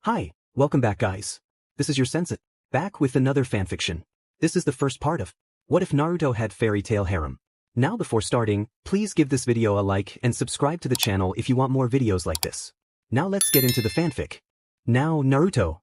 Hi, welcome back guys. This is your sensei, back with another fanfiction. This is the first part of What If Naruto Had Fairytail Harem. Now before starting, please give this video a like and subscribe to the channel if you want more videos like this. Now let's get into the fanfic. Now Naruto!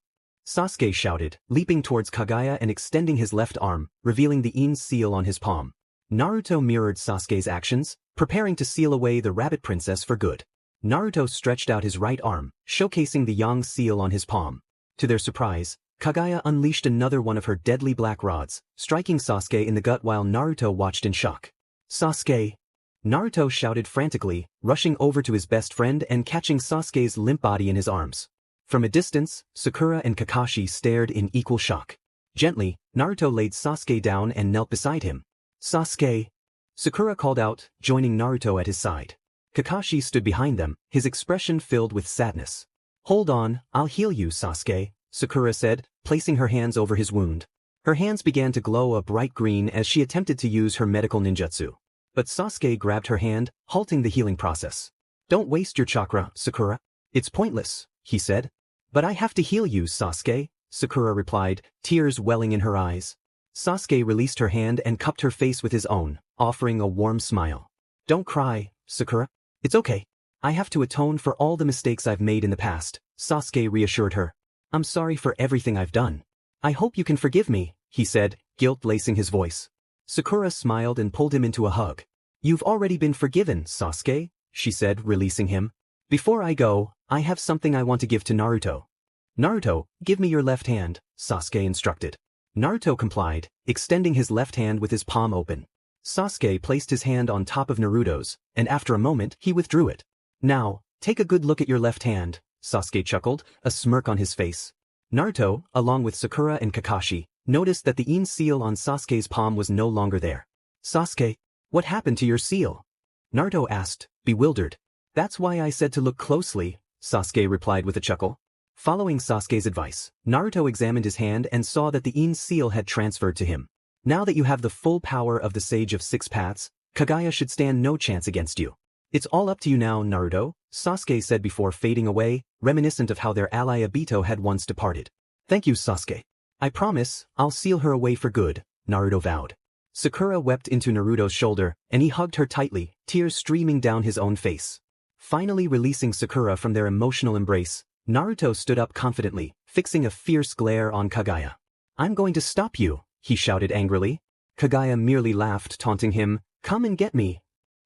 Sasuke shouted, leaping towards Kaguya and extending his left arm, revealing the In's seal on his palm. Naruto mirrored Sasuke's actions, preparing to seal away the rabbit princess for good. Naruto stretched out his right arm, showcasing the yang seal on his palm. To their surprise, Kaguya unleashed another one of her deadly black rods, striking Sasuke in the gut while Naruto watched in shock. Sasuke! Naruto shouted frantically, rushing over to his best friend and catching Sasuke's limp body in his arms. From a distance, Sakura and Kakashi stared in equal shock. Gently, Naruto laid Sasuke down and knelt beside him. Sasuke! Sakura called out, joining Naruto at his side. Kakashi stood behind them, his expression filled with sadness. Hold on, I'll heal you, Sasuke, Sakura said, placing her hands over his wound. Her hands began to glow a bright green as she attempted to use her medical ninjutsu. But Sasuke grabbed her hand, halting the healing process. Don't waste your chakra, Sakura. It's pointless, he said. But I have to heal you, Sasuke, Sakura replied, tears welling in her eyes. Sasuke released her hand and cupped her face with his own, offering a warm smile. Don't cry, Sakura. It's okay. I have to atone for all the mistakes I've made in the past, Sasuke reassured her. I'm sorry for everything I've done. I hope you can forgive me, he said, guilt lacing his voice. Sakura smiled and pulled him into a hug. You've already been forgiven, Sasuke, she said, releasing him. Before I go, I have something I want to give to Naruto. Naruto, give me your left hand, Sasuke instructed. Naruto complied, extending his left hand with his palm open. Sasuke placed his hand on top of Naruto's, and after a moment, he withdrew it. Now, take a good look at your left hand, Sasuke chuckled, a smirk on his face. Naruto, along with Sakura and Kakashi, noticed that the In seal on Sasuke's palm was no longer there. Sasuke, what happened to your seal? Naruto asked, bewildered. That's why I said to look closely, Sasuke replied with a chuckle. Following Sasuke's advice, Naruto examined his hand and saw that the In seal had transferred to him. Now that you have the full power of the Sage of Six Paths, Kaguya should stand no chance against you. It's all up to you now, Naruto, Sasuke said before fading away, reminiscent of how their ally Obito had once departed. Thank you, Sasuke. I promise, I'll seal her away for good, Naruto vowed. Sakura wept into Naruto's shoulder, and he hugged her tightly, tears streaming down his own face. Finally releasing Sakura from their emotional embrace, Naruto stood up confidently, fixing a fierce glare on Kaguya. I'm going to stop you, he shouted angrily. Kaguya merely laughed, taunting him, come and get me.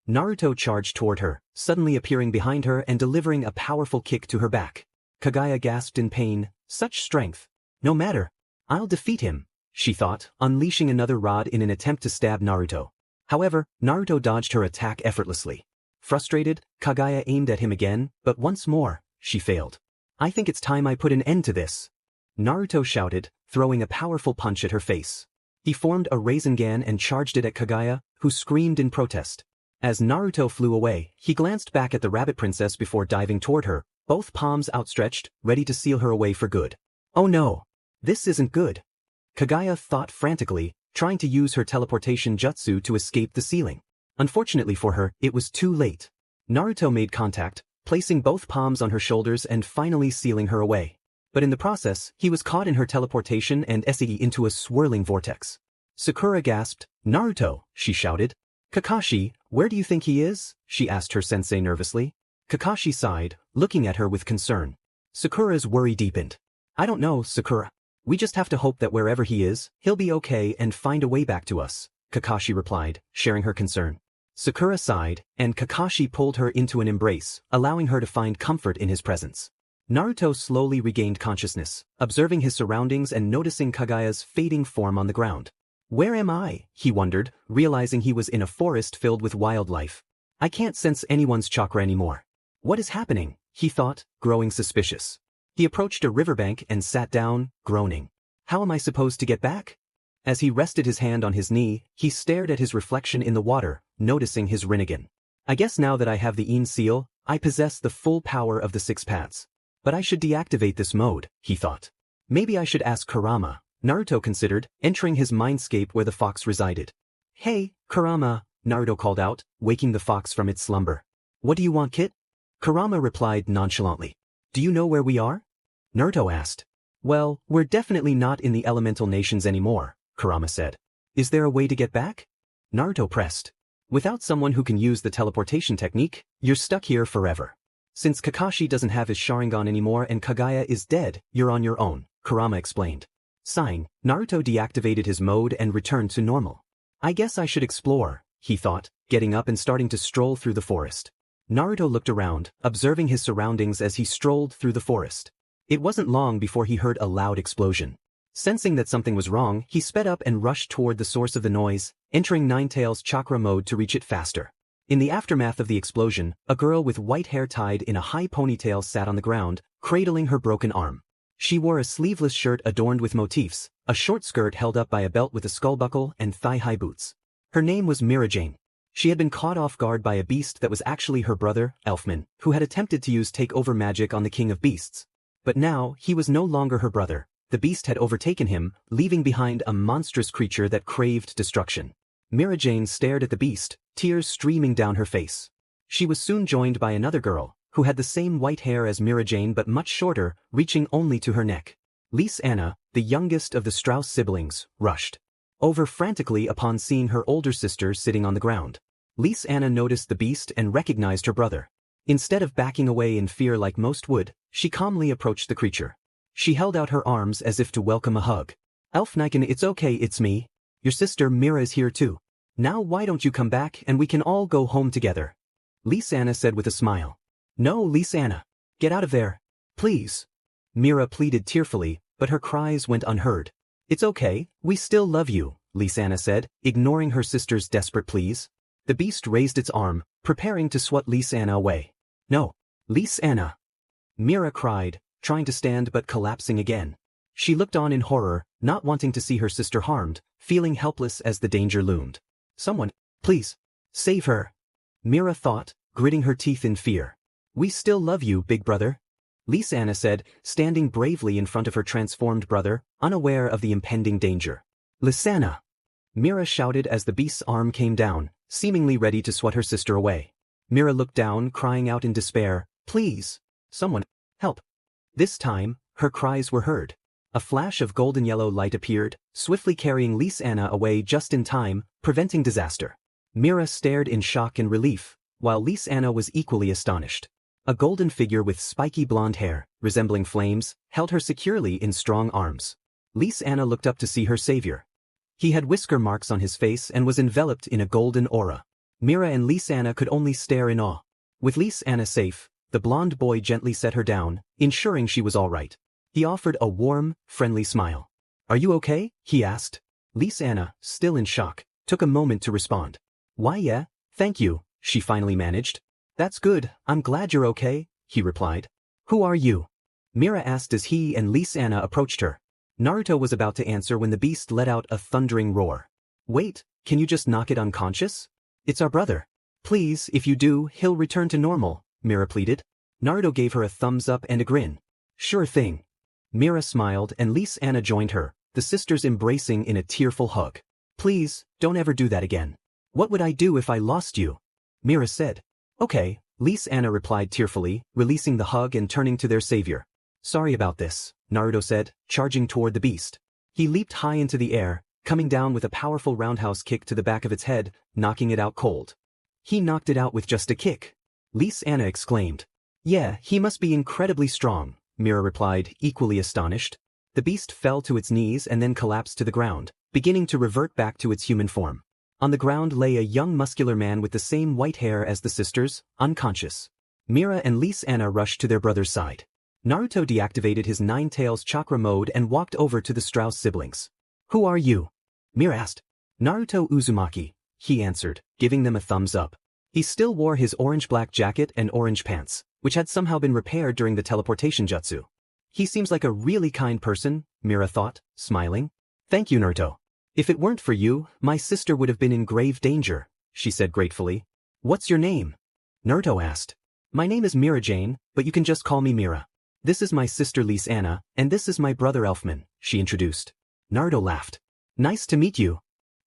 Naruto charged toward her, suddenly appearing behind her and delivering a powerful kick to her back. Kaguya gasped in pain, such strength. No matter. I'll defeat him, she thought, unleashing another rod in an attempt to stab Naruto. However, Naruto dodged her attack effortlessly. Frustrated, Kaguya aimed at him again, but once more, she failed. I think it's time I put an end to this, Naruto shouted, throwing a powerful punch at her face. He formed a rasengan and charged it at Kaguya, who screamed in protest. As Naruto flew away, he glanced back at the rabbit princess before diving toward her, both palms outstretched, ready to seal her away for good. Oh no! This isn't good. Kaguya thought frantically, trying to use her teleportation jutsu to escape the sealing. Unfortunately for her, it was too late. Naruto made contact, placing both palms on her shoulders and finally sealing her away. But in the process, he was caught in her teleportation and SE into a swirling vortex. Sakura gasped, Naruto, she shouted. Kakashi, where do you think he is? She asked her sensei nervously. Kakashi sighed, looking at her with concern. Sakura's worry deepened. I don't know, Sakura. We just have to hope that wherever he is, he'll be okay and find a way back to us, Kakashi replied, sharing her concern. Sakura sighed, and Kakashi pulled her into an embrace, allowing her to find comfort in his presence. Naruto slowly regained consciousness, observing his surroundings and noticing Kaguya's fading form on the ground. Where am I? He wondered, realizing he was in a forest filled with wildlife. I can't sense anyone's chakra anymore. What is happening? He thought, growing suspicious. He approached a riverbank and sat down, groaning. How am I supposed to get back? As he rested his hand on his knee, he stared at his reflection in the water, noticing his rinnegan. I guess now that I have the In seal, I possess the full power of the Six Paths. But I should deactivate this mode, he thought. Maybe I should ask Kurama, Naruto considered, entering his mindscape where the fox resided. Hey, Kurama, Naruto called out, waking the fox from its slumber. What do you want, Kit? Kurama replied nonchalantly. Do you know where we are? Naruto asked. Well, we're definitely not in the elemental nations anymore, Kurama said. Is there a way to get back? Naruto pressed. Without someone who can use the teleportation technique, you're stuck here forever. Since Kakashi doesn't have his Sharingan anymore and Kaguya is dead, you're on your own, Kurama explained. Sighing, Naruto deactivated his mode and returned to normal. I guess I should explore, he thought, getting up and starting to stroll through the forest. Naruto looked around, observing his surroundings as he strolled through the forest. It wasn't long before he heard a loud explosion. Sensing that something was wrong, he sped up and rushed toward the source of the noise, entering Ninetales' chakra mode to reach it faster. In the aftermath of the explosion, a girl with white hair tied in a high ponytail sat on the ground, cradling her broken arm. She wore a sleeveless shirt adorned with motifs, a short skirt held up by a belt with a skull buckle and thigh-high boots. Her name was Mirajane. She had been caught off guard by a beast that was actually her brother, Elfman, who had attempted to use takeover magic on the king of beasts. But now, he was no longer her brother. The beast had overtaken him, leaving behind a monstrous creature that craved destruction. Mirajane stared at the beast, tears streaming down her face. She was soon joined by another girl, who had the same white hair as Mirajane but much shorter, reaching only to her neck. Lise Anna, the youngest of the Strauss siblings, rushed over frantically upon seeing her older sister sitting on the ground. Lise Anna noticed the beast and recognized her brother. Instead of backing away in fear like most would, she calmly approached the creature. She held out her arms as if to welcome a hug. Elfniken, it's okay, it's me. Your sister Mira is here too. Now why don't you come back and we can all go home together? Lise Anna said with a smile. No, Lise Anna. Get out of there. Please. Mira pleaded tearfully, but her cries went unheard. It's okay, we still love you, Lise Anna said, ignoring her sister's desperate pleas. The beast raised its arm, preparing to swat Lise Anna away. No. Lise Anna. Mira cried, trying to stand but collapsing again. She looked on in horror, not wanting to see her sister harmed, feeling helpless as the danger loomed. Someone, please, save her. Mira thought, gritting her teeth in fear. We still love you, big brother. Lise Anna said, standing bravely in front of her transformed brother, unaware of the impending danger. Lise Anna. Mira shouted as the beast's arm came down, seemingly ready to swat her sister away. Mira looked down, crying out in despair, please, someone, help. This time, her cries were heard. A flash of golden yellow light appeared, swiftly carrying Lise Anna away just in time, preventing disaster. Mira stared in shock and relief, while Lise Anna was equally astonished. A golden figure with spiky blonde hair, resembling flames, held her securely in strong arms. Lise Anna looked up to see her savior. He had whisker marks on his face and was enveloped in a golden aura. Mira and Lise Anna could only stare in awe. With Lise Anna safe, the blonde boy gently set her down, ensuring she was all right. He offered a warm, friendly smile. Are you okay? He asked. Lise Anna, still in shock, took a moment to respond. Why yeah, thank you, she finally managed. That's good, I'm glad you're okay, he replied. Who are you? Mira asked as he and Lise Anna approached her. Naruto was about to answer when the beast let out a thundering roar. Wait, can you just knock it unconscious? It's our brother. Please, if you do, he'll return to normal, Mira pleaded. Naruto gave her a thumbs up and a grin. Sure thing. Mira smiled and Lise Anna joined her, the sisters embracing in a tearful hug. Please, don't ever do that again. What would I do if I lost you? Mira said. Okay, Lise Anna replied tearfully, releasing the hug and turning to their savior. Sorry about this, Naruto said, charging toward the beast. He leaped high into the air, coming down with a powerful roundhouse kick to the back of its head, knocking it out cold. He knocked it out with just a kick. Lise Anna exclaimed. Yeah, he must be incredibly strong, Mira replied, equally astonished. The beast fell to its knees and then collapsed to the ground, beginning to revert back to its human form. On the ground lay a young muscular man with the same white hair as the sisters, unconscious. Mira and Lise Anna rushed to their brother's side. Naruto deactivated his Ninetales chakra mode and walked over to the Strauss siblings. Who are you? Mira asked. Naruto Uzumaki, he answered, giving them a thumbs up. He still wore his orange-black jacket and orange pants, which had somehow been repaired during the teleportation jutsu. He seems like a really kind person, Mira thought, smiling. Thank you, Naruto. If it weren't for you, my sister would have been in grave danger, she said gratefully. What's your name? Naruto asked. My name is Mirajane, but you can just call me Mira. This is my sister Lise Anna, and this is my brother Elfman, she introduced. Naruto laughed. Nice to meet you.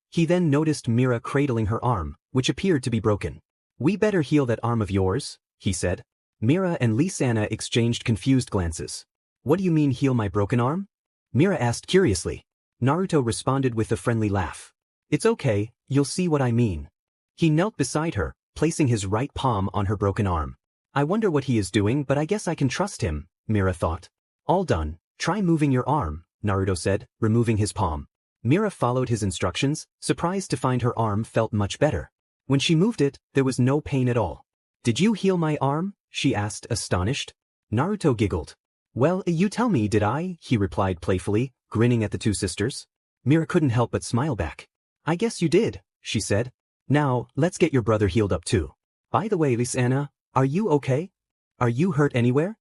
He then noticed Mira cradling her arm, which appeared to be broken. We better heal that arm of yours, he said. Mira and Lise Anna exchanged confused glances. What do you mean heal my broken arm? Mira asked curiously. Naruto responded with a friendly laugh. It's okay, you'll see what I mean. He knelt beside her, placing his right palm on her broken arm. I wonder what he is doing, but I guess I can trust him, Mira thought. All done, try moving your arm, Naruto said, removing his palm. Mira followed his instructions, surprised to find her arm felt much better. When she moved it, there was no pain at all. Did you heal my arm? She asked, astonished. Naruto giggled. Well, you tell me, did I? He replied playfully, grinning at the two sisters. Mira couldn't help but smile back. I guess you did, she said. Now, let's get your brother healed up too. By the way, Lisa-ana, are you okay? Are you hurt anywhere?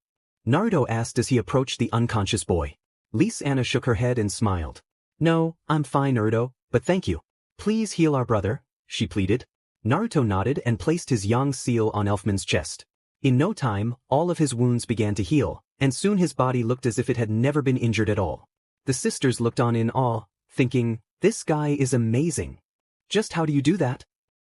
Naruto asked as he approached the unconscious boy. Lisa-ana shook her head and smiled. No, I'm fine, Naruto, but thank you. Please heal our brother, she pleaded. Naruto nodded and placed his yang seal on Elfman's chest. In no time, all of his wounds began to heal, and soon his body looked as if it had never been injured at all. The sisters looked on in awe, thinking, this guy is amazing. Just how do you do that?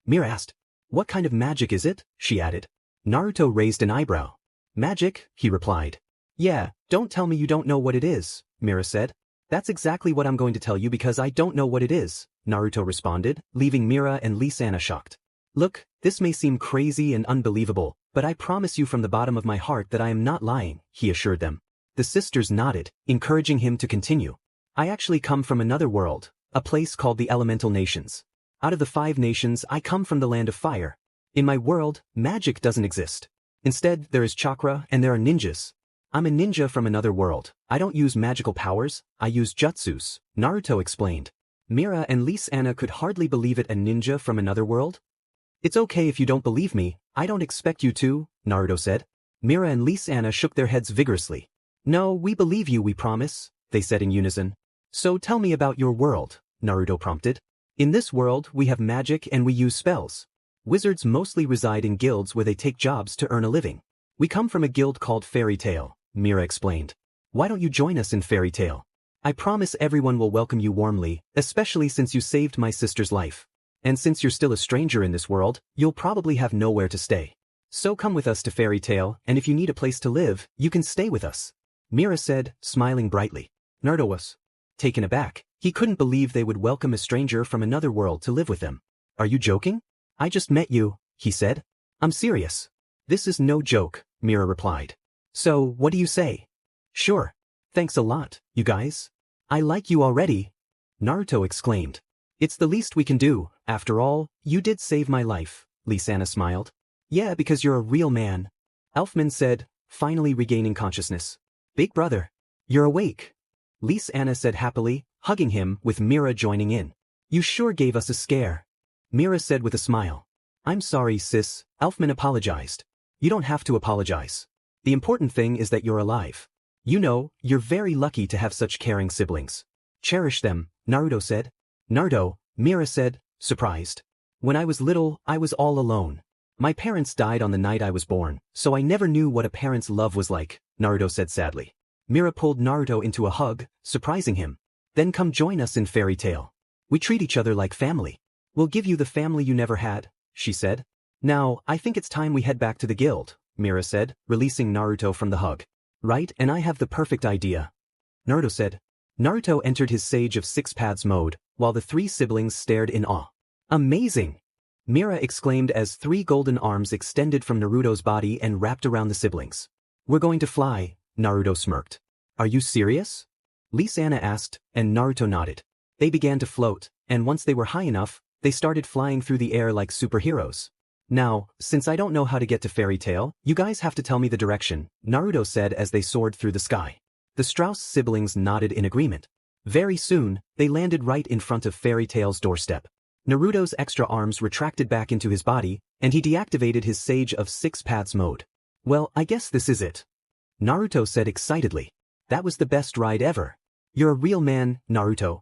Mira asked. What kind of magic is it? She added. Naruto raised an eyebrow. Magic, he replied. Yeah, don't tell me you don't know what it is, Mira said. That's exactly what I'm going to tell you because I don't know what it is, Naruto responded, leaving Mira and Lisa-ana shocked. Look, this may seem crazy and unbelievable, but I promise you from the bottom of my heart that I am not lying, he assured them. The sisters nodded, encouraging him to continue. I actually come from another world, a place called the Elemental Nations. Out of the 5 nations, I come from the land of fire. In my world, magic doesn't exist. Instead, there is chakra and there are ninjas. I'm a ninja from another world. I don't use magical powers, I use jutsus, Naruto explained. Mira and Lisa-ana could hardly believe it, a ninja from another world? It's okay if you don't believe me, I don't expect you to, Naruto said. Mira and Lisa-ana shook their heads vigorously. No, we believe you, we promise, they said in unison. So tell me about your world, Naruto prompted. In this world, we have magic and we use spells. Wizards mostly reside in guilds where they take jobs to earn a living. We come from a guild called Fairytail, Mira explained. Why don't you join us in Fairytail? I promise everyone will welcome you warmly, especially since you saved my sister's life. And since you're still a stranger in this world, you'll probably have nowhere to stay. So come with us to Fairytail, and if you need a place to live, you can stay with us. Mira said, smiling brightly. Naruto was taken aback. He couldn't believe they would welcome a stranger from another world to live with them. Are you joking? I just met you, he said. I'm serious. This is no joke, Mira replied. So, what do you say? Sure. Thanks a lot, you guys. I like you already. Naruto exclaimed. It's the least we can do, after all, you did save my life, Lisa-ana smiled. Yeah, because you're a real man. Elfman said, finally regaining consciousness. Big brother. You're awake. Lisa-ana said happily, hugging him with Mira joining in. You sure gave us a scare. Mira said with a smile. I'm sorry, sis, Elfman apologized. You don't have to apologize. The important thing is that you're alive. You know, you're very lucky to have such caring siblings. Cherish them, Naruto said. Naruto, Mira said, surprised. When I was little, I was all alone. My parents died on the night I was born, so I never knew what a parent's love was like, Naruto said sadly. Mira pulled Naruto into a hug, surprising him. Then come join us in Fairytail. We treat each other like family. We'll give you the family you never had, she said. Now, I think it's time we head back to the guild, Mira said, releasing Naruto from the hug. Right, and I have the perfect idea. Naruto said. Naruto entered his Sage of Six Paths mode, while the 3 siblings stared in awe. Amazing! Mira exclaimed as 3 golden arms extended from Naruto's body and wrapped around the siblings. We're going to fly, Naruto smirked. Are you serious? Lisa-ana asked, and Naruto nodded. They began to float, and once they were high enough, they started flying through the air like superheroes. Now, since I don't know how to get to Fairytail, you guys have to tell me the direction, Naruto said as they soared through the sky. The Strauss siblings nodded in agreement. Very soon, they landed right in front of Fairytail's doorstep. Naruto's extra arms retracted back into his body, and he deactivated his Sage of Six Paths mode. Well, I guess this is it. Naruto said excitedly. That was the best ride ever. You're a real man, Naruto.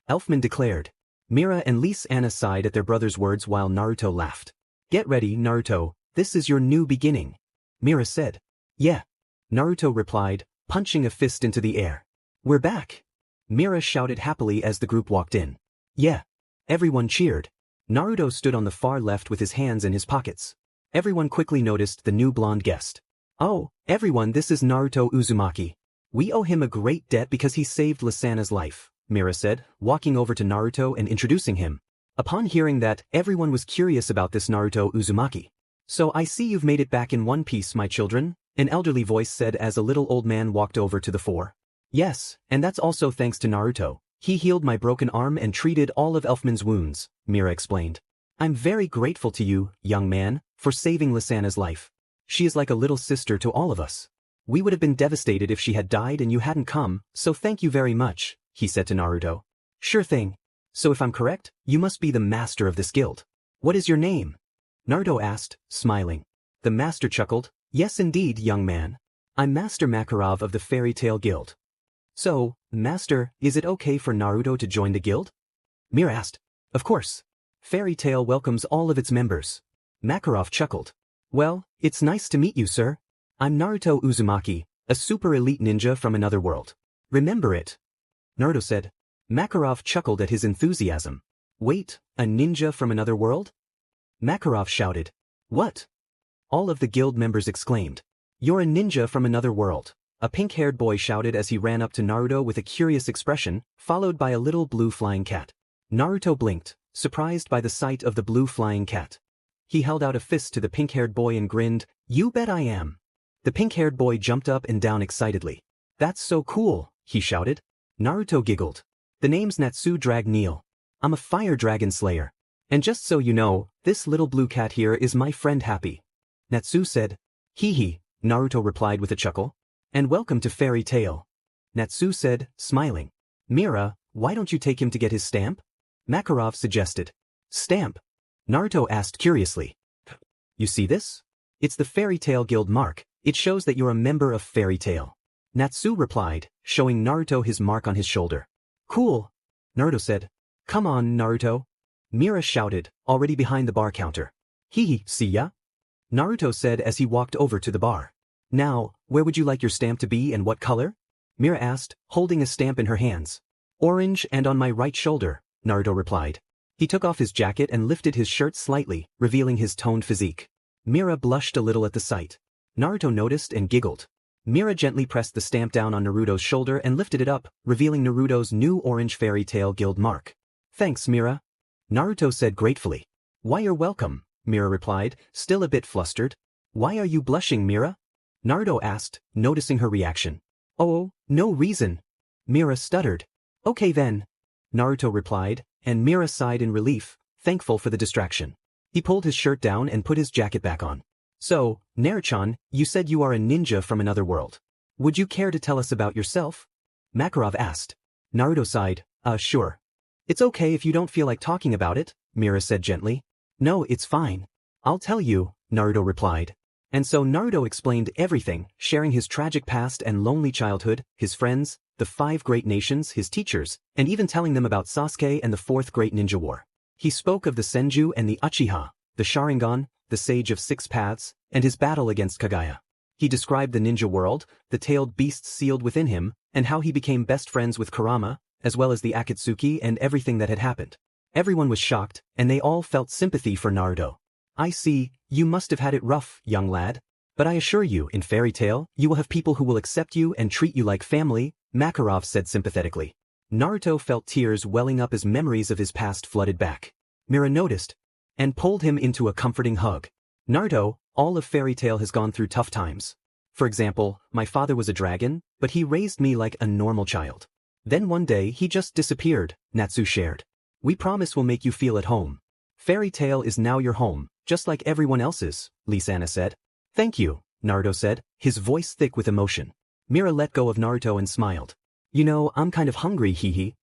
Elfman declared. Mira and Lisa-ana sighed at their brother's words while Naruto laughed. Get ready, Naruto, this is your new beginning. Mira said. Yeah. Naruto replied, punching a fist into the air. We're back. Mira shouted happily as the group walked in. Yeah. Everyone cheered. Naruto stood on the far left with his hands in his pockets. Everyone quickly noticed the new blonde guest. Oh, everyone, this is Naruto Uzumaki. We owe him a great debt because he saved Lisana's life, Mira said, walking over to Naruto and introducing him. Upon hearing that, everyone was curious about this Naruto Uzumaki. So I see you've made it back in one piece, my children, an elderly voice said as a little old man walked over to the four. Yes, and that's also thanks to Naruto. He healed my broken arm and treated all of Elfman's wounds, Mira explained. I'm very grateful to you, young man, for saving Lisana's life. She is like a little sister to all of us. We would have been devastated if she had died and you hadn't come, so thank you very much, he said to Naruto. Sure thing. So if I'm correct, you must be the master of this guild. What is your name? Naruto asked, smiling. The master chuckled. Yes indeed, young man. I'm Master Makarov of the Fairytail Guild. So, Master, is it okay for Naruto to join the guild? Mira asked. Of course. Fairytail welcomes all of its members. Makarov chuckled. Well, it's nice to meet you, sir. I'm Naruto Uzumaki, a super elite ninja from another world. Remember it. Naruto said. Makarov chuckled at his enthusiasm. Wait, a ninja from another world? Makarov shouted. What? All of the guild members exclaimed. You're a ninja from another world. A pink-haired boy shouted as he ran up to Naruto with a curious expression, followed by a little blue flying cat. Naruto blinked, surprised by the sight of the blue flying cat. He held out a fist to the pink-haired boy and grinned, You bet I am. The pink-haired boy jumped up and down excitedly. That's so cool, he shouted. Naruto giggled. The name's Natsu Dragneel. I'm a fire dragon slayer. And just so you know, this little blue cat here is my friend Happy. Natsu said. Hee hee, Naruto replied with a chuckle. And welcome to Fairytail. Natsu said, smiling. Mira, why don't you take him to get his stamp? Makarov suggested. Stamp? Naruto asked curiously. You see this? It's the Fairytail Guild mark. It shows that you're a member of Fairytail. Natsu replied, showing Naruto his mark on his shoulder. Cool. Naruto said. Come on, Naruto. Mira shouted, already behind the bar counter. Hee hee, see ya? Naruto said as he walked over to the bar. Now, where would you like your stamp to be and what color? Mira asked, holding a stamp in her hands. Orange and on my right shoulder, Naruto replied. He took off his jacket and lifted his shirt slightly, revealing his toned physique. Mira blushed a little at the sight. Naruto noticed and giggled. Mira gently pressed the stamp down on Naruto's shoulder and lifted it up, revealing Naruto's new orange Fairytail Guild mark. Thanks, Mira. Naruto said gratefully. Why, you're welcome, Mira replied, still a bit flustered. Why are you blushing, Mira? Naruto asked, noticing her reaction. Oh, no reason. Mira stuttered. Okay then. Naruto replied, and Mira sighed in relief, thankful for the distraction. He pulled his shirt down and put his jacket back on. So, Naruto-chan, you said you are a ninja from another world. Would you care to tell us about yourself? Makarov asked. Naruto sighed, sure. It's okay if you don't feel like talking about it, Mira said gently. No, it's fine. I'll tell you, Naruto replied. And so Naruto explained everything, sharing his tragic past and lonely childhood, his friends, the 5 great nations, his teachers, and even telling them about Sasuke and the 4th Great Ninja War. He spoke of the Senju and the Uchiha, the Sharingan, the Sage of 6 Paths, and his battle against Kaguya. He described the ninja world, the tailed beasts sealed within him, and how he became best friends with Kurama, as well as the Akatsuki and everything that had happened. Everyone was shocked, and they all felt sympathy for Naruto. I see, you must have had it rough, young lad. But I assure you, in Fairytail, you will have people who will accept you and treat you like family, Makarov said sympathetically. Naruto felt tears welling up as memories of his past flooded back. Mira noticed, and pulled him into a comforting hug. Naruto, all of Fairytail has gone through tough times. For example, my father was a dragon, but he raised me like a normal child. Then one day he just disappeared, Natsu shared. We promise we'll make you feel at home. Fairytail is now your home, just like everyone else's, Lisana said. Thank you, Naruto said, his voice thick with emotion. Mira let go of Naruto and smiled. You know, I'm kind of hungry, hee hee.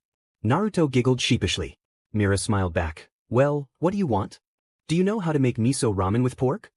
Naruto giggled sheepishly. Mira smiled back. Well, what do you want? Do you know how to make miso ramen with pork?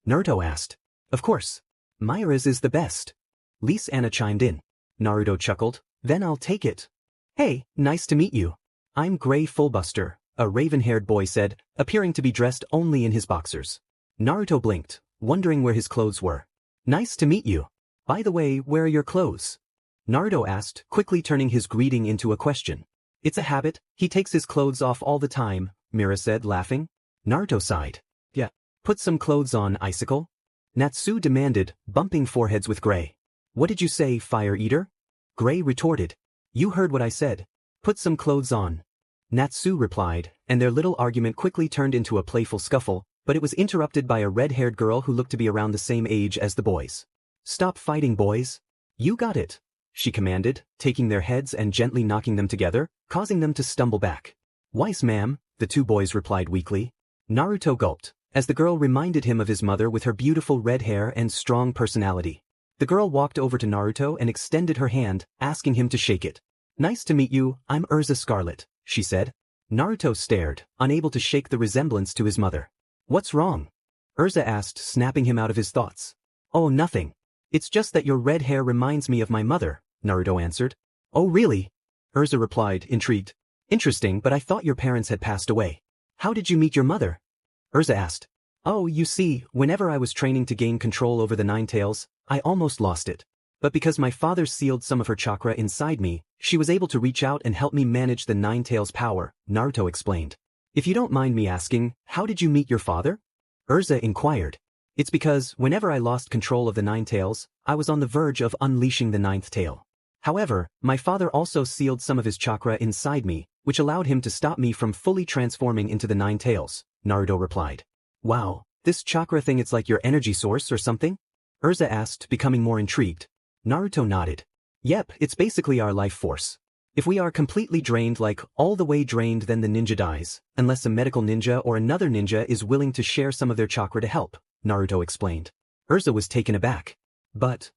Naruto asked. Of course. Myra's is the best. Lisana chimed in. Naruto chuckled. Then I'll take it. Hey, nice to meet you. I'm Gray Fullbuster, a raven-haired boy said, appearing to be dressed only in his boxers. Naruto blinked, wondering where his clothes were. Nice to meet you. By the way, where are your clothes? Naruto asked, quickly turning his greeting into a question. It's a habit, he takes his clothes off all the time, Mira said, laughing. Naruto sighed. Yeah, put some clothes on, Icicle. Natsu demanded, bumping foreheads with Gray. What did you say, Fire Eater? Gray retorted. You heard what I said. Put some clothes on. Natsu replied, and their little argument quickly turned into a playful scuffle, but it was interrupted by a red-haired girl who looked to be around the same age as the boys. Stop fighting, boys. You got it, she commanded, taking their heads and gently knocking them together, causing them to stumble back. Wise, ma'am, the two boys replied weakly. Naruto gulped, as the girl reminded him of his mother with her beautiful red hair and strong personality. The girl walked over to Naruto and extended her hand, asking him to shake it. Nice to meet you, I'm Erza Scarlet, she said. Naruto stared, unable to shake the resemblance to his mother. What's wrong? Erza asked, snapping him out of his thoughts. Oh, nothing. It's just that your red hair reminds me of my mother, Naruto answered. Oh really? Erza replied, intrigued. Interesting, but I thought your parents had passed away. How did you meet your mother? Erza asked. Oh, you see, whenever I was training to gain control over the Nine Tails, I almost lost it. But because my father sealed some of her chakra inside me, she was able to reach out and help me manage the Nine Tails' power, Naruto explained. If you don't mind me asking, how did you meet your father? Erza inquired. It's because, whenever I lost control of the Nine Tails, I was on the verge of unleashing the ninth tail. However, my father also sealed some of his chakra inside me, which allowed him to stop me from fully transforming into the Nine Tails, Naruto replied. Wow, this chakra thing, it's like your energy source or something? Erza asked, becoming more intrigued. Naruto nodded. Yep, it's basically our life force. If we are completely drained, like all the way drained, then the ninja dies, unless a medical ninja or another ninja is willing to share some of their chakra to help, Naruto explained. Erza was taken aback. But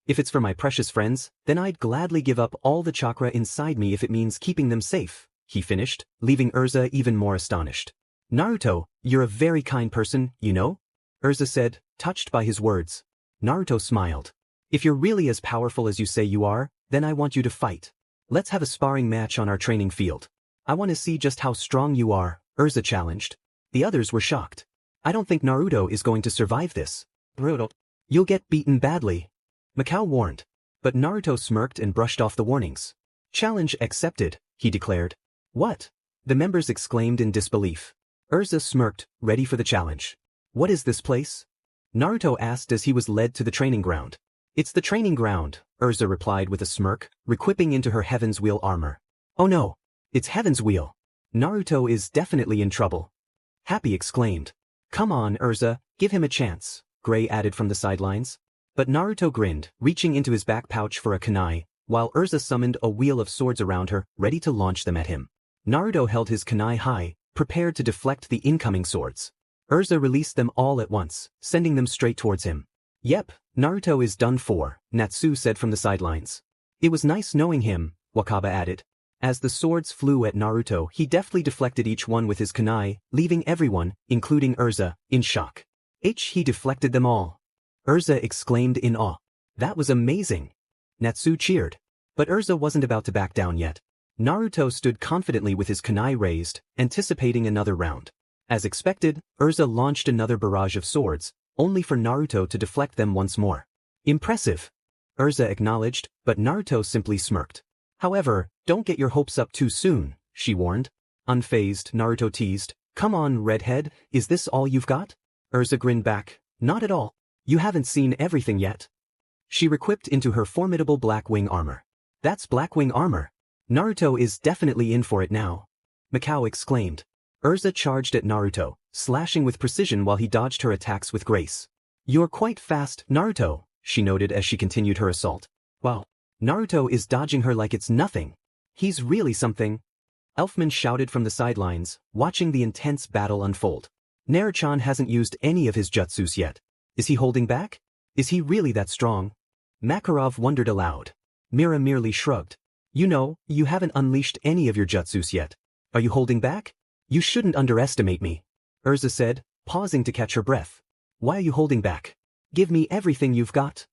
if it's for my precious friends, then I'd gladly give up all the chakra inside me if it means keeping them safe, he finished, leaving Erza even more astonished. Naruto, you're a very kind person, you know? Erza said, touched by his words. Naruto smiled. If you're really as powerful as you say you are, then I want you to fight. Let's have a sparring match on our training field. I want to see just how strong you are, Erza challenged. The others were shocked. I don't think Naruto is going to survive this. Naruto, you'll get beaten badly, Macao warned. But Naruto smirked and brushed off the warnings. Challenge accepted, he declared. What? The members exclaimed in disbelief. Erza smirked, ready for the challenge. What is this place? Naruto asked as he was led to the training ground. It's the training ground, Erza replied with a smirk, requipping into her Heaven's Wheel armor. Oh no, it's Heaven's Wheel. Naruto is definitely in trouble. Happy exclaimed. Come on, Erza, give him a chance, Gray added from the sidelines. But Naruto grinned, reaching into his back pouch for a kunai, while Erza summoned a wheel of swords around her, ready to launch them at him. Naruto held his kunai high, prepared to deflect the incoming swords. Erza released them all at once, sending them straight towards him. Yep, Naruto is done for, Natsu said from the sidelines. It was nice knowing him, Wakaba added. As the swords flew at Naruto, he deftly deflected each one with his kunai, leaving everyone, including Erza, in shock. He deflected them all. Erza exclaimed in awe. That was amazing. Natsu cheered. But Erza wasn't about to back down yet. Naruto stood confidently with his kunai raised, anticipating another round. As expected, Erza launched another barrage of swords, only for Naruto to deflect them once more. Impressive, Erza acknowledged, but Naruto simply smirked. However, don't get your hopes up too soon, she warned. Unfazed, Naruto teased, come on, redhead, is this all you've got? Erza grinned back, not at all. You haven't seen everything yet. She requipped into her formidable black wing armor. That's black wing armor. Naruto is definitely in for it now. Macao exclaimed. Erza charged at Naruto, slashing with precision while he dodged her attacks with grace. You're quite fast, Naruto, she noted as she continued her assault. Wow. Naruto is dodging her like it's nothing. He's really something. Elfman shouted from the sidelines, watching the intense battle unfold. Naruto hasn't used any of his jutsus yet. Is he holding back? Is he really that strong? Makarov wondered aloud. Mira merely shrugged. You know, you haven't unleashed any of your jutsus yet. Are you holding back? You shouldn't underestimate me, Erza said, pausing to catch her breath. Why are you holding back? Give me everything you've got.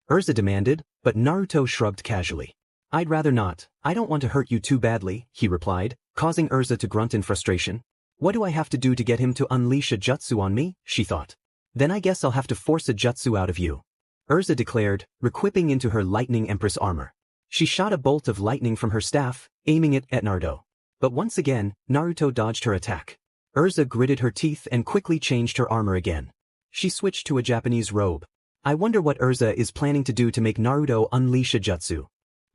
Erza demanded, but Naruto shrugged casually. I'd rather not, I don't want to hurt you too badly, he replied, causing Erza to grunt in frustration. What do I have to do to get him to unleash a jutsu on me, she thought. Then I guess I'll have to force a jutsu out of you, Erza declared, requipping into her Lightning Empress armor. She shot a bolt of lightning from her staff, aiming it at Naruto. But once again, Naruto dodged her attack. Erza gritted her teeth and quickly changed her armor again. She switched to a Japanese robe. I wonder what Erza is planning to do to make Naruto unleash a jutsu.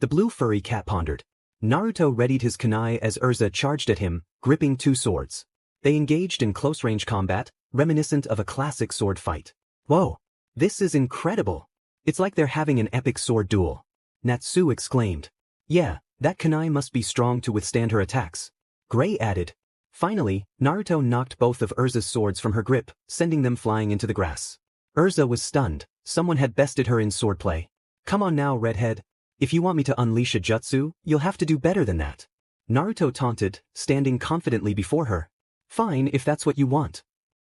The blue furry cat pondered. Naruto readied his kunai as Erza charged at him, gripping two swords. They engaged in close-range combat, reminiscent of a classic sword fight. Whoa! This is incredible! It's like they're having an epic sword duel. Natsu exclaimed. Yeah, that kunai must be strong to withstand her attacks. Gray added. Finally, Naruto knocked both of Erza's swords from her grip, sending them flying into the grass. Erza was stunned. Someone had bested her in swordplay. Come on now, redhead. If you want me to unleash a jutsu, you'll have to do better than that. Naruto taunted, standing confidently before her. Fine if that's what you want.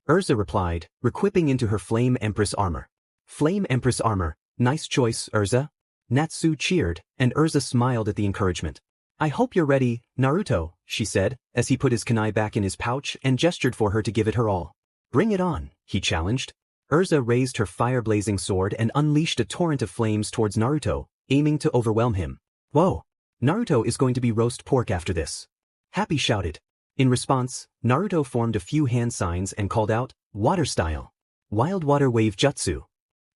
Erza replied, requipping into her Flame Empress armor. Flame Empress armor, nice choice, Erza. Natsu cheered, and Erza smiled at the encouragement. I hope you're ready, Naruto, she said, as he put his kunai back in his pouch and gestured for her to give it her all. Bring it on, he challenged. Erza raised her fire-blazing sword and unleashed a torrent of flames towards Naruto, aiming to overwhelm him. Whoa! Naruto is going to be roast pork after this. Happy shouted. In response, Naruto formed a few hand signs and called out, Water Style. Wild Water Wave Jutsu.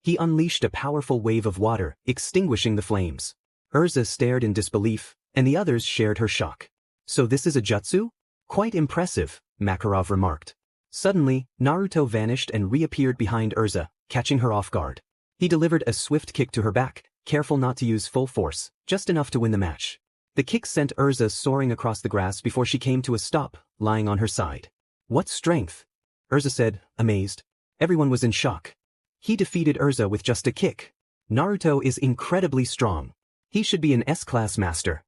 He unleashed a powerful wave of water, extinguishing the flames. Erza stared in disbelief, and the others shared her shock. So this is a jutsu? Quite impressive, Makarov remarked. Suddenly, Naruto vanished and reappeared behind Erza, catching her off guard. He delivered a swift kick to her back, careful not to use full force, just enough to win the match. The kick sent Erza soaring across the grass before she came to a stop, lying on her side. What strength? Erza said, amazed. Everyone was in shock. He defeated Erza with just a kick. Naruto is incredibly strong. He should be an S-class master.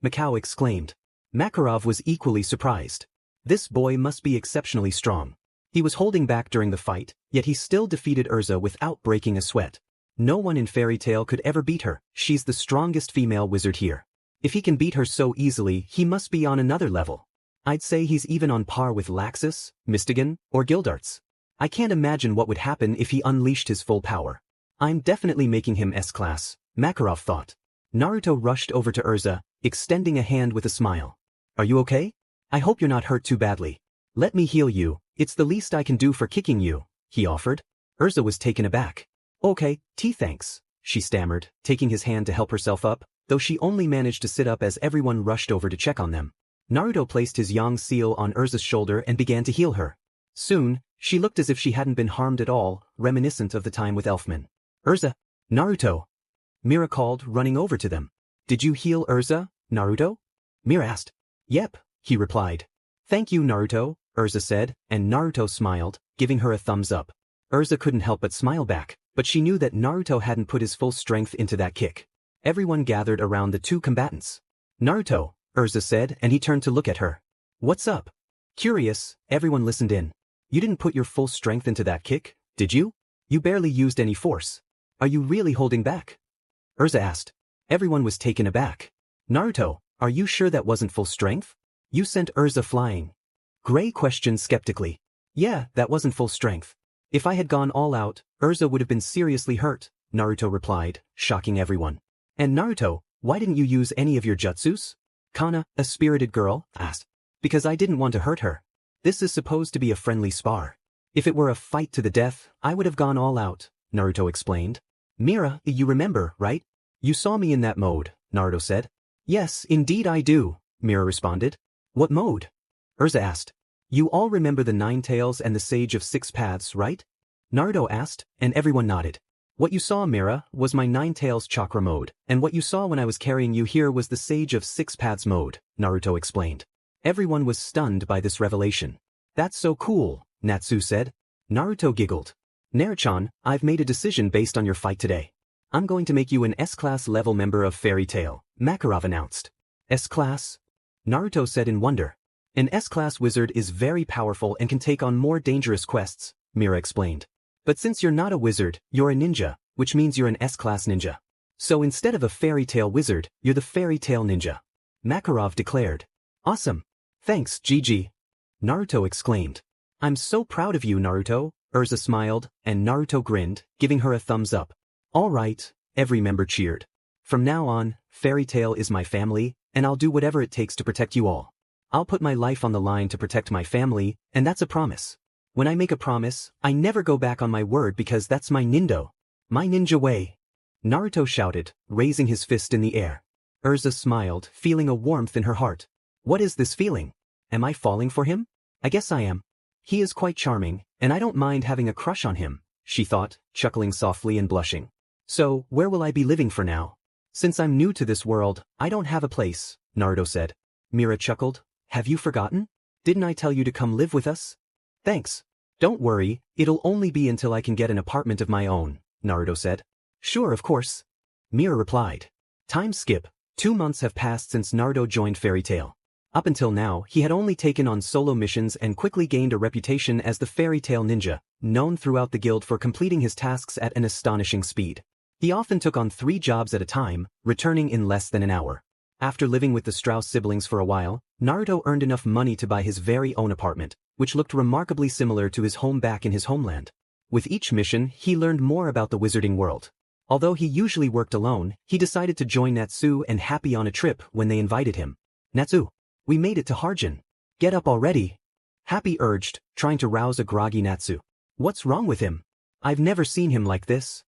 Macao exclaimed. Makarov was equally surprised. This boy must be exceptionally strong. He was holding back during the fight, yet he still defeated Erza without breaking a sweat. No one in Fairytail could ever beat her. She's the strongest female wizard here. If he can beat her so easily, he must be on another level. I'd say he's even on par with Laxus, Mystigan, or Gildarts. I can't imagine what would happen if he unleashed his full power. I'm definitely making him S-class, Makarov thought. Naruto rushed over to Erza, extending a hand with a smile. Are you okay? I hope you're not hurt too badly. Let me heal you, it's the least I can do for kicking you, he offered. Erza was taken aback. Okay, thanks, she stammered, taking his hand to help herself up, though she only managed to sit up as everyone rushed over to check on them. Naruto placed his yang seal on Erza's shoulder and began to heal her. Soon, she looked as if she hadn't been harmed at all, reminiscent of the time with Elfman. Erza! Naruto! Mira called, running over to them. Did you heal Erza, Naruto? Mira asked. Yep, he replied. Thank you, Naruto, Erza said, and Naruto smiled, giving her a thumbs up. Erza couldn't help but smile back, but she knew that Naruto hadn't put his full strength into that kick. Everyone gathered around the two combatants. Naruto, Erza said, and he turned to look at her. What's up? Curious, everyone listened in. You didn't put your full strength into that kick, did you? You barely used any force. Are you really holding back? Erza asked. Everyone was taken aback. Naruto, are you sure that wasn't full strength? You sent Erza flying. Gray questioned skeptically. Yeah, that wasn't full strength. If I had gone all out, Erza would have been seriously hurt, Naruto replied, shocking everyone. And Naruto, why didn't you use any of your jutsus? Kana, a spirited girl, asked. Because I didn't want to hurt her. This is supposed to be a friendly spar. If it were a fight to the death, I would have gone all out, Naruto explained. Mira, you remember, right? You saw me in that mode, Naruto said. Yes, indeed I do, Mira responded. What mode? Erza asked. You all remember the Nine Tails and the Sage of Six Paths, right? Naruto asked, and everyone nodded. What you saw, Mira, was my Nine Tails chakra mode, and what you saw when I was carrying you here was the Sage of Six Paths mode, Naruto explained. Everyone was stunned by this revelation. That's so cool, Natsu said. Naruto giggled. Naruchan, I've made a decision based on your fight today. I'm going to make you an S-class level member of Fairytail, Makarov announced. S-class? Naruto said in wonder. An S-class wizard is very powerful and can take on more dangerous quests, Mira explained. But since you're not a wizard, you're a ninja, which means you're an S-class ninja. So instead of a Fairytail wizard, you're the Fairytail ninja. Makarov declared. Awesome. Thanks, Gigi. Naruto exclaimed. I'm so proud of you, Naruto, Erza smiled, and Naruto grinned, giving her a thumbs up. All right, every member cheered. From now on, Fairytail is my family, and I'll do whatever it takes to protect you all. I'll put my life on the line to protect my family, and that's a promise. When I make a promise, I never go back on my word because that's my ninja way. Naruto shouted, raising his fist in the air. Erza smiled, feeling a warmth in her heart. What is this feeling? Am I falling for him? I guess I am. He is quite charming, and I don't mind having a crush on him, she thought, chuckling softly and blushing. So, where will I be living for now? Since I'm new to this world, I don't have a place, Naruto said. Mira chuckled. Have you forgotten? Didn't I tell you to come live with us? Thanks. Don't worry, it'll only be until I can get an apartment of my own, Naruto said. Sure, of course. Mira replied. Time skip. 2 months have passed since Naruto joined Fairytail. Up until now, he had only taken on solo missions and quickly gained a reputation as the Fairytail Ninja, known throughout the guild for completing his tasks at an astonishing speed. He often took on 3 jobs at a time, returning in less than an hour. After living with the Strauss siblings for a while, Naruto earned enough money to buy his very own apartment, which looked remarkably similar to his home back in his homeland. With each mission, he learned more about the wizarding world. Although he usually worked alone, he decided to join Natsu and Happy on a trip when they invited him. Natsu, we made it to Hargeon. Get up already. Happy urged, trying to rouse a groggy Natsu. What's wrong with him? I've never seen him like this.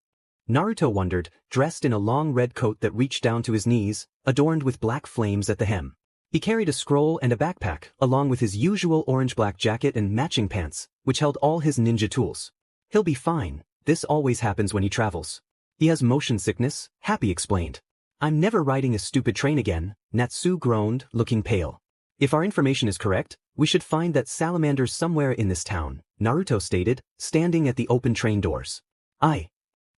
Naruto wondered, dressed in a long red coat that reached down to his knees, adorned with black flames at the hem. He carried a scroll and a backpack, along with his usual orange-black jacket and matching pants, which held all his ninja tools. He'll be fine. This always happens when he travels. He has motion sickness, Happy explained. I'm never riding a stupid train again, Natsu groaned, looking pale. If our information is correct, we should find that salamanders somewhere in this town, Naruto stated, standing at the open train doors.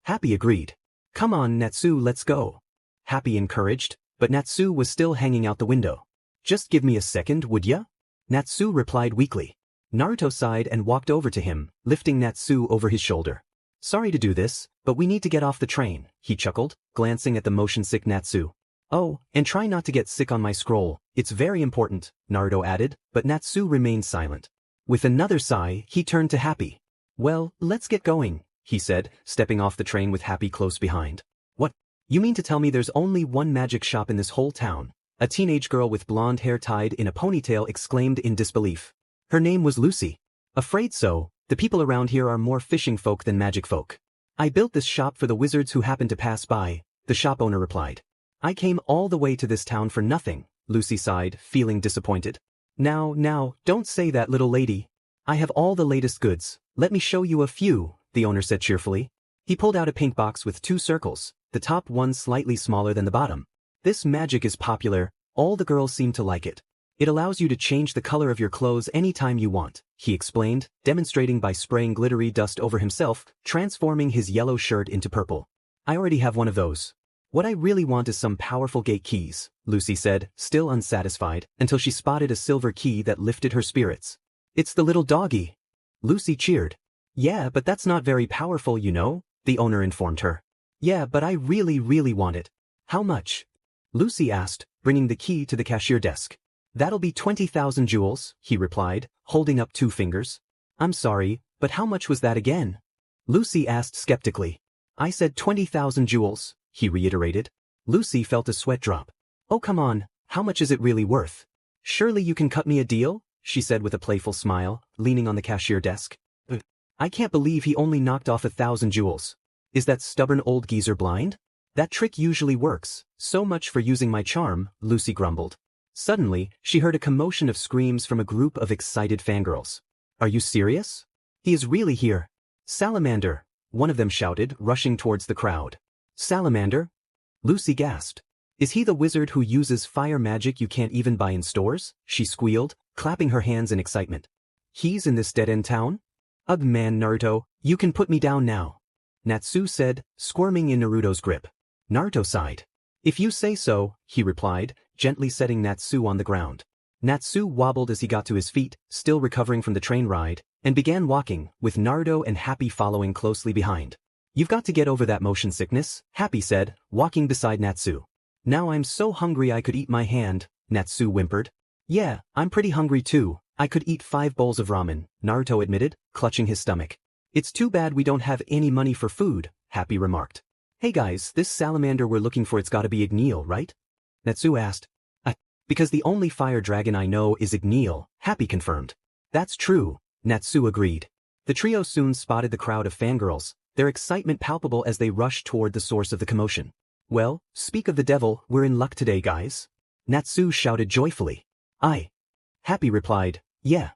Happy agreed. Come on, Natsu, let's go. Happy encouraged, but Natsu was still hanging out the window. Just give me a second, would ya? Natsu replied weakly. Naruto sighed and walked over to him, lifting Natsu over his shoulder. Sorry to do this, but we need to get off the train, he chuckled, glancing at the motion-sick Natsu. Oh, and try not to get sick on my scroll, it's very important, Naruto added, but Natsu remained silent. With another sigh, he turned to Happy. Well, let's get going, he said, stepping off the train with Happy close behind. What? You mean to tell me there's only one magic shop in this whole town? A teenage girl with blonde hair tied in a ponytail exclaimed in disbelief. Her name was Lucy. Afraid so. The people around here are more fishing folk than magic folk. I built this shop for the wizards who happened to pass by, the shop owner replied. I came all the way to this town for nothing, Lucy sighed, feeling disappointed. Now, don't say that, little lady. I have all the latest goods. Let me show you a few, the owner said cheerfully. He pulled out a pink box with 2 circles, the top one slightly smaller than the bottom. This magic is popular, all the girls seem to like it. It allows you to change the color of your clothes anytime you want, he explained, demonstrating by spraying glittery dust over himself, transforming his yellow shirt into purple. I already have one of those. What I really want is some powerful gate keys, Lucy said, still unsatisfied, until she spotted a silver key that lifted her spirits. It's the little doggy. Lucy cheered. Yeah, but that's not very powerful, you know, the owner informed her. Yeah, but I really want it. How much? Lucy asked, bringing the key to the cashier desk. That'll be 20,000 jewels, he replied, holding up 2 fingers. I'm sorry, but how much was that again? Lucy asked skeptically. I said 20,000 jewels, he reiterated. Lucy felt a sweat drop. Oh come on, how much is it really worth? Surely you can cut me a deal, she said with a playful smile, leaning on the cashier desk. I can't believe he only knocked off 1,000 jewels. Is that stubborn old geezer blind? That trick usually works, so much for using my charm, Lucy grumbled. Suddenly, she heard a commotion of screams from a group of excited fangirls. Are you serious? He is really here. Salamander, one of them shouted, rushing towards the crowd. Salamander? Lucy gasped. Is he the wizard who uses fire magic you can't even buy in stores? She squealed, clapping her hands in excitement. He's in this dead-end town? Ugh man, Naruto, you can put me down now. Natsu said, squirming in Naruto's grip. Naruto sighed. If you say so, he replied, gently setting Natsu on the ground. Natsu wobbled as he got to his feet, still recovering from the train ride, and began walking, with Naruto and Happy following closely behind. You've got to get over that motion sickness, Happy said, walking beside Natsu. Now I'm so hungry I could eat my hand, Natsu whimpered. Yeah, I'm pretty hungry too. I could eat 5 bowls of ramen, Naruto admitted, clutching his stomach. It's too bad we don't have any money for food, Happy remarked. Hey guys, this salamander we're looking for, it's gotta be Igneal, right? Natsu asked. Because the only fire dragon I know is Igneal, Happy confirmed. That's true, Natsu agreed. The trio soon spotted the crowd of fangirls, their excitement palpable as they rushed toward the source of the commotion. Well, speak of the devil, we're in luck today, guys. Natsu shouted joyfully. Happy replied, yeah.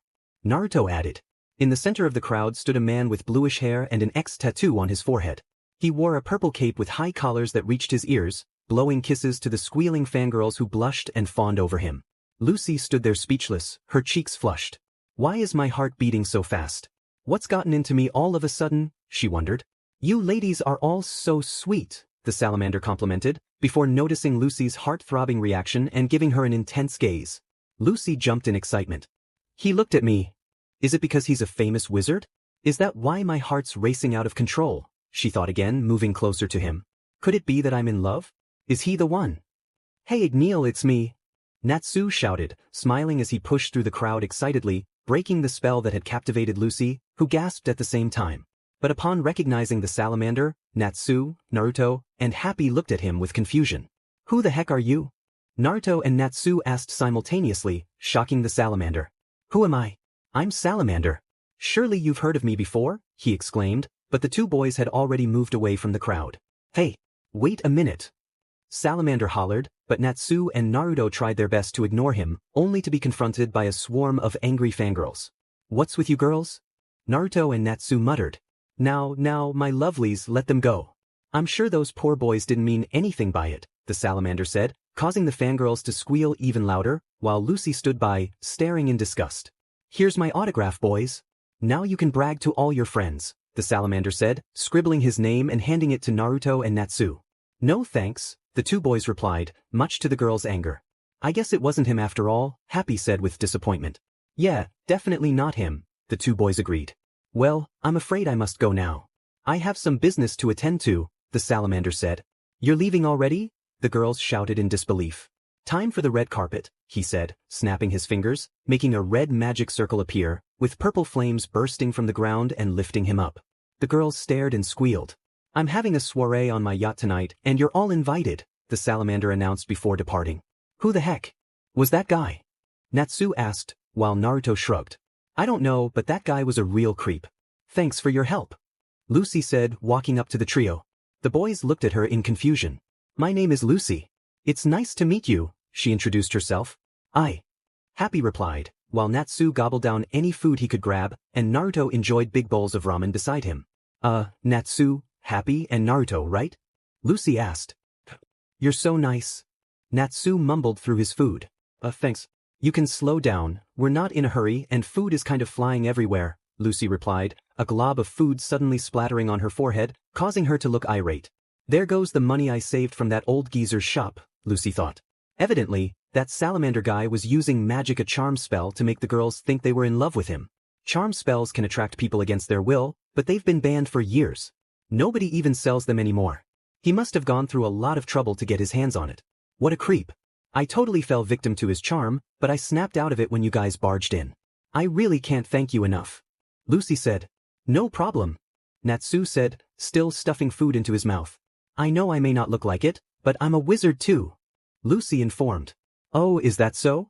Naruto added. In the center of the crowd stood a man with bluish hair and an X tattoo on his forehead. He wore a purple cape with high collars that reached his ears, blowing kisses to the squealing fangirls who blushed and fawned over him. Lucy stood there speechless, her cheeks flushed. Why is my heart beating so fast? What's gotten into me all of a sudden? She wondered. You ladies are all so sweet, the salamander complimented, before noticing Lucy's heart-throbbing reaction and giving her an intense gaze. Lucy jumped in excitement. He looked at me. Is it because he's a famous wizard? Is that why my heart's racing out of control? She thought again, moving closer to him. Could it be that I'm in love? Is he the one? Hey Igneal, it's me. Natsu shouted, smiling as he pushed through the crowd excitedly, breaking the spell that had captivated Lucy, who gasped at the same time. But upon recognizing the salamander, Natsu, Naruto, and Happy looked at him with confusion. Who the heck are you? Naruto and Natsu asked simultaneously, shocking the salamander. Who am I? I'm Salamander. Surely you've heard of me before, he exclaimed, but the two boys had already moved away from the crowd. Hey, wait a minute. Salamander hollered, but Natsu and Naruto tried their best to ignore him, only to be confronted by a swarm of angry fangirls. What's with you girls? Naruto and Natsu muttered. Now, my lovelies, let them go. I'm sure those poor boys didn't mean anything by it, the salamander said, causing the fangirls to squeal even louder, while Lucy stood by, staring in disgust. Here's my autograph, boys. Now you can brag to all your friends, the salamander said, scribbling his name and handing it to Naruto and Natsu. No thanks, the two boys replied, much to the girls' anger. I guess it wasn't him after all, Happy said with disappointment. Yeah, definitely not him, the two boys agreed. Well, I'm afraid I must go now. I have some business to attend to, the salamander said. You're leaving already? The girls shouted in disbelief. Time for the red carpet, he said, snapping his fingers, making a red magic circle appear, with purple flames bursting from the ground and lifting him up. The girls stared and squealed. I'm having a soiree on my yacht tonight, and you're all invited, the salamander announced before departing. Who the heck was that guy? Natsu asked, while Naruto shrugged. I don't know, but that guy was a real creep. Thanks for your help, Lucy said, walking up to the trio. The boys looked at her in confusion. My name is Lucy. It's nice to meet you, she introduced herself. Happy replied, while Natsu gobbled down any food he could grab, and Naruto enjoyed big bowls of ramen beside him. Natsu, Happy, and Naruto, right? Lucy asked. You're so nice. Natsu mumbled through his food. Thanks. You can slow down, we're not in a hurry and food is kind of flying everywhere, Lucy replied, a glob of food suddenly splattering on her forehead, causing her to look irate. There goes the money I saved from that old geezer's shop, Lucy thought. Evidently, that salamander guy was using a charm spell to make the girls think they were in love with him. Charm spells can attract people against their will, but they've been banned for years. Nobody even sells them anymore. He must have gone through a lot of trouble to get his hands on it. What a creep. I totally fell victim to his charm, but I snapped out of it when you guys barged in. I really can't thank you enough. Lucy said. No problem. Natsu said, still stuffing food into his mouth. I know I may not look like it, but I'm a wizard too. Lucy informed. Oh, is that so?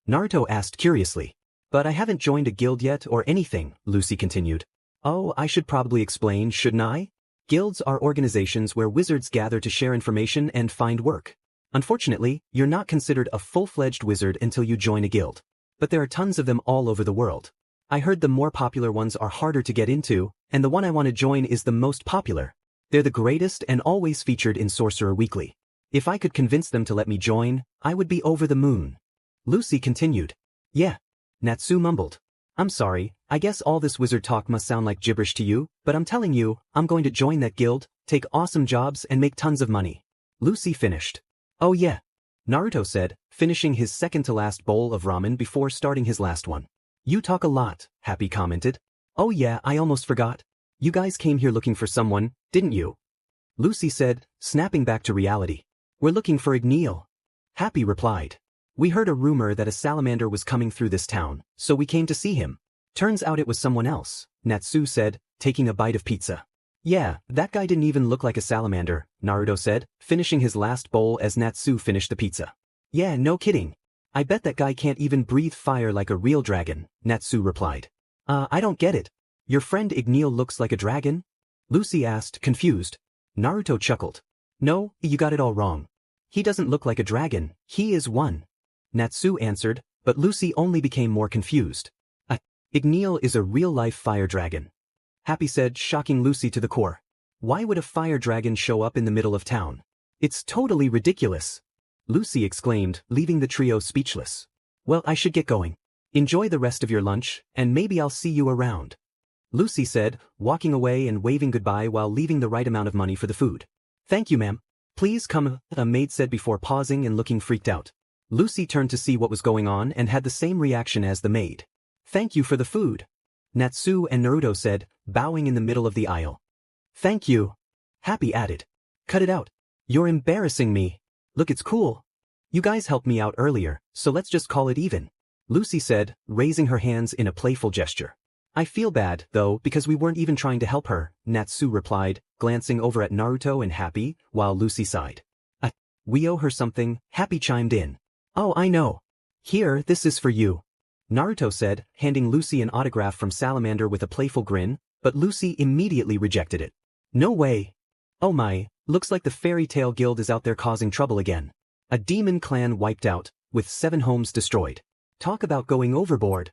Naruto asked curiously. But I haven't joined a guild yet or anything, Lucy continued. Oh, I should probably explain, shouldn't I? Guilds are organizations where wizards gather to share information and find work. Unfortunately, you're not considered a full-fledged wizard until you join a guild. But there are tons of them all over the world. I heard the more popular ones are harder to get into, and the one I want to join is the most popular. They're the greatest and always featured in Sorcerer Weekly. If I could convince them to let me join, I would be over the moon. Lucy continued. Yeah. Natsu mumbled. I'm sorry, I guess all this wizard talk must sound like gibberish to you, but I'm telling you, I'm going to join that guild, take awesome jobs and make tons of money. Lucy finished. Oh yeah. Naruto said, finishing his second-to-last bowl of ramen before starting his last one. You talk a lot, Happy commented. Oh yeah, I almost forgot. You guys came here looking for someone, didn't you? Lucy said, snapping back to reality. We're looking for Igneal. Happy replied. We heard a rumor that a salamander was coming through this town, so we came to see him. Turns out it was someone else, Natsu said, taking a bite of pizza. Yeah, that guy didn't even look like a salamander, Naruto said, finishing his last bowl as Natsu finished the pizza. Yeah, no kidding. I bet that guy can't even breathe fire like a real dragon, Natsu replied. I don't get it. Your friend Igneal looks like a dragon? Lucy asked, confused. Naruto chuckled. No, you got it all wrong. He doesn't look like a dragon, he is one. Natsu answered, but Lucy only became more confused. Igneel is a real-life fire dragon. Happy said, shocking Lucy to the core. Why would a fire dragon show up in the middle of town? It's totally ridiculous. Lucy exclaimed, leaving the trio speechless. Well, I should get going. Enjoy the rest of your lunch, and maybe I'll see you around. Lucy said, walking away and waving goodbye while leaving the right amount of money for the food. Thank you, ma'am. Please come, a maid said before pausing and looking freaked out. Lucy turned to see what was going on and had the same reaction as the maid. Thank you for the food. Natsu and Naruto said, bowing in the middle of the aisle. Thank you. Happy added. Cut it out. You're embarrassing me. Look, it's cool. You guys helped me out earlier, so let's just call it even. Lucy said, raising her hands in a playful gesture. I feel bad, though, because we weren't even trying to help her, Natsu replied, glancing over at Naruto and Happy, while Lucy sighed. We owe her something, Happy chimed in. Oh, I know. Here, this is for you. Naruto said, handing Lucy an autograph from Salamander with a playful grin, but Lucy immediately rejected it. No way. Oh my, looks like the Fairytail Guild is out there causing trouble again. A demon clan wiped out, with 7 homes destroyed. Talk about going overboard.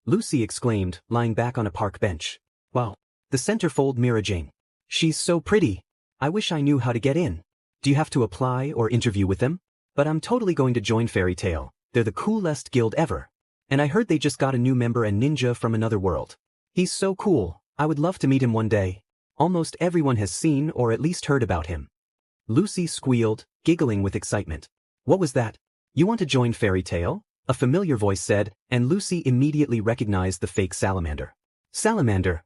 Lucy exclaimed, lying back on a park bench. Wow. The centerfold Mirajane. She's so pretty. I wish I knew how to get in. Do you have to apply or interview with them? But I'm totally going to join Fairytail. They're the coolest guild ever. And I heard they just got a new member, a ninja from another world. He's so cool, I would love to meet him one day. Almost everyone has seen or at least heard about him. Lucy squealed, giggling with excitement. What was that? You want to join Fairytail? A familiar voice said, and Lucy immediately recognized the fake Salamander. Salamander!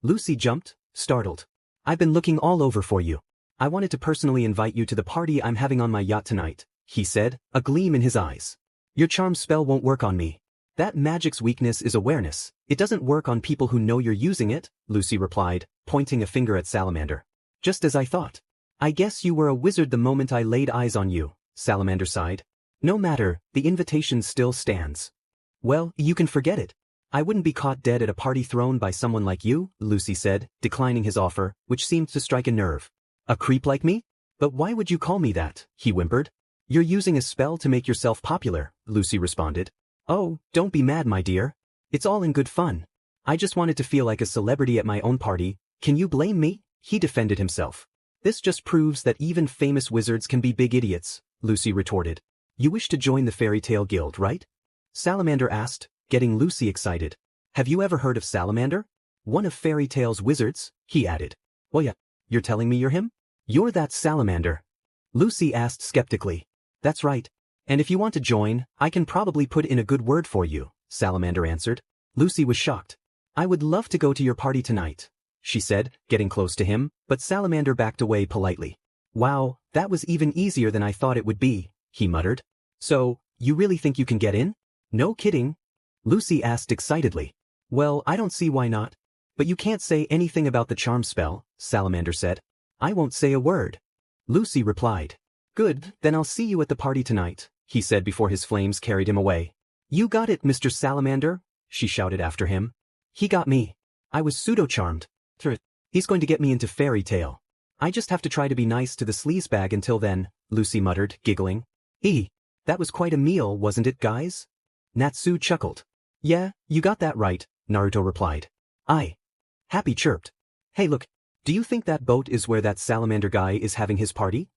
Lucy jumped, startled. I've been looking all over for you. I wanted to personally invite you to the party I'm having on my yacht tonight, he said, a gleam in his eyes. Your charm spell won't work on me. That magic's weakness is awareness. It doesn't work on people who know you're using it, Lucy replied, pointing a finger at Salamander. Just as I thought. I guess you were a wizard the moment I laid eyes on you, Salamander sighed. No matter, the invitation still stands. Well, you can forget it. I wouldn't be caught dead at a party thrown by someone like you, Lucy said, declining his offer, which seemed to strike a nerve. A creep like me? But why would you call me that? He whimpered. You're using a spell to make yourself popular, Lucy responded. Oh, don't be mad, my dear. It's all in good fun. I just wanted to feel like a celebrity at my own party. Can you blame me? He defended himself. This just proves that even famous wizards can be big idiots, Lucy retorted. You wish to join the Fairytail Guild, right? Salamander asked, getting Lucy excited. Have you ever heard of Salamander? One of Fairytail's wizards, he added. Oh yeah, you're telling me you're him? You're that Salamander? Lucy asked skeptically. That's right. And if you want to join, I can probably put in a good word for you, Salamander answered. Lucy was shocked. I would love to go to your party tonight, she said, getting close to him, but Salamander backed away politely. Wow, that was even easier than I thought it would be, he muttered. So, you really think you can get in? No kidding? Lucy asked excitedly. Well, I don't see why not. But you can't say anything about the charm spell, Salamander said. I won't say a word. Lucy replied. Good, then I'll see you at the party tonight, he said before his flames carried him away. You got it, Mr. Salamander, she shouted after him. He got me. I was pseudo-charmed. He's going to get me into Fairytail. I just have to try to be nice to the sleazebag until then, Lucy muttered, giggling. That was quite a meal, wasn't it, guys? Natsu chuckled. Yeah, you got that right, Naruto replied. Happy chirped. Hey look, do you think that boat is where that Salamander guy is having his party?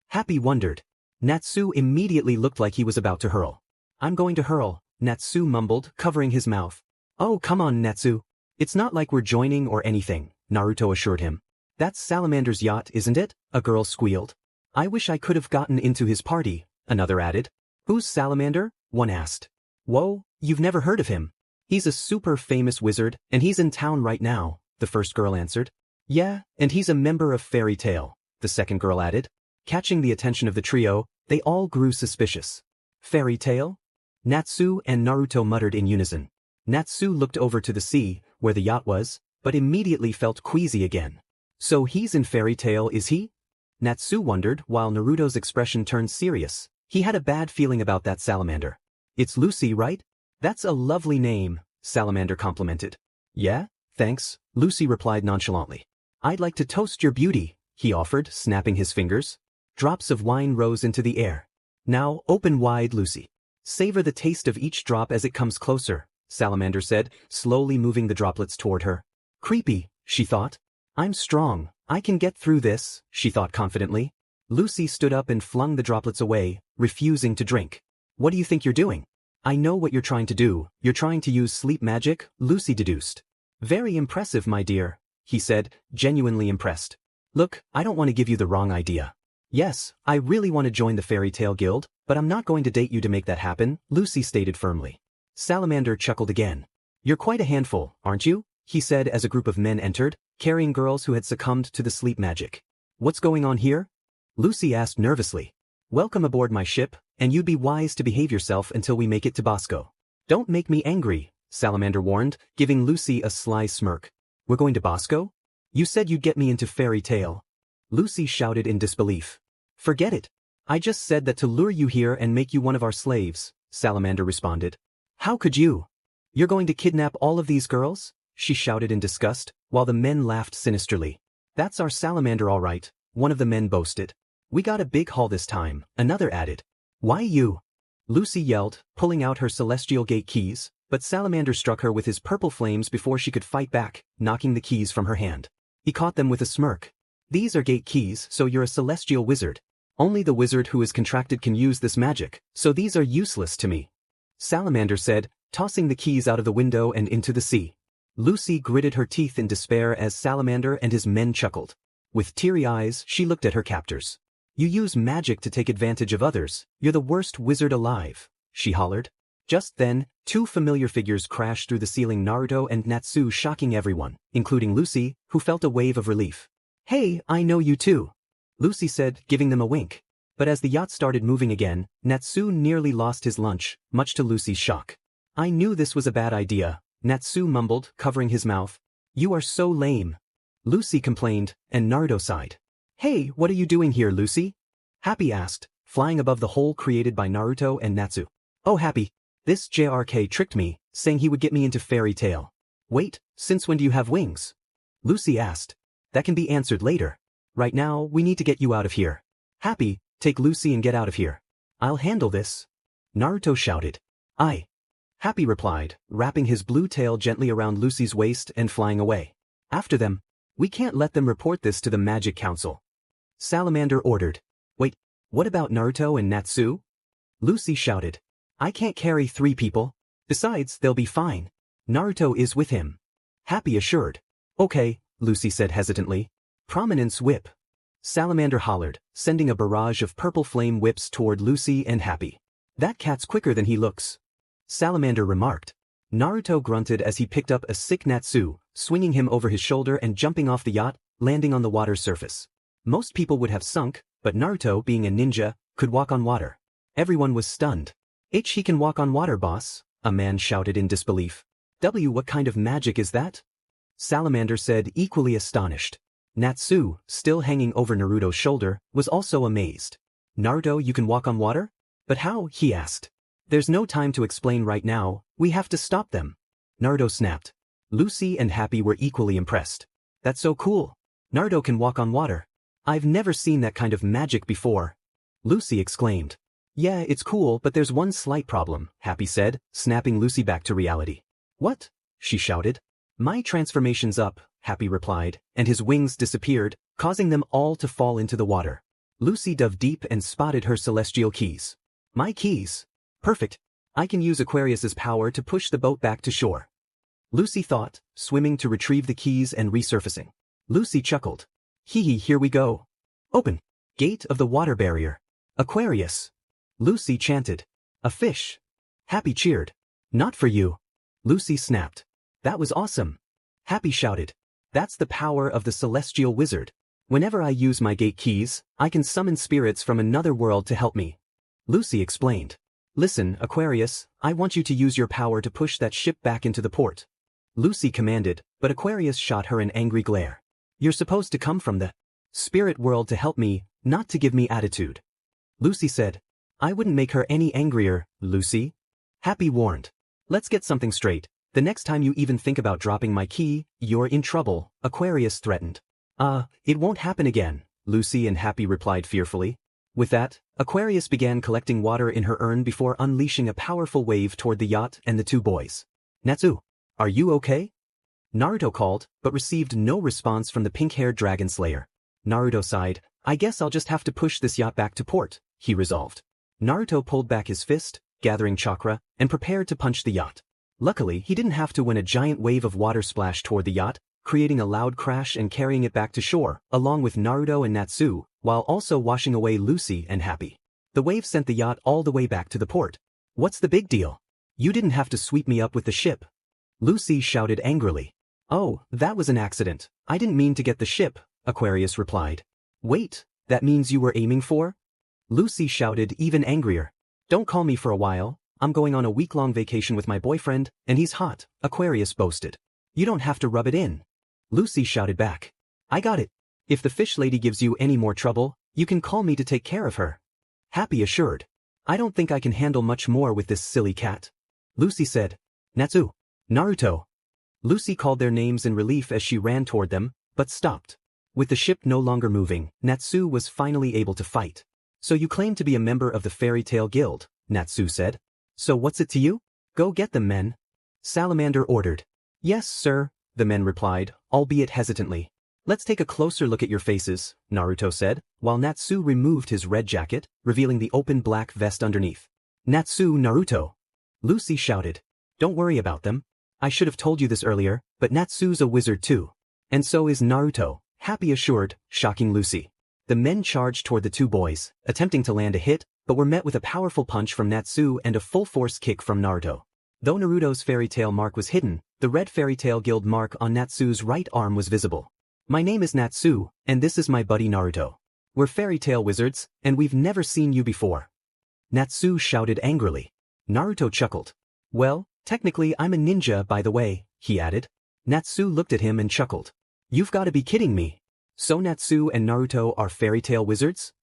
Happy wondered. Natsu immediately looked like he was about to hurl. I'm going to hurl, Natsu mumbled, covering his mouth. Oh, come on, Natsu. It's not like we're joining or anything, Naruto assured him. That's Salamander's yacht, isn't it? A girl squealed. I wish I could have gotten into his party, another added. Who's Salamander? One asked. Whoa, you've never heard of him. He's a super famous wizard, and he's in town right now, the first girl answered. Yeah, and he's a member of Fairytail, the second girl added. Catching the attention of the trio, they all grew suspicious. Fairytail? Natsu and Naruto muttered in unison. Natsu looked over to the sea, where the yacht was, but immediately felt queasy again. So he's in Fairytail, is he? Natsu wondered, while Naruto's expression turned serious. He had a bad feeling about that Salamander. It's Lucy, right? That's a lovely name, Salamander complimented. Yeah, thanks, Lucy replied nonchalantly. I'd like to toast your beauty, he offered, snapping his fingers. Drops of wine rose into the air. Now, open wide, Lucy. Savor the taste of each drop as it comes closer, Salamander said, slowly moving the droplets toward her. Creepy, she thought. I'm strong, I can get through this, she thought confidently. Lucy stood up and flung the droplets away, refusing to drink. What do you think you're doing? I know what you're trying to do, you're trying to use sleep magic, Lucy deduced. Very impressive, my dear, he said, genuinely impressed. Look, I don't want to give you the wrong idea. Yes, I really want to join the Fairytail Guild, but I'm not going to date you to make that happen, Lucy stated firmly. Salamander chuckled again. You're quite a handful, aren't you? He said as a group of men entered, carrying girls who had succumbed to the sleep magic. What's going on here? Lucy asked nervously. Welcome aboard my ship, and you'd be wise to behave yourself until we make it to Bosco. Don't make me angry, Salamander warned, giving Lucy a sly smirk. We're going to Bosco? You said you'd get me into Fairytail. Lucy shouted in disbelief. Forget it. I just said that to lure you here and make you one of our slaves, Salamander responded. How could you? You're going to kidnap all of these girls? She shouted in disgust, while the men laughed sinisterly. That's our Salamander all right, one of the men boasted. We got a big haul this time, another added. Why you? Lucy yelled, pulling out her celestial gate keys, but Salamander struck her with his purple flames before she could fight back, knocking the keys from her hand. He caught them with a smirk. These are gate keys, so you're a celestial wizard. Only the wizard who is contracted can use this magic, so these are useless to me. Salamander said, tossing the keys out of the window and into the sea. Lucy gritted her teeth in despair as Salamander and his men chuckled. With teary eyes, she looked at her captors. You use magic to take advantage of others, you're the worst wizard alive, she hollered. Just then, two familiar figures crashed through the ceiling, Naruto and Natsu, shocking everyone, including Lucy, who felt a wave of relief. Hey, I know you too, Lucy said, giving them a wink. But as the yacht started moving again, Natsu nearly lost his lunch, much to Lucy's shock. I knew this was a bad idea, Natsu mumbled, covering his mouth. You are so lame, Lucy complained, and Naruto sighed. Hey, what are you doing here, Lucy? Happy asked, flying above the hole created by Naruto and Natsu. Oh Happy, this JRK tricked me, saying he would get me into Fairytail. Wait, since when do you have wings? Lucy asked. That can be answered later. Right now, we need to get you out of here. Happy, take Lucy and get out of here. I'll handle this, Naruto shouted. Aye. Happy replied, wrapping his blue tail gently around Lucy's waist and flying away. After them. We can't let them report this to the Magic Council, Salamander ordered. Wait, what about Naruto and Natsu? Lucy shouted. I can't carry 3 people. Besides, they'll be fine. Naruto is with him, Happy assured. Okay, Lucy said hesitantly. Prominence whip, Salamander hollered, sending a barrage of purple flame whips toward Lucy and Happy. That cat's quicker than he looks, Salamander remarked. Naruto grunted as he picked up a sick Natsu, swinging him over his shoulder and jumping off the yacht, landing on the water's surface. Most people would have sunk, but Naruto, being a ninja, could walk on water. Everyone was stunned. He can walk on water, boss, a man shouted in disbelief. What kind of magic is that? Salamander said, equally astonished. Natsu, still hanging over Naruto's shoulder, was also amazed. Naruto, you can walk on water? But how? He asked. There's no time to explain right now, we have to stop them, Naruto snapped. Lucy and Happy were equally impressed. That's so cool. Naruto can walk on water. I've never seen that kind of magic before, Lucy exclaimed. Yeah, it's cool, but there's one slight problem, Happy said, snapping Lucy back to reality. What? She shouted. My transformation's up, Happy replied, and his wings disappeared, causing them all to fall into the water. Lucy dove deep and spotted her celestial keys. My keys? Perfect. I can use Aquarius's power to push the boat back to shore, Lucy thought, swimming to retrieve the keys and resurfacing. Lucy chuckled. Hee, here we go. Open. Gate of the water barrier. Aquarius, Lucy chanted. A fish. Happy cheered. Not for you, Lucy snapped. That was awesome, Happy shouted. That's the power of the celestial wizard. Whenever I use my gate keys, I can summon spirits from another world to help me, Lucy explained. Listen, Aquarius, I want you to use your power to push that ship back into the port, Lucy commanded, but Aquarius shot her an angry glare. You're supposed to come from the spirit world to help me, not to give me attitude, Lucy said. I wouldn't make her any angrier, Lucy, Happy warned. Let's get something straight. The next time you even think about dropping my key, you're in trouble, Aquarius threatened. It won't happen again, Lucy and Happy replied fearfully. With that, Aquarius began collecting water in her urn before unleashing a powerful wave toward the yacht and the two boys. Natsu, are you okay? Naruto called, but received no response from the pink-haired dragon slayer. Naruto sighed. I guess I'll just have to push this yacht back to port, he resolved. Naruto pulled back his fist, gathering chakra, and prepared to punch the yacht. Luckily, he didn't have to when a giant wave of water splashed toward the yacht, creating a loud crash and carrying it back to shore, along with Naruto and Natsu, while also washing away Lucy and Happy. The wave sent the yacht all the way back to the port. What's the big deal? You didn't have to sweep me up with the ship. Lucy shouted angrily. Oh, that was an accident. I didn't mean to get the ship, Aquarius replied. Wait, that means you were aiming for? Lucy shouted even angrier. Don't call me for a while, I'm going on a week-long vacation with my boyfriend, and he's hot, Aquarius boasted. You don't have to rub it in. Lucy shouted back. I got it. If the fish lady gives you any more trouble, you can call me to take care of her. Happy assured. I don't think I can handle much more with this silly cat. Lucy said. Natsu. Naruto. Lucy called their names in relief as she ran toward them, but stopped. With the ship no longer moving, Natsu was finally able to fight. So you claim to be a member of the Fairytail Guild, Natsu said. So what's it to you? Go get them, men. Salamander ordered. Yes, sir, the men replied, albeit hesitantly. Let's take a closer look at your faces, Naruto said, while Natsu removed his red jacket, revealing the open black vest underneath. Natsu, Naruto. Lucy shouted. Don't worry about them. I should have told you this earlier, but Natsu's a wizard too. And so is Naruto, Happy assured, shocking Lucy. The men charged toward the two boys, attempting to land a hit, but were met with a powerful punch from Natsu and a full-force kick from Naruto. Though Naruto's fairytale mark was hidden, the red Fairytail Guild mark on Natsu's right arm was visible. My name is Natsu, and this is my buddy Naruto. We're fairytale wizards, and we've never seen you before. Natsu shouted angrily. Naruto chuckled. Well, technically I'm a ninja by the way, he added. Natsu looked at him and chuckled. You've got to be kidding me. So Natsu and Naruto are fairytale wizards?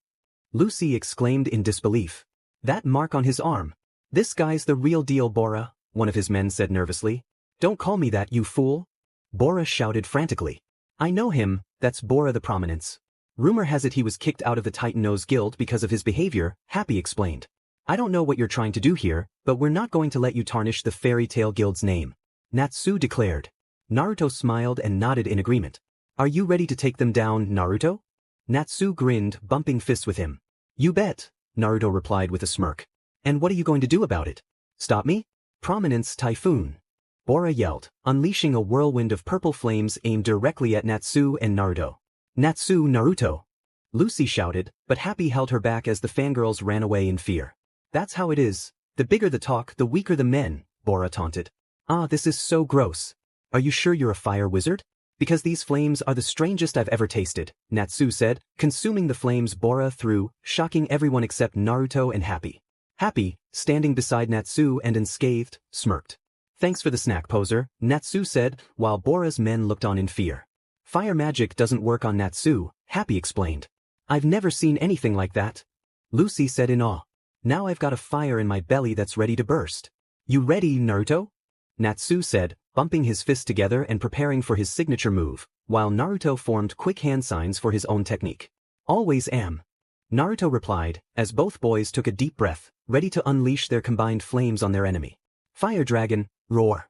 Lucy exclaimed in disbelief. That mark on his arm. This guy's the real deal, Bora, one of his men said nervously. Don't call me that, you fool. Bora shouted frantically. I know him, that's Bora the Prominence. Rumor has it he was kicked out of the Titan Nose Guild because of his behavior, Happy explained. I don't know what you're trying to do here, but we're not going to let you tarnish the Fairytale Guild's name. Natsu declared. Naruto smiled and nodded in agreement. Are you ready to take them down, Naruto? Natsu grinned, bumping fists with him. You bet, Naruto replied with a smirk. And what are you going to do about it? Stop me? Prominence Typhoon. Bora yelled, unleashing a whirlwind of purple flames aimed directly at Natsu and Naruto. Natsu, Naruto. Lucy shouted, but Happy held her back as the fangirls ran away in fear. That's how it is. The bigger the talk, the weaker the men, Bora taunted. Ah, this is so gross. Are you sure you're a fire wizard? Because these flames are the strangest I've ever tasted, Natsu said, consuming the flames Bora threw, shocking everyone except Naruto and Happy. Happy, standing beside Natsu and unscathed, smirked. Thanks for the snack, poser, Natsu said, while Bora's men looked on in fear. Fire magic doesn't work on Natsu, Happy explained. I've never seen anything like that. Lucy said in awe. Now I've got a fire in my belly that's ready to burst. You ready, Naruto? Natsu said, bumping his fists together and preparing for his signature move, while Naruto formed quick hand signs for his own technique. Always am. Naruto replied, as both boys took a deep breath, ready to unleash their combined flames on their enemy. Fire dragon, roar.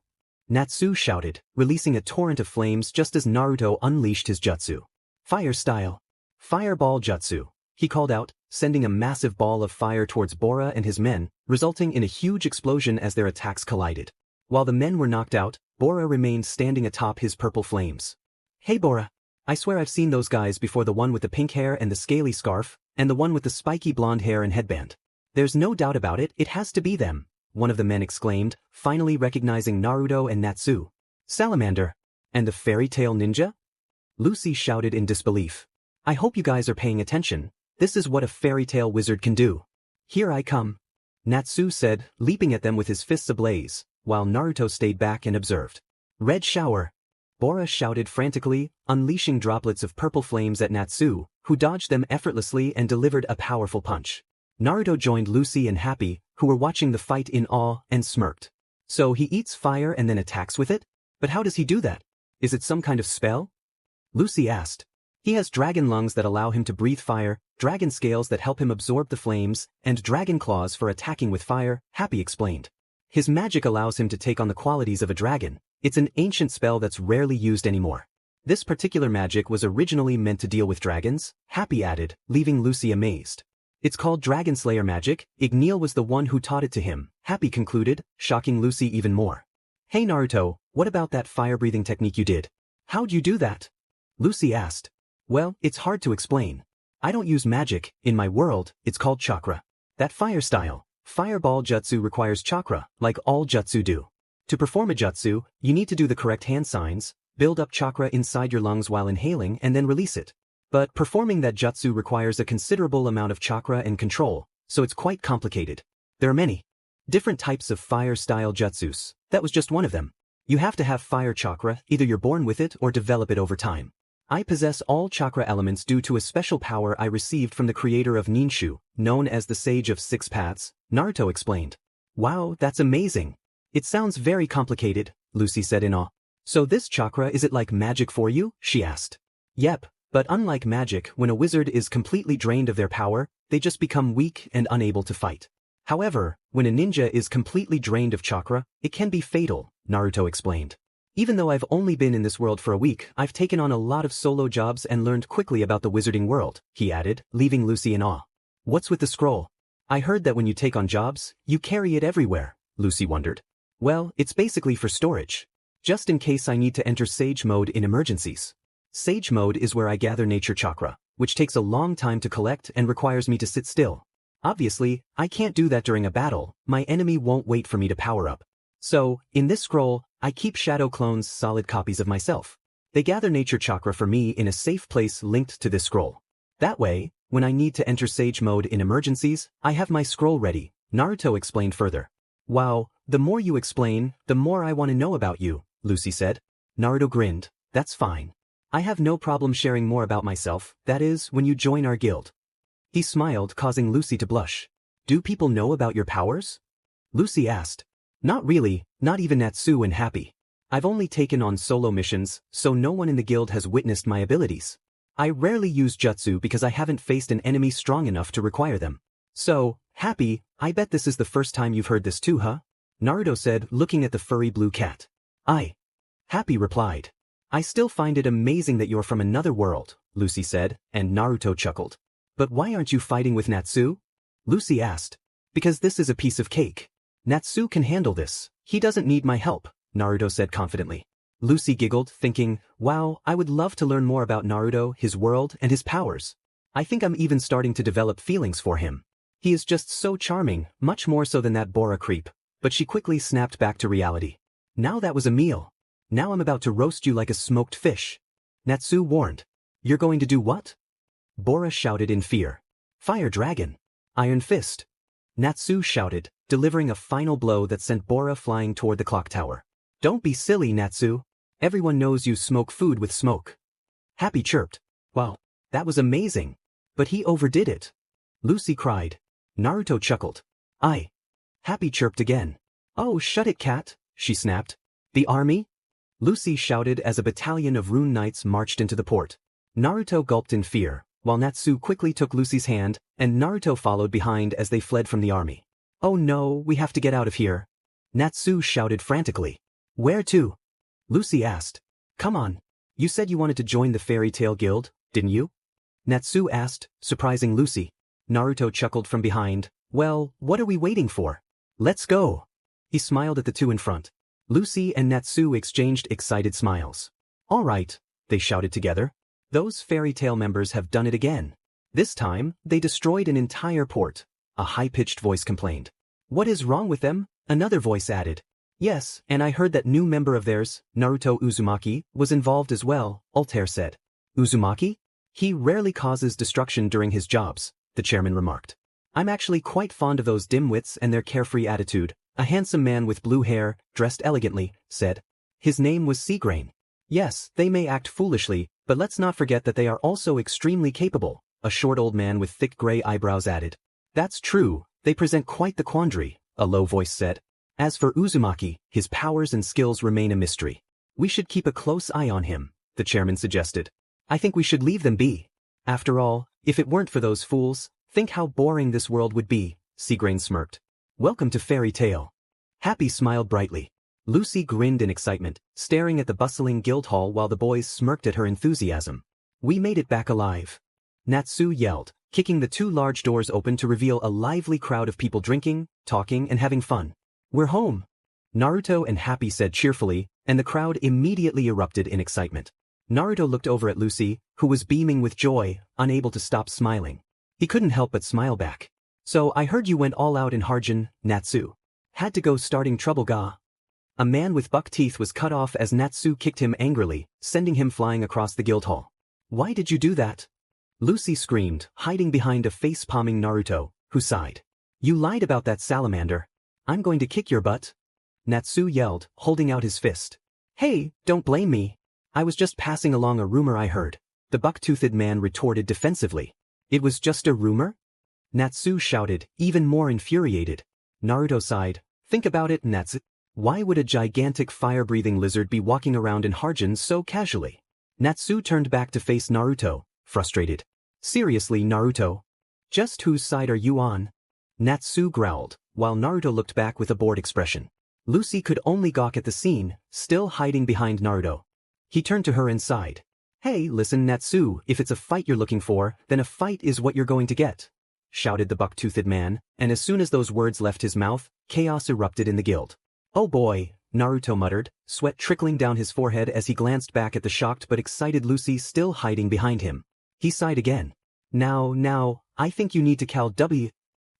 Natsu shouted, releasing a torrent of flames just as Naruto unleashed his jutsu. Fire style. Fireball jutsu, he called out, sending a massive ball of fire towards Bora and his men, resulting in a huge explosion as their attacks collided. While the men were knocked out, Bora remained standing atop his purple flames. Hey Bora. I swear I've seen those guys before, the one with the pink hair and the scaly scarf, and the one with the spiky blonde hair and headband. There's no doubt about it, it has to be them, one of the men exclaimed, finally recognizing Naruto and Natsu. Salamander. And the fairytale ninja? Lucy shouted in disbelief. I hope you guys are paying attention. This is what a fairytale wizard can do. Here I come. Natsu said, leaping at them with his fists ablaze, while Naruto stayed back and observed. Red shower. Bora shouted frantically, unleashing droplets of purple flames at Natsu, who dodged them effortlessly and delivered a powerful punch. Naruto joined Lucy and Happy, who were watching the fight in awe, and smirked. So he eats fire and then attacks with it? But how does he do that? Is it some kind of spell? Lucy asked. He has dragon lungs that allow him to breathe fire, dragon scales that help him absorb the flames, and dragon claws for attacking with fire, Happy explained. His magic allows him to take on the qualities of a dragon. It's an ancient spell that's rarely used anymore. This particular magic was originally meant to deal with dragons, Happy added, leaving Lucy amazed. It's called Dragon Slayer magic. Igneel was the one who taught it to him, Happy concluded, shocking Lucy even more. Hey Naruto, what about that fire-breathing technique you did? How'd you do that? Lucy asked. Well, it's hard to explain. I don't use magic. In my world, it's called chakra. That fire style, fireball jutsu requires chakra, like all jutsu do. To perform a jutsu, you need to do the correct hand signs, build up chakra inside your lungs while inhaling and then release it. But performing that jutsu requires a considerable amount of chakra and control, so it's quite complicated. There are many different types of fire-style jutsus. That was just one of them. You have to have fire chakra, either you're born with it or develop it over time. I possess all chakra elements due to a special power I received from the creator of Ninshu, known as the Sage of Six Paths, Naruto explained. Wow, that's amazing. It sounds very complicated, Lucy said in awe. So this chakra, is it like magic for you? She asked. Yep, but unlike magic, when a wizard is completely drained of their power, they just become weak and unable to fight. However, when a ninja is completely drained of chakra, it can be fatal, Naruto explained. Even though I've only been in this world for a week, I've taken on a lot of solo jobs and learned quickly about the wizarding world, he added, leaving Lucy in awe. What's with the scroll? I heard that when you take on jobs, you carry it everywhere, Lucy wondered. Well, it's basically for storage. Just in case I need to enter Sage mode in emergencies. Sage mode is where I gather nature chakra, which takes a long time to collect and requires me to sit still. Obviously, I can't do that during a battle. My enemy won't wait for me to power up. So, in this scroll, I keep shadow clones, solid copies of myself. They gather nature chakra for me in a safe place linked to this scroll. That way, when I need to enter Sage mode in emergencies, I have my scroll ready, Naruto explained further. Wow, the more you explain, the more I want to know about you, Lucy said. Naruto grinned. That's fine. I have no problem sharing more about myself, that is, when you join our guild. He smiled, causing Lucy to blush. Do people know about your powers? Lucy asked. Not really, not even Natsu and Happy. I've only taken on solo missions, so no one in the guild has witnessed my abilities. I rarely use jutsu because I haven't faced an enemy strong enough to require them. So, Happy, I bet this is the first time you've heard this too, huh? Naruto said, looking at the furry blue cat. Happy replied. I still find it amazing that you're from another world, Lucy said, and Naruto chuckled. But why aren't you fighting with Natsu? Lucy asked. Because this is a piece of cake. Natsu can handle this. He doesn't need my help, Naruto said confidently. Lucy giggled, thinking, wow, I would love to learn more about Naruto, his world, and his powers. I think I'm even starting to develop feelings for him. He is just so charming, much more so than that Bora creep. But she quickly snapped back to reality. Now that was a meal. Now I'm about to roast you like a smoked fish. Natsu warned. You're going to do what? Bora shouted in fear. Fire dragon. Iron fist. Natsu shouted, delivering a final blow that sent Bora flying toward the clock tower. Don't be silly, Natsu. Everyone knows you smoke food with smoke. Happy chirped. Wow, that was amazing. But he overdid it. Lucy cried. Naruto chuckled. Happy chirped again. Oh, shut it, cat, she snapped. The army? Lucy shouted as a battalion of rune knights marched into the port. Naruto gulped in fear, while Natsu quickly took Lucy's hand, and Naruto followed behind as they fled from the army. Oh no, we have to get out of here. Natsu shouted frantically. Where to? Lucy asked. Come on. You said you wanted to join the Fairytail Guild, didn't you? Natsu asked, surprising Lucy. Naruto chuckled from behind. Well, what are we waiting for? Let's go. He smiled at the two in front. Lucy and Natsu exchanged excited smiles. All right, they shouted together. Those Fairytail members have done it again. This time, they destroyed an entire port. A high-pitched voice complained. What is wrong with them? Another voice added. Yes, and I heard that new member of theirs, Naruto Uzumaki, was involved as well, Altair said. Uzumaki? He rarely causes destruction during his jobs, the chairman remarked. I'm actually quite fond of those dimwits and their carefree attitude, a handsome man with blue hair, dressed elegantly, said. His name was Seagrain. Yes, they may act foolishly, but let's not forget that they are also extremely capable, a short old man with thick gray eyebrows added. That's true, they present quite the quandary, a low voice said. As for Uzumaki, his powers and skills remain a mystery. We should keep a close eye on him, the chairman suggested. I think we should leave them be. After all, if it weren't for those fools, think how boring this world would be, Seagrain smirked. Welcome to Fairytail. Happy smiled brightly. Lucy grinned in excitement, staring at the bustling guild hall while the boys smirked at her enthusiasm. We made it back alive. Natsu yelled, kicking the two large doors open to reveal a lively crowd of people drinking, talking and having fun. We're home. Naruto and Happy said cheerfully, and the crowd immediately erupted in excitement. Naruto looked over at Lucy, who was beaming with joy, unable to stop smiling. He couldn't help but smile back. So I heard you went all out in Hargeon, Natsu. Had to go starting trouble ga. A man with buck teeth was cut off as Natsu kicked him angrily, sending him flying across the guild hall. Why did you do that? Lucy screamed, hiding behind a face-palming Naruto, who sighed. You lied about that salamander. I'm going to kick your butt. Natsu yelled, holding out his fist. Hey, don't blame me. I was just passing along a rumor I heard. The buck-toothed man retorted defensively. It was just a rumor? Natsu shouted, even more infuriated. Naruto sighed. Think about it, Natsu. Why would a gigantic fire-breathing lizard be walking around in Hargeon so casually? Natsu turned back to face Naruto, frustrated. Seriously, Naruto? Just whose side are you on? Natsu growled, while Naruto looked back with a bored expression. Lucy could only gawk at the scene, still hiding behind Naruto. He turned to her and sighed. Hey, listen Natsu, if it's a fight you're looking for, then a fight is what you're going to get, shouted the buck-toothed man, and as soon as those words left his mouth, chaos erupted in the guild. Oh boy, Naruto muttered, sweat trickling down his forehead as he glanced back at the shocked but excited Lucy still hiding behind him. He sighed again. Now, I think you need to Cal W.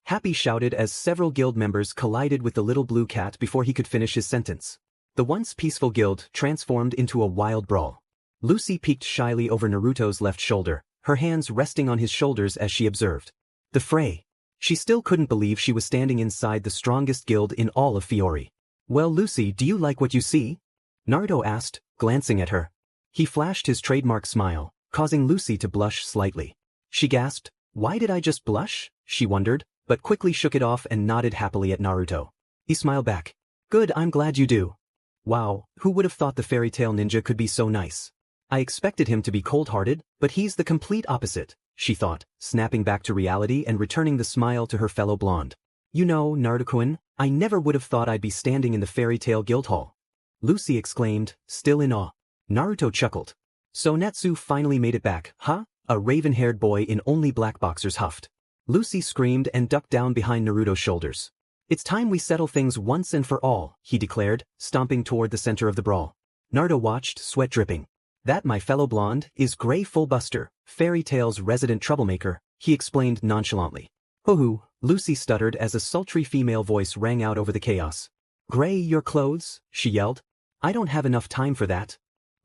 Happy shouted as several guild members collided with the little blue cat before he could finish his sentence. The once peaceful guild transformed into a wild brawl. Lucy peeked shyly over Naruto's left shoulder, her hands resting on his shoulders as she observed the fray. She still couldn't believe she was standing inside the strongest guild in all of Fiore. Well, Lucy, do you like what you see? Naruto asked, glancing at her. He flashed his trademark smile, causing Lucy to blush slightly. She gasped, why did I just blush? She wondered, but quickly shook it off and nodded happily at Naruto. He smiled back. Good, I'm glad you do. Wow, who would have thought the fairy tale ninja could be so nice? I expected him to be cold-hearted, but he's the complete opposite, she thought, snapping back to reality and returning the smile to her fellow blonde. You know, Naruto-kun, I never would have thought I'd be standing in the fairy tale guild hall. Lucy exclaimed, still in awe. Naruto chuckled. So Natsu finally made it back, huh? A raven-haired boy in only black boxers huffed. Lucy screamed and ducked down behind Naruto's shoulders. It's time we settle things once and for all, he declared, stomping toward the center of the brawl. Naruto watched, sweat dripping. That, my fellow blonde, is Gray Fullbuster, Fairy Tail's resident troublemaker, he explained nonchalantly. Hoo-hoo, Lucy stuttered as a sultry female voice rang out over the chaos. Gray, your clothes, she yelled. I don't have enough time for that.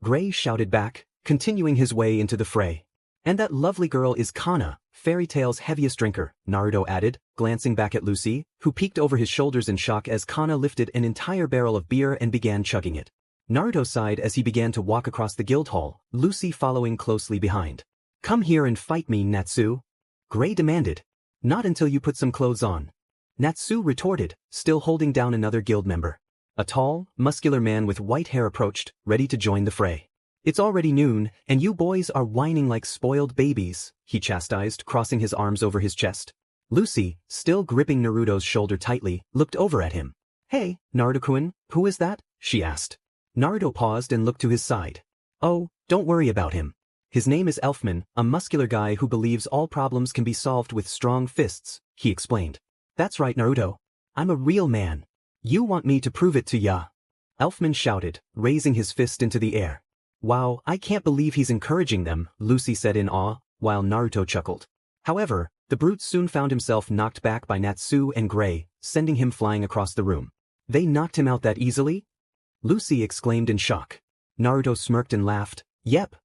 Gray shouted back, continuing his way into the fray. And that lovely girl is Kana, Fairy Tail's heaviest drinker, Naruto added, glancing back at Lucy, who peeked over his shoulders in shock as Kana lifted an entire barrel of beer and began chugging it. Naruto sighed as he began to walk across the guild hall, Lucy following closely behind. Come here and fight me, Natsu. Gray demanded. Not until you put some clothes on. Natsu retorted, still holding down another guild member. A tall, muscular man with white hair approached, ready to join the fray. It's already noon, and you boys are whining like spoiled babies, he chastised, crossing his arms over his chest. Lucy, still gripping Naruto's shoulder tightly, looked over at him. Hey, Naruto-kun, who is that? She asked. Naruto paused and looked to his side. Oh, don't worry about him. His name is Elfman, a muscular guy who believes all problems can be solved with strong fists, he explained. That's right, Naruto. I'm a real man. You want me to prove it to ya? Elfman shouted, raising his fist into the air. Wow, I can't believe he's encouraging them, Lucy said in awe, while Naruto chuckled. However, the brute soon found himself knocked back by Natsu and Gray, sending him flying across the room. They knocked him out that easily? Lucy exclaimed in shock. Naruto smirked and laughed. Yep.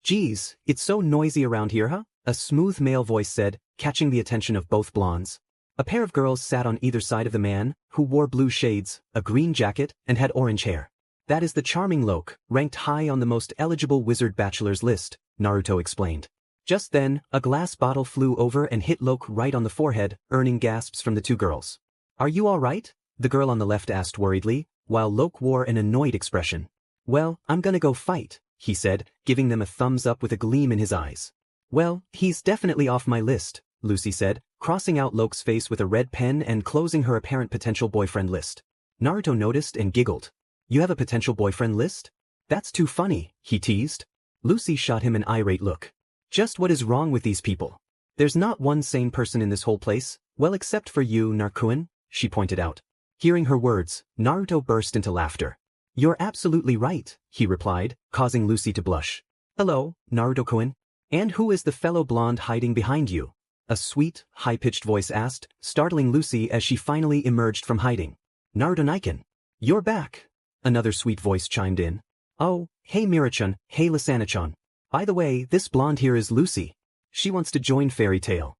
Geez, it's so noisy around here, huh? A smooth male voice said, catching the attention of both blondes. A pair of girls sat on either side of the man, who wore blue shades, a green jacket, and had orange hair. That is the charming Loke, ranked high on the most eligible wizard bachelors list, Naruto explained. Just then, a glass bottle flew over and hit Loke right on the forehead, earning gasps from the two girls. Are you all right? The girl on the left asked worriedly, while Loke wore an annoyed expression. Well, I'm gonna go fight, he said, giving them a thumbs up with a gleam in his eyes. Well, he's definitely off my list, Lucy said, crossing out Loke's face with a red pen and closing her apparent potential boyfriend list. Naruto noticed and giggled. You have a potential boyfriend list? That's too funny, he teased. Lucy shot him an irate look. Just what is wrong with these people? There's not one sane person in this whole place, well except for you, Narkuen, she pointed out. Hearing her words, Naruto burst into laughter. You're absolutely right, he replied, causing Lucy to blush. Hello, Naruto-kun. And who is the fellow blonde hiding behind you? A sweet, high-pitched voice asked, startling Lucy as she finally emerged from hiding. Naruto-niken. You're back. Another sweet voice chimed in. Oh, hey Mira-chan, hey Lisana-chan. By the way, this blonde here is Lucy. She wants to join Fairytail.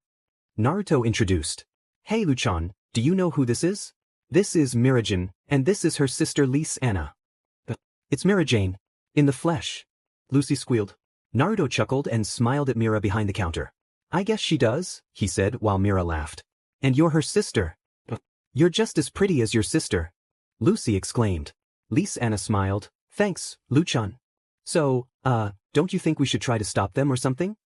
Naruto introduced. Hey Luchan, do you know who this is? This is Mira-jin, and this is her sister Lisana. It's Mira-jane. In the flesh. Lucy squealed. Naruto chuckled and smiled at Mira behind the counter. I guess she does, he said while Mira laughed. And you're her sister. You're just as pretty as your sister. Lucy exclaimed. Lisana smiled. Thanks, Luchan. So, don't you think we should try to stop them or something?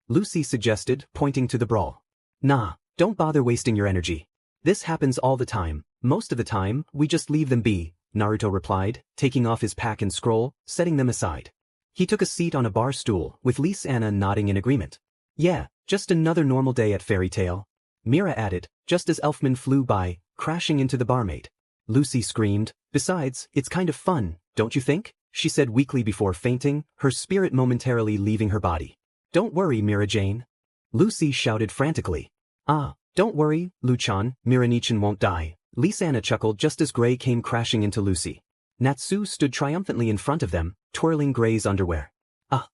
Lucy suggested, pointing to the brawl. Nah, don't bother wasting your energy. This happens all the time. Most of the time, we just leave them be, Naruto replied, taking off his pack and scroll, setting them aside. He took a seat on a bar stool, with Lisana nodding in agreement. Yeah, just another normal day at Fairytail. Mira added, just as Elfman flew by, crashing into the barmaid. Lucy screamed, besides, it's kind of fun, don't you think? She said weakly before fainting, her spirit momentarily leaving her body. Don't worry, Mira-jane. Lucy shouted frantically. Ah, don't worry, Luchan, Mira-nichan won't die. Lisana chuckled just as Gray came crashing into Lucy. Natsu stood triumphantly in front of them, twirling Gray's underwear. Ah!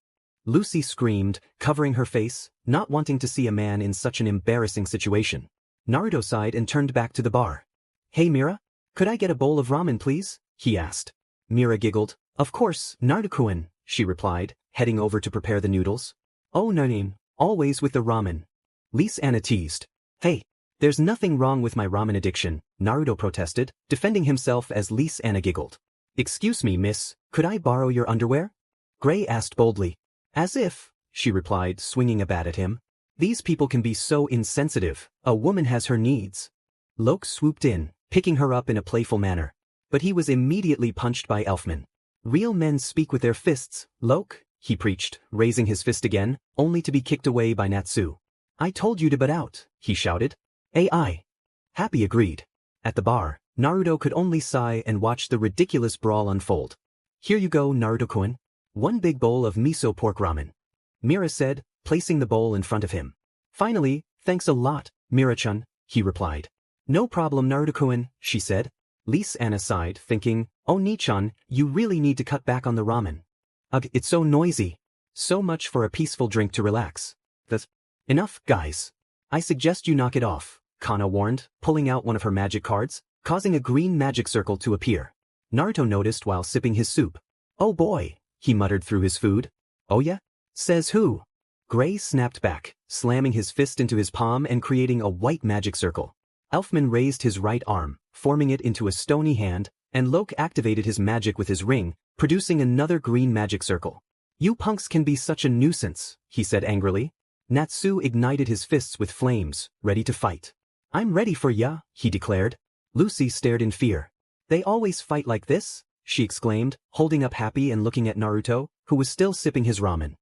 Lucy screamed, covering her face, not wanting to see a man in such an embarrassing situation. Naruto sighed and turned back to the bar. Hey Mira? Could I get a bowl of ramen please? He asked. Mira giggled. Of course, Naruto-kun, she replied, heading over to prepare the noodles. Oh Nanin, always with the ramen. Lisana teased. Hey, there's nothing wrong with my ramen addiction, Naruto protested, defending himself as Lisana giggled. Excuse me, miss, could I borrow your underwear? Gray asked boldly. As if, she replied, swinging a bat at him. These people can be so insensitive, a woman has her needs. Loke swooped in, picking her up in a playful manner. But he was immediately punched by Elfman. Real men speak with their fists, Loke, he preached, raising his fist again, only to be kicked away by Natsu. I told you to butt out, he shouted. AI. Happy agreed. At the bar, Naruto could only sigh and watch the ridiculous brawl unfold. Here you go, Naruto-kun. One big bowl of miso pork ramen. Mira said, placing the bowl in front of him. Finally, thanks a lot, Mira-chan, he replied. No problem, Naruto-kun, she said. Lisana sighed, thinking, oh Nichan, you really need to cut back on the ramen. Ugh, it's so noisy. So much for a peaceful drink to relax. Enough, guys. I suggest you knock it off, Kana warned, pulling out one of her magic cards, causing a green magic circle to appear. Naruto noticed while sipping his soup. Oh boy, he muttered through his food. Oh yeah? Says who? Gray snapped back, slamming his fist into his palm and creating a white magic circle. Elfman raised his right arm, forming it into a stony hand, and Loke activated his magic with his ring, producing another green magic circle. You punks can be such a nuisance, he said angrily. Natsu ignited his fists with flames, ready to fight. I'm ready for ya, he declared. Lucy stared in fear. They always fight like this? She exclaimed, holding up Happy and looking at Naruto, who was still sipping his ramen.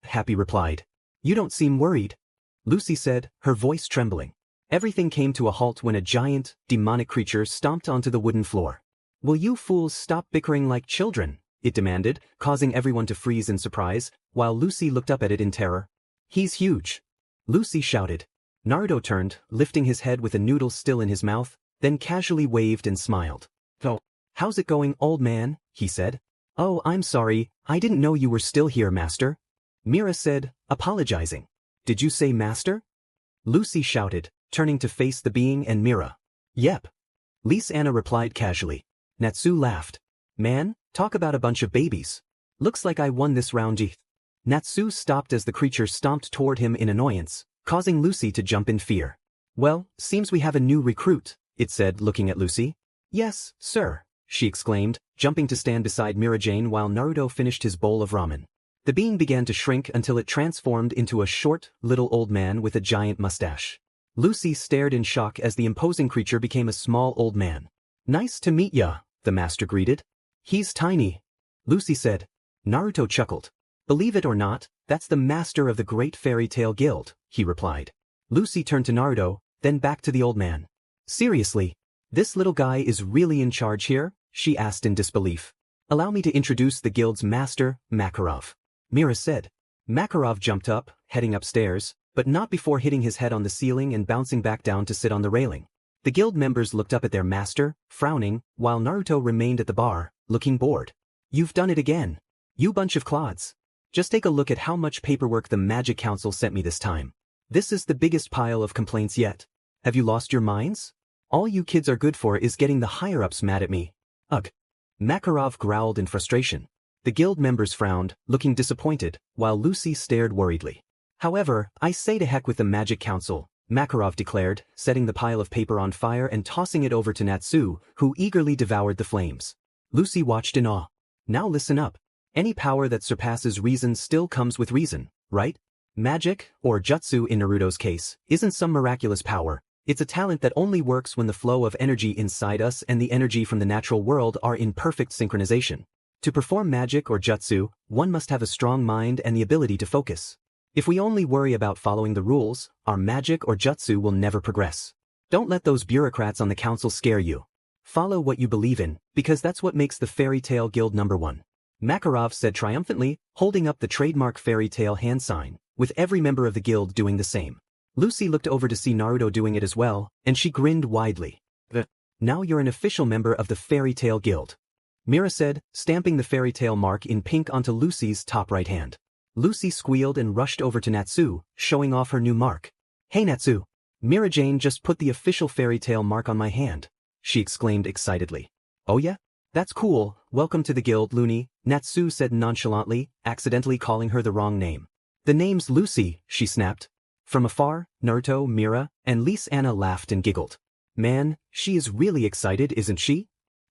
Happy replied. You don't seem worried. Lucy said, her voice trembling. Everything came to a halt when a giant, demonic creature stomped onto the wooden floor. Will you fools stop bickering like children? It demanded, causing everyone to freeze in surprise, while Lucy looked up at it in terror. He's huge. Lucy shouted. Naruto turned, lifting his head with a noodle still in his mouth, then casually waved and smiled. Oh, how's it going, old man? He said. Oh, I'm sorry, I didn't know you were still here, master. Mira said, apologizing. Did you say master? Lucy shouted, turning to face the being and Mira. Yep. Lisana replied casually. Natsu laughed. Man, talk about a bunch of babies. Looks like I won this round. Natsu stopped as the creature stomped toward him in annoyance, causing Lucy to jump in fear. Well, seems we have a new recruit, it said, looking at Lucy. Yes, sir, she exclaimed, jumping to stand beside Mira-Jane while Naruto finished his bowl of ramen. The being began to shrink until it transformed into a short, little old man with a giant mustache. Lucy stared in shock as the imposing creature became a small old man. "Nice to meet ya," the master greeted. "He's tiny," Lucy said. Naruto chuckled. "Believe it or not, that's the master of the Great Fairy Tale Guild," he replied. Lucy turned to Naruto, then back to the old man. "Seriously? This little guy is really in charge here?" she asked in disbelief. "Allow me to introduce the guild's master, Makarov," Mira said. Makarov jumped up, heading upstairs, but not before hitting his head on the ceiling and bouncing back down to sit on the railing. The guild members looked up at their master, frowning, while Naruto remained at the bar, looking bored. "You've done it again. You bunch of clods. Just take a look at how much paperwork the Magic Council sent me this time. This is the biggest pile of complaints yet. Have you lost your minds? All you kids are good for is getting the higher-ups mad at me." "Ugh." Makarov growled in frustration. The guild members frowned, looking disappointed, while Lucy stared worriedly. "However, I say to heck with the Magic Council," Makarov declared, setting the pile of paper on fire and tossing it over to Natsu, who eagerly devoured the flames. Lucy watched in awe. "Now listen up. Any power that surpasses reason still comes with reason, right? Magic, or jutsu in Naruto's case, isn't some miraculous power. It's a talent that only works when the flow of energy inside us and the energy from the natural world are in perfect synchronization. To perform magic or jutsu, one must have a strong mind and the ability to focus. If we only worry about following the rules, our magic or jutsu will never progress. Don't let those bureaucrats on the council scare you. Follow what you believe in, because that's what makes the Fairy Tale Guild #1. Makarov said triumphantly, holding up the trademark fairy tale hand sign, with every member of the guild doing the same. Lucy looked over to see Naruto doing it as well, and she grinned widely. "Now you're an official member of the Fairy Tale Guild," Mira said, stamping the fairy tale mark in pink onto Lucy's top right hand. Lucy squealed and rushed over to Natsu, showing off her new mark. "Hey Natsu! Mira-Jane just put the official fairy tale mark on my hand," she exclaimed excitedly. "Oh yeah? That's cool, welcome to the guild, Looney," Natsu said nonchalantly, accidentally calling her the wrong name. "The name's Lucy," she snapped. From afar, Naruto, Mira, and Lise Anna laughed and giggled. "Man, she is really excited, isn't she?"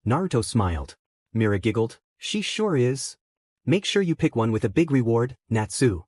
Naruto smiled. Mira giggled. "She sure is. Make sure you pick one with a big reward, Natsu."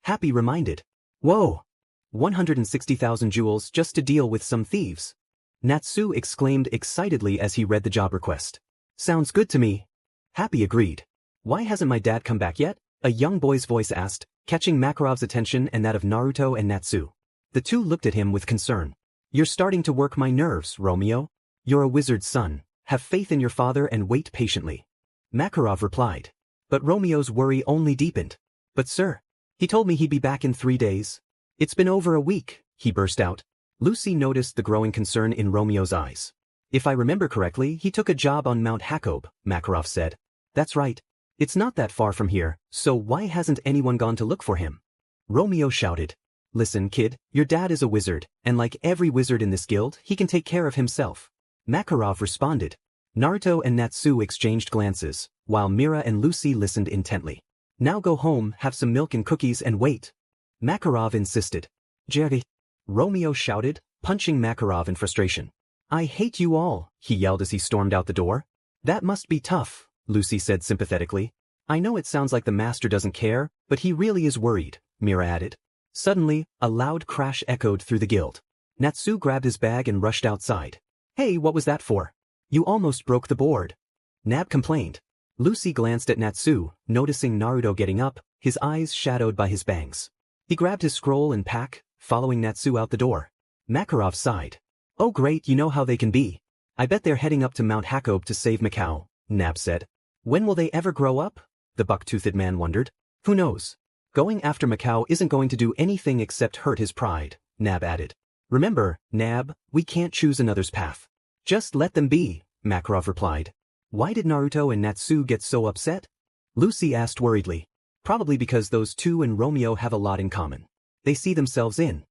Happy reminded. "Whoa! 160,000 jewels just to deal with some thieves," Natsu exclaimed excitedly as he read the job request. "Sounds good to me." Happy agreed. "Why hasn't my dad come back yet?" a young boy's voice asked, catching Makarov's attention and that of Naruto and Natsu. The two looked at him with concern. "You're starting to work my nerves, Romeo. You're a wizard's son. Have faith in your father and wait patiently," Makarov replied. But Romeo's worry only deepened. "But sir, he told me he'd be back in 3 days. It's been over a week," he burst out. Lucy noticed the growing concern in Romeo's eyes. "If I remember correctly, he took a job on Mount Jacob," Makarov said. "That's right. It's not that far from here, so why hasn't anyone gone to look for him?" Romeo shouted. "Listen, kid, your dad is a wizard, and like every wizard in this guild, he can take care of himself," Makarov responded. Naruto and Natsu exchanged glances, while Mira and Lucy listened intently. "Now go home, have some milk and cookies and wait," Makarov insisted. "Jerry," Romeo shouted, punching Makarov in frustration. "I hate you all," he yelled as he stormed out the door. "That must be tough," Lucy said sympathetically. "I know it sounds like the master doesn't care, but he really is worried," Mira added. Suddenly, a loud crash echoed through the guild. Natsu grabbed his bag and rushed outside. "Hey, what was that for? You almost broke the board," Nab complained. Lucy glanced at Natsu, noticing Naruto getting up, his eyes shadowed by his bangs. He grabbed his scroll and pack, following Natsu out the door. Makarov sighed. "Oh great, you know how they can be. I bet they're heading up to Mount Jacob to save Macao," Nab said. "When will they ever grow up?" the buck-toothed man wondered. "Who knows? Going after Macao isn't going to do anything except hurt his pride," Nab added. "Remember, Nab, we can't choose another's path. Just let them be," Makarov replied. "Why did Naruto and Natsu get so upset?" Lucy asked worriedly. "Probably because those two and Romeo have a lot in common. They see themselves in.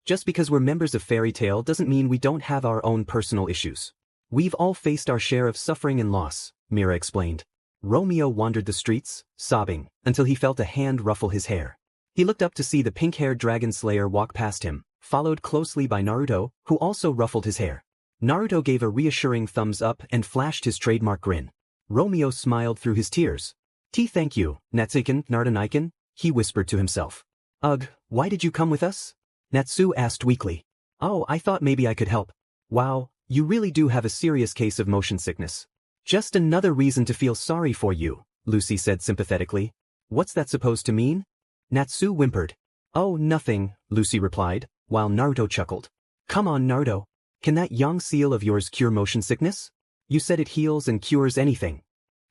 Just because we're members of Fairy Tail doesn't mean we don't have our own personal issues. We've all faced our share of suffering and loss," Mira explained. Romeo wandered the streets, sobbing, until he felt a hand ruffle his hair. He looked up to see the pink-haired dragon slayer walk past him, followed closely by Naruto, who also ruffled his hair. Naruto gave a reassuring thumbs up and flashed his trademark grin. Romeo smiled through his tears. Thank you, Natsuken, Naruto-niken, he whispered to himself. Ugh, why did you come with us? Natsu asked weakly. Oh, I thought maybe I could help. Wow, you really do have a serious case of motion sickness. Just another reason to feel sorry for you, Lucy said sympathetically. What's that supposed to mean? Natsu whimpered. Oh, nothing, Lucy replied, while Naruto chuckled. Come on, Naruto. Can that yang seal of yours cure motion sickness? You said it heals and cures anything.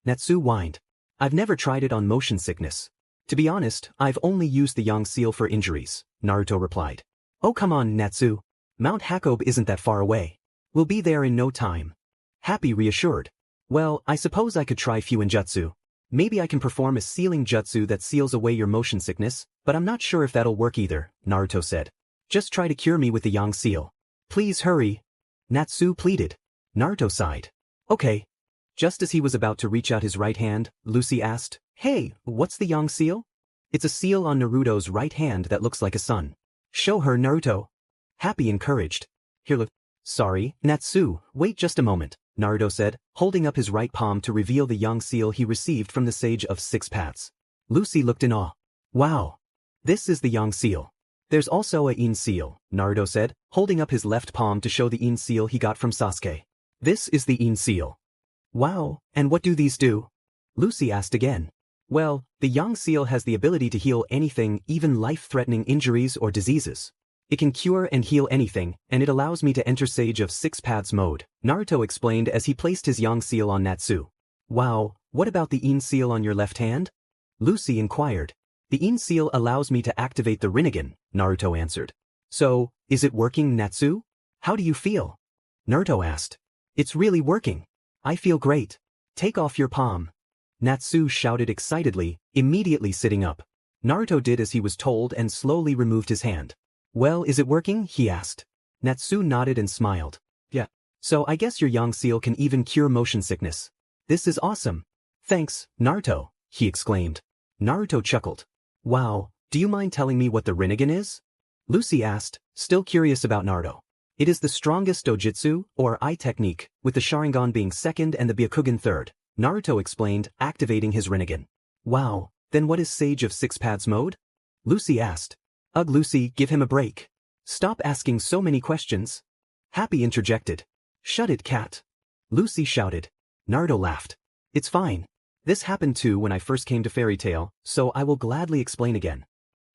Natsu whined. I've never tried it on motion sickness. To be honest, I've only used the yang seal for injuries, Naruto replied. Oh come on, Natsu. Mount Hakob isn't that far away. We'll be there in no time. Happy reassured. Well, I suppose I could try Fuinjutsu. Maybe I can perform a sealing jutsu that seals away your motion sickness, but I'm not sure if that'll work either, Naruto said. Just try to cure me with the yang seal. Please hurry. Natsu pleaded. Naruto sighed. Okay. Just as he was about to reach out his right hand, Lucy asked, Hey, what's the yang seal? It's a seal on Naruto's right hand that looks like a sun. Show her, Naruto. Happy encouraged. Here look. Sorry, Natsu, wait just a moment, Naruto said, holding up his right palm to reveal the yang seal he received from the Sage of Six Paths. Lucy looked in awe. Wow. This is the yang seal. There's also a in seal, Naruto said, holding up his left palm to show the in seal he got from Sasuke. This is the in seal. Wow, and what do these do? Lucy asked again. Well, the yang seal has the ability to heal anything, even life-threatening injuries or diseases. It can cure and heal anything, and it allows me to enter Sage of Six Paths mode, Naruto explained as he placed his yang seal on Natsu. Wow, what about the in seal on your left hand? Lucy inquired. The in seal allows me to activate the rinnegan, Naruto answered. So, is it working, Natsu? How do you feel? Naruto asked. It's really working. I feel great. Take off your palm. Natsu shouted excitedly, immediately sitting up. Naruto did as he was told and slowly removed his hand. Well, is it working? He asked. Natsu nodded and smiled. Yeah. So I guess your yang seal can even cure motion sickness. This is awesome. Thanks, Naruto, he exclaimed. Naruto chuckled. Wow, do you mind telling me what the rinnegan is? Lucy asked, still curious about Naruto. It is the strongest dojutsu, or eye technique, with the Sharingan being second and the Byakugan third, Naruto explained, activating his rinnegan. Wow, then what is Sage of Six Paths mode? Lucy asked. Ugh, Lucy, give him a break. Stop asking so many questions. Happy interjected. Shut it, cat. Lucy shouted. Naruto laughed. It's fine. This happened too when I first came to Fairytail, so I will gladly explain again.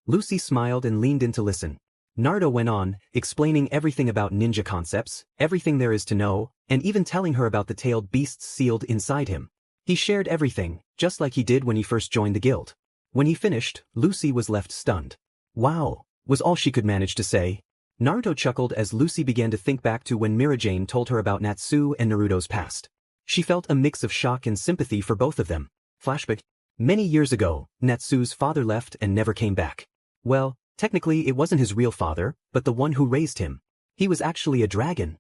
Lucy smiled and leaned in to listen. Naruto went on, explaining everything about ninja concepts, everything there is to know, and even telling her about the tailed beasts sealed inside him. He shared everything, just like he did when he first joined the guild. When he finished, Lucy was left stunned. Wow, was all she could manage to say. Naruto chuckled as Lucy began to think back to when Mirajane told her about Natsu and Naruto's past. She felt a mix of shock and sympathy for both of them. Flashback. Many years ago, Natsu's father left and never came back. Well, technically it wasn't his real father, but the one who raised him. He was actually a dragon.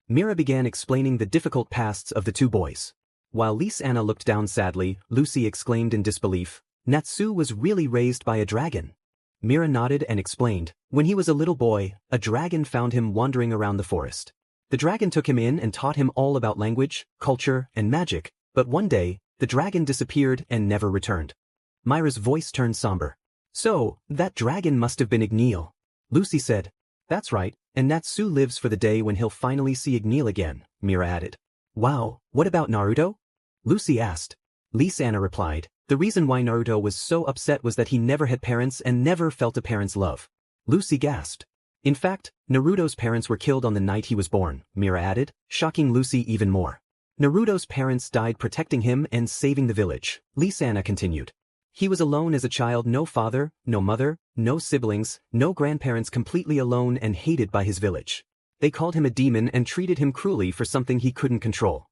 Mira began explaining the difficult pasts of the two boys. While Lise-Anna looked down sadly, Lucy exclaimed in disbelief, Natsu was really raised by a dragon. Mira nodded and explained, when he was a little boy, a dragon found him wandering around the forest. The dragon took him in and taught him all about language, culture, and magic, but one day, the dragon disappeared and never returned. Myra's voice turned somber. So, that dragon must have been Igneel. Lucy said. That's right, and Natsu lives for the day when he'll finally see Igneel again, Mira added. Wow, what about Naruto? Lucy asked. Lise-Anna replied, the reason why Naruto was so upset was that he never had parents and never felt a parent's love. Lucy gasped. In fact, Naruto's parents were killed on the night he was born, Mira added, shocking Lucy even more. Naruto's parents died protecting him and saving the village, Lise-Anna continued. He was alone as a child, no father, no mother, no siblings, no grandparents, completely alone and hated by his village. They called him a demon and treated him cruelly for something he couldn't control.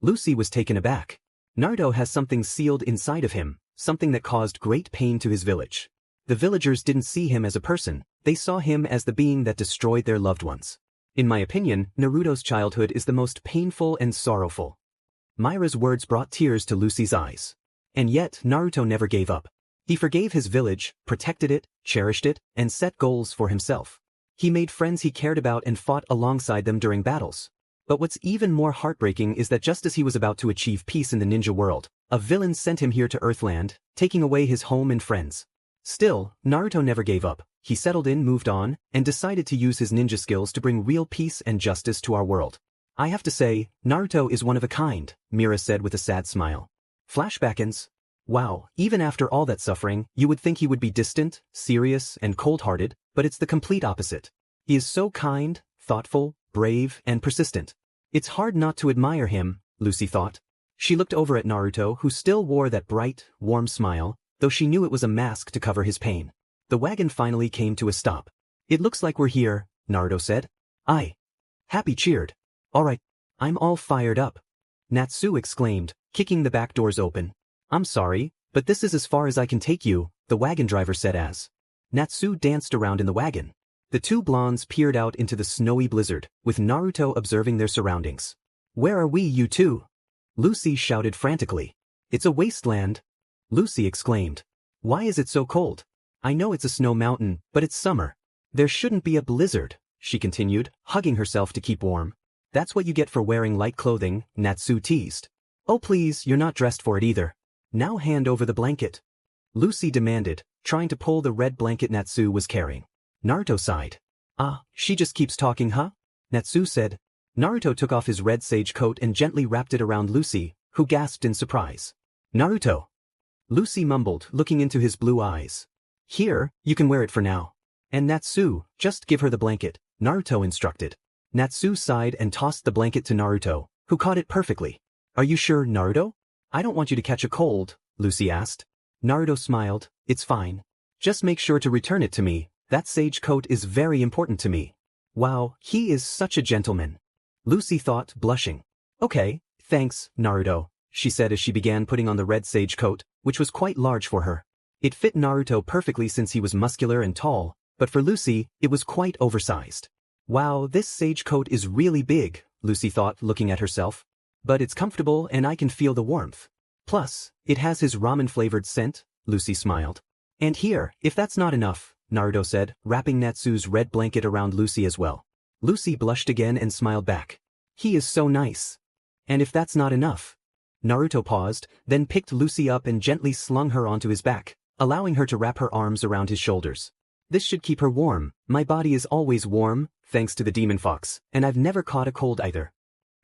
Lucy was taken aback. Naruto has something sealed inside of him, something that caused great pain to his village. The villagers didn't see him as a person, they saw him as the being that destroyed their loved ones. In my opinion, Naruto's childhood is the most painful and sorrowful. Myra's words brought tears to Lucy's eyes. And yet, Naruto never gave up. He forgave his village, protected it, cherished it, and set goals for himself. He made friends he cared about and fought alongside them during battles. But what's even more heartbreaking is that just as he was about to achieve peace in the ninja world, a villain sent him here to Earthland, taking away his home and friends. Still, Naruto never gave up. He settled in, moved on, and decided to use his ninja skills to bring real peace and justice to our world. I have to say, Naruto is one of a kind, Mira said with a sad smile. Flashbackins. Wow, even after all that suffering, you would think he would be distant, serious, and cold-hearted, but it's the complete opposite. He is so kind, thoughtful, brave, and persistent. It's hard not to admire him, Lucy thought. She looked over at Naruto, who still wore that bright, warm smile, though she knew it was a mask to cover his pain. The wagon finally came to a stop. It looks like we're here, Naruto said. Happy cheered. All right, I'm all fired up. Natsu exclaimed, kicking the back doors open. I'm sorry, but this is as far as I can take you, the wagon driver said as Natsu danced around in the wagon. The two blondes peered out into the snowy blizzard, with Naruto observing their surroundings. Where are we, you two? Lucy shouted frantically. It's a wasteland. Lucy exclaimed. Why is it so cold? I know it's a snow mountain, but it's summer. There shouldn't be a blizzard, she continued, hugging herself to keep warm. That's what you get for wearing light clothing, Natsu teased. Oh please, you're not dressed for it either. Now hand over the blanket. Lucy demanded, trying to pull the red blanket Natsu was carrying. Naruto sighed. She just keeps talking, huh? Natsu said. Naruto took off his red sage coat and gently wrapped it around Lucy, who gasped in surprise. Naruto. Lucy mumbled, looking into his blue eyes. Here, you can wear it for now. And Natsu, just give her the blanket, Naruto instructed. Natsu sighed and tossed the blanket to Naruto, who caught it perfectly. Are you sure, Naruto? I don't want you to catch a cold, Lucy asked. Naruto smiled. It's fine. Just make sure to return it to me. That sage coat is very important to me. Wow, he is such a gentleman. Lucy thought, blushing. Okay, thanks, Naruto, she said as she began putting on the red sage coat, which was quite large for her. It fit Naruto perfectly since he was muscular and tall, but for Lucy, it was quite oversized. Wow, this sage coat is really big, Lucy thought, looking at herself. But it's comfortable and I can feel the warmth. Plus, it has his ramen-flavored scent, Lucy smiled. And here, if that's not enough, Naruto said, wrapping Natsu's red blanket around Lucy as well. Lucy blushed again and smiled back. He is so nice. And if that's not enough? Naruto paused, then picked Lucy up and gently slung her onto his back, allowing her to wrap her arms around his shoulders. This should keep her warm. My body is always warm, thanks to the demon fox, and I've never caught a cold either.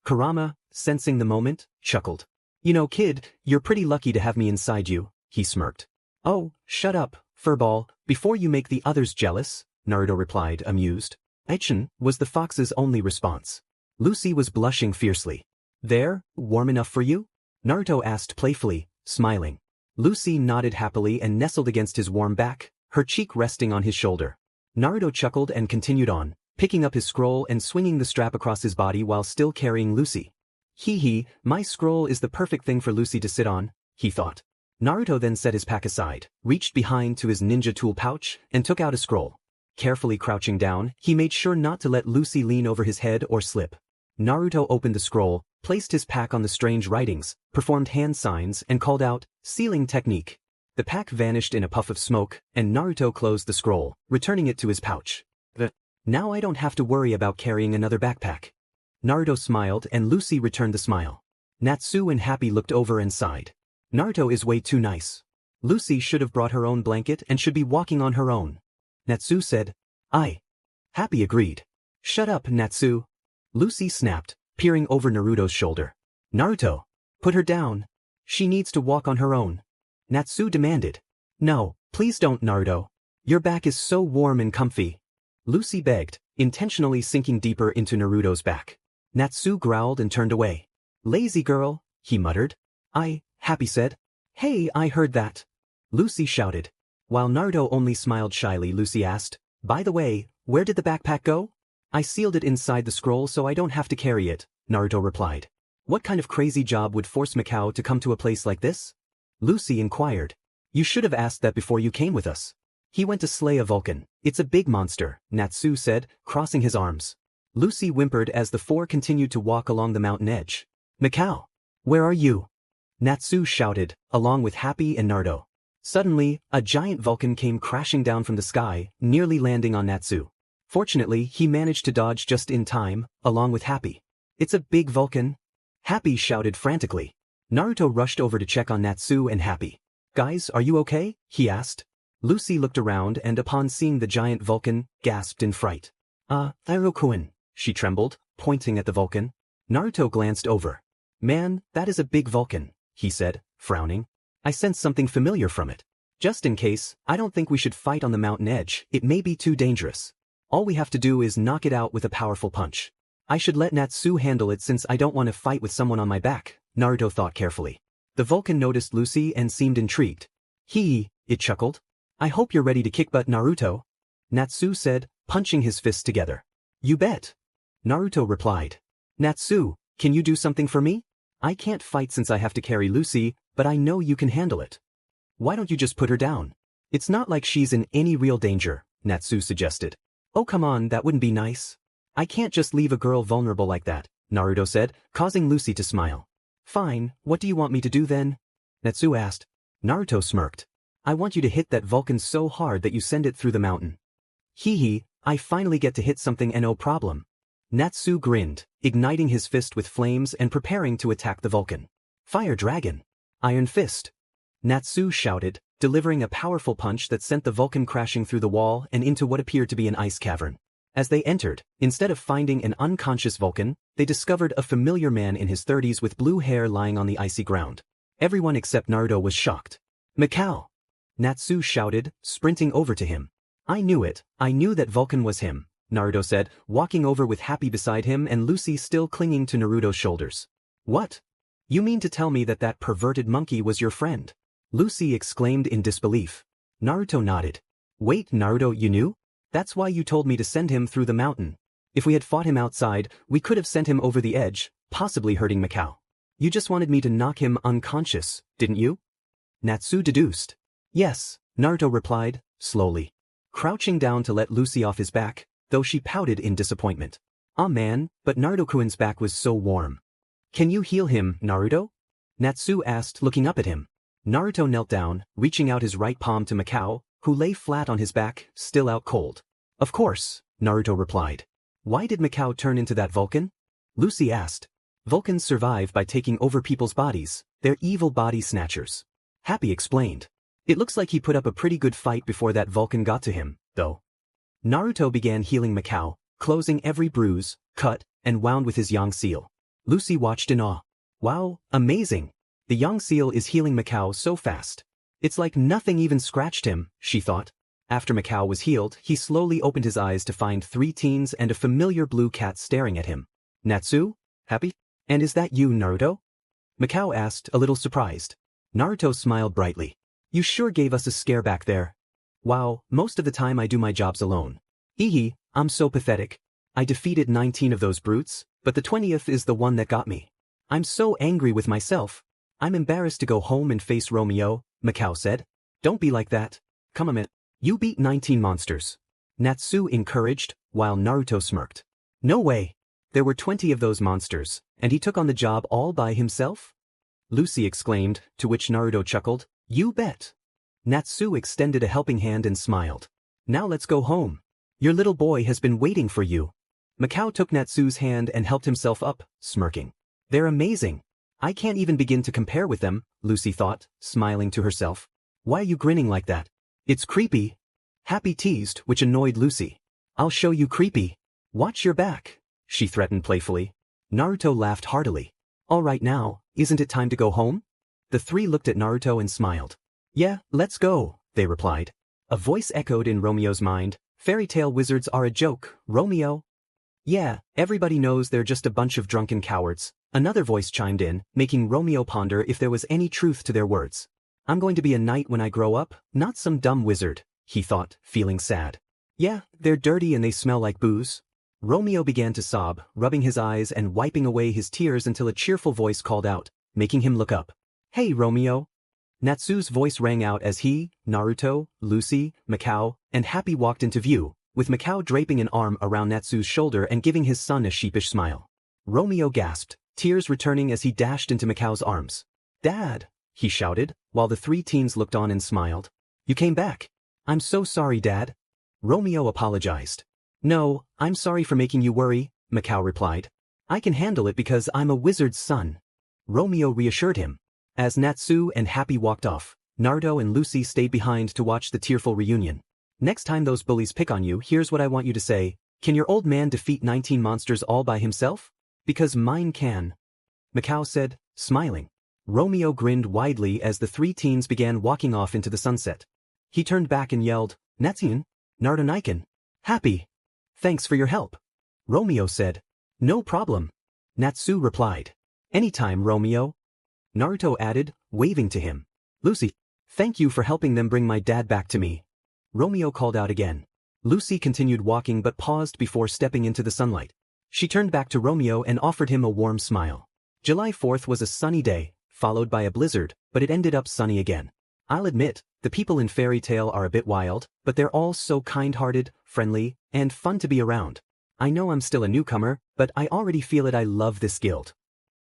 Kurama, sensing the moment, chuckled. You know, kid, you're pretty lucky to have me inside you, he smirked. Oh, shut up, furball, before you make the others jealous, Naruto replied, amused. Aichin, was the fox's only response. Lucy was blushing fiercely. There, warm enough for you? Naruto asked playfully, smiling. Lucy nodded happily and nestled against his warm back, her cheek resting on his shoulder. Naruto chuckled and continued on, picking up his scroll and swinging the strap across his body while still carrying Lucy. Hee, my scroll is the perfect thing for Lucy to sit on, he thought. Naruto then set his pack aside, reached behind to his ninja tool pouch, and took out a scroll. Carefully crouching down, he made sure not to let Lucy lean over his head or slip. Naruto opened the scroll, placed his pack on the strange writings, performed hand signs, and called out, sealing technique. The pack vanished in a puff of smoke, and Naruto closed the scroll, returning it to his pouch. Now I don't have to worry about carrying another backpack. Naruto smiled and Lucy returned the smile. Natsu and Happy looked over and sighed. Naruto is way too nice. Lucy should have brought her own blanket and should be walking on her own. Natsu said. Happy agreed. Shut up, Natsu. Lucy snapped, peering over Naruto's shoulder. Naruto, put her down. She needs to walk on her own. Natsu demanded. No, please don't, Naruto. Your back is so warm and comfy. Lucy begged, intentionally sinking deeper into Naruto's back. Natsu growled and turned away. Lazy girl, he muttered. Happy said. Hey, I heard that. Lucy shouted. While Naruto only smiled shyly, Lucy asked, by the way, where did the backpack go? I sealed it inside the scroll so I don't have to carry it, Naruto replied. What kind of crazy job would force Macao to come to a place like this? Lucy inquired. You should have asked that before you came with us. He went to slay a Vulcan. It's a big monster, Natsu said, crossing his arms. Lucy whimpered as the four continued to walk along the mountain edge. Macao, where are you? Natsu shouted, along with Happy and Naruto. Suddenly, a giant Vulcan came crashing down from the sky, nearly landing on Natsu. Fortunately, he managed to dodge just in time, along with Happy. It's a big Vulcan. Happy shouted frantically. Naruto rushed over to check on Natsu and Happy. Guys, are you okay? He asked. Lucy looked around and upon seeing the giant Vulcan, gasped in fright. Iroquois, she trembled, pointing at the Vulcan. Naruto glanced over. Man, that is a big Vulcan, he said, frowning. I sense something familiar from it. Just in case, I don't think we should fight on the mountain edge, it may be too dangerous. All we have to do is knock it out with a powerful punch. I should let Natsu handle it since I don't want to fight with someone on my back, Naruto thought carefully. The Vulcan noticed Lucy and seemed intrigued. It chuckled. I hope you're ready to kick butt, Naruto. Natsu said, punching his fists together. You bet. Naruto replied. Natsu, can you do something for me? I can't fight since I have to carry Lucy, but I know you can handle it. Why don't you just put her down? It's not like she's in any real danger, Natsu suggested. Oh come on, that wouldn't be nice. I can't just leave a girl vulnerable like that, Naruto said, causing Lucy to smile. Fine, what do you want me to do then? Natsu asked. Naruto smirked. I want you to hit that Vulcan so hard that you send it through the mountain. I finally get to hit something and no problem. Natsu grinned, igniting his fist with flames and preparing to attack the Vulcan. Fire Dragon! Iron Fist! Natsu shouted, delivering a powerful punch that sent the Vulcan crashing through the wall and into what appeared to be an ice cavern. As they entered, instead of finding an unconscious Vulcan, they discovered a familiar man in his 30s with blue hair lying on the icy ground. Everyone except Naruto was shocked. Macao! Natsu shouted, sprinting over to him. I knew it, I knew that Vulcan was him, Naruto said, walking over with Happy beside him and Lucy still clinging to Naruto's shoulders. What? You mean to tell me that that perverted monkey was your friend? Lucy exclaimed in disbelief. Naruto nodded. Wait, Naruto, you knew? That's why you told me to send him through the mountain. If we had fought him outside, we could have sent him over the edge, possibly hurting Macao. You just wanted me to knock him unconscious, didn't you? Natsu deduced. Yes, Naruto replied, slowly. Crouching down to let Lucy off his back, though she pouted in disappointment. Ah man, but Naruto-kun's back was so warm. Can you heal him, Naruto? Natsu asked, looking up at him. Naruto knelt down, reaching out his right palm to Macao, who lay flat on his back, still out cold. Of course, Naruto replied. Why did Macao turn into that Vulcan? Lucy asked. Vulcans survive by taking over people's bodies, they're evil body snatchers. Happy explained. It looks like he put up a pretty good fight before that Vulcan got to him, though. Naruto began healing Macao, closing every bruise, cut, and wound with his yang seal. Lucy watched in awe. Wow, amazing! The yang seal is healing Macao so fast. It's like nothing even scratched him, she thought. After Macao was healed, he slowly opened his eyes to find 3 teens and a familiar blue cat staring at him. Natsu? Happy? And is that you, Naruto? Macao asked, a little surprised. Naruto smiled brightly. You sure gave us a scare back there. Wow, most of the time I do my jobs alone. I'm so pathetic. I defeated 19 of those brutes, but the 20th is the one that got me. I'm so angry with myself. I'm embarrassed to go home and face Romeo, Macao said. Don't be like that. Come on, you beat 19 monsters. Natsu encouraged, while Naruto smirked. No way. There were 20 of those monsters, and he took on the job all by himself? Lucy exclaimed, to which Naruto chuckled. You bet. Natsu extended a helping hand and smiled. Now let's go home. Your little boy has been waiting for you. Macao took Natsu's hand and helped himself up, smirking. They're amazing. I can't even begin to compare with them, Lucy thought, smiling to herself. Why are you grinning like that? It's creepy. Happy teased, which annoyed Lucy. I'll show you creepy. Watch your back, she threatened playfully. Naruto laughed heartily. All right now, isn't it time to go home? The 3 looked at Naruto and smiled. Yeah, let's go, they replied. A voice echoed in Romeo's mind. Fairytale wizards are a joke, Romeo. Yeah, everybody knows they're just a bunch of drunken cowards. Another voice chimed in, making Romeo ponder if there was any truth to their words. I'm going to be a knight when I grow up, not some dumb wizard, he thought, feeling sad. Yeah, they're dirty and they smell like booze. Romeo began to sob, rubbing his eyes and wiping away his tears until a cheerful voice called out, making him look up. Hey, Romeo. Natsu's voice rang out as he, Naruto, Lucy, Macao, and Happy walked into view, with Macao draping an arm around Natsu's shoulder and giving his son a sheepish smile. Romeo gasped, tears returning as he dashed into Macao's arms. Dad, he shouted, while the 3 teens looked on and smiled. You came back. I'm so sorry, Dad. Romeo apologized. No, I'm sorry for making you worry, Macao replied. I can handle it because I'm a wizard's son. Romeo reassured him. As Natsu and Happy walked off, Naruto and Lucy stayed behind to watch the tearful reunion. Next time those bullies pick on you, here's what I want you to say. Can your old man defeat 19 monsters all by himself? Because mine can. Macao said, smiling. Romeo grinned widely as the three teens began walking off into the sunset. He turned back and yelled, Natsun, Naruto Niken. Happy. Thanks for your help. Romeo said. No problem. Natsu replied. Anytime, Romeo. Naruto added, waving to him. Lucy, thank you for helping them bring my dad back to me. Romeo called out again. Lucy continued walking but paused before stepping into the sunlight. She turned back to Romeo and offered him a warm smile. July 4th was a sunny day, followed by a blizzard, but it ended up sunny again. I'll admit, the people in Fairytail are a bit wild, but they're all so kind-hearted, friendly, and fun to be around. I know I'm still a newcomer, but I already feel it. I love this guild.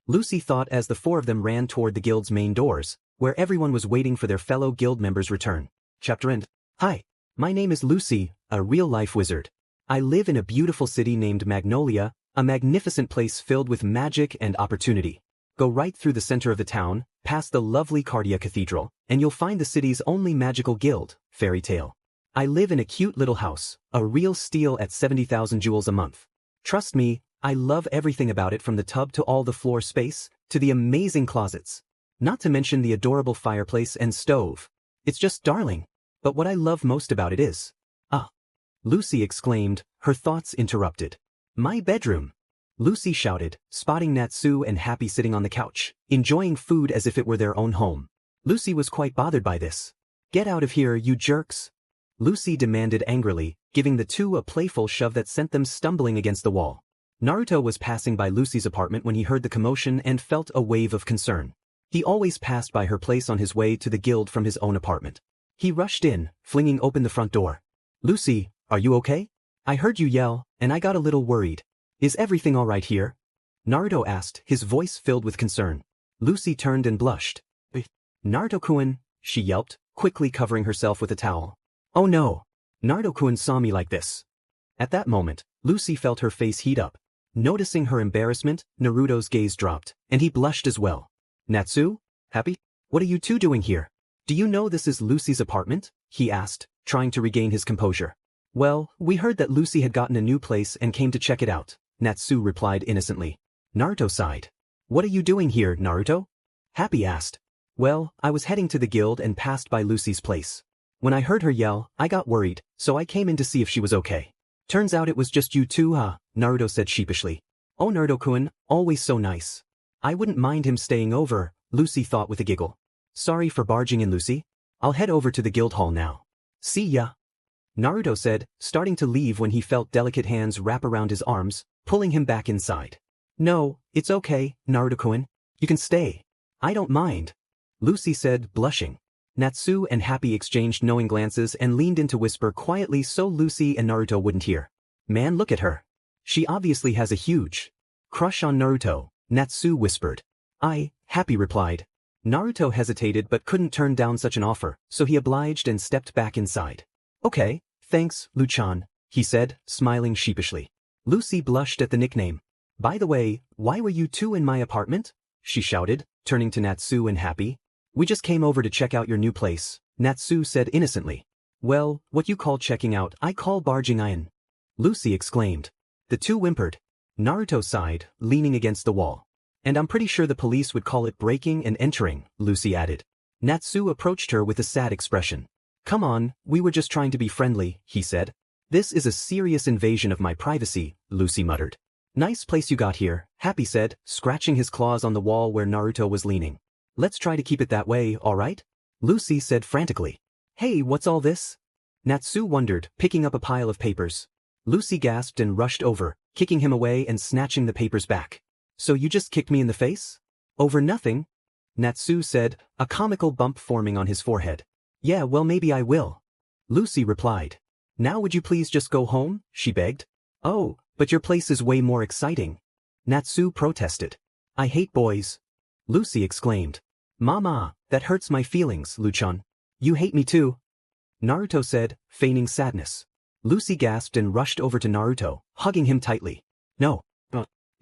Lucy thought as the four of them ran toward the guild's main doors, where everyone was waiting for their fellow guild members' return. Chapter end. Hi, my name is Lucy, a real-life wizard. I live in a beautiful city named Magnolia, a magnificent place filled with magic and opportunity. Go right through the center of the town, past the lovely Cardia Cathedral, and you'll find the city's only magical guild, Fairytail. I live in a cute little house, a real steal at 70,000 jewels a month. Trust me, I love everything about it, from the tub to all the floor space, to the amazing closets. Not to mention the adorable fireplace and stove. It's just darling. But what I love most about it is... Lucy exclaimed, her thoughts interrupted. My bedroom. Lucy shouted, spotting Natsu and Happy sitting on the couch, enjoying food as if it were their own home. Lucy was quite bothered by this. Get out of here, you jerks. Lucy demanded angrily, giving the two a playful shove that sent them stumbling against the wall. Naruto was passing by Lucy's apartment when he heard the commotion and felt a wave of concern. He always passed by her place on his way to the guild from his own apartment. He rushed in, flinging open the front door. Lucy, are you okay? I heard you yell, and I got a little worried. Is everything all right here? Naruto asked, his voice filled with concern. Lucy turned and blushed. Naruto-kun, she yelped, quickly covering herself with a towel. Oh no! Naruto-kun saw me like this. At that moment, Lucy felt her face heat up. Noticing her embarrassment, Naruto's gaze dropped, and he blushed as well. Natsu? Happy? What are you two doing here? Do you know this is Lucy's apartment? He asked, trying to regain his composure. Well, we heard that Lucy had gotten a new place and came to check it out, Natsu replied innocently. Naruto sighed. What are you doing here, Naruto? Happy asked. Well, I was heading to the guild and passed by Lucy's place. When I heard her yell, I got worried, so I came in to see if she was okay. Turns out it was just you two, huh? Naruto said sheepishly. Oh, Naruto-kun, always so nice. I wouldn't mind him staying over, Lucy thought with a giggle. Sorry for barging in, Lucy. I'll head over to the guild hall now. See ya. Naruto said, starting to leave when he felt delicate hands wrap around his arms, pulling him back inside. No, it's okay, Naruto-kun. You can stay. I don't mind. Lucy said, blushing. Natsu and Happy exchanged knowing glances and leaned in to whisper quietly so Lucy and Naruto wouldn't hear. Man, look at her. She obviously has a huge crush on Naruto, Natsu whispered. Happy replied. Naruto hesitated but couldn't turn down such an offer, so he obliged and stepped back inside. Okay, thanks, Luchan, he said, smiling sheepishly. Lucy blushed at the nickname. By the way, why were you two in my apartment? She shouted, turning to Natsu and Happy. We just came over to check out your new place, Natsu said innocently. Well, what you call checking out, I call barging in. Lucy exclaimed. The two whimpered. Naruto sighed, leaning against the wall. And I'm pretty sure the police would call it breaking and entering, Lucy added. Natsu approached her with a sad expression. Come on, we were just trying to be friendly, he said. This is a serious invasion of my privacy, Lucy muttered. Nice place you got here, Happy said, scratching his claws on the wall where Naruto was leaning. Let's try to keep it that way, alright? Lucy said frantically. Hey, what's all this? Natsu wondered, picking up a pile of papers. Lucy gasped and rushed over, kicking him away and snatching the papers back. So you just kicked me in the face? Over nothing? Natsu said, a comical bump forming on his forehead. Yeah, well maybe I will. Lucy replied. Now would you please just go home? She begged. Oh, but your place is way more exciting. Natsu protested. I hate boys. Lucy exclaimed. Mama, that hurts my feelings, Luchan. You hate me too. Naruto said, feigning sadness. Lucy gasped and rushed over to Naruto, hugging him tightly. No.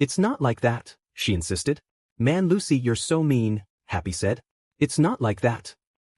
It's not like that, she insisted. Man, Lucy, you're so mean, Happy said. It's not like that.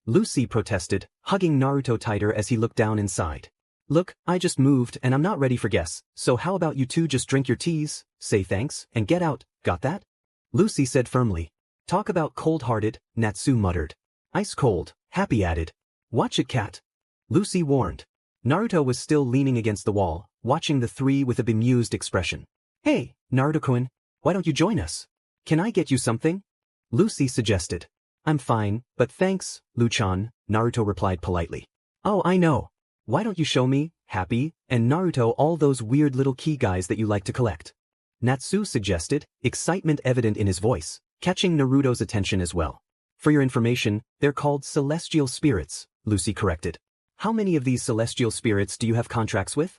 Lucy protested, hugging Naruto tighter as he looked down inside. Look, I just moved and I'm not ready for guests, so how about you two just drink your teas, say thanks, and get out, got that? Lucy said firmly. Talk about cold-hearted, Natsu muttered. Ice cold, Happy added. Watch it, cat. Lucy warned. Naruto was still leaning against the wall, watching the three with a bemused expression. Hey, Naruto-kun, why don't you join us? Can I get you something? Lucy suggested. I'm fine, but thanks, Luchan, Naruto replied politely. Oh, I know. Why don't you show me, Happy, and Naruto all those weird little key guys that you like to collect? Natsu suggested, excitement evident in his voice, catching Naruto's attention as well. For your information, they're called celestial spirits, Lucy corrected. How many of these celestial spirits do you have contracts with?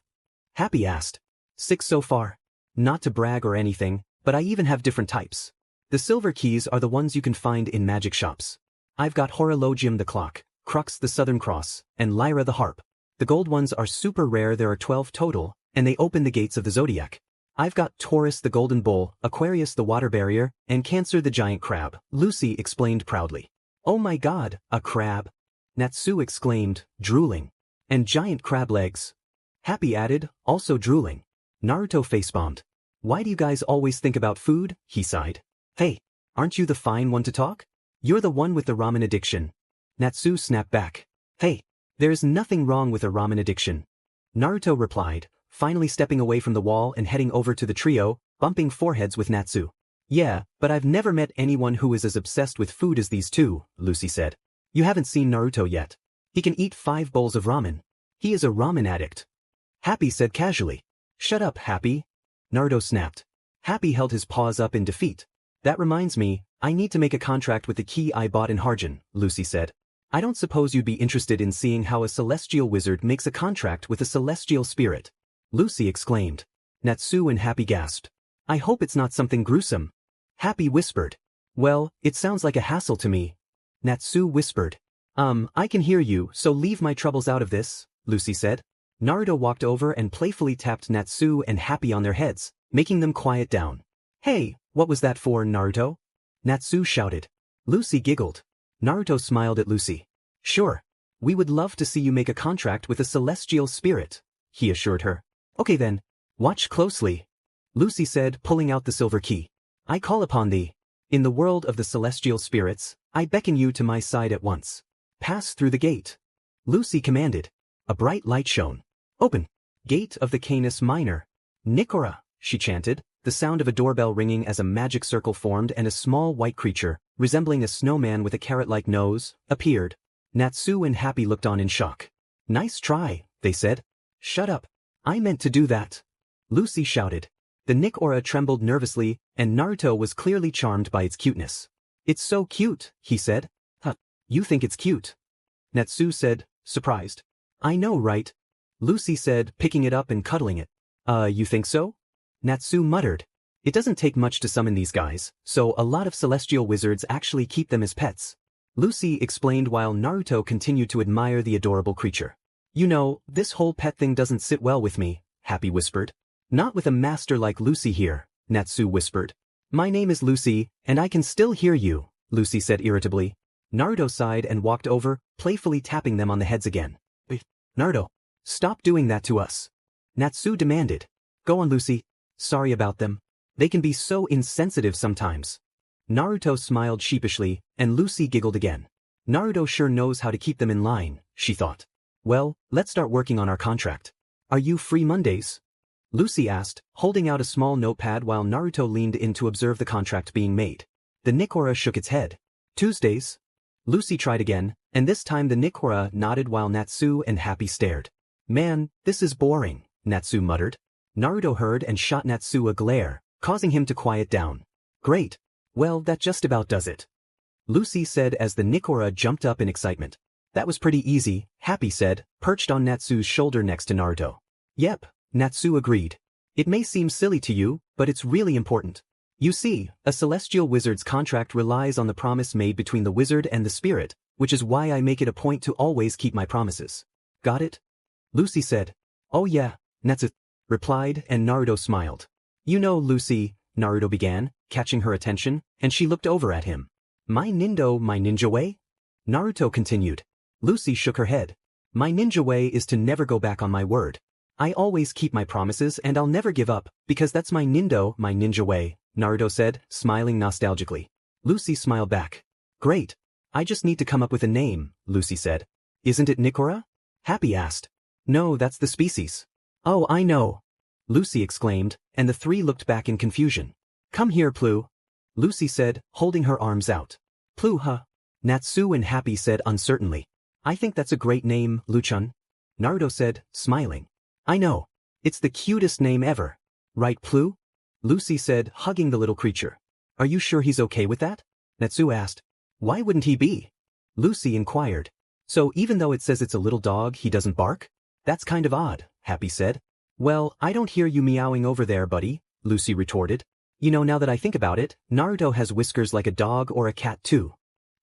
Happy asked. 6 so far. Not to brag or anything, but I even have different types. The silver keys are the ones you can find in magic shops. I've got Horologium the clock, Crux the Southern Cross, and Lyra the harp. The gold ones are super rare, there are 12 total, and they open the gates of the zodiac. I've got Taurus the golden bull, Aquarius the water barrier, and Cancer the giant crab, Lucy explained proudly. Oh my god, a crab! Natsu exclaimed, drooling. And giant crab legs. Happy added, also drooling. Naruto facepalmed. Why do you guys always think about food? He sighed. Hey, aren't you the fine one to talk? You're the one with the ramen addiction. Natsu snapped back. Hey, there's nothing wrong with a ramen addiction. Naruto replied, finally stepping away from the wall and heading over to the trio, bumping foreheads with Natsu. Yeah, but I've never met anyone who is as obsessed with food as these two, Lucy said. You haven't seen Naruto yet. He can eat 5 bowls of ramen. He is a ramen addict. Happy said casually. Shut up, Happy. Naruto snapped. Happy held his paws up in defeat. That reminds me, I need to make a contract with the key I bought in Hargeon, Lucy said. I don't suppose you'd be interested in seeing how a celestial wizard makes a contract with a celestial spirit. Lucy exclaimed. Natsu and Happy gasped. I hope it's not something gruesome. Happy whispered. Well, it sounds like a hassle to me. Natsu whispered. I can hear you, so leave my troubles out of this, Lucy said. Naruto walked over and playfully tapped Natsu and Happy on their heads, making them quiet down. Hey, what was that for, Naruto? Natsu shouted. Lucy giggled. Naruto smiled at Lucy. Sure. We would love to see you make a contract with a celestial spirit, he assured her. Okay then. Watch closely. Lucy said, pulling out the silver key. I call upon thee. In the world of the celestial spirits, I beckon you to my side at once. Pass through the gate. Lucy commanded. A bright light shone. Open. Gate of the Canis Minor. Nicora, she chanted, the sound of a doorbell ringing as a magic circle formed and a small white creature, resembling a snowman with a carrot-like nose, appeared. Natsu and Happy looked on in shock. Nice try, they said. Shut up. I meant to do that. Lucy shouted. The Nicora trembled nervously, and Naruto was clearly charmed by its cuteness. It's so cute, he said. Huh, you think it's cute? Natsu said, surprised. I know, right? Lucy said, picking it up and cuddling it. You think so? Natsu muttered. It doesn't take much to summon these guys, so a lot of celestial wizards actually keep them as pets. Lucy explained while Naruto continued to admire the adorable creature. You know, this whole pet thing doesn't sit well with me, Happy whispered. Not with a master like Lucy here, Natsu whispered. My name is Lucy, and I can still hear you, Lucy said irritably. Naruto sighed and walked over, playfully tapping them on the heads again. Naruto, stop doing that to us. Natsu demanded. Go on, Lucy. Sorry about them. They can be so insensitive sometimes. Naruto smiled sheepishly, and Lucy giggled again. Naruto sure knows how to keep them in line, she thought. Well, let's start working on our contract. Are you free Mondays? Lucy asked, holding out a small notepad while Naruto leaned in to observe the contract being made. The Nicora shook its head. Tuesdays? Lucy tried again, and this time the Nicora nodded while Natsu and Happy stared. Man, this is boring, Natsu muttered. Naruto heard and shot Natsu a glare, causing him to quiet down. Great. Well, that just about does it. Lucy said as the Nicora jumped up in excitement. That was pretty easy, Happy said, perched on Natsu's shoulder next to Naruto. Yep, Natsu agreed. It may seem silly to you, but it's really important. You see, a celestial wizard's contract relies on the promise made between the wizard and the spirit, which is why I make it a point to always keep my promises. Got it? Lucy said. Oh yeah, Natsu replied, and Naruto smiled. You know, Lucy, Naruto began, catching her attention, and she looked over at him. My ninja way? Naruto continued. Lucy shook her head. My ninja way is to never go back on my word. I always keep my promises and I'll never give up, because that's my ninja way, Naruto said, smiling nostalgically. Lucy smiled back. Great. I just need to come up with a name, Lucy said. Isn't it Nikora? Happy asked. No, that's the species. Oh, I know. Lucy exclaimed, and the three looked back in confusion. Come here, Plu. Lucy said, holding her arms out. Plu, huh? Natsu and Happy said uncertainly. I think that's a great name, Luchan. Naruto said, smiling. I know. It's the cutest name ever. Right, Plu? Lucy said, hugging the little creature. Are you sure he's okay with that? Natsu asked. Why wouldn't he be? Lucy inquired. So even though it says it's a little dog, he doesn't bark? That's kind of odd, Happy said. Well, I don't hear you meowing over there, buddy, Lucy retorted. You know, now that I think about it, Naruto has whiskers like a dog or a cat too.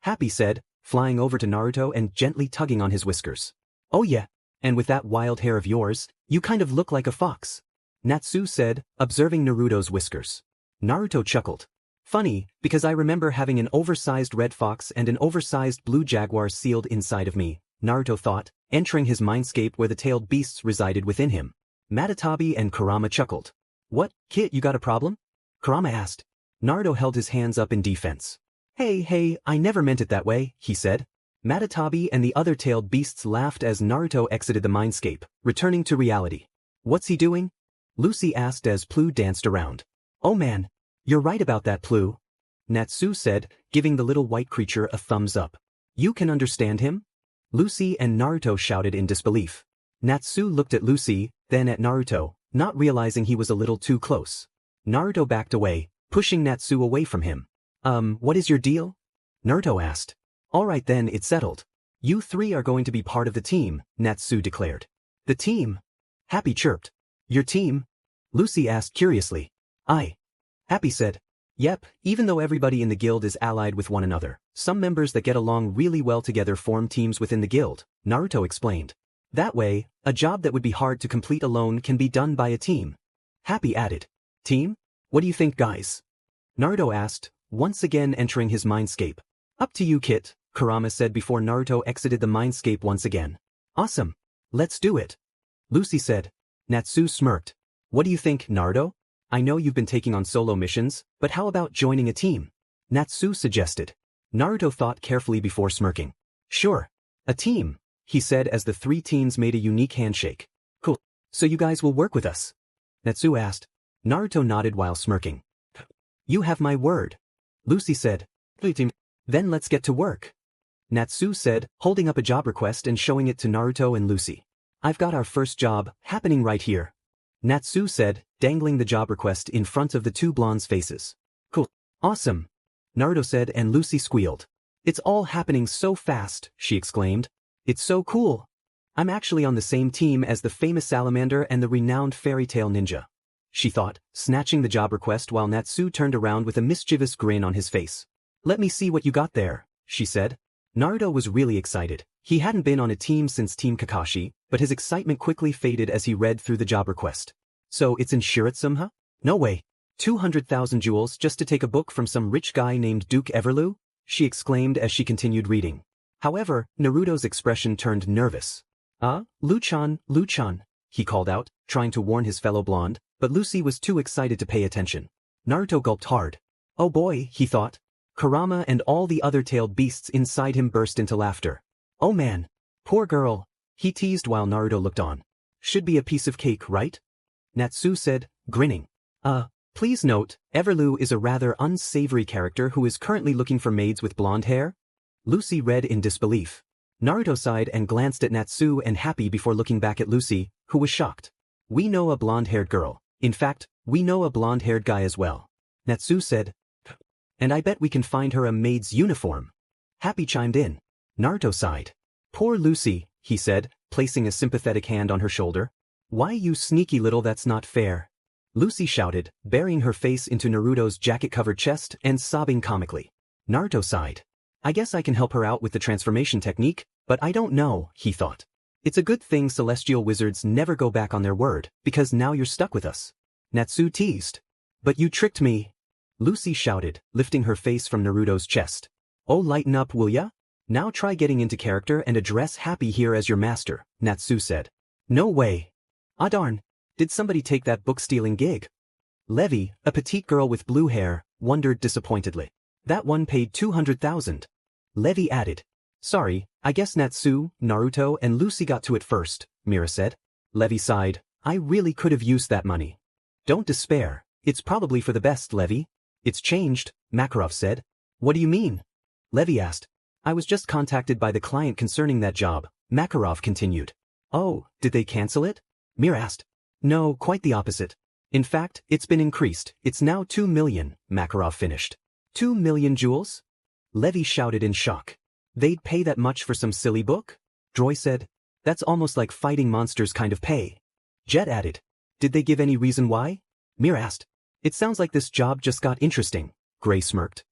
Happy said, flying over to Naruto and gently tugging on his whiskers. Oh yeah, and with that wild hair of yours, you kind of look like a fox. Natsu said, observing Naruto's whiskers. Naruto chuckled. Funny, because I remember having an oversized red fox and an oversized blue jaguar sealed inside of me, Naruto thought, entering his mindscape where the tailed beasts resided within him. Matatabi and Kurama chuckled. What, Kit, you got a problem? Kurama asked. Naruto held his hands up in defense. Hey, I never meant it that way, he said. Matatabi and the other tailed beasts laughed as Naruto exited the mindscape, returning to reality. What's he doing? Lucy asked as Plu danced around. Oh man, you're right about that, Plu. Natsu said, giving the little white creature a thumbs up. You can understand him? Lucy and Naruto shouted in disbelief. Natsu looked at Lucy, then at Naruto, not realizing he was a little too close. Naruto backed away, pushing Natsu away from him. What is your deal? Naruto asked. Alright then, it's settled. You three are going to be part of the team, Natsu declared. The team? Happy chirped. Your team? Lucy asked curiously. Happy said. Yep, even though everybody in the guild is allied with one another, some members that get along really well together form teams within the guild, Naruto explained. That way, a job that would be hard to complete alone can be done by a team. Happy added. Team? What do you think, guys? Naruto asked, once again entering his mindscape. Up to you, Kit, Kurama said before Naruto exited the mindscape once again. Awesome. Let's do it. Lucy said. Natsu smirked. What do you think, Naruto? I know you've been taking on solo missions, but how about joining a team? Natsu suggested. Naruto thought carefully before smirking. Sure. A team, he said as the three teens made a unique handshake. Cool. So you guys will work with us? Natsu asked. Naruto nodded while smirking. You have my word. Lucy said. Then let's get to work. Natsu said, holding up a job request and showing it to Naruto and Lucy. I've got our first job, happening right here. Natsu said, dangling the job request in front of the two blondes' faces. Cool. Awesome. Naruto said and Lucy squealed. It's all happening so fast, she exclaimed. It's so cool. I'm actually on the same team as the famous salamander and the renowned fairytale ninja. She thought, snatching the job request while Natsu turned around with a mischievous grin on his face. Let me see what you got there, she said. Naruto was really excited. He hadn't been on a team since Team Kakashi, but his excitement quickly faded as he read through the job request. So it's in Shiritsum, huh? No way. 200,000 jewels just to take a book from some rich guy named Duke Everloo? She exclaimed as she continued reading. However, Naruto's expression turned nervous. Luchan, he called out, trying to warn his fellow blonde, but Lucy was too excited to pay attention. Naruto gulped hard. Oh boy, he thought. Kurama and all the other tailed beasts inside him burst into laughter. Oh man. Poor girl. He teased while Naruto looked on. Should be a piece of cake, right? Natsu said, grinning. Please note, Everloo is a rather unsavory character who is currently looking for maids with blonde hair. Lucy read in disbelief. Naruto sighed and glanced at Natsu and Happy before looking back at Lucy, who was shocked. We know a blonde-haired girl. In fact, we know a blonde-haired guy as well. Natsu said. And I bet we can find her a maid's uniform. Happy chimed in. Naruto sighed. Poor Lucy, he said, placing a sympathetic hand on her shoulder. Why you sneaky little, that's not fair. Lucy shouted, burying her face into Naruto's jacket-covered chest and sobbing comically. Naruto sighed. I guess I can help her out with the transformation technique, but I don't know, he thought. It's a good thing celestial wizards never go back on their word, because now you're stuck with us. Natsu teased. But you tricked me! Lucy shouted, lifting her face from Naruto's chest. Oh, lighten up, will ya? Now try getting into character and address Happy here as your master, Natsu said. No way. Ah darn, did somebody take that book-stealing gig? Levi, a petite girl with blue hair, wondered disappointedly. That one paid 200,000. Levi added. Sorry, I guess Natsu, Naruto and Lucy got to it first, Mira said. Levi sighed. I really could have used that money. Don't despair, it's probably for the best, Levi. It's changed, Makarov said. What do you mean? Levi asked. I was just contacted by the client concerning that job, Makarov continued. Oh, did they cancel it? Mira asked. No, quite the opposite. In fact, it's been increased, it's now 2 million, Makarov finished. 2 million jewels? Levi shouted in shock. They'd pay that much for some silly book? Droy said. That's almost like fighting monsters kind of pay. Jet added. Did they give any reason why? Mira asked. It sounds like this job just got interesting, Gray smirked.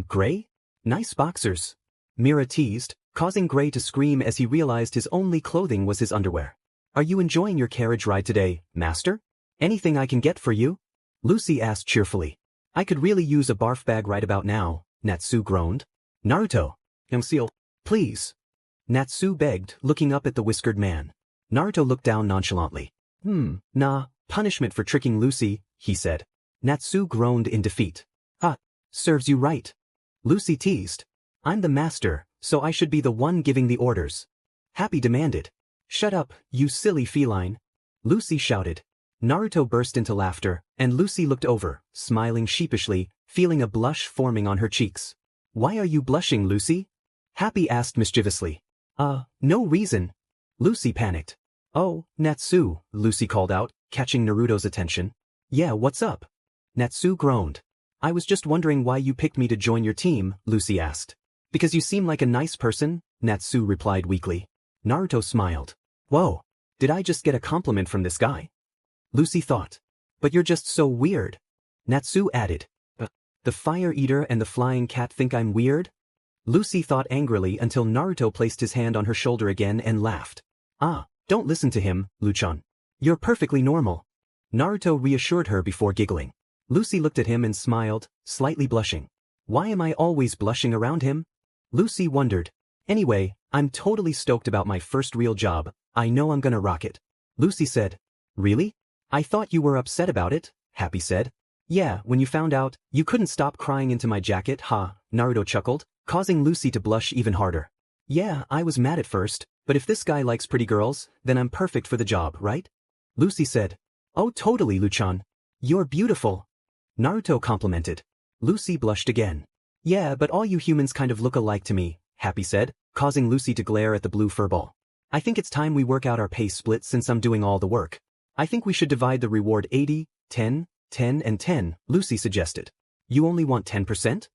Gray? Nice boxers. Mira teased, causing Gray to scream as he realized his only clothing was his underwear. Are you enjoying your carriage ride today, master? Anything I can get for you? Lucy asked cheerfully. I could really use a barf bag right about now, Natsu groaned. Naruto. Seal. Please. Natsu begged, looking up at the whiskered man. Naruto looked down nonchalantly. Nah, punishment for tricking Lucy, he said. Natsu groaned in defeat. Ah, serves you right. Lucy teased. I'm the master, so I should be the one giving the orders. Happy demanded. Shut up, you silly feline. Lucy shouted. Naruto burst into laughter, and Lucy looked over, smiling sheepishly, feeling a blush forming on her cheeks. Why are you blushing, Lucy? Happy asked mischievously. No reason. Lucy panicked. Oh, Natsu, Lucy called out, catching Naruto's attention. Yeah, what's up? Natsu groaned. I was just wondering why you picked me to join your team, Lucy asked. Because you seem like a nice person, Natsu replied weakly. Naruto smiled. Whoa, did I just get a compliment from this guy? Lucy thought. But you're just so weird. Natsu added. The fire eater and the flying cat think I'm weird? Lucy thought angrily until Naruto placed his hand on her shoulder again and laughed. Ah, don't listen to him, Luchan. You're perfectly normal. Naruto reassured her before giggling. Lucy looked at him and smiled, slightly blushing. Why am I always blushing around him? Lucy wondered. Anyway, I'm totally stoked about my first real job. I know I'm gonna rock it. Lucy said. Really? I thought you were upset about it, Happy said. Yeah, when you found out, you couldn't stop crying into my jacket, ha, Naruto chuckled, causing Lucy to blush even harder. Yeah, I was mad at first, but if this guy likes pretty girls, then I'm perfect for the job, right? Lucy said. Oh totally, Luchan. You're beautiful. Naruto complimented. Lucy blushed again. Yeah, but all you humans kind of look alike to me, Happy said, causing Lucy to glare at the blue furball. I think it's time we work out our pay split since I'm doing all the work. I think we should divide the reward 80, 10, 10 and 10, Lucy suggested. You only want 10%?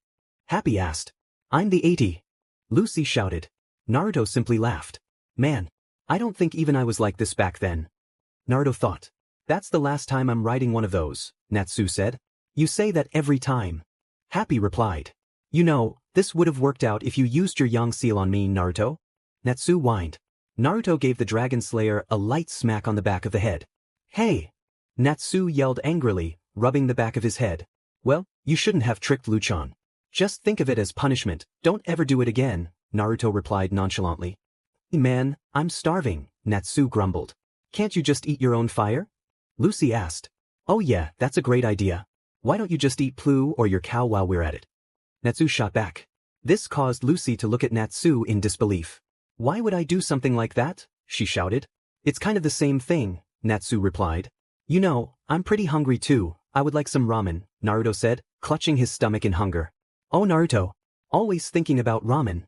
Happy asked. I'm the 80. Lucy shouted. Naruto simply laughed. Man, I don't think even I was like this back then. Naruto thought. That's the last time I'm riding one of those, Natsu said. You say that every time. Happy replied. You know, this would have worked out if you used your yang seal on me, Naruto. Natsu whined. Naruto gave the Dragon Slayer a light smack on the back of the head. Hey! Natsu yelled angrily, rubbing the back of his head. Well, you shouldn't have tricked Luchan. Just think of it as punishment, don't ever do it again, Naruto replied nonchalantly. Man, I'm starving, Natsu grumbled. Can't you just eat your own fire? Lucy asked. Oh yeah, that's a great idea. Why don't you just eat Plu or your cow while we're at it? Natsu shot back. This caused Lucy to look at Natsu in disbelief. Why would I do something like that? She shouted. It's kind of the same thing, Natsu replied. You know, I'm pretty hungry too, I would like some ramen, Naruto said, clutching his stomach in hunger. Oh Naruto, always thinking about ramen.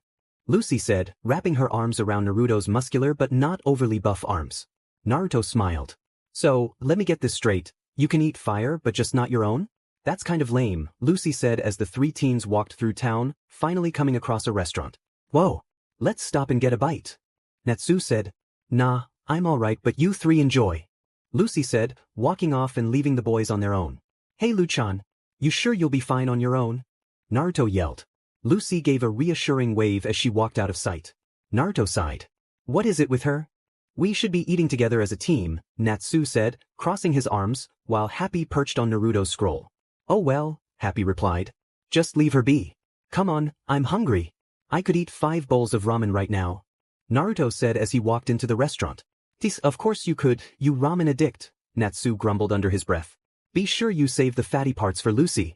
Lucy said, wrapping her arms around Naruto's muscular but not overly buff arms. Naruto smiled. So, let me get this straight, you can eat fire but just not your own? That's kind of lame, Lucy said as the three teens walked through town, finally coming across a restaurant. Whoa, let's stop and get a bite. Natsu said. Nah, I'm alright but you three enjoy. Lucy said, walking off and leaving the boys on their own. Hey Luchan, you sure you'll be fine on your own? Naruto yelled. Lucy gave a reassuring wave as she walked out of sight. Naruto sighed. What is it with her? We should be eating together as a team, Natsu said, crossing his arms, while Happy perched on Naruto's scroll. Oh well, Happy replied. Just leave her be. Come on, I'm hungry. I could eat 5 bowls of ramen right now. Naruto said as he walked into the restaurant. Tis, of course you could, you ramen addict, Natsu grumbled under his breath. Be sure you save the fatty parts for Lucy.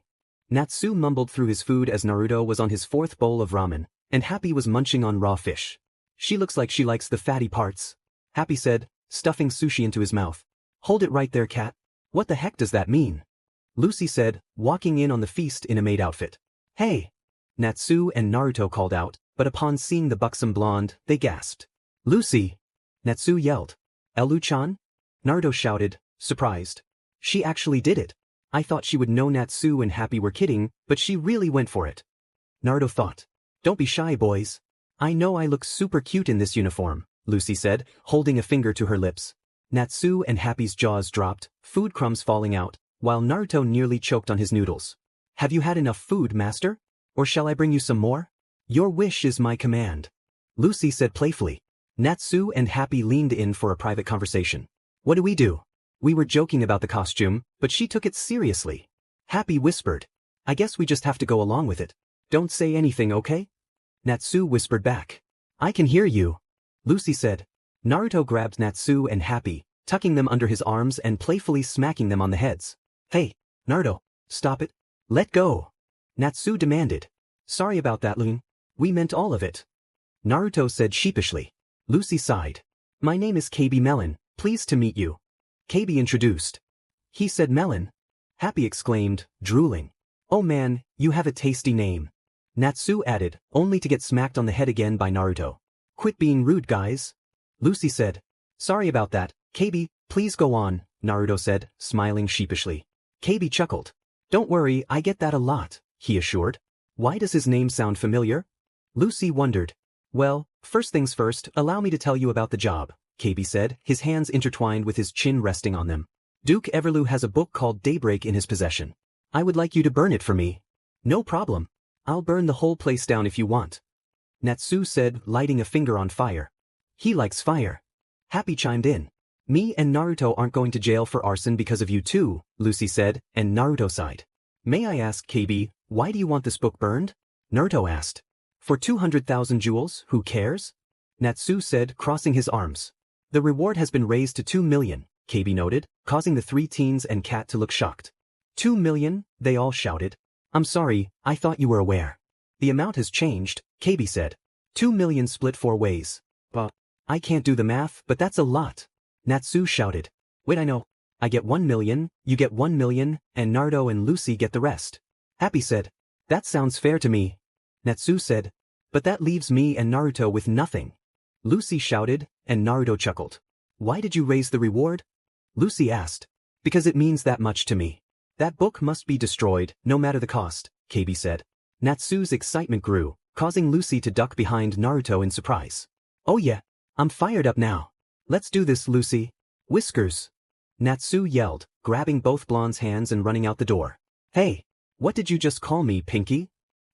Natsu mumbled through his food as Naruto was on his 4th bowl of ramen, and Happy was munching on raw fish. She looks like she likes the fatty parts, Happy said, stuffing sushi into his mouth. Hold it right there, cat. What the heck does that mean? Lucy said, walking in on the feast in a maid outfit. Hey! Natsu and Naruto called out, but upon seeing the buxom blonde, they gasped. Lucy! Natsu yelled. Elu-chan? Naruto shouted, surprised. She actually did it. I thought she would know Natsu and Happy were kidding, but she really went for it. Naruto thought. Don't be shy, boys. I know I look super cute in this uniform, Lucy said, holding a finger to her lips. Natsu and Happy's jaws dropped, food crumbs falling out, while Naruto nearly choked on his noodles. Have you had enough food, master? Or shall I bring you some more? Your wish is my command. Lucy said playfully. Natsu and Happy leaned in for a private conversation. What do we do? We were joking about the costume, but she took it seriously. Happy whispered. I guess we just have to go along with it. Don't say anything, okay? Natsu whispered back. I can hear you. Lucy said. Naruto grabbed Natsu and Happy, tucking them under his arms and playfully smacking them on the heads. Hey, Naruto, stop it. Let go. Natsu demanded. Sorry about that, Loon. We meant all of it. Naruto said sheepishly. Lucy sighed. My name is KB Melon, pleased to meet you. KB introduced. He said Melon. Happy exclaimed, drooling. Oh man, you have a tasty name. Natsu added, only to get smacked on the head again by Naruto. Quit being rude, guys. Lucy said. Sorry about that, KB, please go on, Naruto said, smiling sheepishly. KB chuckled. Don't worry, I get that a lot, he assured. Why does his name sound familiar? Lucy wondered. Well, first things first, allow me to tell you about the job, KB said, his hands intertwined with his chin resting on them. Duke Everloo has a book called Daybreak in his possession. I would like you to burn it for me. No problem. I'll burn the whole place down if you want. Natsu said, lighting a finger on fire. He likes fire. Happy chimed in. Me and Naruto aren't going to jail for arson because of you too, Lucy said, and Naruto sighed. May I ask, KB, why do you want this book burned? Naruto asked. For 200,000 jewels, who cares? Natsu said, crossing his arms. The reward has been raised to 2 million, KB noted, causing the 3 teens and Cat to look shocked. 2 million, they all shouted. I'm sorry, I thought you were aware. The amount has changed, KB said. 2 million split 4 ways. I can't do the math, but that's a lot. Natsu shouted. Wait, I know. I get 1 million, you get 1 million, and Naruto and Lucy get the rest. Happy said. That sounds fair to me. Natsu said. But that leaves me and Naruto with nothing. Lucy shouted, and Naruto chuckled. Why did you raise the reward? Lucy asked. Because it means that much to me. That book must be destroyed, no matter the cost, KB said. Natsu's excitement grew, causing Lucy to duck behind Naruto in surprise. Oh yeah, I'm fired up now. Let's do this, Lucy. Whiskers. Natsu yelled, grabbing both blonde's hands and running out the door. Hey, what did you just call me, Pinky?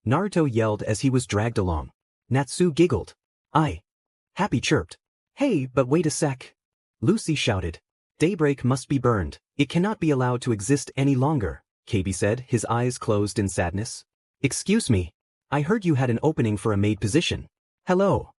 Naruto yelled as he was dragged along. Natsu giggled. Happy chirped. Hey, but wait a sec. Lucy shouted. Daybreak must be burned. It cannot be allowed to exist any longer, KB said, his eyes closed in sadness. Excuse me. I heard you had an opening for a maid position. Hello.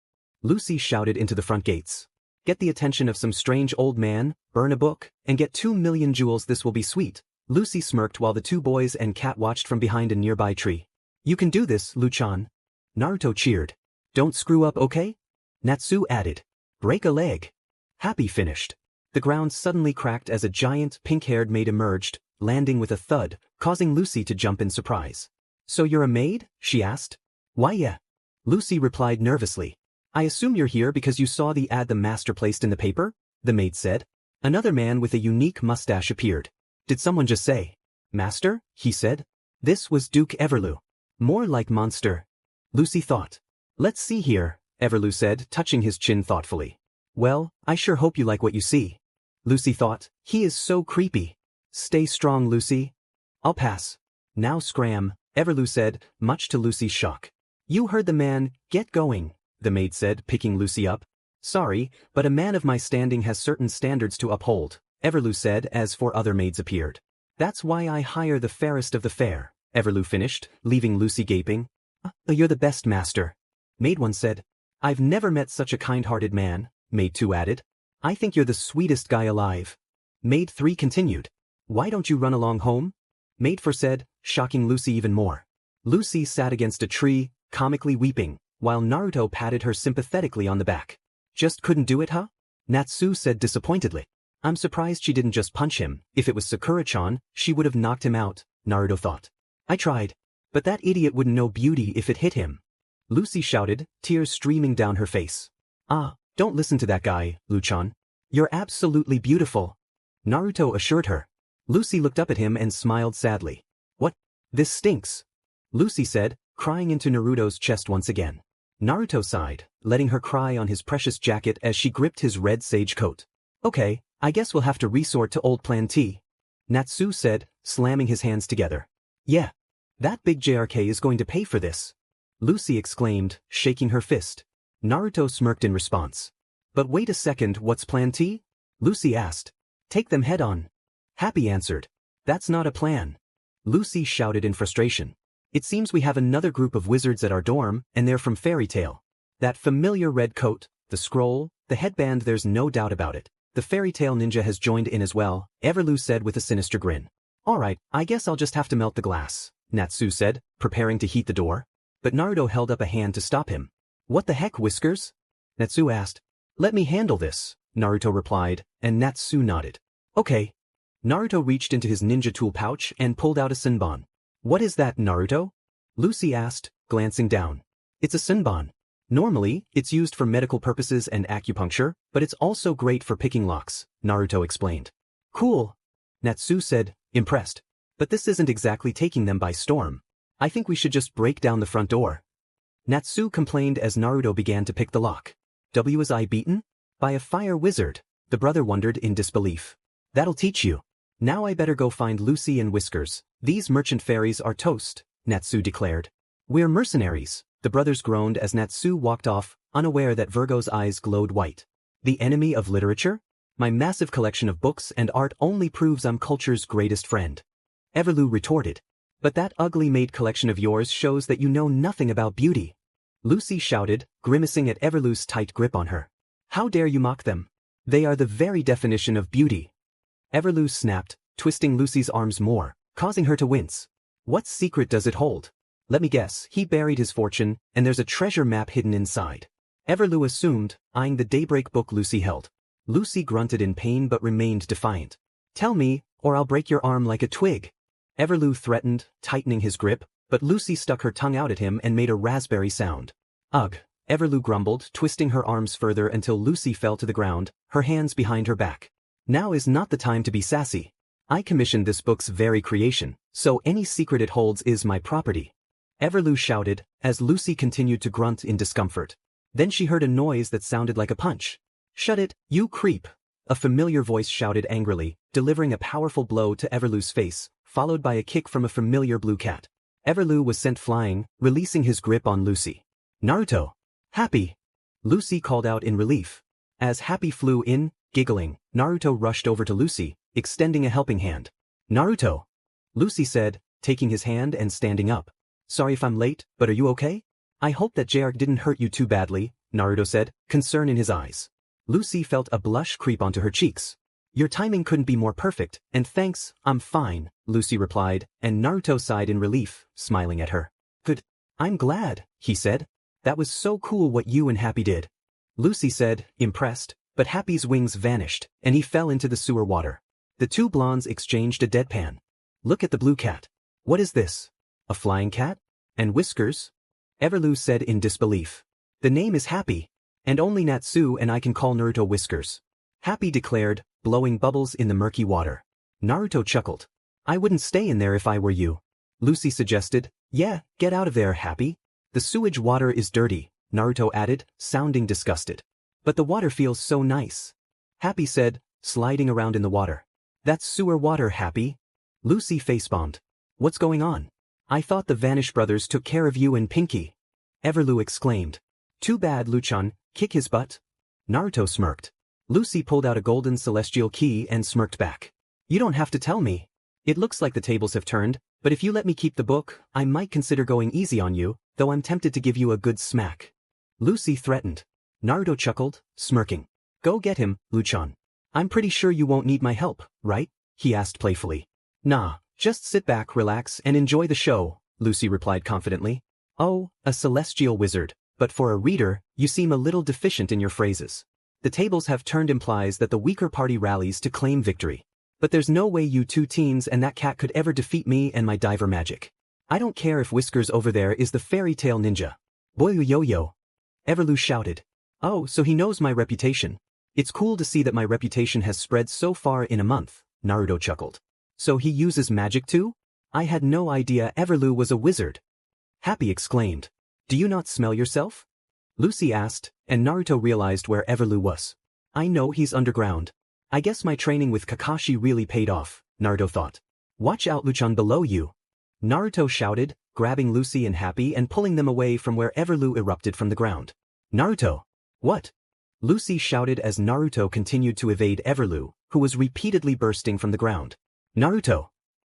Lucy shouted into the front gates. Get the attention of some strange old man, burn a book, and get 2 million jewels. This will be sweet. Lucy smirked while the 2 boys and Cat watched from behind a nearby tree. You can do this, Lu-chan. Naruto cheered. Don't screw up, okay? Natsu added. Break a leg. Happy finished. The ground suddenly cracked as a giant, pink-haired maid emerged, landing with a thud, causing Lucy to jump in surprise. So you're a maid? She asked. Why yeah. Lucy replied nervously. I assume you're here because you saw the ad the master placed in the paper? The maid said. Another man with a unique mustache appeared. Did someone just say, Master? He said. This was Duke Everloo. More like monster. Lucy thought. Let's see here, Everloo said, touching his chin thoughtfully. Well, I sure hope you like what you see. Lucy thought. He is so creepy. Stay strong, Lucy. I'll pass. Now scram, Everloo said, much to Lucy's shock. You heard the man, get going, the maid said, picking Lucy up. Sorry, but a man of my standing has certain standards to uphold, Everloo said as 4 other maids appeared. That's why I hire the fairest of the fair, Everloo finished, leaving Lucy gaping. You're the best, master. Maid 1 said. I've never met such a kind-hearted man, Maid 2 added. I think you're the sweetest guy alive. Maid 3 continued. Why don't you run along home? Maid 4 said, shocking Lucy even more. Lucy sat against a tree, comically weeping, while Naruto patted her sympathetically on the back. Just couldn't do it, huh? Natsu said disappointedly. I'm surprised she didn't just punch him. If it was Sakura-chan, she would have knocked him out, Naruto thought. I tried. But that idiot wouldn't know beauty if it hit him. Lucy shouted, tears streaming down her face. Don't listen to that guy, Lu-chan. You're absolutely beautiful. Naruto assured her. Lucy looked up at him and smiled sadly. What? This stinks. Lucy said, crying into Naruto's chest once again. Naruto sighed, letting her cry on his precious jacket as she gripped his red sage coat. Okay, I guess we'll have to resort to old plan T. Natsu said, slamming his hands together. Yeah. That big JRK is going to pay for this. Lucy exclaimed, shaking her fist. Naruto smirked in response. But wait a second, what's plan T? Lucy asked. Take them head on. Happy answered. That's not a plan. Lucy shouted in frustration. It seems we have another group of wizards at our dorm, and they're from Fairytail. That familiar red coat, the scroll, the headband, there's no doubt about it. The Fairytail ninja has joined in as well, Everloo said with a sinister grin. Alright, I guess I'll just have to melt the glass, Natsu said, preparing to heat the door. But Naruto held up a hand to stop him. What the heck, Whiskers? Natsu asked. Let me handle this, Naruto replied, and Natsu nodded. Okay. Naruto reached into his ninja tool pouch and pulled out a senbon. What is that, Naruto? Lucy asked, glancing down. It's a senbon. Normally, it's used for medical purposes and acupuncture, but it's also great for picking locks, Naruto explained. Cool. Natsu said, impressed. But this isn't exactly taking them by storm. I think we should just break down the front door. Natsu complained as Naruto began to pick the lock. Was I beaten? By a fire wizard, the brother wondered in disbelief. That'll teach you. Now I better go find Lucy and Whiskers. These merchant fairies are toast, Natsu declared. We're mercenaries, the brothers groaned as Natsu walked off, unaware that Virgo's eyes glowed white. The enemy of literature? My massive collection of books and art only proves I'm culture's greatest friend. Everloo retorted. But that ugly maid collection of yours shows that you know nothing about beauty. Lucy shouted, grimacing at Everloo's tight grip on her. How dare you mock them? They are the very definition of beauty. Everloo snapped, twisting Lucy's arms more, causing her to wince. What secret does it hold? Let me guess, he buried his fortune, and there's a treasure map hidden inside. Everloo assumed, eyeing the daybreak book Lucy held. Lucy grunted in pain but remained defiant. Tell me, or I'll break your arm like a twig. Everloo threatened, tightening his grip, but Lucy stuck her tongue out at him and made a raspberry sound. Ugh, Everloo grumbled, twisting her arms further until Lucy fell to the ground, her hands behind her back. Now is not the time to be sassy. I commissioned this book's very creation, so any secret it holds is my property. Everloo shouted, as Lucy continued to grunt in discomfort. Then she heard a noise that sounded like a punch. Shut it, you creep! A familiar voice shouted angrily, delivering a powerful blow to Everloo's face, followed by a kick from a familiar blue cat. Everloo was sent flying, releasing his grip on Lucy. Naruto! Happy! Lucy called out in relief. As Happy flew in, giggling, Naruto rushed over to Lucy, extending a helping hand. Naruto! Lucy said, taking his hand and standing up. Sorry if I'm late, but are you okay? I hope that JR didn't hurt you too badly, Naruto said, concern in his eyes. Lucy felt a blush creep onto her cheeks. Your timing couldn't be more perfect, and thanks, I'm fine, Lucy replied, and Naruto sighed in relief, smiling at her. Good. I'm glad, he said. That was so cool what you and Happy did. Lucy said, impressed, but Happy's wings vanished, and he fell into the sewer water. The two blondes exchanged a deadpan. Look at the blue cat. What is this? A flying cat? And Whiskers? Everloo said in disbelief. The name is Happy, and only Natsu and I can call Naruto Whiskers. Happy declared, blowing bubbles in the murky water. Naruto chuckled. I wouldn't stay in there if I were you. Lucy suggested. Yeah, get out of there, Happy. The sewage water is dirty, Naruto added, sounding disgusted. But the water feels so nice. Happy said, sliding around in the water. That's sewer water, Happy. Lucy facepalmed. What's going on? I thought the Vanish brothers took care of you and Pinky. Everloo exclaimed. Too bad, Luchan, kick his butt. Naruto smirked. Lucy pulled out a golden celestial key and smirked back. You don't have to tell me. It looks like the tables have turned, but if you let me keep the book, I might consider going easy on you, though I'm tempted to give you a good smack. Lucy threatened. Naruto chuckled, smirking. Go get him, Luchan. I'm pretty sure you won't need my help, right? He asked playfully. Nah, just sit back, relax, and enjoy the show, Lucy replied confidently. Oh, a celestial wizard, but for a reader, you seem a little deficient in your phrases. The tables have turned implies that the weaker party rallies to claim victory. But there's no way you two teens and that cat could ever defeat me and my diver magic. I don't care if Whiskers over there is the fairy tale ninja. Boyu yo-yo. Everloo shouted. Oh, so he knows my reputation. It's cool to see that my reputation has spread so far in a month, Naruto chuckled. So he uses magic too? I had no idea Everloo was a wizard. Happy exclaimed. Do you not smell yourself? Lucy asked, and Naruto realized where Everloo was. I know he's underground. I guess my training with Kakashi really paid off, Naruto thought. Watch out, Luchan below you. Naruto shouted, grabbing Lucy and Happy and pulling them away from where Everloo erupted from the ground. Naruto! What? Lucy shouted as Naruto continued to evade Everloo, who was repeatedly bursting from the ground. Naruto!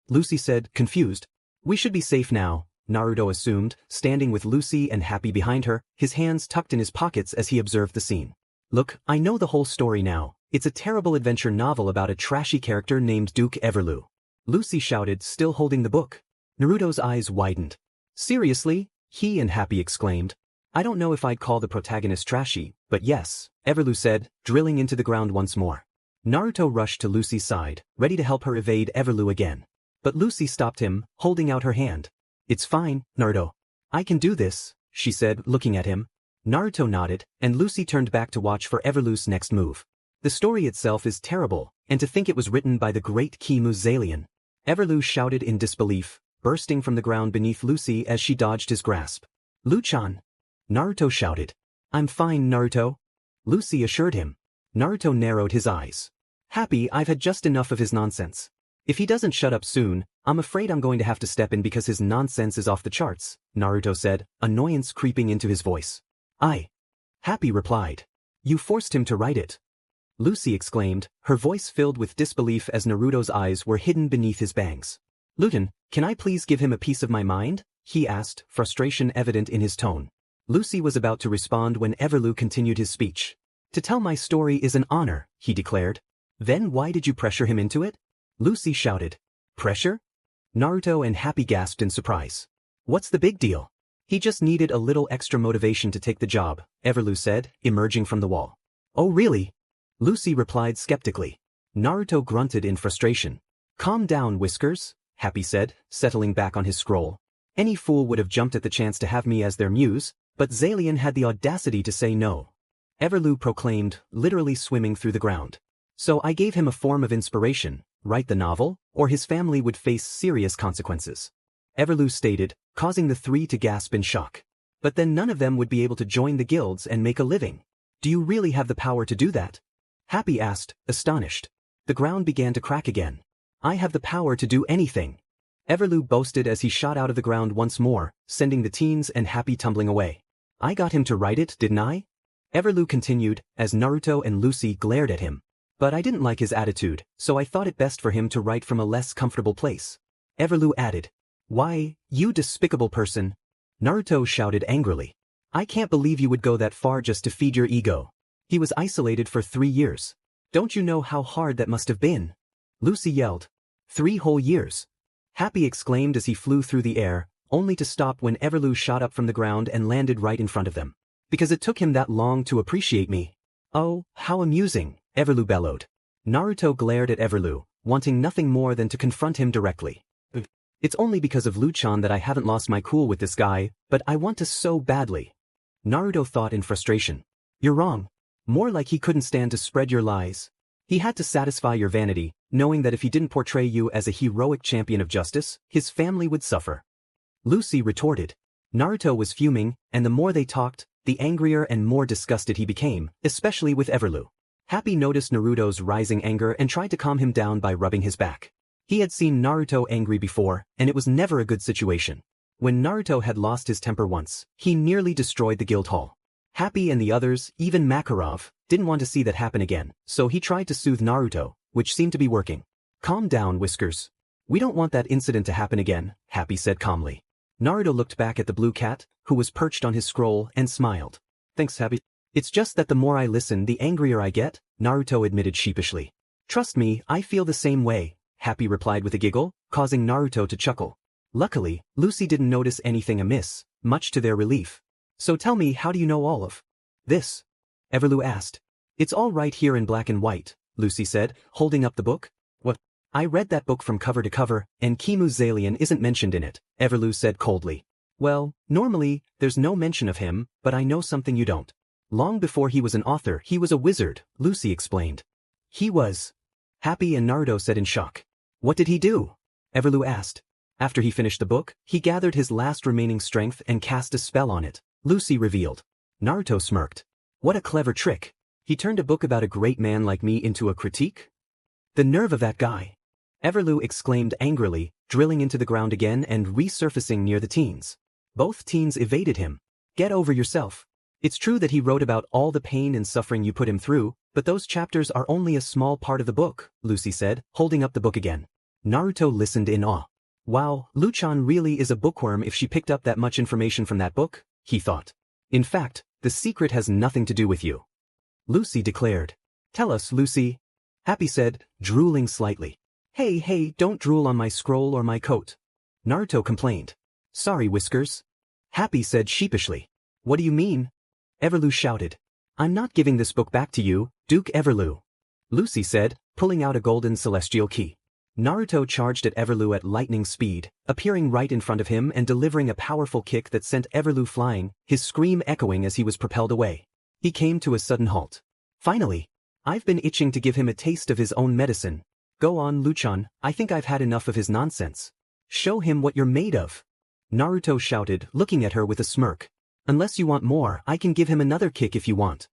Lucy said, confused. We should be safe now, Naruto assumed, standing with Lucy and Happy behind her, his hands tucked in his pockets as he observed the scene. Look, I know the whole story now. It's a terrible adventure novel about a trashy character named Duke Everloo. Lucy shouted, still holding the book. Naruto's eyes widened. Seriously? He and Happy exclaimed. I don't know if I'd call the protagonist trashy, but yes, Everloo said, drilling into the ground once more. Naruto rushed to Lucy's side, ready to help her evade Everloo again. But Lucy stopped him, holding out her hand. It's fine, Naruto. I can do this, she said, looking at him. Naruto nodded, and Lucy turned back to watch for Everloo's next move. The story itself is terrible, and to think it was written by the great Kimu Zalian. Everloo shouted in disbelief, bursting from the ground beneath Lucy as she dodged his grasp. Luchan! Naruto shouted. I'm fine, Naruto. Lucy assured him. Naruto narrowed his eyes. Happy, I've had just enough of his nonsense. If he doesn't shut up soon, I'm afraid I'm going to have to step in because his nonsense is off the charts, Naruto said, annoyance creeping into his voice. Happy replied. You forced him to write it. Lucy exclaimed, her voice filled with disbelief as Naruto's eyes were hidden beneath his bangs. Luton, can I please give him a piece of my mind? He asked, frustration evident in his tone. Lucy was about to respond when Everloo continued his speech. To tell my story is an honor, he declared. Then why did you pressure him into it? Lucy shouted. Pressure? Naruto and Happy gasped in surprise. What's the big deal? He just needed a little extra motivation to take the job, Everloo said, emerging from the wall. Oh really? Lucy replied skeptically. Naruto grunted in frustration. Calm down, Whiskers, Happy said, settling back on his scroll. Any fool would have jumped at the chance to have me as their muse, but Zalian had the audacity to say no. Everloo proclaimed, literally swimming through the ground. So I gave him a form of inspiration, write the novel, or his family would face serious consequences. Everloo stated, causing the three to gasp in shock. But then none of them would be able to join the guilds and make a living. Do you really have the power to do that? Happy asked, astonished. The ground began to crack again. I have the power to do anything. Everloo boasted as he shot out of the ground once more, sending the teens and Happy tumbling away. I got him to write it, didn't I? Everloo continued, as Naruto and Lucy glared at him. But I didn't like his attitude, so I thought it best for him to write from a less comfortable place. Everloo added. Why, you despicable person. Naruto shouted angrily. I can't believe you would go that far just to feed your ego. He was isolated for 3 years. Don't you know how hard that must have been? Lucy yelled. 3 whole years. Happy exclaimed as he flew through the air, only to stop when Everloo shot up from the ground and landed right in front of them. Because it took him that long to appreciate me. Oh, how amusing, Everloo bellowed. Naruto glared at Everloo, wanting nothing more than to confront him directly. It's only because of Luchan that I haven't lost my cool with this guy, but I want to so badly. Naruto thought in frustration. You're wrong. More like he couldn't stand to spread your lies. He had to satisfy your vanity, knowing that if he didn't portray you as a heroic champion of justice, his family would suffer. Lucy retorted. Naruto was fuming, and the more they talked, the angrier and more disgusted he became, especially with Everloo. Happy noticed Naruto's rising anger and tried to calm him down by rubbing his back. He had seen Naruto angry before, and it was never a good situation. When Naruto had lost his temper once, he nearly destroyed the guild hall. Happy and the others, even Makarov, didn't want to see that happen again, so he tried to soothe Naruto, which seemed to be working. Calm down, Whiskers. We don't want that incident to happen again, Happy said calmly. Naruto looked back at the blue cat, who was perched on his scroll, and smiled. Thanks, Happy. It's just that the more I listen, the angrier I get, Naruto admitted sheepishly. Trust me, I feel the same way, Happy replied with a giggle, causing Naruto to chuckle. Luckily, Lucy didn't notice anything amiss, much to their relief. So tell me, how do you know all of this? Everloo asked. It's all right here in black and white, Lucy said, holding up the book. What? I read that book from cover to cover, and Kimu's alien isn't mentioned in it, Everloo said coldly. Well, normally, there's no mention of him, but I know something you don't. Long before he was an author, he was a wizard, Lucy explained. He was? Happy and Naruto said in shock. What did he do? Everloo asked. After he finished the book, he gathered his last remaining strength and cast a spell on it, Lucy revealed. Naruto smirked. What a clever trick. He turned a book about a great man like me into a critique? The nerve of that guy. Everloo exclaimed angrily, drilling into the ground again and resurfacing near the teens. Both teens evaded him. Get over yourself. It's true that he wrote about all the pain and suffering you put him through, but those chapters are only a small part of the book, Lucy said, holding up the book again. Naruto listened in awe. Wow, Luchan really is a bookworm if she picked up that much information from that book, he thought. In fact, the secret has nothing to do with you. Lucy declared. Tell us, Lucy. Happy said, drooling slightly. Hey, don't drool on my scroll or my coat. Naruto complained. Sorry, Whiskers. Happy said sheepishly. What do you mean? Everloo shouted. I'm not giving this book back to you, Duke Everloo. Lucy said, pulling out a golden celestial key. Naruto charged at Everloo at lightning speed, appearing right in front of him and delivering a powerful kick that sent Everloo flying, his scream echoing as he was propelled away. He came to a sudden halt. Finally. I've been itching to give him a taste of his own medicine. Go on, Luchan, I think I've had enough of his nonsense. Show him what you're made of. Naruto shouted, looking at her with a smirk. Unless you want more, I can give him another kick if you want.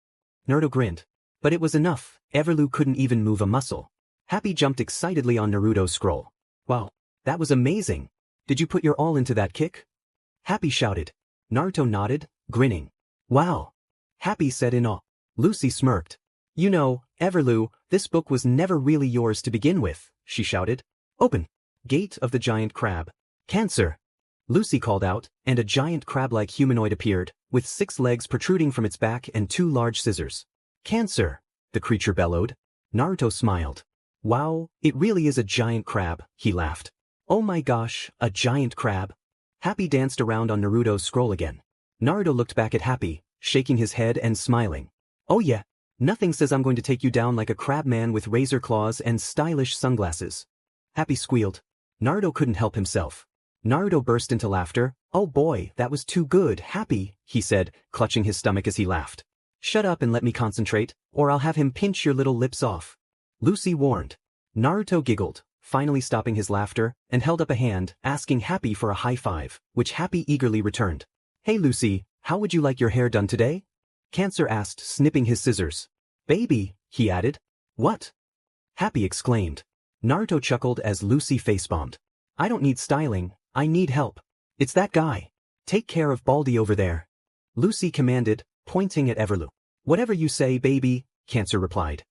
Naruto grinned. But it was enough, Everloo couldn't even move a muscle. Happy jumped excitedly on Naruto's scroll. Wow, that was amazing. Did you put your all into that kick? Happy shouted. Naruto nodded, grinning. Wow. Happy said in awe. Lucy smirked. You know, Everloo, this book was never really yours to begin with, she shouted. Open. Gate of the Giant Crab. Cancer. Lucy called out, and a giant crab-like humanoid appeared, with 6 legs protruding from its back and 2 large scissors. Cancer, the creature bellowed. Naruto smiled. Wow, it really is a giant crab, he laughed. Oh my gosh, a giant crab. Happy danced around on Naruto's scroll again. Naruto looked back at Happy, shaking his head and smiling. Oh yeah, nothing says I'm going to take you down like a crab man with razor claws and stylish sunglasses. Happy squealed. Naruto couldn't help himself. Naruto burst into laughter. Oh boy, that was too good, Happy, he said, clutching his stomach as he laughed. Shut up and let me concentrate, or I'll have him pinch your little lips off. Lucy warned. Naruto giggled, finally stopping his laughter, and held up a hand, asking Happy for a high five, which Happy eagerly returned. Hey Lucy, how would you like your hair done today? Cancer asked, snipping his scissors. Baby, he added. What? Happy exclaimed. Naruto chuckled as Lucy face-bombed. I don't need styling, I need help. It's that guy. Take care of Baldy over there. Lucy commanded, pointing at Everloo. Whatever you say, baby, Cancer replied.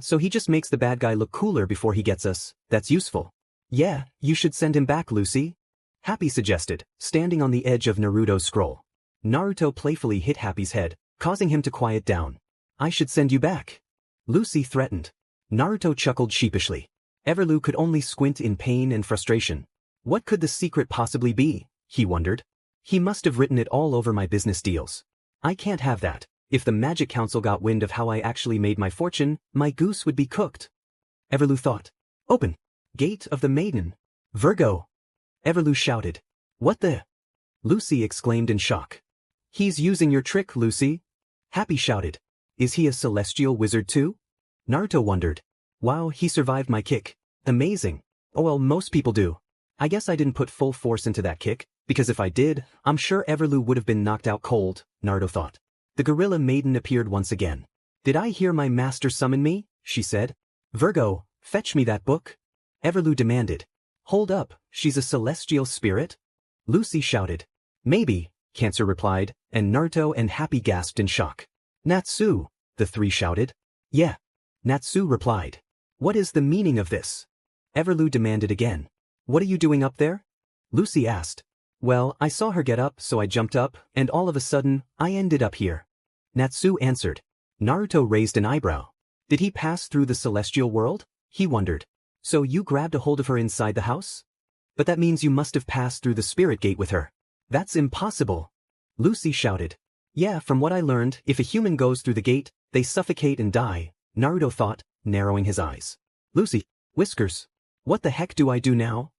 So he just makes the bad guy look cooler before he gets us. That's useful. Yeah, you should send him back, Lucy. Happy suggested, standing on the edge of Naruto's scroll. Naruto playfully hit Happy's head, causing him to quiet down. I should send you back. Lucy threatened. Naruto chuckled sheepishly. Everloo could only squint in pain and frustration. What could the secret possibly be, he wondered. He must have written it all over my business deals. I can't have that. If the Magic Council got wind of how I actually made my fortune, my goose would be cooked. Everloo thought. Open. Gate of the Maiden. Virgo. Everloo shouted. What the? Lucy exclaimed in shock. He's using your trick, Lucy. Happy shouted. Is he a celestial wizard too? Naruto wondered. Wow, he survived my kick. Amazing. Oh well, most people do. I guess I didn't put full force into that kick, because if I did, I'm sure Everloo would have been knocked out cold, Naruto thought. The gorilla maiden appeared once again. Did I hear my master summon me? She said. Virgo, fetch me that book. Everloo demanded. Hold up, she's a celestial spirit? Lucy shouted. Maybe, Cancer replied, and Naruto and Happy gasped in shock. Natsu, the 3 shouted. Yeah. Natsu replied. What is the meaning of this? Everloo demanded again. What are you doing up there? Lucy asked. Well, I saw her get up, so I jumped up, and all of a sudden, I ended up here. Natsu answered. Naruto raised an eyebrow. Did he pass through the celestial world? He wondered. So you grabbed a hold of her inside the house? But that means you must have passed through the spirit gate with her. That's impossible. Lucy shouted. Yeah, from what I learned, if a human goes through the gate, they suffocate and die, Naruto thought, narrowing his eyes. Lucy, Whiskers. What the heck do I do now?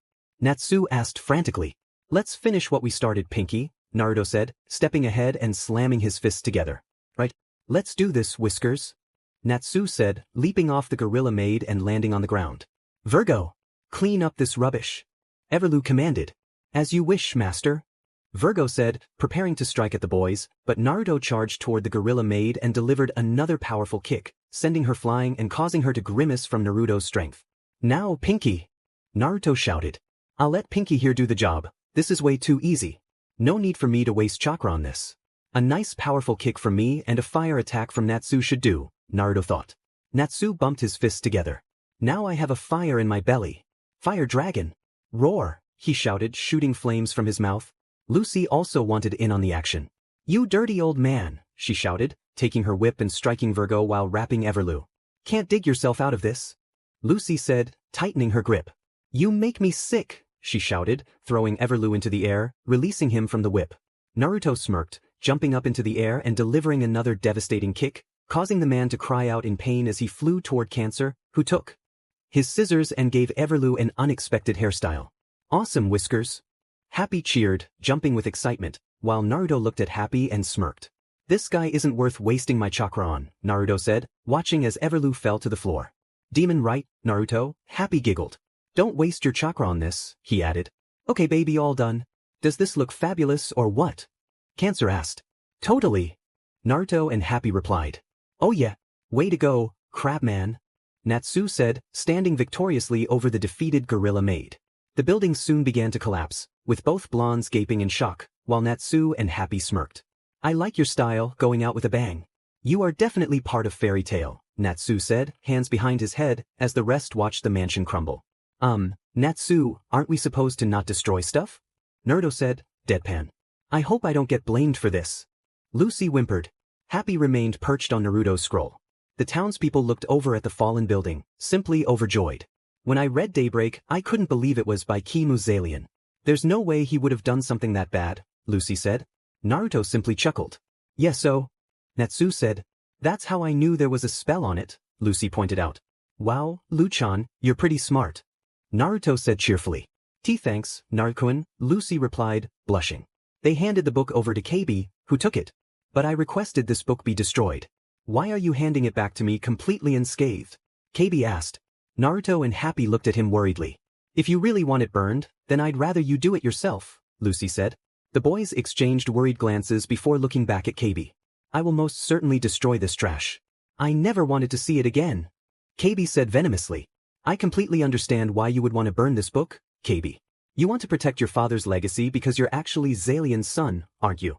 Natsu asked frantically. Let's finish what we started, Pinky, Naruto said, stepping ahead and slamming his fists together. Right? Let's do this, Whiskers. Natsu said, leaping off the gorilla maid and landing on the ground. Virgo, clean up this rubbish. Everloo commanded. As you wish, master. Virgo said, preparing to strike at the boys, but Naruto charged toward the gorilla maid and delivered another powerful kick, sending her flying and causing her to grimace from Naruto's strength. Now, Pinky! Naruto shouted. I'll let Pinky here do the job. This is way too easy. No need for me to waste chakra on this. A nice powerful kick from me and a fire attack from Natsu should do, Naruto thought. Natsu bumped his fists together. Now I have a fire in my belly. Fire dragon! Roar! He shouted, shooting flames from his mouth. Lucy also wanted in on the action. You dirty old man, she shouted, taking her whip and striking Virgo while rapping Everloo. Can't dig yourself out of this. Lucy said, tightening her grip. You make me sick, she shouted, throwing Everloo into the air, releasing him from the whip. Naruto smirked, jumping up into the air and delivering another devastating kick, causing the man to cry out in pain as he flew toward Cancer, who took his scissors and gave Everloo an unexpected hairstyle. Awesome, Whiskers! Happy cheered, jumping with excitement, while Naruto looked at Happy and smirked. This guy isn't worth wasting my chakra on, Naruto said, watching as Everloo fell to the floor. Demon right, Naruto, Happy giggled. Don't waste your chakra on this, he added. Okay baby, all done. Does this look fabulous or what? Cancer asked. Totally. Naruto and Happy replied. Oh yeah. Way to go, Crabman. Natsu said, standing victoriously over the defeated gorilla maid. The building soon began to collapse, with both blondes gaping in shock, while Natsu and Happy smirked. I like your style, going out with a bang. You are definitely part of Fairytail, Natsu said, hands behind his head, as the rest watched the mansion crumble. Natsu, aren't we supposed to not destroy stuff? Naruto said, deadpan. I hope I don't get blamed for this. Lucy whimpered. Happy remained perched on Naruto's scroll. The townspeople looked over at the fallen building, simply overjoyed. When I read Daybreak, I couldn't believe it was by Kimu's alien. There's no way he would have done something that bad, Lucy said. Naruto simply chuckled. Yes, so? Natsu said. That's how I knew there was a spell on it, Lucy pointed out. Wow, Luchan, you're pretty smart. Naruto said cheerfully. Thanks, Naruto-kun, Lucy replied, blushing. They handed the book over to Kabi, who took it. But I requested this book be destroyed. Why are you handing it back to me completely unscathed? Kabi asked. Naruto and Happy looked at him worriedly. If you really want it burned, then I'd rather you do it yourself, Lucy said. The boys exchanged worried glances before looking back at Kabi. I will most certainly destroy this trash. I never wanted to see it again. Kabi said venomously. I completely understand why you would want to burn this book, Kabi. You want to protect your father's legacy because you're actually Zalian's son, aren't you?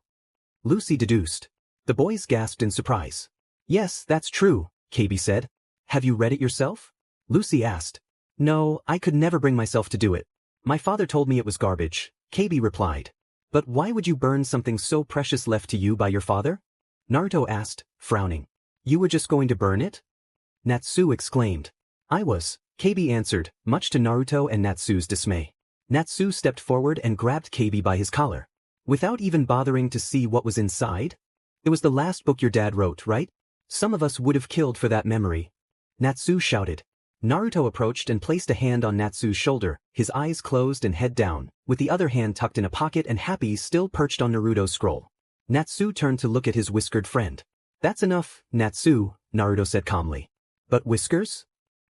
Lucy deduced. The boys gasped in surprise. Yes, that's true, Kabi said. Have you read it yourself? Lucy asked. No, I could never bring myself to do it. My father told me it was garbage, Kabi replied. But why would you burn something so precious left to you by your father? Naruto asked, frowning. You were just going to burn it? Natsu exclaimed. I was, Kabi answered, much to Naruto and Natsu's dismay. Natsu stepped forward and grabbed Kabi by his collar. Without even bothering to see what was inside? It was the last book your dad wrote, right? Some of us would have killed for that memory. Natsu shouted. Naruto approached and placed a hand on Natsu's shoulder, his eyes closed and head down, with the other hand tucked in a pocket and Happy still perched on Naruto's scroll. Natsu turned to look at his whiskered friend. That's enough, Natsu, Naruto said calmly. But Whiskers?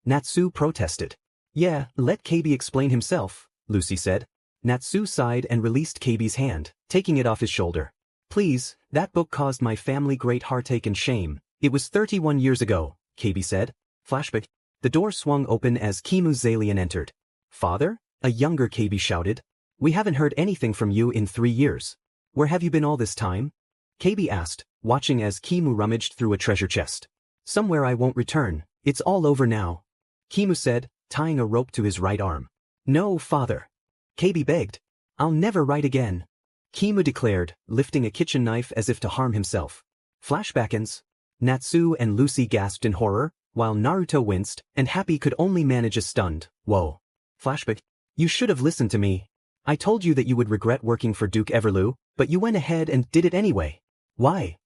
Natsu protested. Yeah, let Kabi explain himself, Lucy said. Natsu sighed and released Kabi's hand, taking it off his shoulder. Please, that book caused my family great heartache and shame. It was 31 years ago, Kabi said. Flashback. The door swung open as Kimu's alien entered. Father? A younger Kabi shouted. We haven't heard anything from you in 3 years. Where have you been all this time? Kabi asked, watching as Kimu rummaged through a treasure chest. Somewhere I won't return. It's all over now. Kimu said, tying a rope to his right arm. No, father. KB begged. I'll never write again. Kimu declared, lifting a kitchen knife as if to harm himself. Flashbackins. Natsu and Lucy gasped in horror, while Naruto winced, and Happy could only manage a stunned, whoa. Flashback. You should have listened to me. I told you that you would regret working for Duke Everloo, but you went ahead and did it anyway. Why?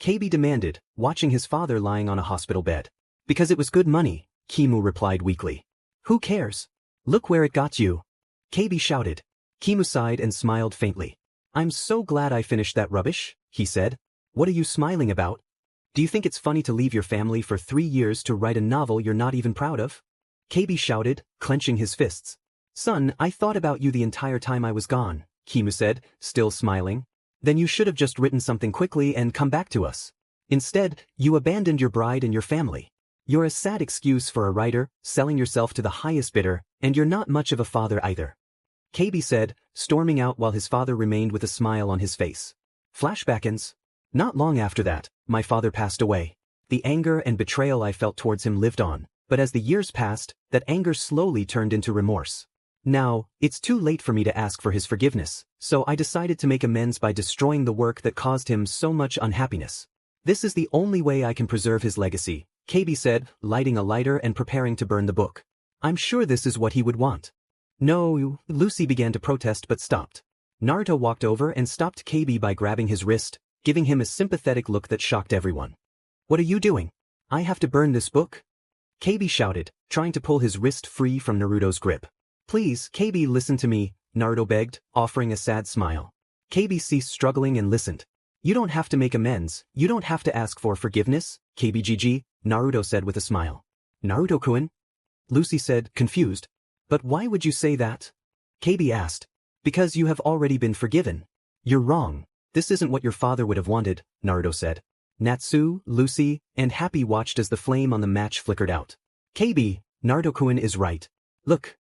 KB demanded, watching his father lying on a hospital bed. Because it was good money, Kimu replied weakly. Who cares? Look where it got you. KB shouted. Kimu sighed and smiled faintly. I'm so glad I finished that rubbish, he said. What are you smiling about? Do you think it's funny to leave your family for 3 years to write a novel you're not even proud of? KB shouted, clenching his fists. Son, I thought about you the entire time I was gone, Kimu said, still smiling. Then you should have just written something quickly and come back to us. Instead, you abandoned your bride and your family. You're a sad excuse for a writer, selling yourself to the highest bidder, and you're not much of a father either. KB said, storming out while his father remained with a smile on his face. Flashbackins. Not long after that, my father passed away. The anger and betrayal I felt towards him lived on, but as the years passed, that anger slowly turned into remorse. Now, it's too late for me to ask for his forgiveness, so I decided to make amends by destroying the work that caused him so much unhappiness. This is the only way I can preserve his legacy, KB said, lighting a lighter and preparing to burn the book. I'm sure this is what he would want. No, Lucy began to protest but stopped. Naruto walked over and stopped KB by grabbing his wrist, giving him a sympathetic look that shocked everyone. What are you doing? I have to burn this book? KB shouted, trying to pull his wrist free from Naruto's grip. Please, KB, listen to me, Naruto begged, offering a sad smile. KB ceased struggling and listened. You don't have to make amends, you don't have to ask for forgiveness, KBGG, Naruto said with a smile. Naruto-kun? Lucy said, confused. But why would you say that? KB asked. Because you have already been forgiven. You're wrong. This isn't what your father would have wanted, Naruto said. Natsu, Lucy, and Happy watched as the flame on the match flickered out. KB, Naruto-kun is right. Look.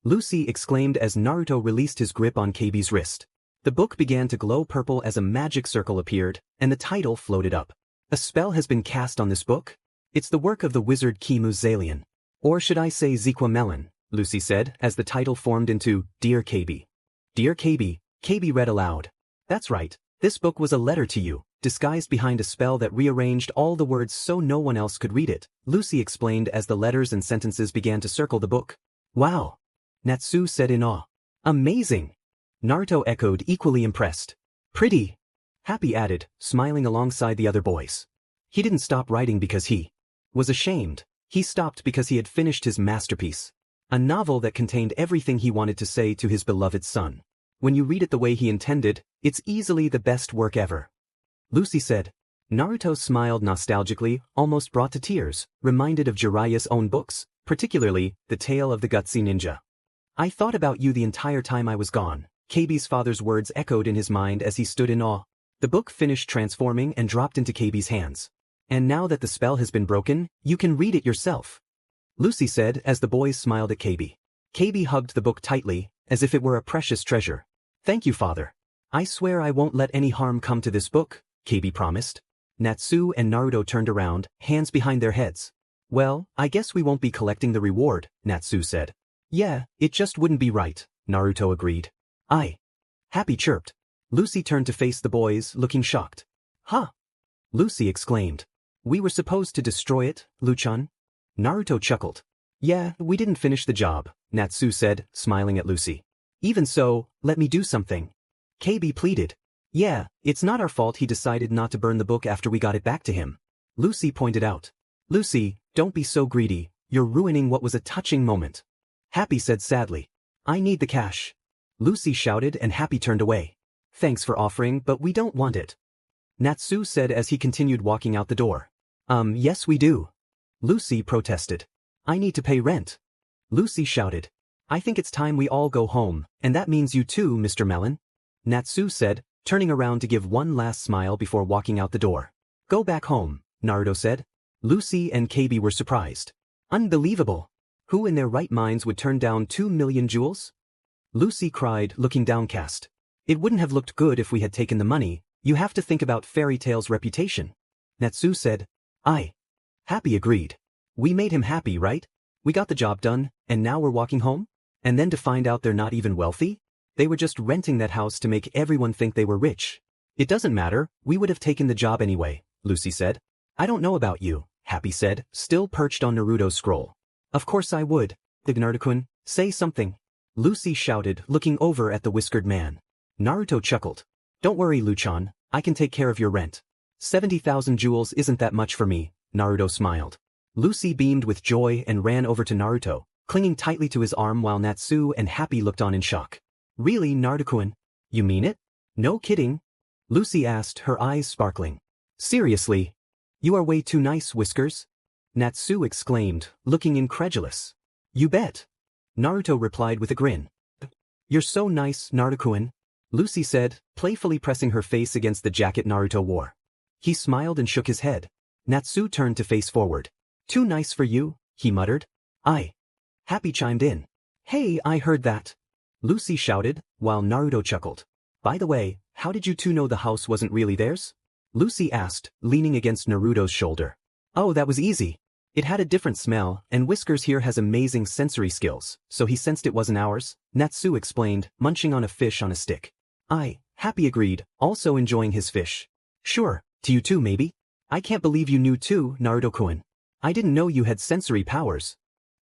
Lucy exclaimed as Naruto released his grip on KB's wrist. The book began to glow purple as a magic circle appeared, and the title floated up. A spell has been cast on this book? It's the work of the wizard Kimu Zalian. Or should I say Ziqua Melon, Lucy said as the title formed into Dear KB. Dear KB, KB read aloud. That's right, this book was a letter to you, disguised behind a spell that rearranged all the words so no one else could read it, Lucy explained as the letters and sentences began to circle the book. Wow! Natsu said in awe. Amazing! Naruto echoed, equally impressed. Pretty! Happy added, smiling alongside the other boys. He didn't stop writing because he was ashamed. He stopped because he had finished his masterpiece. A novel that contained everything he wanted to say to his beloved son. When you read it the way he intended, it's easily the best work ever. Lucy said. Naruto smiled nostalgically, almost brought to tears, reminded of Jiraiya's own books, particularly The Tale of the Gutsy Ninja. I thought about you the entire time I was gone, KB's father's words echoed in his mind as he stood in awe. The book finished transforming and dropped into KB's hands. And now that the spell has been broken, you can read it yourself. Lucy said as the boys smiled at KB. KB hugged the book tightly, as if it were a precious treasure. Thank you, father. I swear I won't let any harm come to this book, KB promised. Natsu and Naruto turned around, hands behind their heads. Well, I guess we won't be collecting the reward, Natsu said. Yeah, it just wouldn't be right, Naruto agreed. Happy chirped. Lucy turned to face the boys, looking shocked. Huh? Lucy exclaimed. We were supposed to destroy it, Luchan? Naruto chuckled. Yeah, we didn't finish the job, Natsu said, smiling at Lucy. Even so, let me do something. KB pleaded. Yeah, it's not our fault he decided not to burn the book after we got it back to him. Lucy pointed out. Lucy, don't be so greedy, you're ruining what was a touching moment. Happy said sadly. I need the cash. Lucy shouted and Happy turned away. Thanks for offering, but we don't want it. Natsu said as he continued walking out the door. Yes we do. Lucy protested. I need to pay rent. Lucy shouted. I think it's time we all go home, and that means you too, Mr. Melon. Natsu said, turning around to give one last smile before walking out the door. Go back home, Naruto said. Lucy and KB were surprised. Unbelievable. Who in their right minds would turn down 2 million jewels? Lucy cried, looking downcast. It wouldn't have looked good if we had taken the money. You have to think about Fairytail's reputation. Natsu said. Happy agreed. We made him happy, right? We got the job done, and now we're walking home? And then to find out they're not even wealthy? They were just renting that house to make everyone think they were rich. It doesn't matter, we would have taken the job anyway, Lucy said. I don't know about you, Happy said, still perched on Naruto's scroll. Of course I would. Naruto-kun, say something. Lucy shouted, looking over at the whiskered man. Naruto chuckled. Don't worry, Luchan, I can take care of your rent. 70,000 jewels isn't that much for me, Naruto smiled. Lucy beamed with joy and ran over to Naruto, clinging tightly to his arm while Natsu and Happy looked on in shock. Really, Naruto-kun? You mean it? No kidding? Lucy asked, her eyes sparkling. Seriously? You are way too nice, Whiskers. Natsu exclaimed, looking incredulous. You bet. Naruto replied with a grin. You're so nice, Naruto-kun, Lucy said, playfully pressing her face against the jacket Naruto wore. He smiled and shook his head. Natsu turned to face forward. Too nice for you, he muttered. Happy chimed in. Hey, I heard that. Lucy shouted, while Naruto chuckled. By the way, how did you two know the house wasn't really theirs? Lucy asked, leaning against Naruto's shoulder. Oh, that was easy. It had a different smell, and Whiskers here has amazing sensory skills, so he sensed it wasn't ours, Natsu explained, munching on a fish on a stick. Happy agreed, also enjoying his fish. Sure, to you too maybe? I can't believe you knew too, Naruto-kun. I didn't know you had sensory powers.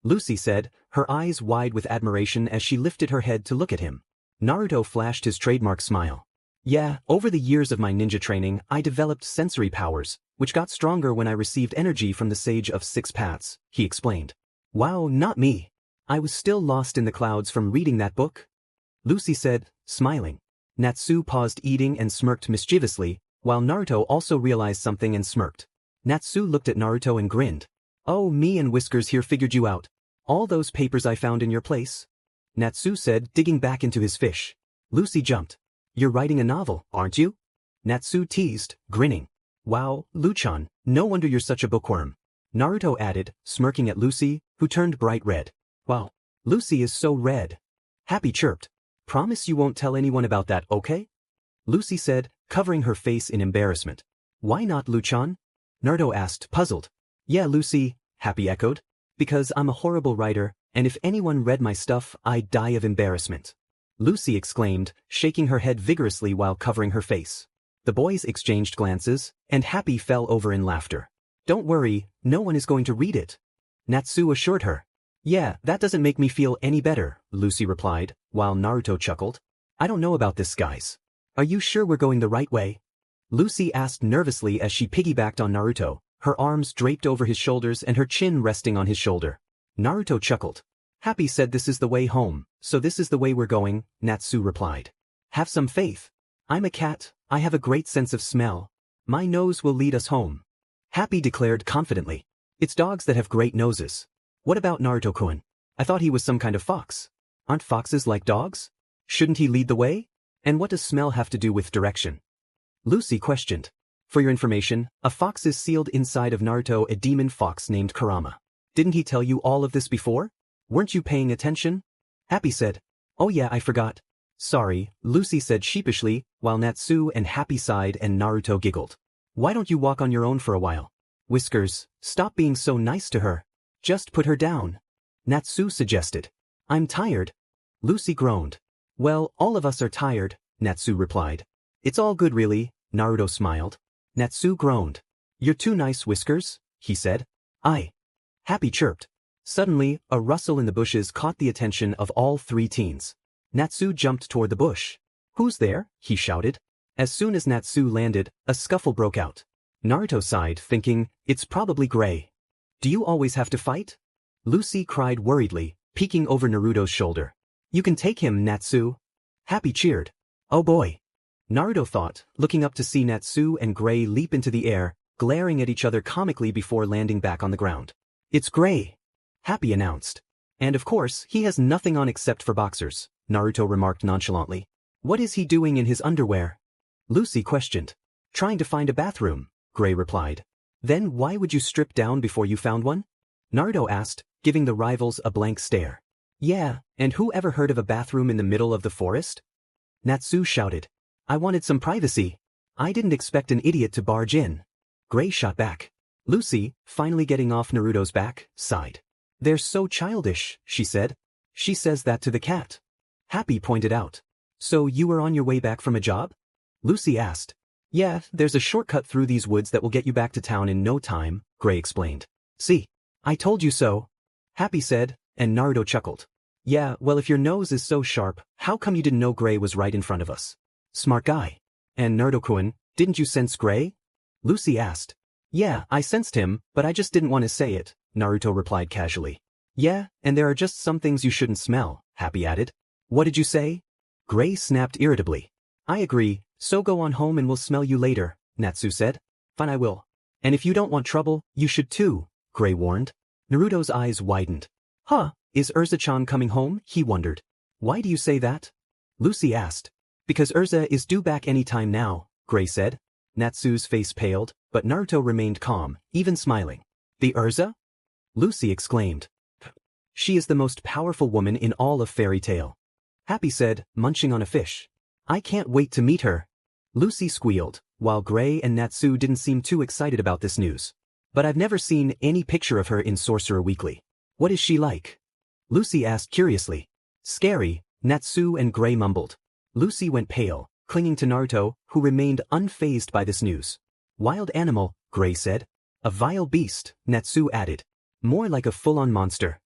Lucy said, her eyes wide with admiration as she lifted her head to look at him. Naruto flashed his trademark smile. Yeah, over the years of my ninja training, I developed sensory powers, which got stronger when I received energy from the Sage of Six Paths, he explained. Wow, not me. I was still lost in the clouds from reading that book. Lucy said, smiling. Natsu paused eating and smirked mischievously, while Naruto also realized something and smirked. Natsu looked at Naruto and grinned. Oh, me and Whiskers here figured you out. All those papers I found in your place? Natsu said, digging back into his fish. Lucy jumped. You're writing a novel, aren't you? Natsu teased, grinning. Wow, Luchan, no wonder you're such a bookworm. Naruto added, smirking at Lucy, who turned bright red. Wow, Lucy is so red. Happy chirped. Promise you won't tell anyone about that, okay? Lucy said, covering her face in embarrassment. Why not, Luchan? Naruto asked, puzzled. Yeah, Lucy, Happy echoed. Because I'm a horrible writer, and if anyone read my stuff, I'd die of embarrassment. Lucy exclaimed, shaking her head vigorously while covering her face. The boys exchanged glances, and Happy fell over in laughter. Don't worry, no one is going to read it. Natsu assured her. Yeah, that doesn't make me feel any better, Lucy replied, while Naruto chuckled. I don't know about this, guys. Are you sure we're going the right way? Lucy asked nervously as she piggybacked on Naruto, her arms draped over his shoulders and her chin resting on his shoulder. Naruto chuckled. Happy said this is the way home, so this is the way we're going, Natsu replied. Have some faith. I'm a cat, I have a great sense of smell. My nose will lead us home. Happy declared confidently. It's dogs that have great noses. What about Naruto-kun? I thought he was some kind of fox. Aren't foxes like dogs? Shouldn't he lead the way? And what does smell have to do with direction? Lucy questioned. For your information, a fox is sealed inside of Naruto, a demon fox named Kurama. Didn't he tell you all of this before? Weren't you paying attention? Happy said. Oh yeah, I forgot. Sorry, Lucy said sheepishly, while Natsu and Happy sighed and Naruto giggled. Why don't you walk on your own for a while? Whiskers, stop being so nice to her. Just put her down. Natsu suggested. I'm tired. Lucy groaned. Well, all of us are tired, Natsu replied. It's all good really, Naruto smiled. Natsu groaned. You're too nice, Whiskers, he said. Happy chirped. Suddenly, a rustle in the bushes caught the attention of all three teens. Natsu jumped toward the bush. Who's there? He shouted. As soon as Natsu landed, a scuffle broke out. Naruto sighed, thinking, it's probably Gray. Do you always have to fight? Lucy cried worriedly, peeking over Naruto's shoulder. You can take him, Natsu. Happy cheered. Oh boy. Naruto thought, looking up to see Natsu and Gray leap into the air, glaring at each other comically before landing back on the ground. It's Gray, Happy announced. And of course, he has nothing on except for boxers, Naruto remarked nonchalantly. What is he doing in his underwear? Lucy questioned. Trying to find a bathroom, Gray replied. Then why would you strip down before you found one? Naruto asked, giving the rivals a blank stare. Yeah, and who ever heard of a bathroom in the middle of the forest? Natsu shouted. I wanted some privacy. I didn't expect an idiot to barge in. Gray shot back. Lucy, finally getting off Naruto's back, sighed. They're so childish, she said. She says that to the cat. Happy pointed out. So you were on your way back from a job? Lucy asked. Yeah, there's a shortcut through these woods that will get you back to town in no time, Gray explained. See? I told you so. Happy said, and Naruto chuckled. Yeah, well if your nose is so sharp, how come you didn't know Gray was right in front of us? Smart guy. And Naruto-kun, didn't you sense Gray? Lucy asked. Yeah, I sensed him, but I just didn't want to say it, Naruto replied casually. Yeah, and there are just some things you shouldn't smell, Happy added. What did you say? Gray snapped irritably. I agree, so go on home and we'll smell you later, Natsu said. Fine, I will. And if you don't want trouble, you should too, Gray warned. Naruto's eyes widened. Huh, is Erza-chan coming home? He wondered. Why do you say that? Lucy asked. Because Erza is due back any time now, Gray said. Natsu's face paled, but Naruto remained calm, even smiling. The Erza? Lucy exclaimed. She is the most powerful woman in all of Fairytail. Happy said, munching on a fish. I can't wait to meet her. Lucy squealed, while Gray and Natsu didn't seem too excited about this news. But I've never seen any picture of her in Sorcerer Weekly. What is she like? Lucy asked curiously. Scary, Natsu and Gray mumbled. Lucy went pale, clinging to Naruto, who remained unfazed by this news. Wild animal, Gray said. A vile beast, Natsu added. More like a full-on monster.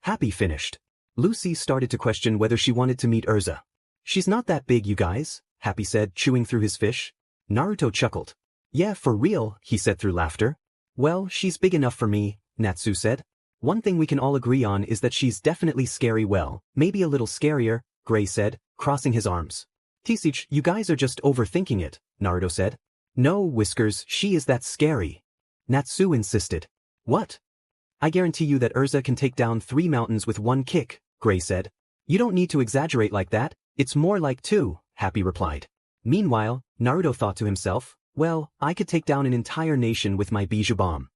Happy finished. Lucy started to question whether she wanted to meet Erza. She's not that big, you guys, Happy said, chewing through his fish. Naruto chuckled. Yeah, for real, he said through laughter. Well, she's big enough for me, Natsu said. One thing we can all agree on is that she's definitely scary, well, maybe a little scarier, Gray said, crossing his arms. Tisich, you guys are just overthinking it, Naruto said. No, Whiskers, she is that scary. Natsu insisted. What? I guarantee you that Erza can take down 3 mountains with 1 kick, Gray said. You don't need to exaggerate like that, it's more like 2, Happy replied. Meanwhile, Naruto thought to himself, well, I could take down an entire nation with my Bijou Bomb.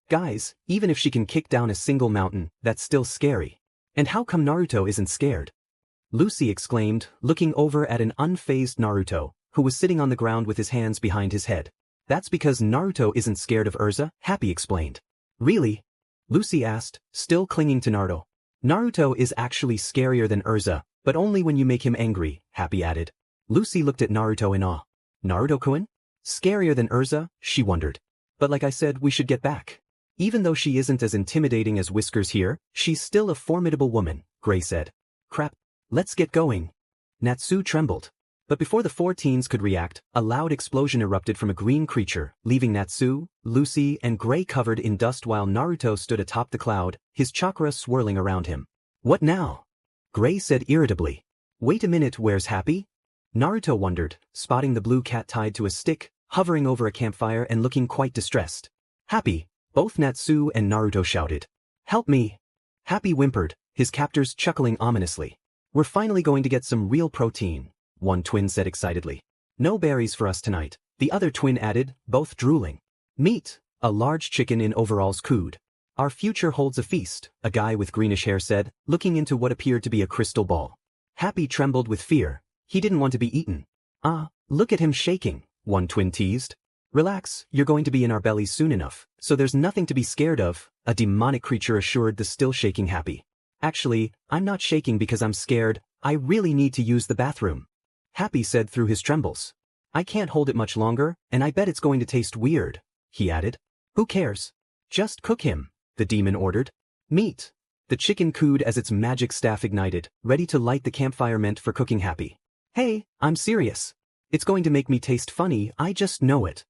Guys, even if she can kick down a single mountain, that's still scary. And how come Naruto isn't scared? Lucy exclaimed, looking over at an unfazed Naruto, who was sitting on the ground with his hands behind his head. That's because Naruto isn't scared of Erza, Happy explained. Really? Lucy asked, still clinging to Naruto. Naruto is actually scarier than Erza, but only when you make him angry, Happy added. Lucy looked at Naruto in awe. Naruto-kun? Scarier than Erza? She wondered. But like I said, we should get back. Even though she isn't as intimidating as Whiskers here, she's still a formidable woman, Gray said. Crap. Let's get going. Natsu trembled. But before the 4 teens could react, a loud explosion erupted from a green creature, leaving Natsu, Lucy, and Gray covered in dust while Naruto stood atop the cloud, his chakra swirling around him. What now? Gray said irritably. Wait a minute, where's Happy? Naruto wondered, spotting the blue cat tied to a stick, hovering over a campfire and looking quite distressed. Happy, both Natsu and Naruto shouted. Help me. Happy whimpered, his captors chuckling ominously. We're finally going to get some real protein, one twin said excitedly. No berries for us tonight, the other twin added, both drooling. Meat, a large chicken in overalls cooed. Our future holds a feast, a guy with greenish hair said, looking into what appeared to be a crystal ball. Happy trembled with fear. He didn't want to be eaten. Ah, look at him shaking, one twin teased. Relax, you're going to be in our bellies soon enough, so there's nothing to be scared of, a demonic creature assured the still shaking Happy. Actually, I'm not shaking because I'm scared, I really need to use the bathroom. Happy said through his trembles. I can't hold it much longer, and I bet it's going to taste weird, he added. Who cares? Just cook him, the demon ordered. Meat. The chicken cooed as its magic staff ignited, ready to light the campfire meant for cooking Happy. Hey, I'm serious. It's going to make me taste funny, I just know it.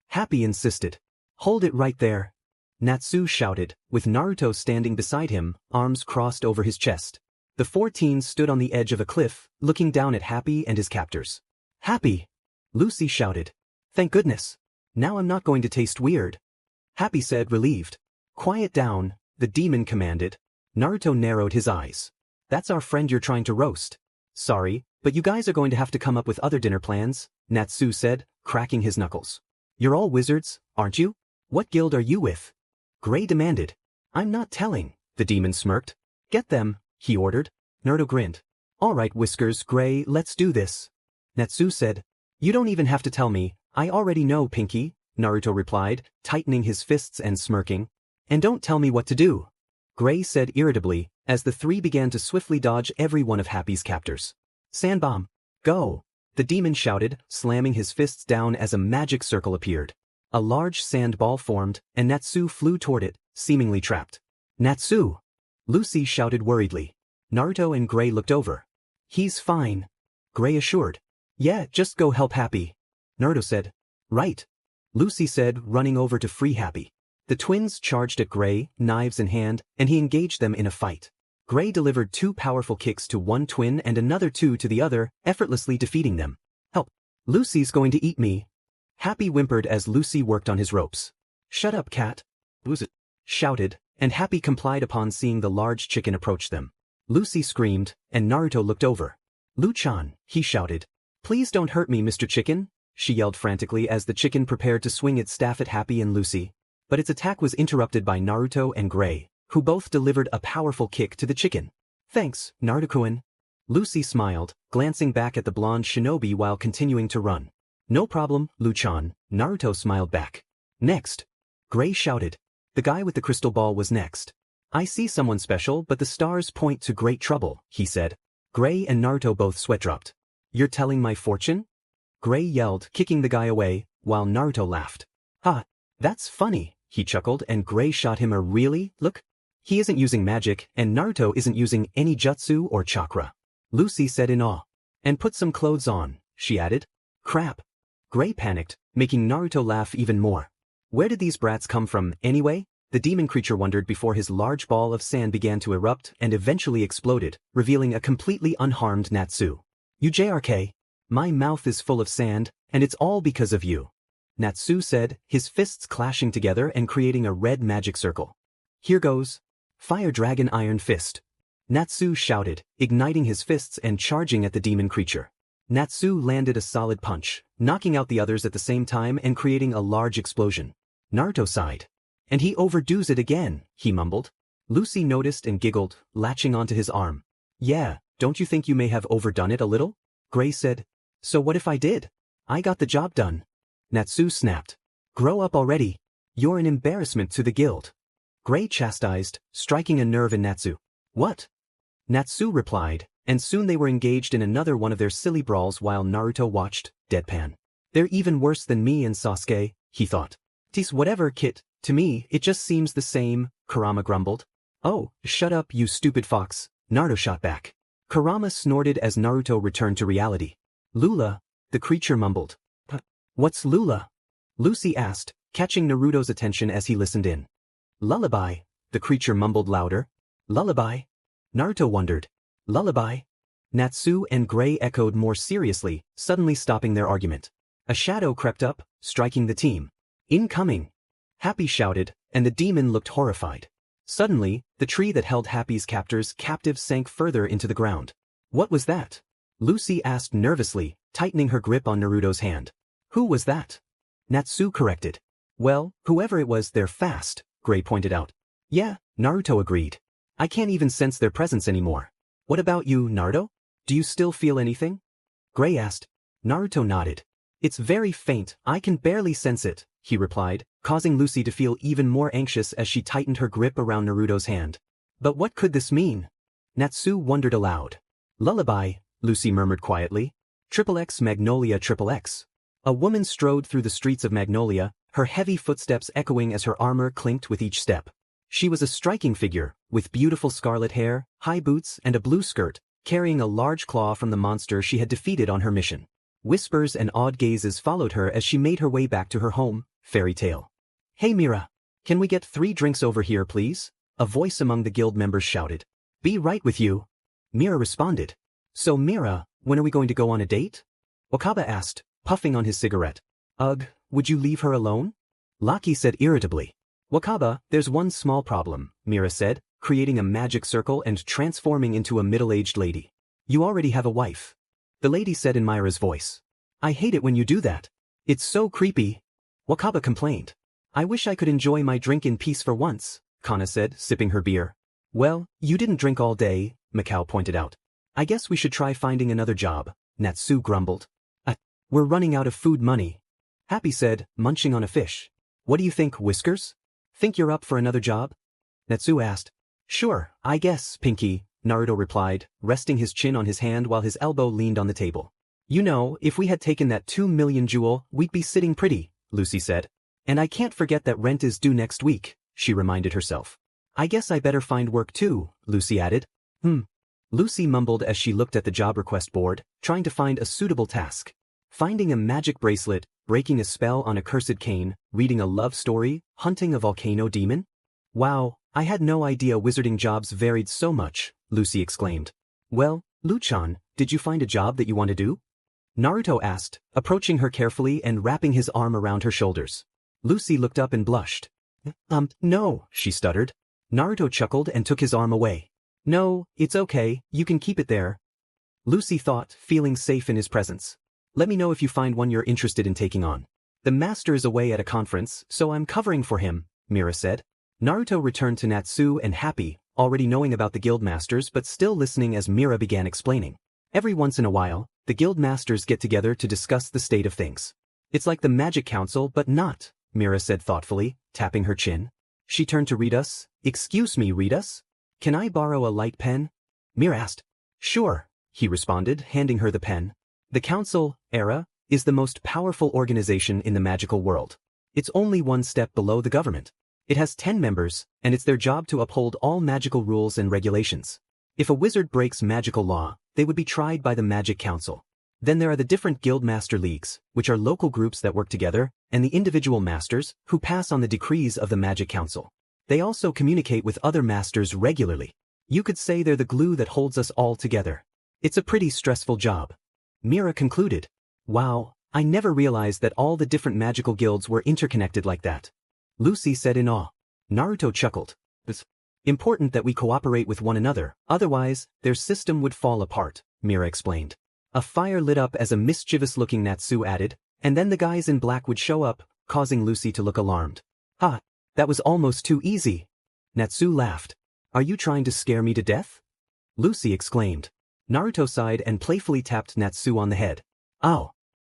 Happy insisted. Hold it right there. Natsu shouted, with Naruto standing beside him, arms crossed over his chest. The 4 teens stood on the edge of a cliff, looking down at Happy and his captors. Happy! Lucy shouted. Thank goodness. Now I'm not going to taste weird. Happy said, relieved. Quiet down, the demon commanded. Naruto narrowed his eyes. That's our friend you're trying to roast. Sorry, but you guys are going to have to come up with other dinner plans, Natsu said, cracking his knuckles. You're all wizards, aren't you? What guild are you with? Gray demanded. I'm not telling, the demon smirked. Get them, he ordered. Naruto grinned. All right, Whiskers, Gray, let's do this. Natsu said. You don't even have to tell me, I already know, Pinky, Naruto replied, tightening his fists and smirking. And don't tell me what to do. Gray said irritably, as the three began to swiftly dodge every one of Happy's captors. Sand bomb. Go! The demon shouted, slamming his fists down as a magic circle appeared. A large sand ball formed, and Natsu flew toward it, seemingly trapped. Natsu! Lucy shouted worriedly. Naruto and Gray looked over. He's fine. Gray assured. Yeah, just go help Happy. Naruto said. Right. Lucy said, running over to free Happy. The twins charged at Gray, knives in hand, and he engaged them in a fight. Gray delivered 2 powerful kicks to one twin and another 2 to the other, effortlessly defeating them. Help! Lucy's going to eat me. Happy whimpered as Lucy worked on his ropes. Shut up, cat. Lucy shouted, and Happy complied upon seeing the large chicken approach them. Lucy screamed, and Naruto looked over. Lu-chan, he shouted. Please don't hurt me, Mr. Chicken, she yelled frantically as the chicken prepared to swing its staff at Happy and Lucy. But its attack was interrupted by Naruto and Gray, who both delivered a powerful kick to the chicken. Thanks, Naruto-kun. Lucy smiled, glancing back at the blonde shinobi while continuing to run. No problem, Lu-chan, Naruto smiled back. Next. Gray shouted. The guy with the crystal ball was next. I see someone special, but the stars point to great trouble, he said. Gray and Naruto both sweat-dropped. You're telling my fortune? Gray yelled, kicking the guy away, while Naruto laughed. Ha, that's funny, he chuckled, and Gray shot him a really, look. He isn't using magic, and Naruto isn't using any jutsu or chakra. Lucy said in awe. And put some clothes on, she added. Crap. Gray panicked, making Naruto laugh even more. Where did these brats come from, anyway? The demon creature wondered before his large ball of sand began to erupt and eventually exploded, revealing a completely unharmed Natsu. You JRK. My mouth is full of sand, and it's all because of you. Natsu said, his fists clashing together and creating a red magic circle. Here goes. Fire Dragon Iron Fist. Natsu shouted, igniting his fists and charging at the demon creature. Natsu landed a solid punch, knocking out the others at the same time and creating a large explosion. Naruto sighed. And he overdoes it again, he mumbled. Lucy noticed and giggled, latching onto his arm. Yeah, don't you think you may have overdone it a little? Gray said. So what if I did? I got the job done. Natsu snapped. Grow up already. You're an embarrassment to the guild. Gray chastised, striking a nerve in Natsu. What? Natsu replied, and soon they were engaged in another one of their silly brawls while Naruto watched, deadpan. They're even worse than me and Sasuke, he thought. Tis whatever, Kit, to me, it just seems the same, Kurama grumbled. Oh, shut up, you stupid fox, Naruto shot back. Kurama snorted as Naruto returned to reality. Lula, the creature mumbled. What's Lula? Lucy asked, catching Naruto's attention as he listened in. Lullaby, the creature mumbled louder. Lullaby? Naruto wondered. Lullaby? Natsu and Gray echoed more seriously, suddenly stopping their argument. A shadow crept up, striking the team. Incoming! Happy shouted, and the demon looked horrified. Suddenly, the tree that held Happy's captors captive sank further into the ground. What was that? Lucy asked nervously, tightening her grip on Naruto's hand. Who was that? Natsu corrected. Well, whoever it was, they're fast, Gray pointed out. Yeah, Naruto agreed. I can't even sense their presence anymore. What about you, Naruto? Do you still feel anything? Gray asked. Naruto nodded. It's very faint, I can barely sense it, he replied, causing Lucy to feel even more anxious as she tightened her grip around Naruto's hand. But what could this mean? Natsu wondered aloud. Lullaby, Lucy murmured quietly. XXX Magnolia XXX. A woman strode through the streets of Magnolia, her heavy footsteps echoing as her armor clinked with each step. She was a striking figure, with beautiful scarlet hair, high boots, and a blue skirt, carrying a large claw from the monster she had defeated on her mission. Whispers and odd gazes followed her as she made her way back to her home, Fairytail. Hey Mira, can we get 3 drinks over here please? A voice among the guild members shouted. Be right with you. Mira responded. So Mira, when are we going to go on a date? Wakaba asked, puffing on his cigarette. Ugh, would you leave her alone? Laki said irritably. Wakaba, there's one small problem, Mira said, creating a magic circle and transforming into a middle-aged lady. You already have a wife. The lady said in Mira's voice. I hate it when you do that. It's so creepy. Wakaba complained. I wish I could enjoy my drink in peace for once, Kana said, sipping her beer. Well, you didn't drink all day, Macao pointed out. I guess we should try finding another job, Natsu grumbled. We're running out of food money. Happy said, munching on a fish. What do you think, Whiskers? Think you're up for another job? Natsu asked. Sure, I guess, Pinky, Naruto replied, resting his chin on his hand while his elbow leaned on the table. You know, if we had taken that 2 million jewel, we'd be sitting pretty, Lucy said. And I can't forget that rent is due next week, she reminded herself. I guess I better find work too, Lucy added. Lucy mumbled as she looked at the job request board, trying to find a suitable task. Finding a magic bracelet, breaking a spell on a cursed cane, reading a love story, hunting a volcano demon? Wow, I had no idea wizarding jobs varied so much, Lucy exclaimed. Well, Luchan, did you find a job that you want to do? Naruto asked, approaching her carefully and wrapping his arm around her shoulders. Lucy looked up and blushed. No, she stuttered. Naruto chuckled and took his arm away. No, it's okay, you can keep it there. Lucy thought, feeling safe in his presence. Let me know if you find one you're interested in taking on. The master is away at a conference, so I'm covering for him, Mira said. Naruto returned to Natsu and happy, already knowing about the guild masters but still listening as Mira began explaining. Every once in a while, the guild masters get together to discuss the state of things. It's like the magic council but not, Mira said thoughtfully, tapping her chin. She turned to Ritas. Excuse me, Ritas? Can I borrow a light pen? Mira asked. Sure, he responded, handing her the pen. The council, Era, is the most powerful organization in the magical world. It's only one step below the government. It has 10 members, and it's their job to uphold all magical rules and regulations. If a wizard breaks magical law, they would be tried by the Magic Council. Then there are the different guild master leagues, which are local groups that work together, and the individual masters, who pass on the decrees of the Magic Council. They also communicate with other masters regularly. You could say they're the glue that holds us all together. It's a pretty stressful job. Mira concluded. Wow, I never realized that all the different magical guilds were interconnected like that. Lucy said in awe. Naruto chuckled. It's important that we cooperate with one another, otherwise, their system would fall apart, Mira explained. A fire lit up as a mischievous-looking Natsu added, and then the guys in black would show up, causing Lucy to look alarmed. Ha, that was almost too easy. Natsu laughed. Are you trying to scare me to death? Lucy exclaimed. Naruto sighed and playfully tapped Natsu on the head. Ow!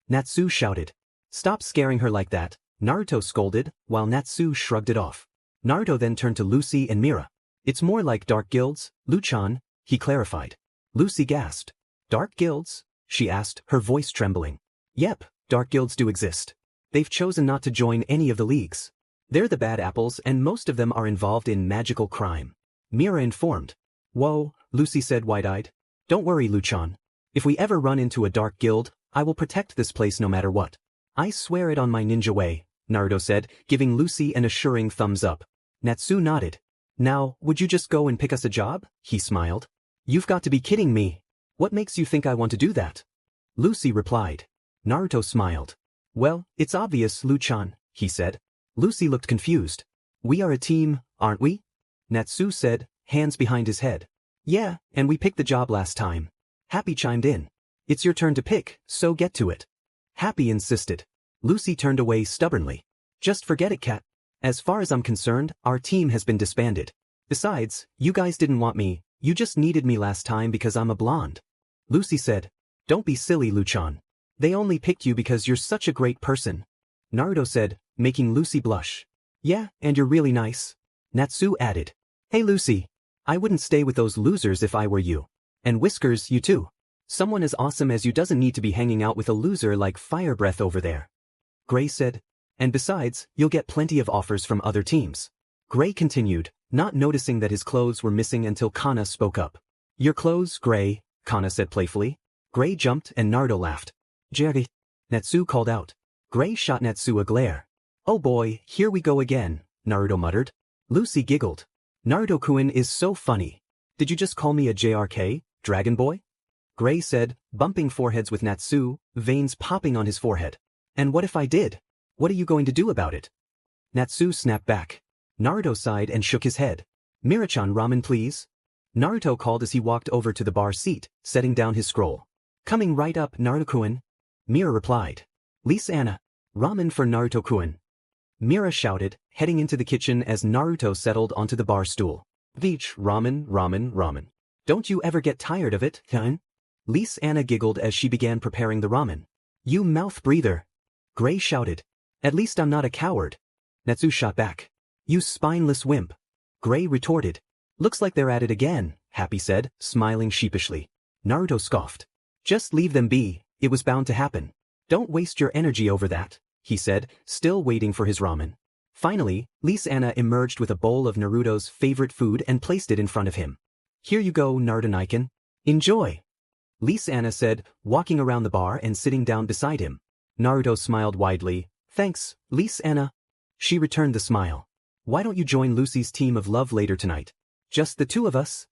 Natsu shouted. Stop scaring her like that, Naruto scolded, while Natsu shrugged it off. Naruto then turned to Lucy and Mira. It's more like dark guilds, Luchan, he clarified. Lucy gasped. Dark guilds? She asked, her voice trembling. Yep, dark guilds do exist. They've chosen not to join any of the leagues. They're the bad apples and most of them are involved in magical crime. Mira informed. Whoa, Lucy said wide-eyed. Don't worry, Luchan. If we ever run into a dark guild, I will protect this place no matter what. I swear it on my ninja way, Naruto said, giving Lucy an assuring thumbs up. Natsu nodded. Now, would you just go and pick us a job? He smiled. You've got to be kidding me. What makes you think I want to do that? Lucy replied. Naruto smiled. Well, it's obvious, Luchan, he said. Lucy looked confused. We are a team, aren't we? Natsu said, hands behind his head. Yeah, and we picked the job last time. Happy chimed in. It's your turn to pick, so get to it. Happy insisted. Lucy turned away stubbornly. Just forget it, Cat. As far as I'm concerned, our team has been disbanded. Besides, you guys didn't want me, you just needed me last time because I'm a blonde. Lucy said. Don't be silly, Luchan. They only picked you because you're such a great person. Naruto said, making Lucy blush. Yeah, and you're really nice. Natsu added. Hey Lucy. I wouldn't stay with those losers if I were you. And Whiskers, you too. Someone as awesome as you doesn't need to be hanging out with a loser like Fire Breath over there. Gray said. And besides, you'll get plenty of offers from other teams. Gray continued, not noticing that his clothes were missing until Kana spoke up. Your clothes, Gray, Kana said playfully. Gray jumped and Naruto laughed. Jerry. Natsu called out. Gray shot Natsu a glare. Oh boy, here we go again, Naruto muttered. Lucy giggled. Naruto-kun is so funny. Did you just call me a JRK, Dragon Boy? Gray said, bumping foreheads with Natsu, veins popping on his forehead. And what if I did? What are you going to do about it? Natsu snapped back. Naruto sighed and shook his head. Mirachan, ramen please. Naruto called as he walked over to the bar seat, setting down his scroll. Coming right up, Naruto-kun. Mira replied. Lisa Anna. Ramen for Naruto-kun. Mira shouted, heading into the kitchen as Naruto settled onto the bar stool. Veach, ramen, ramen, ramen. Don't you ever get tired of it, huh? Lisa Anna giggled as she began preparing the ramen. You mouth breather. Gray shouted. At least I'm not a coward. Natsu shot back. You spineless wimp. Gray retorted. Looks like they're at it again, Happy said, smiling sheepishly. Naruto scoffed. Just leave them be, it was bound to happen. Don't waste your energy over that, he said, still waiting for his ramen. Finally, Lise Anna emerged with a bowl of Naruto's favorite food and placed it in front of him. Here you go, Naruto-niken. Enjoy. Lise Anna said, walking around the bar and sitting down beside him. Naruto smiled widely. Thanks, Lise Anna. She returned the smile. Why don't you join Lucy's team of love later tonight? Just the two of us?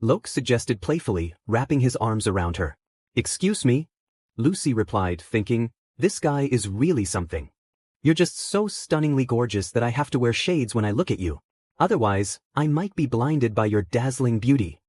Locke suggested playfully, wrapping his arms around her. Excuse me? Lucy replied, thinking, this guy is really something. You're just so stunningly gorgeous that I have to wear shades when I look at you. Otherwise, I might be blinded by your dazzling beauty.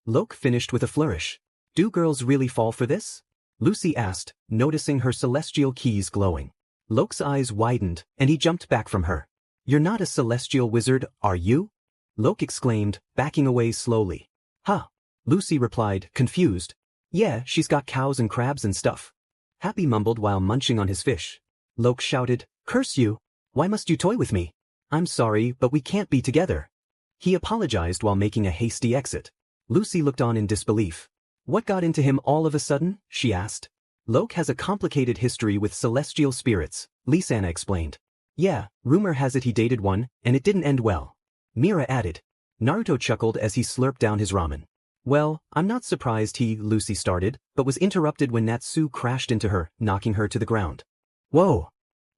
Locke finished with a flourish. Do girls really fall for this? Lucy asked, noticing her celestial keys glowing. Locke's eyes widened, and he jumped back from her. You're not a celestial wizard, are you? Locke exclaimed, backing away slowly. Huh. Lucy replied, confused. Yeah, she's got cows and crabs and stuff. Happy mumbled while munching on his fish. Locke shouted, curse you! Why must you toy with me? I'm sorry, but we can't be together. He apologized while making a hasty exit. Lucy looked on in disbelief. What got into him all of a sudden? She asked. Locke has a complicated history with celestial spirits, Lise Anna explained. Yeah, rumor has it he dated one, and it didn't end well. Mira added. Naruto chuckled as he slurped down his ramen. Well, I'm not surprised Lucy started, but was interrupted when Natsu crashed into her, knocking her to the ground. Whoa!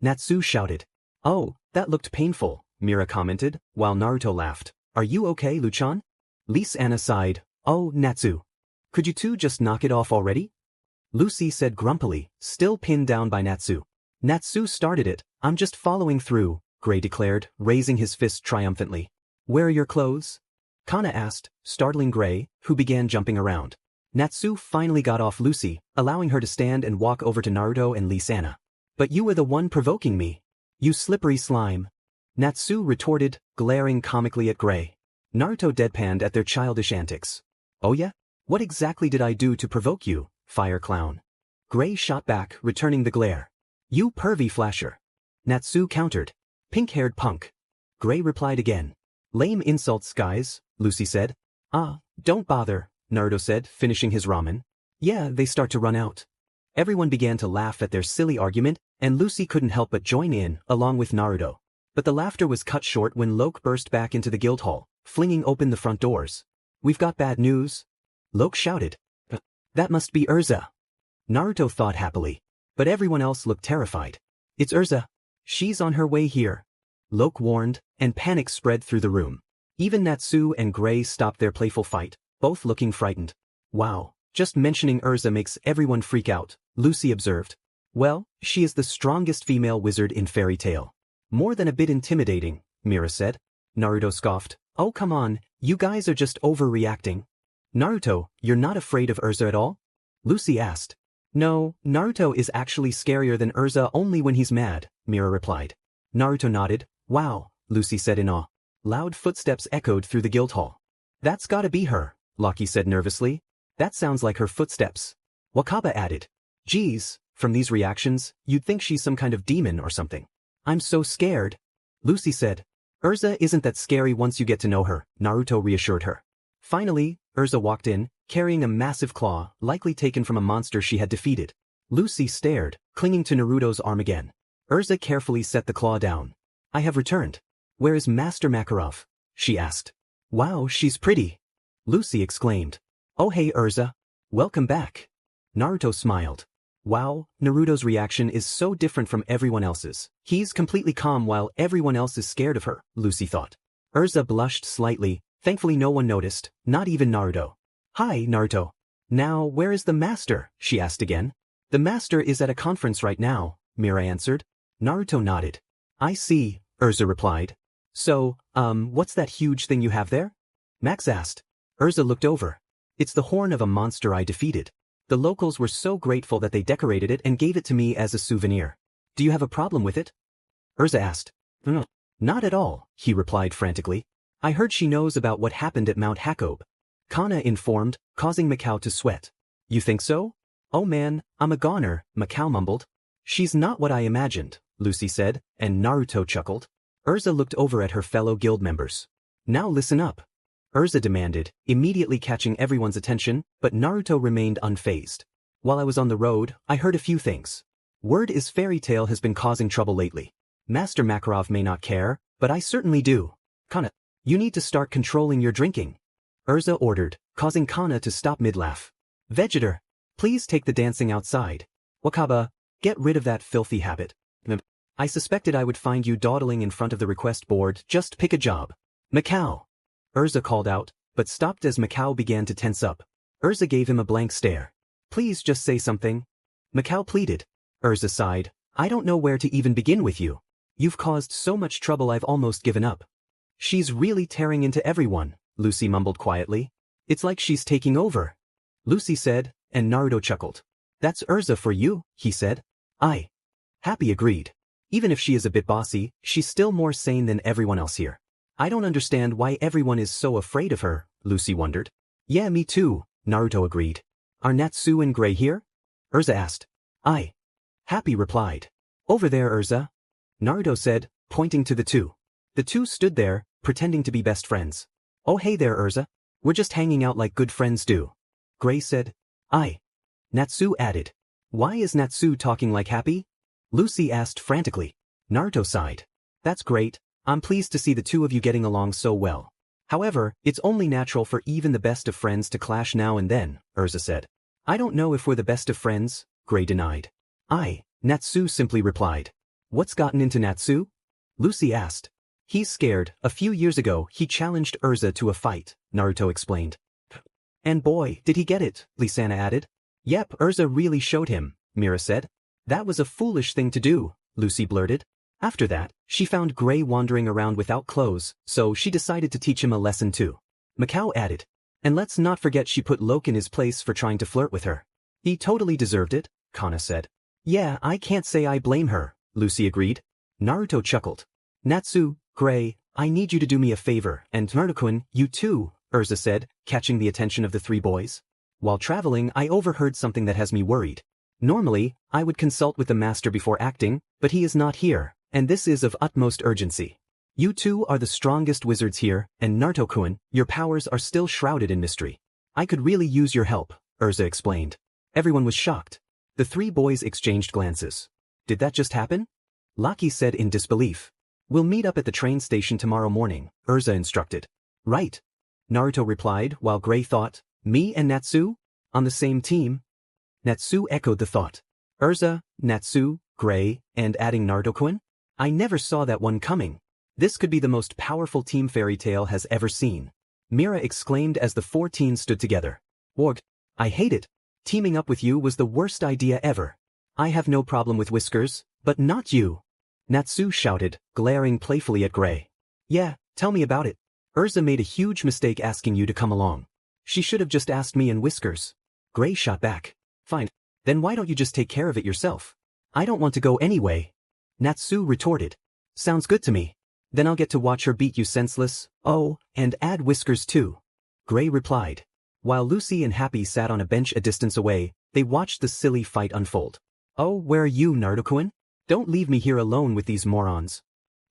Natsu shouted. Oh, that looked painful, Mira commented, while Naruto laughed. Are you okay, Luchan? Lise Anna sighed. Oh, Natsu. Could you two just knock it off already? Lucy said grumpily, still pinned down by Natsu. Natsu started it, I'm just following through, Gray declared, raising his fist triumphantly. Where are your clothes? Kana asked, startling Gray, who began jumping around. Natsu finally got off Lucy, allowing her to stand and walk over to Naruto and Lise Anna. But you were the one provoking me. You slippery slime. Natsu retorted, glaring comically at Gray. Naruto deadpanned at their childish antics. Oh yeah? What exactly did I do to provoke you, fire clown? Gray shot back, returning the glare. You pervy flasher. Natsu countered. Pink-haired punk. Gray replied again. Lame insults, guys, Lucy said. Ah, don't bother, Naruto said, finishing his ramen. Yeah, they start to run out. Everyone began to laugh at their silly argument, and Lucy couldn't help but join in, along with Naruto. But the laughter was cut short when Locke burst back into the guild hall, flinging open the front doors. We've got bad news. Locke shouted. That must be Erza. Naruto thought happily. But everyone else looked terrified. It's Erza. She's on her way here. Locke warned, and panic spread through the room. Even Natsu and Gray stopped their playful fight, both looking frightened. Wow, just mentioning Erza makes everyone freak out, Lucy observed. Well, she is the strongest female wizard in Fairytail. More than a bit intimidating, Mira said. Naruto scoffed. Oh come on, you guys are just overreacting. Naruto, you're not afraid of Erza at all? Lucy asked. No, Naruto is actually scarier than Erza only when he's mad, Mira replied. Naruto nodded. Wow, Lucy said in awe. Loud footsteps echoed through the guild hall. That's gotta be her, Loki said nervously. That sounds like her footsteps. Wakaba added. Geez, from these reactions, you'd think she's some kind of demon or something. I'm so scared. Lucy said. Erza isn't that scary once you get to know her, Naruto reassured her. Finally, Erza walked in, carrying a massive claw, likely taken from a monster she had defeated. Lucy stared, clinging to Naruto's arm again. Erza carefully set the claw down. I have returned. Where is Master Makarov? She asked. Wow, she's pretty. Lucy exclaimed. Oh hey Erza. Welcome back. Naruto smiled. Wow, Naruto's reaction is so different from everyone else's. He's completely calm while everyone else is scared of her, Lucy thought. Erza blushed slightly, thankfully no one noticed, not even Naruto. Hi, Naruto. Now, where is the master? She asked again. The master is at a conference right now, Mira answered. Naruto nodded. I see, Erza replied. So, what's that huge thing you have there? Max asked. Erza looked over. It's the horn of a monster I defeated. The locals were so grateful that they decorated it and gave it to me as a souvenir. Do you have a problem with it? Erza asked. No, not at all, he replied frantically. I heard she knows about what happened at Mount Jacob. Kana informed, causing Macao to sweat. You think so? Oh man, I'm a goner, Macao mumbled. She's not what I imagined, Lucy said, and Naruto chuckled. Erza looked over at her fellow guild members. Now listen up. Erza demanded, immediately catching everyone's attention, but Naruto remained unfazed. While I was on the road, I heard a few things. Word is Fairytail has been causing trouble lately. Master Makarov may not care, but I certainly do. Kana, you need to start controlling your drinking. Erza ordered, causing Kana to stop mid-laugh. Vegetor, please take the dancing outside. Wakaba, get rid of that filthy habit. I suspected I would find you dawdling in front of the request board, just pick a job. Macao. Erza called out, but stopped as Macao began to tense up. Erza gave him a blank stare. Please just say something. Macao pleaded. Erza sighed, I don't know where to even begin with you. You've caused so much trouble I've almost given up. She's really tearing into everyone, Lucy mumbled quietly. It's like she's taking over. Lucy said, and Naruto chuckled. That's Erza for you, he said. Happy agreed. Even if she is a bit bossy, she's still more sane than everyone else here. I don't understand why everyone is so afraid of her, Lucy wondered. Yeah, me too, Naruto agreed. Are Natsu and Gray here? Erza asked. Happy replied. Over there, Erza. Naruto said, pointing to the two. The two stood there, pretending to be best friends. Oh hey there, Erza. We're just hanging out like good friends do. Gray said. Natsu added. Why is Natsu talking like Happy? Lucy asked frantically. Naruto sighed. That's great. I'm pleased to see the two of you getting along so well. However, it's only natural for even the best of friends to clash now and then, Erza said. I don't know if we're the best of friends, Gray denied. Natsu simply replied. What's gotten into Natsu? Lucy asked. He's scared. A few years ago, he challenged Erza to a fight, Naruto explained. And boy, did he get it, Lisana added. Yep, Erza really showed him, Mira said. That was a foolish thing to do, Lucy blurted. After that, she found Gray wandering around without clothes, so she decided to teach him a lesson too. Macao added. And let's not forget she put Loke in his place for trying to flirt with her. He totally deserved it, Kana said. Yeah, I can't say I blame her, Lucy agreed. Naruto chuckled. Natsu, Gray, I need you to do me a favor, and Naruto-kun, you too, Erza said, catching the attention of the three boys. While traveling, I overheard something that has me worried. Normally, I would consult with the master before acting, but he is not here, and this is of utmost urgency. You two are the strongest wizards here, and Naruto-kun, your powers are still shrouded in mystery. I could really use your help, Erza explained. Everyone was shocked. The three boys exchanged glances. Did that just happen? Laki said in disbelief. We'll meet up at the train station tomorrow morning, Erza instructed. Right. Naruto replied while Gray thought, me and Natsu? On the same team? Natsu echoed the thought. Erza, Natsu, Gray, and adding Naruto-kun? I never saw that one coming. This could be the most powerful team Fairytail has ever seen. Mira exclaimed as the four teens stood together. Warg, I hate it. Teaming up with you was the worst idea ever. I have no problem with Whiskers, but not you. Natsu shouted, glaring playfully at Gray. Yeah, tell me about it. Erza made a huge mistake asking you to come along. She should have just asked me and Whiskers. Gray shot back. Fine. Then why don't you just take care of it yourself? I don't want to go anyway. Natsu retorted. Sounds good to me. Then I'll get to watch her beat you senseless, oh, and add Whiskers too. Gray replied. While Lucy and Happy sat on a bench a distance away, they watched the silly fight unfold. Oh, where are you, Naruto-kun? Don't leave me here alone with these morons.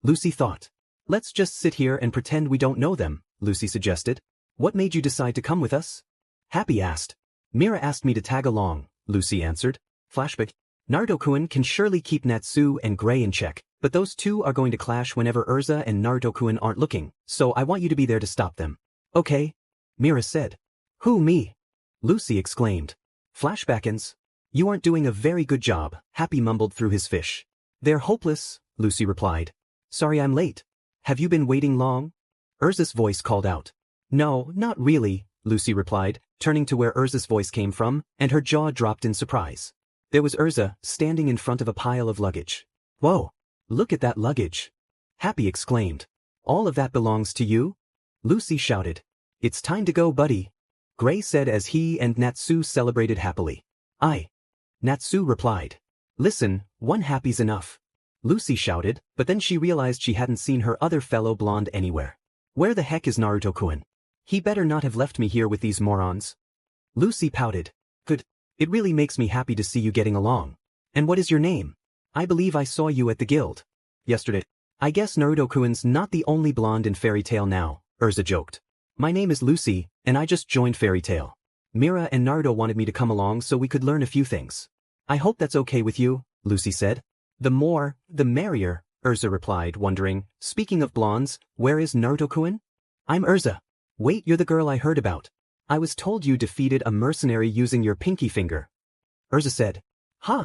Lucy thought. Let's just sit here and pretend we don't know them, Lucy suggested. What made you decide to come with us? Happy asked. Mira asked me to tag along, Lucy answered. Flashback. Naruto-kun can surely keep Natsu and Gray in check, but those two are going to clash whenever Erza and Naruto-kun aren't looking, so I want you to be there to stop them. Okay. Mira said. Who, me? Lucy exclaimed. Flashbackins. You aren't doing a very good job, Happy mumbled through his fish. They're hopeless, Lucy replied. Sorry I'm late. Have you been waiting long? Erza's voice called out. No, not really, Lucy replied, turning to where Erza's voice came from, and her jaw dropped in surprise. There was Erza, standing in front of a pile of luggage. Whoa, look at that luggage. Happy exclaimed. All of that belongs to you? Lucy shouted. It's time to go, buddy. Gray said as he and Natsu celebrated happily. Natsu replied. Listen, one happy's enough. Lucy shouted, but then she realized she hadn't seen her other fellow blonde anywhere. Where the heck is Naruto-kun? He better not have left me here with these morons. Lucy pouted. Good. It really makes me happy to see you getting along. And what is your name? I believe I saw you at the guild. Yesterday. I guess Naruto-kun's not the only blonde in Fairytail now, Erza joked. My name is Lucy, and I just joined Fairytail. Mira and Naruto wanted me to come along so we could learn a few things. I hope that's okay with you, Lucy said. The more, the merrier, Erza replied, wondering, speaking of blondes, where is Naruto-kun? I'm Erza. Wait, you're the girl I heard about. I was told you defeated a mercenary using your pinky finger. Erza said. Huh?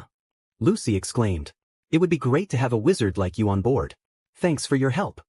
Lucy exclaimed. It would be great to have a wizard like you on board. Thanks for your help.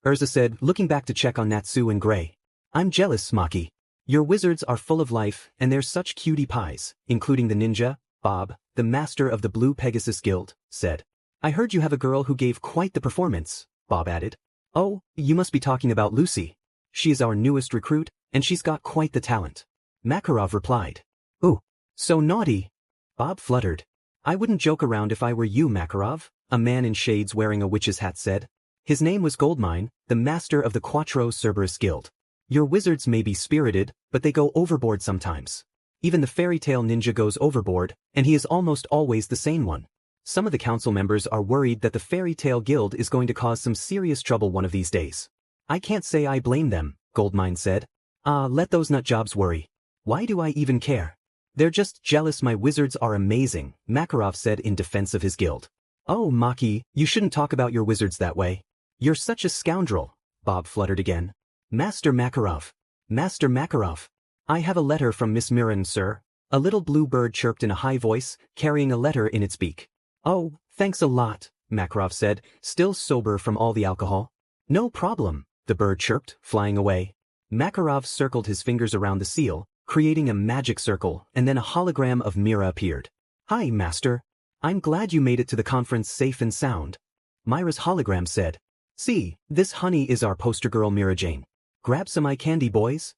Erza said, looking back to check on Natsu and Gray. I'm jealous, Maki. Your wizards are full of life, and they're such cutie pies, including the ninja, Bob, the master of the Blue Pegasus Guild, said. I heard you have a girl who gave quite the performance, Bob added. Oh, you must be talking about Lucy. She is our newest recruit, and she's got quite the talent. Makarov replied. Ooh, so naughty. Bob fluttered. I wouldn't joke around if I were you, Makarov, a man in shades wearing a witch's hat said. His name was Goldmine, the master of the Quattro Cerberus Guild. Your wizards may be spirited, but they go overboard sometimes. Even the Fairytail ninja goes overboard, and he is almost always the sane one. Some of the council members are worried that the Fairytail Guild is going to cause some serious trouble one of these days. I can't say I blame them, Goldmine said. Let those nutjobs worry. Why do I even care? They're just jealous my wizards are amazing, Makarov said in defense of his guild. Oh, Maki, you shouldn't talk about your wizards that way. You're such a scoundrel, Bob fluttered again. Master Makarov. Master Makarov. I have a letter from Miss Mirren, sir. A little blue bird chirped in a high voice, carrying a letter in its beak. Oh, thanks a lot, Makarov said, still sober from all the alcohol. No problem, the bird chirped, flying away. Makarov circled his fingers around the seal, creating a magic circle, and then a hologram of Mira appeared. Hi, Master. I'm glad you made it to the conference safe and sound. Myra's hologram said. See, this honey is our poster girl Mira Jane. Grab some eye candy, boys.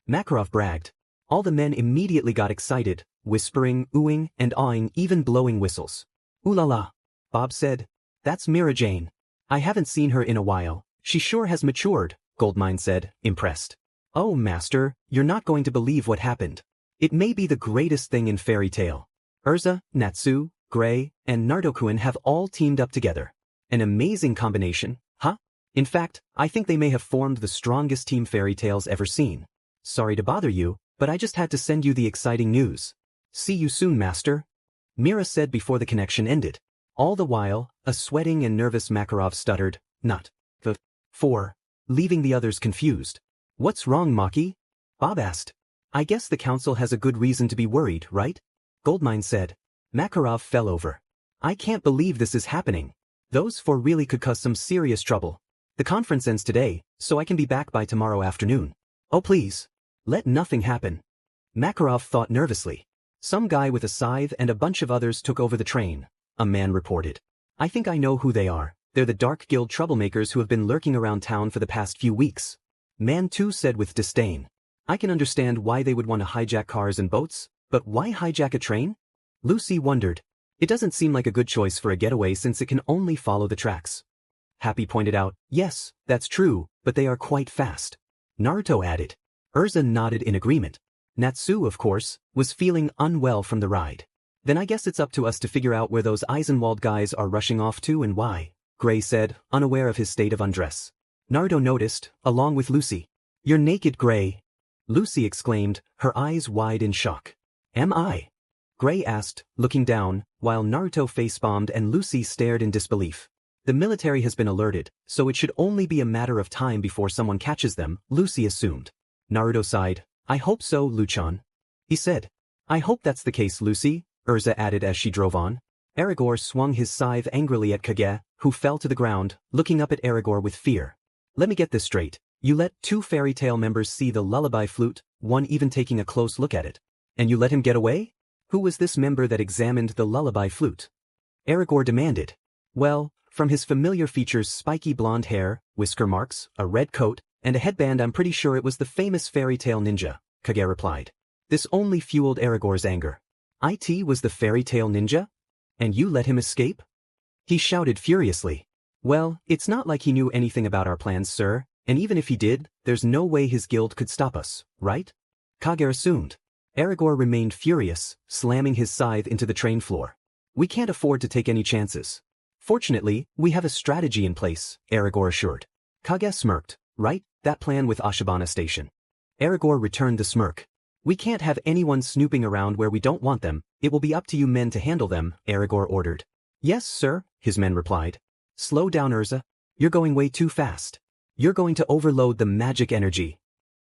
Makarov bragged. All the men immediately got excited, whispering, oohing, and awing, even blowing whistles. Ooh la la, Bob said. That's Mira Jane. I haven't seen her in a while. She sure has matured, Goldmine said, impressed. Oh, Master, you're not going to believe what happened. It may be the greatest thing in Fairytail. Erza, Natsu, Gray, and Naruto-kun have all teamed up together. An amazing combination, huh? In fact, I think they may have formed the strongest team Fairytail's ever seen. Sorry to bother you, but I just had to send you the exciting news. See you soon, Master. Mira said before the connection ended. All the while, a sweating and nervous Makarov stuttered, not the four, leaving the others confused. What's wrong, Maki? Bob asked. I guess the council has a good reason to be worried, right? Goldmine said. Makarov fell over. I can't believe this is happening. Those four really could cause some serious trouble. The conference ends today, so I can be back by tomorrow afternoon. Oh please. Let nothing happen. Makarov thought nervously. Some guy with a scythe and a bunch of others took over the train, a man reported. I think I know who they are. They're the Dark Guild troublemakers who have been lurking around town for the past few weeks. Man 2 said with disdain. I can understand why they would want to hijack cars and boats, but why hijack a train? Lucy wondered. It doesn't seem like a good choice for a getaway since it can only follow the tracks. Happy pointed out, yes, that's true, but they are quite fast. Naruto added. Erza nodded in agreement. Natsu, of course, was feeling unwell from the ride. Then I guess it's up to us to figure out where those Eisenwald guys are rushing off to and why, Gray said, unaware of his state of undress. Naruto noticed, along with Lucy. You're naked, Gray. Lucy exclaimed, her eyes wide in shock. Am I? Gray asked, looking down, while Naruto face-bombed and Lucy stared in disbelief. The military has been alerted, so it should only be a matter of time before someone catches them, Lucy assumed. Naruto sighed. I hope so, Luchan. He said. I hope that's the case, Lucy, Erza added as she drove on. Aragorn swung his scythe angrily at Kaguya, who fell to the ground, looking up at Aragorn with fear. Let me get this straight. You let 2 Fairytail members see the lullaby flute, one even taking a close look at it. And you let him get away? Who was this member that examined the lullaby flute? Aragorn demanded. Well, from his familiar features, spiky blonde hair, whisker marks, a red coat, and a headband, I'm pretty sure it was the famous Fairytail ninja, Kaguya replied. This only fueled Aragorn's anger. It was the Fairytail ninja? And you let him escape? He shouted furiously. Well, it's not like he knew anything about our plans, sir, and even if he did, there's no way his guild could stop us, right? Kaguya assumed. Aragorn remained furious, slamming his scythe into the train floor. We can't afford to take any chances. Fortunately, we have a strategy in place, Aragorn assured. Kaguya smirked. Right, that plan with Ashibana Station. Aragorn returned the smirk. We can't have anyone snooping around where we don't want them, it will be up to you men to handle them, Aragorn ordered. Yes, sir, his men replied. Slow down, Erza. You're going way too fast. You're going to overload the magic energy.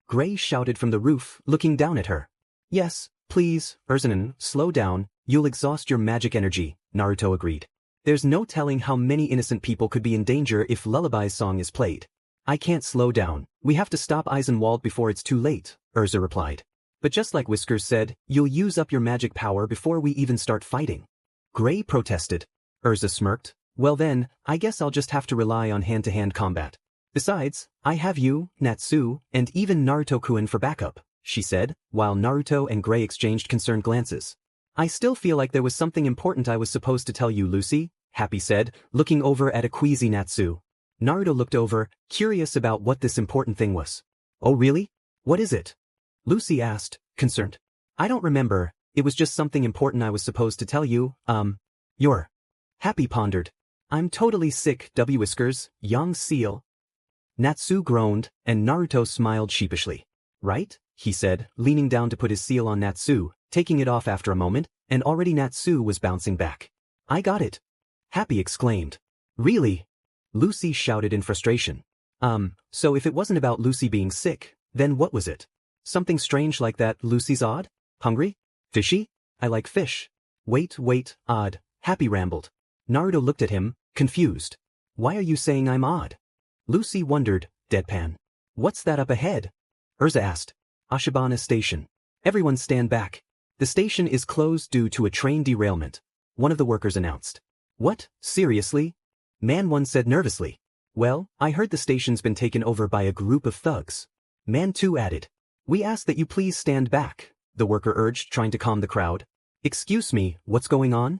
Gray shouted from the roof, looking down at her. Yes, please, Erzanan, slow down, you'll exhaust your magic energy, Naruto agreed. There's no telling how many innocent people could be in danger if Lullaby's song is played. I can't slow down, we have to stop Eisenwald before it's too late, Erza replied. But just like Whiskers said, you'll use up your magic power before we even start fighting. Gray protested. Erza smirked. Well then, I guess I'll just have to rely on hand-to-hand combat. Besides, I have you, Natsu, and even Naruto-kun for backup, she said, while Naruto and Gray exchanged concerned glances. I still feel like there was something important I was supposed to tell you, Lucy, Happy said, looking over at a queasy Natsu. Naruto looked over, curious about what this important thing was. Oh really? What is it? Lucy asked, concerned. I don't remember, it was just something important I was supposed to tell you, You're. Happy pondered. I'm totally sick, Whiskers, young seal. Natsu groaned, and Naruto smiled sheepishly. Right? He said, leaning down to put his seal on Natsu, taking it off after a moment, and already Natsu was bouncing back. I got it. Happy exclaimed. Really? Lucy shouted in frustration. So if it wasn't about Lucy being sick, then what was it? Something strange like that. Lucy's odd? Hungry? Fishy? I like fish. Wait, odd, Happy rambled. Naruto looked at him, confused. Why are you saying I'm odd? Lucy wondered, deadpan. What's that up ahead? Erza asked. Ashibana Station. Everyone stand back. The station is closed due to a train derailment, one of the workers announced. What, seriously? Man 1 said nervously. Well, I heard the station's been taken over by a group of thugs. Man 2 added. We ask that you please stand back, the worker urged, trying to calm the crowd. Excuse me, what's going on?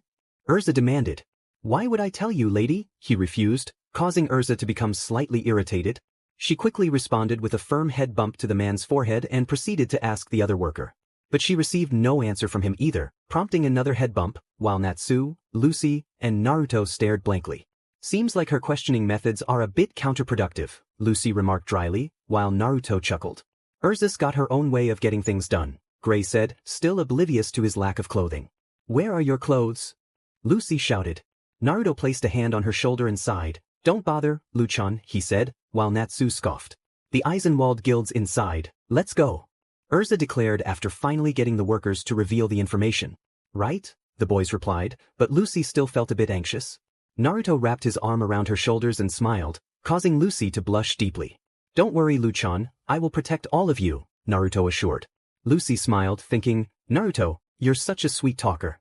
Erza demanded. Why would I tell you, lady? He refused, causing Erza to become slightly irritated. She quickly responded with a firm head bump to the man's forehead and proceeded to ask the other worker. But she received no answer from him either, prompting another head bump, while Natsu, Lucy, and Naruto stared blankly. Seems like her questioning methods are a bit counterproductive, Lucy remarked dryly, while Naruto chuckled. Erza's got her own way of getting things done, Gray said, still oblivious to his lack of clothing. Where are your clothes? Lucy shouted. Naruto placed a hand on her shoulder and sighed. Don't bother, Luchan, he said, while Natsu scoffed. The Eisenwald Guild's inside, let's go. Erza declared after finally getting the workers to reveal the information. Right? The boys replied, but Lucy still felt a bit anxious. Naruto wrapped his arm around her shoulders and smiled, causing Lucy to blush deeply. Don't worry, Luchan, I will protect all of you, Naruto assured. Lucy smiled, thinking, Naruto, you're such a sweet talker.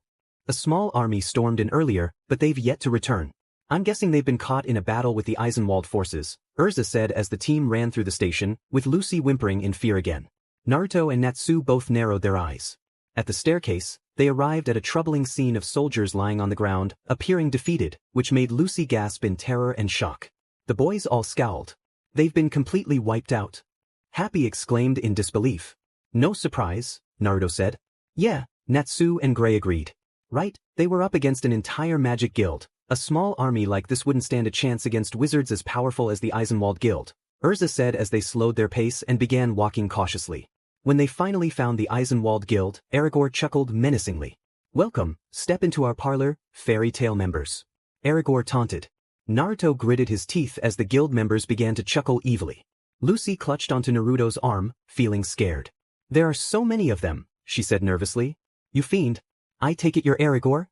A small army stormed in earlier, but they've yet to return. I'm guessing they've been caught in a battle with the Eisenwald forces, Erza said as the team ran through the station, with Lucy whimpering in fear again. Naruto and Natsu both narrowed their eyes. At the staircase, they arrived at a troubling scene of soldiers lying on the ground, appearing defeated, which made Lucy gasp in terror and shock. The boys all scowled. They've been completely wiped out. Happy exclaimed in disbelief. No surprise, Naruto said. Yeah, Natsu and Gray agreed. Right, they were up against an entire magic guild. A small army like this wouldn't stand a chance against wizards as powerful as the Eisenwald Guild, Erza said as they slowed their pace and began walking cautiously. When they finally found the Eisenwald Guild, Aragorn chuckled menacingly. Welcome, step into our parlor, Fairytail members. Aragorn taunted. Naruto gritted his teeth as the guild members began to chuckle evilly. Lucy clutched onto Naruto's arm, feeling scared. There are so many of them, she said nervously. You fiend. I take it you're Aragorn?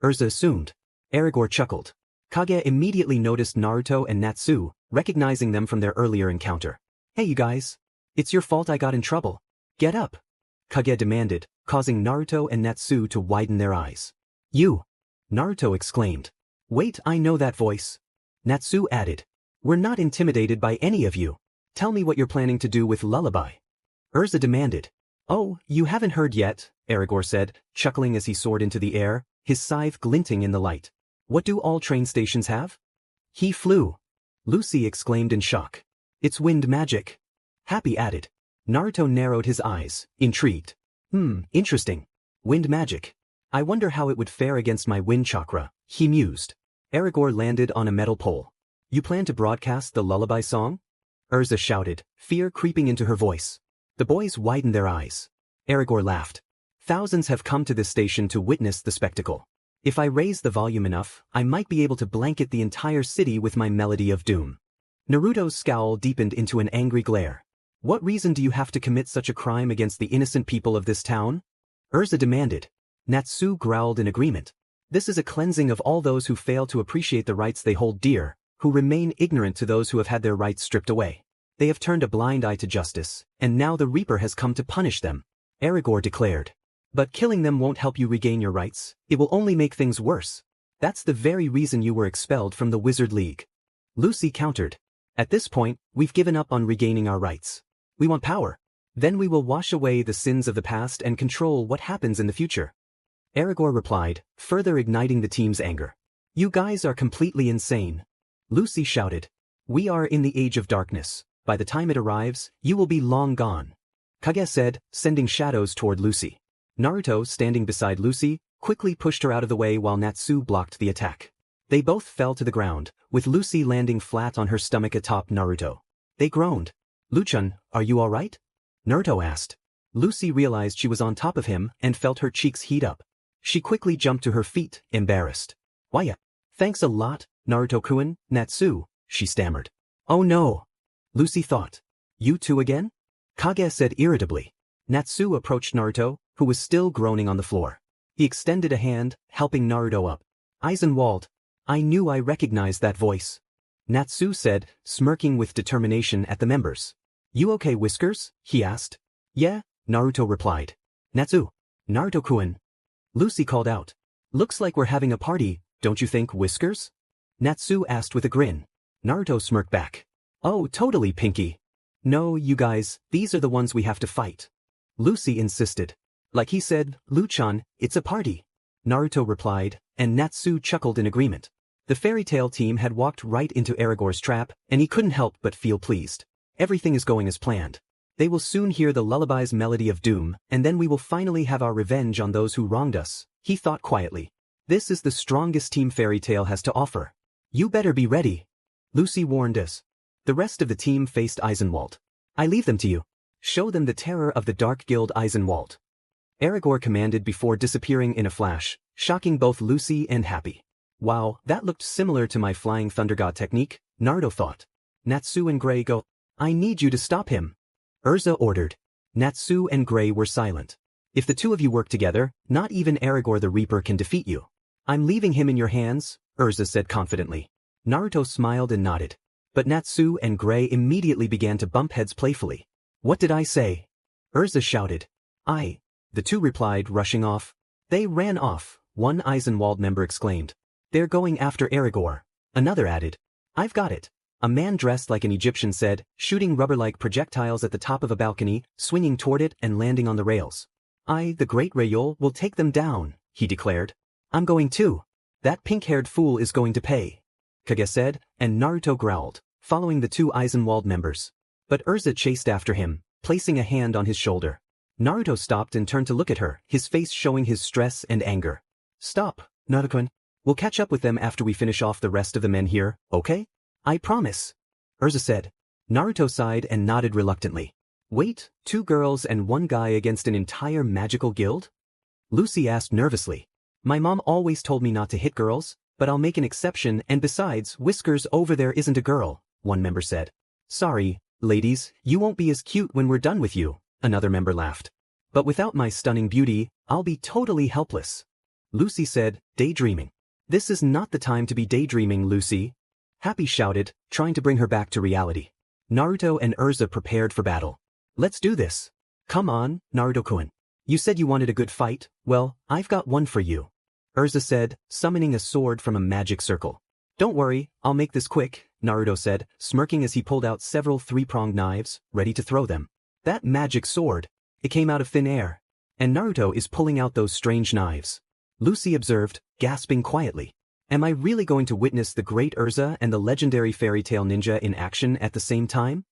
Erza assumed. Aragorn chuckled. Kaguya immediately noticed Naruto and Natsu, recognizing them from their earlier encounter. Hey you guys. It's your fault I got in trouble. Get up. Kaguya demanded, causing Naruto and Natsu to widen their eyes. You. Naruto exclaimed. Wait, I know that voice. Natsu added. We're not intimidated by any of you. Tell me what you're planning to do with Lullaby. Erza demanded. Oh, you haven't heard yet, Aragorn said, chuckling as he soared into the air, his scythe glinting in the light. What do all train stations have? He flew. Lucy exclaimed in shock. It's wind magic. Happy added. Naruto narrowed his eyes, intrigued. Interesting. Wind magic. I wonder how it would fare against my wind chakra, he mused. Aragorn landed on a metal pole. You plan to broadcast the lullaby song? Erza shouted, fear creeping into her voice. The boys widened their eyes. Aragorn laughed. Thousands have come to this station to witness the spectacle. If I raise the volume enough, I might be able to blanket the entire city with my melody of doom. Naruto's scowl deepened into an angry glare. What reason do you have to commit such a crime against the innocent people of this town? Erza demanded. Natsu growled in agreement. This is a cleansing of all those who fail to appreciate the rights they hold dear, who remain ignorant to those who have had their rights stripped away. They have turned a blind eye to justice, and now the Reaper has come to punish them, Aragorn declared. But killing them won't help you regain your rights, it will only make things worse. That's the very reason you were expelled from the Wizard League. Lucy countered. At this point, we've given up on regaining our rights. We want power. Then we will wash away the sins of the past and control what happens in the future. Aragorn replied, further igniting the team's anger. You guys are completely insane. Lucy shouted. We are in the age of darkness. By the time it arrives, you will be long gone. Kaguya said, sending shadows toward Lucy. Naruto, standing beside Lucy, quickly pushed her out of the way while Natsu blocked the attack. They both fell to the ground, with Lucy landing flat on her stomach atop Naruto. They groaned. Luchan, are you all right? Naruto asked. Lucy realized she was on top of him and felt her cheeks heat up. She quickly jumped to her feet, embarrassed. Why? Thanks a lot, Naruto-kun, Natsu, she stammered. Oh no. Lucy thought. You two again? Kaguya said irritably. Natsu approached Naruto, who was still groaning on the floor. He extended a hand, helping Naruto up. Eisenwald. I knew I recognized that voice. Natsu said, smirking with determination at the members. You okay, Whiskers? He asked. Yeah, Naruto replied. Natsu. Naruto-kun. Lucy called out. Looks like we're having a party, don't you think, Whiskers? Natsu asked with a grin. Naruto smirked back. Oh, totally, Pinky. No, you guys, these are the ones we have to fight. Lucy insisted. Like he said, Luchan, it's a party. Naruto replied, and Natsu chuckled in agreement. The Fairytail team had walked right into Aragorn's trap, and he couldn't help but feel pleased. Everything is going as planned. They will soon hear the lullaby's melody of doom, and then we will finally have our revenge on those who wronged us, he thought quietly. This is the strongest team Fairytail has to offer. You better be ready. Lucy warned us. The rest of the team faced Eisenwald. I leave them to you. Show them the terror of the Dark Guild, Eisenwald. Aragorn commanded before disappearing in a flash, shocking both Lucy and Happy. Wow, that looked similar to my Flying Thunder God technique, Naruto thought. Natsu and Gray go. I need you to stop him. Erza ordered. Natsu and Gray were silent. If the two of you work together, not even Aragorn the Reaper can defeat you. I'm leaving him in your hands, Erza said confidently. Naruto smiled and nodded. But Natsu and Gray immediately began to bump heads playfully. What did I say? Erza shouted. The two replied, rushing off. They ran off, one Eisenwald member exclaimed. They're going after Aragorn. Another added. I've got it. A man dressed like an Egyptian said, shooting rubber-like projectiles at the top of a balcony, swinging toward it and landing on the rails. The great Rayol, will take them down, he declared. I'm going too. That pink-haired fool is going to pay. Kaguya said, and Naruto growled, following the two Eisenwald members. But Erza chased after him, placing a hand on his shoulder. Naruto stopped and turned to look at her, his face showing his stress and anger. Stop, Naruto-kun. We'll catch up with them after we finish off the rest of the men here, okay? I promise. Erza said. Naruto sighed and nodded reluctantly. Wait, 2 girls and 1 guy against an entire magical guild? Lucy asked nervously. My mom always told me not to hit girls, but I'll make an exception, and besides, Whiskers over there isn't a girl, one member said. Sorry, ladies, you won't be as cute when we're done with you, another member laughed. But without my stunning beauty, I'll be totally helpless. Lucy said, daydreaming. This is not the time to be daydreaming, Lucy. Happy shouted, trying to bring her back to reality. Naruto and Erza prepared for battle. Let's do this. Come on, Naruto-kun. You said you wanted a good fight, well, I've got one for you. Erza said, summoning a sword from a magic circle. Don't worry, I'll make this quick, Naruto said, smirking as he pulled out several 3-pronged knives, ready to throw them. That magic sword. It came out of thin air. And Naruto is pulling out those strange knives. Lucy observed, gasping quietly. Am I really going to witness the great Erza and the legendary Fairytail ninja in action at the same time?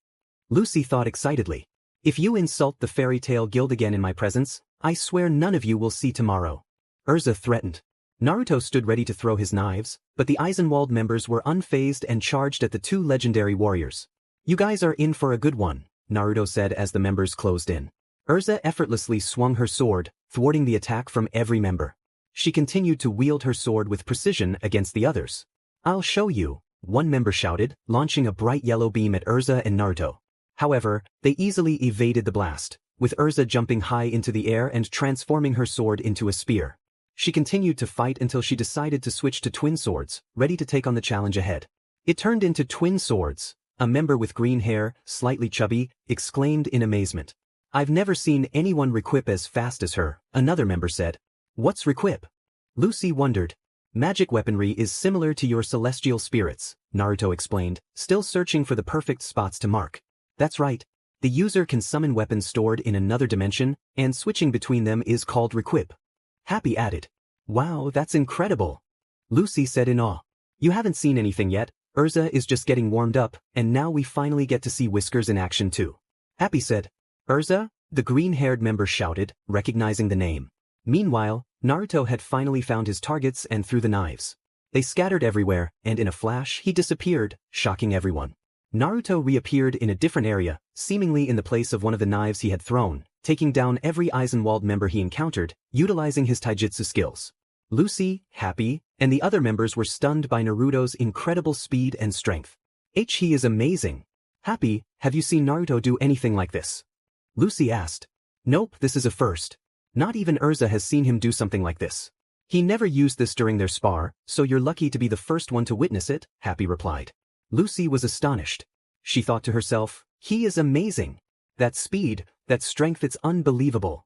Lucy thought excitedly. If you insult the Fairytail Guild again in my presence, I swear none of you will see tomorrow. Erza threatened. Naruto stood ready to throw his knives, but the Eisenwald members were unfazed and charged at the 2 legendary warriors. You guys are in for a good one, Naruto said as the members closed in. Erza effortlessly swung her sword, thwarting the attack from every member. She continued to wield her sword with precision against the others. "I'll show you," one member shouted, launching a bright yellow beam at Erza and Naruto. However, they easily evaded the blast, with Erza jumping high into the air and transforming her sword into a spear. She continued to fight until she decided to switch to twin swords, ready to take on the challenge ahead. It turned into twin swords. A member with green hair, slightly chubby, exclaimed in amazement. "I've never seen anyone requip as fast as her," another member said. "What's requip?" Lucy wondered. "Magic weaponry is similar to your celestial spirits," Naruto explained, still searching for the perfect spots to mark. "That's right. The user can summon weapons stored in another dimension, and switching between them is called requip." Happy added. "Wow, that's incredible." Lucy said in awe. "You haven't seen anything yet. Erza is just getting warmed up, and now we finally get to see Whiskers in action too." Happy said. "Erza?" the green-haired member shouted, recognizing the name. Meanwhile, Naruto had finally found his targets and threw the knives. They scattered everywhere, and in a flash he disappeared, shocking everyone. Naruto reappeared in a different area, seemingly in the place of one of the knives he had thrown, taking down every Eisenwald member he encountered, utilizing his taijutsu skills. Lucy, Happy, and the other members were stunned by Naruto's incredible speed and strength. He is amazing. Happy, have you seen Naruto do anything like this?" Lucy asked. "Nope, this is a first. Not even Erza has seen him do something like this. He never used this during their spar, so you're lucky to be the first one to witness it," Happy replied. Lucy was astonished. She thought to herself, "He is amazing. That speed, that strength, it's unbelievable."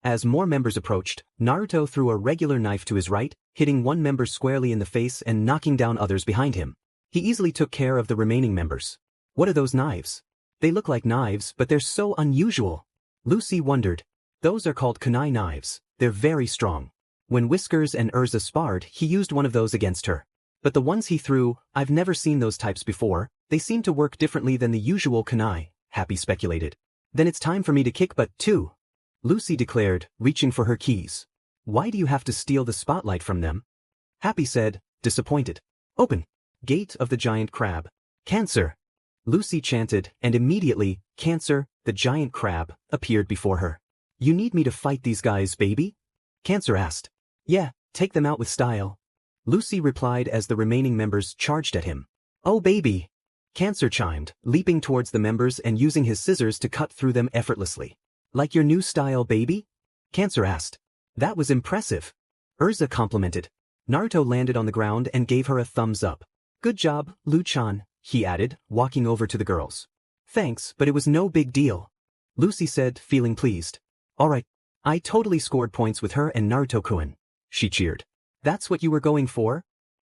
As more members approached, Naruto threw a regular knife to his right, hitting one member squarely in the face and knocking down others behind him. He easily took care of the remaining members. "What are those knives? They look like knives, but they're so unusual." Lucy wondered. "Those are called kunai knives. They're very strong. When Whiskers and Erza sparred, he used one of those against her. But the ones he threw, I've never seen those types before. They seem to work differently than the usual kunai," Happy speculated. "Then it's time for me to kick butt too," Lucy declared, reaching for her keys. "Why do you have to steal the spotlight from them?" Happy said, disappointed. "Open. Gate of the Giant Crab. Cancer." Lucy chanted, and immediately, Cancer, the giant crab, appeared before her. "You need me to fight these guys, baby?" Cancer asked. "Yeah, take them out with style," Lucy replied as the remaining members charged at him. "Oh baby," Cancer chimed, leaping towards the members and using his scissors to cut through them effortlessly. "Like your new style, baby?" Cancer asked. "That was impressive," Erza complimented. Naruto landed on the ground and gave her a thumbs up. "Good job, Lu-chan," he added, walking over to the girls. "Thanks, but it was no big deal," Lucy said, feeling pleased. "Alright, I totally scored points with her and Naruto-kun," she cheered. "That's what you were going for?"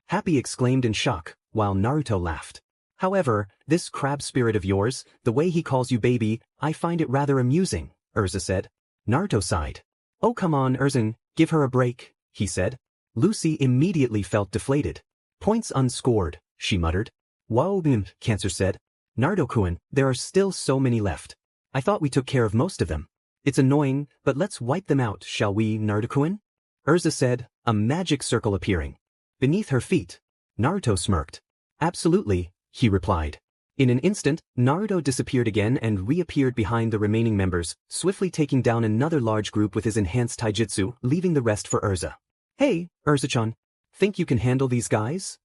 Happy exclaimed in shock, while Naruto laughed. "However, this crab spirit of yours, the way he calls you baby, I find it rather amusing," Erza said. Naruto sighed. "Oh come on, Erza, give her a break," he said. Lucy immediately felt deflated. "Points unscored," she muttered. "Whoa, Cancer said. "Naruto-kun, there are still so many left. I thought we took care of most of them. It's annoying, but let's wipe them out, shall we, Naruto-kun?" Erza said, a magic circle appearing beneath her feet. Naruto smirked. "Absolutely," he replied. In an instant, Naruto disappeared again and reappeared behind the remaining members, swiftly taking down another large group with his enhanced taijutsu, leaving the rest for Erza. "Hey, Erza-chan, think you can handle these guys?"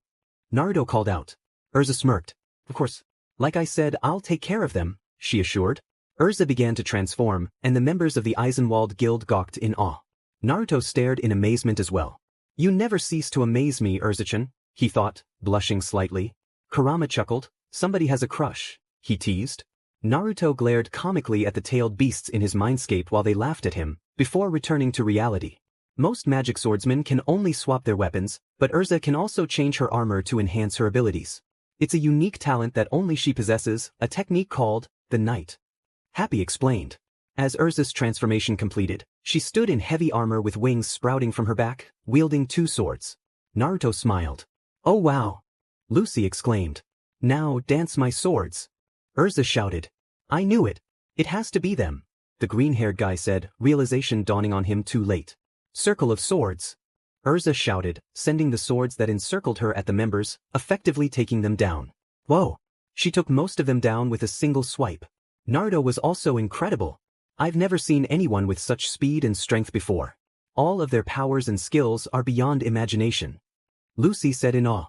Naruto called out. Erza smirked. "Of course. Like I said, I'll take care of them," she assured. Erza began to transform, and the members of the Eisenwald Guild gawked in awe. Naruto stared in amazement as well. "You never cease to amaze me, Erza-chan," he thought, blushing slightly. Kurama chuckled. "Somebody has a crush," he teased. Naruto glared comically at the tailed beasts in his mindscape while they laughed at him, before returning to reality. Most magic swordsmen can only swap their weapons, but Erza can also change her armor to enhance her abilities. It's a unique talent that only she possesses, a technique called the Knight. Happy explained. As Erza's transformation completed, she stood in heavy armor with wings sprouting from her back, wielding two swords. Naruto smiled. "Oh wow!" Lucy exclaimed. "Now dance my swords!" Erza shouted. "I knew it. It has to be them," the green-haired guy said, realization dawning on him too late. "Circle of swords!" Erza shouted, sending the swords that encircled her at the members, effectively taking them down. Whoa! She took most of them down with a single swipe. Naruto was also incredible. I've never seen anyone with such speed and strength before. All of their powers and skills are beyond imagination. Lucy said in awe.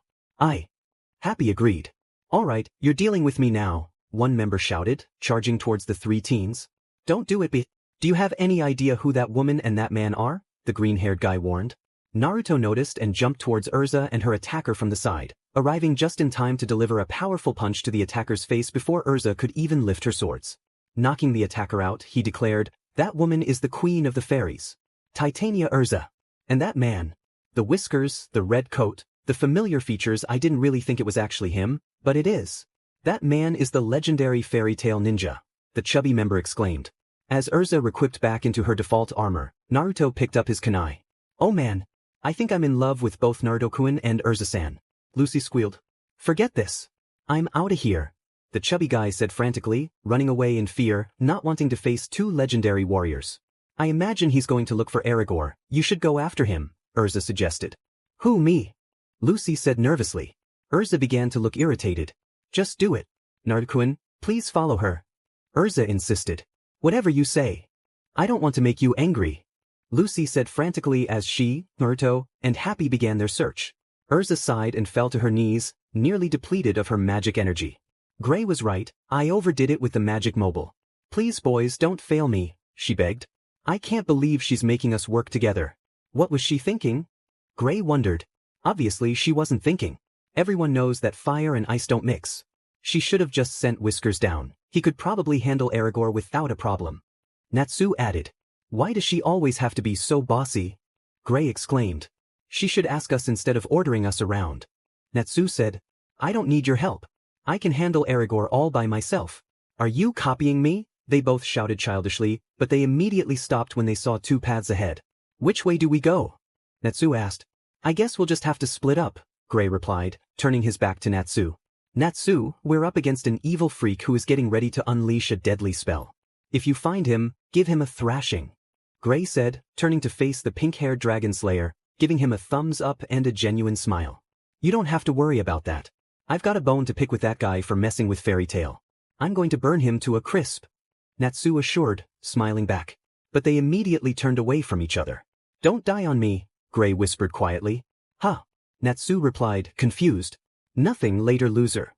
Happy agreed. Alright, you're dealing with me now, one member shouted, charging towards the three teens. Don't do it, Do you have any idea who that woman and that man are? The green-haired guy warned. Naruto noticed and jumped towards Erza and her attacker from the side, arriving just in time to deliver a powerful punch to the attacker's face before Erza could even lift her swords. Knocking the attacker out, he declared, that woman is the queen of the fairies. Titania Erza. And that man. The whiskers, the red coat, the familiar features. I didn't really think it was actually him, but it is. That man is the legendary Fairytail ninja, the chubby member exclaimed. As Erza re-equipped back into her default armor, Naruto picked up his kunai. Oh man, I think I'm in love with both Naruto-kun and Erza-san. Lucy squealed. Forget this. I'm outta here. The chubby guy said frantically, running away in fear, not wanting to face two legendary warriors. I imagine he's going to look for Aragorn. You should go after him, Erza suggested. Who, me? Lucy said nervously. Erza began to look irritated. Just do it. Naruto-kun, please follow her. Erza insisted. Whatever you say. I don't want to make you angry. Lucy said frantically as she, Naruto, and Happy began their search. Erza sighed and fell to her knees, nearly depleted of her magic energy. Gray was right, I overdid it with the magic mobile. Please boys don't fail me, she begged. I can't believe she's making us work together. What was she thinking? Gray wondered. Obviously she wasn't thinking. Everyone knows that fire and ice don't mix. She should have just sent Whiskers down. He could probably handle Aragorn without a problem. Natsu added. Why does she always have to be so bossy? Gray exclaimed. She should ask us instead of ordering us around. Natsu said. I don't need your help. I can handle Aragorn all by myself. Are you copying me? They both shouted childishly, but they immediately stopped when they saw two paths ahead. Which way do we go? Natsu asked. I guess we'll just have to split up, Gray replied, turning his back to Natsu. Natsu, we're up against an evil freak who is getting ready to unleash a deadly spell. If you find him, give him a thrashing. Gray said, turning to face the pink-haired dragon slayer, giving him a thumbs up and a genuine smile. You don't have to worry about that. I've got a bone to pick with that guy for messing with Fairytail. I'm going to burn him to a crisp. Natsu assured, smiling back. But they immediately turned away from each other. Don't die on me, Gray whispered quietly. Huh. Natsu replied, confused. Nothing later, loser.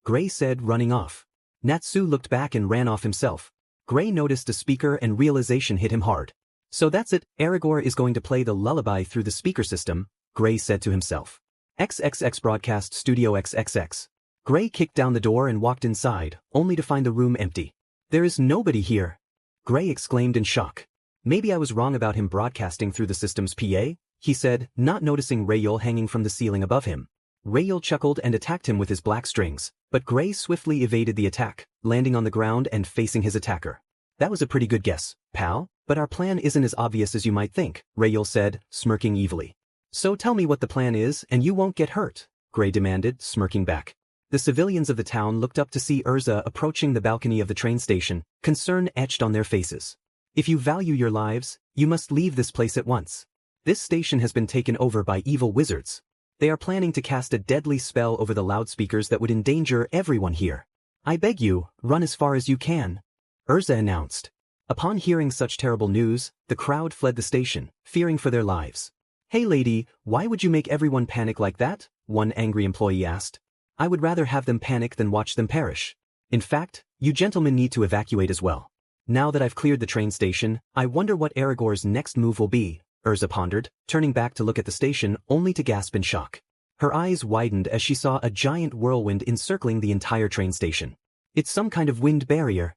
Gray said, running off. Natsu looked back and ran off himself. Gray noticed a speaker and realization hit him hard. So that's it, Aragorn is going to play the lullaby through the speaker system, Gray said to himself. XXX Broadcast Studio XXX. Gray kicked down the door and walked inside, only to find the room empty. There is nobody here. Gray exclaimed in shock. Maybe I was wrong about him broadcasting through the system's PA, he said, not noticing Rayul hanging from the ceiling above him. Rayul chuckled and attacked him with his black strings, but Gray swiftly evaded the attack, landing on the ground and facing his attacker. That was a pretty good guess, pal, but our plan isn't as obvious as you might think, Rayul said, smirking evilly. So tell me what the plan is and you won't get hurt, Gray demanded, smirking back. The civilians of the town looked up to see Erza approaching the balcony of the train station, concern etched on their faces. If you value your lives, you must leave this place at once. This station has been taken over by evil wizards. They are planning to cast a deadly spell over the loudspeakers that would endanger everyone here. I beg you, run as far as you can, Erza announced. Upon hearing such terrible news, the crowd fled the station, fearing for their lives. Hey lady, why would you make everyone panic like that? One angry employee asked. I would rather have them panic than watch them perish. In fact, you gentlemen need to evacuate as well. Now that I've cleared the train station, I wonder what Aragorn's next move will be, Erza pondered, turning back to look at the station only to gasp in shock. Her eyes widened as she saw a giant whirlwind encircling the entire train station. It's some kind of wind barrier.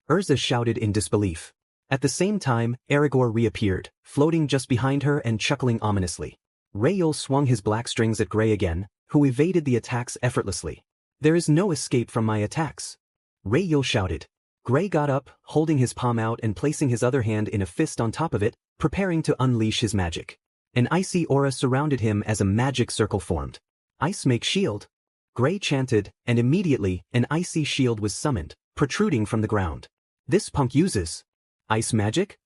Erza shouted in disbelief. At the same time, Aragorn reappeared, floating just behind her and chuckling ominously. Rayul swung his black strings at Gray again, who evaded the attacks effortlessly. There is no escape from my attacks. Rayul shouted. Gray got up, holding his palm out and placing his other hand in a fist on top of it, preparing to unleash his magic. An icy aura surrounded him as a magic circle formed. Ice make shield. Gray chanted, and immediately, an icy shield was summoned, protruding from the ground. This punk uses ice magic?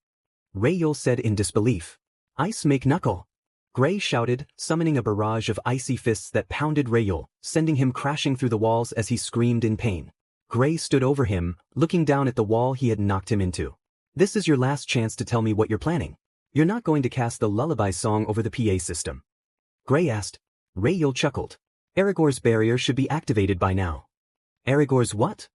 Rayul said in disbelief. Ice make knuckle. Gray shouted, summoning a barrage of icy fists that pounded Rayul, sending him crashing through the walls as he screamed in pain. Gray stood over him, looking down at the wall he had knocked him into. This is your last chance to tell me what you're planning. You're not going to cast the lullaby song over the PA system. Gray asked. Rayul chuckled. Aragorn's barrier should be activated by now. Aragorn's what?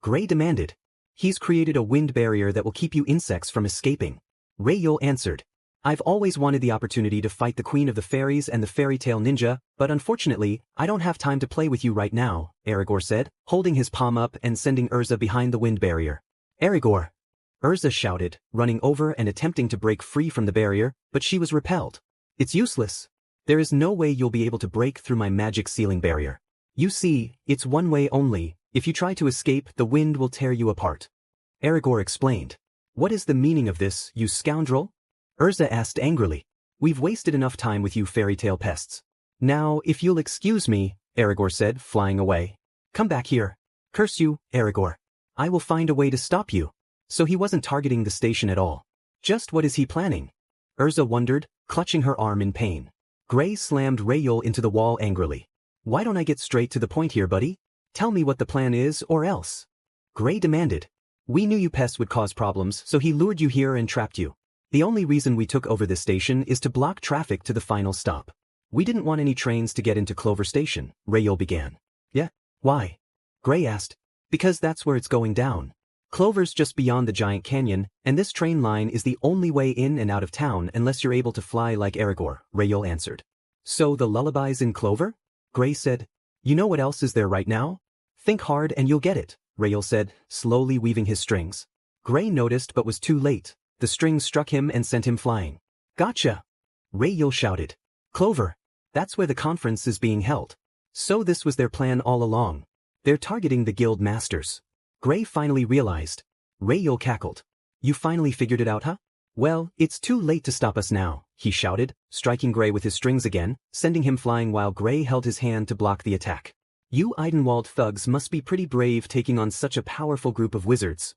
Gray demanded. He's created a wind barrier that will keep you insects from escaping. Rayul answered. I've always wanted the opportunity to fight the Queen of the Fairies and the Fairytail Ninja, but unfortunately, I don't have time to play with you right now, Aragorn said, holding his palm up and sending Erza behind the wind barrier. Aragorn! Erza shouted, running over and attempting to break free from the barrier, but she was repelled. It's useless. There is no way you'll be able to break through my magic sealing barrier. You see, it's one way only. If you try to escape, the wind will tear you apart. Aragorn explained. What is the meaning of this, you scoundrel? Erza asked angrily. We've wasted enough time with you fairytale pests. Now, if you'll excuse me, Aragorn said, flying away. Come back here. Curse you, Aragorn. I will find a way to stop you. So he wasn't targeting the station at all. Just what is he planning? Erza wondered, clutching her arm in pain. Gray slammed Rayul into the wall angrily. Why don't I get straight to the point here, buddy? Tell me what the plan is or else. Gray demanded. We knew you pests would cause problems, so he lured you here and trapped you. The only reason we took over this station is to block traffic to the final stop. We didn't want any trains to get into Clover Station, Rayul began. Yeah? Why? Gray asked. Because that's where it's going down. Clover's just beyond the giant canyon, and this train line is the only way in and out of town unless you're able to fly like Aragorn, Rayul answered. So the lullaby's in Clover? Gray said. You know what else is there right now? Think hard and you'll get it, Rayul said, slowly weaving his strings. Gray noticed but was too late. The strings struck him and sent him flying. Gotcha! Rayul shouted. Clover! That's where the conference is being held. So this was their plan all along. They're targeting the guild masters. Gray finally realized. Rayul cackled. You finally figured it out, huh? Well, it's too late to stop us now, he shouted, striking Gray with his strings again, sending him flying while Gray held his hand to block the attack. You Idenwald thugs must be pretty brave taking on such a powerful group of wizards.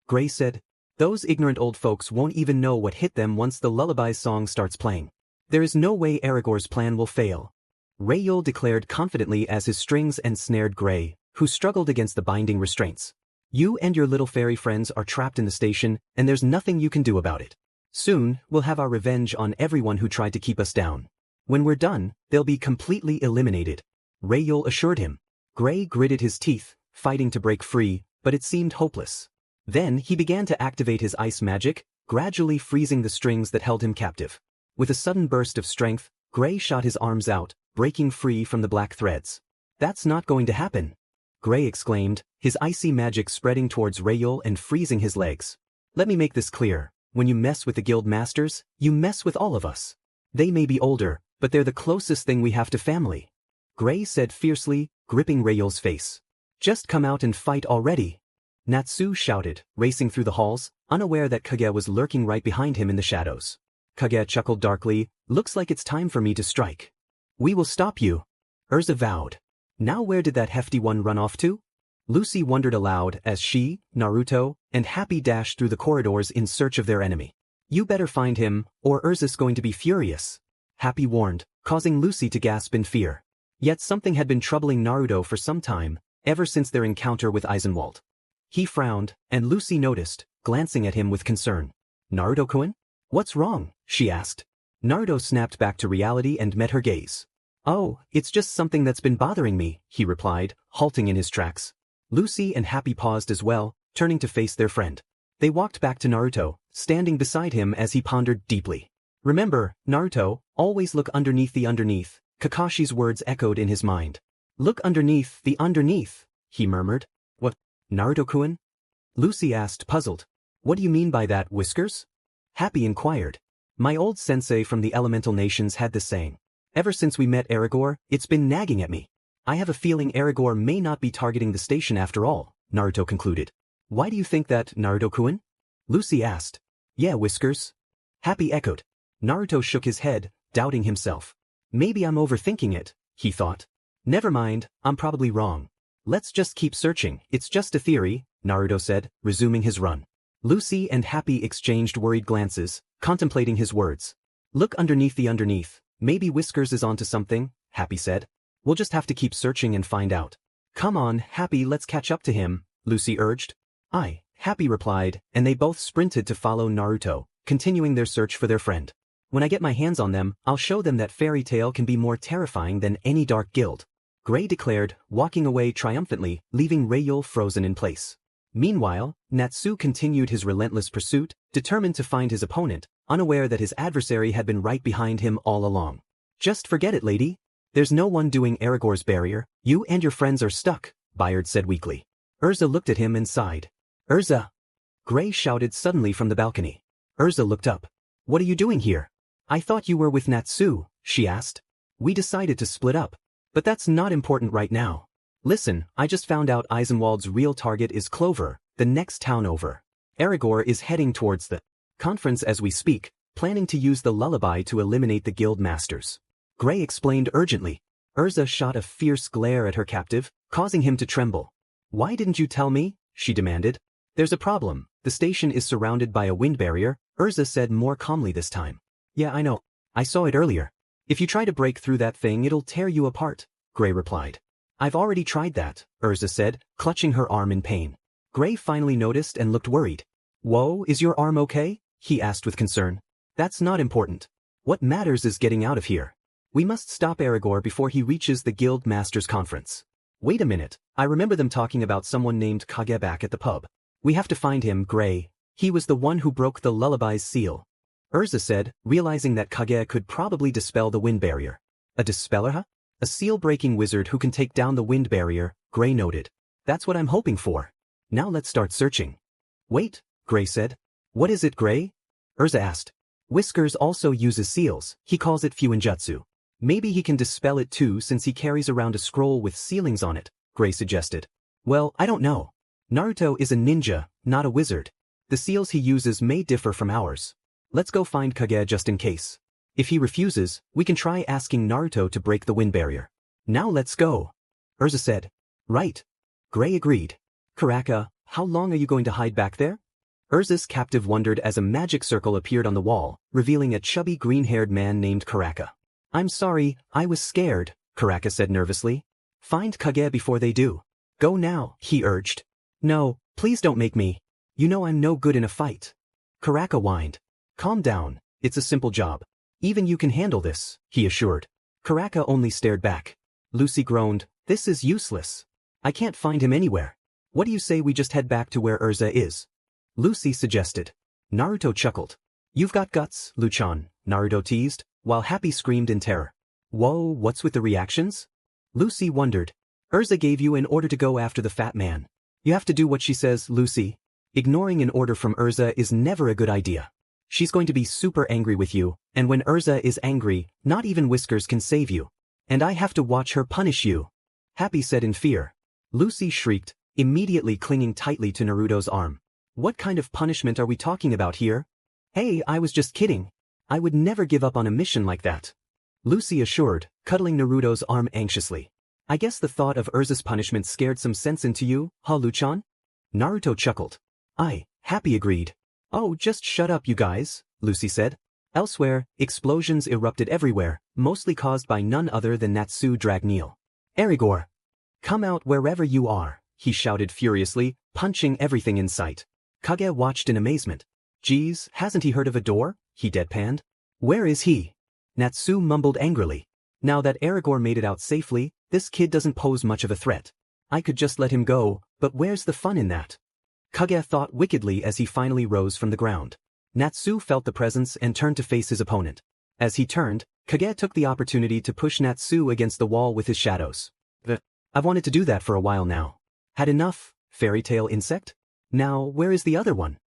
Gray said. Those ignorant old folks won't even know what hit them once the lullaby song starts playing. There is no way Aragorn's plan will fail. Rayul declared confidently as his strings ensnared Gray, who struggled against the binding restraints. You and your little fairy friends are trapped in the station, and there's nothing you can do about it. Soon, we'll have our revenge on everyone who tried to keep us down. When we're done, they'll be completely eliminated. Rayul assured him. Gray gritted his teeth, fighting to break free, but it seemed hopeless. Then he began to activate his ice magic, gradually freezing the strings that held him captive. With a sudden burst of strength, Gray shot his arms out, breaking free from the black threads. That's not going to happen, Gray exclaimed, his icy magic spreading towards Rayul and freezing his legs. Let me make this clear. When you mess with the guild masters, you mess with all of us. They may be older, but they're the closest thing we have to family. Gray said fiercely, gripping Rayul's face. Just come out and fight already. Natsu shouted, racing through the halls, unaware that Kaguya was lurking right behind him in the shadows. Kaguya chuckled darkly. Looks like it's time for me to strike. We will stop you, Erza vowed. Now where did that hefty one run off to? Lucy wondered aloud as she, Naruto, and Happy dashed through the corridors in search of their enemy. You better find him, or Erza's going to be furious, Happy warned, causing Lucy to gasp in fear. Yet something had been troubling Naruto for some time, ever since their encounter with Eisenwald. He frowned, and Lucy noticed, glancing at him with concern. Naruto-kun? What's wrong? She asked. Naruto snapped back to reality and met her gaze. Oh, it's just something that's been bothering me, he replied, halting in his tracks. Lucy and Happy paused as well, turning to face their friend. They walked back to Naruto, standing beside him as he pondered deeply. Remember, Naruto, always look underneath the underneath, Kakashi's words echoed in his mind. Look underneath the underneath, he murmured. What? Naruto-kun? Lucy asked, puzzled. What do you mean by that, Whiskers? Happy inquired. My old sensei from the elemental nations had this saying. Ever since we met Aragorn, it's been nagging at me. I have a feeling Aragorn may not be targeting the station after all, Naruto concluded. Why do you think that, Naruto-kun? Lucy asked. Yeah, Whiskers. Happy echoed. Naruto shook his head, doubting himself. Maybe I'm overthinking it, he thought. Never mind, I'm probably wrong. Let's just keep searching, it's just a theory, Naruto said, resuming his run. Lucy and Happy exchanged worried glances, contemplating his words. Look underneath the underneath, maybe Whiskers is onto something, Happy said. We'll just have to keep searching and find out. Come on, Happy, let's catch up to him, Lucy urged. "Aye," Happy replied, and they both sprinted to follow Naruto, continuing their search for their friend. "When I get my hands on them, I'll show them that Fairytail can be more terrifying than any dark guild," Gray declared, walking away triumphantly, leaving Rayul frozen in place. Meanwhile, Natsu continued his relentless pursuit, determined to find his opponent, unaware that his adversary had been right behind him all along. "Just forget it, lady. There's no one doing Aragorn's barrier, you and your friends are stuck," Bayard said weakly. Erza looked at him and sighed. "Erza!" Gray shouted suddenly from the balcony. Erza looked up. "What are you doing here?" "I thought you were with Natsu," she asked. "We decided to split up. But that's not important right now. Listen, I just found out Eisenwald's real target is Clover, the next town over. Aragorn is heading towards the conference as we speak, planning to use the lullaby to eliminate the guild masters." Gray explained urgently. Erza shot a fierce glare at her captive, causing him to tremble. "Why didn't you tell me?" she demanded. "There's a problem. The station is surrounded by a wind barrier," Erza said more calmly this time. "Yeah, I know. I saw it earlier. If you try to break through that thing, it'll tear you apart," Gray replied. "I've already tried that," Erza said, clutching her arm in pain. Gray finally noticed and looked worried. "Whoa, is your arm okay?" he asked with concern. "That's not important. What matters is getting out of here. We must stop Aragorn before he reaches the Guild Masters Conference." "Wait a minute, I remember them talking about someone named Kaguya back at the pub. We have to find him, Gray. He was the one who broke the lullaby's seal," Erza said, realizing that Kaguya could probably dispel the wind barrier. "A dispeller, huh? A seal-breaking wizard who can take down the wind barrier," Gray noted. "That's what I'm hoping for. Now let's start searching." "Wait," Gray said. "What is it, Gray?" Erza asked. "Whiskers also uses seals, he calls it fuinjutsu. Maybe he can dispel it too since he carries around a scroll with sealings on it," Gray suggested. "Well, I don't know. Naruto is a ninja, not a wizard. The seals he uses may differ from ours. Let's go find Kaguya just in case. If he refuses, we can try asking Naruto to break the wind barrier." "Now let's go," Erza said. "Right." Gray agreed. "Karaka, how long are you going to hide back there?" Erza's captive wondered as a magic circle appeared on the wall, revealing a chubby green-haired man named Karaka. "I'm sorry, I was scared," Karaka said nervously. "Find Kaguya before they do." "Go now," he urged. "No, please don't make me. You know I'm no good in a fight." Karaka whined. "Calm down, it's a simple job. Even you can handle this," he assured. Karaka only stared back. Lucy groaned, "This is useless. I can't find him anywhere. What do you say we just head back to where Erza is?" Lucy suggested. Naruto chuckled. "You've got guts, Luchan," Naruto teased, while Happy screamed in terror. "Whoa, what's with the reactions?" Lucy wondered. "Erza gave you an order to go after the fat man. You have to do what she says, Lucy. Ignoring an order from Erza is never a good idea. She's going to be super angry with you, and when Erza is angry, not even Whiskers can save you. And I have to watch her punish you," Happy said in fear. Lucy shrieked, immediately clinging tightly to Naruto's arm. "What kind of punishment are we talking about here?" "Hey, I was just kidding. I would never give up on a mission like that," Lucy assured, cuddling Naruto's arm anxiously. "I guess the thought of Erza's punishment scared some sense into you, huh, Luchan?" Naruto chuckled. "Aye," Happy agreed. "Oh, just shut up, you guys," Lucy said. Elsewhere, explosions erupted everywhere, mostly caused by none other than Natsu Dragneel. "Aragorn! Come out wherever you are," he shouted furiously, punching everything in sight. Kaguya watched in amazement. "Geez, hasn't he heard of a door?" he deadpanned. "Where is he?" Natsu mumbled angrily. "Now that Aragorn made it out safely, this kid doesn't pose much of a threat. I could just let him go, but where's the fun in that?" Kaguya thought wickedly as he finally rose from the ground. Natsu felt the presence and turned to face his opponent. As he turned, Kaguya took the opportunity to push Natsu against the wall with his shadows. "I've wanted to do that for a while now. Had enough, fairytale insect? Now, where is the other one?"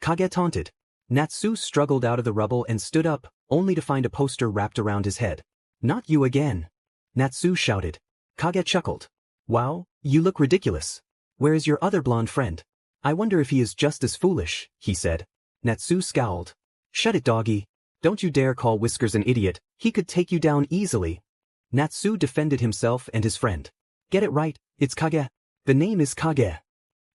Kaguya taunted. Natsu struggled out of the rubble and stood up, only to find a poster wrapped around his head. "Not you again," Natsu shouted. Kaguya chuckled. "Wow, you look ridiculous. Where is your other blonde friend? I wonder if he is just as foolish," he said. Natsu scowled. "Shut it, doggy. Don't you dare call Whiskers an idiot, he could take you down easily." Natsu defended himself and his friend. "Get it right, it's Kaguya. The name is Kaguya."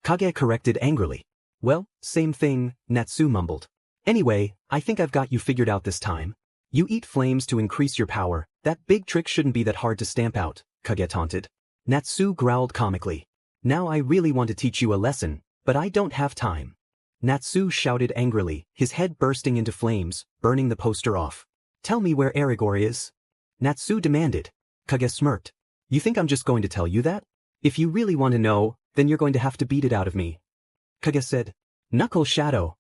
Kaguya corrected angrily. "Well, same thing," Natsu mumbled. "Anyway, I think I've got you figured out this time. You eat flames to increase your power, that big trick shouldn't be that hard to stamp out," Kaguya taunted. Natsu growled comically. Now I really want to teach you a lesson, but I don't have time. Natsu shouted angrily, his head bursting into flames, burning the poster off. Tell me where Aragorn is. Natsu demanded. Kaguya smirked. You think I'm just going to tell you that? If you really want to know, then you're going to have to beat it out of me. Kaguya said. Knuckle shadow.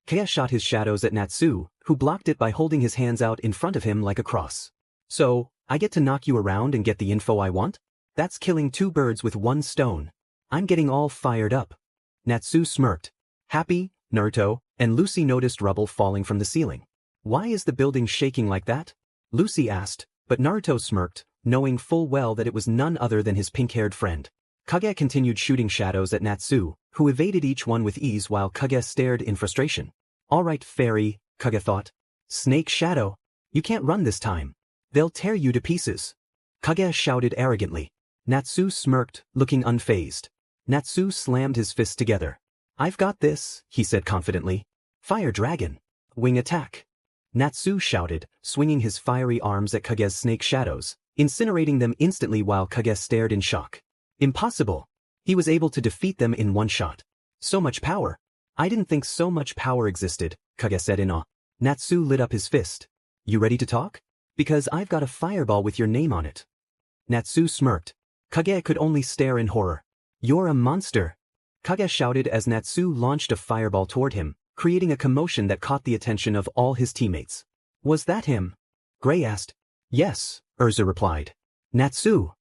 Kaguya shot his shadows at Natsu, who blocked it by holding his hands out in front of him like a cross. So, I get to knock you around and get the info I want? That's killing two birds with one stone. I'm getting all fired up. Natsu smirked. Happy, Naruto, and Lucy noticed rubble falling from the ceiling. Why is the building shaking like that? Lucy asked, but Naruto smirked, knowing full well that it was none other than his pink-haired friend. Kaguya continued shooting shadows at Natsu, who evaded each one with ease while Kaguya stared in frustration. Alright fairy, Kaguya thought. Snake shadow. You can't run this time. They'll tear you to pieces. Kaguya shouted arrogantly. Natsu smirked, looking unfazed. Natsu slammed his fists together. I've got this, he said confidently. Fire dragon. Wing attack. Natsu shouted, swinging his fiery arms at Kaguya's snake shadows, incinerating them instantly while Kaguya stared in shock. Impossible. He was able to defeat them in one shot. So much power. I didn't think so much power existed, Kaguya said in awe. Natsu lit up his fist. You ready to talk? Because I've got a fireball with your name on it. Natsu smirked. Kaguya could only stare in horror. You're a monster. Kaguya shouted as Natsu launched a fireball toward him, creating a commotion that caught the attention of all his teammates. Was that him? Gray asked. Yes, Erza replied. Natsu.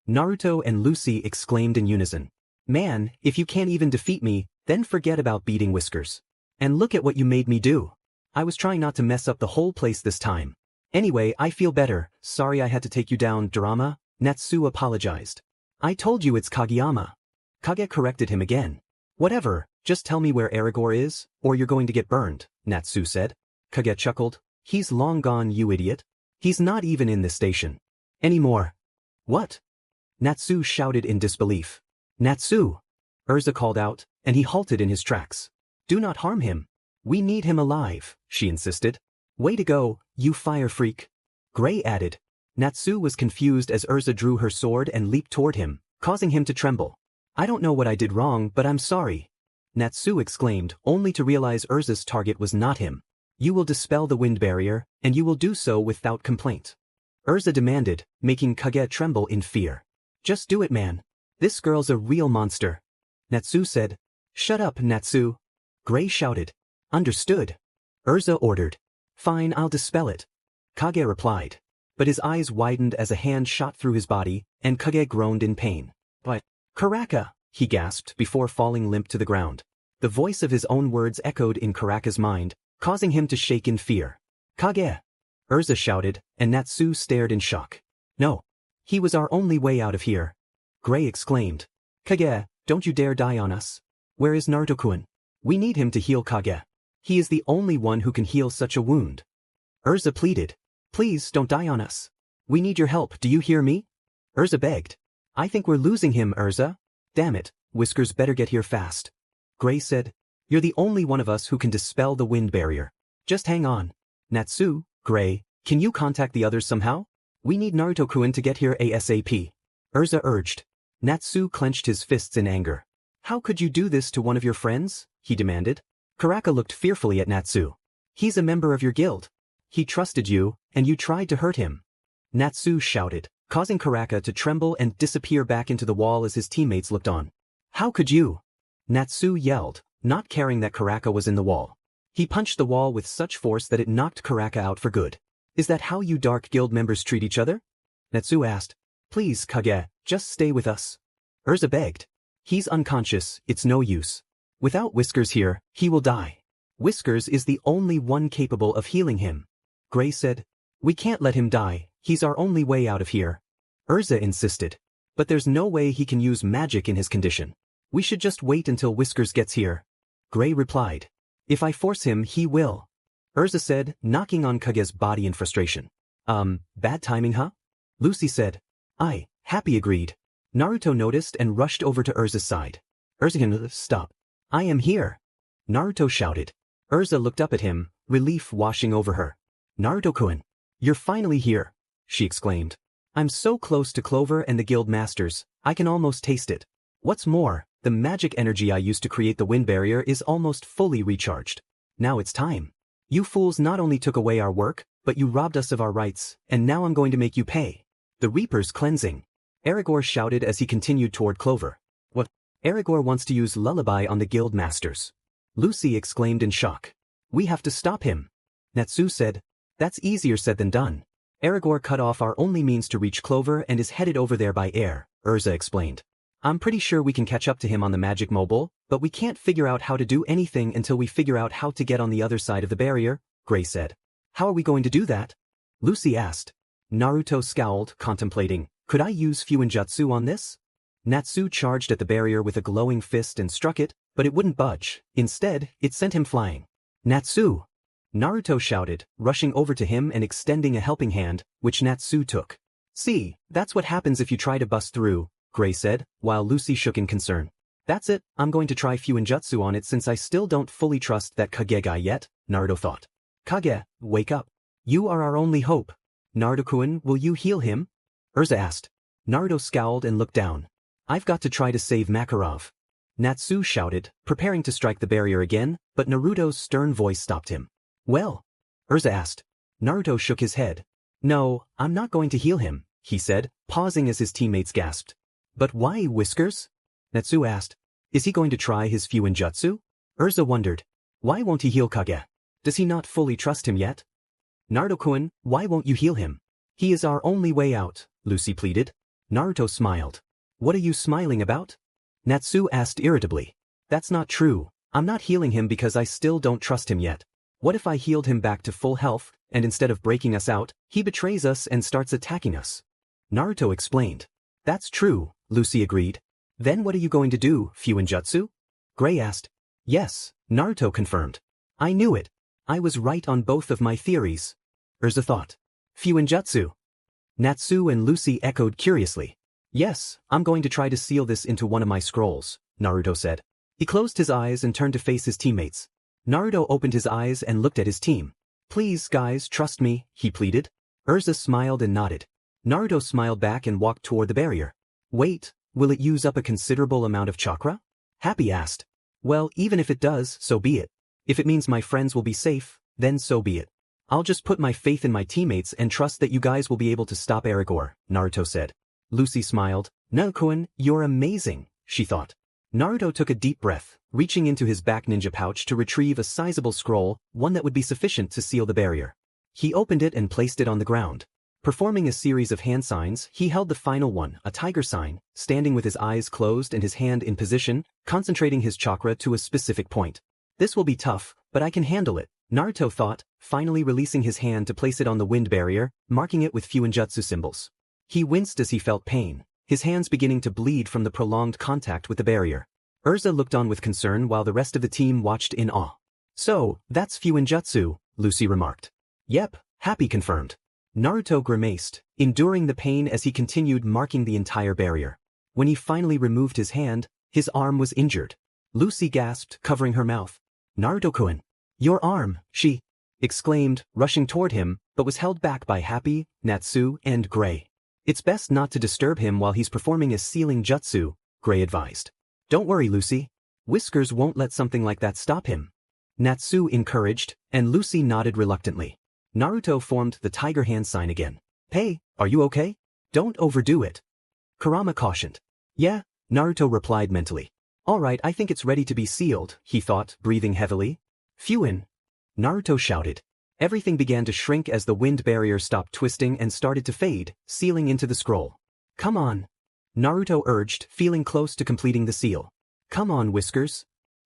Naruto and Lucy exclaimed in unison. Man, if you can't even defeat me, then forget about beating Whiskers. And look at what you made me do. I was trying not to mess up the whole place this time. Anyway, I feel better. Sorry I had to take you down, drama. Natsu apologized. I told you it's Kageyama. Kaguya corrected him again. Whatever, just tell me where Aragorn is, or you're going to get burned, Natsu said. Kaguya chuckled. He's long gone, you idiot. He's not even in this station. Anymore. What? Natsu shouted in disbelief. Natsu! Erza called out, and he halted in his tracks. Do not harm him. We need him alive, she insisted. Way to go, you fire freak. Gray added. Natsu was confused as Erza drew her sword and leaped toward him, causing him to tremble. I don't know what I did wrong, but I'm sorry. Natsu exclaimed, only to realize Erza's target was not him. You will dispel the wind barrier, and you will do so without complaint. Erza demanded, making Kaguya tremble in fear. Just do it, man. This girl's a real monster. Natsu said. Shut up, Natsu. Gray shouted. Understood. Erza ordered. Fine, I'll dispel it. Kaguya replied. But his eyes widened as a hand shot through his body, and Kaguya groaned in pain. But, Karaka, he gasped before falling limp to the ground. The voice of his own words echoed in Karaka's mind, causing him to shake in fear. Kaguya! Erza shouted, and Natsu stared in shock. No. He was our only way out of here. Gray exclaimed. Kaguya, don't you dare die on us. Where is Naruto-kun? We need him to heal Kaguya. He is the only one who can heal such a wound. Erza pleaded. Please don't die on us. We need your help, do you hear me? Erza begged. I think we're losing him, Erza. Damn it, Whiskers better get here fast. Gray said. You're the only one of us who can dispel the wind barrier. Just hang on. Natsu, Gray, can you contact the others somehow? We need Naruto-kun to get here ASAP. Erza urged. Natsu clenched his fists in anger. How could you do this to one of your friends? He demanded. Karaka looked fearfully at Natsu. He's a member of your guild. He trusted you, and you tried to hurt him. Natsu shouted, causing Karaka to tremble and disappear back into the wall as his teammates looked on. How could you? Natsu yelled, not caring that Karaka was in the wall. He punched the wall with such force that it knocked Karaka out for good. Is that how you Dark Guild members treat each other? Natsu asked. Please, Kaguya, just stay with us. Erza begged. He's unconscious, it's no use. Without Whiskers here, he will die. Whiskers is the only one capable of healing him. Gray said. We can't let him die, he's our only way out of here. Erza insisted. But there's no way he can use magic in his condition. We should just wait until Whiskers gets here. Gray replied. If I force him, he will. Erza said, knocking on Kaguya's body in frustration. Bad timing, huh? Lucy said. Aye, Happy agreed. Naruto noticed and rushed over to Erza's side. Erza, stop. I am here. Naruto shouted. Erza looked up at him, relief washing over her. Naruto-kun, you're finally here, she exclaimed. I'm so close to Clover and the guild masters, I can almost taste it. What's more, the magic energy I used to create the wind barrier is almost fully recharged. Now it's time. You fools not only took away our work, but you robbed us of our rights, and now I'm going to make you pay. The Reaper's cleansing. Aragorn shouted as he continued toward Clover. What? Aragorn wants to use Lullaby on the guild masters. Lucy exclaimed in shock. We have to stop him. Natsu said. That's easier said than done. Aragorn cut off our only means to reach Clover and is headed over there by air, Erza explained. I'm pretty sure we can catch up to him on the magic mobile, but we can't figure out how to do anything until we figure out how to get on the other side of the barrier, Gray said. How are we going to do that? Lucy asked. Naruto scowled, contemplating. Could I use Fuinjutsu on this? Natsu charged at the barrier with a glowing fist and struck it, but it wouldn't budge. Instead, it sent him flying. Natsu! Naruto shouted, rushing over to him and extending a helping hand, which Natsu took. See, that's what happens if you try to bust through, Gray said, while Lucy shook in concern. That's it, I'm going to try Fuinjutsu on it since I still don't fully trust that Kage guy yet, Naruto thought. Kage, wake up. You are our only hope. Naruto-kun, will you heal him? Erza asked. Naruto scowled and looked down. I've got to try to save Makarov. Natsu shouted, preparing to strike the barrier again, but Naruto's stern voice stopped him. Well? Erza asked. Naruto shook his head. No, I'm not going to heal him, he said, pausing as his teammates gasped. But why, Whiskers? Natsu asked. Is he going to try his Fuinjutsu? Erza wondered. Why won't he heal Kage? Does he not fully trust him yet? Naruto-kun, why won't you heal him? He is our only way out, Lucy pleaded. Naruto smiled. What are you smiling about? Natsu asked irritably. That's not true. I'm not healing him because I still don't trust him yet. What if I healed him back to full health, and instead of breaking us out, he betrays us and starts attacking us? Naruto explained. That's true, Lucy agreed. Then what are you going to do, Fuinjutsu? Gray asked. Yes, Naruto confirmed. I knew it. I was right on both of my theories. Erza thought. Fuinjutsu. Natsu and Lucy echoed curiously. Yes, I'm going to try to seal this into one of my scrolls, Naruto said. He closed his eyes and turned to face his teammates. Naruto opened his eyes and looked at his team. Please, guys, trust me, he pleaded. Erza smiled and nodded. Naruto smiled back and walked toward the barrier. Wait, will it use up a considerable amount of chakra? Happy asked. Well, even if it does, so be it. If it means my friends will be safe, then so be it. I'll just put my faith in my teammates and trust that you guys will be able to stop Aragorn, Naruto said. Lucy smiled. Naruto-kun, you're amazing, she thought. Naruto took a deep breath, reaching into his back ninja pouch to retrieve a sizable scroll, one that would be sufficient to seal the barrier. He opened it and placed it on the ground. Performing a series of hand signs, he held the final one, a tiger sign, standing with his eyes closed and his hand in position, concentrating his chakra to a specific point. This will be tough, but I can handle it, Naruto thought, finally releasing his hand to place it on the wind barrier, marking it with Fuinjutsu symbols. He winced as he felt pain, his hands beginning to bleed from the prolonged contact with the barrier. Erza looked on with concern while the rest of the team watched in awe. So, that's Fuinjutsu, Lucy remarked. Yep, Happy confirmed. Naruto grimaced, enduring the pain as he continued marking the entire barrier. When he finally removed his hand, his arm was injured. Lucy gasped, covering her mouth. Naruto-kun. Your arm, she exclaimed, rushing toward him, but was held back by Happy, Natsu, and Gray. It's best not to disturb him while he's performing a sealing jutsu, Gray advised. Don't worry, Lucy. Whiskers won't let something like that stop him. Natsu encouraged, and Lucy nodded reluctantly. Naruto formed the tiger hand sign again. Hey, are you okay? Don't overdo it. Kurama cautioned. Yeah, Naruto replied mentally. Alright, I think it's ready to be sealed, he thought, breathing heavily. Fuin. Naruto shouted. Everything began to shrink as the wind barrier stopped twisting and started to fade, sealing into the scroll. Come on. Naruto urged, feeling close to completing the seal. Come on, Whiskers.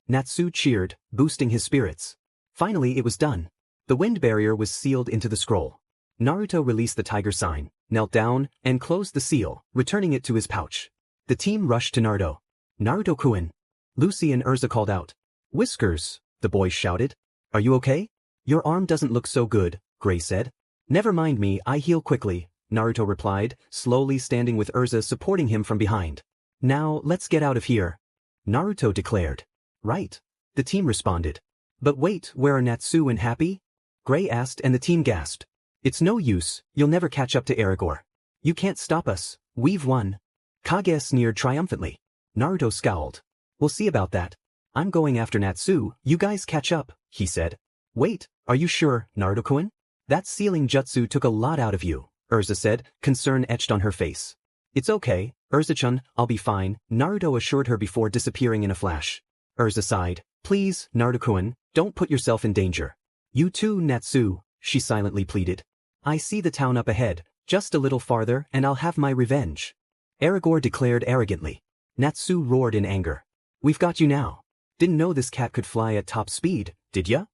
Natsu cheered, boosting his spirits. Finally, it was done. The wind barrier was sealed into the scroll. Naruto released the tiger sign, knelt down, and closed the seal, returning it to his pouch. The team rushed to Naruto. Naruto-kun. Lucy and Erza called out. Whiskers, the boys shouted. Are you okay? Your arm doesn't look so good, Gray said. Never mind me, I heal quickly, Naruto replied, slowly standing with Erza supporting him from behind. Now, let's get out of here, Naruto declared. Right. The team responded. But wait, where are Natsu and Happy? Gray asked and the team gasped. It's no use, you'll never catch up to Aragorn. You can't stop us, we've won. Kage sneered triumphantly. Naruto scowled. We'll see about that. I'm going after Natsu, you guys catch up, he said. Wait, are you sure, Naruto-kun? That sealing jutsu took a lot out of you, Erza said, concern etched on her face. It's okay, Erza-chan, I'll be fine, Naruto assured her before disappearing in a flash. Erza sighed. Please, Naruto-kun, don't put yourself in danger. You too, Natsu, she silently pleaded. I see the town up ahead, just a little farther and I'll have my revenge. Erigor declared arrogantly. Natsu roared in anger. We've got you now. Didn't know this cat could fly at top speed, did ya?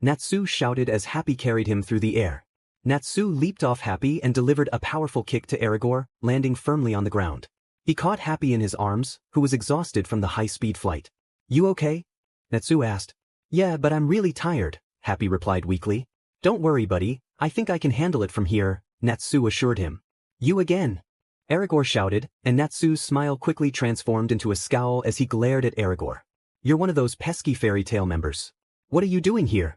Natsu shouted as Happy carried him through the air. Natsu leaped off Happy and delivered a powerful kick to Erigor, landing firmly on the ground. He caught Happy in his arms, who was exhausted from the high-speed flight. You okay? Natsu asked. Yeah, but I'm really tired, Happy replied weakly. Don't worry, buddy, I think I can handle it from here, Natsu assured him. You again? Erigor shouted, and Natsu's smile quickly transformed into a scowl as he glared at Erigor. You're one of those pesky Fairytail members. What are you doing here?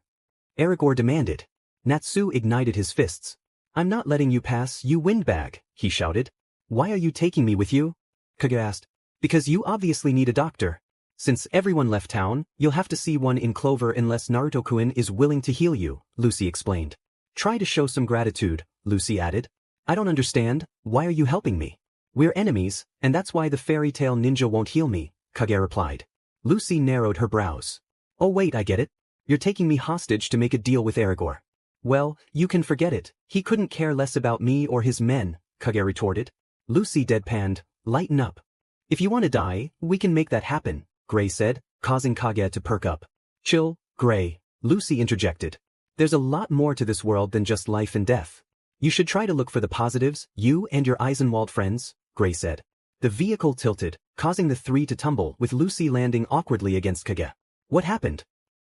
Erigor demanded. Natsu ignited his fists. I'm not letting you pass, you windbag, he shouted. Why are you taking me with you? Kaguya asked. Because you obviously need a doctor. Since everyone left town, you'll have to see one in Clover unless Naruto-kun is willing to heal you, Lucy explained. Try to show some gratitude, Lucy added. I don't understand, why are you helping me? We're enemies, and that's why the Fairytail ninja won't heal me, Kaguya replied. Lucy narrowed her brows. Oh wait, I get it. You're taking me hostage to make a deal with Erigor. Well, you can forget it, he couldn't care less about me or his men, Kaguya retorted. Lucy deadpanned, lighten up. If you want to die, we can make that happen, Gray said, causing Kaguya to perk up. Chill, Gray, Lucy interjected. There's a lot more to this world than just life and death. You should try to look for the positives, you and your Eisenwald friends, Gray said. The vehicle tilted, causing the three to tumble with Lucy landing awkwardly against Kaguya. What happened?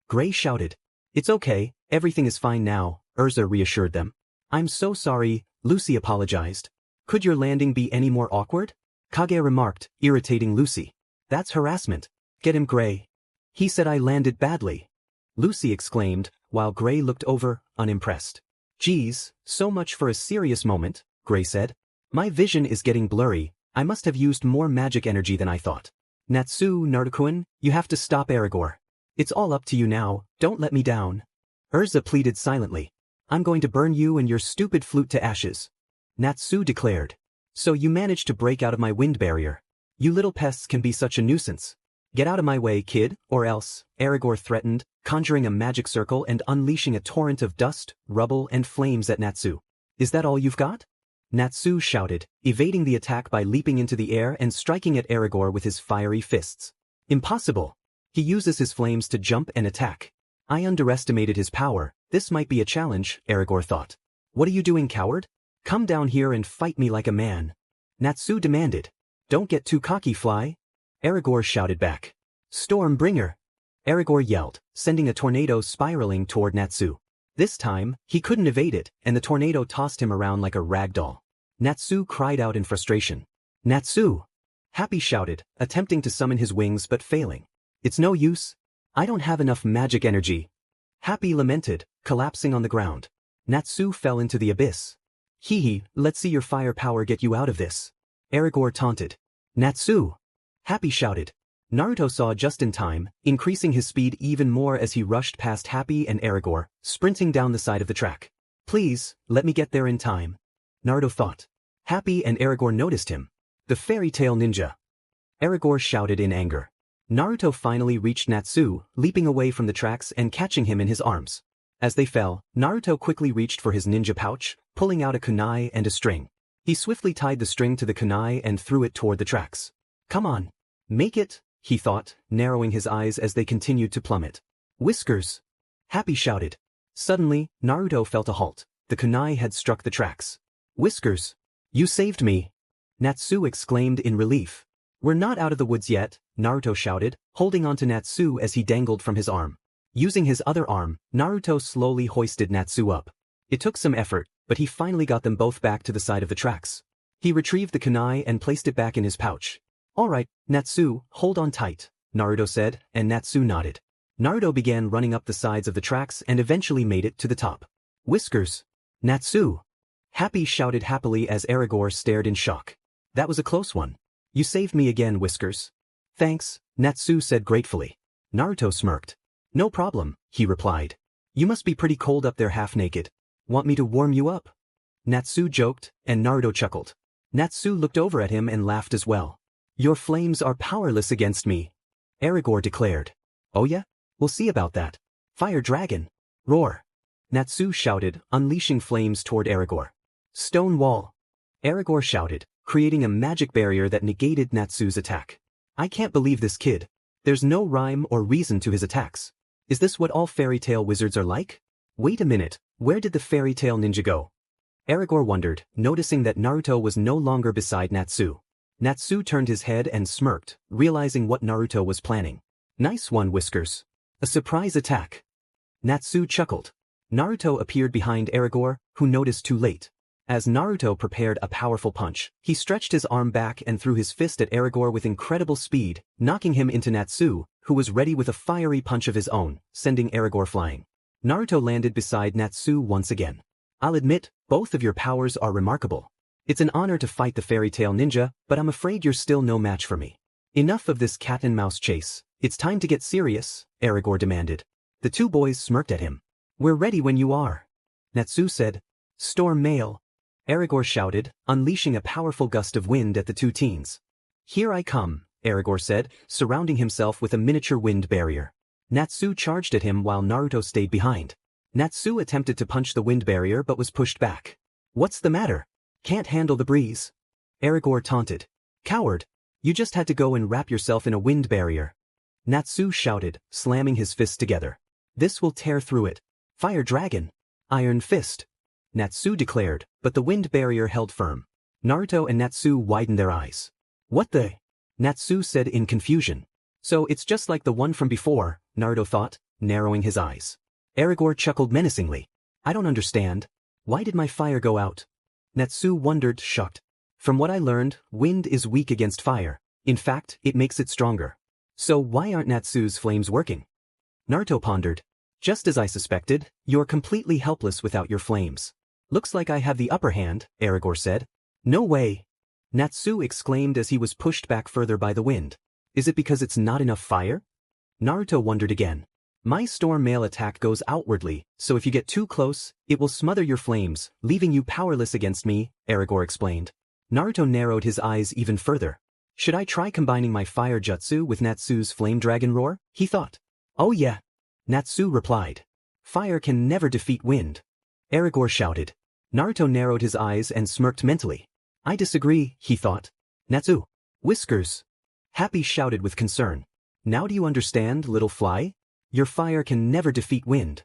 Gray shouted. It's okay, everything is fine now, Erza reassured them. I'm so sorry, Lucy apologized. Could your landing be any more awkward? Kaguya remarked, irritating Lucy. That's harassment. Get him, Gray. He said I landed badly. Lucy exclaimed, while Gray looked over, unimpressed. Geez, so much for a serious moment, Gray said. My vision is getting blurry, I must have used more magic energy than I thought. Natsu, Naruto-kun, you have to stop Erigor. It's all up to you now, don't let me down. Erza pleaded silently. I'm going to burn you and your stupid flute to ashes. Natsu declared. So you managed to break out of my wind barrier. You little pests can be such a nuisance. Get out of my way, kid, or else, Erigor threatened, conjuring a magic circle and unleashing a torrent of dust, rubble and flames at Natsu. Is that all you've got? Natsu shouted, evading the attack by leaping into the air and striking at Erigor with his fiery fists. Impossible. He uses his flames to jump and attack. I underestimated his power, this might be a challenge, Erigor thought. What are you doing, coward? Come down here and fight me like a man. Natsu demanded. Don't get too cocky, fly. Erigor shouted back. Stormbringer. Erigor yelled, sending a tornado spiraling toward Natsu. This time, he couldn't evade it, and the tornado tossed him around like a rag doll. Natsu cried out in frustration. Natsu! Happy shouted, attempting to summon his wings but failing. It's no use. I don't have enough magic energy. Happy lamented, collapsing on the ground. Natsu fell into the abyss. Hee, let's see your firepower get you out of this. Erigor taunted. Natsu! Happy shouted. Naruto saw just in time, increasing his speed even more as he rushed past Happy and Erigor, sprinting down the side of the track. Please, let me get there in time. Naruto thought. Happy and Erigor noticed him. The Fairytail ninja. Erigor shouted in anger. Naruto finally reached Natsu, leaping away from the tracks and catching him in his arms. As they fell, Naruto quickly reached for his ninja pouch, pulling out a kunai and a string. He swiftly tied the string to the kunai and threw it toward the tracks. Come on. Make it, he thought, narrowing his eyes as they continued to plummet. Whiskers! Happy shouted. Suddenly, Naruto felt a halt. The kunai had struck the tracks. Whiskers! You saved me! Natsu exclaimed in relief. We're not out of the woods yet, Naruto shouted, holding onto Natsu as he dangled from his arm. Using his other arm, Naruto slowly hoisted Natsu up. It took some effort, but he finally got them both back to the side of the tracks. He retrieved the kunai and placed it back in his pouch. All right, Natsu, hold on tight, Naruto said, and Natsu nodded. Naruto began running up the sides of the tracks and eventually made it to the top. Whiskers! Natsu! Happy shouted happily as Erigor stared in shock. That was a close one. You saved me again, Whiskers. Thanks, Natsu said gratefully. Naruto smirked. No problem, he replied. You must be pretty cold up there half naked. Want me to warm you up? Natsu joked, and Naruto chuckled. Natsu looked over at him and laughed as well. Your flames are powerless against me, Erza declared. Oh yeah? We'll see about that. Fire dragon. Roar. Natsu shouted, unleashing flames toward Erza. Stone wall. Erza shouted, creating a magic barrier that negated Natsu's attack. I can't believe this kid. There's no rhyme or reason to his attacks. Is this what all fairy tale wizards are like? Wait a minute, where did the fairy tale ninja go? Erza wondered, noticing that Naruto was no longer beside Natsu. Natsu turned his head and smirked, realizing what Naruto was planning. Nice one, Whiskers. A surprise attack. Natsu chuckled. Naruto appeared behind Erza, who noticed too late. As Naruto prepared a powerful punch, he stretched his arm back and threw his fist at Erza with incredible speed, knocking him into Natsu, who was ready with a fiery punch of his own, sending Erza flying. Naruto landed beside Natsu once again. I'll admit, both of your powers are remarkable. It's an honor to fight the fairy tale ninja, but I'm afraid you're still no match for me. Enough of this cat and mouse chase. It's time to get serious, Erza demanded. The two boys smirked at him. We're ready when you are. Natsu said. Storm mail. Erza shouted, unleashing a powerful gust of wind at the two teens. Here I come, Erza said, surrounding himself with a miniature wind barrier. Natsu charged at him while Naruto stayed behind. Natsu attempted to punch the wind barrier but was pushed back. What's the matter? Can't handle the breeze? Erza taunted. Coward! You just had to go and wrap yourself in a wind barrier. Natsu shouted, slamming his fists together. This will tear through it. Fire dragon! Iron fist! Natsu declared, but the wind barrier held firm. Naruto and Natsu widened their eyes. What the? Natsu said in confusion. So it's just like the one from before, Naruto thought, narrowing his eyes. Erza chuckled menacingly. I don't understand. Why did my fire go out? Natsu wondered, shocked. From what I learned, wind is weak against fire. In fact, it makes it stronger. So why aren't Natsu's flames working? Naruto pondered. Just as I suspected, you're completely helpless without your flames. Looks like I have the upper hand, Erza said. No way. Natsu exclaimed as he was pushed back further by the wind. Is it because it's not enough fire? Naruto wondered again. My storm mail attack goes outwardly, so if you get too close, it will smother your flames, leaving you powerless against me, Erza explained. Naruto narrowed his eyes even further. Should I try combining my fire jutsu with Natsu's flame dragon roar? He thought. Oh yeah. Natsu replied. Fire can never defeat wind. Erza shouted. Naruto narrowed his eyes and smirked mentally. I disagree, he thought. Natsu. Whiskers. Happy shouted with concern. Now do you understand, little fly? Your fire can never defeat wind.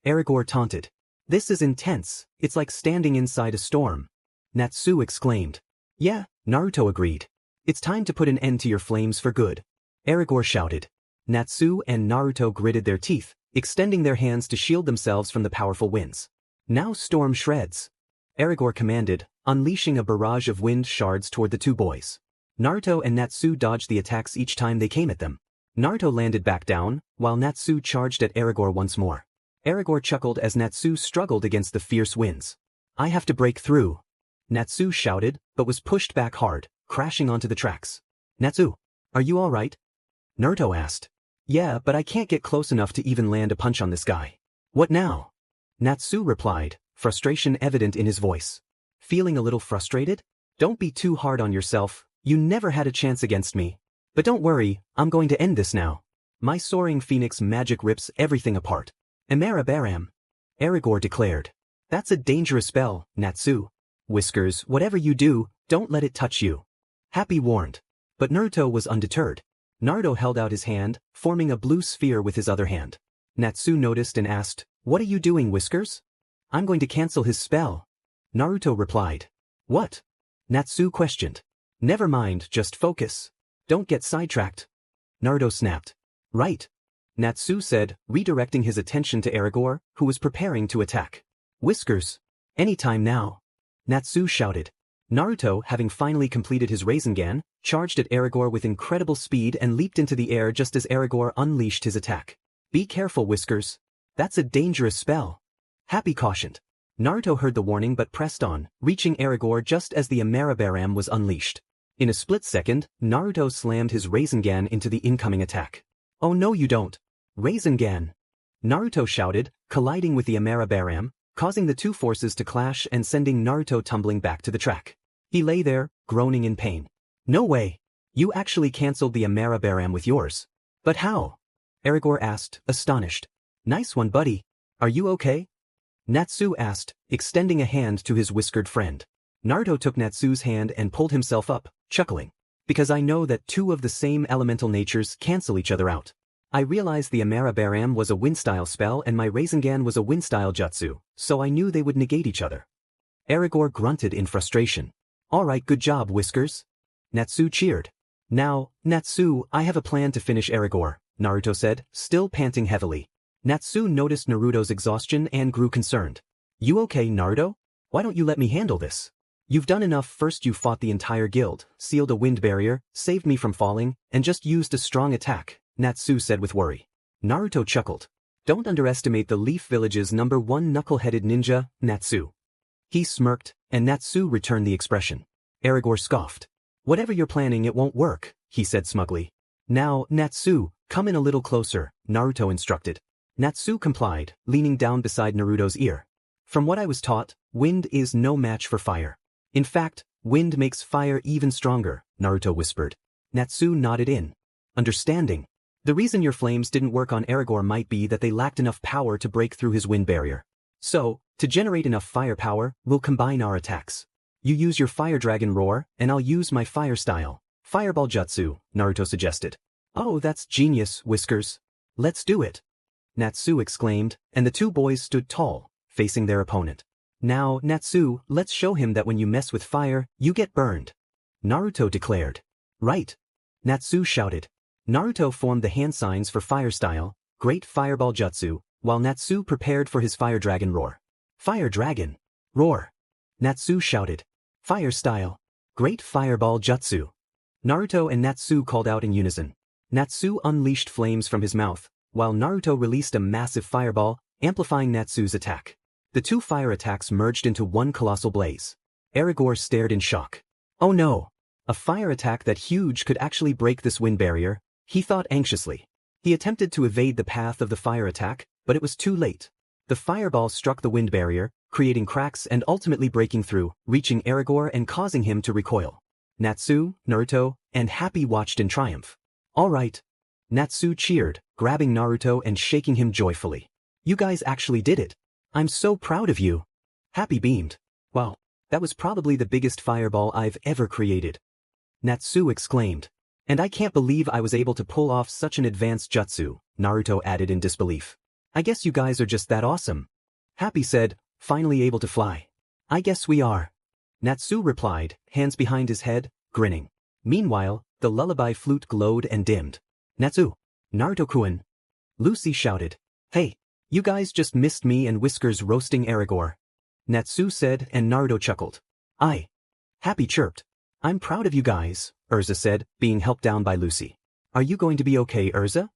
Erza taunted. This is intense, it's like standing inside a storm. Natsu exclaimed. Yeah, Naruto agreed. It's time to put an end to your flames for good. Erza shouted. Natsu and Naruto gritted their teeth, extending their hands to shield themselves from the powerful winds. Now storm shreds. Erza commanded, unleashing a barrage of wind shards toward the two boys. Naruto and Natsu dodged the attacks each time they came at them. Naruto landed back down, while Natsu charged at Erza once more. Erza chuckled as Natsu struggled against the fierce winds. I have to break through. Natsu shouted, but was pushed back hard, crashing onto the tracks. Natsu, are you alright? Naruto asked. Yeah, but I can't get close enough to even land a punch on this guy. What now? Natsu replied, frustration evident in his voice. Feeling a little frustrated? Don't be too hard on yourself, you never had a chance against me. But don't worry, I'm going to end this now. My soaring phoenix magic rips everything apart. Emera Baram. Erza declared. That's a dangerous spell, Natsu. Whiskers, whatever you do, don't let it touch you. Happy warned. But Naruto was undeterred. Naruto held out his hand, forming a blue sphere with his other hand. Natsu noticed and asked, What are you doing, Whiskers? I'm going to cancel his spell. Naruto replied. What? Natsu questioned. Never mind, just focus. Don't get sidetracked. Naruto snapped. Right. Natsu said, redirecting his attention to Erza, who was preparing to attack. Whiskers. Anytime now. Natsu shouted. Naruto, having finally completed his rasengan, charged at Erza with incredible speed and leaped into the air just as Erza unleashed his attack. Be careful, Whiskers. That's a dangerous spell. Happy cautioned. Naruto heard the warning but pressed on, reaching Erza just as the Emera Baram was unleashed. In a split second, Naruto slammed his rasengan into the incoming attack. Oh no you don't. Rasengan! Naruto shouted, colliding with the Amara-Baram, causing the two forces to clash and sending Naruto tumbling back to the track. He lay there, groaning in pain. No way! You actually cancelled the Amara-Baram with yours. But how? Erza asked, astonished. Nice one buddy. Are you okay? Natsu asked, extending a hand to his whiskered friend. Naruto took Natsu's hand and pulled himself up, chuckling. Because I know that two of the same elemental natures cancel each other out. I realized the Amara-Baram was a wind-style spell and my Rasengan was a wind-style jutsu, so I knew they would negate each other. Erza grunted in frustration. Alright, good job, Whiskers. Natsu cheered. Now, Natsu, I have a plan to finish Erza, Naruto said, still panting heavily. Natsu noticed Naruto's exhaustion and grew concerned. You okay, Naruto? Why don't you let me handle this? You've done enough. First you fought the entire guild, sealed a wind barrier, saved me from falling, and just used a strong attack, Natsu said with worry. Naruto chuckled. Don't underestimate the Leaf Village's #1 knuckle-headed ninja, Natsu. He smirked, and Natsu returned the expression. Erza scoffed. Whatever you're planning it won't work, he said smugly. Now, Natsu, come in a little closer, Naruto instructed. Natsu complied, leaning down beside Naruto's ear. From what I was taught, wind is no match for fire. In fact, wind makes fire even stronger, Naruto whispered. Natsu nodded in. Understanding. The reason your flames didn't work on Erza might be that they lacked enough power to break through his wind barrier. So, to generate enough firepower, we'll combine our attacks. You use your fire dragon roar, and I'll use my fire style. Fireball jutsu, Naruto suggested. Oh, that's genius, Whiskers. Let's do it. Natsu exclaimed, and the two boys stood tall, facing their opponent. Now, Natsu, let's show him that when you mess with fire, you get burned. Naruto declared. Right. Natsu shouted. Naruto formed the hand signs for fire style, great fireball jutsu, while Natsu prepared for his fire dragon roar. Fire dragon. Roar. Natsu shouted. Fire style. Great fireball jutsu. Naruto and Natsu called out in unison. Natsu unleashed flames from his mouth, while Naruto released a massive fireball, amplifying Natsu's attack. The two fire attacks merged into one colossal blaze. Erza stared in shock. Oh no! A fire attack that huge could actually break this wind barrier, he thought anxiously. He attempted to evade the path of the fire attack, but it was too late. The fireball struck the wind barrier, creating cracks and ultimately breaking through, reaching Erza and causing him to recoil. Natsu, Naruto, and Happy watched in triumph. Alright. Natsu cheered, grabbing Naruto and shaking him joyfully. You guys actually did it. I'm so proud of you. Happy beamed. Wow, that was probably the biggest fireball I've ever created. Natsu exclaimed. And I can't believe I was able to pull off such an advanced jutsu, Naruto added in disbelief. I guess you guys are just that awesome. Happy said, finally able to fly. I guess we are. Natsu replied, hands behind his head, grinning. Meanwhile, the lullaby flute glowed and dimmed. Natsu! Naruto-kun! Lucy shouted. Hey! You guys just missed me and Whiskers roasting Erza. Natsu said and Naruto chuckled. Happy chirped. I'm proud of you guys, Erza said, being helped down by Lucy. Are you going to be okay, Erza?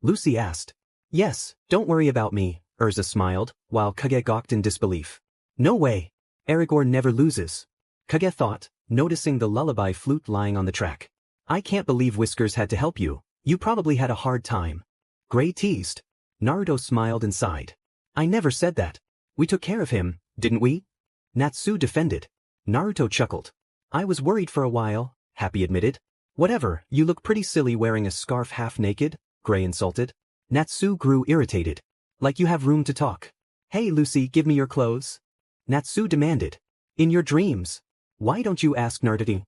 Lucy asked. Yes, don't worry about me, Erza smiled, while Kaguya gawked in disbelief. No way. Erza never loses. Kaguya thought, noticing the lullaby flute lying on the track. I can't believe Whiskers had to help you. You probably had a hard time. Gray teased. Naruto smiled and sighed. I never said that. We took care of him, didn't we? Natsu defended. Naruto chuckled. I was worried for a while, Happy admitted. Whatever, you look pretty silly wearing a scarf half naked, Gray insulted. Natsu grew irritated. Like you have room to talk. Hey Lucy, give me your clothes. Natsu demanded. In your dreams. Why don't you ask Naruto?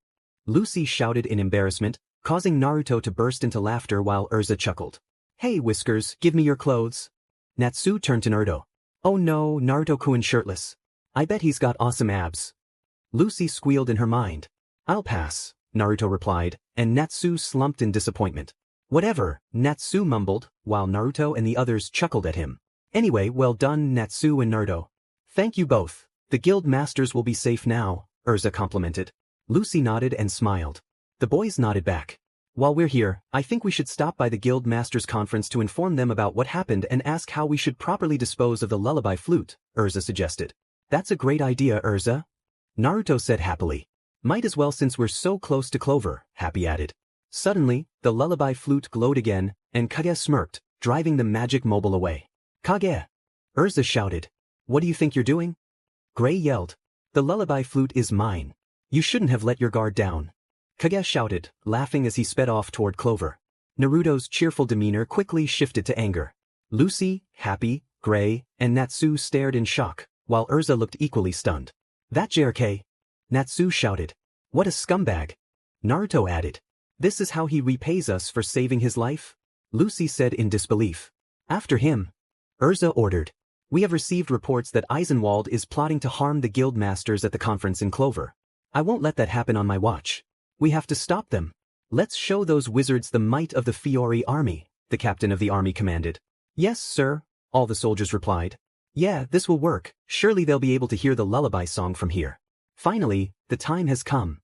Lucy shouted in embarrassment, causing Naruto to burst into laughter while Erza chuckled. Hey Whiskers, give me your clothes. Natsu turned to Naruto. Oh no, Naruto-kun shirtless. I bet he's got awesome abs. Lucy squealed in her mind. I'll pass, Naruto replied, and Natsu slumped in disappointment. Whatever, Natsu mumbled, while Naruto and the others chuckled at him. Anyway, well done Natsu and Naruto. Thank you both. The guild masters will be safe now, Erza complimented. Lucy nodded and smiled. The boys nodded back. While we're here, I think we should stop by the Guild Masters Conference to inform them about what happened and ask how we should properly dispose of the lullaby flute, Erza suggested. That's a great idea, Erza. Naruto said happily. Might as well since we're so close to Clover, Happy added. Suddenly, the lullaby flute glowed again, and Kaguya smirked, driving the magic mobile away. Kaguya! Erza shouted. What do you think you're doing? Gray yelled. The lullaby flute is mine. You shouldn't have let your guard down. Kaguya shouted, laughing as he sped off toward Clover. Naruto's cheerful demeanor quickly shifted to anger. Lucy, Happy, Gray, and Natsu stared in shock, while Erza looked equally stunned. That JRK! Natsu shouted. What a scumbag! Naruto added. This is how he repays us for saving his life? Lucy said in disbelief. After him. Erza ordered. We have received reports that Eisenwald is plotting to harm the guild masters at the conference in Clover. I won't let that happen on my watch. We have to stop them. Let's show those wizards the might of the Fiore army, the captain of the army commanded. Yes, sir, all the soldiers replied. Yeah, this will work. Surely they'll be able to hear the lullaby song from here. Finally, the time has come.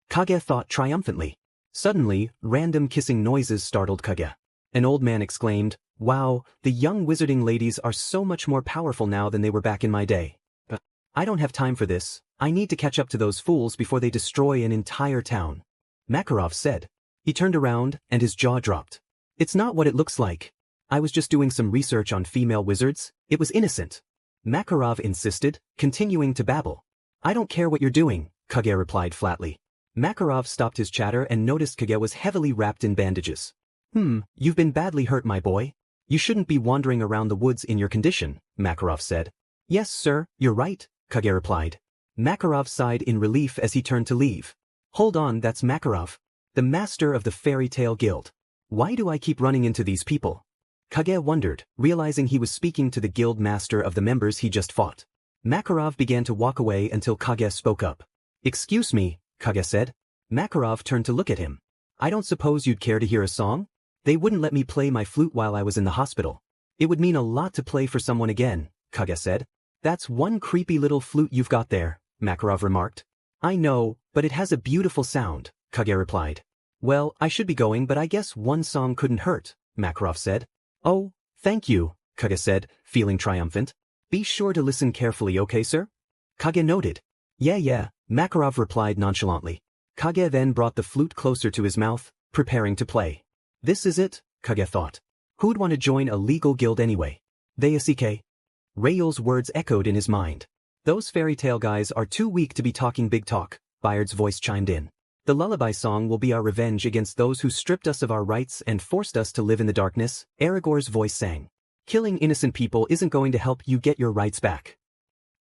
Kaguya thought triumphantly. Suddenly, random kissing noises startled Kaguya. An old man exclaimed, Wow, the young wizarding ladies are so much more powerful now than they were back in my day. But I don't have time for this. I need to catch up to those fools before they destroy an entire town. Makarov said. He turned around, and his jaw dropped. It's not what it looks like. I was just doing some research on female wizards. It was innocent. Makarov insisted, continuing to babble. I don't care what you're doing, Kaguya replied flatly. Makarov stopped his chatter and noticed Kaguya was heavily wrapped in bandages. You've been badly hurt, my boy. You shouldn't be wandering around the woods in your condition, Makarov said. Yes, sir, you're right, Kaguya replied. Makarov sighed in relief as he turned to leave. Hold on, that's Makarov, the master of the Fairytail Guild. Why do I keep running into these people? Kaguya wondered, realizing he was speaking to the guild master of the members he just fought. Makarov began to walk away until Kaguya spoke up. Excuse me, Kaguya said. Makarov turned to look at him. I don't suppose you'd care to hear a song? They wouldn't let me play my flute while I was in the hospital. It would mean a lot to play for someone again, Kaguya said. That's one creepy little flute you've got there, Makarov remarked. I know, but it has a beautiful sound, Kaguya replied. Well, I should be going, but I guess one song couldn't hurt, Makarov said. Oh, thank you, Kaguya said, feeling triumphant. Be sure to listen carefully, okay, sir? Kaguya noted. Yeah, Makarov replied nonchalantly. Kaguya then brought the flute closer to his mouth, preparing to play. This is it, Kaguya thought. Who'd want to join a legal guild anyway? They Asuke? Rayul's words echoed in his mind. Those fairytale guys are too weak to be talking big talk, Bayard's voice chimed in. The lullaby song will be our revenge against those who stripped us of our rights and forced us to live in the darkness, Aragorn's voice sang. Killing innocent people isn't going to help you get your rights back.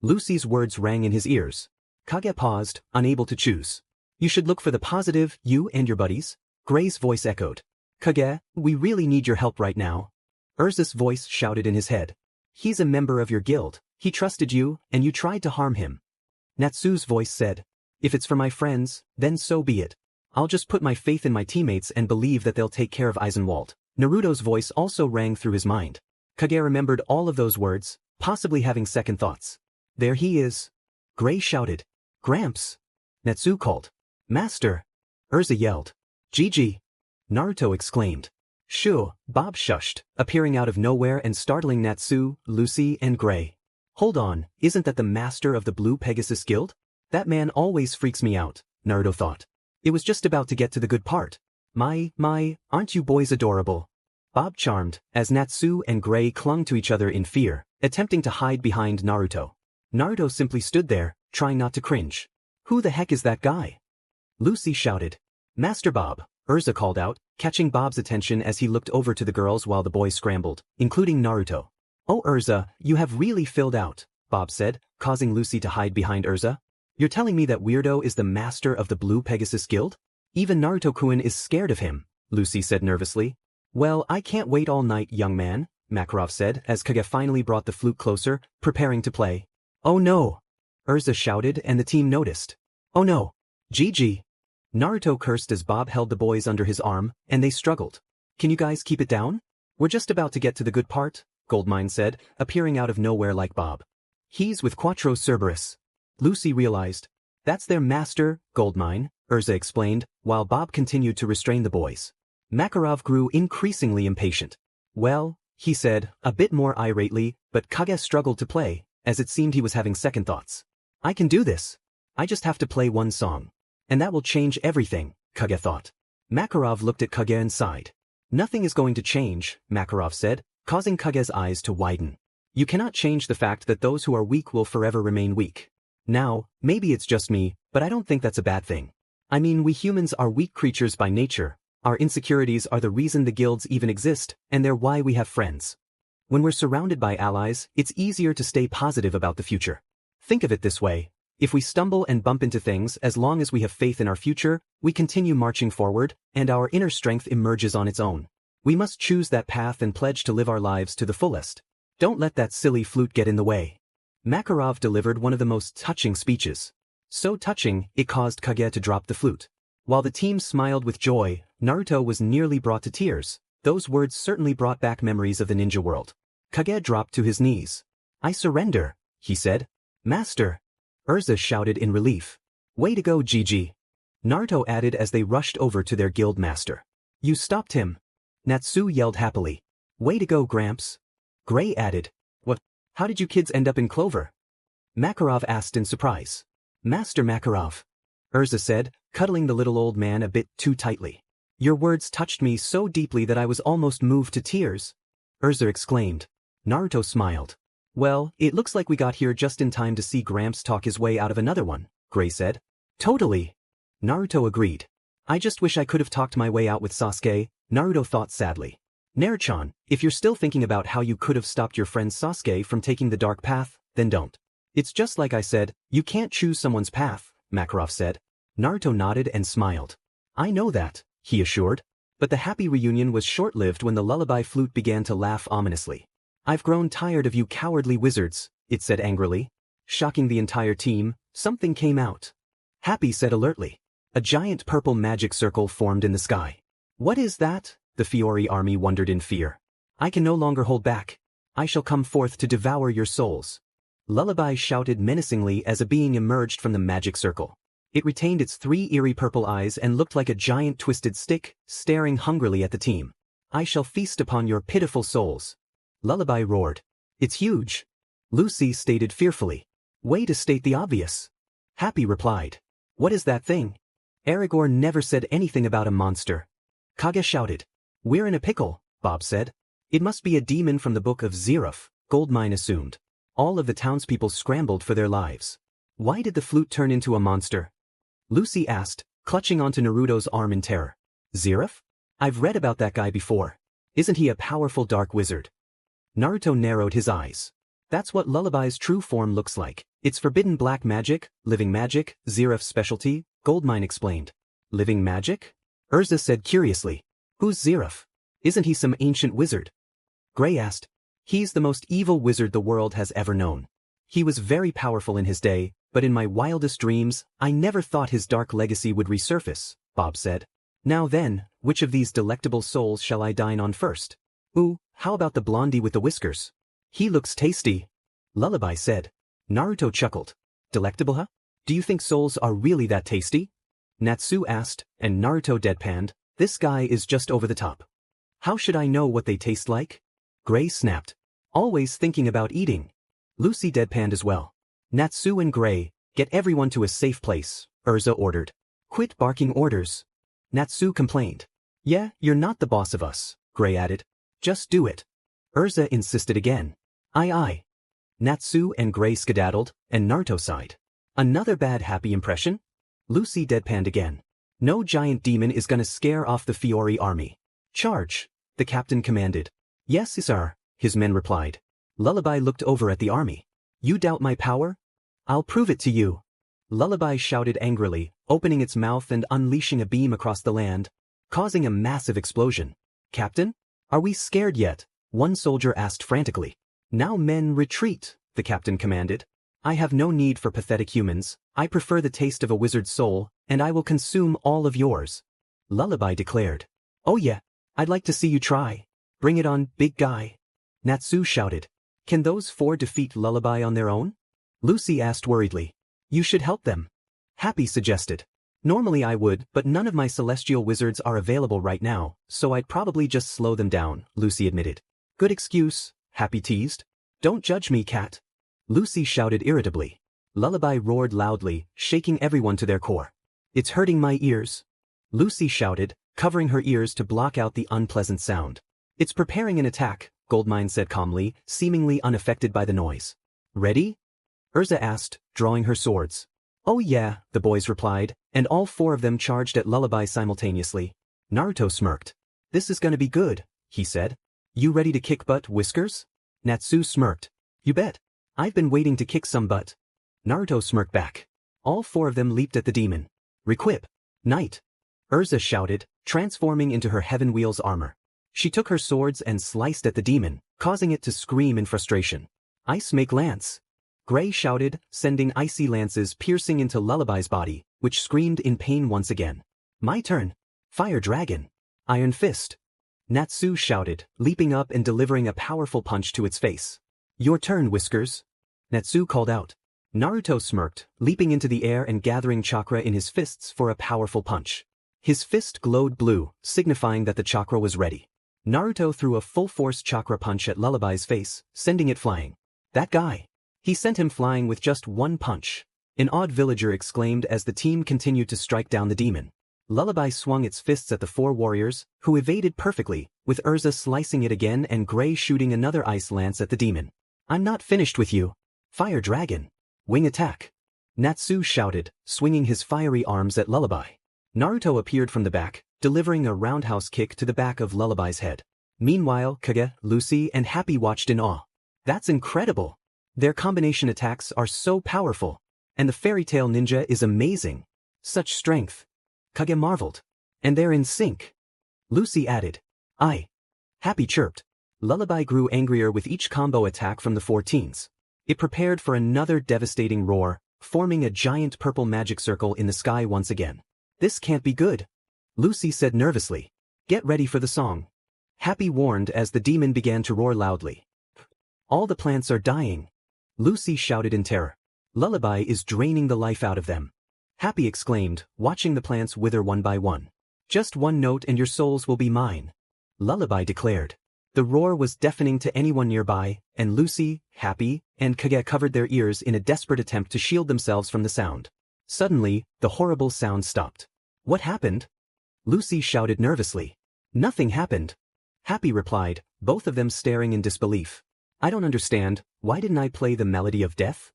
Lucy's words rang in his ears. Kaguya paused, unable to choose. You should look for the positive, you and your buddies, Gray's voice echoed. Kaguya, we really need your help right now. Erza's voice shouted in his head. He's a member of your guild, he trusted you, and you tried to harm him. Natsu's voice said. If it's for my friends, then so be it. I'll just put my faith in my teammates and believe that they'll take care of Eisenwald. Naruto's voice also rang through his mind. Kaguya remembered all of those words, possibly having second thoughts. There he is. Gray shouted. Gramps. Natsu called. Master. Erza yelled. Gigi. Naruto exclaimed. Shoo, Bob shushed, appearing out of nowhere and startling Natsu, Lucy, and Gray. Hold on, isn't that the master of the Blue Pegasus Guild? That man always freaks me out, Naruto thought. It was just about to get to the good part. My, aren't you boys adorable? Bob charmed, as Natsu and Gray clung to each other in fear, attempting to hide behind Naruto. Naruto simply stood there, trying not to cringe. Who the heck is that guy? Lucy shouted. Master Bob, Erza called out, catching Bob's attention as he looked over to the girls while the boys scrambled, including Naruto. Oh Erza, you have really filled out, Bob said, causing Lucy to hide behind Erza. You're telling me that weirdo is the master of the Blue Pegasus Guild? Even Naruto-kun is scared of him, Lucy said nervously. Well, I can't wait all night, young man, Makarov said as Kaguya finally brought the flute closer, preparing to play. Oh no! Erza shouted and the team noticed. Oh no! Gigi! Naruto cursed as Bob held the boys under his arm, and they struggled. Can you guys keep it down? We're just about to get to the good part, Goldmine said, appearing out of nowhere like Bob. He's with Quattro Cerberus. Lucy realized. That's their master, Goldmine, Erza explained, while Bob continued to restrain the boys. Makarov grew increasingly impatient. Well, he said, a bit more irately, but Kaguya struggled to play, as it seemed he was having second thoughts. I can do this. I just have to play one song. And that will change everything, Kaguya thought. Makarov looked at Kaguya and sighed. Nothing is going to change, Makarov said, causing Kaguya's eyes to widen. You cannot change the fact that those who are weak will forever remain weak. Now, maybe it's just me, but I don't think that's a bad thing. I mean, we humans are weak creatures by nature. Our insecurities are the reason the guilds even exist, and they're why we have friends. When we're surrounded by allies, it's easier to stay positive about the future. Think of it this way. If we stumble and bump into things, as long as we have faith in our future, we continue marching forward, and our inner strength emerges on its own. We must choose that path and pledge to live our lives to the fullest. Don't let that silly flute get in the way. Makarov delivered one of the most touching speeches. So touching, it caused Kaguya to drop the flute. While the team smiled with joy, Naruto was nearly brought to tears. Those words certainly brought back memories of the ninja world. Kaguya dropped to his knees. I surrender, he said. Master! Erza shouted in relief. Way to go, Gigi. Naruto added as they rushed over to their guild master. You stopped him. Natsu yelled happily. Way to go, Gramps. Gray added. What? How did you kids end up in clover? Makarov asked in surprise. Master Makarov. Erza said, cuddling the little old man a bit too tightly. Your words touched me so deeply that I was almost moved to tears. Erza exclaimed. Naruto smiled. Well, it looks like we got here just in time to see Gramps talk his way out of another one, Gray said. Totally. Naruto agreed. I just wish I could have talked my way out with Sasuke, Naruto thought sadly. Naruto, if you're still thinking about how you could have stopped your friend Sasuke from taking the dark path, then don't. It's just like I said, you can't choose someone's path, Makarov said. Naruto nodded and smiled. I know that, he assured. But the happy reunion was short-lived when the lullaby flute began to laugh ominously. I've grown tired of you cowardly wizards, it said angrily. Shocking the entire team, something came out. Happy said alertly. A giant purple magic circle formed in the sky. What is that? The Fiore army wondered in fear. I can no longer hold back. I shall come forth to devour your souls. Lullaby shouted menacingly as a being emerged from the magic circle. It retained its 3 eerie purple eyes and looked like a giant twisted stick, staring hungrily at the team. I shall feast upon your pitiful souls. Lullaby roared. It's huge. Lucy stated fearfully. Way to state the obvious. Happy replied. What is that thing? Aragorn never said anything about a monster. Kaguya shouted. We're in a pickle, Bob said. It must be a demon from the book of Zeruf, Goldmine assumed. All of the townspeople scrambled for their lives. Why did the flute turn into a monster? Lucy asked, clutching onto Naruto's arm in terror. Zeruf? I've read about that guy before. Isn't he a powerful dark wizard? Naruto narrowed his eyes. That's what Lullaby's true form looks like. It's forbidden black magic, living magic, Zeruf's specialty, Goldmine explained. Living magic? Erza said curiously. Who's Zeruf? Isn't he some ancient wizard? Gray asked. He's the most evil wizard the world has ever known. He was very powerful in his day, but in my wildest dreams, I never thought his dark legacy would resurface, Bob said. Now then, which of these delectable souls shall I dine on first? Ooh, how about the blondie with the whiskers? He looks tasty. Lullaby said. Naruto chuckled. Delectable, huh? Do you think souls are really that tasty? Natsu asked, and Naruto deadpanned. This guy is just over the top. How should I know what they taste like? Gray snapped. Always thinking about eating. Lucy deadpanned as well. Natsu and Gray, get everyone to a safe place, Erza ordered. Quit barking orders. Natsu complained. Yeah, you're not the boss of us, Gray added. Just do it. Erza insisted again. Aye. Natsu and Gray skedaddled, and Naruto sighed. Another bad happy impression? Lucy deadpanned again. No giant demon is gonna scare off the Fiore army. Charge, the captain commanded. Yes, sir, his men replied. Lullaby looked over at the army. You doubt my power? I'll prove it to you. Lullaby shouted angrily, opening its mouth and unleashing a beam across the land, causing a massive explosion. Captain? Are we scared yet? One soldier asked frantically. Now men retreat, the captain commanded. I have no need for pathetic humans. I prefer the taste of a wizard's soul, and I will consume all of yours. Lullaby declared. Oh yeah, I'd like to see you try. Bring it on, big guy. Natsu shouted. Can those 4 defeat Lullaby on their own? Lucy asked worriedly. You should help them. Happy suggested. Normally I would, but none of my celestial wizards are available right now, so I'd probably just slow them down, Lucy admitted. Good excuse, Happy teased. Don't judge me, cat. Lucy shouted irritably. Lullaby roared loudly, shaking everyone to their core. It's hurting my ears. Lucy shouted, covering her ears to block out the unpleasant sound. It's preparing an attack, Goldmine said calmly, seemingly unaffected by the noise. Ready? Erza asked, drawing her swords. Oh yeah, the boys replied, and all four of them charged at Lullaby simultaneously. Naruto smirked. This is gonna be good, he said. You ready to kick butt, Whiskers? Natsu smirked. You bet. I've been waiting to kick some butt. Naruto smirked back. All four of them leaped at the demon. Requip. Night. Erza shouted, transforming into her Heaven Wheels armor. She took her swords and sliced at the demon, causing it to scream in frustration. Ice make lance. Gray shouted, sending icy lances piercing into Lullaby's body, which screamed in pain once again. My turn. Fire dragon. Iron fist. Natsu shouted, leaping up and delivering a powerful punch to its face. Your turn, Whiskers. Natsu called out. Naruto smirked, leaping into the air and gathering chakra in his fists for a powerful punch. His fist glowed blue, signifying that the chakra was ready. Naruto threw a full-force chakra punch at Lullaby's face, sending it flying. That guy. He sent him flying with just one punch. An odd villager exclaimed as the team continued to strike down the demon. Lullaby swung its fists at the four warriors, who evaded perfectly, with Erza slicing it again and Gray shooting another ice lance at the demon. I'm not finished with you. Fire dragon. Wing attack. Natsu shouted, swinging his fiery arms at Lullaby. Naruto appeared from the back, delivering a roundhouse kick to the back of Lullaby's head. Meanwhile, Kaguya, Lucy, and Happy watched in awe. That's incredible. Their combination attacks are so powerful. And the Fairytail ninja is amazing. Such strength. Kaguya marveled. And they're in sync. Lucy added. Happy chirped. Lullaby grew angrier with each combo attack from the four teens. It prepared for another devastating roar, forming a giant purple magic circle in the sky once again. This can't be good. Lucy said nervously. Get ready for the song. Happy warned as the demon began to roar loudly. All the plants are dying. Lucy shouted in terror. Lullaby is draining the life out of them. Happy exclaimed, watching the plants wither one by one. Just one note and your souls will be mine. Lullaby declared. The roar was deafening to anyone nearby, and Lucy, Happy, and Kaguya covered their ears in a desperate attempt to shield themselves from the sound. Suddenly, the horrible sound stopped. What happened? Lucy shouted nervously. Nothing happened. Happy replied, both of them staring in disbelief. I don't understand, why didn't I play the melody of death?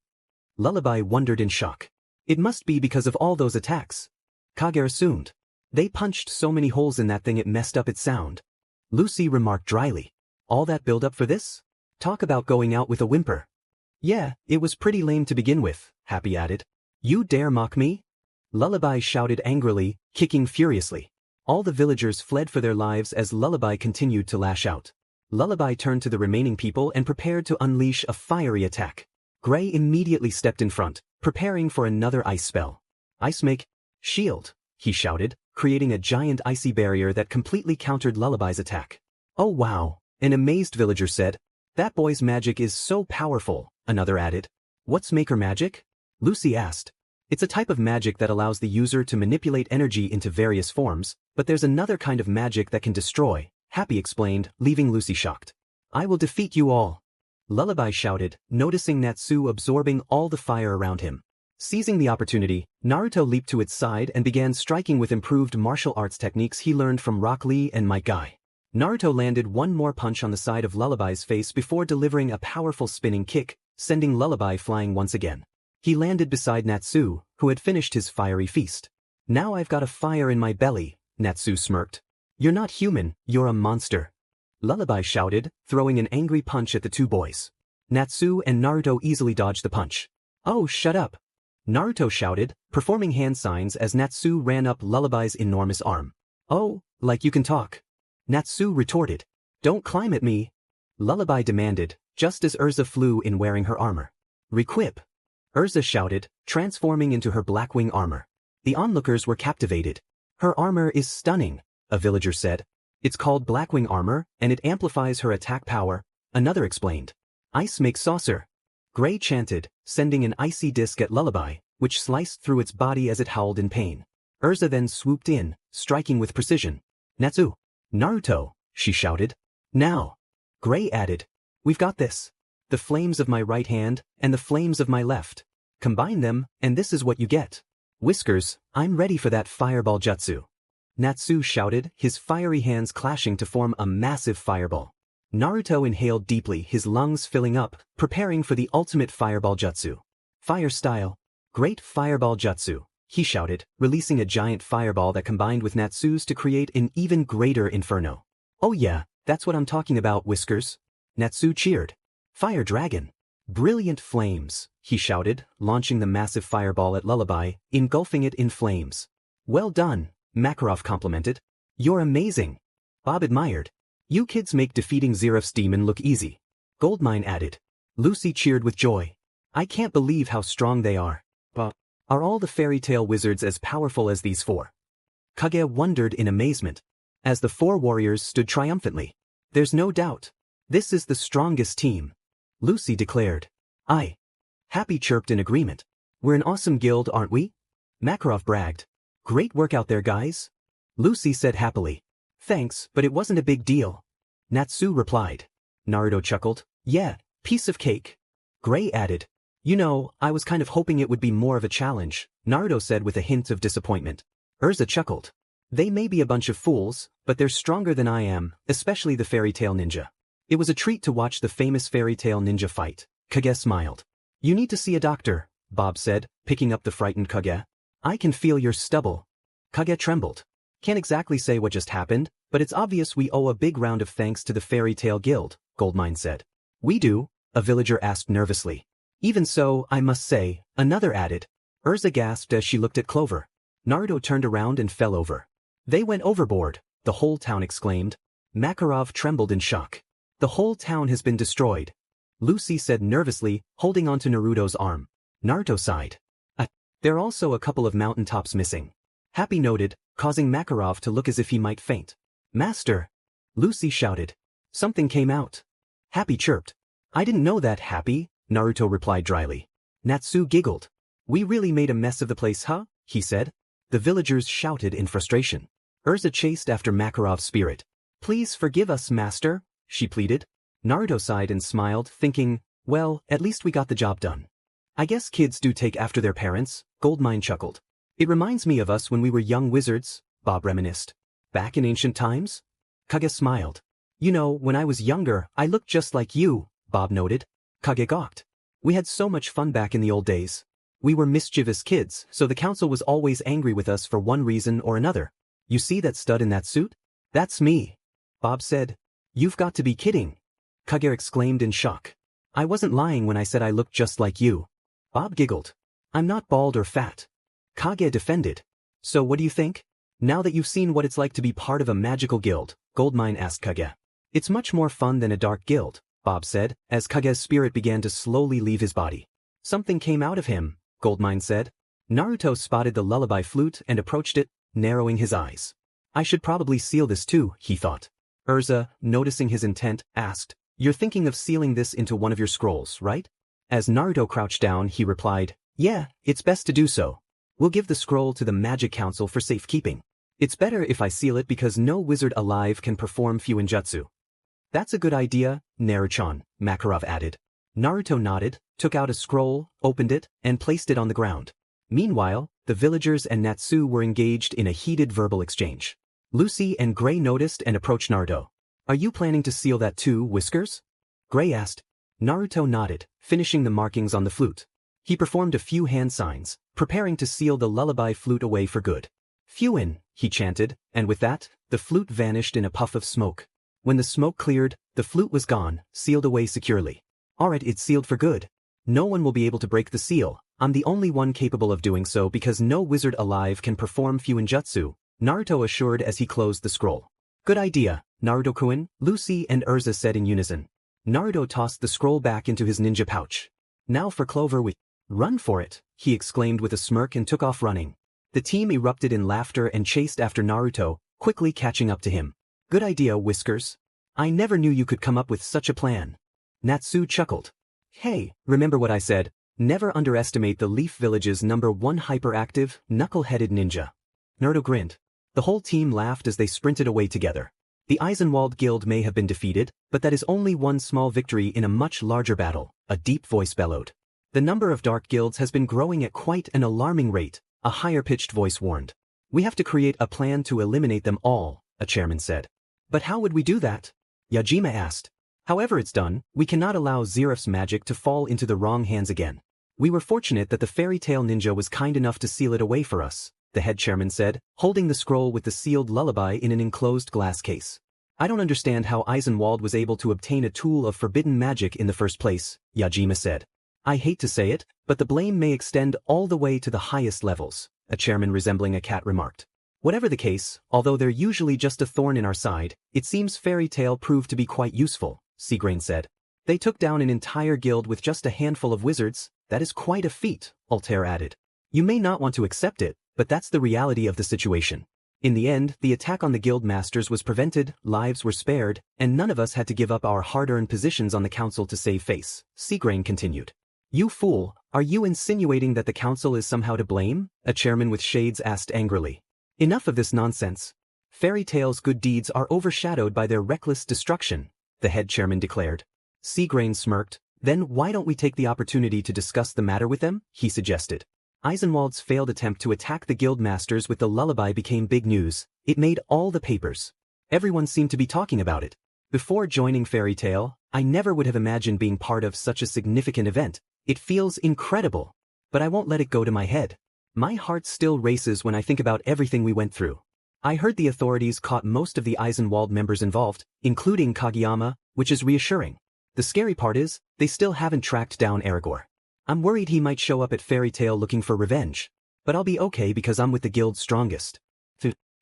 Lullaby wondered in shock. It must be because of all those attacks. Kaguya assumed. They punched so many holes in that thing it messed up its sound. Lucy remarked dryly. All that build-up for this? Talk about going out with a whimper. Yeah, it was pretty lame to begin with, Happy added. You dare mock me? Lullaby shouted angrily, kicking furiously. All the villagers fled for their lives as Lullaby continued to lash out. Lullaby turned to the remaining people and prepared to unleash a fiery attack. Gray immediately stepped in front, preparing for another ice spell. Ice make shield, he shouted, creating a giant icy barrier that completely countered Lullaby's attack. Oh wow, an amazed villager said. That boy's magic is so powerful, another added. What's Maker magic? Lucy asked. It's a type of magic that allows the user to manipulate energy into various forms, but there's another kind of magic that can destroy, Happy explained, leaving Lucy shocked. I will defeat you all. Lullaby shouted, noticing Natsu absorbing all the fire around him. Seizing the opportunity, Naruto leaped to its side and began striking with improved martial arts techniques he learned from Rock Lee and Mike Guy. Naruto landed one more punch on the side of Lullaby's face before delivering a powerful spinning kick, sending Lullaby flying once again. He landed beside Natsu, who had finished his fiery feast. Now I've got a fire in my belly, Natsu smirked. You're not human, you're a monster. Lullaby shouted, throwing an angry punch at the two boys. Natsu and Naruto easily dodged the punch. Oh, shut up. Naruto shouted, performing hand signs as Natsu ran up Lullaby's enormous arm. Oh, like you can talk. Natsu retorted. Don't climb at me. Lullaby demanded, just as Erza flew in wearing her armor. Requip. Erza shouted, transforming into her Blackwing armor. The onlookers were captivated. Her armor is stunning, a villager said. It's called Blackwing armor, and it amplifies her attack power, another explained. Ice makes saucer. Gray chanted, sending an icy disc at Lullaby, which sliced through its body as it howled in pain. Erza then swooped in, striking with precision. Natsu. Naruto, she shouted. Now. Gray added. We've got this. The flames of my right hand, and the flames of my left. Combine them, and this is what you get. Whiskers, I'm ready for that fireball jutsu. Natsu shouted, his fiery hands clashing to form a massive fireball. Naruto inhaled deeply, his lungs filling up, preparing for the ultimate fireball jutsu. Fire style. Great fireball jutsu, he shouted, releasing a giant fireball that combined with Natsu's to create an even greater inferno. Oh yeah, that's what I'm talking about, Whiskers. Natsu cheered. Fire dragon. Brilliant flames, he shouted, launching the massive fireball at Lullaby, engulfing it in flames. Well done, Makarov complimented. You're amazing. Bob admired. You kids make defeating Zeref's demon look easy. Goldmine added. Lucy cheered with joy. I can't believe how strong they are. But are all the fairy tale wizards as powerful as these four? Kaguya wondered in amazement. As the four warriors stood triumphantly. There's no doubt. This is the strongest team. Lucy declared. Aye. Happy chirped in agreement. We're an awesome guild, aren't we? Makarov bragged. Great work out there, guys. Lucy said happily. Thanks, but it wasn't a big deal. Natsu replied. Naruto chuckled. Yeah, piece of cake. Gray added. You know, I was kind of hoping it would be more of a challenge, Naruto said with a hint of disappointment. Erza chuckled. They may be a bunch of fools, but they're stronger than I am, especially the fairy tale ninja. It was a treat to watch the famous fairy tale ninja fight. Kaguya smiled. You need to see a doctor, Bob said, picking up the frightened Kaguya. I can feel your stubble. Kaguya trembled. Can't exactly say what just happened, but it's obvious we owe a big round of thanks to the Fairy Tale Guild, Goldmine said. We do, a villager asked nervously. Even so, I must say, another added. Erza gasped as she looked at Clover. Naruto turned around and fell over. They went overboard, the whole town exclaimed. Makarov trembled in shock. The whole town has been destroyed. Lucy said nervously, holding onto Naruto's arm. Naruto sighed. There are also a couple of mountaintops missing. Happy noted, causing Makarov to look as if he might faint. Master! Lucy shouted. Something came out. Happy chirped. I didn't know that, Happy, Naruto replied dryly. Natsu giggled. We really made a mess of the place, huh? He said. The villagers shouted in frustration. Erza chased after Makarov's spirit. Please forgive us, Master, she pleaded. Naruto sighed and smiled, thinking, well, at least we got the job done. I guess kids do take after their parents, Goldmine chuckled. It reminds me of us when we were young wizards, Bob reminisced. Back in ancient times? Kaguya smiled. You know, when I was younger, I looked just like you, Bob noted. Kaguya gawked. We had so much fun back in the old days. We were mischievous kids, so the council was always angry with us for one reason or another. You see that stud in that suit? That's me. Bob said. You've got to be kidding. Kaguya exclaimed in shock. I wasn't lying when I said I looked just like you. Bob giggled. I'm not bald or fat. Kaguya defended. So what do you think? Now that you've seen what it's like to be part of a magical guild, Goldmine asked Kaguya. It's much more fun than a dark guild, Bob said, as Kaguya's spirit began to slowly leave his body. Something came out of him, Goldmine said. Naruto spotted the lullaby flute and approached it, narrowing his eyes. I should probably seal this too, he thought. Erza, noticing his intent, asked, You're thinking of sealing this into one of your scrolls, right? As Naruto crouched down, he replied, Yeah, it's best to do so. We'll give the scroll to the Magic Council for safekeeping. It's better if I seal it because no wizard alive can perform Fuinjutsu. That's a good idea, Naruchan, Makarov added. Naruto nodded, took out a scroll, opened it, and placed it on the ground. Meanwhile, the villagers and Natsu were engaged in a heated verbal exchange. Lucy and Gray noticed and approached Naruto. Are you planning to seal that too, Whiskers? Gray asked. Naruto nodded, finishing the markings on the flute. He performed a few hand signs, preparing to seal the lullaby flute away for good. Fuin, he chanted, and with that, the flute vanished in a puff of smoke. When the smoke cleared, the flute was gone, sealed away securely. Alright, it's sealed for good. No one will be able to break the seal. I'm the only one capable of doing so because no wizard alive can perform Fuinjutsu, Naruto assured as he closed the scroll. Good idea, Naruto-kun, Lucy and Erza said in unison. Naruto tossed the scroll back into his ninja pouch. Now for Clover we run for it, he exclaimed with a smirk and took off running. The team erupted in laughter and chased after Naruto, quickly catching up to him. Good idea, Whiskers. I never knew you could come up with such a plan. Natsu chuckled. Hey, remember what I said, never underestimate the Leaf Village's #1 hyperactive, knuckle-headed ninja. Naruto grinned. The whole team laughed as they sprinted away together. The Eisenwald Guild may have been defeated, but that is only one small victory in a much larger battle, a deep voice bellowed. The number of dark guilds has been growing at quite an alarming rate, a higher-pitched voice warned. We have to create a plan to eliminate them all, a chairman said. But how would we do that? Yajima asked. However it's done, we cannot allow Zeref's magic to fall into the wrong hands again. We were fortunate that the fairy tale ninja was kind enough to seal it away for us, the head chairman said, holding the scroll with the sealed lullaby in an enclosed glass case. I don't understand how Eisenwald was able to obtain a tool of forbidden magic in the first place, Yajima said. I hate to say it, but the blame may extend all the way to the highest levels, a chairman resembling a cat remarked. Whatever the case, although they're usually just a thorn in our side, it seems Fairy Tail proved to be quite useful, Seagrain said. They took down an entire guild with just a handful of wizards. That is quite a feat, Altair added. You may not want to accept it, but that's the reality of the situation. In the end, the attack on the guild masters was prevented, lives were spared, and none of us had to give up our hard-earned positions on the council to save face, Seagrain continued. You fool, are you insinuating that the council is somehow to blame? A chairman with shades asked angrily. Enough of this nonsense. Fairy Tail's good deeds are overshadowed by their reckless destruction, the head chairman declared. Seagrain smirked. Then why don't we take the opportunity to discuss the matter with them, he suggested. Eisenwald's failed attempt to attack the guild masters with the lullaby became big news. It made all the papers. Everyone seemed to be talking about it. Before joining Fairy Tail, I never would have imagined being part of such a significant event. It feels incredible. But I won't let it go to my head. My heart still races when I think about everything we went through. I heard the authorities caught most of the Eisenwald members involved, including Kageyama, which is reassuring. The scary part is, they still haven't tracked down Aragorn. I'm worried he might show up at Fairy Tail looking for revenge. But I'll be okay because I'm with the guild's strongest.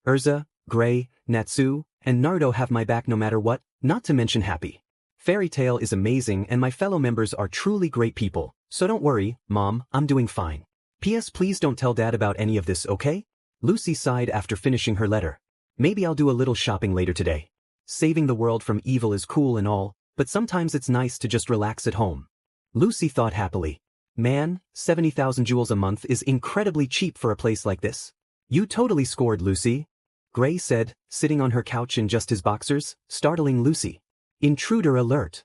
Erza, Gray, Natsu, and Naruto have my back no matter what, not to mention Happy. Fairy Tail is amazing and my fellow members are truly great people, so don't worry, Mom, I'm doing fine. P.S. Please don't tell Dad about any of this, okay? Lucy sighed after finishing her letter. Maybe I'll do a little shopping later today. Saving the world from evil is cool and all, but sometimes it's nice to just relax at home. Lucy thought happily. Man, 70,000 jewels a month is incredibly cheap for a place like this. You totally scored, Lucy. Gray said, sitting on her couch in just his boxers, startling Lucy. Intruder alert.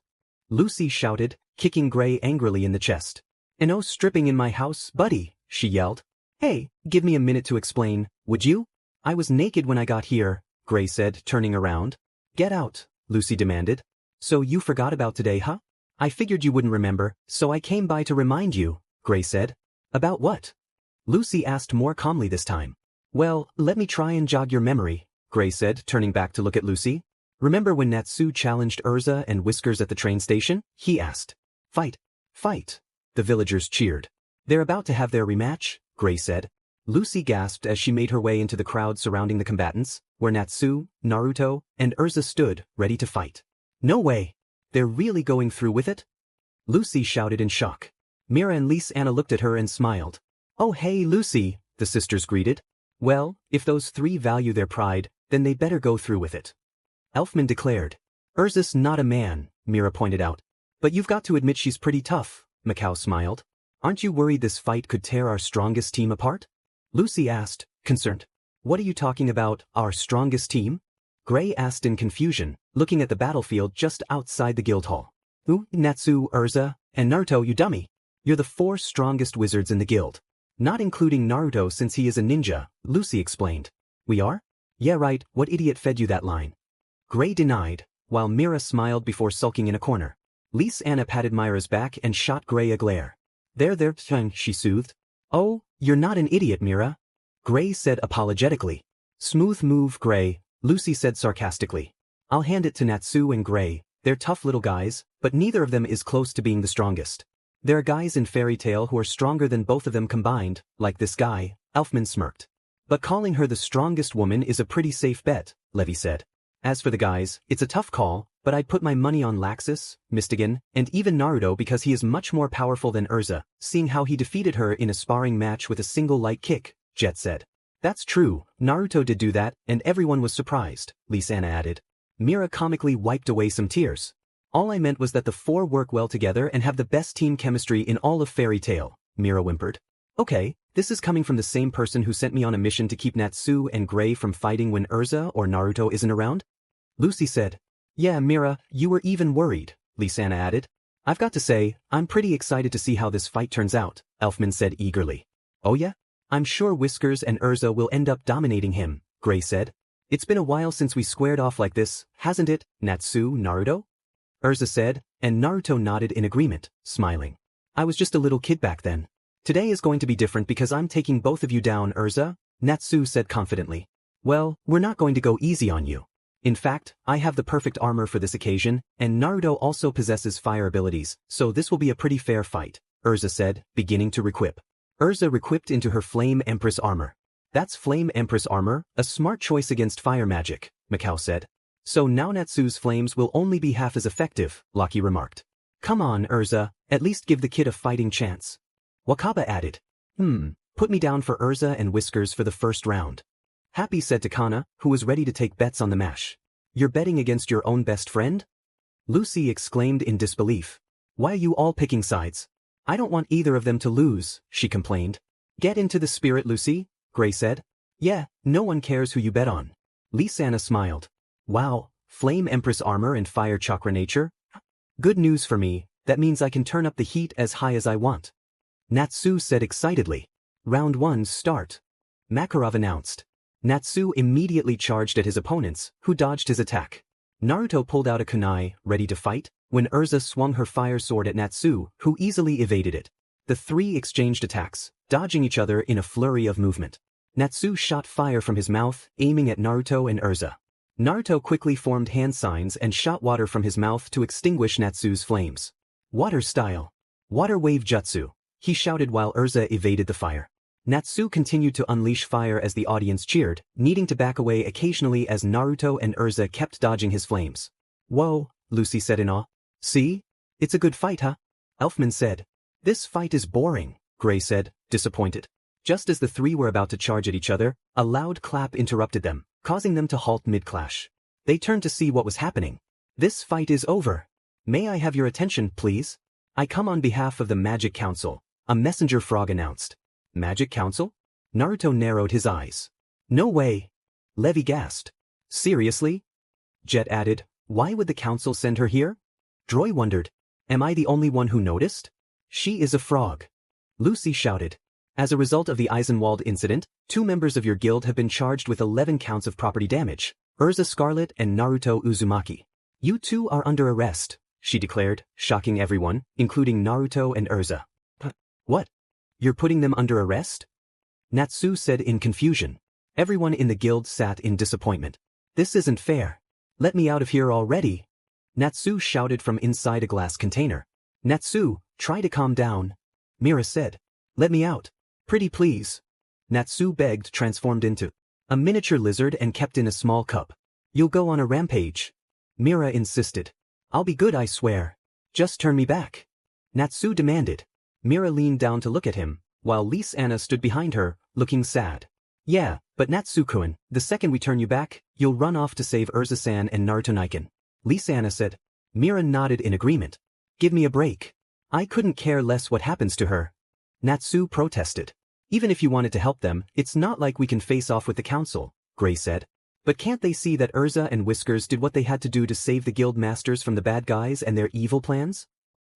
Lucy shouted, kicking Gray angrily in the chest. And no stripping in my house, buddy, she yelled. Hey, give me a minute to explain, would you? I was naked when I got here, Gray said, turning around. Get out, Lucy demanded. So you forgot about today, huh? I figured you wouldn't remember, so I came by to remind you, Gray said. About what? Lucy asked more calmly this time. Well, let me try and jog your memory, Gray said, turning back to look at Lucy. Remember when Natsu challenged Erza and Whiskers at the train station? He asked. Fight. Fight. The villagers cheered. They're about to have their rematch, Gray said. Lucy gasped as she made her way into the crowd surrounding the combatants, where Natsu, Naruto, and Erza stood, ready to fight. No way! They're really going through with it? Lucy shouted in shock. Mira and Lise Anna looked at her and smiled. Oh hey Lucy, the sisters greeted. Well, if those three value their pride, then they better go through with it. Elfman declared. Erza's not a man, Mira pointed out. But you've got to admit she's pretty tough, Macao smiled. Aren't you worried this fight could tear our strongest team apart? Lucy asked, concerned. What are you talking about, our strongest team? Gray asked in confusion, looking at the battlefield just outside the guild hall. Ooh, Natsu, Erza, and Naruto, you dummy. You're the 4 strongest wizards in the guild. Not including Naruto since he is a ninja, Lucy explained. We are? Yeah right, what idiot fed you that line? Gray denied, while Mira smiled before sulking in a corner. Lise Anna patted Myra's back and shot Gray a glare. There, she soothed. Oh, you're not an idiot, Mira. Gray said apologetically. Smooth move, Gray, Lucy said sarcastically. I'll hand it to Natsu and Gray, they're tough little guys, but neither of them is close to being the strongest. There are guys in Fairy Tail who are stronger than both of them combined, like this guy, Elfman smirked. But calling her the strongest woman is a pretty safe bet, Levy said. As for the guys, it's a tough call, but I'd put my money on Laxus, Mystigan, and even Naruto because he is much more powerful than Erza, seeing how he defeated her in a sparring match with a single light kick, Jet said. That's true, Naruto did do that, and everyone was surprised, Lise Anna added. Mira comically wiped away some tears. All I meant was that the 4 work well together and have the best team chemistry in all of Fairy Tail, Mira whimpered. Okay, this is coming from the same person who sent me on a mission to keep Natsu and Gray from fighting when Erza or Naruto isn't around? Lucy said. Yeah, Mira, you were even worried, Lise Anna added. I've got to say, I'm pretty excited to see how this fight turns out, Elfman said eagerly. Oh yeah? I'm sure Whiskers and Erza will end up dominating him, Gray said. It's been a while since we squared off like this, hasn't it, Natsu, Naruto? Erza said, and Naruto nodded in agreement, smiling. I was just a little kid back then. Today is going to be different because I'm taking both of you down, Erza, Natsu said confidently. Well, we're not going to go easy on you. In fact, I have the perfect armor for this occasion, and Naruto also possesses fire abilities, so this will be a pretty fair fight, Erza said, beginning to requip. Erza requipped into her Flame Empress armor. That's Flame Empress armor, a smart choice against fire magic, Macao said. So now Natsu's flames will only be half as effective, Lucky remarked. Come on, Erza, at least give the kid a fighting chance. Wakaba added. Put me down for Erza and Whiskers for the first round. Happy said to Kana, who was ready to take bets on the match. You're betting against your own best friend? Lucy exclaimed in disbelief. Why are you all picking sides? I don't want either of them to lose, she complained. Get into the spirit, Lucy, Gray said. Yeah, no one cares who you bet on. Lisana smiled. Wow, Flame Empress armor and fire chakra nature? Good news for me, that means I can turn up the heat as high as I want. Natsu said excitedly. Round 1 start. Makarov announced. Natsu immediately charged at his opponents, who dodged his attack. Naruto pulled out a kunai, ready to fight, when Erza swung her fire sword at Natsu, who easily evaded it. The three exchanged attacks, dodging each other in a flurry of movement. Natsu shot fire from his mouth, aiming at Naruto and Erza. Naruto quickly formed hand signs and shot water from his mouth to extinguish Natsu's flames. Water style. Water wave jutsu, he shouted while Erza evaded the fire. Natsu continued to unleash fire as the audience cheered, needing to back away occasionally as Naruto and Erza kept dodging his flames. Whoa, Lucy said in awe. See? It's a good fight, huh? Elfman said. This fight is boring, Gray said, disappointed. Just as the three were about to charge at each other, a loud clap interrupted them, causing them to halt mid-clash. They turned to see what was happening. This fight is over. May I have your attention, please? I come on behalf of the Magic Council, a messenger frog announced. Magic Council? Naruto narrowed his eyes. No way. Levi gasped. Seriously? Jet added, why would the council send her here? Droy wondered, am I the only one who noticed? She is a frog. Lucy shouted. As a result of the Eisenwald incident, 2 members of your guild have been charged with 11 counts of property damage, Erza Scarlet and Naruto Uzumaki. You two are under arrest, she declared, shocking everyone, including Naruto and Erza. What? You're putting them under arrest? Natsu said in confusion. Everyone in the guild sat in disappointment. This isn't fair. Let me out of here already. Natsu shouted from inside a glass container. Natsu, try to calm down. Mira said. Let me out. Pretty please. Natsu begged, transformed into a miniature lizard and kept in a small cup. You'll go on a rampage. Mira insisted. I'll be good, I swear. Just turn me back. Natsu demanded. Mira leaned down to look at him, while Lisana stood behind her, looking sad. Yeah, but Natsu-kun, the second we turn you back, you'll run off to save Erza-san and Naruto-niken. Lisana said. Mira nodded in agreement. Give me a break. I couldn't care less what happens to her. Natsu protested. Even if you wanted to help them, it's not like we can face off with the council, Gray said. But can't they see that Erza and Whiskers did what they had to do to save the guild masters from the bad guys and their evil plans?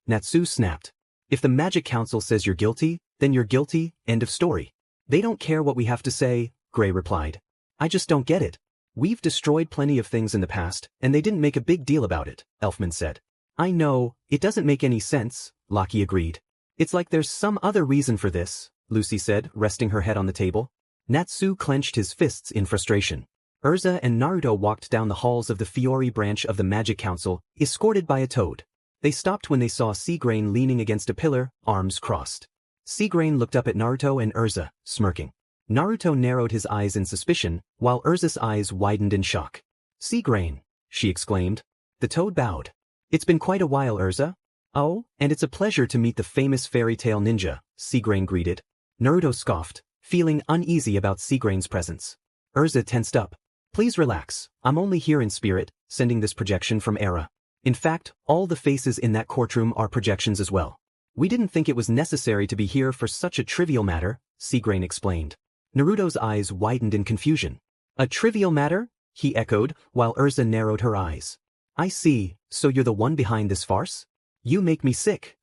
Natsu snapped. If the Magic Council says you're guilty, then you're guilty, end of story. They don't care what we have to say, Gray replied. I just don't get it. We've destroyed plenty of things in the past, and they didn't make a big deal about it, Elfman said. I know, it doesn't make any sense, Lucky agreed. It's like there's some other reason for this, Lucy said, resting her head on the table. Natsu clenched his fists in frustration. Erza and Naruto walked down the halls of the Fiore branch of the Magic Council, escorted by a toad. They stopped when they saw Seagrain leaning against a pillar, arms crossed. Seagrain looked up at Naruto and Erza, smirking. Naruto narrowed his eyes in suspicion, while Erza's eyes widened in shock. Seagrain, she exclaimed. The toad bowed. It's been quite a while, Erza. Oh, and it's a pleasure to meet the famous fairytale ninja, Seagrain greeted. Naruto scoffed, feeling uneasy about Seagrain's presence. Erza tensed up. Please relax, I'm only here in spirit, sending this projection from Era. In fact, all the faces in that courtroom are projections as well. We didn't think it was necessary to be here for such a trivial matter, Seagrain explained. Naruto's eyes widened in confusion. A trivial matter? He echoed, while Erza narrowed her eyes. I see, so you're the one behind this farce? You make me sick.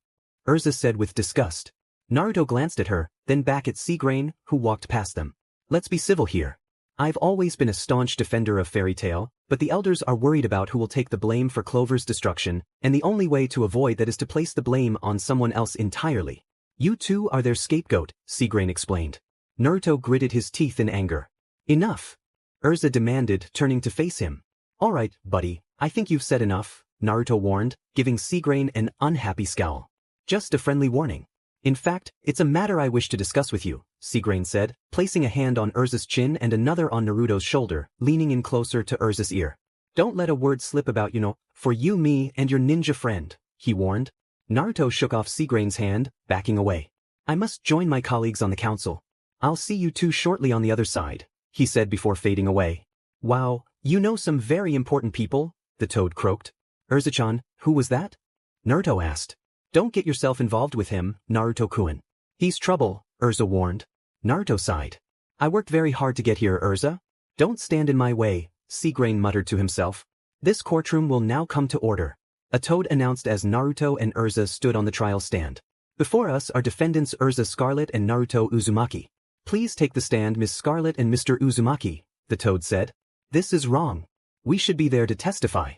Erza said with disgust. Naruto glanced at her, then back at Seagrain, who walked past them. Let's be civil here. I've always been a staunch defender of Fairytail, but the elders are worried about who will take the blame for Clover's destruction, and the only way to avoid that is to place the blame on someone else entirely. You two are their scapegoat, Seagrain explained. Naruto gritted his teeth in anger. Enough! Erza demanded, turning to face him. Alright, buddy, I think you've said enough, Naruto warned, giving Seagrain an unhappy scowl. Just a friendly warning. In fact, it's a matter I wish to discuss with you, Seagrain said, placing a hand on Erza's chin and another on Naruto's shoulder, leaning in closer to Erza's ear. Don't let a word slip about for you, me, and your ninja friend, he warned. Naruto shook off Seagrain's hand, backing away. I must join my colleagues on the council. I'll see you two shortly on the other side, he said before fading away. Wow, you know some very important people, the toad croaked. Erza-chan, who was that? Naruto asked. Don't get yourself involved with him, Naruto-kun. He's trouble, Erza warned. Naruto sighed. I worked very hard to get here, Erza. Don't stand in my way, Seagrain muttered to himself. This courtroom will now come to order. A toad announced as Naruto and Erza stood on the trial stand. Before us are defendants Erza Scarlet and Naruto Uzumaki. Please take the stand, Miss Scarlet and Mr. Uzumaki, the toad said. This is wrong. We should be there to testify.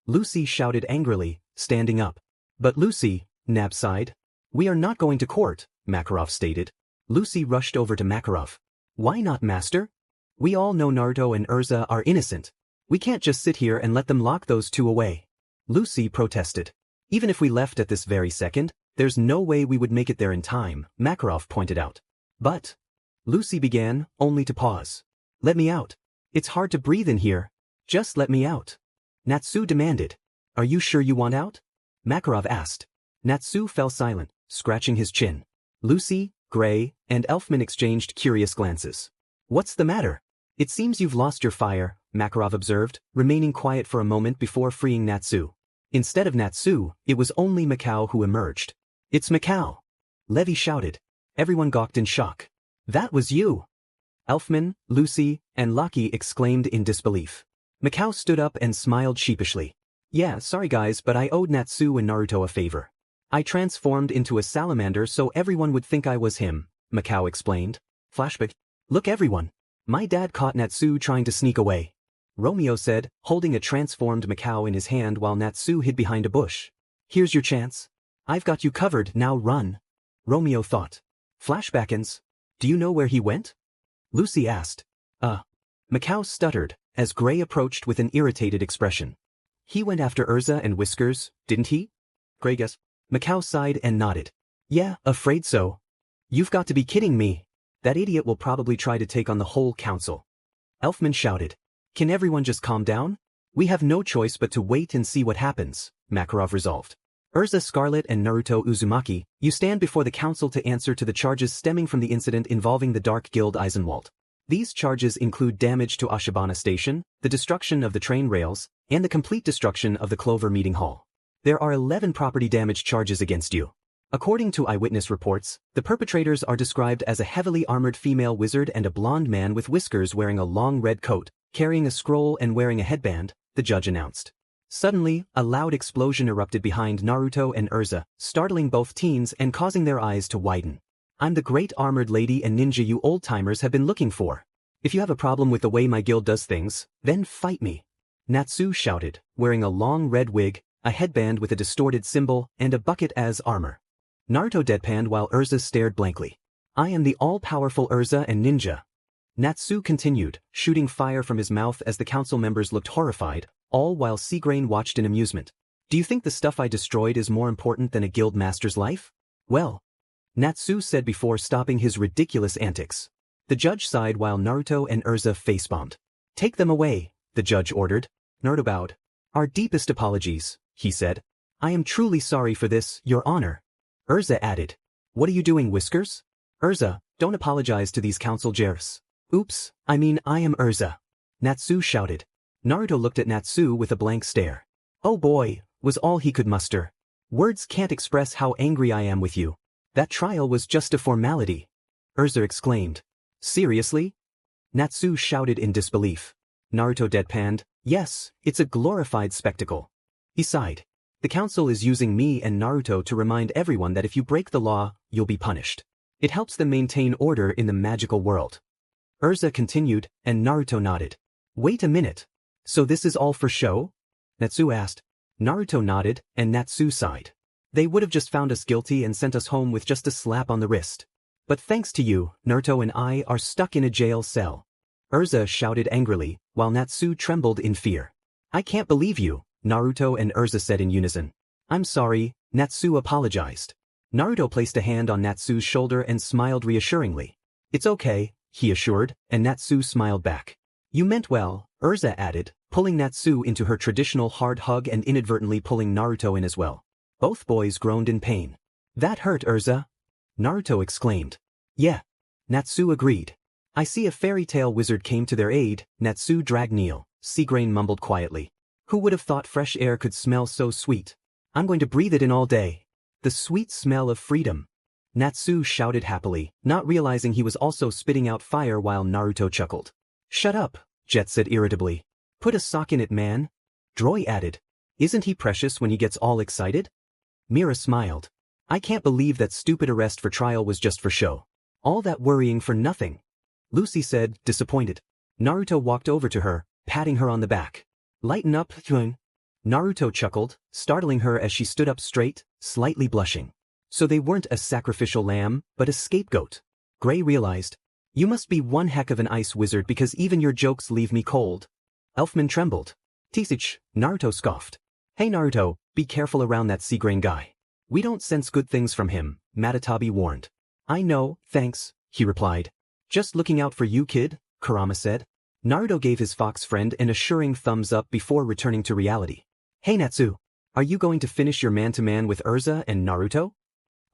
Lucy shouted angrily, standing up. But Lucy, Nab sighed. We are not going to court, Makarov stated. Lucy rushed over to Makarov. Why not, master? We all know Naruto and Erza are innocent. We can't just sit here and let them lock those two away. Lucy protested. Even if we left at this very second, there's no way we would make it there in time, Makarov pointed out. But, Lucy began, only to pause. Let me out. It's hard to breathe in here. Just let me out. Natsu demanded. Are you sure you want out? Makarov asked. Natsu fell silent, scratching his chin. Lucy, Gray, and Elfman exchanged curious glances. What's the matter? It seems you've lost your fire, Makarov observed, remaining quiet for a moment before freeing Natsu. Instead of Natsu, it was only Macao who emerged. It's Macao! Levi shouted. Everyone gawked in shock. That was you! Elfman, Lucy, and Lucky exclaimed in disbelief. Macao stood up and smiled sheepishly. Yeah, sorry guys, but I owed Natsu and Naruto a favor. I transformed into a salamander so everyone would think I was him, Macao explained. Flashback. Look everyone. My dad caught Natsu trying to sneak away. Romeo said, holding a transformed Macao in his hand while Natsu hid behind a bush. Here's your chance. I've got you covered, now run. Romeo thought. Flashbackins. Do you know where he went? Lucy asked. Macao stuttered, as Gray approached with an irritated expression. He went after Erza and Whiskers, didn't he? Gray guessed. Macao sighed and nodded. Yeah, afraid so. You've got to be kidding me. That idiot will probably try to take on the whole council. Elfman shouted. Can everyone just calm down? We have no choice but to wait and see what happens, Makarov resolved. Erza Scarlet and Naruto Uzumaki, you stand before the council to answer to the charges stemming from the incident involving the Dark Guild Eisenwald. These charges include damage to Ashibana Station, the destruction of the train rails, and the complete destruction of the Clover Meeting Hall. There are 11 property damage charges against you. According to eyewitness reports, the perpetrators are described as a heavily armored female wizard and a blonde man with whiskers wearing a long red coat, carrying a scroll and wearing a headband, the judge announced. Suddenly, a loud explosion erupted behind Naruto and Erza, startling both teens and causing their eyes to widen. I'm the great armored lady and ninja you old-timers have been looking for. If you have a problem with the way my guild does things, then fight me. Natsu shouted, wearing a long red wig, a headband with a distorted symbol, and a bucket as armor. Naruto deadpanned while Erza stared blankly. I am the all-powerful Erza and ninja. Natsu continued, shooting fire from his mouth as the council members looked horrified, all while Seagrain watched in amusement. Do you think the stuff I destroyed is more important than a guild master's life? Well, Natsu said before stopping his ridiculous antics. The judge sighed while Naruto and Erza face-bombed. Take them away, the judge ordered. Naruto bowed. Our deepest apologies, he said. I am truly sorry for this, Your Honor. Erza added. What are you doing, Whiskers? Erza, don't apologize to these council jers. Oops, I am Erza. Natsu shouted. Naruto looked at Natsu with a blank stare. Oh boy, was all he could muster. Words can't express how angry I am with you. That trial was just a formality. Erza exclaimed. Seriously? Natsu shouted in disbelief. Naruto deadpanned. Yes, it's a glorified spectacle. He sighed. The council is using me and Naruto to remind everyone that if you break the law, you'll be punished. It helps them maintain order in the magical world. Erza continued, and Naruto nodded. Wait a minute. So this is all for show? Natsu asked. Naruto nodded, and Natsu sighed. They would have just found us guilty and sent us home with just a slap on the wrist. But thanks to you, Naruto and I are stuck in a jail cell. Erza shouted angrily, while Natsu trembled in fear. I can't believe you, Naruto and Erza said in unison. I'm sorry, Natsu apologized. Naruto placed a hand on Natsu's shoulder and smiled reassuringly. It's okay, he assured, and Natsu smiled back. You meant well, Erza added, pulling Natsu into her traditional hard hug and inadvertently pulling Naruto in as well. Both boys groaned in pain. That hurt, Erza, Naruto exclaimed. Yeah. Natsu agreed. I see a fairy tale wizard came to their aid, Natsu dragged Neil, Seagrain mumbled quietly. Who would have thought fresh air could smell so sweet? I'm going to breathe it in all day. The sweet smell of freedom. Natsu shouted happily, not realizing he was also spitting out fire while Naruto chuckled. Shut up, Jet said irritably. Put a sock in it, man. Droy added. Isn't he precious when he gets all excited? Mira smiled. I can't believe that stupid arrest for trial was just for show. All that worrying for nothing. Lucy said, disappointed. Naruto walked over to her, patting her on the back. Lighten up, Hyun. Naruto chuckled, startling her as she stood up straight, slightly blushing. So they weren't a sacrificial lamb, but a scapegoat. Gray realized. You must be one heck of an ice wizard because even your jokes leave me cold. Elfman trembled. Tisich, Naruto scoffed. Hey Naruto, be careful around that Seagrain guy. We don't sense good things from him, Matatabi warned. I know, thanks, he replied. Just looking out for you, kid, Kurama said. Naruto gave his fox friend an assuring thumbs up before returning to reality. Hey Natsu, are you going to finish your man-to-man with Erza and Naruto?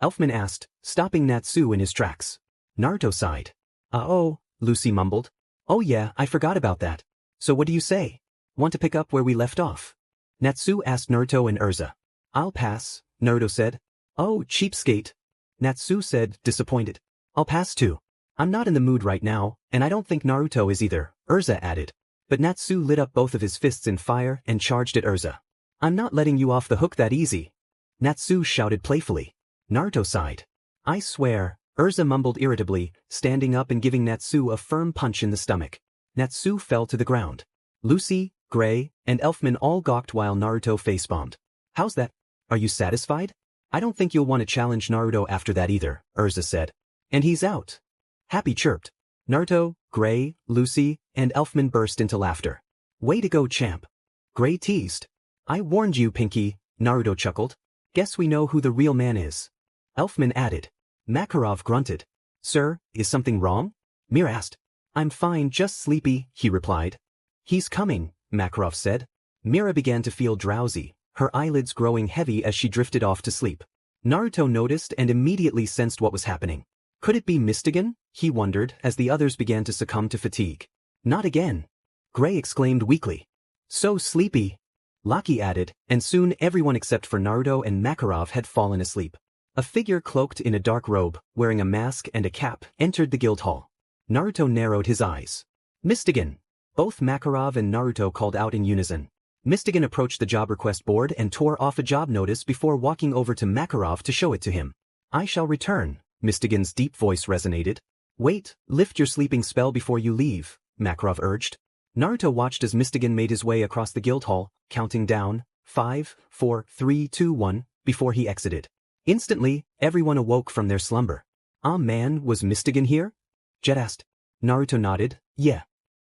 Elfman asked, stopping Natsu in his tracks. Naruto sighed. Oh, Lucy mumbled. Oh yeah, I forgot about that. So what do you say? Want to pick up where we left off? Natsu asked Naruto and Erza. I'll pass, Naruto said. Oh, cheapskate. Natsu said, disappointed. I'll pass too. I'm not in the mood right now, and I don't think Naruto is either, Erza added. But Natsu lit up both of his fists in fire and charged at Erza. I'm not letting you off the hook that easy. Natsu shouted playfully. Naruto sighed. I swear, Erza mumbled irritably, standing up and giving Natsu a firm punch in the stomach. Natsu fell to the ground. Lucy, Gray, and Elfman all gawked while Naruto facepalmed. How's that? Are you satisfied? I don't think you'll want to challenge Naruto after that either, Erza said. And he's out. Happy chirped. Naruto, Gray, Lucy, and Elfman burst into laughter. Way to go, champ. Gray teased. I warned you, Pinky, Naruto chuckled. Guess we know who the real man is. Elfman added. Makarov grunted. Sir, is something wrong? Mir asked. I'm fine, just sleepy, he replied. He's coming, Makarov said. Mira began to feel drowsy, her eyelids growing heavy as she drifted off to sleep. Naruto noticed and immediately sensed what was happening. Could it be Mystigan? He wondered as the others began to succumb to fatigue. Not again. Gray exclaimed weakly. So sleepy. Laki added, and soon everyone except for Naruto and Makarov had fallen asleep. A figure cloaked in a dark robe, wearing a mask and a cap, entered the guild hall. Naruto narrowed his eyes. Mystigan. Both Makarov and Naruto called out in unison. Mystigan approached the job request board and tore off a job notice before walking over to Makarov to show it to him. I shall return, Mystigan's deep voice resonated. Wait, lift your sleeping spell before you leave, Makarov urged. Naruto watched as Mystigan made his way across the guild hall, counting down, 5, 4, 3, 2, 1, before he exited. Instantly, everyone awoke from their slumber. Ah man, was Mystigan here? Jet asked. Naruto nodded, yeah.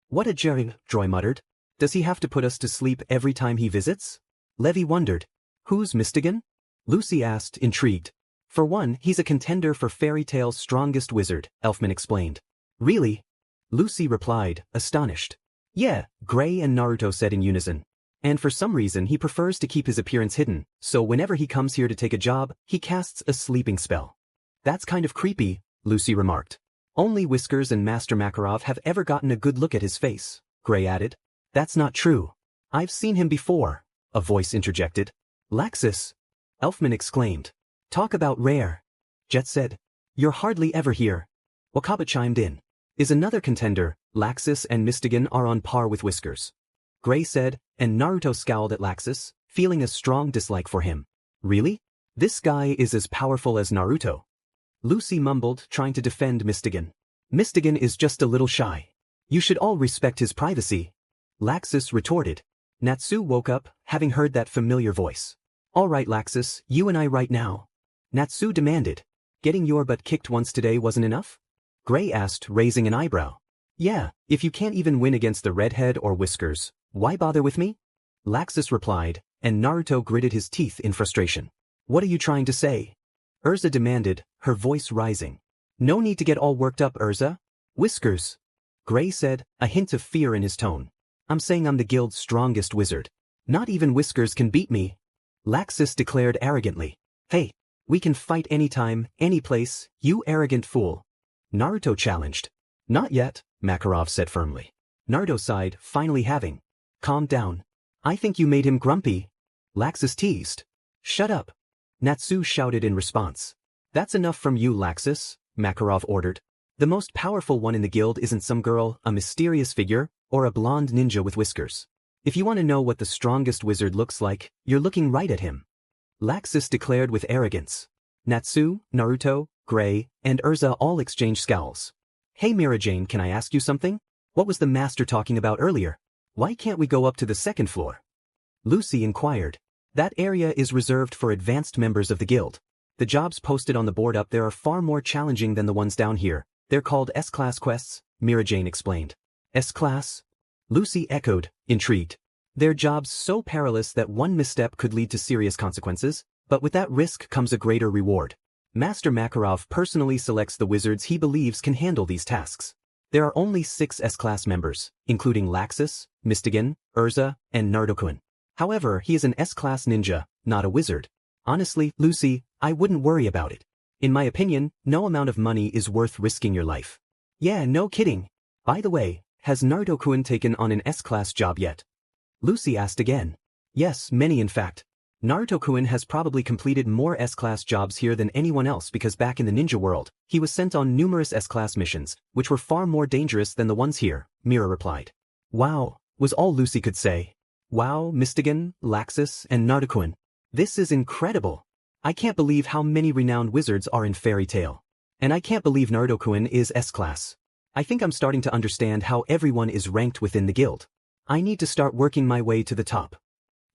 What a jerry, Joy muttered. Does he have to put us to sleep every time he visits? Levi wondered. Who's Mystigan? Lucy asked, intrigued. For one, he's a contender for Fairytail's strongest wizard, Elfman explained. Really? Lucy replied, astonished. Yeah, Gray and Naruto said in unison. And for some reason he prefers to keep his appearance hidden, so whenever he comes here to take a job, he casts a sleeping spell. That's kind of creepy, Lucy remarked. Only Whiskers and Master Makarov have ever gotten a good look at his face, Gray added. That's not true. I've seen him before, a voice interjected. Laxus, Elfman exclaimed. Talk about rare. Jet said. You're hardly ever here. Wakaba chimed in. Is another contender, Laxus and Mystigan are on par with Whiskers. Gray said, and Naruto scowled at Laxus. feeling a strong dislike for him. Really? This guy is as powerful as Naruto. Lucy mumbled, trying to defend Mystigan. Mystigan is just a little shy. You should all respect his privacy. Laxus retorted. Natsu woke up, having heard that familiar voice. All right, Laxus, you and I right now. Natsu demanded. Getting your butt kicked once today wasn't enough? Gray asked, raising an eyebrow. Yeah, if you can't even win against the redhead or Whiskers, why bother with me? Laxus replied, and Naruto gritted his teeth in frustration. What are you trying to say? Erza demanded, her voice rising. No need to get all worked up, Erza. Whiskers. Gray said, a hint of fear in his tone. I'm saying I'm the guild's strongest wizard. Not even Whiskers can beat me. Laxus declared arrogantly. Hey, we can fight anytime, any place, you arrogant fool. Naruto challenged. Not yet, Makarov said firmly. Naruto sighed, finally having. Calm down. I think you made him grumpy. Laxus teased. Shut up. Natsu shouted in response. That's enough from you, Laxus, Makarov ordered. The most powerful one in the guild isn't some girl, a mysterious figure, or a blonde ninja with whiskers. If you want to know what the strongest wizard looks like, you're looking right at him. Laxus declared with arrogance. Natsu, Naruto, Gray, and Erza all exchanged scowls. Hey Mira-Jane, can I ask you something? What was the master talking about earlier? Why can't we go up to the second floor? Lucy inquired. That area is reserved for advanced members of the guild. The jobs posted on the board up there are far more challenging than the ones down here. They're called S-Class quests, Mira-Jane explained. S-Class? Lucy echoed, intrigued. They're jobs so perilous that one misstep could lead to serious consequences, but with that risk comes a greater reward. Master Makarov personally selects the wizards he believes can handle these tasks. There are only 6 S-Class members, including Laxus, Mystigan, Erza, and Naruto-kun. However, he is an S-Class ninja, not a wizard. Honestly, Lucy, I wouldn't worry about it. In my opinion, no amount of money is worth risking your life. Yeah, no kidding. By the way, has Naruto-kun taken on an S-Class job yet? Lucy asked again. Yes, many in fact. Naruto-kun has probably completed more S-Class jobs here than anyone else because back in the ninja world, he was sent on numerous S-Class missions, which were far more dangerous than the ones here, Mira replied. Wow, was all Lucy could say. Wow, Mystigan, Laxus, and Naruto-kun. This is incredible. I can't believe how many renowned wizards are in Fairytail. And I can't believe Naruto-kun is S-Class. I think I'm starting to understand how everyone is ranked within the guild. I need to start working my way to the top.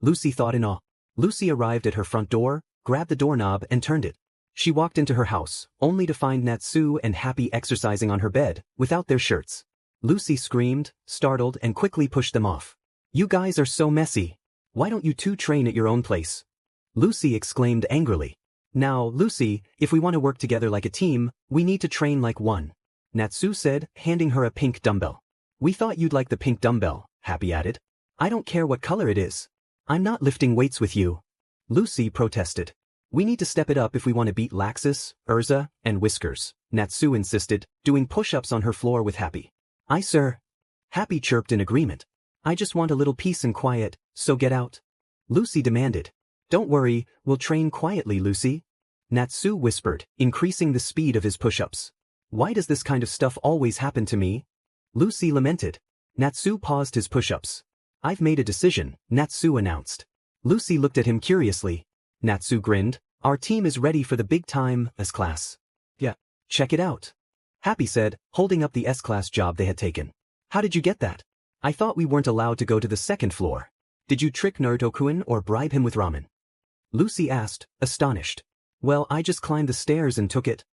Lucy thought in awe. Lucy arrived at her front door, grabbed the doorknob and turned it. She walked into her house, only to find Natsu and Happy exercising on her bed, without their shirts. Lucy screamed, startled, and quickly pushed them off. You guys are so messy. Why don't you two train at your own place? Lucy exclaimed angrily. Now, Lucy, if we want to work together like a team, we need to train like one. Natsu said, handing her a pink dumbbell. We thought you'd like the pink dumbbell, Happy added. I don't care what color it is. I'm not lifting weights with you. Lucy protested. We need to step it up if we want to beat Laxus, Erza, and Whiskers, Natsu insisted, doing push-ups on her floor with Happy. Aye, sir. Happy chirped in agreement. I just want a little peace and quiet, so get out. Lucy demanded. Don't worry, we'll train quietly, Lucy. Natsu whispered, increasing the speed of his push-ups. Why does this kind of stuff always happen to me? Lucy lamented. Natsu paused his push-ups. I've made a decision, Natsu announced. Lucy looked at him curiously. Natsu grinned. Our team is ready for the big time, S-Class. Yeah, check it out. Happy said, holding up the S-Class job they had taken. How did you get that? I thought we weren't allowed to go to the second floor. Did you trick Naruto-kun or bribe him with ramen? Lucy asked, astonished. Well, I just climbed the stairs and took it.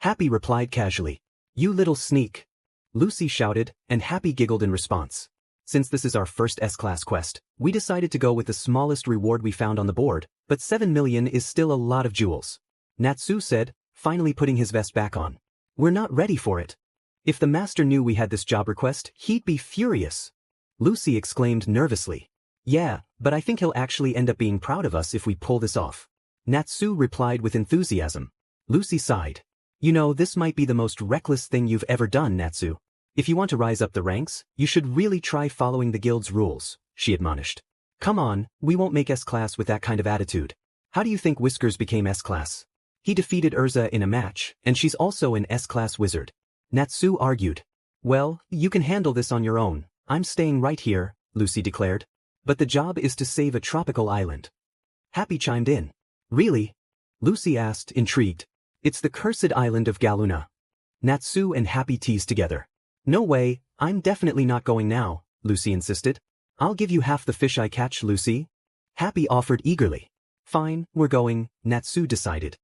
Happy replied casually. You little sneak. Lucy shouted, and Happy giggled in response. Since this is our first S-Class quest, we decided to go with the smallest reward we found on the board, but 7 million is still a lot of jewels. Natsu said, finally putting his vest back on. We're not ready for it. If the master knew we had this job request, he'd be furious. Lucy exclaimed nervously. Yeah, but I think he'll actually end up being proud of us if we pull this off. Natsu replied with enthusiasm. Lucy sighed. You know, this might be the most reckless thing you've ever done, Natsu. If you want to rise up the ranks, you should really try following the guild's rules, she admonished. Come on, we won't make S-Class with that kind of attitude. How do you think Whiskers became S-Class? He defeated Erza in a match, and she's also an S-Class wizard. Natsu argued. Well, you can handle this on your own. I'm staying right here, Lucy declared. But the job is to save a tropical island. Happy chimed in. Really? Lucy asked, intrigued. It's the cursed island of Galuna. Natsu and Happy teased together. No way, I'm definitely not going now, Lucy insisted. I'll give you half the fish I catch, Lucy. Happy offered eagerly. Fine, we're going, Natsu decided.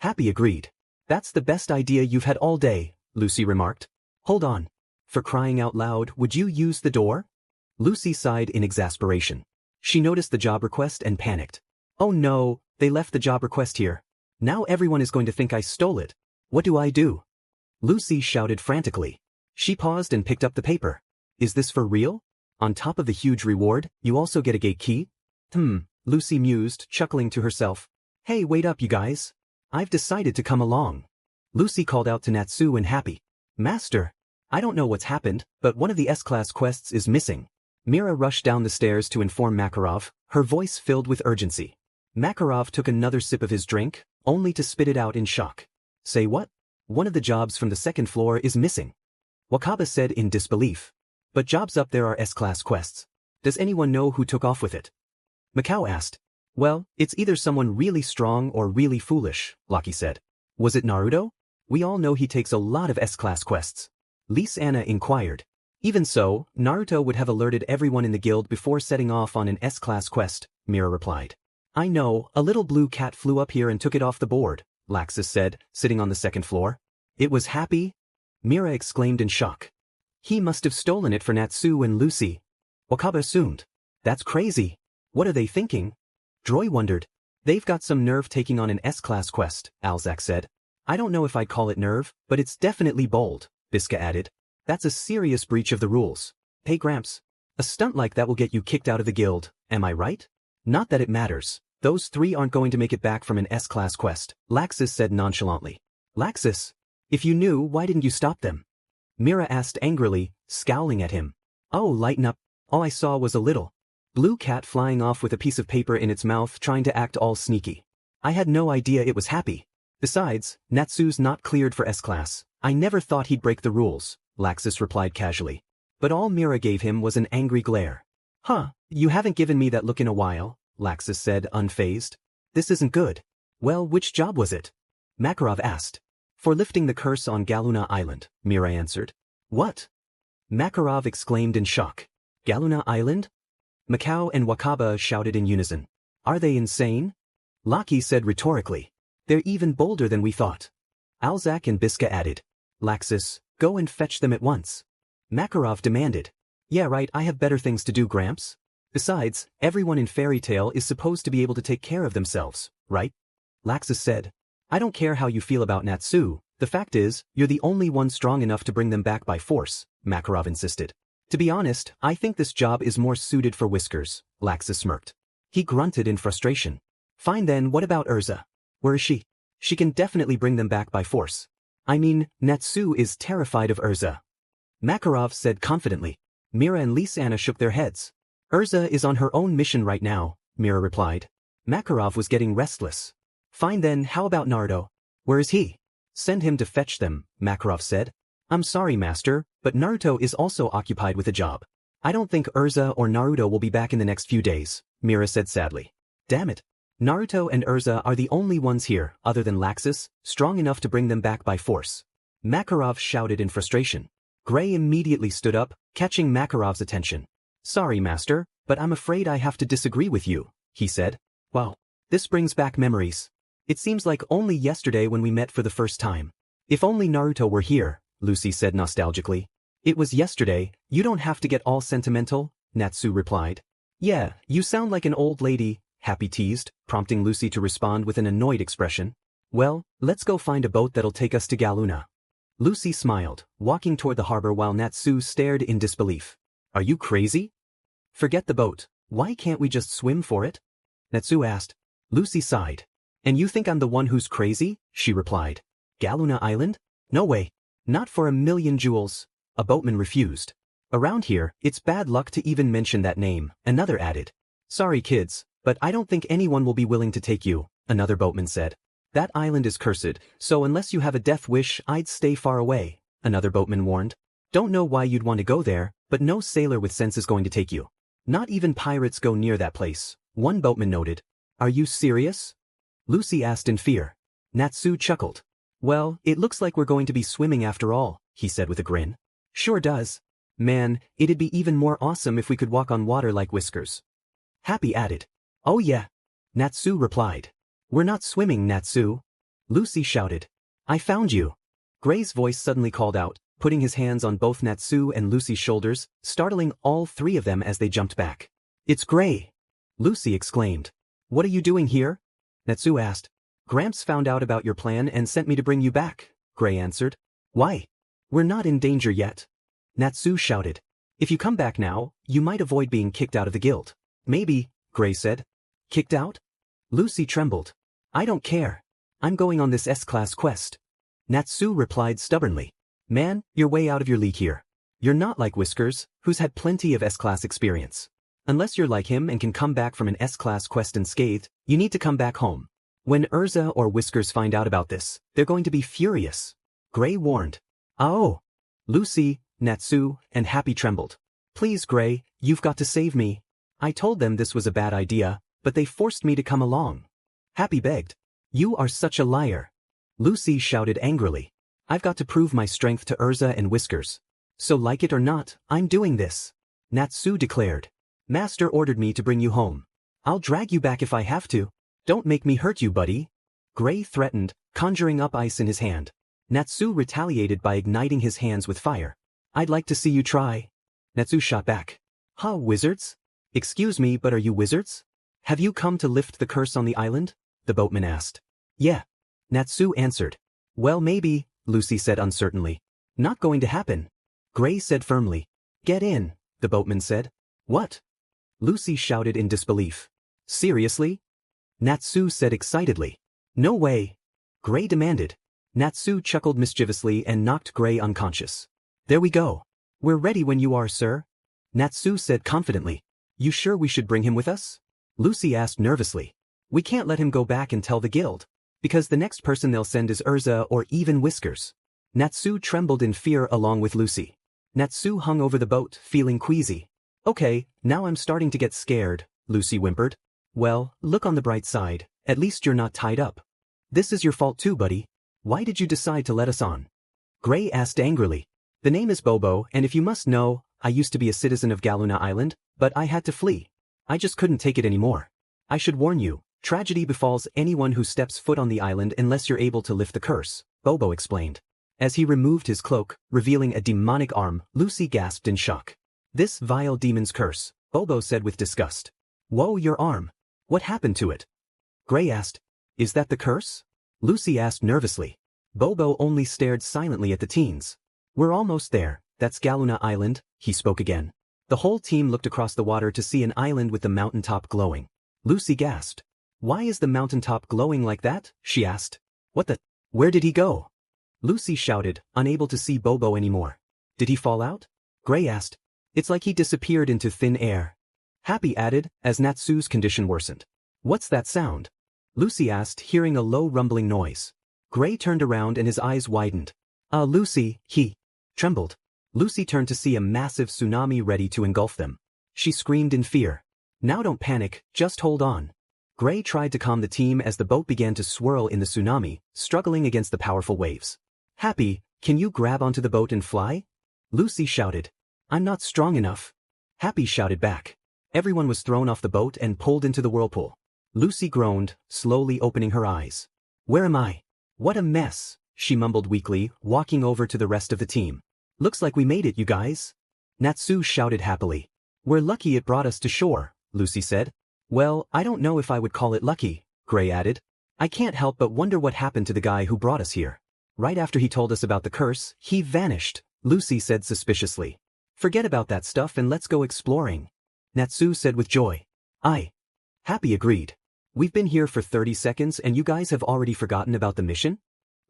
Happy agreed. That's the best idea you've had all day, Lucy remarked. Hold on. For crying out loud, would you use the door? Lucy sighed in exasperation. She noticed the job request and panicked. Oh no, they left the job request here. Now everyone is going to think I stole it. What do I do? Lucy shouted frantically. She paused and picked up the paper. Is this for real? On top of the huge reward, you also get a gate key? Lucy mused, chuckling to herself. Hey, wait up, you guys. I've decided to come along. Lucy called out to Natsu and Happy. Master, I don't know what's happened, but one of the S-class quests is missing. Mira rushed down the stairs to inform Makarov, her voice filled with urgency. Makarov took another sip of his drink, only to spit it out in shock. Say what? One of the jobs from the second floor is missing. Wakaba said in disbelief. But jobs up there are S-class quests. Does anyone know who took off with it? Macao asked. Well, it's either someone really strong or really foolish, Lucky said. Was it Naruto? We all know he takes a lot of S-class quests. Lise Anna inquired. Even so, Naruto would have alerted everyone in the guild before setting off on an S-class quest, Mira replied. I know, a little blue cat flew up here and took it off the board, Laxus said, sitting on the second floor. It was Happy? Mira exclaimed in shock. He must have stolen it for Natsu and Lucy. Wakaba assumed. That's crazy. What are they thinking? Droy wondered. They've got some nerve taking on an S-class quest, Alzak said. I don't know if I'd call it nerve, but it's definitely bold, Biska added. That's a serious breach of the rules. Hey Gramps, a stunt like that will get you kicked out of the guild, am I right? Not that it matters. Those three aren't going to make it back from an S-class quest, Laxus said nonchalantly. Laxus, if you knew, why didn't you stop them? Mira asked angrily, scowling at him. Oh, lighten up. All I saw was a little blue cat flying off with a piece of paper in its mouth trying to act all sneaky. I had no idea it was Happy. Besides, Natsu's not cleared for S-class. I never thought he'd break the rules, Laxus replied casually. But all Mira gave him was an angry glare. Huh, you haven't given me that look in a while, Laxus said unfazed. This isn't good. Well, which job was it? Makarov asked. For lifting the curse on Galuna Island, Mira answered. What? Makarov exclaimed in shock. Galuna Island? Macao and Wakaba shouted in unison. Are they insane? Laki said rhetorically. They're even bolder than we thought. Alzak and Biska added. Laxus, go and fetch them at once. Makarov demanded. Yeah right, I have better things to do, Gramps. Besides, everyone in Fairytail is supposed to be able to take care of themselves, right? Laxus said. I don't care how you feel about Natsu, the fact is, you're the only one strong enough to bring them back by force, Makarov insisted. To be honest, I think this job is more suited for Whiskers, Laxus smirked. He grunted in frustration. Fine then, what about Erza? Where is she? She can definitely bring them back by force. I mean, Natsu is terrified of Erza. Makarov said confidently. Mira and Lise Anna shook their heads. Erza is on her own mission right now, Mira replied. Makarov was getting restless. Fine then, how about Naruto? Where is he? Send him to fetch them, Makarov said. I'm sorry, Master, but Naruto is also occupied with a job. I don't think Erza or Naruto will be back in the next few days, Mira said sadly. Damn it. Naruto and Erza are the only ones here, other than Laxus, strong enough to bring them back by force. Makarov shouted in frustration. Gray immediately stood up, catching Makarov's attention. Sorry, Master, but I'm afraid I have to disagree with you, he said. Wow. This brings back memories. It seems like only yesterday when we met for the first time. If only Naruto were here, Lucy said nostalgically. It was yesterday, you don't have to get all sentimental, Natsu replied. Yeah, you sound like an old lady, Happy teased, prompting Lucy to respond with an annoyed expression. Well, let's go find a boat that'll take us to Galuna. Lucy smiled, walking toward the harbor while Natsu stared in disbelief. Are you crazy? Forget the boat, why can't we just swim for it? Natsu asked. Lucy sighed. And you think I'm the one who's crazy? She replied. Galuna Island? No way. Not for a million jewels. A boatman refused. Around here, it's bad luck to even mention that name, another added. Sorry kids, but I don't think anyone will be willing to take you, another boatman said. That island is cursed, so unless you have a death wish, I'd stay far away, another boatman warned. Don't know why you'd want to go there, but no sailor with sense is going to take you. Not even pirates go near that place, one boatman noted. Are you serious? Lucy asked in fear. Natsu chuckled. Well, it looks like we're going to be swimming after all, he said with a grin. Sure does. Man, it'd be even more awesome if we could walk on water like Whiskers. Happy added. Oh yeah. Natsu replied. We're not swimming, Natsu. Lucy shouted. I found you. Gray's voice suddenly called out, putting his hands on both Natsu and Lucy's shoulders, startling all three of them as they jumped back. It's Gray! Lucy exclaimed. What are you doing here? Natsu asked. Gramps found out about your plan and sent me to bring you back, Gray answered. Why? We're not in danger yet. Natsu shouted. If you come back now, you might avoid being kicked out of the guild. Maybe, Gray said. Kicked out? Lucy trembled. I don't care. I'm going on this S-class quest. Natsu replied stubbornly. Man, you're way out of your league here. You're not like Whiskers, who's had plenty of S-class experience. Unless you're like him and can come back from an S-class quest unscathed, you need to come back home. When Erza or Whiskers find out about this, they're going to be furious. Gray warned. Oh! Lucy, Natsu, and Happy trembled. Please, Gray, you've got to save me. I told them this was a bad idea, but they forced me to come along. Happy begged. You are such a liar. Lucy shouted angrily. I've got to prove my strength to Erza and Whiskers. So like it or not, I'm doing this. Natsu declared. Master ordered me to bring you home. I'll drag you back if I have to. Don't make me hurt you, buddy. Gray threatened, conjuring up ice in his hand. Natsu retaliated by igniting his hands with fire. I'd like to see you try. Natsu shot back. Huh, wizards? Excuse me, but are you wizards? Have you come to lift the curse on the island? The boatman asked. Yeah. Natsu answered. Well, maybe, Lucy said uncertainly. Not going to happen. Gray said firmly. Get in, the boatman said. What? Lucy shouted in disbelief. Seriously? Natsu said excitedly. No way. Gray demanded. Natsu chuckled mischievously and knocked Gray unconscious. There we go. We're ready when you are, sir. Natsu said confidently. You sure we should bring him with us? Lucy asked nervously. We can't let him go back and tell the guild, because the next person they'll send is Erza or even Whiskers. Natsu trembled in fear along with Lucy. Natsu hung over the boat, feeling queasy. Okay, now I'm starting to get scared, Lucy whimpered. Well, look on the bright side, at least you're not tied up. This is your fault too, buddy. Why did you decide to let us on? Gray asked angrily. The name is Bobo, and if you must know, I used to be a citizen of Galuna Island, but I had to flee. I just couldn't take it anymore. I should warn you, tragedy befalls anyone who steps foot on the island unless you're able to lift the curse, Bobo explained. As he removed his cloak, revealing a demonic arm, Lucy gasped in shock. This vile demon's curse, Bobo said with disgust. Whoa, your arm. What happened to it? Gray asked. Is that the curse? Lucy asked nervously. Bobo only stared silently at the teens. We're almost there, that's Galuna Island, he spoke again. The whole team looked across the water to see an island with the mountaintop glowing. Lucy gasped. Why is the mountaintop glowing like that? She asked. What the? Where did he go? Lucy shouted, unable to see Bobo anymore. Did he fall out? Gray asked. It's like he disappeared into thin air. Happy added, as Natsu's condition worsened. What's that sound? Lucy asked, hearing a low rumbling noise. Gray turned around and his eyes widened. Lucy, he trembled. Lucy turned to see a massive tsunami ready to engulf them. She screamed in fear. Now don't panic, just hold on. Gray tried to calm the team as the boat began to swirl in the tsunami, struggling against the powerful waves. Happy, can you grab onto the boat and fly? Lucy shouted. I'm not strong enough. Happy shouted back. Everyone was thrown off the boat and pulled into the whirlpool. Lucy groaned, slowly opening her eyes. Where am I? What a mess, she mumbled weakly, walking over to the rest of the team. Looks like we made it, you guys. Natsu shouted happily. We're lucky it brought us to shore, Lucy said. Well, I don't know if I would call it lucky, Gray added. I can't help but wonder what happened to the guy who brought us here. Right after he told us about the curse, he vanished, Lucy said suspiciously. Forget about that stuff and let's go exploring. Natsu said with joy. Aye. Happy agreed. We've been here for 30 seconds and you guys have already forgotten about the mission?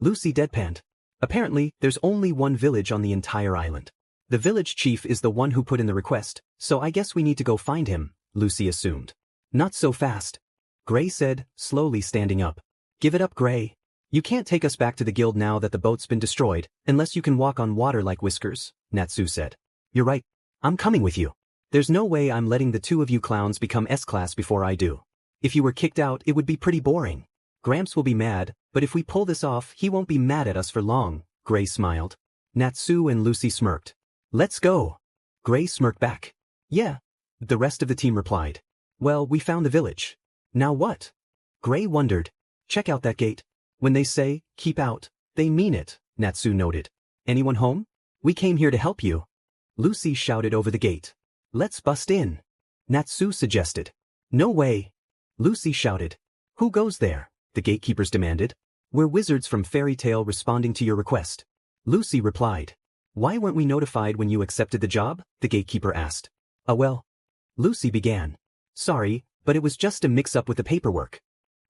Lucy deadpanned. Apparently, there's only one village on the entire island. The village chief is the one who put in the request, so I guess we need to go find him, Lucy assumed. Not so fast. Gray said, slowly standing up. Give it up, Gray. You can't take us back to the guild now that the boat's been destroyed, unless you can walk on water like Whiskers, Natsu said. You're right. I'm coming with you. There's no way I'm letting the two of you clowns become S-class before I do. If you were kicked out, it would be pretty boring. Gramps will be mad, but if we pull this off, he won't be mad at us for long, Gray smiled. Natsu and Lucy smirked. Let's go. Gray smirked back. Yeah. The rest of the team replied. Well, we found the village. Now what? Gray wondered. Check out that gate. When they say, keep out, they mean it, Natsu noted. Anyone home? We came here to help you. Lucy shouted over the gate. Let's bust in. Natsu suggested. No way. Lucy shouted. Who goes there? The gatekeepers demanded. We're wizards from Fairytail responding to your request. Lucy replied. Why weren't we notified when you accepted the job? The gatekeeper asked. Well. Lucy began. Sorry, but it was just a mix-up with the paperwork.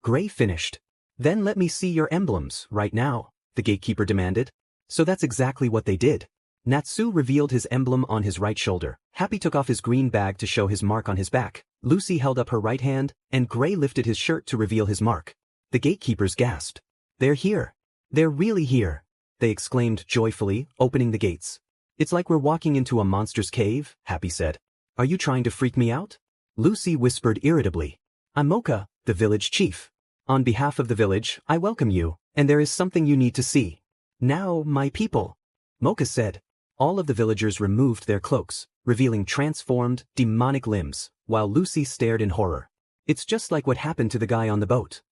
Gray finished. Then let me see your emblems, right now, the gatekeeper demanded. So that's exactly what they did. Natsu revealed his emblem on his right shoulder. Happy took off his green bag to show his mark on his back. Lucy held up her right hand, and Gray lifted his shirt to reveal his mark. The gatekeepers gasped. They're here. They're really here, they exclaimed joyfully, opening the gates. It's like we're walking into a monster's cave, Happy said. Are you trying to freak me out? Lucy whispered irritably. I'm Mocha, the village chief. On behalf of the village, I welcome you, and there is something you need to see. Now, my people, Mocha said. All of the villagers removed their cloaks, revealing transformed, demonic limbs, while Lucy stared in horror. It's just like what happened to the guy on the boat.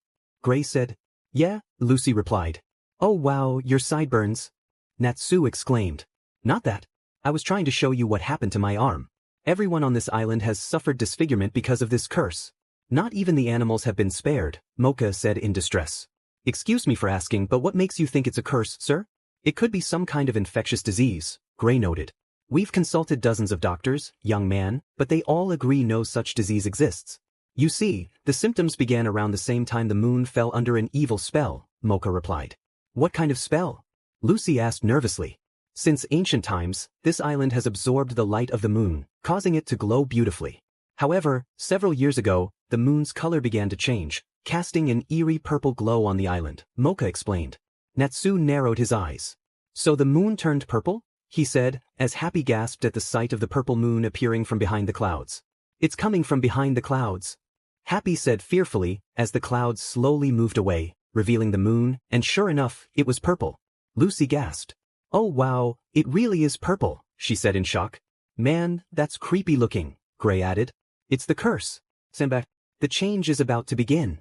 Gray said. Yeah, Lucy replied. Oh wow, your sideburns. Natsu exclaimed. Not that. I was trying to show you what happened to my arm. Everyone on this island has suffered disfigurement because of this curse. Not even the animals have been spared, Mocha said in distress. Excuse me for asking, but what makes you think it's a curse, sir? It could be some kind of infectious disease, Gray noted. We've consulted dozens of doctors, young man, but they all agree no such disease exists. You see, the symptoms began around the same time the moon fell under an evil spell, Mocha replied. What kind of spell? Lucy asked nervously. Since ancient times, this island has absorbed the light of the moon, causing it to glow beautifully. However, several years ago, the moon's color began to change, casting an eerie purple glow on the island, Mocha explained. Natsu narrowed his eyes. So the moon turned purple? He said, as Happy gasped at the sight of the purple moon appearing from behind the clouds. It's coming from behind the clouds. Happy said fearfully, as the clouds slowly moved away, revealing the moon, and sure enough, it was purple. Lucy gasped. Oh wow, it really is purple, she said in shock. Man, that's creepy looking, Gray added. It's the curse. Senbak, the change is about to begin.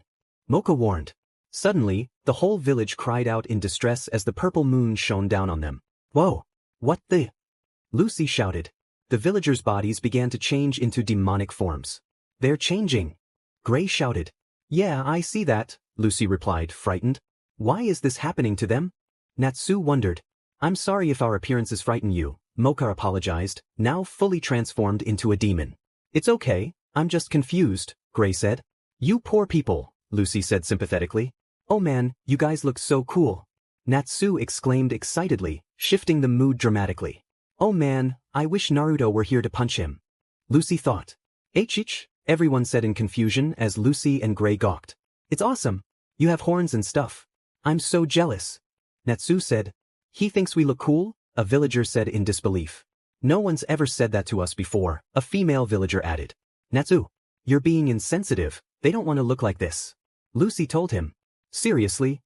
Mocha warned. Suddenly, the whole village cried out in distress as the purple moon shone down on them. Whoa, what the? Lucy shouted. The villagers' bodies began to change into demonic forms. They're changing. Gray shouted. Yeah, I see that, Lucy replied, frightened. Why is this happening to them? Natsu wondered. I'm sorry if our appearances frighten you, Mocha apologized, now fully transformed into a demon. It's okay, I'm just confused, Gray said. You poor people, Lucy said sympathetically. Oh man, you guys look so cool. Natsu exclaimed excitedly, shifting the mood dramatically. Oh man, I wish Naruto were here to punch him. Lucy thought. H, everyone said in confusion as Lucy and Gray gawked. It's awesome. You have horns and stuff. I'm so jealous. Natsu said. He thinks we look cool, a villager said in disbelief. No one's ever said that to us before, a female villager added. Natsu, you're being insensitive, they don't want to look like this. Lucy told him. Seriously?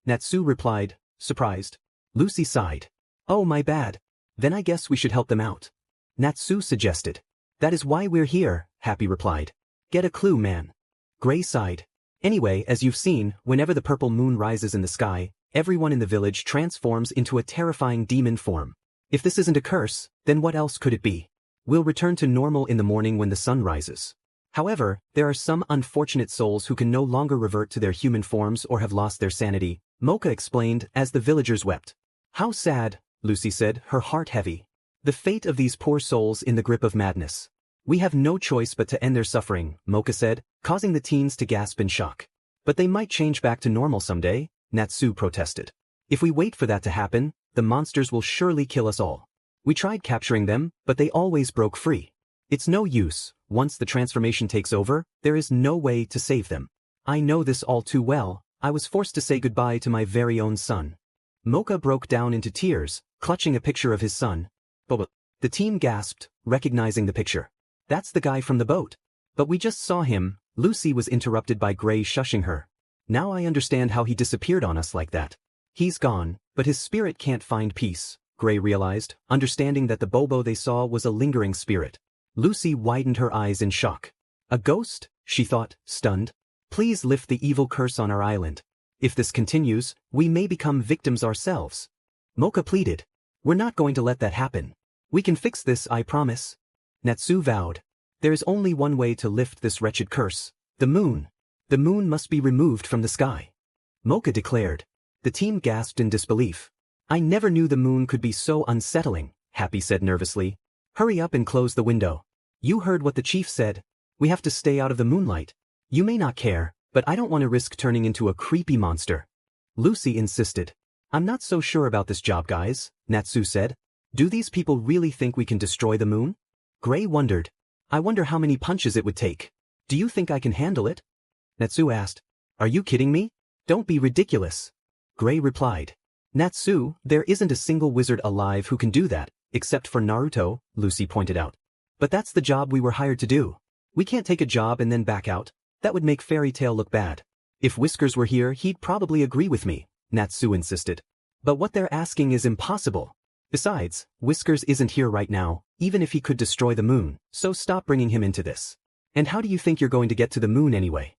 Natsu replied, surprised. Lucy sighed. Oh my bad. Then I guess we should help them out. Natsu suggested. That is why we're here, Happy replied. Get a clue, man. Gray sighed. Anyway, as you've seen, whenever the purple moon rises in the sky, everyone in the village transforms into a terrifying demon form. If this isn't a curse, then what else could it be? We'll return to normal in the morning when the sun rises. However, there are some unfortunate souls who can no longer revert to their human forms or have lost their sanity, Mocha explained as the villagers wept. How sad, Lucy said, her heart heavy. The fate of these poor souls in the grip of madness. We have no choice but to end their suffering, Mocha said, causing the teens to gasp in shock. But they might change back to normal someday, Natsu protested. If we wait for that to happen, the monsters will surely kill us all. We tried capturing them, but they always broke free. It's no use, once the transformation takes over, there is no way to save them. I know this all too well, I was forced to say goodbye to my very own son. Mocha broke down into tears, clutching a picture of his son. But the team gasped, recognizing the picture. That's the guy from the boat. But we just saw him. Lucy was interrupted by Gray shushing her. Now I understand how he disappeared on us like that. He's gone, but his spirit can't find peace, Gray realized, understanding that the Bobo they saw was a lingering spirit. Lucy widened her eyes in shock. A ghost? She thought, stunned. Please lift the evil curse on our island. If this continues, we may become victims ourselves. Mocha pleaded. We're not going to let that happen. We can fix this, I promise. Natsu vowed. There is only one way to lift this wretched curse. The moon. The moon must be removed from the sky. Mocha declared. The team gasped in disbelief. I never knew the moon could be so unsettling, Happy said nervously. Hurry up and close the window. You heard what the chief said. We have to stay out of the moonlight. You may not care, but I don't want to risk turning into a creepy monster. Lucy insisted. I'm not so sure about this job, guys, Natsu said. Do these people really think we can destroy the moon? Gray wondered. I wonder how many punches it would take. Do you think I can handle it? Natsu asked. Are you kidding me? Don't be ridiculous. Gray replied. Natsu, there isn't a single wizard alive who can do that, except for Naruto, Lucy pointed out. But that's the job we were hired to do. We can't take a job and then back out. That would make Fairytail look bad. If Whiskers were here, he'd probably agree with me, Natsu insisted. But what they're asking is impossible. Besides, Whiskers isn't here right now, even if he could destroy the moon, so stop bringing him into this. And how do you think you're going to get to the moon anyway?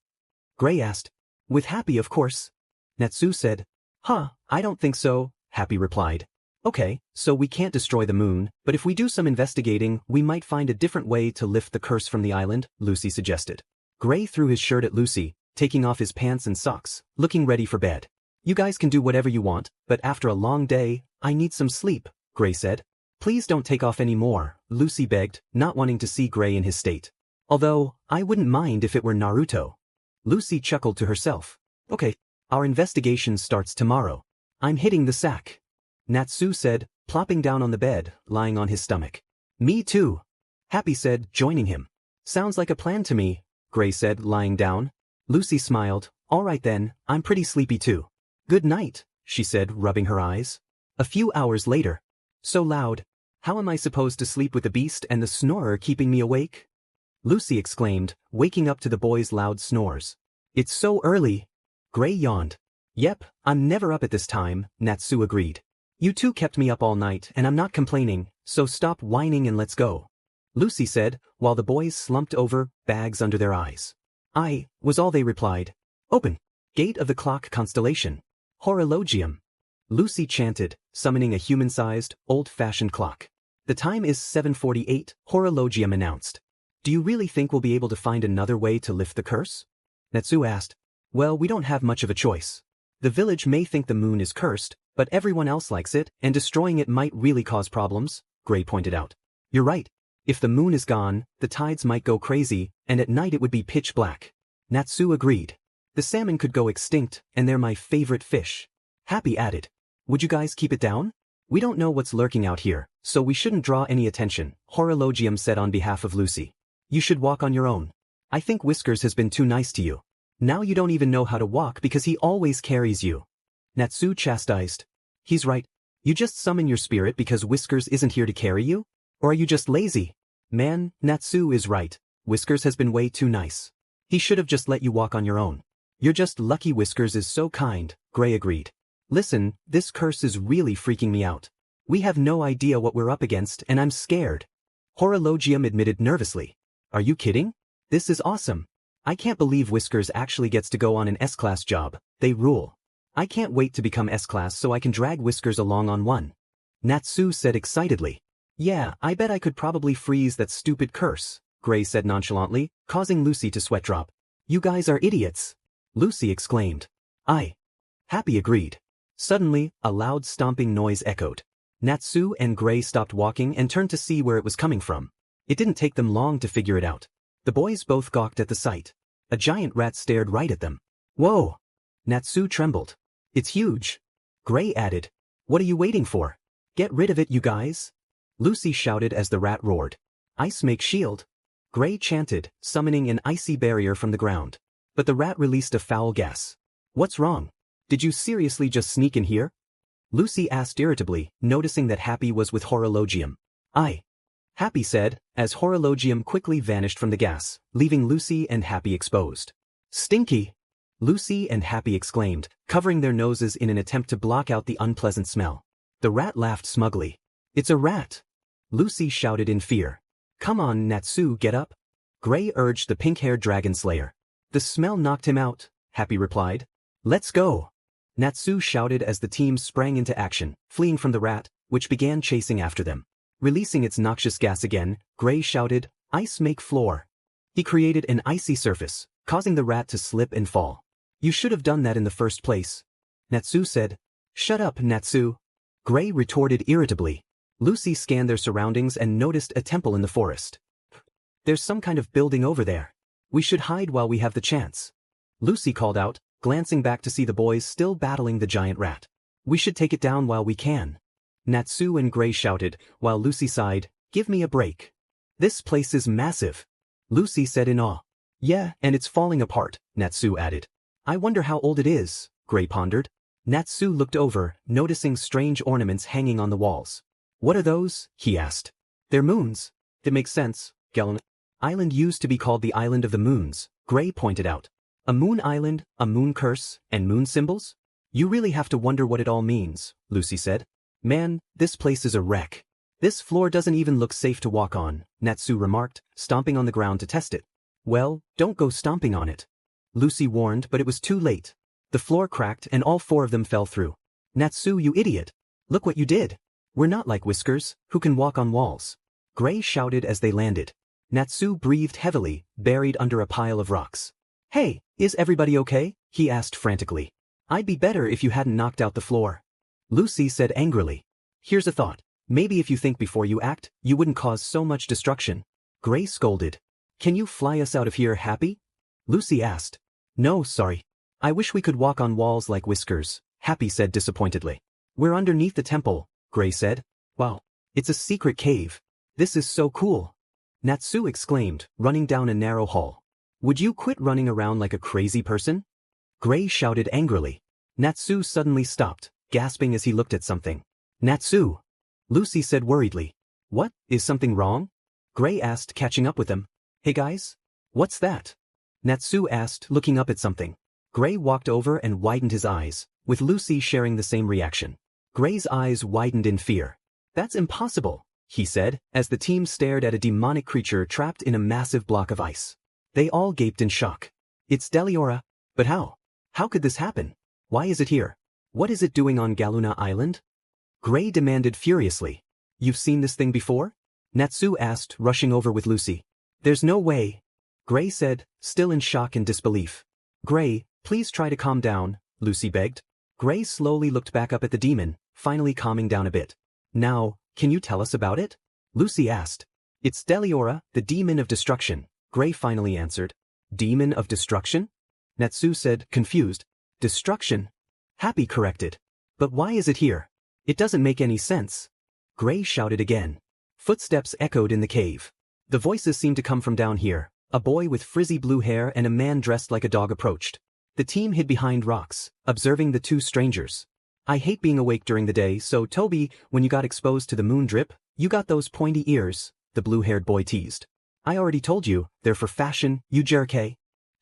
Gray asked. With Happy, of course. Natsu said. Huh, I don't think so, Happy replied. Okay, so we can't destroy the moon, but if we do some investigating, we might find a different way to lift the curse from the island, Lucy suggested. Gray threw his shirt at Lucy, taking off his pants and socks, looking ready for bed. You guys can do whatever you want, but after a long day, I need some sleep, Gray said. Please don't take off any more, Lucy begged, not wanting to see Gray in his state. Although, I wouldn't mind if it were Naruto. Lucy chuckled to herself. Okay, our investigation starts tomorrow. I'm hitting the sack. Natsu said, plopping down on the bed, lying on his stomach. Me too. Happy said, joining him. Sounds like a plan to me, Gray said, lying down. Lucy smiled. All right then, I'm pretty sleepy too. Good night, she said, rubbing her eyes. A few hours later. So loud. How am I supposed to sleep with the beast and the snorer keeping me awake? Lucy exclaimed, waking up to the boys' loud snores. It's so early. Gray yawned. Yep, I'm never up at this time, Natsu agreed. You two kept me up all night and I'm not complaining, so stop whining and let's go. Lucy said, while the boys slumped over, bags under their eyes. I, was all they replied. Open. Gate of the clock constellation. Horologium. Lucy chanted, summoning a human-sized, old-fashioned clock. The time is 7:48, Horologium announced. Do you really think we'll be able to find another way to lift the curse? Natsu asked. Well, we don't have much of a choice. The village may think the moon is cursed, but everyone else likes it, and destroying it might really cause problems, Gray pointed out. You're right. If the moon is gone, the tides might go crazy, and at night it would be pitch black. Natsu agreed. The salmon could go extinct, and they're my favorite fish. Happy added. Would you guys keep it down? We don't know what's lurking out here, so we shouldn't draw any attention, Horologium said on behalf of Lucy. You should walk on your own. I think Whiskers has been too nice to you. Now you don't even know how to walk because he always carries you. Natsu chastised. He's right. You just summon your spirit because Whiskers isn't here to carry you? Or are you just lazy? Man, Natsu is right. Whiskers has been way too nice. He should have just let you walk on your own. You're just lucky Whiskers is so kind, Gray agreed. Listen, this curse is really freaking me out. We have no idea what we're up against and I'm scared. Horologium admitted nervously. Are you kidding? This is awesome. I can't believe Whiskers actually gets to go on an S-class job. They rule. I can't wait to become S-class so I can drag Whiskers along on one. Natsu said excitedly. Yeah, I bet I could probably freeze that stupid curse, Gray said nonchalantly, causing Lucy to sweat drop. You guys are idiots. Lucy exclaimed. Happy agreed. Suddenly, a loud stomping noise echoed. Natsu and Gray stopped walking and turned to see where it was coming from. It didn't take them long to figure it out. The boys both gawked at the sight. A giant rat stared right at them. Whoa! Natsu trembled. It's huge. Gray added. What are you waiting for? Get rid of it, you guys. Lucy shouted as the rat roared. Ice make shield. Gray chanted, summoning an icy barrier from the ground. But the rat released a foul gas. What's wrong? Did you seriously just sneak in here? Lucy asked irritably, noticing that Happy was with Horologium. Happy said, as Horologium quickly vanished from the gas, leaving Lucy and Happy exposed. Stinky! Lucy and Happy exclaimed, covering their noses in an attempt to block out the unpleasant smell. The rat laughed smugly. It's a rat! Lucy shouted in fear. Come on, Natsu, get up. Gray urged the pink-haired dragon slayer. The smell knocked him out, Happy replied. Let's go! Natsu shouted as the team sprang into action, fleeing from the rat, which began chasing after them. Releasing its noxious gas again, Gray shouted, Ice make floor. He created an icy surface, causing the rat to slip and fall. You should have done that in the first place. Natsu said. Shut up, Natsu. Gray retorted irritably. Lucy scanned their surroundings and noticed a temple in the forest. There's some kind of building over there. We should hide while we have the chance. Lucy called out, glancing back to see the boys still battling the giant rat. We should take it down while we can. Natsu and Gray shouted, while Lucy sighed, Give me a break. This place is massive. Lucy said in awe. Yeah, and it's falling apart, Natsu added. I wonder how old it is, Gray pondered. Natsu looked over, noticing strange ornaments hanging on the walls. What are those? He asked. They're moons. It makes sense, Galuna. Island used to be called the Island of the Moons, Gray pointed out. A moon island, a moon curse, and moon symbols? You really have to wonder what it all means, Lucy said. Man, this place is a wreck. This floor doesn't even look safe to walk on, Natsu remarked, stomping on the ground to test it. Well, don't go stomping on it. Lucy warned, but it was too late. The floor cracked and all four of them fell through. Natsu, you idiot. Look what you did. We're not like Whiskers, who can walk on walls. Gray shouted as they landed. Natsu breathed heavily, buried under a pile of rocks. Hey, is everybody okay? He asked frantically. I'd be better if you hadn't knocked out the floor. Lucy said angrily. Here's a thought. Maybe if you think before you act, you wouldn't cause so much destruction. Gray scolded. Can you fly us out of here, Happy? Lucy asked. No, sorry. I wish we could walk on walls like Whiskers, Happy said disappointedly. We're underneath the temple, Gray said. Wow, it's a secret cave. This is so cool. Natsu exclaimed, running down a narrow hall. Would you quit running around like a crazy person? Gray shouted angrily. Natsu suddenly stopped, gasping as he looked at something. Natsu! Lucy said worriedly. What, is something wrong? Gray asked, catching up with them. Hey guys? What's that? Natsu asked, looking up at something. Gray walked over and widened his eyes, with Lucy sharing the same reaction. Gray's eyes widened in fear. That's impossible, he said, as the team stared at a demonic creature trapped in a massive block of ice. They all gaped in shock. It's Deliora. But how? How could this happen? Why is it here? What is it doing on Galuna Island? Gray demanded furiously. You've seen this thing before? Natsu asked, rushing over with Lucy. There's no way. Gray said, still in shock and disbelief. Gray, please try to calm down, Lucy begged. Gray slowly looked back up at the demon, finally calming down a bit. Now, can you tell us about it? Lucy asked. It's Deliora, the demon of destruction, Gray finally answered. Demon of destruction? Natsu said, confused. Destruction? Happy corrected. But why is it here? It doesn't make any sense. Gray shouted again. Footsteps echoed in the cave. The voices seemed to come from down here. A boy with frizzy blue hair and a man dressed like a dog approached. The team hid behind rocks, observing the two strangers. I hate being awake during the day, so Toby, when you got exposed to the moon drip, you got those pointy ears, the blue-haired boy teased. I already told you, they're for fashion, you jerk.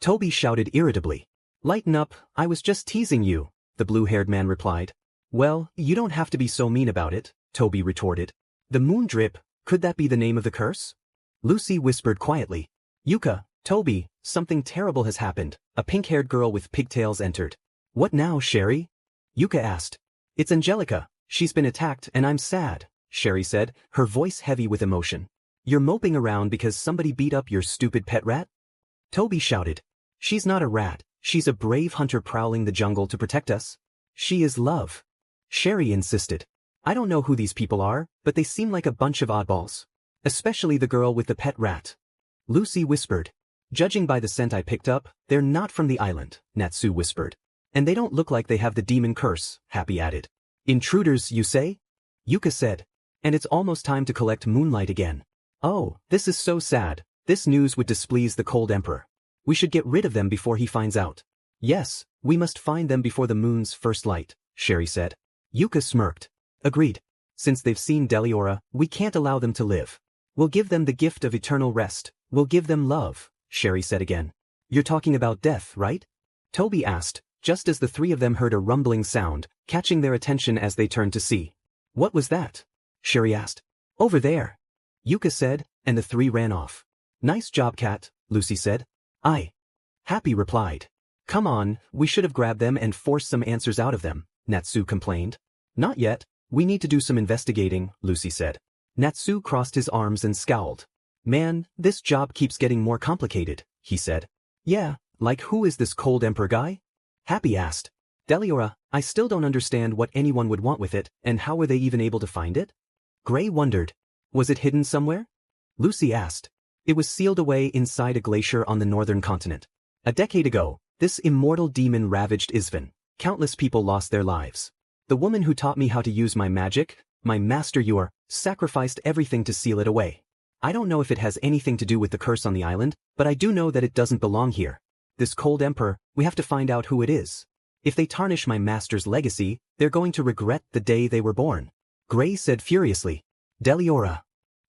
Toby shouted irritably. Lighten up, I was just teasing you, the blue-haired man replied. Well, you don't have to be so mean about it, Toby retorted. The moon drip, could that be the name of the curse? Lucy whispered quietly. Yuka, Toby, something terrible has happened. A pink-haired girl with pigtails entered. What now, Sherry? Yuka asked. It's Angelica. She's been attacked and I'm sad, Sherry said, her voice heavy with emotion. You're moping around because somebody beat up your stupid pet rat? Toby shouted. She's not a rat. She's a brave hunter prowling the jungle to protect us. She is love. Sherry insisted. I don't know who these people are, but they seem like a bunch of oddballs. Especially the girl with the pet rat. Lucy whispered. Judging by the scent I picked up, they're not from the island, Natsu whispered. And they don't look like they have the demon curse, Happy added. Intruders, you say? Yuka said. And it's almost time to collect moonlight again. Oh, this is so sad. This news would displease the cold emperor. We should get rid of them before he finds out. Yes, we must find them before the moon's first light, Sherry said. Yuka smirked. Agreed. Since they've seen Deliora, we can't allow them to live. We'll give them the gift of eternal rest. We'll give them love, Sherry said again. You're talking about death, right? Toby asked, just as the three of them heard a rumbling sound, catching their attention as they turned to see. What was that? Sherry asked. Over there, Yuka said, and the three ran off. Nice job, Cat, Lucy said. Aye. Happy replied. Come on, we should have grabbed them and forced some answers out of them, Natsu complained. Not yet, we need to do some investigating, Lucy said. Natsu crossed his arms and scowled. Man, this job keeps getting more complicated, he said. Yeah, like who is this cold emperor guy? Happy asked. Deliora, I still don't understand what anyone would want with it, and how were they even able to find it? Gray wondered. Was it hidden somewhere? Lucy asked. It was sealed away inside a glacier on the northern continent. A decade ago, this immortal demon ravaged Isvan. Countless people lost their lives. The woman who taught me how to use my magic, my master Yor, sacrificed everything to seal it away. I don't know if it has anything to do with the curse on the island, but I do know that it doesn't belong here. This cold emperor, we have to find out who it is. If they tarnish my master's legacy, they're going to regret the day they were born. Gray said furiously. Deliora.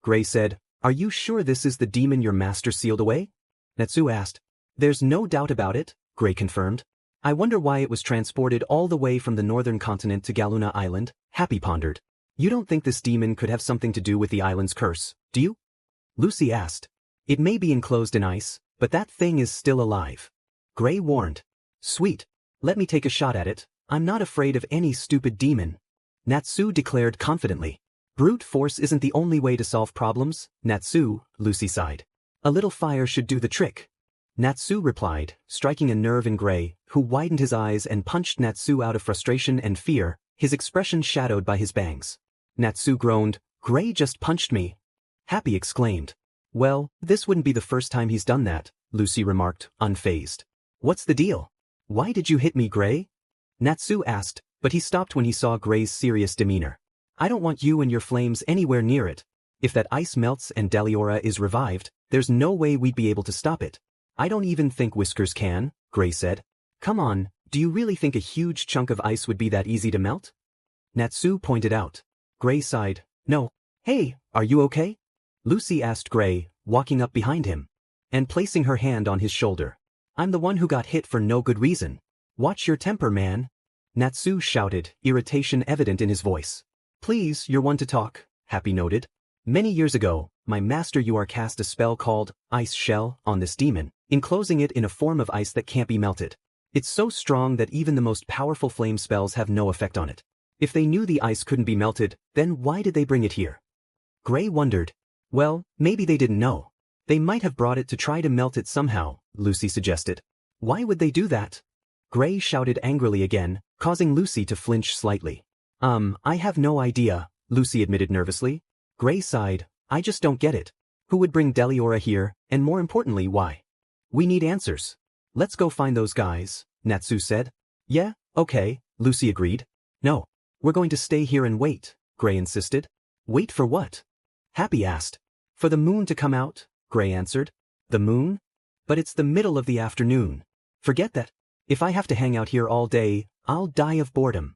Gray said, are you sure this is the demon your master sealed away? Natsu asked. There's no doubt about it, Gray confirmed. I wonder why it was transported all the way from the northern continent to Galuna Island, Happy pondered. You don't think this demon could have something to do with the island's curse, do you? Lucy asked. It may be enclosed in ice, but that thing is still alive. Gray warned. Sweet. Let me take a shot at it. I'm not afraid of any stupid demon. Natsu declared confidently. Brute force isn't the only way to solve problems, Natsu, Lucy sighed. A little fire should do the trick. Natsu replied, striking a nerve in Gray, who widened his eyes and punched Natsu out of frustration and fear, his expression shadowed by his bangs. Natsu groaned, Gray just punched me. Happy exclaimed. Well, this wouldn't be the first time he's done that, Lucy remarked, unfazed. What's the deal? Why did you hit me, Gray? Natsu asked, but he stopped when he saw Gray's serious demeanor. I don't want you and your flames anywhere near it. If that ice melts and Deliora is revived, there's no way we'd be able to stop it. I don't even think Whiskers can, Gray said. Come on, do you really think a huge chunk of ice would be that easy to melt? Natsu pointed out. Gray sighed. No. Hey, are you okay? Lucy asked Gray, walking up behind him, and placing her hand on his shoulder. I'm the one who got hit for no good reason. Watch your temper, man. Natsu shouted, irritation evident in his voice. Please, you're one to talk, Happy noted. Many years ago, my master Yor cast a spell called Ice Shell on this demon, enclosing it in a form of ice that can't be melted. It's so strong that even the most powerful flame spells have no effect on it. If they knew the ice couldn't be melted, then why did they bring it here? Gray wondered. Well, maybe they didn't know. They might have brought it to try to melt it somehow, Lucy suggested. Why would they do that? Gray shouted angrily again, causing Lucy to flinch slightly. I have no idea, Lucy admitted nervously. Gray sighed. I just don't get it. Who would bring Deliora here, and more importantly, why? We need answers. Let's go find those guys, Natsu said. Yeah, okay, Lucy agreed. No, we're going to stay here and wait, Gray insisted. Wait for what? Happy asked. For the moon to come out, Gray answered. The moon? But it's the middle of the afternoon. Forget that. If I have to hang out here all day, I'll die of boredom.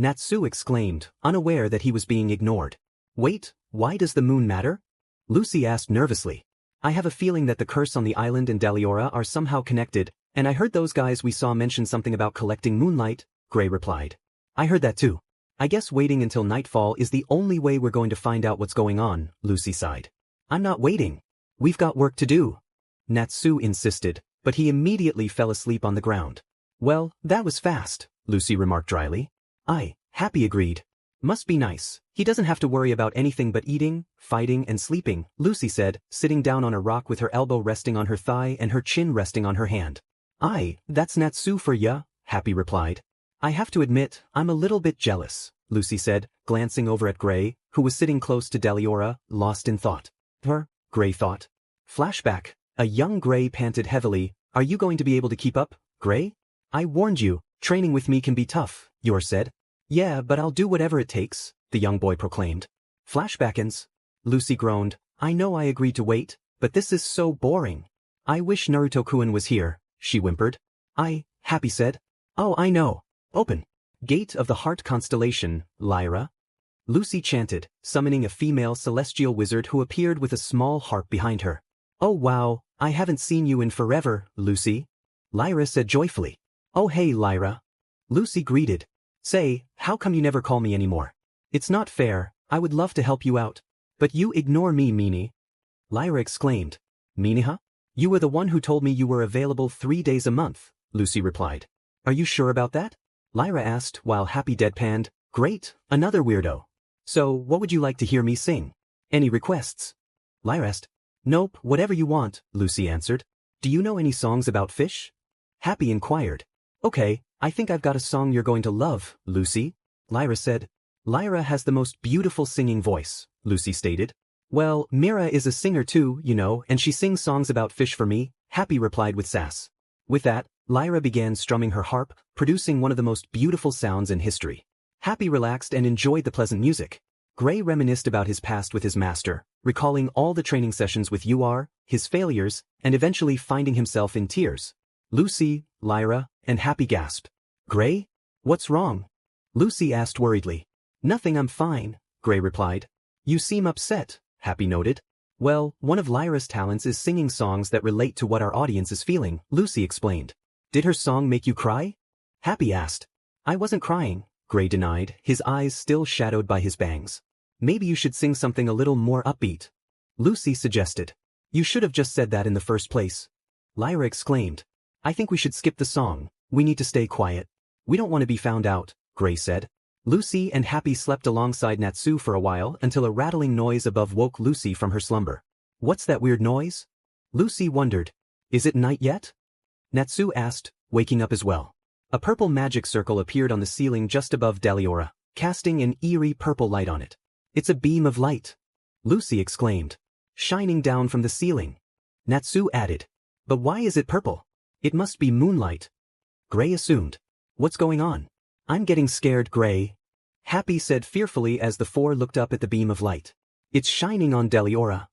Natsu exclaimed, unaware that he was being ignored. Wait, why does the moon matter? Lucy asked nervously. I have a feeling that the curse on the island and Deliora are somehow connected, and I heard those guys we saw mention something about collecting moonlight, Gray replied. I heard that too. I guess waiting until nightfall is the only way we're going to find out what's going on, Lucy sighed. I'm not waiting. We've got work to do. Natsu insisted, but he immediately fell asleep on the ground. Well, that was fast, Lucy remarked dryly. Happy agreed. Must be nice. He doesn't have to worry about anything but eating, fighting, and sleeping, Lucy said, sitting down on a rock with her elbow resting on her thigh and her chin resting on her hand. That's Natsu for ya, Happy replied. I have to admit, I'm a little bit jealous, Lucy said, glancing over at Gray, who was sitting close to Deliora, lost in thought. Gray thought. Flashback. A young Gray panted heavily. Are you going to be able to keep up, Gray? I warned you, training with me can be tough, Yor said. Yeah, but I'll do whatever it takes, the young boy proclaimed. Flashbackins. Lucy groaned. I know I agreed to wait, but this is so boring. I wish Naruto-kun was here, she whimpered. Happy said. Oh, I know. Open. Gate of the Heart Constellation, Lyra. Lucy chanted, summoning a female celestial wizard who appeared with a small harp behind her. Oh wow, I haven't seen you in forever, Lucy. Lyra said joyfully. Oh hey Lyra. Lucy greeted. Say, how come you never call me anymore? It's not fair, I would love to help you out. But you ignore me, Meanie. Lyra exclaimed. Meanie huh? You were the one who told me you were available 3 days a month, Lucy replied. Are you sure about that? Lyra asked while Happy deadpanned. Great, another weirdo. So, what would you like to hear me sing? Any requests? Lyra asked. Nope, whatever you want, Lucy answered. Do you know any songs about fish? Happy inquired. Okay, I think I've got a song you're going to love, Lucy, Lyra said. Lyra has the most beautiful singing voice, Lucy stated. Well, Mira is a singer too, you know, and she sings songs about fish for me, Happy replied with sass. With that, Lyra began strumming her harp, producing one of the most beautiful sounds in history. Happy relaxed and enjoyed the pleasant music. Gray reminisced about his past with his master, recalling all the training sessions with UR, his failures, and eventually finding himself in tears. Lucy, Lyra, and Happy gasped. Gray? What's wrong? Lucy asked worriedly. Nothing, I'm fine, Gray replied. You seem upset, Happy noted. Well, one of Lyra's talents is singing songs that relate to what our audience is feeling, Lucy explained. Did her song make you cry? Happy asked. I wasn't crying, Gray denied, his eyes still shadowed by his bangs. Maybe you should sing something a little more upbeat. Lucy suggested. You should have just said that in the first place. Lyra exclaimed. I think we should skip the song, we need to stay quiet. We don't want to be found out, Gray said. Lucy and Happy slept alongside Natsu for a while until a rattling noise above woke Lucy from her slumber. What's that weird noise? Lucy wondered. Is it night yet? Natsu asked, waking up as well. A purple magic circle appeared on the ceiling just above Deliora, casting an eerie purple light on it. It's a beam of light, Lucy exclaimed, shining down from the ceiling. Natsu added. But why is it purple? It must be moonlight. Gray assumed. What's going on? I'm getting scared, Gray. Happy said fearfully as the four looked up at the beam of light. It's shining on Deliora.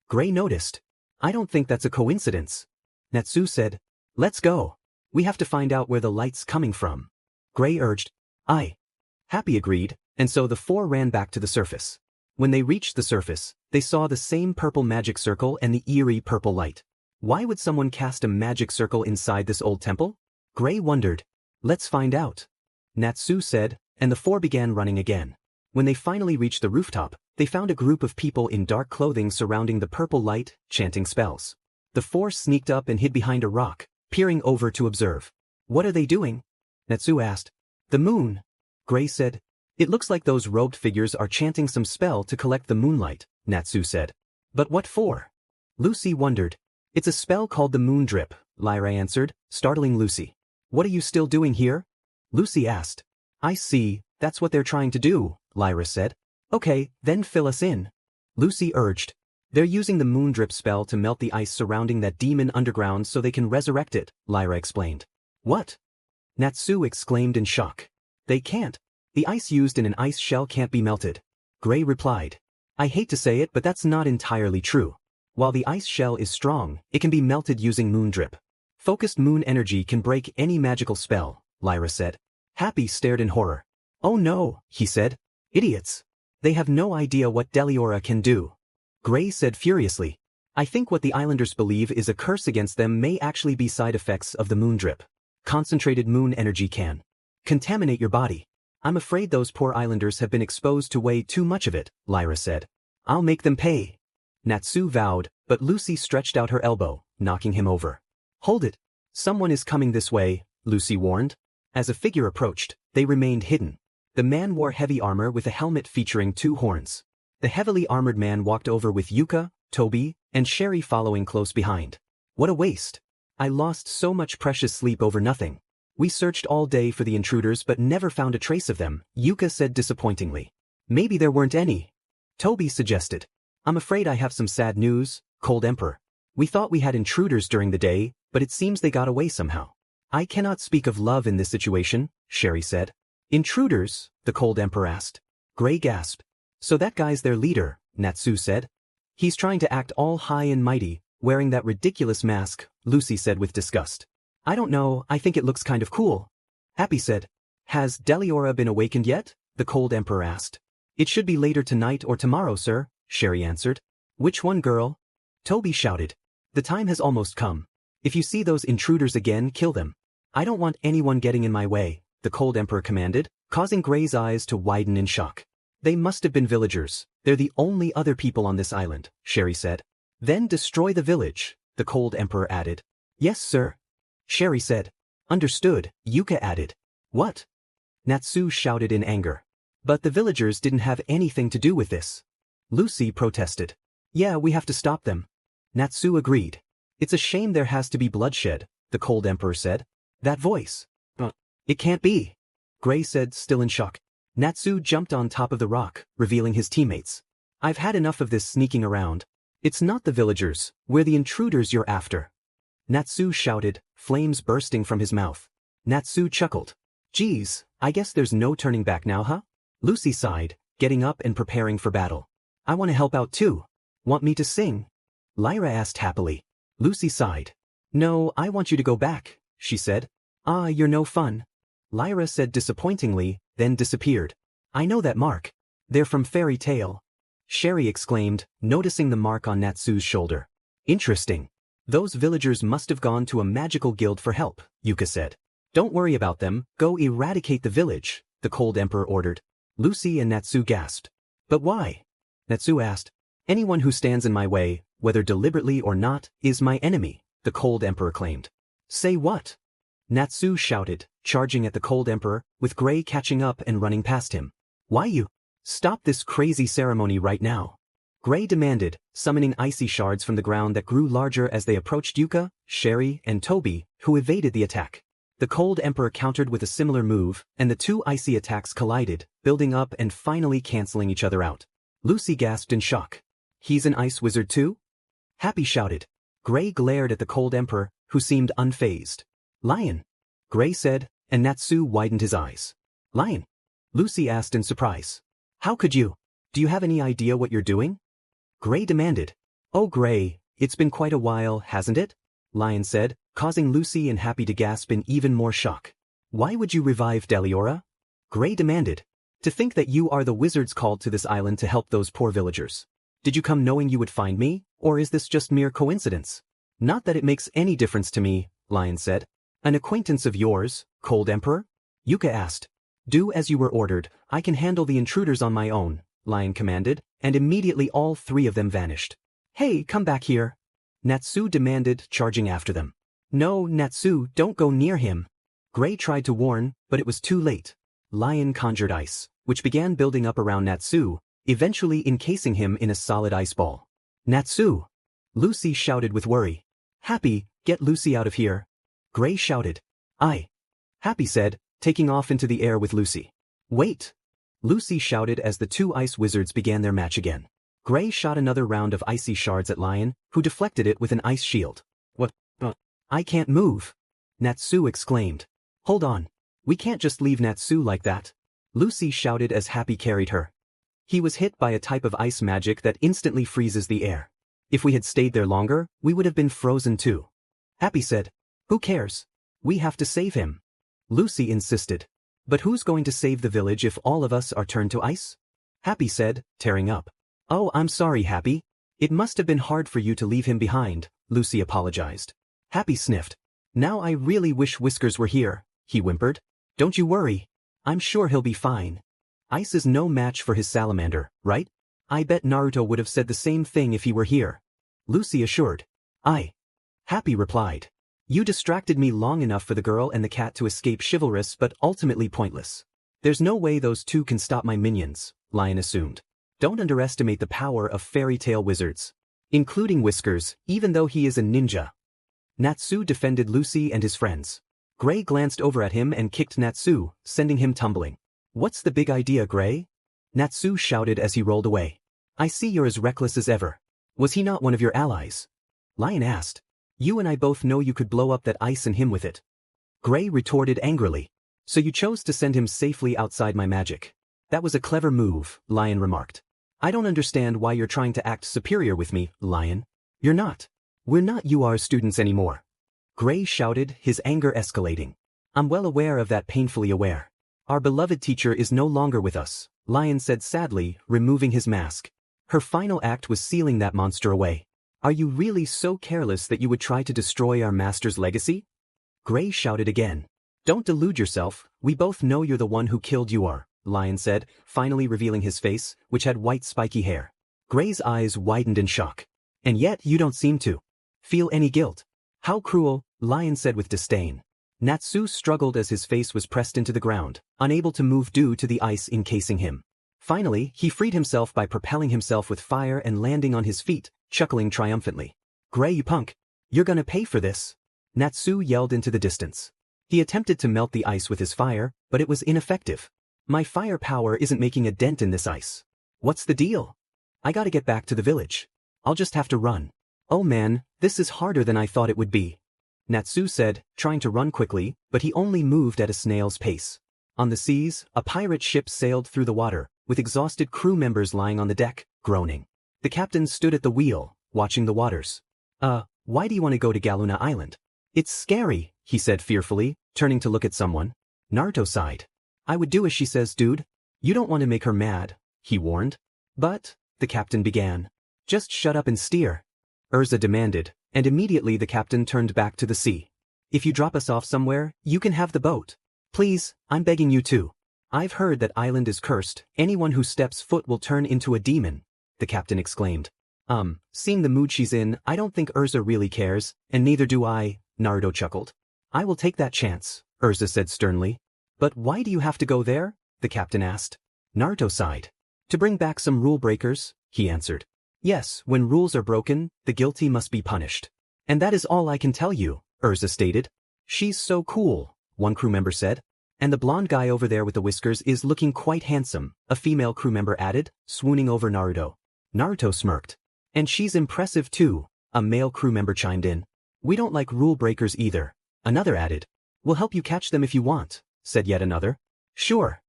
Gray noticed. I don't think that's a coincidence. Natsu said. Let's go. We have to find out where the light's coming from. Gray urged. Aye. Happy agreed, and so the four ran back to the surface. When they reached the surface, they saw the same purple magic circle and the eerie purple light. Why would someone cast a magic circle inside this old temple? Gray wondered. Let's find out. Natsu said, and the four began running again. When they finally reached the rooftop, they found a group of people in dark clothing surrounding the purple light, chanting spells. The four sneaked up and hid behind a rock, peering over to observe. What are they doing? Natsu asked. The moon. Gray said. It looks like those robed figures are chanting some spell to collect the moonlight, Natsu said. But what for? Lucy wondered. It's a spell called the moon drip, Lyra answered, startling Lucy. What are you still doing here? Lucy asked. I see, that's what they're trying to do, Lyra said. Okay, then fill us in. Lucy urged. They're using the moon drip spell to melt the ice surrounding that demon underground so they can resurrect it, Lyra explained. What? Natsu exclaimed in shock. They can't. The ice used in an ice shell can't be melted. Gray replied. I hate to say it, but that's not entirely true. While the ice shell is strong, it can be melted using moon drip. Focused moon energy can break any magical spell, Lyra said. Happy stared in horror. Oh no, he said. Idiots. They have no idea what Deliora can do. Gray said furiously. I think what the islanders believe is a curse against them may actually be side effects of the moon drip. Concentrated moon energy can contaminate your body. I'm afraid those poor islanders have been exposed to way too much of it, Lyra said. I'll make them pay. Natsu vowed, but Lucy stretched out her elbow, knocking him over. Hold it. Someone is coming this way, Lucy warned. As a figure approached, they remained hidden. The man wore heavy armor with a helmet featuring 2 horns. The heavily armored man walked over with Yuka, Toby, and Sherry following close behind. What a waste. I lost so much precious sleep over nothing. We searched all day for the intruders but never found a trace of them, Yuka said disappointingly. Maybe there weren't any. Toby suggested. I'm afraid I have some sad news, Cold Emperor. We thought we had intruders during the day, but it seems they got away somehow. I cannot speak of love in this situation, Sherry said. Intruders? The Cold Emperor asked. Gray gasped. So that guy's their leader, Natsu said. He's trying to act all high and mighty, wearing that ridiculous mask, Lucy said with disgust. I don't know, I think it looks kind of cool. Happy said. Has Deliora been awakened yet? The Cold Emperor asked. It should be later tonight or tomorrow, sir, Sherry answered. Which one, girl? Toby shouted. The time has almost come. If you see those intruders again, kill them. I don't want anyone getting in my way, the Cold Emperor commanded, causing Gray's eyes to widen in shock. They must have been villagers. They're the only other people on this island, Sherry said. Then destroy the village, the Cold Emperor added. Yes, sir. Sherry said. Understood, Yuka added. What? Natsu shouted in anger. But the villagers didn't have anything to do with this. Lucy protested. Yeah, we have to stop them. Natsu agreed. It's a shame there has to be bloodshed, the Cold Emperor said. That voice. It can't be. Gray said, still in shock. Natsu jumped on top of the rock, revealing his teammates. I've had enough of this sneaking around. It's not the villagers, we're the intruders you're after. Natsu shouted, flames bursting from his mouth. Natsu chuckled. Geez, I guess there's no turning back now, huh? Lucy sighed, getting up and preparing for battle. I want to help out too. Want me to sing? Lyra asked happily. Lucy sighed. No, I want you to go back, she said. Ah, you're no fun. Lyra said disappointingly, then disappeared. I know that mark. They're from Fairytail. Sherry exclaimed, noticing the mark on Natsu's shoulder. Interesting. Those villagers must have gone to a magical guild for help, Yuka said. Don't worry about them, go eradicate the village, the Cold Emperor ordered. Lucy and Natsu gasped. But why? Natsu asked. Anyone who stands in my way, whether deliberately or not, is my enemy, the Cold Emperor claimed. Say what? Natsu shouted, charging at the Cold Emperor, with Gray catching up and running past him. Why you? Stop this crazy ceremony right now. Gray demanded, summoning icy shards from the ground that grew larger as they approached Yuka, Sherry, and Toby, who evaded the attack. The Cold Emperor countered with a similar move, and the two icy attacks collided, building up and finally canceling each other out. Lucy gasped in shock. He's an ice wizard too? Happy shouted. Gray glared at the Cold Emperor, who seemed unfazed. Lion, Gray said, and Natsu widened his eyes. Lion? Lucy asked in surprise. How could you? Do you have any idea what you're doing? Gray demanded. Oh Gray, it's been quite a while, hasn't it? Lion said, causing Lucy and Happy to gasp in even more shock. Why would you revive Deliora? Gray demanded. To think that you are the wizards called to this island to help those poor villagers. Did you come knowing you would find me, or is this just mere coincidence? Not that it makes any difference to me, Lion said. An acquaintance of yours, Cold Emperor? Yuka asked. Do as you were ordered, I can handle the intruders on my own, Lion commanded, and immediately all three of them vanished. Hey, come back here. Natsu demanded, charging after them. No, Natsu, don't go near him. Gray tried to warn, but it was too late. Lion conjured ice, which began building up around Natsu, eventually encasing him in a solid ice ball. Natsu! Lucy shouted with worry. Happy, get Lucy out of here. Gray shouted. Aye. Happy said, taking off into the air with Lucy. Wait! Lucy shouted as the two ice wizards began their match again. Gray shot another round of icy shards at Lion, who deflected it with an ice shield. What? I can't move! Natsu exclaimed. Hold on. We can't just leave Natsu like that. Lucy shouted as Happy carried her. He was hit by a type of ice magic that instantly freezes the air. If we had stayed there longer, we would have been frozen too. Happy said. Who cares? We have to save him. Lucy insisted. But who's going to save the village if all of us are turned to ice? Happy said, tearing up. Oh, I'm sorry, Happy. It must have been hard for you to leave him behind, Lucy apologized. Happy sniffed. Now I really wish Whiskers were here, he whimpered. Don't you worry. I'm sure he'll be fine. Ice is no match for his salamander, right? I bet Naruto would have said the same thing if he were here. Lucy assured. Aye. Happy replied. You distracted me long enough for the girl and the cat to escape chivalrous but ultimately pointless. There's no way those two can stop my minions, Lion assumed. Don't underestimate the power of fairy-tale wizards. Including Whiskers, even though he is a ninja. Natsu defended Lucy and his friends. Gray glanced over at him and kicked Natsu, sending him tumbling. What's the big idea, Gray? Natsu shouted as he rolled away. I see you're as reckless as ever. Was he not one of your allies? Lion asked. You and I both know you could blow up that ice and him with it. Gray retorted angrily. So you chose to send him safely outside my magic. That was a clever move, Lion remarked. I don't understand why you're trying to act superior with me, Lion. You're not. We're not UR students anymore. Gray shouted, his anger escalating. I'm well aware of that, painfully aware. Our beloved teacher is no longer with us, Lion said sadly, removing his mask. Her final act was sealing that monster away. Are you really so careless that you would try to destroy our master's legacy? Gray shouted again. Don't delude yourself, we both know you're the one who killed Yuar, Lion said, finally revealing his face, which had white spiky hair. Gray's eyes widened in shock. And yet you don't seem to feel any guilt. How cruel, Lion said with disdain. Natsu struggled as his face was pressed into the ground, unable to move due to the ice encasing him. Finally, he freed himself by propelling himself with fire and landing on his feet, chuckling triumphantly. Gray, you punk. You're gonna pay for this. Natsu yelled into the distance. He attempted to melt the ice with his fire, but it was ineffective. My fire power isn't making a dent in this ice. What's the deal? I gotta get back to the village. I'll just have to run. Oh man, this is harder than I thought it would be. Natsu said, trying to run quickly, but he only moved at a snail's pace. On the seas, a pirate ship sailed through the water, with exhausted crew members lying on the deck, groaning. The captain stood at the wheel, watching the waters. Why do you want to go to Galuna Island? It's scary, he said fearfully, turning to look at someone. Naruto sighed. I would do as she says, dude. You don't want to make her mad, he warned. But, the captain began. Just shut up and steer. Erza demanded, and immediately the captain turned back to the sea. If you drop us off somewhere, you can have the boat. Please, I'm begging you to. I've heard that island is cursed, anyone who steps foot will turn into a demon, the captain exclaimed. Seeing the mood she's in, I don't think Erza really cares, and neither do I, Naruto chuckled. I will take that chance, Erza said sternly. But why do you have to go there? The captain asked. Naruto sighed. To bring back some rule breakers, he answered. Yes, when rules are broken, the guilty must be punished. And that is all I can tell you, Erza stated. She's so cool, one crew member said. And the blonde guy over there with the whiskers is looking quite handsome, a female crew member added, swooning over Naruto. Naruto smirked. And she's impressive too, a male crew member chimed in. We don't like rule breakers either, another added. We'll help you catch them if you want, said yet another. Sure.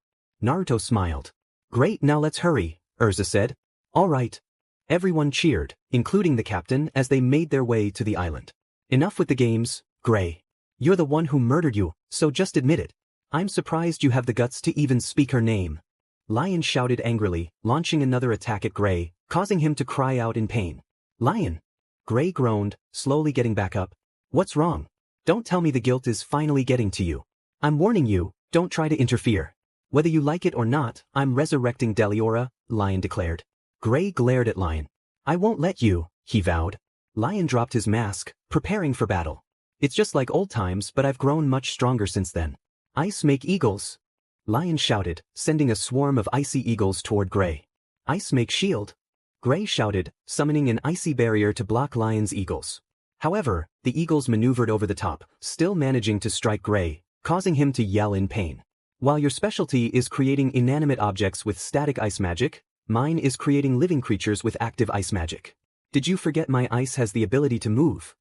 Naruto smiled. Great, now let's hurry, Erza said. All right. Everyone cheered, including the captain, as they made their way to the island. Enough with the games, Gray. You're the one who murdered you, so just admit it. I'm surprised you have the guts to even speak her name. Lion shouted angrily, launching another attack at Gray, causing him to cry out in pain. Lion! Gray groaned, slowly getting back up. What's wrong? Don't tell me the guilt is finally getting to you. I'm warning you, don't try to interfere. Whether you like it or not, I'm resurrecting Deliora, Lion declared. Gray glared at Lion. I won't let you, he vowed. Lion dropped his mask, preparing for battle. It's just like old times, but I've grown much stronger since then. Ice make eagles. Lion shouted, sending a swarm of icy eagles toward Gray. Ice make shield. Gray shouted, summoning an icy barrier to block Lion's eagles. However, the eagles maneuvered over the top, still managing to strike Gray, causing him to yell in pain. While your specialty is creating inanimate objects with static ice magic, mine is creating living creatures with active ice magic. Did you forget my ice has the ability to move?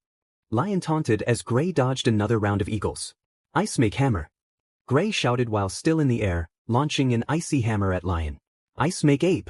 Lion taunted as Gray dodged another round of eagles. Ice make hammer. Gray shouted while still in the air, launching an icy hammer at Lion. Ice make ape.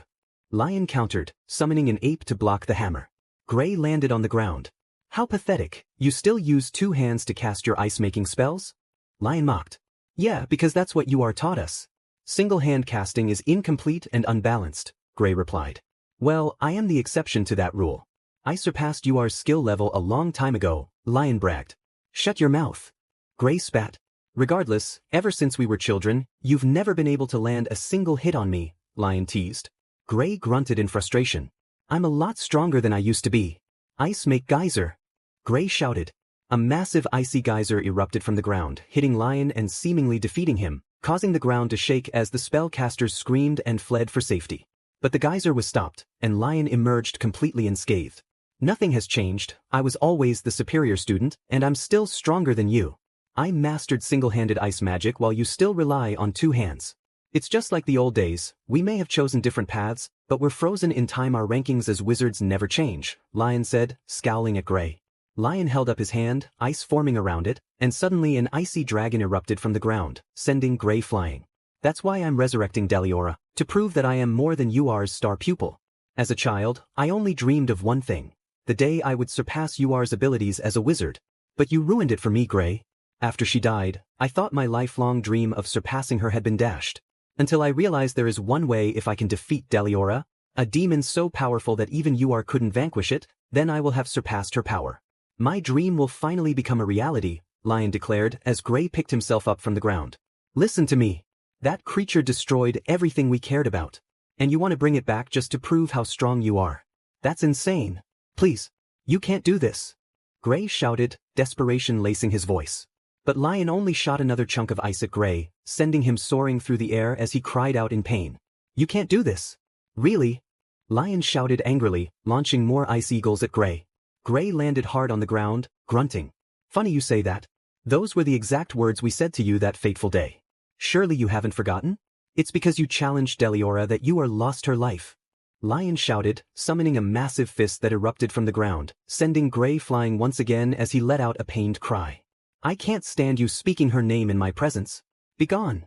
Lion countered, summoning an ape to block the hammer. Gray landed on the ground. How pathetic, you still use 2 hands to cast your ice-making spells? Lion mocked. Yeah, because that's what you are taught us. Single-hand casting is incomplete and unbalanced, Gray replied. Well, I am the exception to that rule. I surpassed Yuar's skill level a long time ago, Lion bragged. Shut your mouth. Gray spat. Regardless, ever since we were children, you've never been able to land a single hit on me, Lion teased. Gray grunted in frustration. I'm a lot stronger than I used to be. Ice make geyser. Gray shouted. A massive icy geyser erupted from the ground, hitting Lion and seemingly defeating him, causing the ground to shake as the spellcasters screamed and fled for safety. But the geyser was stopped, and Lion emerged completely unscathed. Nothing has changed, I was always the superior student, and I'm still stronger than you. I mastered single-handed ice magic while you still rely on 2 hands. It's just like the old days, we may have chosen different paths, but we're frozen in time. Our rankings as wizards never change, Lion said, scowling at Gray. Lion held up his hand, ice forming around it, and suddenly an icy dragon erupted from the ground, sending Gray flying. That's why I'm resurrecting Deliora, to prove that I am more than Yuar's star pupil. As a child, I only dreamed of one thing, the day I would surpass Yuar's abilities as a wizard. But you ruined it for me, Gray. After she died, I thought my lifelong dream of surpassing her had been dashed. Until I realize there is one way if I can defeat Deliora, a demon so powerful that even you couldn't vanquish it, then I will have surpassed her power. My dream will finally become a reality, Lion declared as Gray picked himself up from the ground. Listen to me. That creature destroyed everything we cared about. And you want to bring it back just to prove how strong you are. That's insane. Please. You can't do this. Gray shouted, desperation lacing his voice. But Lion only shot another chunk of ice at Gray, sending him soaring through the air as he cried out in pain. You can't do this. Really? Lion shouted angrily, launching more ice eagles at Gray. Gray landed hard on the ground, grunting. Funny you say that. Those were the exact words we said to you that fateful day. Surely you haven't forgotten? It's because you challenged Deliora that you lost her life. Lion shouted, summoning a massive fist that erupted from the ground, sending Gray flying once again as he let out a pained cry. I can't stand you speaking her name in my presence. Begone!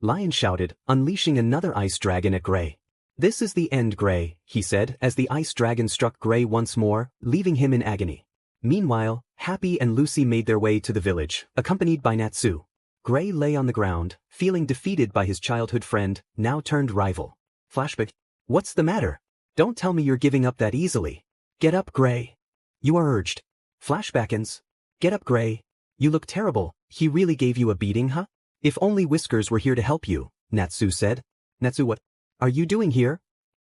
Lion shouted, unleashing another ice dragon at Gray. This is the end, Gray, he said as the ice dragon struck Gray once more, leaving him in agony. Meanwhile, Happy and Lucy made their way to the village, accompanied by Natsu. Gray lay on the ground, feeling defeated by his childhood friend, now turned rival. Flashback. What's the matter? Don't tell me you're giving up that easily. Get up, Gray. You are urged. Flashbackins. Get up, Gray. You look terrible. He really gave you a beating, huh? If only Whiskers were here to help you, Natsu said. Natsu, what are you doing here?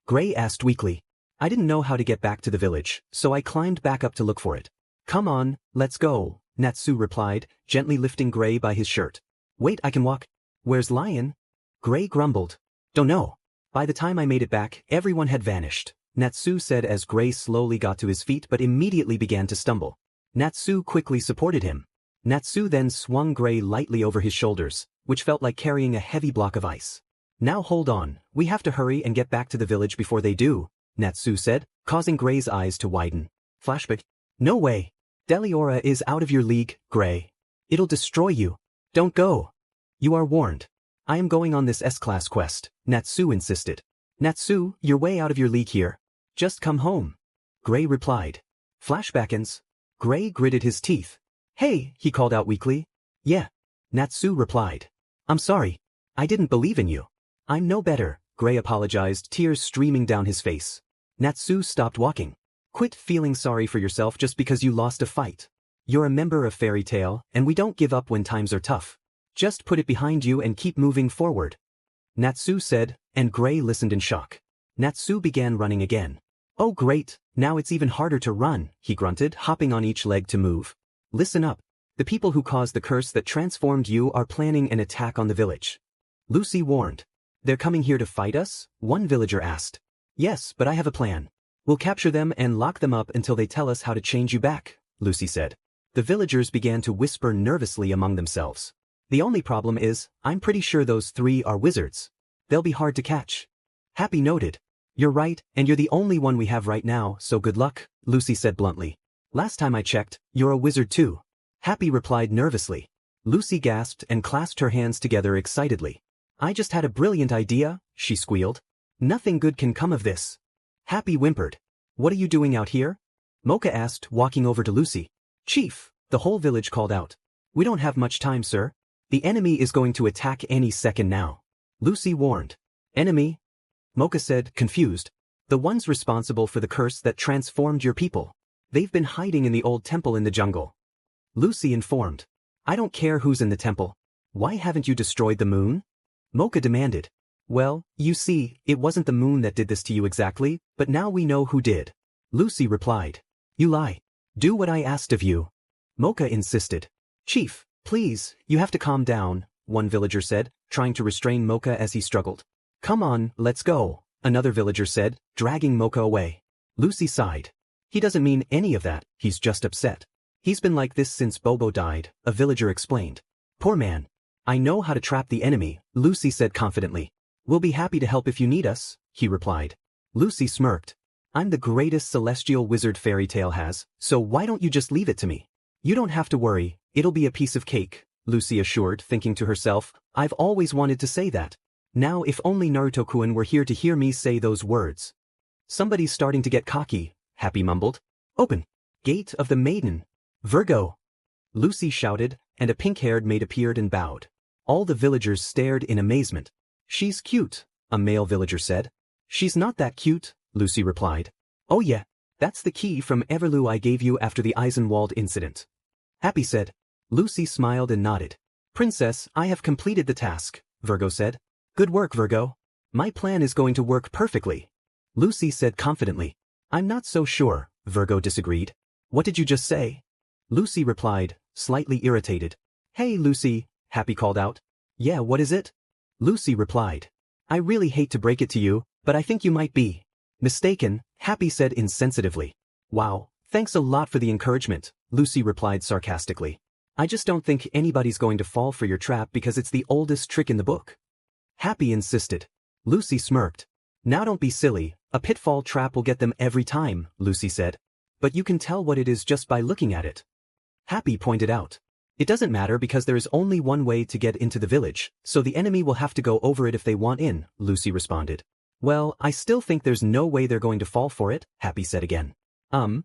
Gray asked weakly. I didn't know how to get back to the village, so I climbed back up to look for it. Come on, let's go, Natsu replied, gently lifting Gray by his shirt. Wait, I can walk. Where's Lion? Gray grumbled. Don't know. By the time I made it back, everyone had vanished, Natsu said as Gray slowly got to his feet but immediately began to stumble. Natsu quickly supported him. Natsu then swung Gray lightly over his shoulders, which felt like carrying a heavy block of ice. Now hold on, we have to hurry and get back to the village before they do, Natsu said, causing Gray's eyes to widen. Flashback. No way. Deliora is out of your league, Gray. It'll destroy you. Don't go. You are warned. I am going on this S-class quest, Natsu insisted. Natsu, you're way out of your league here. Just come home. Gray replied. Flashbackins. Gray gritted his teeth. Hey, he called out weakly. Yeah. Natsu replied. I'm sorry. I didn't believe in you. I'm no better, Gray apologized, tears streaming down his face. Natsu stopped walking. Quit feeling sorry for yourself just because you lost a fight. You're a member of Fairytail, and we don't give up when times are tough. Just put it behind you and keep moving forward. Natsu said, and Gray listened in shock. Natsu began running again. Oh great, now it's even harder to run, he grunted, hopping on each leg to move. Listen up. The people who caused the curse that transformed you are planning an attack on the village. Lucy warned. They're coming here to fight us? One villager asked. Yes, but I have a plan. We'll capture them and lock them up until they tell us how to change you back, Lucy said. The villagers began to whisper nervously among themselves. The only problem is, I'm pretty sure those three are wizards. They'll be hard to catch. Happy noted. You're right, and you're the only one we have right now, so good luck, Lucy said bluntly. Last time I checked, you're a wizard too. Happy replied nervously. Lucy gasped and clasped her hands together excitedly. I just had a brilliant idea, she squealed. Nothing good can come of this. Happy whimpered. What are you doing out here? Mocha asked, walking over to Lucy. Chief, the whole village called out. We don't have much time, sir. The enemy is going to attack any second now. Lucy warned. Enemy? Mocha said, confused. The ones responsible for the curse that transformed your people. They've been hiding in the old temple in the jungle. Lucy informed. I don't care who's in the temple. Why haven't you destroyed the moon? Mocha demanded. Well, you see, it wasn't the moon that did this to you exactly, but now we know who did. Lucy replied. You lie. Do what I asked of you. Mocha insisted. Chief, please, you have to calm down, one villager said, trying to restrain Mocha as he struggled. Come on, let's go, another villager said, dragging Mocha away. Lucy sighed. He doesn't mean any of that, he's just upset. He's been like this since Bobo died, a villager explained. Poor man. I know how to trap the enemy, Lucy said confidently. We'll be happy to help if you need us, he replied. Lucy smirked. I'm the greatest celestial wizard Fairytail has, so why don't you just leave it to me? You don't have to worry, it'll be a piece of cake, Lucy assured, thinking to herself, I've always wanted to say that. Now if only Naruto-kun were here to hear me say those words. Somebody's starting to get cocky, Happy mumbled. Open. Gate of the Maiden. Virgo. Lucy shouted, and a pink-haired maid appeared and bowed. All the villagers stared in amazement. She's cute, a male villager said. She's not that cute, Lucy replied. Oh yeah, that's the key from Everloo I gave you after the Eisenwald incident. Happy said. Lucy smiled and nodded. Princess, I have completed the task, Virgo said. Good work, Virgo. My plan is going to work perfectly. Lucy said confidently. I'm not so sure, Virgo disagreed. What did you just say? Lucy replied, slightly irritated. Hey Lucy, Happy called out. Yeah, what is it? Lucy replied. I really hate to break it to you, but I think you might be mistaken, Happy said insensitively. Wow, thanks a lot for the encouragement, Lucy replied sarcastically. I just don't think anybody's going to fall for your trap because it's the oldest trick in the book. Happy insisted. Lucy smirked. Now don't be silly, a pitfall trap will get them every time, Lucy said. But you can tell what it is just by looking at it. Happy pointed out. It doesn't matter because there is only one way to get into the village, so the enemy will have to go over it if they want in, Lucy responded. Well, I still think there's no way they're going to fall for it, Happy said again.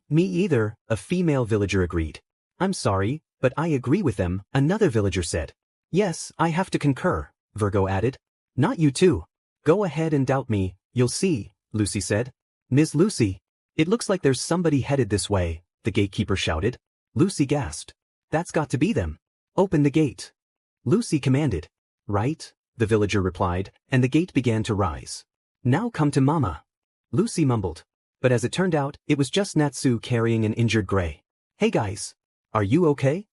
Me either, a female villager agreed. I'm sorry, but I agree with them, another villager said. Yes, I have to concur, Virgo added. Not you too. Go ahead and doubt me, you'll see, Lucy said. Ms. Lucy. It looks like there's somebody headed this way, the gatekeeper shouted. Lucy gasped. That's got to be them. Open the gate. Lucy commanded. Right, the villager replied, and the gate began to rise. Now come to Mama. Lucy mumbled. But as it turned out, it was just Natsu carrying an injured Gray. Hey guys. Are you okay?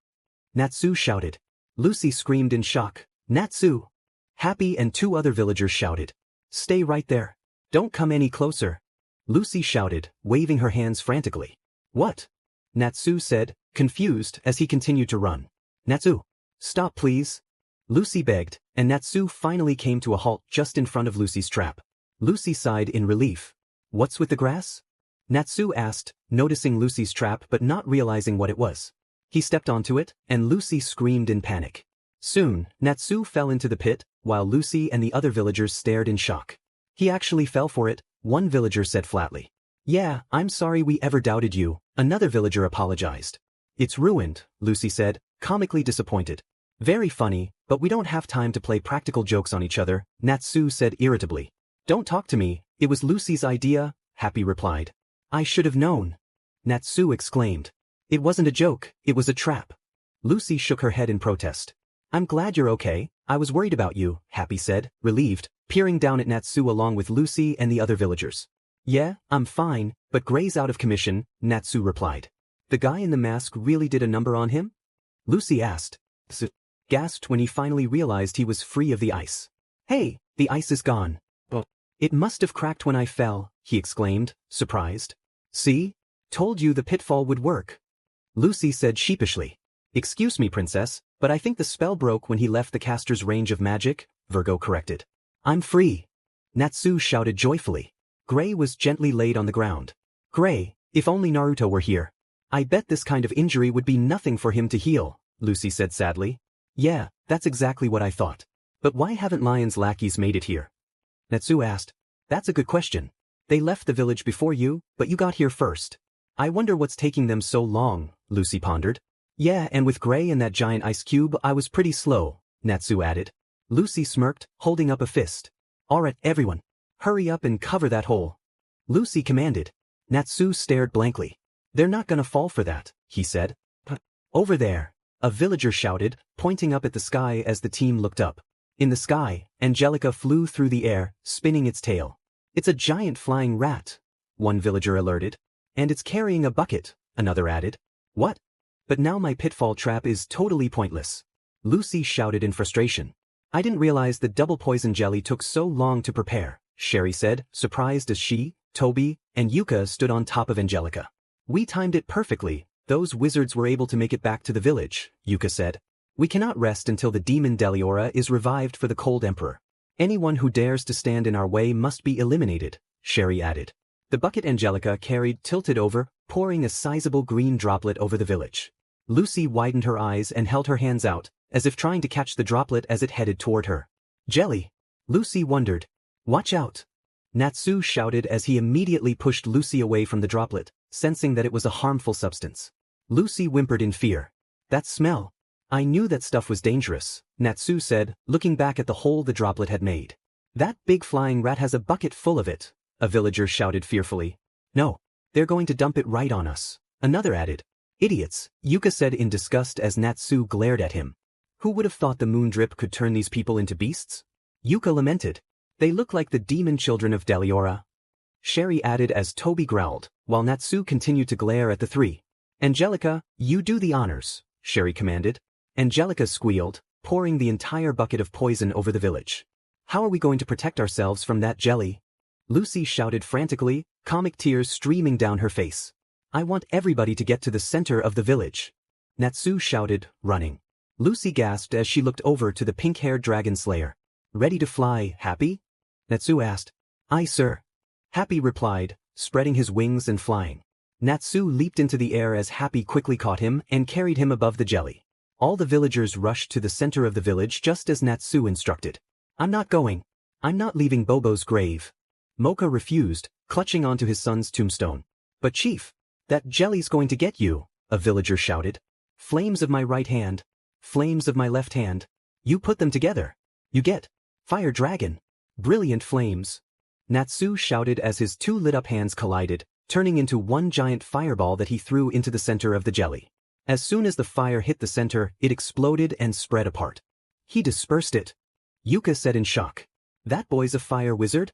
Natsu shouted. Lucy screamed in shock. Natsu! Happy and two other villagers shouted. Stay right there. Don't come any closer. Lucy shouted, waving her hands frantically. What? Natsu said, confused as he continued to run. Natsu! Stop please. Lucy begged, and Natsu finally came to a halt just in front of Lucy's trap. Lucy sighed in relief. What's with the grass? Natsu asked, noticing Lucy's trap but not realizing what it was. He stepped onto it, and Lucy screamed in panic. Soon, Natsu fell into the pit, while Lucy and the other villagers stared in shock. He actually fell for it, one villager said flatly. Yeah, I'm sorry we ever doubted you, another villager apologized. It's ruined, Lucy said, comically disappointed. Very funny, but we don't have time to play practical jokes on each other, Natsu said irritably. Don't talk to me, it was Lucy's idea, Happy replied. I should have known. Natsu exclaimed. It wasn't a joke, it was a trap. Lucy shook her head in protest. I'm glad you're okay, I was worried about you, Happy said, relieved, peering down at Natsu along with Lucy and the other villagers. Yeah, I'm fine, but Gray's out of commission, Natsu replied. The guy in the mask really did a number on him? Lucy asked. Gasped when he finally realized he was free of the ice. Hey, the ice is gone. It must have cracked when I fell, he exclaimed, surprised. See? Told you the pitfall would work. Lucy said sheepishly. Excuse me, princess, but I think the spell broke when he left the caster's range of magic, Virgo corrected. I'm free. Natsu shouted joyfully. Gray was gently laid on the ground. Gray, if only Naruto were here. I bet this kind of injury would be nothing for him to heal, Lucy said sadly. Yeah, that's exactly what I thought. But why haven't Lion's lackeys made it here? Natsu asked. That's a good question. They left the village before you, but you got here first. I wonder what's taking them so long, Lucy pondered. Yeah, and with Gray and that giant ice cube I was pretty slow, Natsu added. Lucy smirked, holding up a fist. Alright, everyone. Hurry up and cover that hole. Lucy commanded. Natsu stared blankly. They're not gonna fall for that, he said. Over there, a villager shouted, pointing up at the sky as the team looked up. In the sky, Angelica flew through the air, spinning its tail. It's a giant flying rat, one villager alerted. And it's carrying a bucket, another added. What? But now my pitfall trap is totally pointless. Lucy shouted in frustration. I didn't realize the double poison jelly took so long to prepare, Sherry said, surprised as she, Toby, and Yuka stood on top of Angelica. We timed it perfectly, those wizards were able to make it back to the village, Yuka said. We cannot rest until the demon Deliora is revived for the Cold Emperor. Anyone who dares to stand in our way must be eliminated, Sherry added. The bucket Angelica carried tilted over, pouring a sizable green droplet over the village. Lucy widened her eyes and held her hands out, as if trying to catch the droplet as it headed toward her. Jelly! Lucy wondered. Watch out! Natsu shouted as he immediately pushed Lucy away from the droplet, sensing that it was a harmful substance. Lucy whimpered in fear. That smell! I knew that stuff was dangerous, Natsu said, looking back at the hole the droplet had made. That big flying rat has a bucket full of it, a villager shouted fearfully. No. They're going to dump it right on us, another added. Idiots, Yuka said in disgust as Natsu glared at him. Who would have thought the moon drip could turn these people into beasts? Yuka lamented. They look like the demon children of Deliora. Sherry added as Toby growled, while Natsu continued to glare at the three. Angelica, you do the honors, Sherry commanded. Angelica squealed, pouring the entire bucket of poison over the village. How are we going to protect ourselves from that jelly? Lucy shouted frantically, comic tears streaming down her face. I want everybody to get to the center of the village. Natsu shouted, running. Lucy gasped as she looked over to the pink-haired dragon slayer. Ready to fly, Happy? Natsu asked. Aye, sir. Happy replied, spreading his wings and flying. Natsu leaped into the air as Happy quickly caught him and carried him above the jelly. All the villagers rushed to the center of the village just as Natsu instructed. I'm not going. I'm not leaving Bobo's grave. Mocha refused, clutching onto his son's tombstone. But Chief, that jelly's going to get you, a villager shouted. Flames of my right hand. Flames of my left hand. You put them together. You get. Fire dragon. Brilliant flames. Natsu shouted as his two lit-up hands collided, turning into one giant fireball that he threw into the center of the jelly. As soon as the fire hit the center, it exploded and spread apart. He dispersed it. Yuka said in shock. That boy's a fire wizard?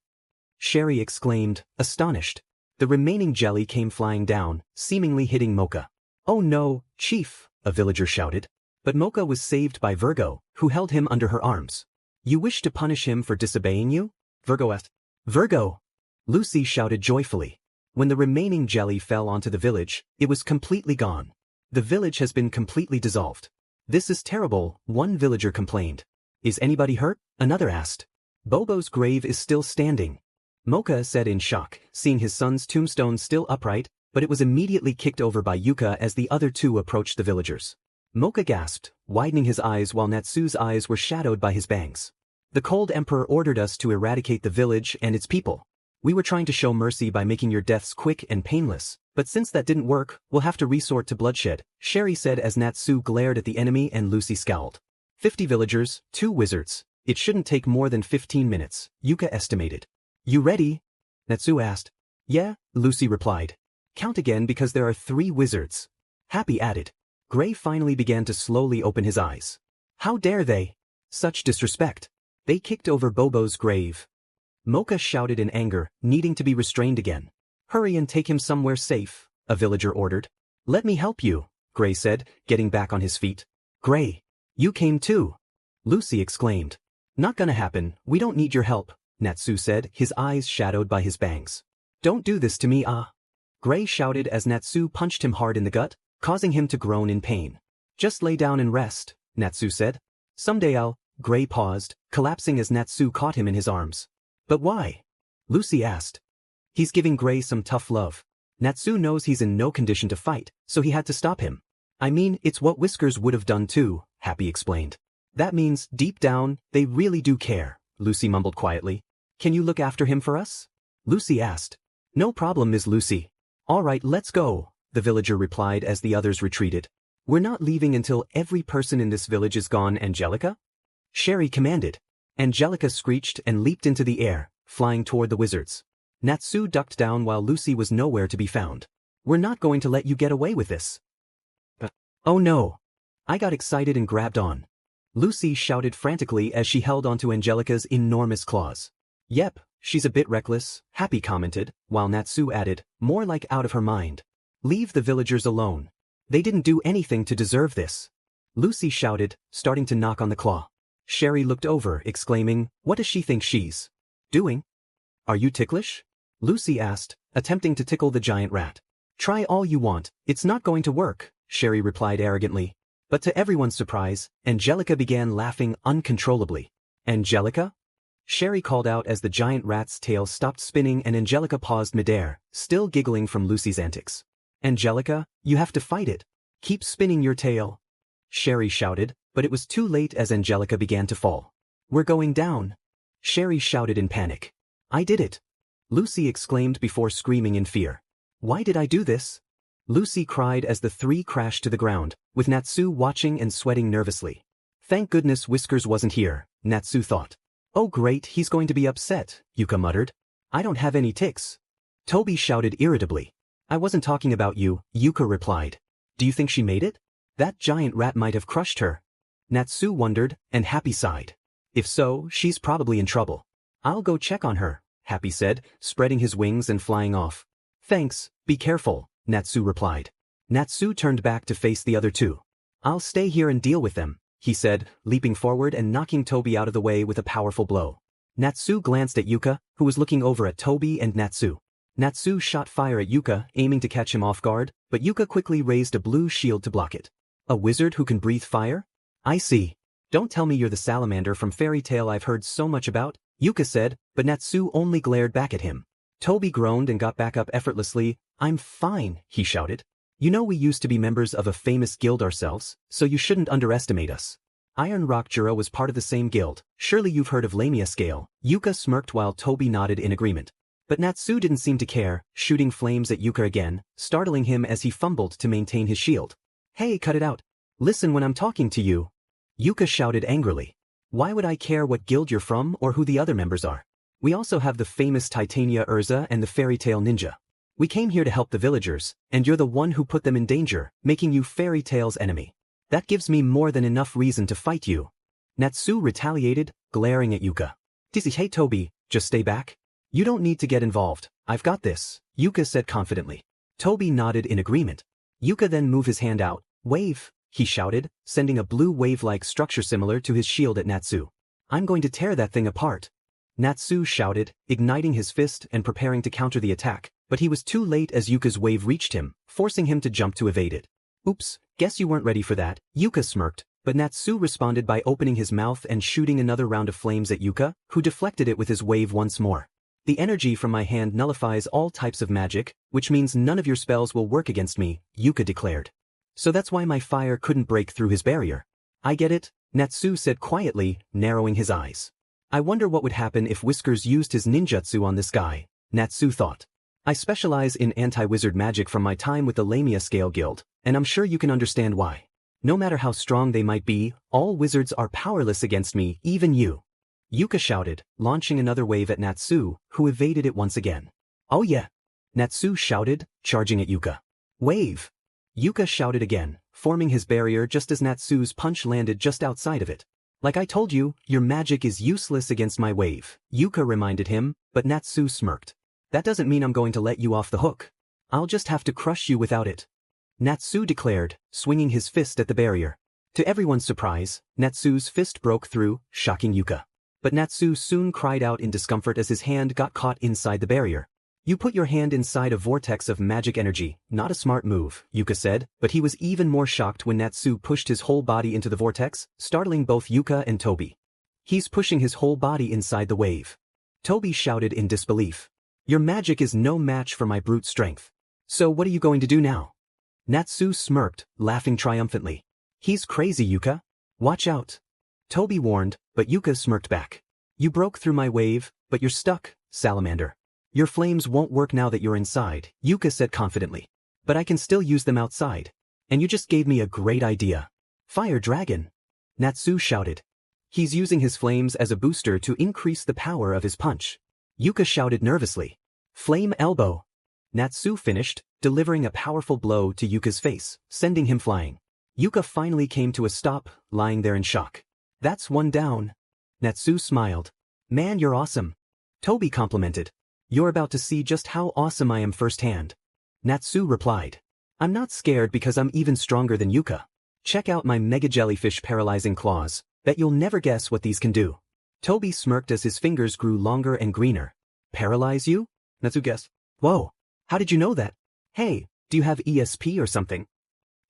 Sherry exclaimed, astonished. The remaining jelly came flying down, seemingly hitting Mocha. Oh no, Chief, a villager shouted. But Mocha was saved by Virgo, who held him under her arms. You wish to punish him for disobeying you? Virgo asked. Virgo! Lucy shouted joyfully. When the remaining jelly fell onto the village, it was completely gone. The village has been completely dissolved. This is terrible, one villager complained. Is anybody hurt? Another asked. Bobo's grave is still standing. Mocha said in shock, seeing his son's tombstone still upright, but it was immediately kicked over by Yuka as the other two approached the villagers. Mocha gasped, widening his eyes while Natsu's eyes were shadowed by his bangs. The Cold Emperor ordered us to eradicate the village and its people. We were trying to show mercy by making your deaths quick and painless, but since that didn't work, we'll have to resort to bloodshed, Sherry said as Natsu glared at the enemy and Lucy scowled. 50 villagers, 2 wizards. It shouldn't take more than 15 minutes, Yuka estimated. You ready? Natsu asked. Yeah, Lucy replied. Count again because there are 3 wizards. Happy added. Gray finally began to slowly open his eyes. How dare they? Such disrespect. They kicked over Bobo's grave. Mocha shouted in anger, needing to be restrained again. Hurry and take him somewhere safe, a villager ordered. Let me help you, Gray said, getting back on his feet. Gray, you came too. Lucy exclaimed. Not gonna happen, we don't need your help, Natsu said, his eyes shadowed by his bangs. Don't do this to me, ah. Gray shouted as Natsu punched him hard in the gut, causing him to groan in pain. Just lay down and rest, Natsu said. Someday I'll. Gray paused, collapsing as Natsu caught him in his arms. But why? Lucy asked. He's giving Gray some tough love. Natsu knows he's in no condition to fight, so he had to stop him. I mean, it's what Whiskers would have done too, Happy explained. That means, deep down, they really do care, Lucy mumbled quietly. Can you look after him for us? Lucy asked. No problem, Miss Lucy. All right, let's go, the villager replied as the others retreated. We're not leaving until every person in this village is gone, Angelica? Sherry commanded. Angelica screeched and leaped into the air, flying toward the wizards. Natsu ducked down while Lucy was nowhere to be found. We're not going to let you get away with this. Oh no. I got excited and grabbed on. Lucy shouted frantically as she held onto Angelica's enormous claws. Yep, she's a bit reckless, Happy commented, while Natsu added, more like out of her mind. Leave the villagers alone. They didn't do anything to deserve this. Lucy shouted, starting to knock on the claw. Sherry looked over, exclaiming, what does she think she's doing? Are you ticklish? Lucy asked, attempting to tickle the giant rat. Try all you want, it's not going to work, Sherry replied arrogantly. But to everyone's surprise, Angelica began laughing uncontrollably. Angelica? Sherry called out as the giant rat's tail stopped spinning and Angelica paused midair, still giggling from Lucy's antics. Angelica, you have to fight it. Keep spinning your tail. Sherry shouted, but it was too late as Angelica began to fall. We're going down. Sherry shouted in panic. I did it. Lucy exclaimed before screaming in fear. Why did I do this? Lucy cried as the 3 crashed to the ground, with Natsu watching and sweating nervously. Thank goodness Whiskers wasn't here, Natsu thought. Oh great, he's going to be upset, Yuka muttered. I don't have any ticks. Toby shouted irritably. I wasn't talking about you, Yuka replied. Do you think she made it? That giant rat might have crushed her. Natsu wondered, and Happy sighed. If so, she's probably in trouble. I'll go check on her, Happy said, spreading his wings and flying off. Thanks, be careful, Natsu replied. Natsu turned back to face the other two. I'll stay here and deal with them, he said, leaping forward and knocking Toby out of the way with a powerful blow. Natsu glanced at Yuka, who was looking over at Toby and Natsu. Natsu shot fire at Yuka, aiming to catch him off guard, but Yuka quickly raised a blue shield to block it. A wizard who can breathe fire? I see. Don't tell me you're the salamander from Fairytail I've heard so much about, Yuka said, but Natsu only glared back at him. Toby groaned and got back up effortlessly. I'm fine, he shouted. You know we used to be members of a famous guild ourselves, so you shouldn't underestimate us. Iron Rock Jura was part of the same guild. Surely you've heard of Lamia Scale. Yuka smirked while Toby nodded in agreement. But Natsu didn't seem to care, shooting flames at Yuka again, startling him as he fumbled to maintain his shield. Hey, cut it out. Listen when I'm talking to you. Yuka shouted angrily. Why would I care what guild you're from or who the other members are? We also have the famous NaruErza and the Fairytail Ninja. We came here to help the villagers, and you're the one who put them in danger, making you Fairytail's enemy. That gives me more than enough reason to fight you. Natsu retaliated, glaring at Yuka. Hey Toby, just stay back. You don't need to get involved, I've got this, Yuka said confidently. Toby nodded in agreement. Yuka then moved his hand out. Wave, he shouted, sending a blue wave-like structure similar to his shield at Natsu. I'm going to tear that thing apart. Natsu shouted, igniting his fist and preparing to counter the attack, but he was too late as Yuka's wave reached him, forcing him to jump to evade it. Oops, guess you weren't ready for that, Yuka smirked, but Natsu responded by opening his mouth and shooting another round of flames at Yuka, who deflected it with his wave once more. The energy from my hand nullifies all types of magic, which means none of your spells will work against me, Yuka declared. So that's why my fire couldn't break through his barrier. I get it, Natsu said quietly, narrowing his eyes. I wonder what would happen if Whiskers used his ninjutsu on this guy, Natsu thought. I specialize in anti-wizard magic from my time with the Lamia Scale Guild, and I'm sure you can understand why. No matter how strong they might be, all wizards are powerless against me, even you. Yuka shouted, launching another wave at Natsu, who evaded it once again. Oh yeah! Natsu shouted, charging at Yuka. Wave! Yuka shouted again, forming his barrier just as Natsu's punch landed just outside of it. Like I told you, your magic is useless against my wave, Yuka reminded him, but Natsu smirked. That doesn't mean I'm going to let you off the hook. I'll just have to crush you without it. Natsu declared, swinging his fist at the barrier. To everyone's surprise, Natsu's fist broke through, shocking Yuka. But Natsu soon cried out in discomfort as his hand got caught inside the barrier. You put your hand inside a vortex of magic energy, not a smart move, Yuka said, but he was even more shocked when Natsu pushed his whole body into the vortex, startling both Yuka and Toby. He's pushing his whole body inside the wave. Toby shouted in disbelief. Your magic is no match for my brute strength. So what are you going to do now? Natsu smirked, laughing triumphantly. He's crazy, Yuka. Watch out. Toby warned, but Yuka smirked back. You broke through my wave, but you're stuck, salamander. Your flames won't work now that you're inside, Yuka said confidently. But I can still use them outside. And you just gave me a great idea. Fire dragon. Natsu shouted. He's using his flames as a booster to increase the power of his punch. Yuka shouted nervously. Flame elbow. Natsu finished, delivering a powerful blow to Yuka's face, sending him flying. Yuka finally came to a stop, lying there in shock. That's one down. Natsu smiled. Man, you're awesome. Toby complimented. You're about to see just how awesome I am firsthand. Natsu replied. I'm not scared because I'm even stronger than Yuka. Check out my mega jellyfish paralyzing claws. Bet you'll never guess what these can do. Toby smirked as his fingers grew longer and greener. Paralyze you? Natsu guessed. Whoa, how did you know that? Hey, do you have ESP or something?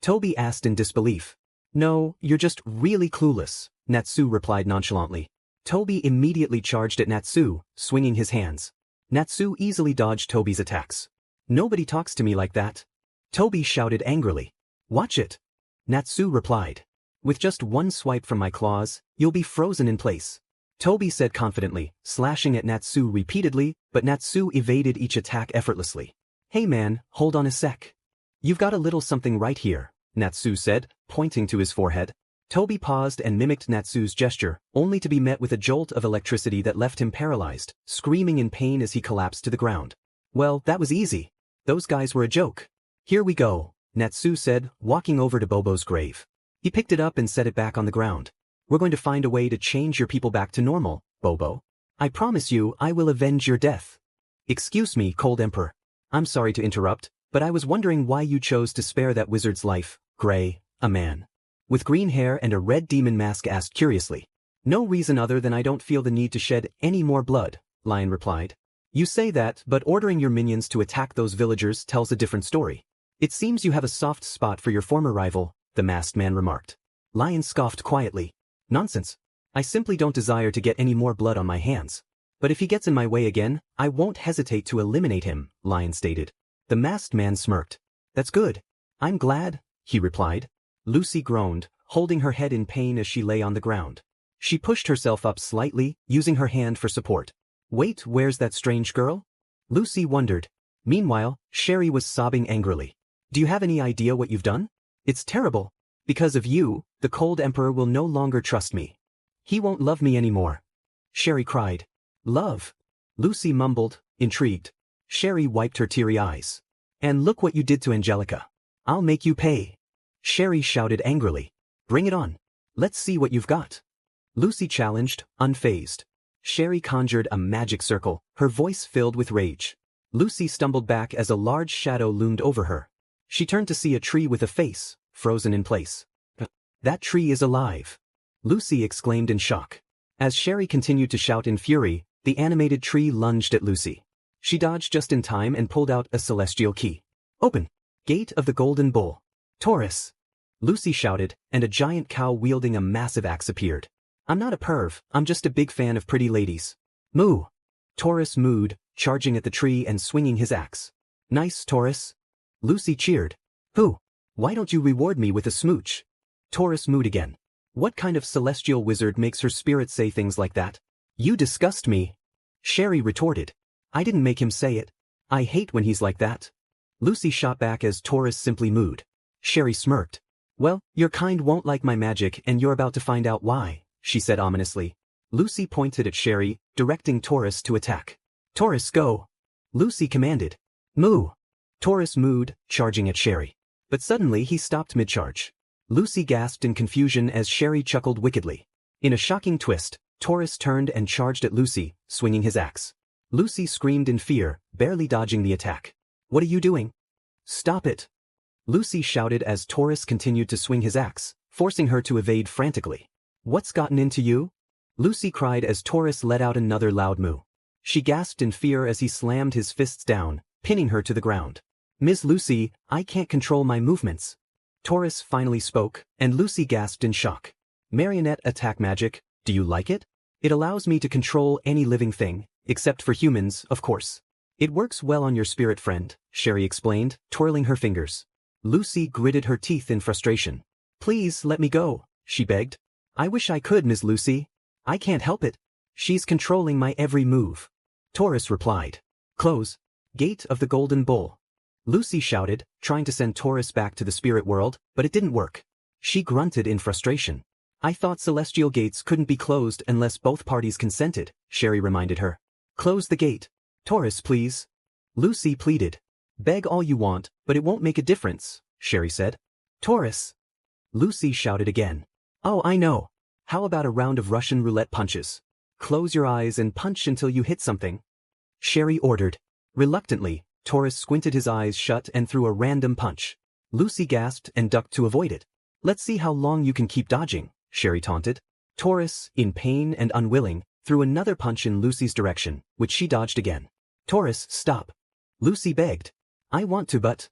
Toby asked in disbelief. No, you're just really clueless, Natsu replied nonchalantly. Toby immediately charged at Natsu, swinging his hands. Natsu easily dodged Toby's attacks. Nobody talks to me like that. Toby shouted angrily. Watch it. Natsu replied. With just one swipe from my claws, you'll be frozen in place. Toby said confidently, slashing at Natsu repeatedly, but Natsu evaded each attack effortlessly. Hey man, hold on a sec. You've got a little something right here, Natsu said, pointing to his forehead. Toby paused and mimicked Natsu's gesture, only to be met with a jolt of electricity that left him paralyzed, screaming in pain as he collapsed to the ground. Well, that was easy. Those guys were a joke. Here we go, Natsu said, walking over to Bobo's grave. He picked it up and set it back on the ground. We're going to find a way to change your people back to normal, Bobo. I promise you I will avenge your death. Excuse me, Cold Emperor. I'm sorry to interrupt, but I was wondering why you chose to spare that wizard's life. Gray, a man with green hair and a red demon mask, asked curiously. No reason other than I don't feel the need to shed any more blood, Lion replied. You say that, but ordering your minions to attack those villagers tells a different story. It seems you have a soft spot for your former rival, the masked man remarked. Lion scoffed quietly. Nonsense. I simply don't desire to get any more blood on my hands. But if he gets in my way again, I won't hesitate to eliminate him, Lion stated. The masked man smirked. That's good. I'm glad, he replied. Lucy groaned, holding her head in pain as she lay on the ground. She pushed herself up slightly, using her hand for support. Wait, where's that strange girl? Lucy wondered. Meanwhile, Sherry was sobbing angrily. Do you have any idea what you've done? It's terrible. Because of you, the Cold Emperor will no longer trust me. He won't love me anymore. Sherry cried. Love? Lucy mumbled, intrigued. Sherry wiped her teary eyes. And look what you did to Angelica. I'll make you pay. Sherry shouted angrily. Bring it on. Let's see what you've got. Lucy challenged, unfazed. Sherry conjured a magic circle, her voice filled with rage. Lucy stumbled back as a large shadow loomed over her. She turned to see a tree with a face, frozen in place. That tree is alive. Lucy exclaimed in shock. As Sherry continued to shout in fury, the animated tree lunged at Lucy. She dodged just in time and pulled out a celestial key. Open. Gate of the Golden Bull. Taurus. Lucy shouted, and a giant cow wielding a massive axe appeared. I'm not a perv, I'm just a big fan of pretty ladies. Moo. Taurus mooed, charging at the tree and swinging his axe. Nice, Taurus. Lucy cheered. Who? Why don't you reward me with a smooch? Taurus mooed again. What kind of celestial wizard makes her spirit say things like that? You disgust me. Sherry retorted. I didn't make him say it. I hate when he's like that. Lucy shot back as Taurus simply mooed. Sherry smirked. Well, your kind won't like my magic and you're about to find out why, she said ominously. Lucy pointed at Sherry, directing Taurus to attack. Taurus, go. Lucy commanded. Moo. Taurus mooed, charging at Sherry. But suddenly he stopped mid-charge. Lucy gasped in confusion as Sherry chuckled wickedly. In a shocking twist, Taurus turned and charged at Lucy, swinging his axe. Lucy screamed in fear, barely dodging the attack. What are you doing? Stop it. Lucy shouted as Taurus continued to swing his axe, forcing her to evade frantically. What's gotten into you? Lucy cried as Taurus let out another loud moo. She gasped in fear as he slammed his fists down, pinning her to the ground. Miss Lucy, I can't control my movements. Taurus finally spoke, and Lucy gasped in shock. Marionette attack magic, do you like it? It allows me to control any living thing, except for humans, of course. It works well on your spirit friend, Sherry explained, twirling her fingers. Lucy gritted her teeth in frustration. Please let me go, she begged. I wish I could, Miss Lucy. I can't help it. She's controlling my every move. Taurus replied. Close. Gate of the Golden Bull. Lucy shouted, trying to send Taurus back to the spirit world, but it didn't work. She grunted in frustration. I thought celestial gates couldn't be closed unless both parties consented, Sherry reminded her. Close the gate. Taurus, please. Lucy pleaded. Beg all you want, but it won't make a difference, Sherry said. Taurus. Lucy shouted again. Oh, I know. How about a round of Russian roulette punches? Close your eyes and punch until you hit something. Sherry ordered. Reluctantly, Taurus squinted his eyes shut and threw a random punch. Lucy gasped and ducked to avoid it. Let's see how long you can keep dodging, Sherry taunted. Taurus, in pain and unwilling, threw another punch in Lucy's direction, which she dodged again. Taurus, stop. Lucy begged. I want to, but...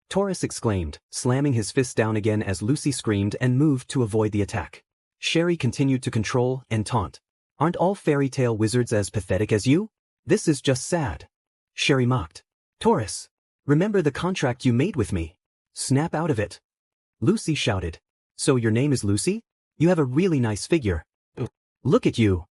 Taurus exclaimed, slamming his fist down again as Lucy screamed and moved to avoid the attack. Sherry continued to control and taunt. Aren't all fairy tale wizards as pathetic as you? This is just sad. Sherry mocked. Taurus, remember the contract you made with me. Snap out of it. Lucy shouted. So your name is Lucy? You have a really nice figure. Look at you.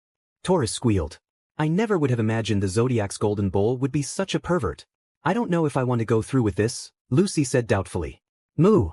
Taurus squealed. I never would have imagined the Zodiac's Golden Bull would be such a pervert. I don't know if I want to go through with this, Lucy said doubtfully. Moo.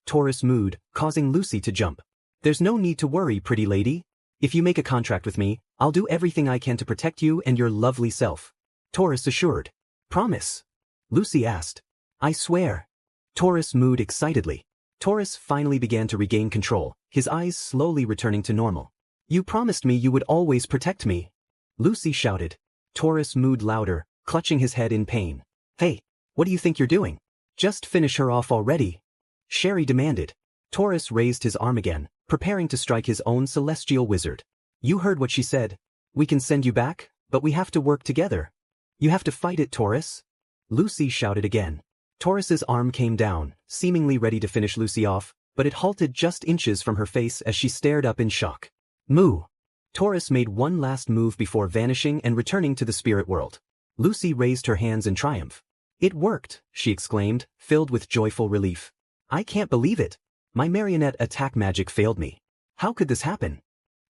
Taurus mooed, causing Lucy to jump. There's no need to worry, pretty lady. If you make a contract with me, I'll do everything I can to protect you and your lovely self. Taurus assured. Promise? Lucy asked. I swear. Taurus mooed excitedly. Taurus finally began to regain control, his eyes slowly returning to normal. You promised me you would always protect me. Lucy shouted. Taurus mooed louder, clutching his head in pain. Hey, what do you think you're doing? Just finish her off already. Sherry demanded. Taurus raised his arm again, preparing to strike his own celestial wizard. You heard what she said. We can send you back, but we have to work together. You have to fight it, Taurus. Lucy shouted again. Taurus's arm came down, seemingly ready to finish Lucy off, but it halted just inches from her face as she stared up in shock. Moo. Taurus made one last move before vanishing and returning to the spirit world. Lucy raised her hands in triumph. It worked, she exclaimed, filled with joyful relief. I can't believe it. My marionette attack magic failed me. How could this happen?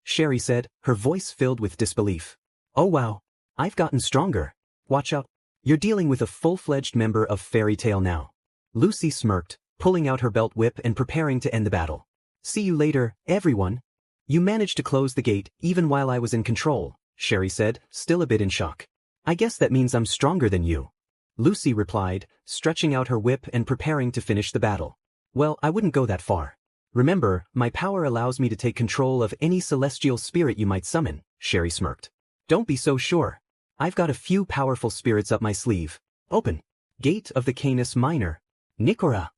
Sherry said, her voice filled with disbelief. Oh wow. I've gotten stronger. Watch out. You're dealing with a full-fledged member of Fairytail now. Lucy smirked, pulling out her belt whip and preparing to end the battle. See you later, everyone. You managed to close the gate even while I was in control, Sherry said, still a bit in shock. I guess that means I'm stronger than you. Lucy replied, stretching out her whip and preparing to finish the battle. Well, I wouldn't go that far. Remember, my power allows me to take control of any celestial spirit you might summon, Sherry smirked. Don't be so sure. I've got a few powerful spirits up my sleeve. Open. Gate of the Canis Minor. Nicora.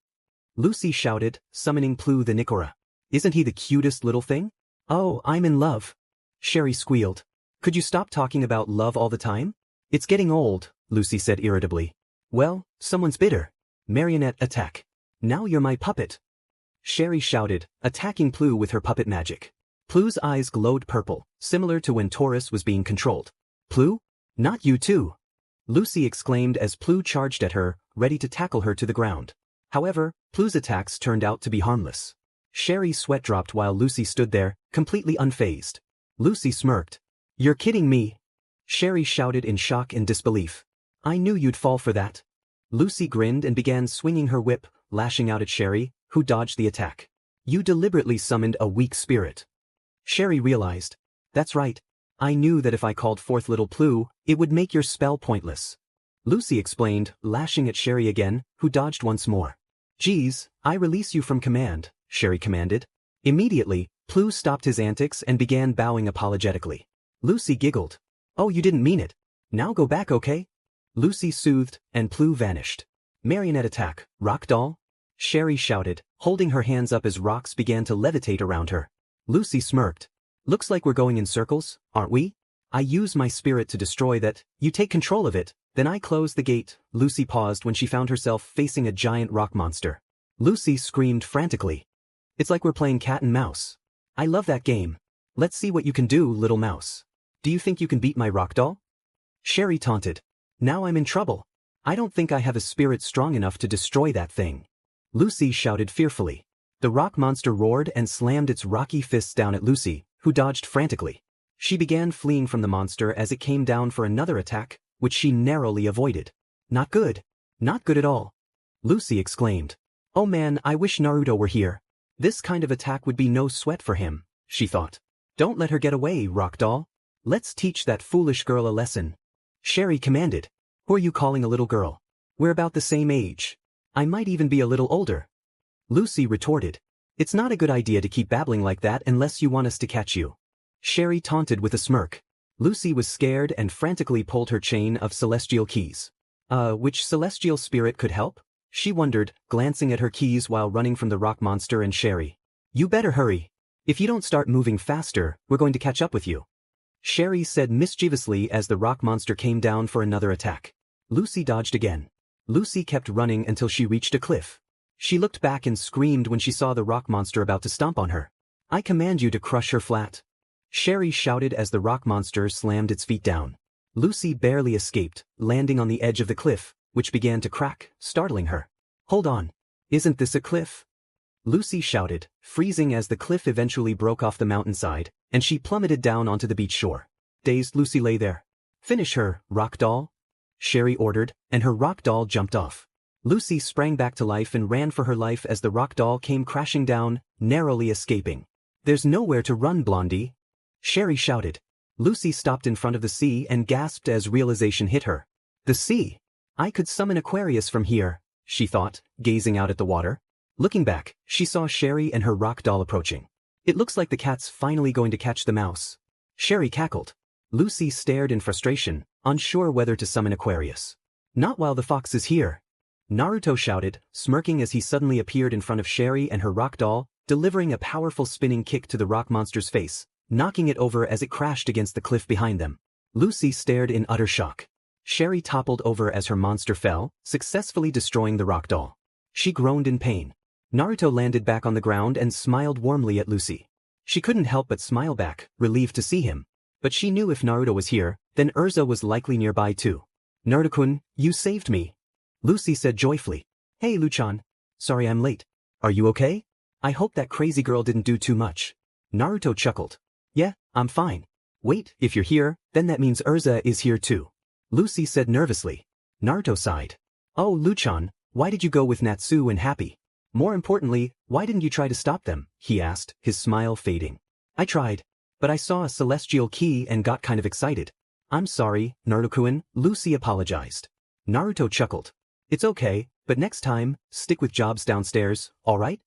Lucy shouted, summoning Plu the Nicora. Isn't he the cutest little thing? Oh, I'm in love. Sherry squealed. Could you stop talking about love all the time? It's getting old, Lucy said irritably. Well, someone's bitter. Marionette attack. Now you're my puppet. Sherry shouted, attacking Plu with her puppet magic. Plu's eyes glowed purple, similar to when Taurus was being controlled. Plu? Not you too. Lucy exclaimed as Plu charged at her, ready to tackle her to the ground. However, Plu's attacks turned out to be harmless. Sherry's sweat dropped while Lucy stood there, completely unfazed. Lucy smirked. You're kidding me? Sherry shouted in shock and disbelief. I knew you'd fall for that. Lucy grinned and began swinging her whip, lashing out at Sherry, who dodged the attack. You deliberately summoned a weak spirit. Sherry realized. That's right. I knew that if I called forth little Plu, it would make your spell pointless. Lucy explained, lashing at Sherry again, who dodged once more. Geez, I release you from command, Sherry commanded. Immediately, Plu stopped his antics and began bowing apologetically. Lucy giggled. Oh, you didn't mean it. Now go back, okay? Lucy soothed, and Plu vanished. Marionette attack, rock doll? Sherry shouted, holding her hands up as rocks began to levitate around her. Lucy smirked. Looks like we're going in circles, aren't we? I use my spirit to destroy that, you take control of it, then I close the gate. Lucy paused when she found herself facing a giant rock monster. Lucy screamed frantically. It's like we're playing cat and mouse. I love that game. Let's see what you can do, little mouse. Do you think you can beat my rock doll? Sherry taunted. Now I'm in trouble. I don't think I have a spirit strong enough to destroy that thing. Lucy shouted fearfully. The rock monster roared and slammed its rocky fists down at Lucy, who dodged frantically. She began fleeing from the monster as it came down for another attack, which she narrowly avoided. Not good. Not good at all. Lucy exclaimed. Oh man, I wish Naruto were here. This kind of attack would be no sweat for him, she thought. Don't let her get away, rock doll. Let's teach that foolish girl a lesson. Sherry commanded. Who are you calling a little girl? We're about the same age. I might even be a little older. Lucy retorted. It's not a good idea to keep babbling like that unless you want us to catch you. Sherry taunted with a smirk. Lucy was scared and frantically pulled her chain of celestial keys. Which celestial spirit could help? She wondered, glancing at her keys while running from the rock monster and Sherry. You better hurry. If you don't start moving faster, we're going to catch up with you. Sherry said mischievously as the rock monster came down for another attack. Lucy dodged again. Lucy kept running until she reached a cliff. She looked back and screamed when she saw the rock monster about to stomp on her. I command you to crush her flat. Sherry shouted as the rock monster slammed its feet down. Lucy barely escaped, landing on the edge of the cliff, which began to crack, startling her. Hold on. Isn't this a cliff? Lucy shouted, freezing as the cliff eventually broke off the mountainside, and she plummeted down onto the beach shore. Dazed, Lucy lay there. Finish her, rock doll. Sherry ordered, and her rock doll jumped off. Lucy sprang back to life and ran for her life as the rock doll came crashing down, narrowly escaping. There's nowhere to run, Blondie. Sherry shouted. Lucy stopped in front of the sea and gasped as realization hit her. The sea! I could summon Aquarius from here, she thought, gazing out at the water. Looking back, she saw Sherry and her rock doll approaching. It looks like the cat's finally going to catch the mouse. Sherry cackled. Lucy stared in frustration, unsure whether to summon Aquarius. Not while the fox is here. Naruto shouted, smirking as he suddenly appeared in front of Sherry and her rock doll, delivering a powerful spinning kick to the rock monster's face, knocking it over as it crashed against the cliff behind them. Lucy stared in utter shock. Sherry toppled over as her monster fell, successfully destroying the rock doll. She groaned in pain. Naruto landed back on the ground and smiled warmly at Lucy. She couldn't help but smile back, relieved to see him. But she knew if Naruto was here, then Erza was likely nearby too. Naruto-kun, you saved me. Lucy said joyfully. Hey Luchan. Sorry I'm late. Are you okay? I hope that crazy girl didn't do too much. Naruto chuckled. Yeah, I'm fine. Wait, if you're here, then that means Erza is here too. Lucy said nervously. Naruto sighed. Oh Luchan, why did you go with Natsu and Happy? More importantly, why didn't you try to stop them? He asked, his smile fading. I tried. But I saw a celestial key and got kind of excited. I'm sorry, Naruto-kun, Lucy apologized. Naruto chuckled. It's okay, but next time, stick with jobs downstairs, alright?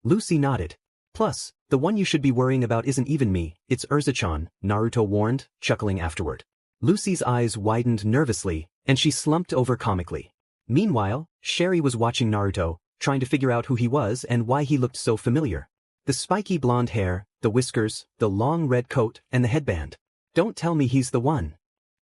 Lucy nodded. Plus, the one you should be worrying about isn't even me, it's Erza-chan, Naruto warned, chuckling afterward. Lucy's eyes widened nervously, and she slumped over comically. Meanwhile, Sherry was watching Naruto, trying to figure out who he was and why he looked so familiar. The spiky blonde hair, the whiskers, the long red coat, and the headband. Don't tell me he's the one.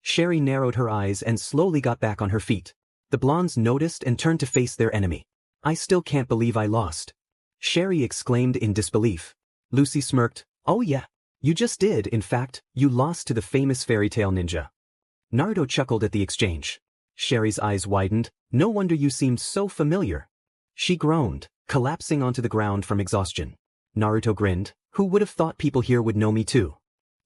Sherry narrowed her eyes and slowly got back on her feet. The blondes noticed and turned to face their enemy. I still can't believe I lost. Sherry exclaimed in disbelief. Lucy smirked. Oh yeah. You just did, in fact, you lost to the famous Fairytail ninja. Naruto chuckled at the exchange. Sherry's eyes widened. No wonder you seemed so familiar. She groaned, collapsing onto the ground from exhaustion. Naruto grinned. Who would have thought people here would know me too?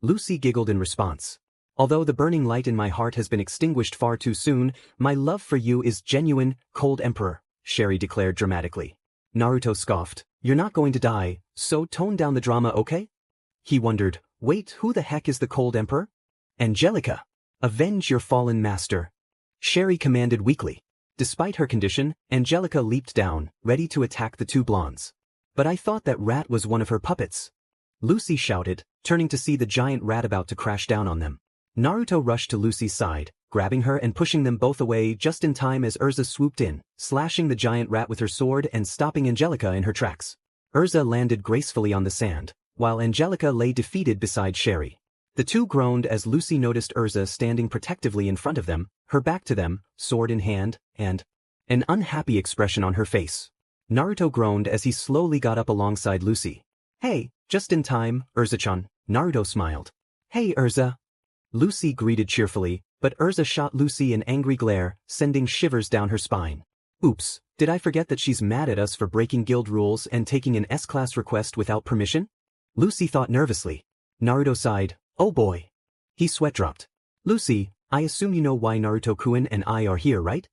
Lucy giggled in response. Although the burning light in my heart has been extinguished far too soon, my love for you is genuine, Cold Emperor, Sherry declared dramatically. Naruto scoffed. You're not going to die, so tone down the drama, okay? He wondered, wait, who the heck is the Cold Emperor? Angelica. Avenge your fallen master. Sherry commanded weakly. Despite her condition, Angelica leaped down, ready to attack the two blondes. But I thought that rat was one of her puppets. Lucy shouted, turning to see the giant rat about to crash down on them. Naruto rushed to Lucy's side, grabbing her and pushing them both away just in time as Erza swooped in, slashing the giant rat with her sword and stopping Angelica in her tracks. Erza landed gracefully on the sand, while Angelica lay defeated beside Sherry. The two groaned as Lucy noticed Erza standing protectively in front of them, her back to them, sword in hand, and an unhappy expression on her face. Naruto groaned as he slowly got up alongside Lucy. Hey, just in time, Erza-chan, Naruto smiled. Hey Erza. Lucy greeted cheerfully, but Erza shot Lucy an angry glare, sending shivers down her spine. Oops, did I forget that she's mad at us for breaking guild rules and taking an S-class request without permission? Lucy thought nervously. Naruto sighed, oh boy. He sweat dropped. Lucy, I assume you know why Naruto-kun and I are here, right?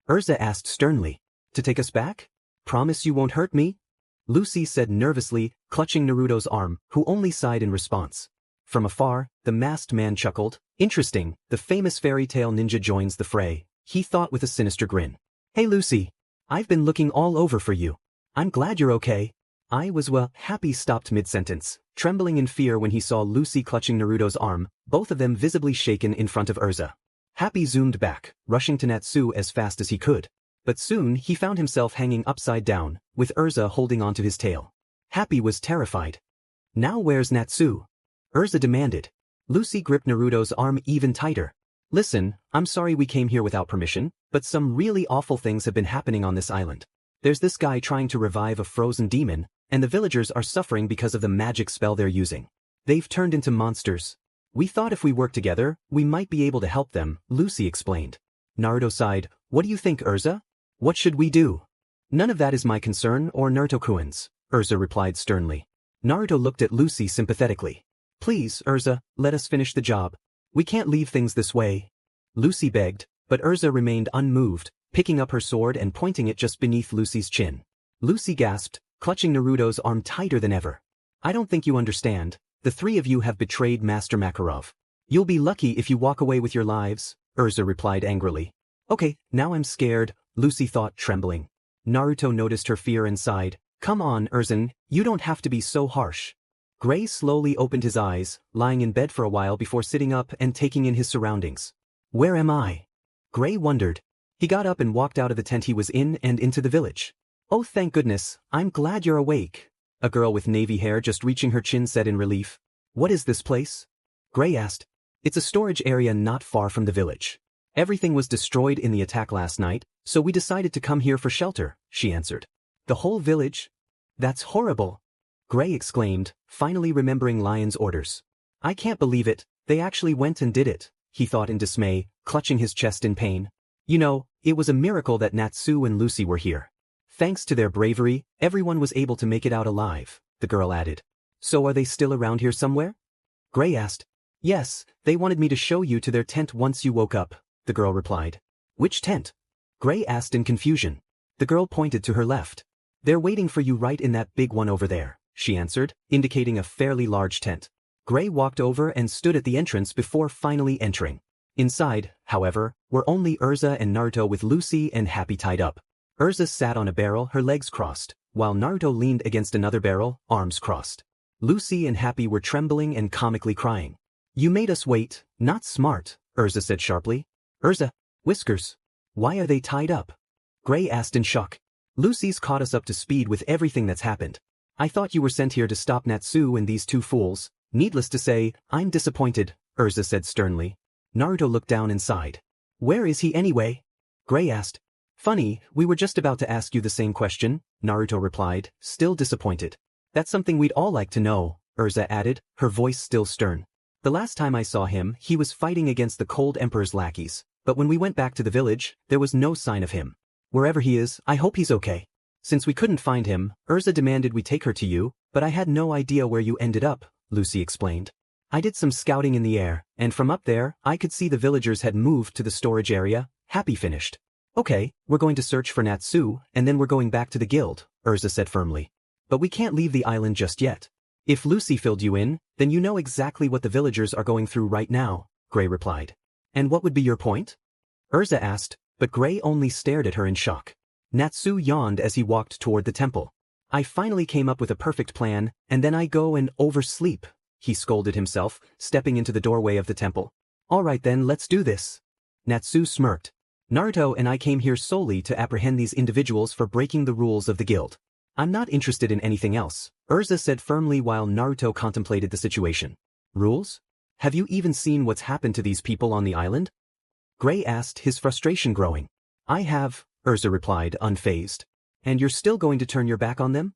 Erza asked sternly. To take us back? Promise you won't hurt me? Lucy said nervously, clutching Naruto's arm, who only sighed in response. From afar, the masked man chuckled. Interesting, the famous fairytale ninja joins the fray, he thought with a sinister grin. Hey Lucy. I've been looking all over for you. I'm glad you're okay. I was Happy stopped mid-sentence, trembling in fear when he saw Lucy clutching Naruto's arm, both of them visibly shaken in front of Erza. Happy zoomed back, rushing to Natsu as fast as he could. But soon he found himself hanging upside down, with Erza holding onto his tail. Happy was terrified. Now where's Natsu? Erza demanded. Lucy gripped Naruto's arm even tighter. Listen, I'm sorry we came here without permission, but some really awful things have been happening on this island. There's this guy trying to revive a frozen demon, and the villagers are suffering because of the magic spell they're using. They've turned into monsters. We thought if we worked together, we might be able to help them, Lucy explained. Naruto sighed. What do you think, Erza? What should we do? None of that is my concern or Naruto-kun's, Erza replied sternly. Naruto looked at Lucy sympathetically. Please, Erza, let us finish the job. We can't leave things this way. Lucy begged, but Erza remained unmoved, picking up her sword and pointing it just beneath Lucy's chin. Lucy gasped, clutching Naruto's arm tighter than ever. I don't think you understand. The three of you have betrayed Master Makarov. You'll be lucky if you walk away with your lives, Erza replied angrily. Okay, now I'm scared, Lucy thought, trembling. Naruto noticed her fear and sighed. Come on, Erzan, you don't have to be so harsh. Gray slowly opened his eyes, lying in bed for a while before sitting up and taking in his surroundings. Where am I? Gray wondered. He got up and walked out of the tent he was in and into the village. Oh, thank goodness, I'm glad you're awake. A girl with navy hair just reaching her chin said in relief. What is this place? Gray asked. It's a storage area not far from the village. Everything was destroyed in the attack last night, so we decided to come here for shelter, she answered. The whole village? That's horrible. Gray exclaimed, finally remembering Lion's orders. I can't believe it, they actually went and did it, he thought in dismay, clutching his chest in pain. You know, it was a miracle that Natsu and Lucy were here. Thanks to their bravery, everyone was able to make it out alive, the girl added. So are they still around here somewhere? Gray asked. Yes, they wanted me to show you to their tent once you woke up, the girl replied. Which tent? Gray asked in confusion. The girl pointed to her left. They're waiting for you right in that big one over there, she answered, indicating a fairly large tent. Gray walked over and stood at the entrance before finally entering. Inside, however, were only Erza and Naruto with Lucy and Happy tied up. Erza sat on a barrel, her legs crossed, while Naruto leaned against another barrel, arms crossed. Lucy and Happy were trembling and comically crying. You made us wait, not smart, Erza said sharply. Erza, Whiskers. Why are they tied up? Gray asked in shock. Lucy's caught us up to speed with everything that's happened. I thought you were sent here to stop Natsu and these two fools. Needless to say, I'm disappointed, Erza said sternly. Naruto looked down and sighed. Where is he anyway? Gray asked. Funny, we were just about to ask you the same question, Naruto replied, still disappointed. That's something we'd all like to know, Erza added, her voice still stern. The last time I saw him, he was fighting against the Cold Emperor's lackeys, but when we went back to the village, there was no sign of him. Wherever he is, I hope he's okay. Since we couldn't find him, Erza demanded we take her to you, but I had no idea where you ended up, Lucy explained. I did some scouting in the air, and from up there, I could see the villagers had moved to the storage area. Happy finished. Okay, we're going to search for Natsu, and then we're going back to the guild, Erza said firmly. But we can't leave the island just yet. If Lucy filled you in, then you know exactly what the villagers are going through right now, Gray replied. And what would be your point? Erza asked, but Gray only stared at her in shock. Natsu yawned as he walked toward the temple. I finally came up with a perfect plan, and then I go and oversleep, he scolded himself, stepping into the doorway of the temple. All right then, let's do this. Natsu smirked. Naruto and I came here solely to apprehend these individuals for breaking the rules of the guild. I'm not interested in anything else, Erza said firmly while Naruto contemplated the situation. Rules? Have you even seen what's happened to these people on the island? Gray asked, his frustration growing. I have, Erza replied, unfazed. And you're still going to turn your back on them?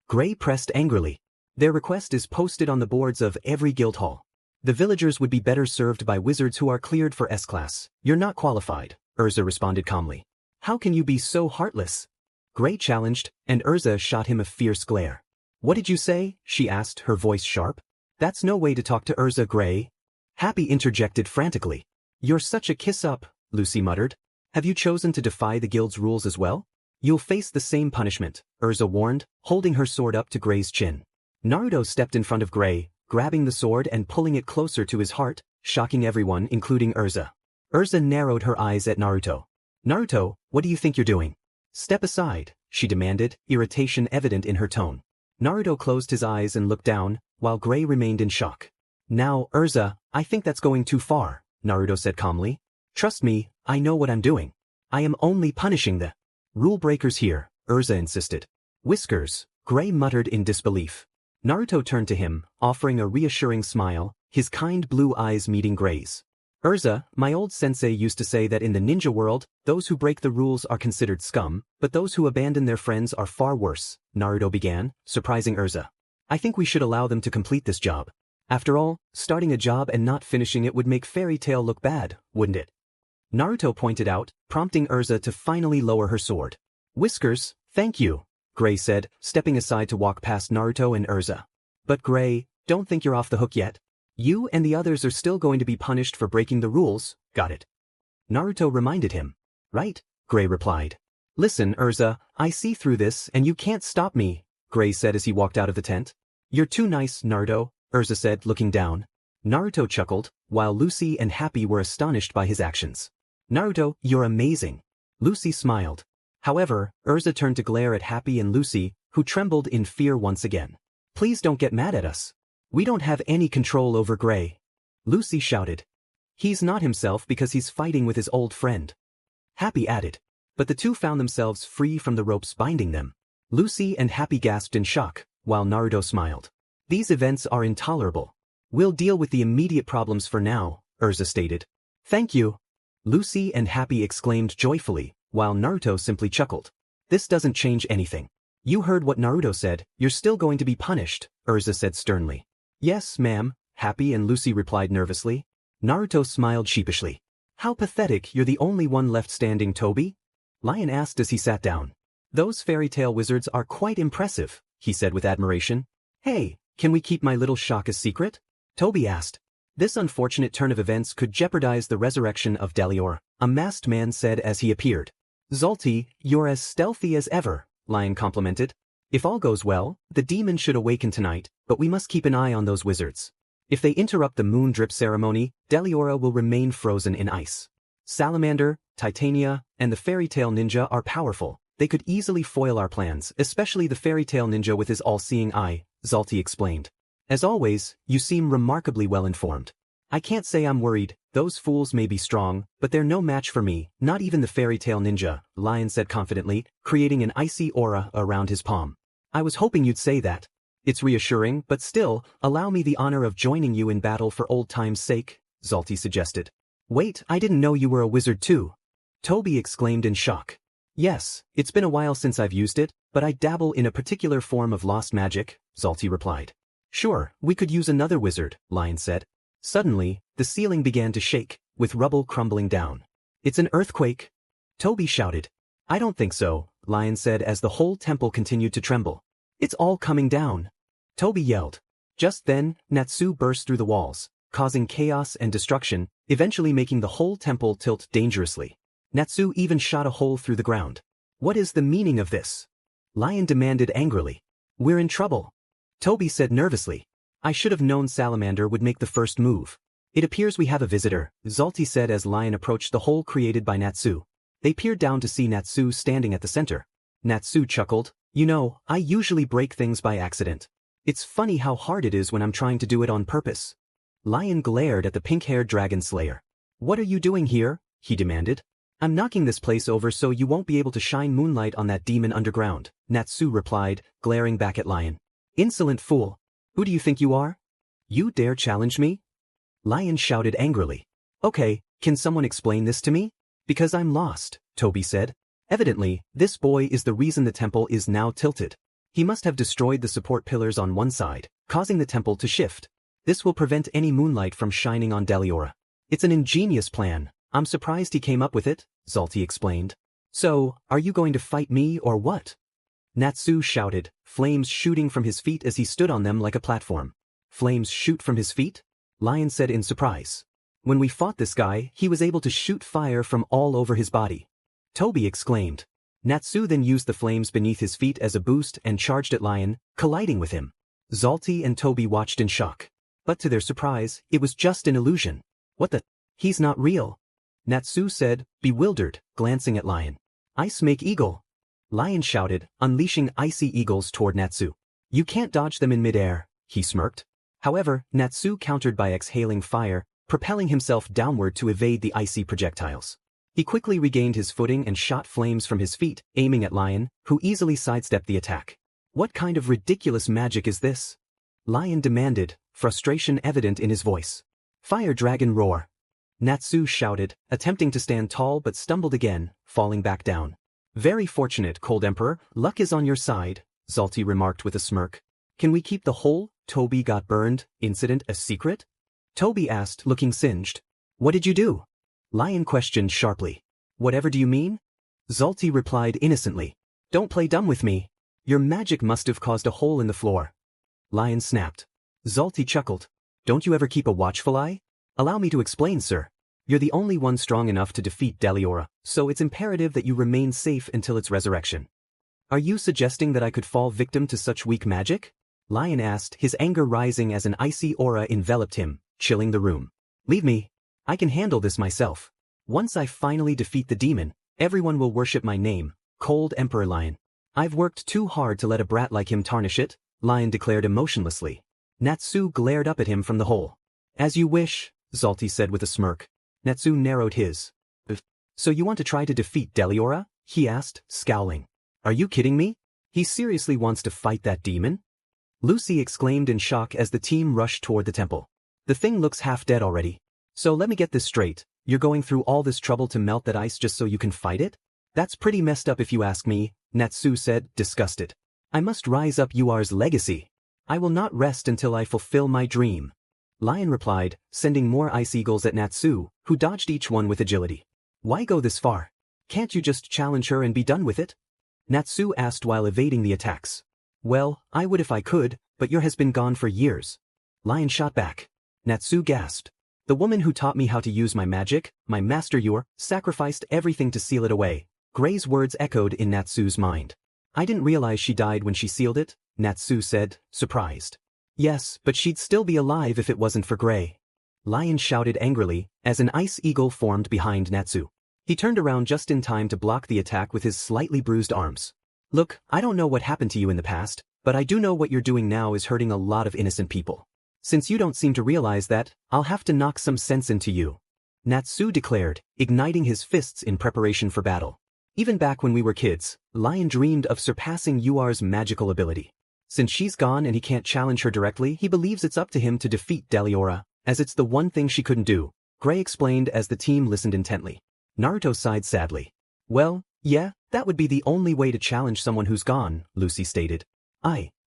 Gray pressed angrily. Their request is posted on the boards of every guild hall. The villagers would be better served by wizards who are cleared for S-class. You're not qualified, Erza responded calmly. How can you be so heartless? Gray challenged, and Erza shot him a fierce glare. What did you say? She asked, her voice sharp. That's no way to talk to Erza, Gray. Happy interjected frantically. You're such a kiss-up, Lucy muttered. Have you chosen to defy the guild's rules as well? You'll face the same punishment, Erza warned, holding her sword up to Gray's chin. Naruto stepped in front of Gray, grabbing the sword and pulling it closer to his heart, shocking everyone, including Erza. Erza narrowed her eyes at Naruto. Naruto, what do you think you're doing? Step aside, she demanded, irritation evident in her tone. Naruto closed his eyes and looked down, while Gray remained in shock. Now, Erza, I think that's going too far, Naruto said calmly. Trust me, I know what I'm doing. I am only punishing the rule breakers here, Erza insisted. Whiskers, Gray muttered in disbelief. Naruto turned to him, offering a reassuring smile, his kind blue eyes meeting Gray's. Erza, my old sensei used to say that in the ninja world, those who break the rules are considered scum, but those who abandon their friends are far worse, Naruto began, surprising Erza. I think we should allow them to complete this job. After all, starting a job and not finishing it would make Fairytail look bad, wouldn't it? Naruto pointed out, prompting Erza to finally lower her sword. Whiskers, thank you, Gray said, stepping aside to walk past Naruto and Erza. But Gray, don't think you're off the hook yet. You and the others are still going to be punished for breaking the rules, got it? Naruto reminded him. Right, Gray replied. Listen, Erza, I see through this and you can't stop me, Gray said as he walked out of the tent. You're too nice, Naruto, Erza said, looking down. Naruto chuckled, while Lucy and Happy were astonished by his actions. Naruto, you're amazing. Lucy smiled. However, Erza turned to glare at Happy and Lucy, who trembled in fear once again. Please don't get mad at us. We don't have any control over Gray. Lucy shouted. He's not himself because he's fighting with his old friend. Happy added. But the two found themselves free from the ropes binding them. Lucy and Happy gasped in shock, while Naruto smiled. These events are intolerable. We'll deal with the immediate problems for now, Erza stated. Thank you. Lucy and Happy exclaimed joyfully, while Naruto simply chuckled. This doesn't change anything. You heard what Naruto said, you're still going to be punished, Erza said sternly. Yes, ma'am, Happy and Lucy replied nervously. Naruto smiled sheepishly. How pathetic, you're the only one left standing, Toby? Lion asked as he sat down. Those fairy tale wizards are quite impressive, he said with admiration. Hey, can we keep my little shock a secret? Toby asked. This unfortunate turn of events could jeopardize the resurrection of Deliora, a masked man said as he appeared. Zolty, you're as stealthy as ever, Lion complimented. If all goes well, the demon should awaken tonight, but we must keep an eye on those wizards. If they interrupt the moon drip ceremony, Deliora will remain frozen in ice. Salamander, Titania, and the Fairytail Ninja are powerful. They could easily foil our plans, especially the Fairytail Ninja with his all-seeing eye, Zolty explained. As always, you seem remarkably well informed. I can't say I'm worried, those fools may be strong, but they're no match for me, not even the Fairytail Ninja, Lion said confidently, creating an icy aura around his palm. I was hoping you'd say that. It's reassuring, but still, allow me the honor of joining you in battle for old time's sake, Zolty suggested. Wait, I didn't know you were a wizard too. Toby exclaimed in shock. Yes, it's been a while since I've used it, but I dabble in a particular form of lost magic, Zolty replied. Sure, we could use another wizard, Lion said. Suddenly, the ceiling began to shake, with rubble crumbling down. It's an earthquake? Toby shouted. I don't think so, Lion said as the whole temple continued to tremble. It's all coming down. Toby yelled. Just then, Natsu burst through the walls, causing chaos and destruction, eventually making the whole temple tilt dangerously. Natsu even shot a hole through the ground. What is the meaning of this? Lion demanded angrily. We're in trouble. Toby said nervously. I should have known Salamander would make the first move. It appears we have a visitor, Zolty said as Lion approached the hole created by Natsu. They peered down to see Natsu standing at the center. Natsu chuckled. You know, I usually break things by accident. It's funny how hard it is when I'm trying to do it on purpose. Lion glared at the pink-haired dragon slayer. What are you doing here? He demanded. I'm knocking this place over so you won't be able to shine moonlight on that demon underground, Natsu replied, glaring back at Lion. Insolent fool. Who do you think you are? You dare challenge me? Lion shouted angrily. Okay, can someone explain this to me? Because I'm lost, Toby said. Evidently, this boy is the reason the temple is now tilted. He must have destroyed the support pillars on one side, causing the temple to shift. This will prevent any moonlight from shining on Deliora. It's an ingenious plan. I'm surprised he came up with it, Zolty explained. So, are you going to fight me or what? Natsu shouted, flames shooting from his feet as he stood on them like a platform. Flames shoot from his feet? Lion said in surprise. When we fought this guy, he was able to shoot fire from all over his body. Toby exclaimed. Natsu then used the flames beneath his feet as a boost and charged at Lion, colliding with him. Zolty and Toby watched in shock. But to their surprise, it was just an illusion. What the? He's not real. Natsu said, bewildered, glancing at Lion. Ice make eagle. Lion shouted, unleashing icy eagles toward Natsu. You can't dodge them in midair, he smirked. However, Natsu countered by exhaling fire, propelling himself downward to evade the icy projectiles. He quickly regained his footing and shot flames from his feet, aiming at Lion, who easily sidestepped the attack. What kind of ridiculous magic is this? Lion demanded, frustration evident in his voice. Fire dragon roar. Natsu shouted, attempting to stand tall but stumbled again, falling back down. Very fortunate, Cold Emperor, luck is on your side, Zolty remarked with a smirk. Can we keep the whole Toby got burned incident a secret? Toby asked, looking singed. What did you do? Lion questioned sharply. Whatever do you mean? Zolty replied innocently. Don't play dumb with me. Your magic must have caused a hole in the floor. Lion snapped. Zolty chuckled. Don't you ever keep a watchful eye? Allow me to explain, sir. You're the only one strong enough to defeat Deliora, so it's imperative that you remain safe until its resurrection. Are you suggesting that I could fall victim to such weak magic? Lion asked, his anger rising as an icy aura enveloped him, chilling the room. Leave me. I can handle this myself. Once I finally defeat the demon, everyone will worship my name, Cold Emperor Lion. I've worked too hard to let a brat like him tarnish it, Lion declared emotionlessly. Natsu glared up at him from the hole. As you wish, Zalti said with a smirk. Natsu narrowed his. So you want to try to defeat Deliora? He asked, scowling. Are you kidding me? He seriously wants to fight that demon? Lucy exclaimed in shock as the team rushed toward the temple. The thing looks half dead already. So let me get this straight, you're going through all this trouble to melt that ice just so you can fight it? That's pretty messed up if you ask me, Natsu said, disgusted. I must rise up Yuar's legacy. I will not rest until I fulfill my dream. Lion replied, sending more ice eagles at Natsu, who dodged each one with agility. Why go this far? Can't you just challenge her and be done with it? Natsu asked while evading the attacks. Well, I would if I could, but your has been gone for years. Lion shot back. Natsu gasped. The woman who taught me how to use my magic, my master Yor, sacrificed everything to seal it away. Gray's words echoed in Natsu's mind. I didn't realize she died when she sealed it, Natsu said, surprised. Yes, but she'd still be alive if it wasn't for Gray. Lion shouted angrily, as an ice eagle formed behind Natsu. He turned around just in time to block the attack with his slightly bruised arms. Look, I don't know what happened to you in the past, but I do know what you're doing now is hurting a lot of innocent people. Since you don't seem to realize that, I'll have to knock some sense into you. Natsu declared, igniting his fists in preparation for battle. Even back when we were kids, Lion dreamed of surpassing Yuar's magical ability. Since she's gone and he can't challenge her directly, he believes it's up to him to defeat Deliora, as it's the one thing she couldn't do, Gray explained as the team listened intently. Naruto sighed sadly. Well, yeah, that would be the only way to challenge someone who's gone, Lucy stated.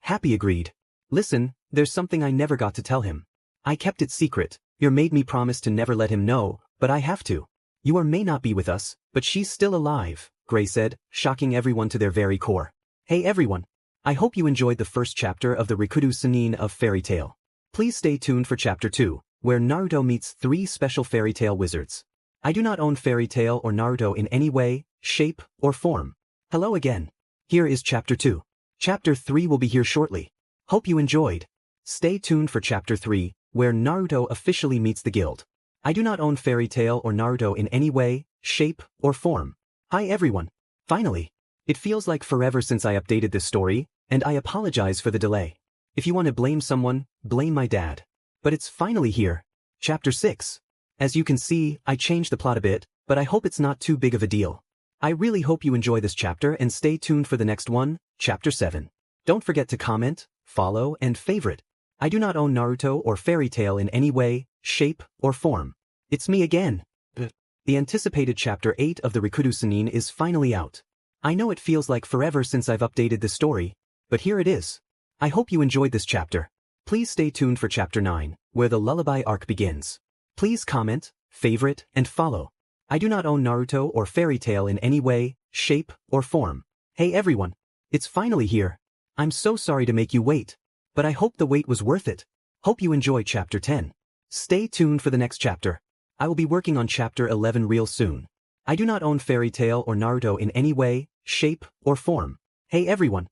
Happy agreed. Listen, there's something I never got to tell him. I kept it secret, Yor made me promise to never let him know, but I have to. Yor may not be with us, but she's still alive, Gray said, shocking everyone to their very core. Hey everyone. I hope you enjoyed the first chapter of the Rikudo Senin of Fairytail. Please stay tuned for chapter 2, where Naruto meets 3 special fairytale wizards. I do not own Fairytail or Naruto in any way, shape, or form. Hello again. Here is chapter 2. Chapter 3 will be here shortly. Hope you enjoyed. Stay tuned for chapter 3, where Naruto officially meets the guild. I do not own Fairytail or Naruto in any way, shape, or form. Hi everyone. Finally. It feels like forever since I updated this story, and I apologize for the delay. If you want to blame someone, blame my dad. But it's finally here. Chapter 6. As you can see, I changed the plot a bit, but I hope it's not too big of a deal. I really hope you enjoy this chapter and stay tuned for the next one, chapter 7. Don't forget to comment, follow, and favorite. I do not own Naruto or Fairytail in any way, shape, or form. It's me again. The anticipated chapter 8 of the Rikudo Senin is finally out. I know it feels like forever since I've updated this story, but here it is. I hope you enjoyed this chapter. Please stay tuned for chapter 9, where the lullaby arc begins. Please comment, favorite, and follow. I do not own Naruto or Fairytail in any way, shape, or form. Hey everyone. It's finally here. I'm so sorry to make you wait, but I hope the wait was worth it. Hope you enjoy chapter 10. Stay tuned for the next chapter. I will be working on chapter 11 real soon. I do not own Fairytail or Naruto in any way, shape, or form. Hey everyone.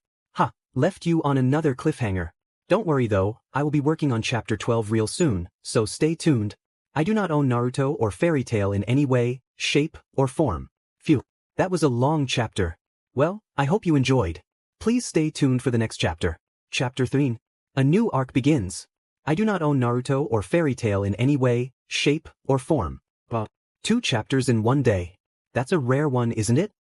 Left you on another cliffhanger. Don't worry though, I will be working on chapter 12 real soon, so stay tuned. I do not own Naruto or Fairytail in any way, shape, or form. Phew, that was a long chapter. Well, I hope you enjoyed. Please stay tuned for the next chapter. Chapter 3. A new arc begins. I do not own Naruto or Fairytail in any way, shape, or form. 2 chapters in one day. That's a rare one, isn't it?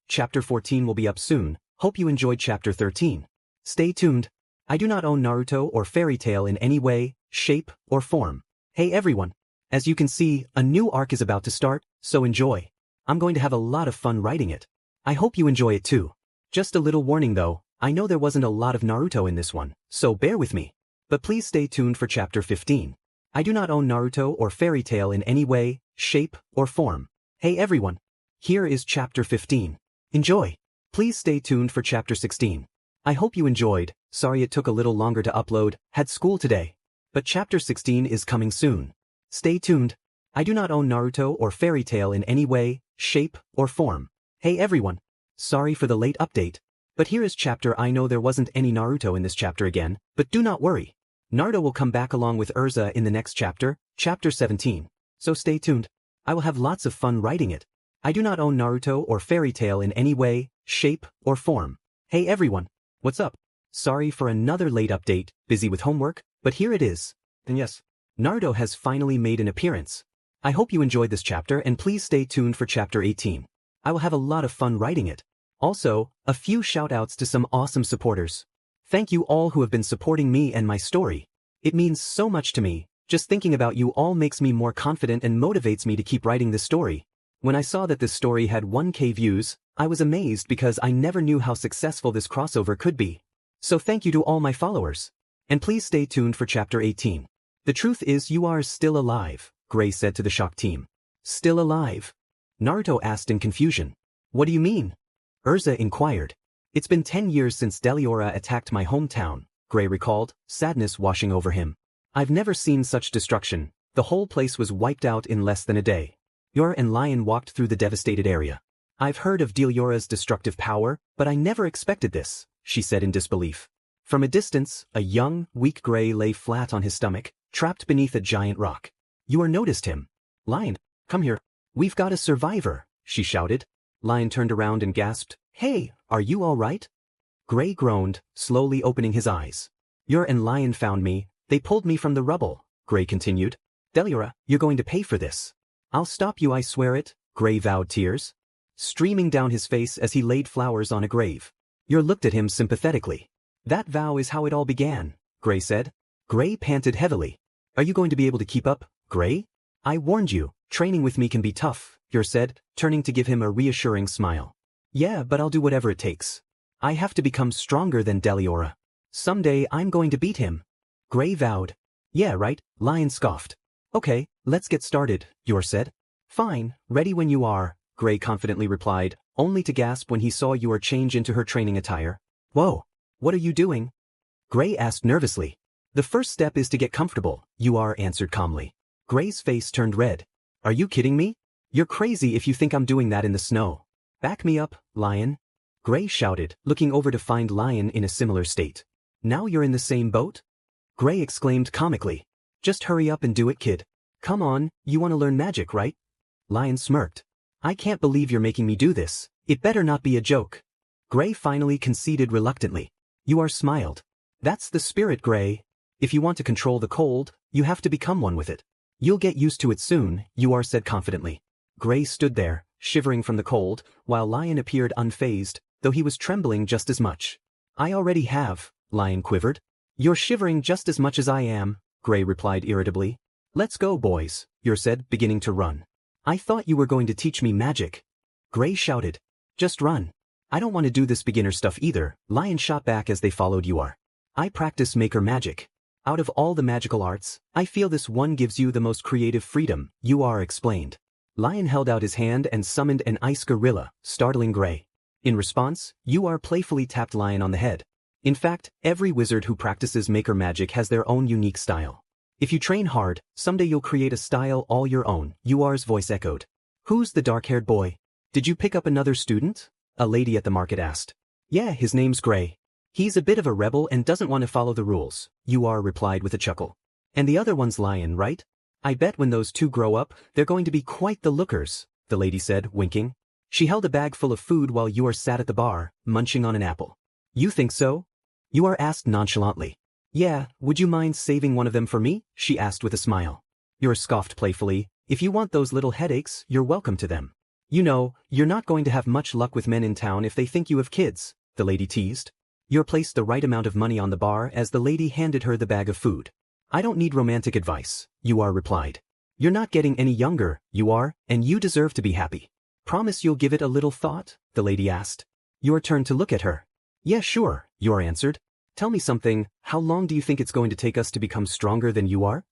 Chapter 14 will be up soon. Hope you enjoyed chapter 13. Stay tuned. I do not own Naruto or Fairytail in any way, shape, or form. Hey everyone. As you can see, a new arc is about to start, so enjoy. I'm going to have a lot of fun writing it. I hope you enjoy it too. Just a little warning though, I know there wasn't a lot of Naruto in this one, so bear with me. But please stay tuned for chapter 15. I do not own Naruto or Fairytail in any way, shape, or form. Hey everyone. Here is chapter 15. Enjoy. Please stay tuned for chapter 16. I hope you enjoyed. Sorry it took a little longer to upload, had school today. But chapter 16 is coming soon. Stay tuned. I do not own Naruto or Fairytail in any way, shape, or form. Hey everyone. Sorry for the late update. But here is chapter. I know there wasn't any Naruto in this chapter again, but do not worry. Naruto will come back along with Erza in the next chapter, chapter 17. So stay tuned. I will have lots of fun writing it. I do not own Naruto or Fairytail in any way, shape, or form. Hey everyone, what's up? Sorry for another late update, busy with homework, but here it is. And yes, Naruto has finally made an appearance. I hope you enjoyed this chapter and please stay tuned for chapter 18. I will have a lot of fun writing it. Also, a few shoutouts to some awesome supporters. Thank you all who have been supporting me and my story. It means so much to me. Just thinking about you all makes me more confident and motivates me to keep writing this story. When I saw that this story had 1K views, I was amazed because I never knew how successful this crossover could be. So thank you to all my followers. And please stay tuned for chapter 18. The truth is you are still alive, Gray said to the shocked team. Still alive? Naruto asked in confusion. What do you mean? Erza inquired. It's been 10 years since Deliora attacked my hometown, Gray recalled, sadness washing over him. I've never seen such destruction. The whole place was wiped out in less than a day. Yor and Lion walked through the devastated area. I've heard of Deliora's destructive power, but I never expected this, she said in disbelief. From a distance, a young, weak Gray lay flat on his stomach, trapped beneath a giant rock. Yor noticed him. Lion, come here. We've got a survivor, she shouted. Lion turned around and gasped, Hey, are you all right? Gray groaned, slowly opening his eyes. Yor and Lion found me. They pulled me from the rubble, Gray continued. Deliora, you're going to pay for this. I'll stop you, I swear it, Gray vowed, tears streaming down his face as he laid flowers on a grave. Yor looked at him sympathetically. That vow is how it all began, Gray said. Gray panted heavily. Are you going to be able to keep up, Gray? I warned you, training with me can be tough, Yor said, turning to give him a reassuring smile. Yeah, but I'll do whatever it takes. I have to become stronger than Deliora. Someday I'm going to beat him. Gray vowed. Yeah, right, Lion scoffed. Okay, let's get started, Yor said. Fine, ready when you are, Gray confidently replied, only to gasp when he saw Yor change into her training attire. Whoa, what are you doing? Gray asked nervously. The first step is to get comfortable, Yor answered calmly. Gray's face turned red. Are you kidding me? You're crazy if you think I'm doing that in the snow. Back me up, Lion. Gray shouted, looking over to find Lion in a similar state. Now you're in the same boat? Gray exclaimed comically. Just hurry up and do it, kid. Come on, you want to learn magic, right? Lion smirked. I can't believe you're making me do this. It better not be a joke. Gray finally conceded reluctantly. Yor smiled. That's the spirit, Gray. If you want to control the cold, you have to become one with it. You'll get used to it soon, Yor said confidently. Gray stood there, shivering from the cold, while Lion appeared unfazed, though he was trembling just as much. I already have, Lion quivered. You're shivering just as much as I am, Gray replied irritably. Let's go, boys, Yor said, beginning to run. I thought you were going to teach me magic. Gray shouted. Just run. I don't want to do this beginner stuff either, Lion shot back as they followed Yor. I practice maker magic. Out of all the magical arts, I feel this one gives you the most creative freedom, Yor explained. Lion held out his hand and summoned an ice gorilla, startling Gray. In response, Yor playfully tapped Lion on the head. In fact, every wizard who practices maker magic has their own unique style. If you train hard, someday you'll create a style all your own, Yor's voice echoed. Who's the dark-haired boy? Did you pick up another student? A lady at the market asked. Yeah, his name's Gray. He's a bit of a rebel and doesn't want to follow the rules, Yor replied with a chuckle. And the other one's Lion, right? I bet when those two grow up, they're going to be quite the lookers, the lady said, winking. She held a bag full of food while Yor sat at the bar, munching on an apple. You think so? Yor asked nonchalantly. Yeah, would you mind saving one of them for me? She asked with a smile. Yor scoffed playfully. If you want those little headaches, you're welcome to them. You know, you're not going to have much luck with men in town if they think you have kids, the lady teased. Yor placed the right amount of money on the bar as the lady handed her the bag of food. I don't need romantic advice, Yor replied. You're not getting any younger, Yor, and you deserve to be happy. Promise you'll give it a little thought? The lady asked. Yor turned to look at her. Yeah, sure, Yor answered. Tell me something, how long do you think it's going to take us to become stronger than you are?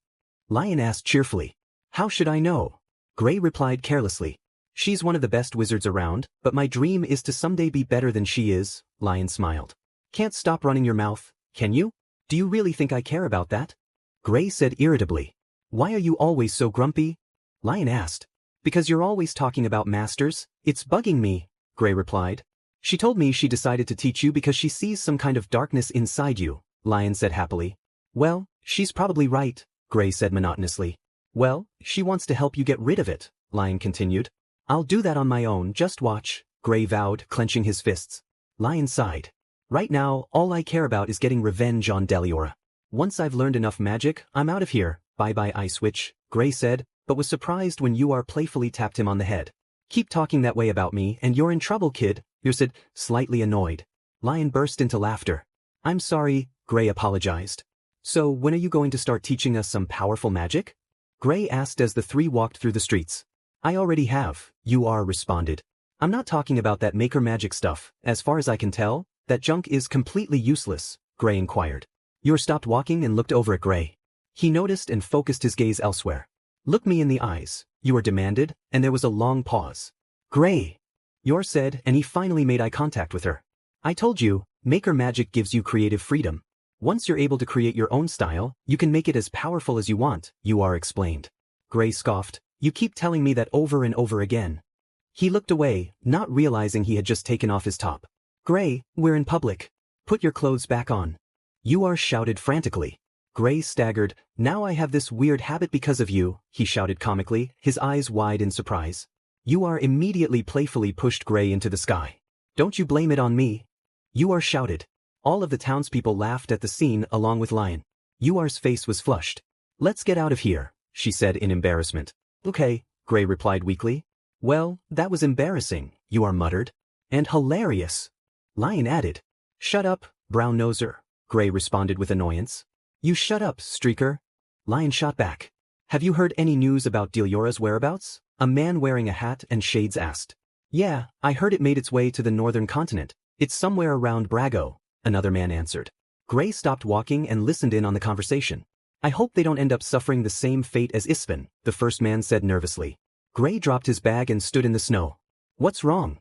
Lion asked cheerfully. How should I know? Gray replied carelessly. She's one of the best wizards around, but my dream is to someday be better than she is, Lion smiled. Can't stop running your mouth, can you? Do you really think I care about that? Gray said irritably. Why are you always so grumpy? Lion asked. Because you're always talking about masters, it's bugging me, Gray replied. She told me she decided to teach you because she sees some kind of darkness inside you, Lion said happily. Well, she's probably right, Gray said monotonously. Well, she wants to help you get rid of it, Lion continued. I'll do that on my own, just watch, Gray vowed, clenching his fists. Lion sighed. Right now, all I care about is getting revenge on Deliora. Once I've learned enough magic, I'm out of here, bye-bye Ice Witch, Gray said, but was surprised when Uar playfully tapped him on the head. Keep talking that way about me and you're in trouble, kid, Uar said, slightly annoyed. Lion burst into laughter. I'm sorry, Gray apologized. So when are you going to start teaching us some powerful magic? Gray asked as the three walked through the streets. I already have, Uar responded. I'm not talking about that maker magic stuff, as far as I can tell, that junk is completely useless, Gray inquired. Uar stopped walking and looked over at Gray. He noticed and focused his gaze elsewhere. Look me in the eyes, Uar demanded, and there was a long pause. Gray, Uar said, and he finally made eye contact with her. I told you, maker magic gives you creative freedom. Once you're able to create your own style, you can make it as powerful as you want, Uar explained. Gray scoffed, you keep telling me that over and over again. He looked away, not realizing he had just taken off his top. Gray, we're in public. Put your clothes back on. Uar shouted frantically. Gray staggered. Now I have this weird habit because of you, he shouted comically, his eyes wide in surprise. Uar immediately playfully pushed Gray into the sky. Don't you blame it on me. Uar shouted. All of the townspeople laughed at the scene along with Lion. Uar's face was flushed. Let's get out of here, she said in embarrassment. Okay, Gray replied weakly. Well, that was embarrassing, Uar muttered. And hilarious. Lion added. Shut up, brown noser, Gray responded with annoyance. You shut up, Streaker. Lion shot back. Have you heard any news about Deliora's whereabouts? A man wearing a hat and shades asked. Yeah, I heard it made its way to the northern continent. It's somewhere around Brago, another man answered. Gray stopped walking and listened in on the conversation. I hope they don't end up suffering the same fate as Ispan, the first man said nervously. Gray dropped his bag and stood in the snow. What's wrong?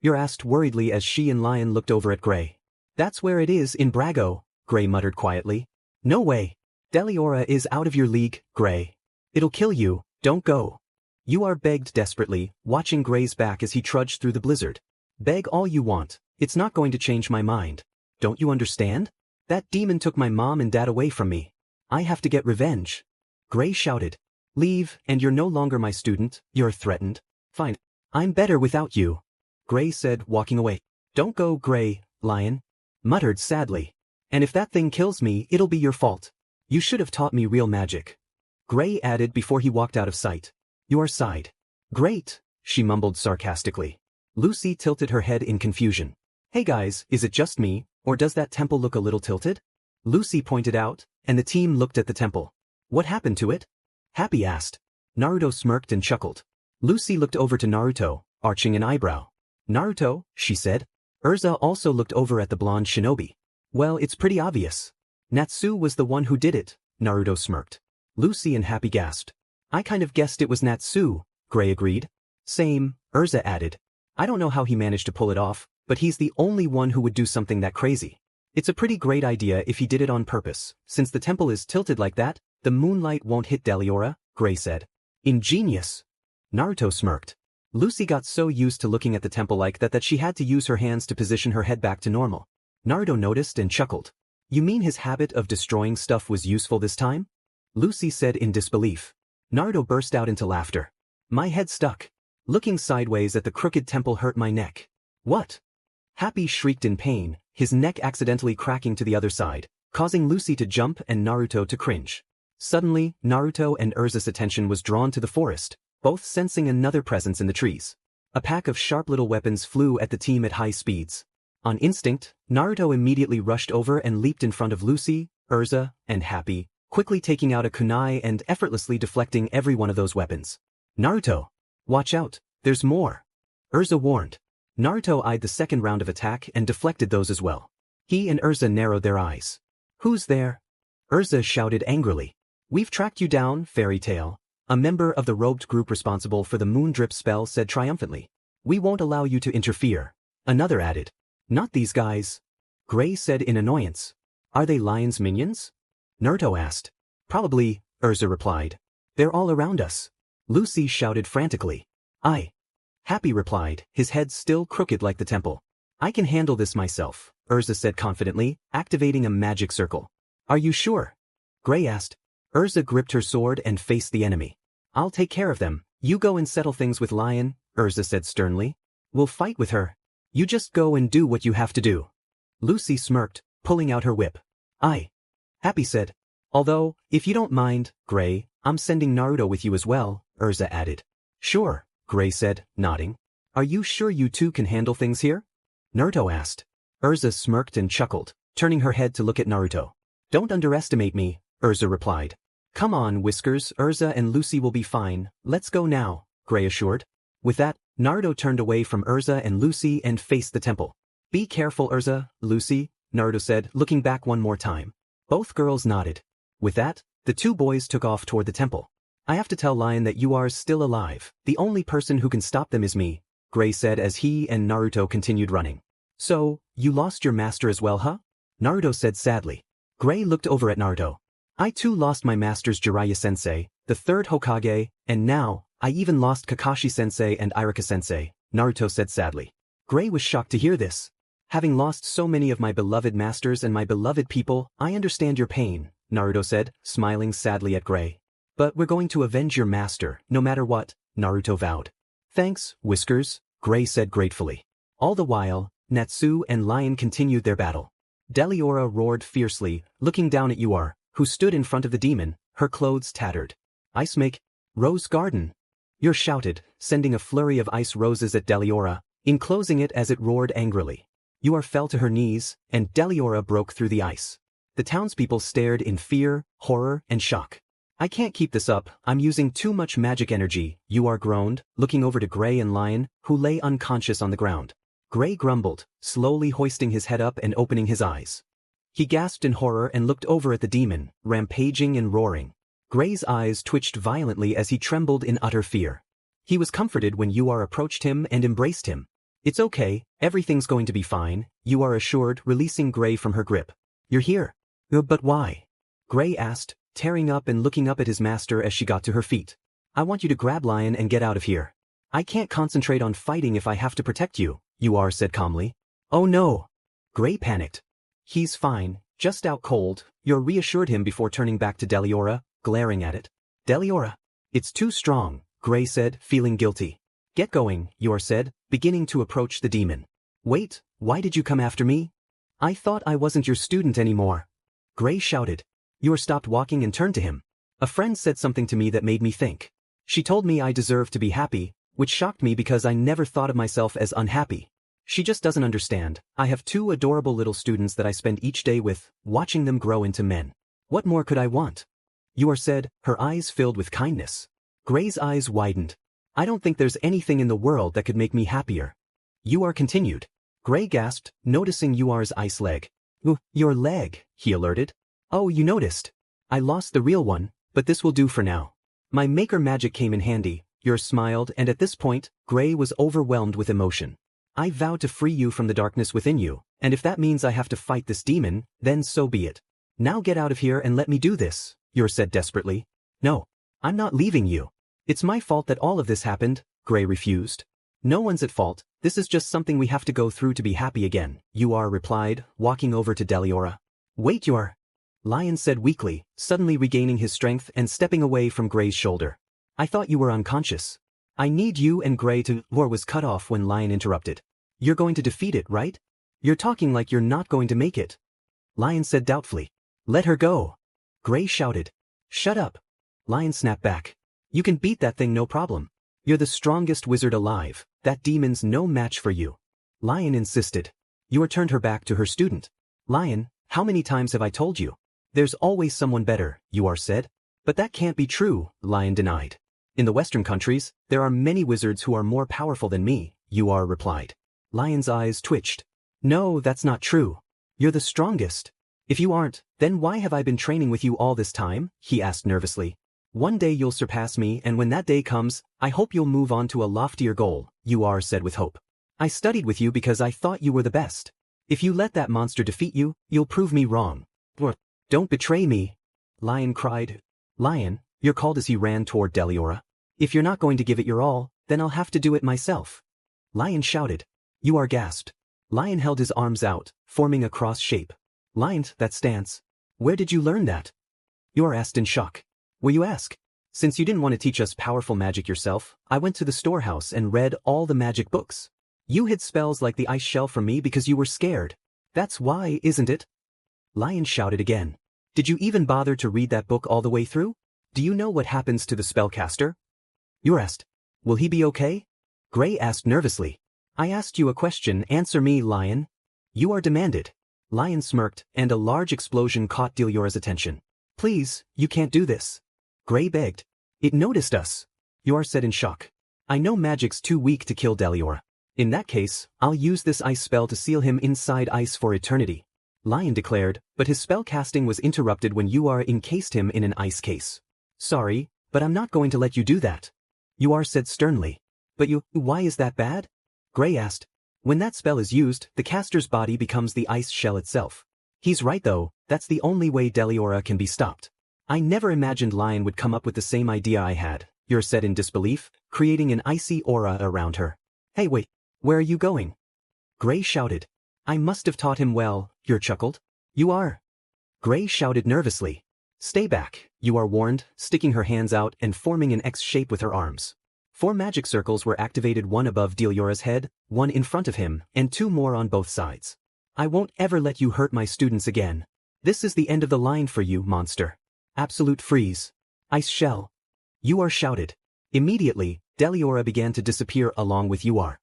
Uar asked worriedly as she and Lion looked over at Gray. That's where it is in Brago, Gray muttered quietly. No way. Deliora is out of your league, Gray. It'll kill you, don't go. Uar begged desperately, watching Gray's back as he trudged through the blizzard. Beg all you want, it's not going to change my mind. Don't you understand? That demon took my mom and dad away from me. I have to get revenge. Gray shouted. Leave, and you're no longer my student, you're threatened. Fine. I'm better without you. Gray said, walking away. Don't go, Gray, Lion muttered sadly. And if that thing kills me, it'll be your fault. You should have taught me real magic. Gray added before he walked out of sight. Uar sighed. Great, she mumbled sarcastically. Lucy tilted her head in confusion. Hey guys, is it just me, or does that temple look a little tilted? Lucy pointed out, and the team looked at the temple. What happened to it? Happy asked. Naruto smirked and chuckled. Lucy looked over to Naruto, arching an eyebrow. Naruto, she said. Erza also looked over at the blonde shinobi. Well, it's pretty obvious. Natsu was the one who did it, Naruto smirked. Lucy and Happy gasped. I kind of guessed it was Natsu, Gray agreed. Same, Erza added. I don't know how he managed to pull it off, but he's the only one who would do something that crazy. It's a pretty great idea if he did it on purpose. Since the temple is tilted like that, the moonlight won't hit Deliora, Gray said. Ingenious. Naruto smirked. Lucy got so used to looking at the temple like that she had to use her hands to position her head back to normal. Naruto noticed and chuckled. You mean his habit of destroying stuff was useful this time? Lucy said in disbelief. Naruto burst out into laughter. My head stuck. Looking sideways at the crooked temple hurt my neck. What? Happy shrieked in pain, his neck accidentally cracking to the other side, causing Lucy to jump and Naruto to cringe. Suddenly, Naruto and Erza's attention was drawn to the forest, both sensing another presence in the trees. A pack of sharp little weapons flew at the team at high speeds. On instinct, Naruto immediately rushed over and leaped in front of Lucy, Erza, and Happy, quickly taking out a kunai and effortlessly deflecting every one of those weapons. Naruto! Watch out, there's more! Erza warned. Naruto eyed the second round of attack and deflected those as well. He and Erza narrowed their eyes. Who's there? Erza shouted angrily. We've tracked you down, Fairytail. A member of the robed group responsible for the moon drip spell said triumphantly. We won't allow you to interfere. Another added. Not these guys. Gray said in annoyance. Are they Lion's minions? Naruto asked. Probably, Erza replied. They're all around us. Lucy shouted frantically. Happy replied, his head still crooked like the temple. I can handle this myself, Erza said confidently, activating a magic circle. Are you sure? Gray asked. Erza gripped her sword and faced the enemy. I'll take care of them, you go and settle things with Lion, Erza said sternly. We'll fight with her. You just go and do what you have to do. Lucy smirked, pulling out her whip. Happy said. Although, if you don't mind, Gray, I'm sending Naruto with you as well, Erza added. Sure, Gray said, nodding. Are you sure you two can handle things here? Naruto asked. Erza smirked and chuckled, turning her head to look at Naruto. Don't underestimate me, Erza replied. Come on, Whiskers, Erza and Lucy will be fine, let's go now, Gray assured. With that, Naruto turned away from Erza and Lucy and faced the temple. Be careful, Erza, Lucy, Naruto said, looking back one more time. Both girls nodded. With that, the two boys took off toward the temple. I have to tell Lion that you are still alive. The only person who can stop them is me, Gray said as he and Naruto continued running. So, you lost your master as well, huh? Naruto said sadly. Gray looked over at Naruto. I too lost my master's Jiraiya-sensei, the third Hokage, and now, I even lost Kakashi-sensei and Iruka-sensei, Naruto said sadly. Gray was shocked to hear this. Having lost so many of my beloved masters and my beloved people, I understand your pain, Naruto said, smiling sadly at Gray. But we're going to avenge your master, no matter what, Naruto vowed. Thanks, Whiskers, Gray said gratefully. All the while, Natsu and Lion continued their battle. Deliora roared fiercely, looking down at Uar, who stood in front of the demon, her clothes tattered. Ice make Rose Garden. Ur shouted, sending a flurry of ice roses at Deliora, enclosing it as it roared angrily. Uar fell to her knees, and Deliora broke through the ice. The townspeople stared in fear, horror, and shock. I can't keep this up, I'm using too much magic energy, Uar groaned, looking over to Gray and Lion, who lay unconscious on the ground. Gray grumbled, slowly hoisting his head up and opening his eyes. He gasped in horror and looked over at the demon, rampaging and roaring. Gray's eyes twitched violently as he trembled in utter fear. He was comforted when Uar approached him and embraced him. It's okay, everything's going to be fine, Uar assured, releasing Gray from her grip. You're here. But why? Gray asked, tearing up and looking up at his master as she got to her feet. I want you to grab Lion and get out of here. I can't concentrate on fighting if I have to protect you, Uar said calmly. Oh no. Gray panicked. He's fine, just out cold, Uar reassured him before turning back to Deliora, glaring at it. Deliora. It's too strong, Gray said, feeling guilty. Get going, Uar said, beginning to approach the demon. Wait, why did you come after me? I thought I wasn't your student anymore. Gray shouted. Uar stopped walking and turned to him. A friend said something to me that made me think. She told me I deserved to be happy, which shocked me because I never thought of myself as unhappy. She just doesn't understand. I have two adorable little students that I spend each day with, watching them grow into men. What more could I want? Uar said, her eyes filled with kindness. Gray's eyes widened. I don't think there's anything in the world that could make me happier. Uar continued. Gray gasped, noticing Uar's ice leg. Your leg, he alerted. Oh, you noticed. I lost the real one, but this will do for now. My maker magic came in handy, Uar smiled, and at this point, Gray was overwhelmed with emotion. I vowed to free you from the darkness within you, and if that means I have to fight this demon, then so be it. Now get out of here and let me do this, Uar said desperately. No. I'm not leaving you. It's my fault that all of this happened, Gray refused. No one's at fault, this is just something we have to go through to be happy again, Uar replied, walking over to Deliora. Wait, Uar. Lion said weakly, suddenly regaining his strength and stepping away from Gray's shoulder. I thought you were unconscious. I need you and Gray to— Uar was cut off when Lion interrupted. You're going to defeat it, right? You're talking like you're not going to make it. Lion said doubtfully. Let her go. Gray shouted. Shut up. Lion snapped back. You can beat that thing no problem. You're the strongest wizard alive, that demon's no match for you. Lion insisted. Uar turned her back to her student. Lion, how many times have I told you? There's always someone better, Uar said. But that can't be true, Lion denied. In the Western countries, there are many wizards who are more powerful than me, Uar replied. Lion's eyes twitched. No, that's not true. You're the strongest. If you aren't, then why have I been training with you all this time? He asked nervously. One day you'll surpass me, and when that day comes, I hope you'll move on to a loftier goal, Uar said with hope. I studied with you because I thought you were the best. If you let that monster defeat you, you'll prove me wrong. Don't betray me, Lion cried. Lion, you're called as he ran toward Deliora. If you're not going to give it your all, then I'll have to do it myself. Lion shouted. Uar gasped. Lion held his arms out, forming a cross shape. Lion, that stance. Where did you learn that? Yor asked in shock. Will you ask? Since you didn't want to teach us powerful magic yourself, I went to the storehouse and read all the magic books. You hid spells like the ice shell from me because you were scared. That's why, isn't it? Lion shouted again. Did you even bother to read that book all the way through? Do you know what happens to the spellcaster? Yor asked. Will he be okay? Gray asked nervously. I asked you a question, answer me, Lion. You are demanded. Lion smirked, and a large explosion caught Deliora's attention. Please, you can't do this. Gray begged. It noticed us. Yor said in shock. I know magic's too weak to kill Deliora. In that case, I'll use this ice spell to seal him inside ice for eternity. Lion declared, but his spell casting was interrupted when Yor encased him in an ice case. Sorry, but I'm not going to let you do that. Yor said sternly. But why is that bad? Gray asked. When that spell is used, the caster's body becomes the ice shell itself. He's right though, that's the only way Deliora can be stopped. I never imagined Lion would come up with the same idea I had, Yor said in disbelief, creating an icy aura around her. Hey wait, where are you going? Gray shouted. I must have taught him well, Yor chuckled. You are. Gray shouted nervously. Stay back, Yor warned, sticking her hands out and forming an X shape with her arms. 4 magic circles were activated, 1 above Deliora's head, 1 in front of him, and 2 more on both sides. I won't ever let you hurt my students again. This is the end of the line for you, monster. Absolute freeze. Ice shell. Yor shouted. Immediately, Deliora began to disappear along with Yor.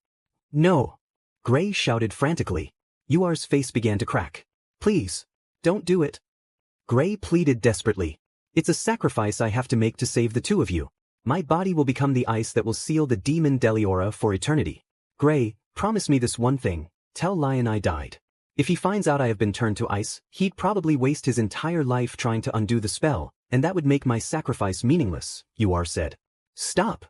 No. Gray shouted frantically. Yor's face began to crack. Please. Don't do it. Gray pleaded desperately. It's a sacrifice I have to make to save the 2 of you. My body will become the ice that will seal the demon Deliora for eternity. Gray, promise me this one thing. Tell Lion I died. If he finds out I have been turned to ice, he'd probably waste his entire life trying to undo the spell, and that would make my sacrifice meaningless, Yor said. Stop.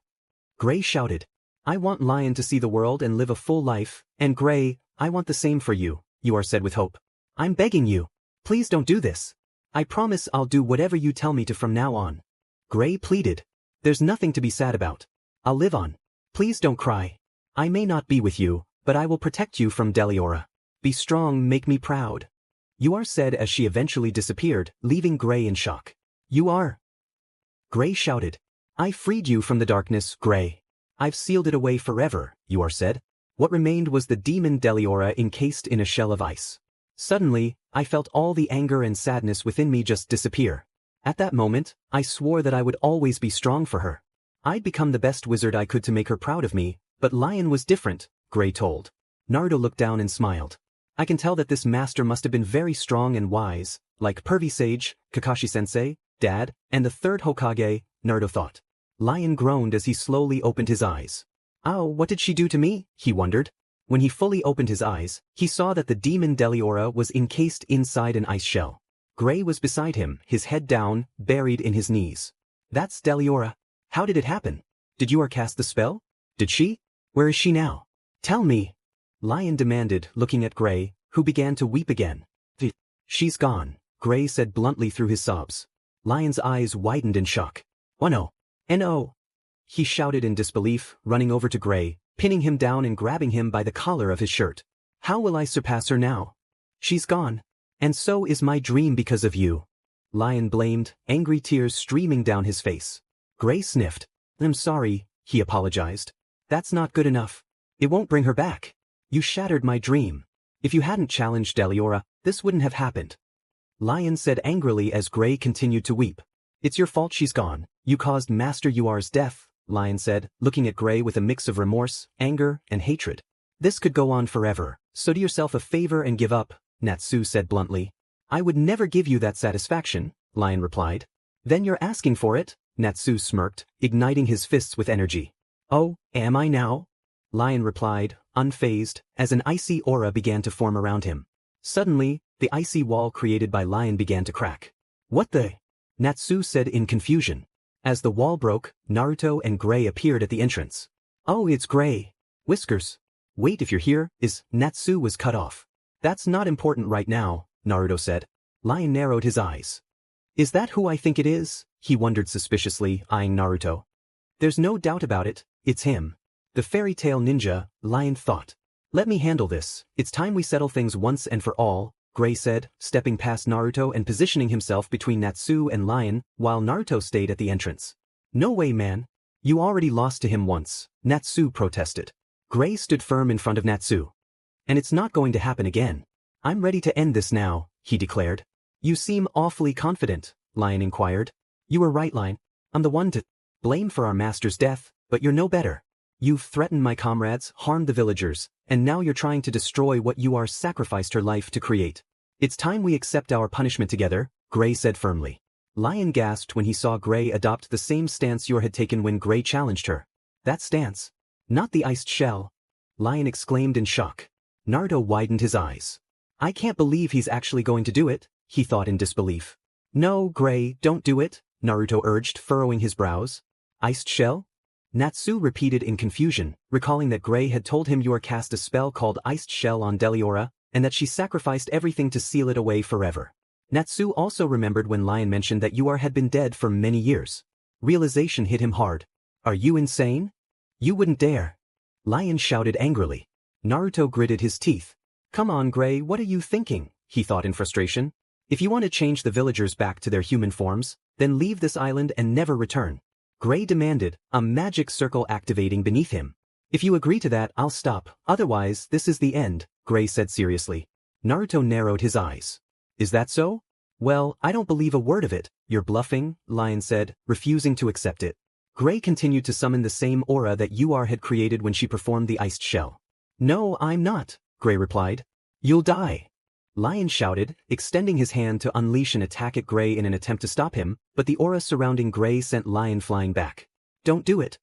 Gray shouted. I want Lion to see the world and live a full life, and Gray, I want the same for you, Yor said with hope. I'm begging you. Please don't do this. I promise I'll do whatever you tell me to from now on. Gray pleaded. There's nothing to be sad about. I'll live on. Please don't cry. I may not be with you, but I will protect you from Deliora. Be strong, make me proud. Yor said as she eventually disappeared, leaving Gray in shock. You are. Gray shouted. I freed you from the darkness, Gray. I've sealed it away forever, Yor said. What remained was the demon Deliora encased in a shell of ice. Suddenly, I felt all the anger and sadness within me just disappear. At that moment, I swore that I would always be strong for her. I'd become the best wizard I could to make her proud of me, but Lion was different, Gray told. Naruto looked down and smiled. I can tell that this master must have been very strong and wise, like Pervy Sage, Kakashi-sensei, Dad, and the 3rd Hokage, Naruto thought. Lion groaned as he slowly opened his eyes. Oh, what did she do to me? He wondered. When he fully opened his eyes, he saw that the demon Deliora was encased inside an ice shell. Gray was beside him, his head down, buried in his knees. That's Deliora. How did it happen? Did Yor cast the spell? Did she? Where is she now? Tell me. Lion demanded, looking at Gray, who began to weep again. She's gone, Gray said bluntly through his sobs. Lion's eyes widened in shock. Oh no. No. He shouted in disbelief, running over to Gray, pinning him down and grabbing him by the collar of his shirt. How will I surpass her now? She's gone. And so is my dream because of you. Lion blamed, angry tears streaming down his face. Gray sniffed. I'm sorry, he apologized. That's not good enough. It won't bring her back. You shattered my dream. If you hadn't challenged Deliora, this wouldn't have happened. Lion said angrily as Gray continued to weep. It's your fault she's gone. You caused Master Yor's death, Lion said, looking at Gray with a mix of remorse, anger, and hatred. This could go on forever, so do yourself a favor and give up, Natsu said bluntly. I would never give you that satisfaction, Lion replied. Then you're asking for it, Natsu smirked, igniting his fists with energy. Oh, am I now? Lion replied, unfazed, as an icy aura began to form around him. Suddenly, the icy wall created by Lion began to crack. What the? Natsu said in confusion. As the wall broke, Naruto and Gray appeared at the entrance. Oh, it's Gray. Whiskers. Wait, if you're here, Natsu was cut off. That's not important right now, Naruto said. Lion narrowed his eyes. Is that who I think it is? He wondered suspiciously, eyeing Naruto. There's no doubt about it, it's him. The fairy tale ninja, Lion thought. Let me handle this. It's time we settle things once and for all, Gray said, stepping past Naruto and positioning himself between Natsu and Lion, while Naruto stayed at the entrance. No way, man. You already lost to him once, Natsu protested. Gray stood firm in front of Natsu. And it's not going to happen again. I'm ready to end this now, he declared. You seem awfully confident, Lion inquired. You were right, Lion. I'm the one to blame for our master's death, but you're no better. You've threatened my comrades, harmed the villagers, and now you're trying to destroy what you are sacrificed her life to create. It's time we accept our punishment together, Gray said firmly. Lion gasped when he saw Gray adopt the same stance Yor had taken when Gray challenged her. That stance? Not the iced shell? Lion exclaimed in shock. Naruto widened his eyes. I can't believe he's actually going to do it, he thought in disbelief. No, Gray, don't do it, Naruto urged, furrowing his brows. Iced shell? Natsu repeated in confusion, recalling that Gray had told him Yor cast a spell called Iced Shell on Deliora, and that she sacrificed everything to seal it away forever. Natsu also remembered when Lion mentioned that Yor had been dead for many years. Realization hit him hard. Are you insane? You wouldn't dare. Lion shouted angrily. Naruto gritted his teeth. Come on, Gray, what are you thinking? He thought in frustration. If you want to change the villagers back to their human forms, then leave this island and never return. Gray demanded, a magic circle activating beneath him. If you agree to that, I'll stop, otherwise this is the end, Gray said seriously. Naruto narrowed his eyes. Is that so? Well, I don't believe a word of it. You're bluffing, Lion said, refusing to accept it. Gray continued to summon the same aura that Yor had created when she performed the iced shell. No, I'm not, Gray replied. You'll die. Lion shouted, extending his hand to unleash an attack at Gray in an attempt to stop him, but the aura surrounding Gray sent Lion flying back. Don't do it.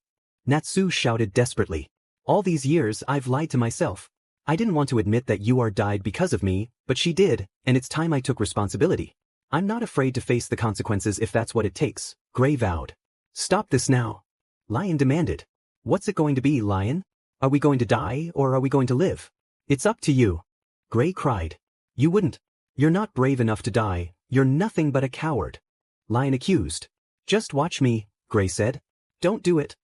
Natsu shouted desperately. All these years I've lied to myself. I didn't want to admit that Yor died because of me, but she did, and it's time I took responsibility. I'm not afraid to face the consequences if that's what it takes, Gray vowed. Stop this now. Lion demanded. What's it going to be, Lion? Are we going to die, or are we going to live? It's up to you. Gray cried. You wouldn't. You're not brave enough to die, you're nothing but a coward. Lion accused. Just watch me, Gray said. Don't do it.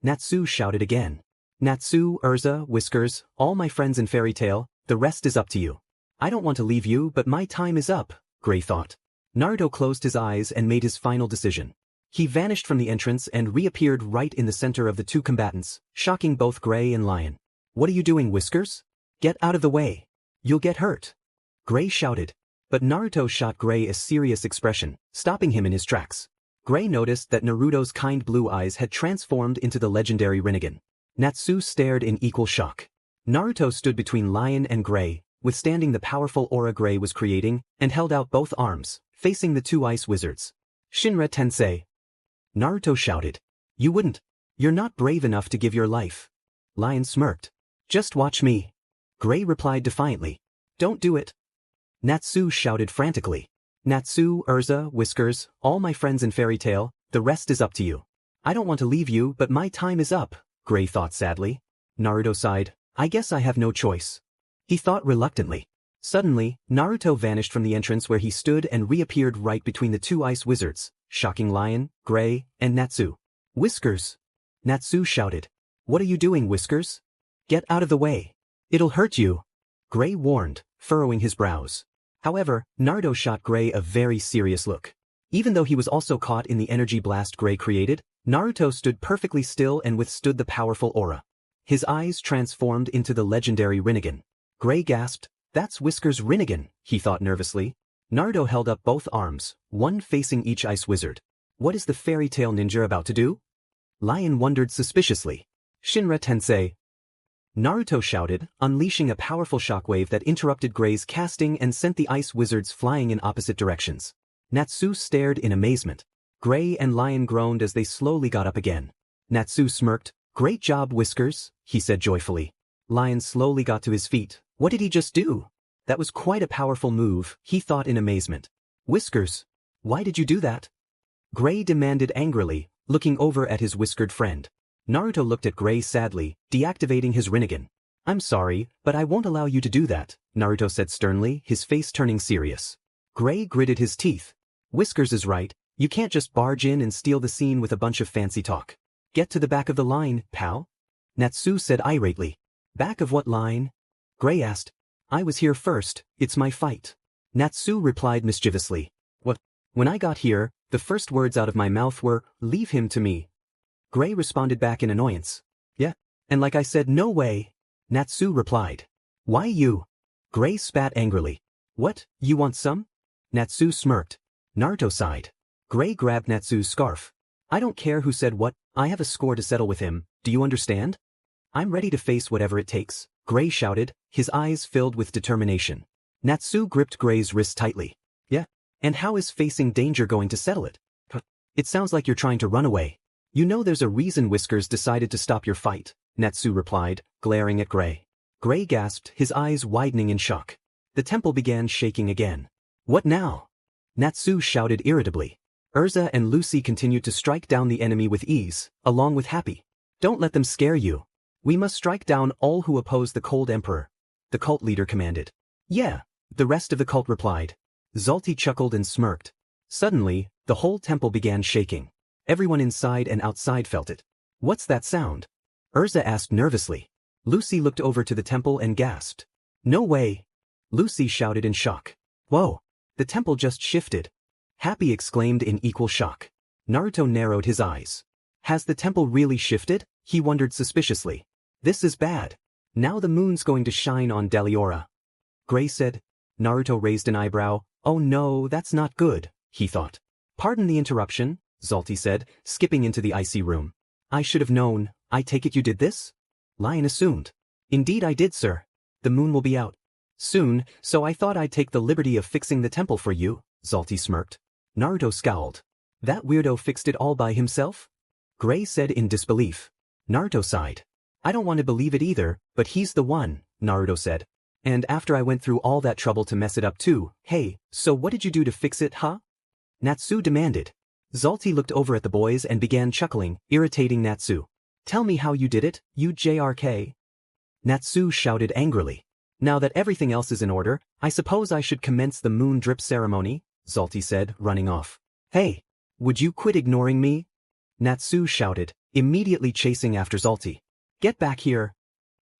Natsu shouted again. Natsu, Erza, Whiskers, all my friends in Fairytail, the rest is up to you. I don't want to leave you, but my time is up, Gray thought. Naruto closed his eyes and made his final decision. He vanished from the entrance and reappeared right in the center of the two combatants, shocking both Gray and Lion. What are you doing, Whiskers? Get out of the way. You'll get hurt. Gray shouted. But Naruto shot Gray a serious expression, stopping him in his tracks. Gray noticed that Naruto's kind blue eyes had transformed into the legendary rinnegan. Natsu stared in equal shock. Naruto stood between Lion and Gray, withstanding the powerful aura Gray was creating, and held out both arms, facing the two ice wizards. Shinra Tensei. Naruto shouted. You wouldn't. You're not brave enough to give your life. Lion smirked. Just watch me. Gray replied defiantly. Don't do it. Natsu shouted frantically. Natsu, Erza, Whiskers, all my friends in Fairytail, the rest is up to you. I don't want to leave you, but my time is up, Gray thought sadly. Naruto sighed. I guess I have no choice. He thought reluctantly. Suddenly, Naruto vanished from the entrance where he stood and reappeared right between the two ice wizards, shocking Lion, Gray, and Natsu. Whiskers! Natsu shouted. What are you doing, Whiskers? Get out of the way. It'll hurt you. Gray warned, furrowing his brows. However, Naruto shot Gray a very serious look. Even though he was also caught in the energy blast Gray created, Naruto stood perfectly still and withstood the powerful aura. His eyes transformed into the legendary rinnegan. Gray gasped, that's Whiskers' rinnegan, he thought nervously. Naruto held up both arms, one facing each ice wizard. What is the Fairytail ninja about to do? Lion wondered suspiciously. Shinra Tensei. Naruto shouted, unleashing a powerful shockwave that interrupted Gray's casting and sent the ice wizards flying in opposite directions. Natsu stared in amazement. Gray and Lion groaned as they slowly got up again. Natsu smirked. Great job, Whiskers, he said joyfully. Lion slowly got to his feet. What did he just do? That was quite a powerful move, he thought in amazement. Whiskers, why did you do that? Gray demanded angrily, looking over at his whiskered friend. Naruto looked at Gray sadly, deactivating his rinnegan. I'm sorry, but I won't allow you to do that, Naruto said sternly, his face turning serious. Gray gritted his teeth. Whiskers is right, you can't just barge in and steal the scene with a bunch of fancy talk. Get to the back of the line, pal. Natsu said irately. Back of what line? Gray asked. I was here first, it's my fight. Natsu replied mischievously. What? When I got here, the first words out of my mouth were, leave him to me. Gray responded back in annoyance. Yeah, and like I said, no way. Natsu replied. Why you? Gray spat angrily. What, you want some? Natsu smirked. Naruto sighed. Gray grabbed Natsu's scarf. I don't care who said what, I have a score to settle with him, do you understand? I'm ready to face whatever it takes, Gray shouted, his eyes filled with determination. Natsu gripped Gray's wrist tightly. Yeah, and how is facing danger going to settle it? It sounds like you're trying to run away. You know there's a reason Whiskers decided to stop your fight, Natsu replied, glaring at Gray. Gray gasped, his eyes widening in shock. The temple began shaking again. What now? Natsu shouted irritably. Erza and Lucy continued to strike down the enemy with ease, along with Happy. Don't let them scare you. We must strike down all who oppose the Cold Emperor, the cult leader commanded. Yeah, the rest of the cult replied. Zalti chuckled and smirked. Suddenly, the whole temple began shaking. Everyone inside and outside felt it. What's that sound? Erza asked nervously. Lucy looked over to the temple and gasped. No way. Lucy shouted in shock. Whoa, the temple just shifted. Happy exclaimed in equal shock. Naruto narrowed his eyes. Has the temple really shifted? He wondered suspiciously. This is bad. Now the moon's going to shine on Deliora. Gray said. Naruto raised an eyebrow. Oh no, that's not good, he thought. Pardon the interruption, Zalti said, skipping into the icy room. I should have known. I take it you did this? Lion assumed. Indeed I did, sir. The moon will be out soon, so I thought I'd take the liberty of fixing the temple for you, Zalti smirked. Naruto scowled. That weirdo fixed it all by himself? Gray said in disbelief. Naruto sighed. I don't want to believe it either, but he's the one, Naruto said. And after I went through all that trouble to mess it up too, hey, so what did you do to fix it, huh? Natsu demanded. Zalti looked over at the boys and began chuckling, irritating Natsu. Tell me how you did it, you JRK. Natsu shouted angrily. Now that everything else is in order, I suppose I should commence the moon drip ceremony, Zalti said, running off. Hey, would you quit ignoring me? Natsu shouted, immediately chasing after Zalti. Get back here.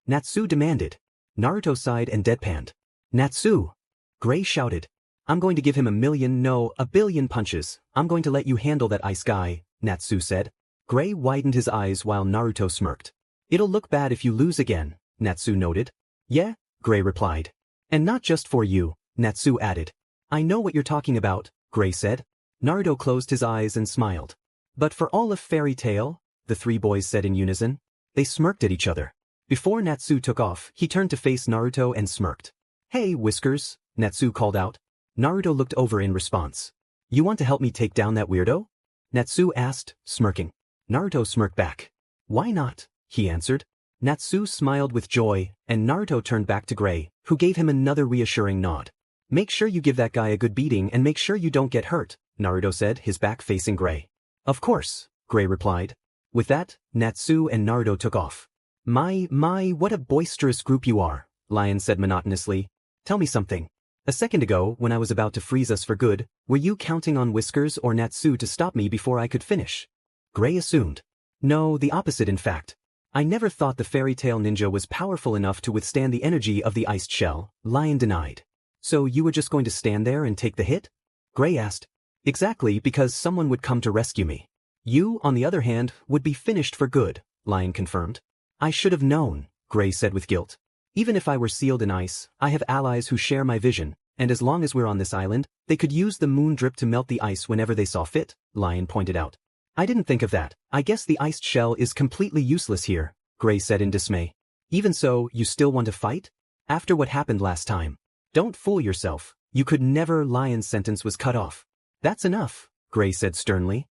Natsu demanded. Naruto sighed and deadpanned. Natsu! Gray shouted. I'm going to give him a billion punches. I'm going to let you handle that ice guy, Natsu said. Gray widened his eyes while Naruto smirked. It'll look bad if you lose again, Natsu noted. Yeah, Gray replied. And not just for you, Natsu added. I know what you're talking about, Gray said. Naruto closed his eyes and smiled. But for all of Fairytail, the three boys said in unison. They smirked at each other. Before Natsu took off, he turned to face Naruto and smirked. Hey, Whiskers, Natsu called out. Naruto looked over in response. You want to help me take down that weirdo? Natsu asked, smirking. Naruto smirked back. Why not? He answered. Natsu smiled with joy, and Naruto turned back to Gray, who gave him another reassuring nod. Make sure you give that guy a good beating and make sure you don't get hurt, Naruto said, his back facing Gray. Of course, Gray replied. With that, Natsu and Naruto took off. My, what a boisterous group you are, Lion said monotonously. Tell me something. A second ago, when I was about to freeze us for good, were you counting on Whiskers or Natsu to stop me before I could finish? Gray assumed. No, the opposite in fact. I never thought the Fairytail ninja was powerful enough to withstand the energy of the iced shell, Lion denied. So you were just going to stand there and take the hit? Gray asked. Exactly, because someone would come to rescue me. You, on the other hand, would be finished for good, Lion confirmed. I should have known, Gray said with guilt. Even if I were sealed in ice, I have allies who share my vision, and as long as we're on this island, they could use the moon drip to melt the ice whenever they saw fit, Lion pointed out. I didn't think of that. I guess the iced shell is completely useless here, Gray said in dismay. Even so, you still want to fight? After what happened last time. Don't fool yourself. You could never. Lion's sentence was cut off. That's enough, Gray said sternly.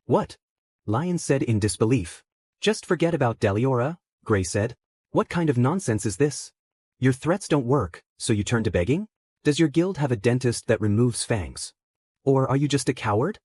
What? Lion said in disbelief. Just forget about Deliora, Gray said. What kind of nonsense is this? Your threats don't work, so you turn to begging? Does your guild have a dentist that removes fangs? Or are you just a coward?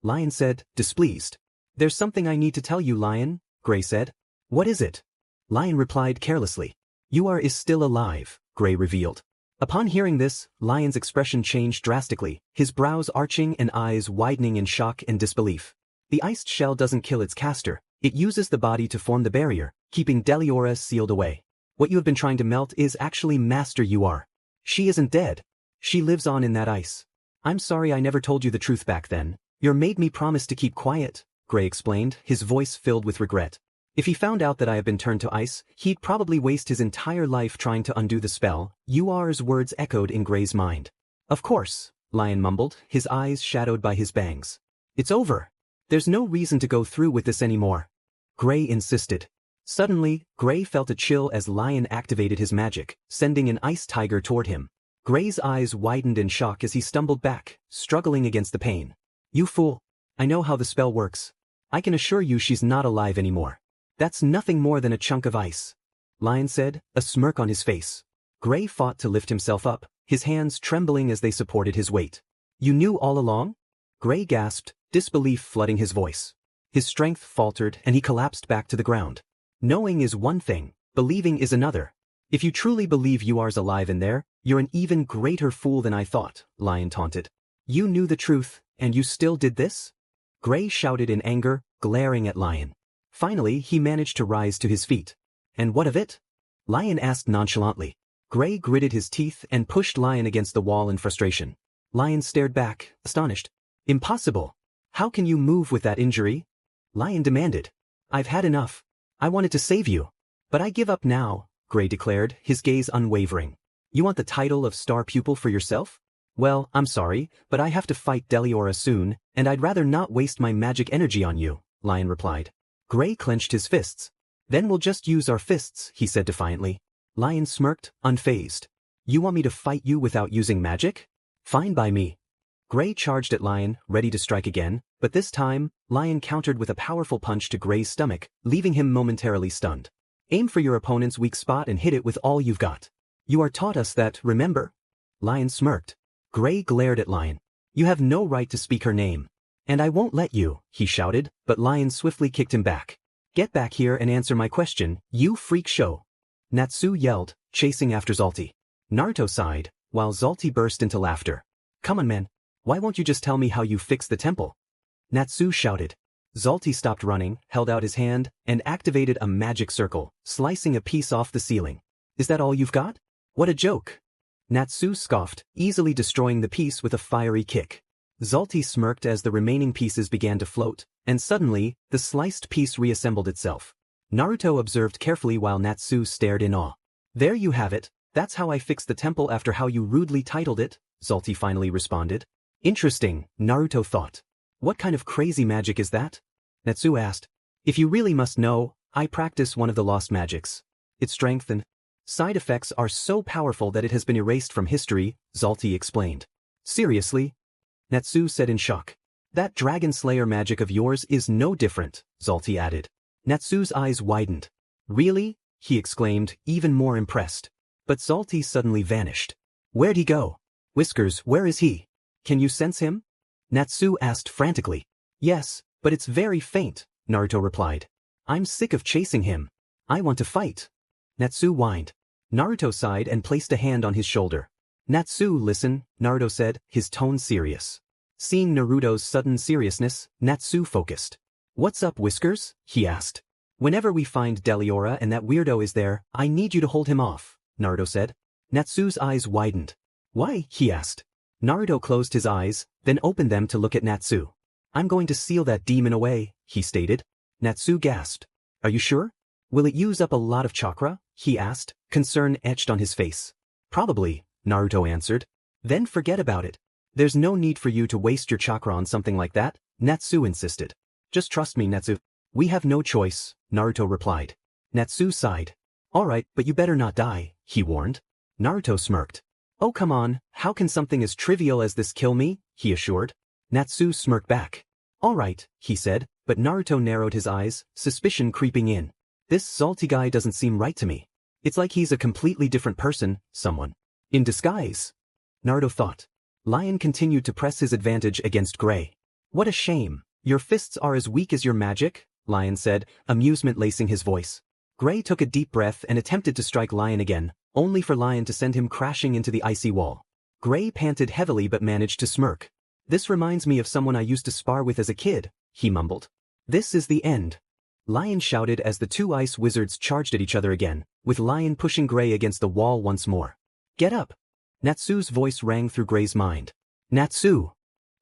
Lion said, displeased. There's something I need to tell you, Lion, Gray said. What is it? Lion replied carelessly. You is still alive, Gray revealed. Upon hearing this, Lion's expression changed drastically, his brows arching and eyes widening in shock and disbelief. The iced shell doesn't kill its caster, it uses the body to form the barrier, keeping Deliora sealed away. What you have been trying to melt is actually Master you are. She isn't dead. She lives on in that ice. I'm sorry I never told you the truth back then. You made me promise to keep quiet, Gray explained, his voice filled with regret. If he found out that I have been turned to ice, he'd probably waste his entire life trying to undo the spell. Uar's words echoed in Gray's mind. Of course, Lion mumbled, his eyes shadowed by his bangs. It's over. There's no reason to go through with this anymore. Gray insisted. Suddenly, Gray felt a chill as Lion activated his magic, sending an ice tiger toward him. Gray's eyes widened in shock as he stumbled back, struggling against the pain. You fool. I know how the spell works. I can assure you she's not alive anymore. That's nothing more than a chunk of ice, Lion said, a smirk on his face. Gray fought to lift himself up, his hands trembling as they supported his weight. You knew all along? Gray gasped, disbelief flooding his voice. His strength faltered and he collapsed back to the ground. Knowing is one thing, believing is another. If you truly believe Uar's alive in there, you're an even greater fool than I thought, Lion taunted. You knew the truth, and you still did this? Gray shouted in anger, glaring at Lion. Finally, he managed to rise to his feet. And what of it? Lion asked nonchalantly. Gray gritted his teeth and pushed Lion against the wall in frustration. Lion stared back, astonished. Impossible. How can you move with that injury? Lion demanded. I've had enough. I wanted to save you. But I give up now, Gray declared, his gaze unwavering. You want the title of star pupil for yourself? Well, I'm sorry, but I have to fight Deliora soon, and I'd rather not waste my magic energy on you, Lion replied. Gray clenched his fists. Then we'll just use our fists, he said defiantly. Lion smirked, unfazed. You want me to fight you without using magic? Fine by me. Gray charged at Lion, ready to strike again, but this time, Lion countered with a powerful punch to Gray's stomach, leaving him momentarily stunned. Aim for your opponent's weak spot and hit it with all you've got. You are taught us that, remember? Lion smirked. Gray glared at Lion. You have no right to speak her name. And I won't let you, he shouted, but Lion swiftly kicked him back. Get back here and answer my question, you freak show. Natsu yelled, chasing after Zalti. Naruto sighed, while Zalti burst into laughter. Come on, man. Why won't you just tell me how you fixed the temple? Natsu shouted. Zalti stopped running, held out his hand, and activated a magic circle, slicing a piece off the ceiling. Is that all you've got? What a joke. Natsu scoffed, easily destroying the piece with a fiery kick. Zalti smirked as the remaining pieces began to float, and suddenly, the sliced piece reassembled itself. Naruto observed carefully while Natsu stared in awe. There you have it, that's how I fixed the temple after how you rudely titled it, Zalti finally responded. Interesting, Naruto thought. What kind of crazy magic is that? Natsu asked. If you really must know, I practice one of the lost magics. Its strength and side effects are so powerful that it has been erased from history, Zalti explained. Seriously? Natsu said in shock. That dragon slayer magic of yours is no different, Zalti added. Natsu's eyes widened. Really? He exclaimed, even more impressed. But Zalti suddenly vanished. Where'd he go? Whiskers, where is he? Can you sense him? Natsu asked frantically. Yes, but it's very faint, Naruto replied. I'm sick of chasing him. I want to fight. Natsu whined. Naruto sighed and placed a hand on his shoulder. Natsu, listen, Naruto said, his tone serious. Seeing Naruto's sudden seriousness, Natsu focused. What's up, Whiskers? He asked. Whenever we find Deliora and that weirdo is there, I need you to hold him off, Naruto said. Natsu's eyes widened. Why? He asked. Naruto closed his eyes, then opened them to look at Natsu. I'm going to seal that demon away, he stated. Natsu gasped. Are you sure? Will it use up a lot of chakra? He asked, concern etched on his face. Probably, Naruto answered. Then forget about it. There's no need for you to waste your chakra on something like that, Natsu insisted. Just trust me, Natsu. We have no choice, Naruto replied. Natsu sighed. Alright, but you better not die, he warned. Naruto smirked. Oh come on, how can something as trivial as this kill me? He assured. Natsu smirked back. Alright, he said, but Naruto narrowed his eyes, suspicion creeping in. This Zalti guy doesn't seem right to me. It's like he's a completely different person, someone. In disguise. Naruto thought. Lion continued to press his advantage against Gray. What a shame. Your fists are as weak as your magic, Lion said, amusement lacing his voice. Gray took a deep breath and attempted to strike Lion again, only for Lion to send him crashing into the icy wall. Gray panted heavily but managed to smirk. This reminds me of someone I used to spar with as a kid, he mumbled. This is the end. Lion shouted as the two ice wizards charged at each other again, with Lion pushing Gray against the wall once more. Get up! Natsu's voice rang through Gray's mind. Natsu!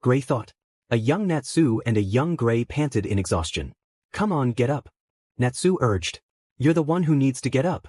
Gray thought. A young Natsu and a young Gray panted in exhaustion. Come on, get up. Natsu urged. You're the one who needs to get up.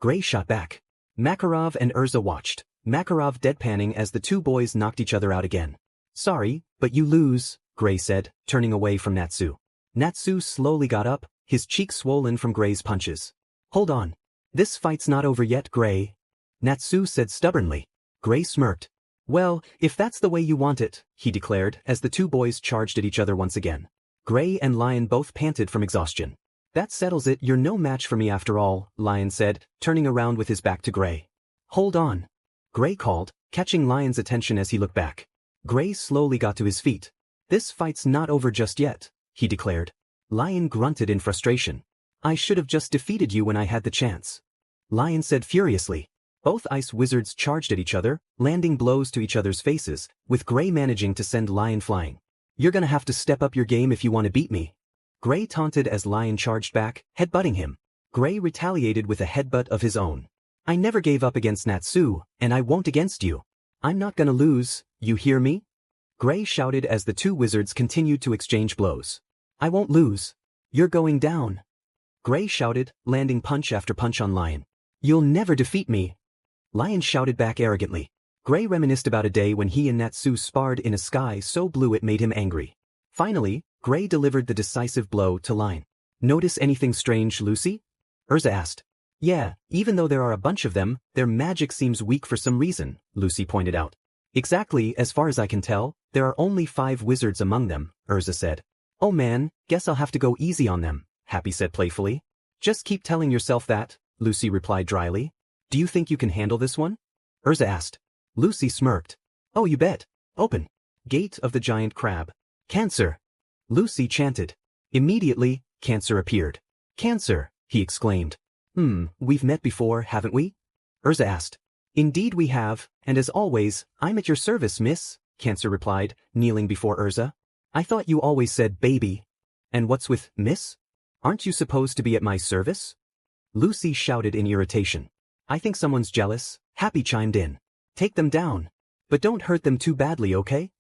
Gray shot back. Makarov and Erza watched, Makarov deadpanning as the two boys knocked each other out again. Sorry, but you lose, Gray said, turning away from Natsu. Natsu slowly got up, his cheeks swollen from Gray's punches. Hold on. This fight's not over yet, Gray. Natsu said stubbornly. Gray smirked. Well, if that's the way you want it, he declared as the two boys charged at each other once again. Gray and Lion both panted from exhaustion. That settles it, you're no match for me after all, Lion said, turning around with his back to Gray. Hold on. Gray called, catching Lion's attention as he looked back. Gray slowly got to his feet. This fight's not over just yet, he declared. Lion grunted in frustration. I should have just defeated you when I had the chance. Lion said furiously. Both ice wizards charged at each other, landing blows to each other's faces, with Gray managing to send Lion flying. You're gonna have to step up your game if you want to beat me. Gray taunted as Lion charged back, headbutting him. Gray retaliated with a headbutt of his own. I never gave up against Natsu, and I won't against you. I'm not gonna lose, you hear me? Gray shouted as the two wizards continued to exchange blows. I won't lose. You're going down. Gray shouted, landing punch after punch on Lion. You'll never defeat me. Lion shouted back arrogantly. Gray reminisced about a day when he and Natsu sparred in a sky so blue it made him angry. Finally, Gray delivered the decisive blow to Lion. Notice anything strange, Lucy? Erza asked. Yeah, even though there are a bunch of them, their magic seems weak for some reason, Lucy pointed out. Exactly, as far as I can tell, there are only 5 wizards among them, Erza said. Oh man, guess I'll have to go easy on them, Happy said playfully. Just keep telling yourself that, Lucy replied dryly. Do you think you can handle this one? Erza asked. Lucy smirked. Oh, you bet. Open. Gate of the Giant Crab. Cancer. Lucy chanted. Immediately, Cancer appeared. Cancer, he exclaimed. We've met before, haven't we? Erza asked. Indeed we have, and as always, I'm at your service, miss, Cancer replied, kneeling before Erza. I thought you always said baby. And what's with miss? Aren't you supposed to be at my service? Lucy shouted in irritation. I think someone's jealous, Happy chimed in. Take them down. But don't hurt them too badly, okay?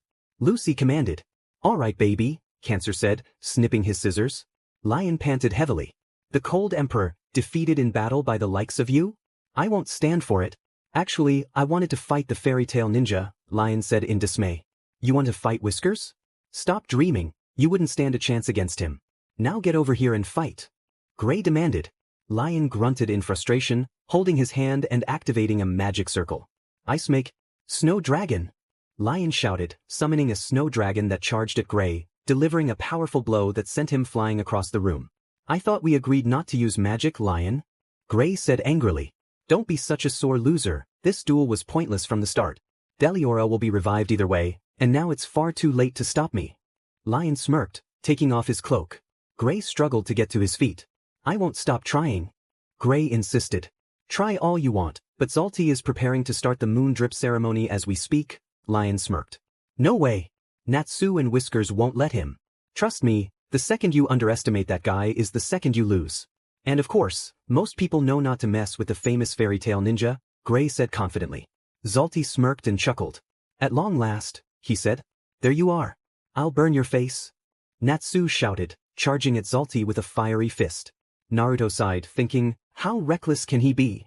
Lucy commanded. All right, baby, Cancer said, snipping his scissors. Lion panted heavily. The Cold Emperor, defeated in battle by the likes of you? I won't stand for it. Actually, I wanted to fight the Fairytail Ninja, Lion said in dismay. You want to fight Whiskers? Stop dreaming, you wouldn't stand a chance against him. Now get over here and fight. Gray demanded. Lion grunted in frustration, holding his hand and activating a magic circle. Ice make. Snow Dragon. Lion shouted, summoning a snow dragon that charged at Gray, delivering a powerful blow that sent him flying across the room. I thought we agreed not to use magic, Lion. Gray said angrily. Don't be such a sore loser, this duel was pointless from the start. Deliora will be revived either way, and now it's far too late to stop me. Lion smirked, taking off his cloak. Gray struggled to get to his feet. I won't stop trying. Gray insisted. Try all you want, but Zalti is preparing to start the moon drip ceremony as we speak, Lion smirked. No way. Natsu and Whiskers won't let him. Trust me, the second you underestimate that guy is the second you lose. And of course, most people know not to mess with the famous Fairytail Ninja, Gray said confidently. Zalti smirked and chuckled. At long last, he said. There you are. I'll burn your face. Natsu shouted, charging at Zalti with a fiery fist. Naruto sighed, thinking, how reckless can he be?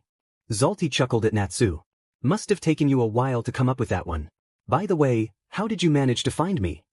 Zalti chuckled at Natsu. Must have taken you a while to come up with that one. By the way, how did you manage to find me?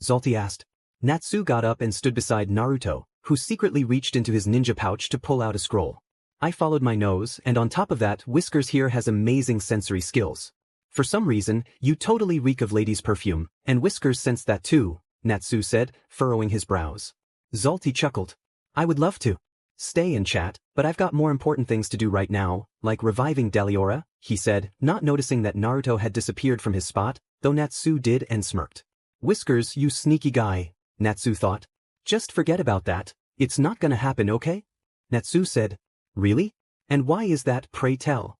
Zalti asked. Natsu got up and stood beside Naruto, who secretly reached into his ninja pouch to pull out a scroll. I followed my nose, and on top of that, Whiskers here has amazing sensory skills. For some reason, you totally reek of lady's perfume, and Whiskers sensed that too, Natsu said, furrowing his brows. Zalti chuckled. I would love to stay and chat, but I've got more important things to do right now, like reviving Deliora, he said, not noticing that Naruto had disappeared from his spot, though Natsu did and smirked. Whiskers, you sneaky guy, Natsu thought. Just forget about that, it's not gonna happen, okay? Natsu said. Really? And why is that, pray tell?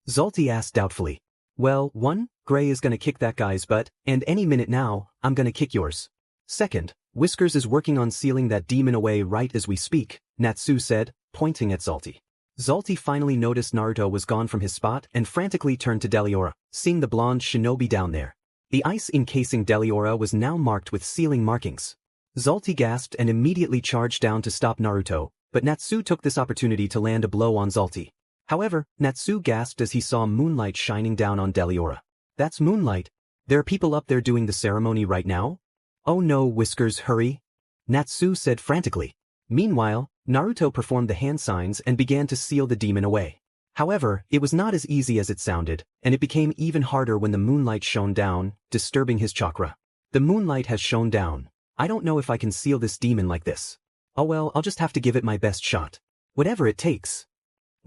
Zalti asked doubtfully. Well, 1, Gray is gonna kick that guy's butt, and any minute now, I'm gonna kick yours. Second, Whiskers is working on sealing that demon away right as we speak, Natsu said, pointing at Zalti. Zalti finally noticed Naruto was gone from his spot and frantically turned to Deliora, seeing the blonde shinobi down there. The ice encasing Deliora was now marked with sealing markings. Zalti gasped and immediately charged down to stop Naruto, but Natsu took this opportunity to land a blow on Zalti. However, Natsu gasped as he saw moonlight shining down on Deliora. That's moonlight. There are people up there doing the ceremony right now? Oh no, Whiskers, hurry! Natsu said frantically. Meanwhile, Naruto performed the hand signs and began to seal the demon away. However, it was not as easy as it sounded, and it became even harder when the moonlight shone down, disturbing his chakra. The moonlight has shone down. I don't know if I can seal this demon like this. Oh well, I'll just have to give it my best shot. Whatever it takes.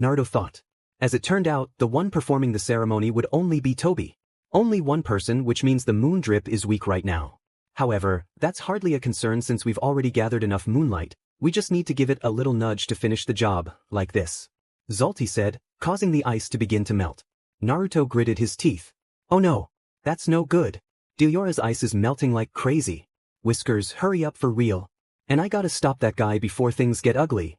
Naruto thought. As it turned out, the one performing the ceremony would only be Tobi. Only one person, which means the moon drip is weak right now. However, that's hardly a concern since we've already gathered enough moonlight. We just need to give it a little nudge to finish the job, like this. Zalti said, causing the ice to begin to melt. Naruto gritted his teeth. Oh no, that's no good. Deliora's ice is melting like crazy. Whiskers, hurry up for real. And I gotta stop that guy before things get ugly.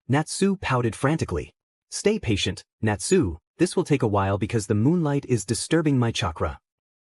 Natsu pouted frantically. Stay patient, Natsu, this will take a while because the moonlight is disturbing my chakra.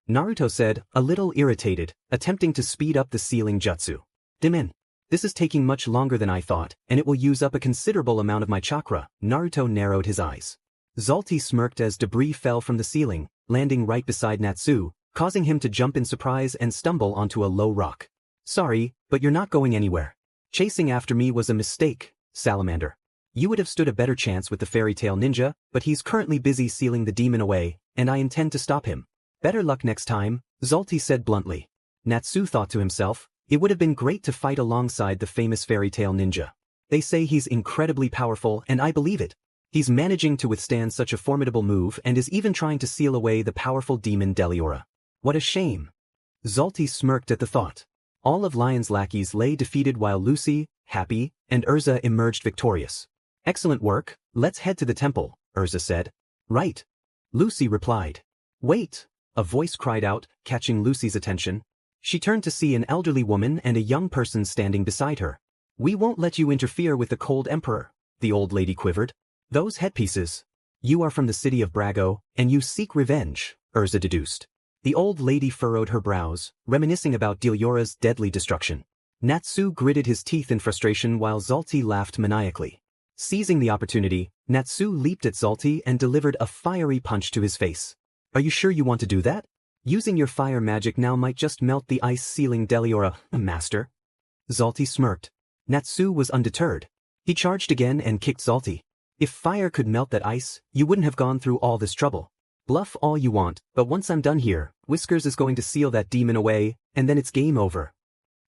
Naruto said, a little irritated, attempting to speed up the sealing jutsu. Dimin. This is taking much longer than I thought, and it will use up a considerable amount of my chakra. Naruto narrowed his eyes. Zalti smirked as debris fell from the ceiling, landing right beside Natsu, causing him to jump in surprise and stumble onto a low rock. Sorry, but you're not going anywhere. Chasing after me was a mistake, Salamander. You would have stood a better chance with the Fairytail ninja, but he's currently busy sealing the demon away, and I intend to stop him. Better luck next time, Zalti said bluntly. Natsu thought to himself, it would have been great to fight alongside the famous Fairytail ninja. They say he's incredibly powerful and I believe it. He's managing to withstand such a formidable move and is even trying to seal away the powerful demon Deliora. What a shame. Zalti smirked at the thought. All of Lion's lackeys lay defeated while Lucy, Happy, and Erza emerged victorious. Excellent work, let's head to the temple, Erza said. Right. Lucy replied. Wait, a voice cried out, catching Lucy's attention. She turned to see an elderly woman and a young person standing beside her. We won't let you interfere with the cold emperor, the old lady quivered. Those headpieces. You are from the city of Brago, and you seek revenge, Erza deduced. The old lady furrowed her brows, reminiscing about Deliora's deadly destruction. Natsu gritted his teeth in frustration while Zalti laughed maniacally. Seizing the opportunity, Natsu leaped at Zalti and delivered a fiery punch to his face. Are you sure you want to do that? Using your fire magic now might just melt the ice sealing Deliora, master. Zalti smirked. Natsu was undeterred. He charged again and kicked Zalti. If fire could melt that ice, you wouldn't have gone through all this trouble. Bluff all you want, but once I'm done here, Whiskers is going to seal that demon away, and then it's game over.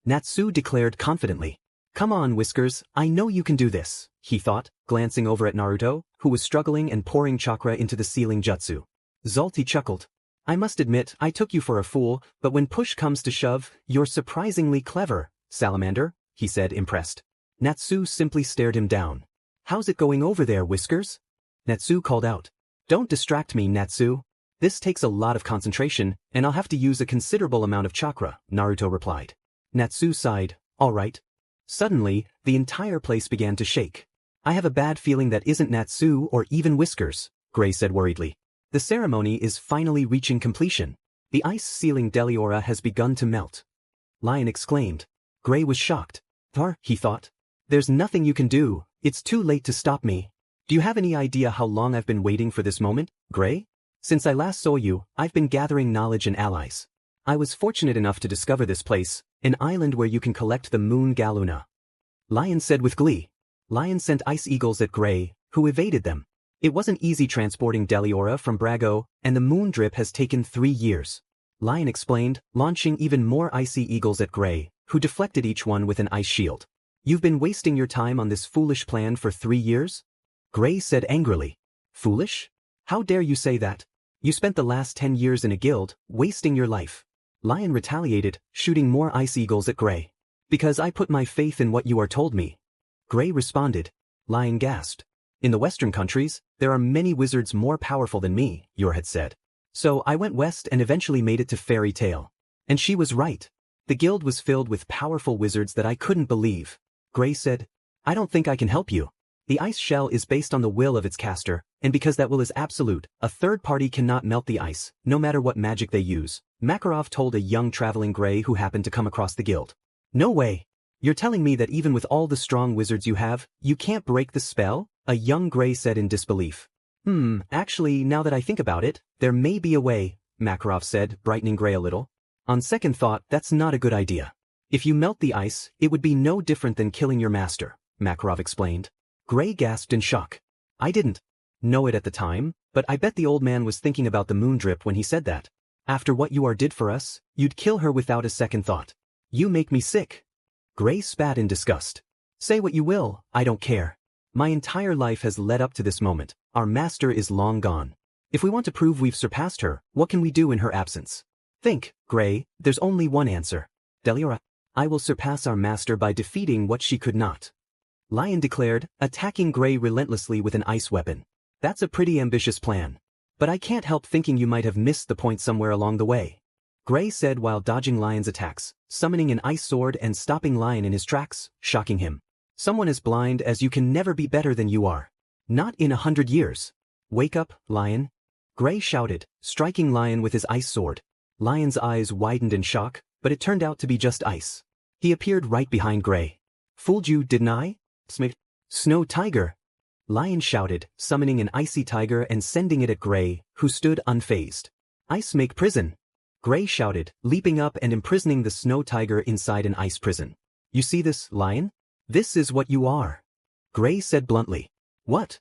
Natsu declared confidently. Come on, Whiskers, I know you can do this, he thought, glancing over at Naruto, who was struggling and pouring chakra into the sealing jutsu. Zalti chuckled. I must admit, I took you for a fool, but when push comes to shove, you're surprisingly clever, Salamander, he said impressed. Natsu simply stared him down. How's it going over there, Whiskers? Natsu called out. Don't distract me, Natsu. This takes a lot of concentration, and I'll have to use a considerable amount of chakra, Naruto replied. Natsu sighed. All right. Suddenly, the entire place began to shake. I have a bad feeling that isn't Natsu or even Whiskers, Gray said worriedly. The ceremony is finally reaching completion. The ice sealing Deliora has begun to melt. Lion exclaimed. Gray was shocked. He thought. There's nothing you can do, it's too late to stop me. Do you have any idea how long I've been waiting for this moment, Gray? Since I last saw you, I've been gathering knowledge and allies. I was fortunate enough to discover this place, an island where you can collect the moon Galuna. Lion said with glee. Lion sent ice eagles at Gray, who evaded them. It wasn't easy transporting Deliora from Brago, and the moon drip has taken 3 years. Lion explained, launching even more icy eagles at Gray, who deflected each one with an ice shield. You've been wasting your time on this foolish plan for 3 years? Gray said angrily. Foolish? How dare you say that? You spent the last 10 years in a guild, wasting your life. Lion retaliated, shooting more ice eagles at Gray. Because I put my faith in what you are told me. Gray responded. Lion gasped. In the Western countries, there are many wizards more powerful than me, Yor had said. So I went west and eventually made it to Fairytail. And she was right. The guild was filled with powerful wizards that I couldn't believe. Gray said, I don't think I can help you. The ice shell is based on the will of its caster, and because that will is absolute, a third party cannot melt the ice, no matter what magic they use, Makarov told a young traveling Gray who happened to come across the guild. No way. You're telling me that even with all the strong wizards you have, you can't break the spell? A young Gray said in disbelief. Actually, now that I think about it, there may be a way, Makarov said, brightening Gray a little. On second thought, that's not a good idea. If you melt the ice, it would be no different than killing your master, Makarov explained. Gray gasped in shock. I didn't know it at the time, but I bet the old man was thinking about the moondrip when he said that. After what you did for us, you'd kill her without a second thought. You make me sick. Gray spat in disgust. Say what you will, I don't care. My entire life has led up to this moment. Our master is long gone. If we want to prove we've surpassed her, what can we do in her absence? Think, Gray, there's only one answer. Deliora, I will surpass our master by defeating what she could not. Lion declared, attacking Gray relentlessly with an ice weapon. That's a pretty ambitious plan. But I can't help thinking you might have missed the point somewhere along the way. Gray said while dodging Lion's attacks, summoning an ice sword and stopping Lion in his tracks, shocking him. Someone as blind as you can never be better than you are. Not in 100 years. Wake up, Lion. Gray shouted, striking Lion with his ice sword. Lion's eyes widened in shock, but it turned out to be just ice. He appeared right behind Gray. Fooled you, didn't I? Snow Tiger. Lion shouted, summoning an icy tiger and sending it at Gray, who stood unfazed. Ice make prison. Gray shouted, leaping up and imprisoning the snow tiger inside an ice prison. You see this, Lion? This is what you are. Gray said bluntly. What?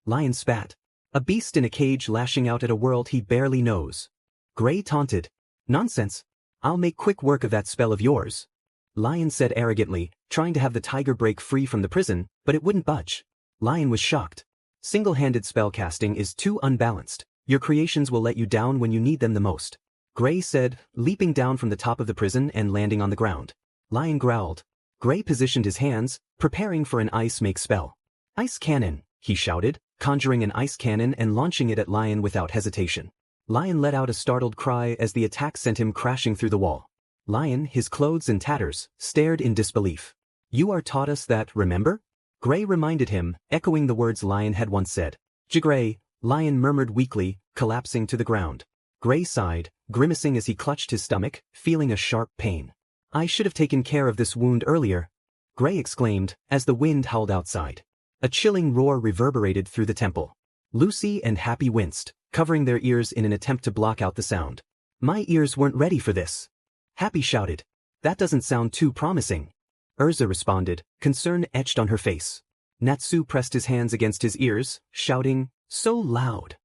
Lion spat. A beast in a cage lashing out at a world he barely knows. Gray taunted. Nonsense. I'll make quick work of that spell of yours. Lion said arrogantly, trying to have the tiger break free from the prison, but it wouldn't budge. Lion was shocked. Single-handed spellcasting is too unbalanced. Your creations will let you down when you need them the most. Gray said, leaping down from the top of the prison and landing on the ground. Lion growled. Gray positioned his hands, preparing for an ice-make spell. Ice cannon, he shouted, conjuring an ice cannon and launching it at Lion without hesitation. Lion let out a startled cry as the attack sent him crashing through the wall. Lion, his clothes in tatters, stared in disbelief. You are taught us that, remember? Gray reminded him, echoing the words Lion had once said. Gray, Lion murmured weakly, collapsing to the ground. Gray sighed, grimacing as he clutched his stomach, feeling a sharp pain. I should have taken care of this wound earlier, Gray exclaimed, as the wind howled outside. A chilling roar reverberated through the temple. Lucy and Happy winced, covering their ears in an attempt to block out the sound. My ears weren't ready for this. Happy shouted. That doesn't sound too promising. Erza responded, concern etched on her face. Natsu pressed his hands against his ears, shouting, so loud.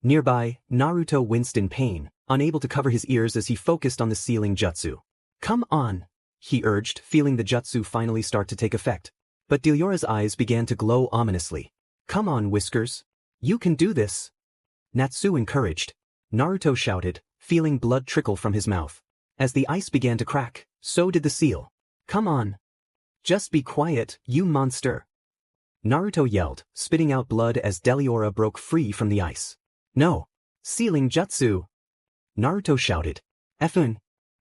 Nearby, Naruto winced in pain, unable to cover his ears as he focused on the sealing jutsu. Come on, he urged, feeling the jutsu finally start to take effect. But Deliora's eyes began to glow ominously. Come on, Whiskers. You can do this. Natsu encouraged. Naruto shouted, feeling blood trickle from his mouth. As the ice began to crack, so did the seal. Come on. Just be quiet, you monster. Naruto yelled, spitting out blood as Deliora broke free from the ice. No. Sealing jutsu. Naruto shouted. Effun.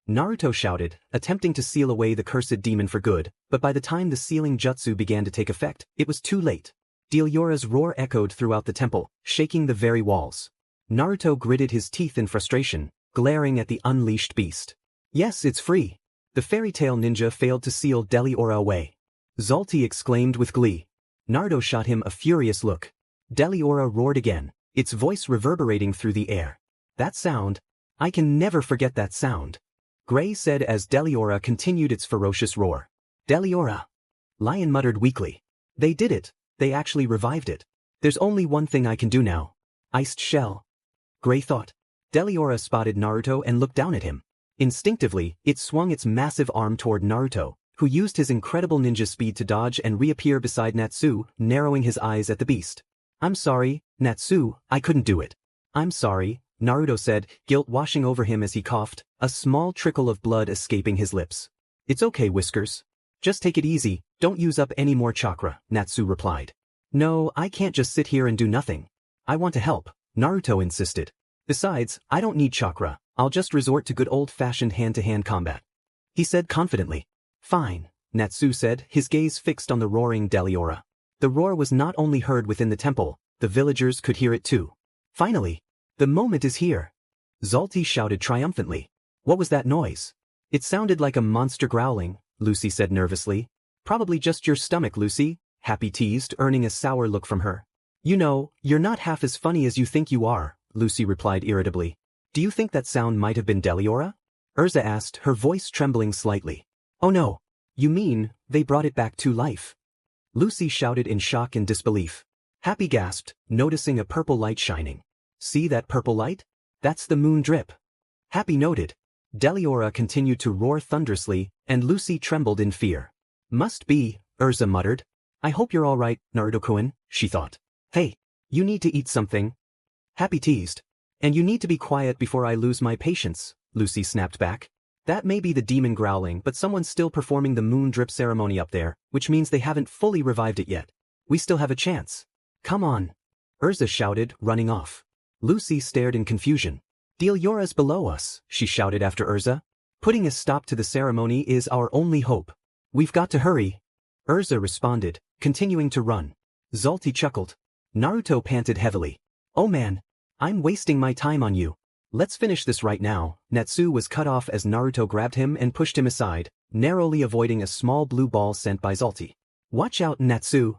Naruto shouted, attempting to seal away the cursed demon for good, but by the time the sealing jutsu began to take effect, it was too late. Deliora's roar echoed throughout the temple, shaking the very walls. Naruto gritted his teeth in frustration, glaring at the unleashed beast. Yes, it's free. The fairytale ninja failed to seal Deliora away. Zalti exclaimed with glee. Naruto shot him a furious look. Deliora roared again, its voice reverberating through the air. That sound. I can never forget that sound. Gray said as Deliora continued its ferocious roar. Deliora. Lion muttered weakly. They did it. They actually revived it. There's only one thing I can do now. Iced shell. Gray thought. Deliora spotted Naruto and looked down at him. Instinctively, it swung its massive arm toward Naruto, who used his incredible ninja speed to dodge and reappear beside Natsu, narrowing his eyes at the beast. I'm sorry, Natsu, I couldn't do it. I'm sorry, Naruto said, guilt washing over him as he coughed, a small trickle of blood escaping his lips. It's okay, Whiskers. Just take it easy, don't use up any more chakra, Natsu replied. No, I can't just sit here and do nothing. I want to help, Naruto insisted. Besides, I don't need chakra, I'll just resort to good old-fashioned hand-to-hand combat. he said confidently. Fine, Natsu said, his gaze fixed on the roaring Deliora. The roar was not only heard within the temple, the villagers could hear it too. Finally, the moment is here. Zalti shouted triumphantly. What was that noise? It sounded like a monster growling, Lucy said nervously. Probably just your stomach, Lucy, Happy teased, earning a sour look from her. You know, you're not half as funny as you think you are, Lucy replied irritably. Do you think that sound might have been Deliora? Erza asked, her voice trembling slightly. Oh no. You mean, they brought it back to life? Lucy shouted in shock and disbelief. Happy gasped, noticing a purple light shining. See that purple light? That's the moon drip. Happy noted. Deliora continued to roar thunderously, and Lucy trembled in fear. Must be, Erza muttered. I hope you're all right, Naruto-kun, she thought. Hey, you need to eat something. Happy teased. And you need to be quiet before I lose my patience, Lucy snapped back. That may be the demon growling, but someone's still performing the moon drip ceremony up there, which means they haven't fully revived it yet. We still have a chance. Come on. Erza shouted, running off. Lucy stared in confusion. Deliora's below us, she shouted after Erza. Putting a stop to the ceremony is our only hope. We've got to hurry. Erza responded, continuing to run. Zalti chuckled. Naruto panted heavily. Oh man. I'm wasting my time on you. Let's finish this right now. Natsu was cut off as Naruto grabbed him and pushed him aside, narrowly avoiding a small blue ball sent by Zalti. Watch out, Natsu.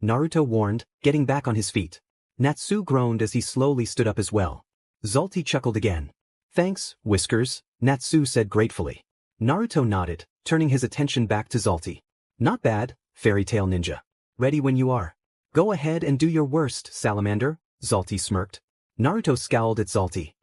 Naruto warned, getting back on his feet. Natsu groaned as he slowly stood up as well. Zalti chuckled again. Thanks, Whiskers, Natsu said gratefully. Naruto nodded, turning his attention back to Zalti. Not bad, Fairytail Ninja. Ready when you are. Go ahead and do your worst, Salamander, Zalti smirked. Naruto scowled at Zalti.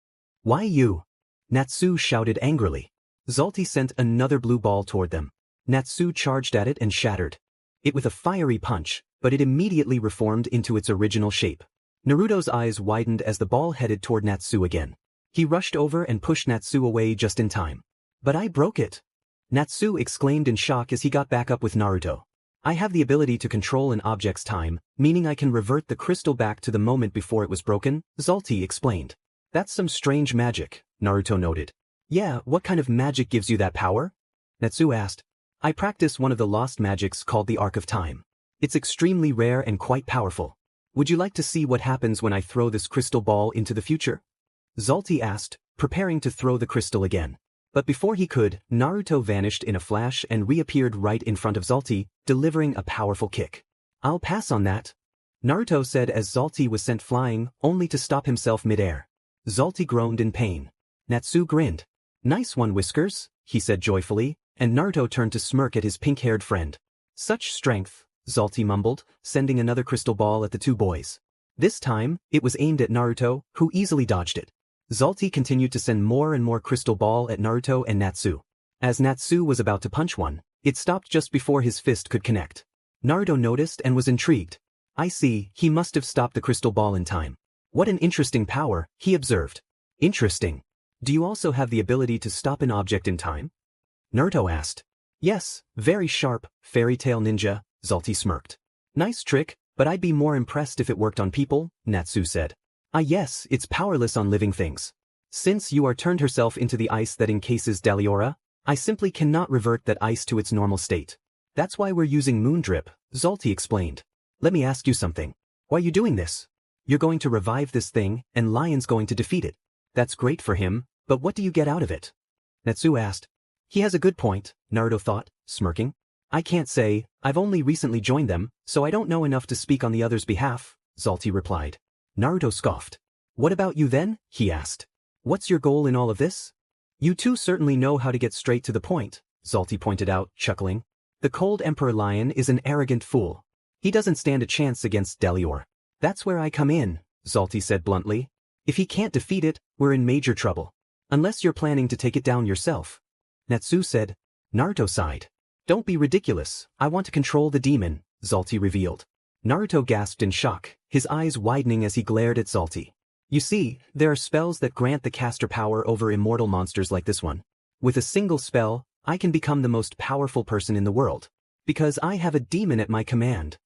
Why you? Natsu shouted angrily. Zalti sent another blue ball toward them. Natsu charged at it and shattered it with a fiery punch, but it immediately reformed into its original shape. Naruto's eyes widened as the ball headed toward Natsu again. He rushed over and pushed Natsu away just in time. But I broke it. Natsu exclaimed in shock as he got back up with Naruto. I have the ability to control an object's time, meaning I can revert the crystal back to the moment before it was broken, Zalti explained. That's some strange magic, Naruto noted. Yeah, what kind of magic gives you that power? Natsu asked. I practice one of the lost magics called the Arc of Time. It's extremely rare and quite powerful. Would you like to see what happens when I throw this crystal ball into the future? Zalti asked, preparing to throw the crystal again. But before he could, Naruto vanished in a flash and reappeared right in front of Zalti, delivering a powerful kick. I'll pass on that, Naruto said as Zalti was sent flying, only to stop himself midair. Zalti groaned in pain. Natsu grinned. Nice one, Whiskers, he said joyfully, and Naruto turned to smirk at his pink-haired friend. Such strength, Zalti mumbled, sending another crystal ball at the two boys. This time, it was aimed at Naruto, who easily dodged it. Zalti continued to send more and more crystal ball at Naruto and Natsu. As Natsu was about to punch one, it stopped just before his fist could connect. Naruto noticed and was intrigued. I see, he must have stopped the crystal ball in time. What an interesting power, he observed. Interesting. Do you also have the ability to stop an object in time? Naruto asked. Yes, very sharp, Fairytail Ninja, Zalti smirked. Nice trick, but I'd be more impressed if it worked on people, Natsu said. Ah yes, it's powerless on living things. Since you are turned herself into the ice that encases Deliora, I simply cannot revert that ice to its normal state. That's why we're using moon drip, Zalti explained. Let me ask you something. Why are you doing this? You're going to revive this thing, and Lion's going to defeat it. That's great for him, but what do you get out of it? Natsu asked. He has a good point, Naruto thought, smirking. I can't say, I've only recently joined them, so I don't know enough to speak on the others' behalf, Zalti replied. Naruto scoffed. What about you then? He asked. What's your goal in all of this? You two certainly know how to get straight to the point, Zalti pointed out, chuckling. The Cold Emperor Lion is an arrogant fool. He doesn't stand a chance against Deliora. That's where I come in, Zalti said bluntly. If he can't defeat it, we're in major trouble. Unless you're planning to take it down yourself. Natsu said. Naruto sighed. Don't be ridiculous, I want to control the demon, Zalti revealed. Naruto gasped in shock, his eyes widening as he glared at Zalti. You see, there are spells that grant the caster power over immortal monsters like this one. With a single spell, I can become the most powerful person in the world. Because I have a demon at my command.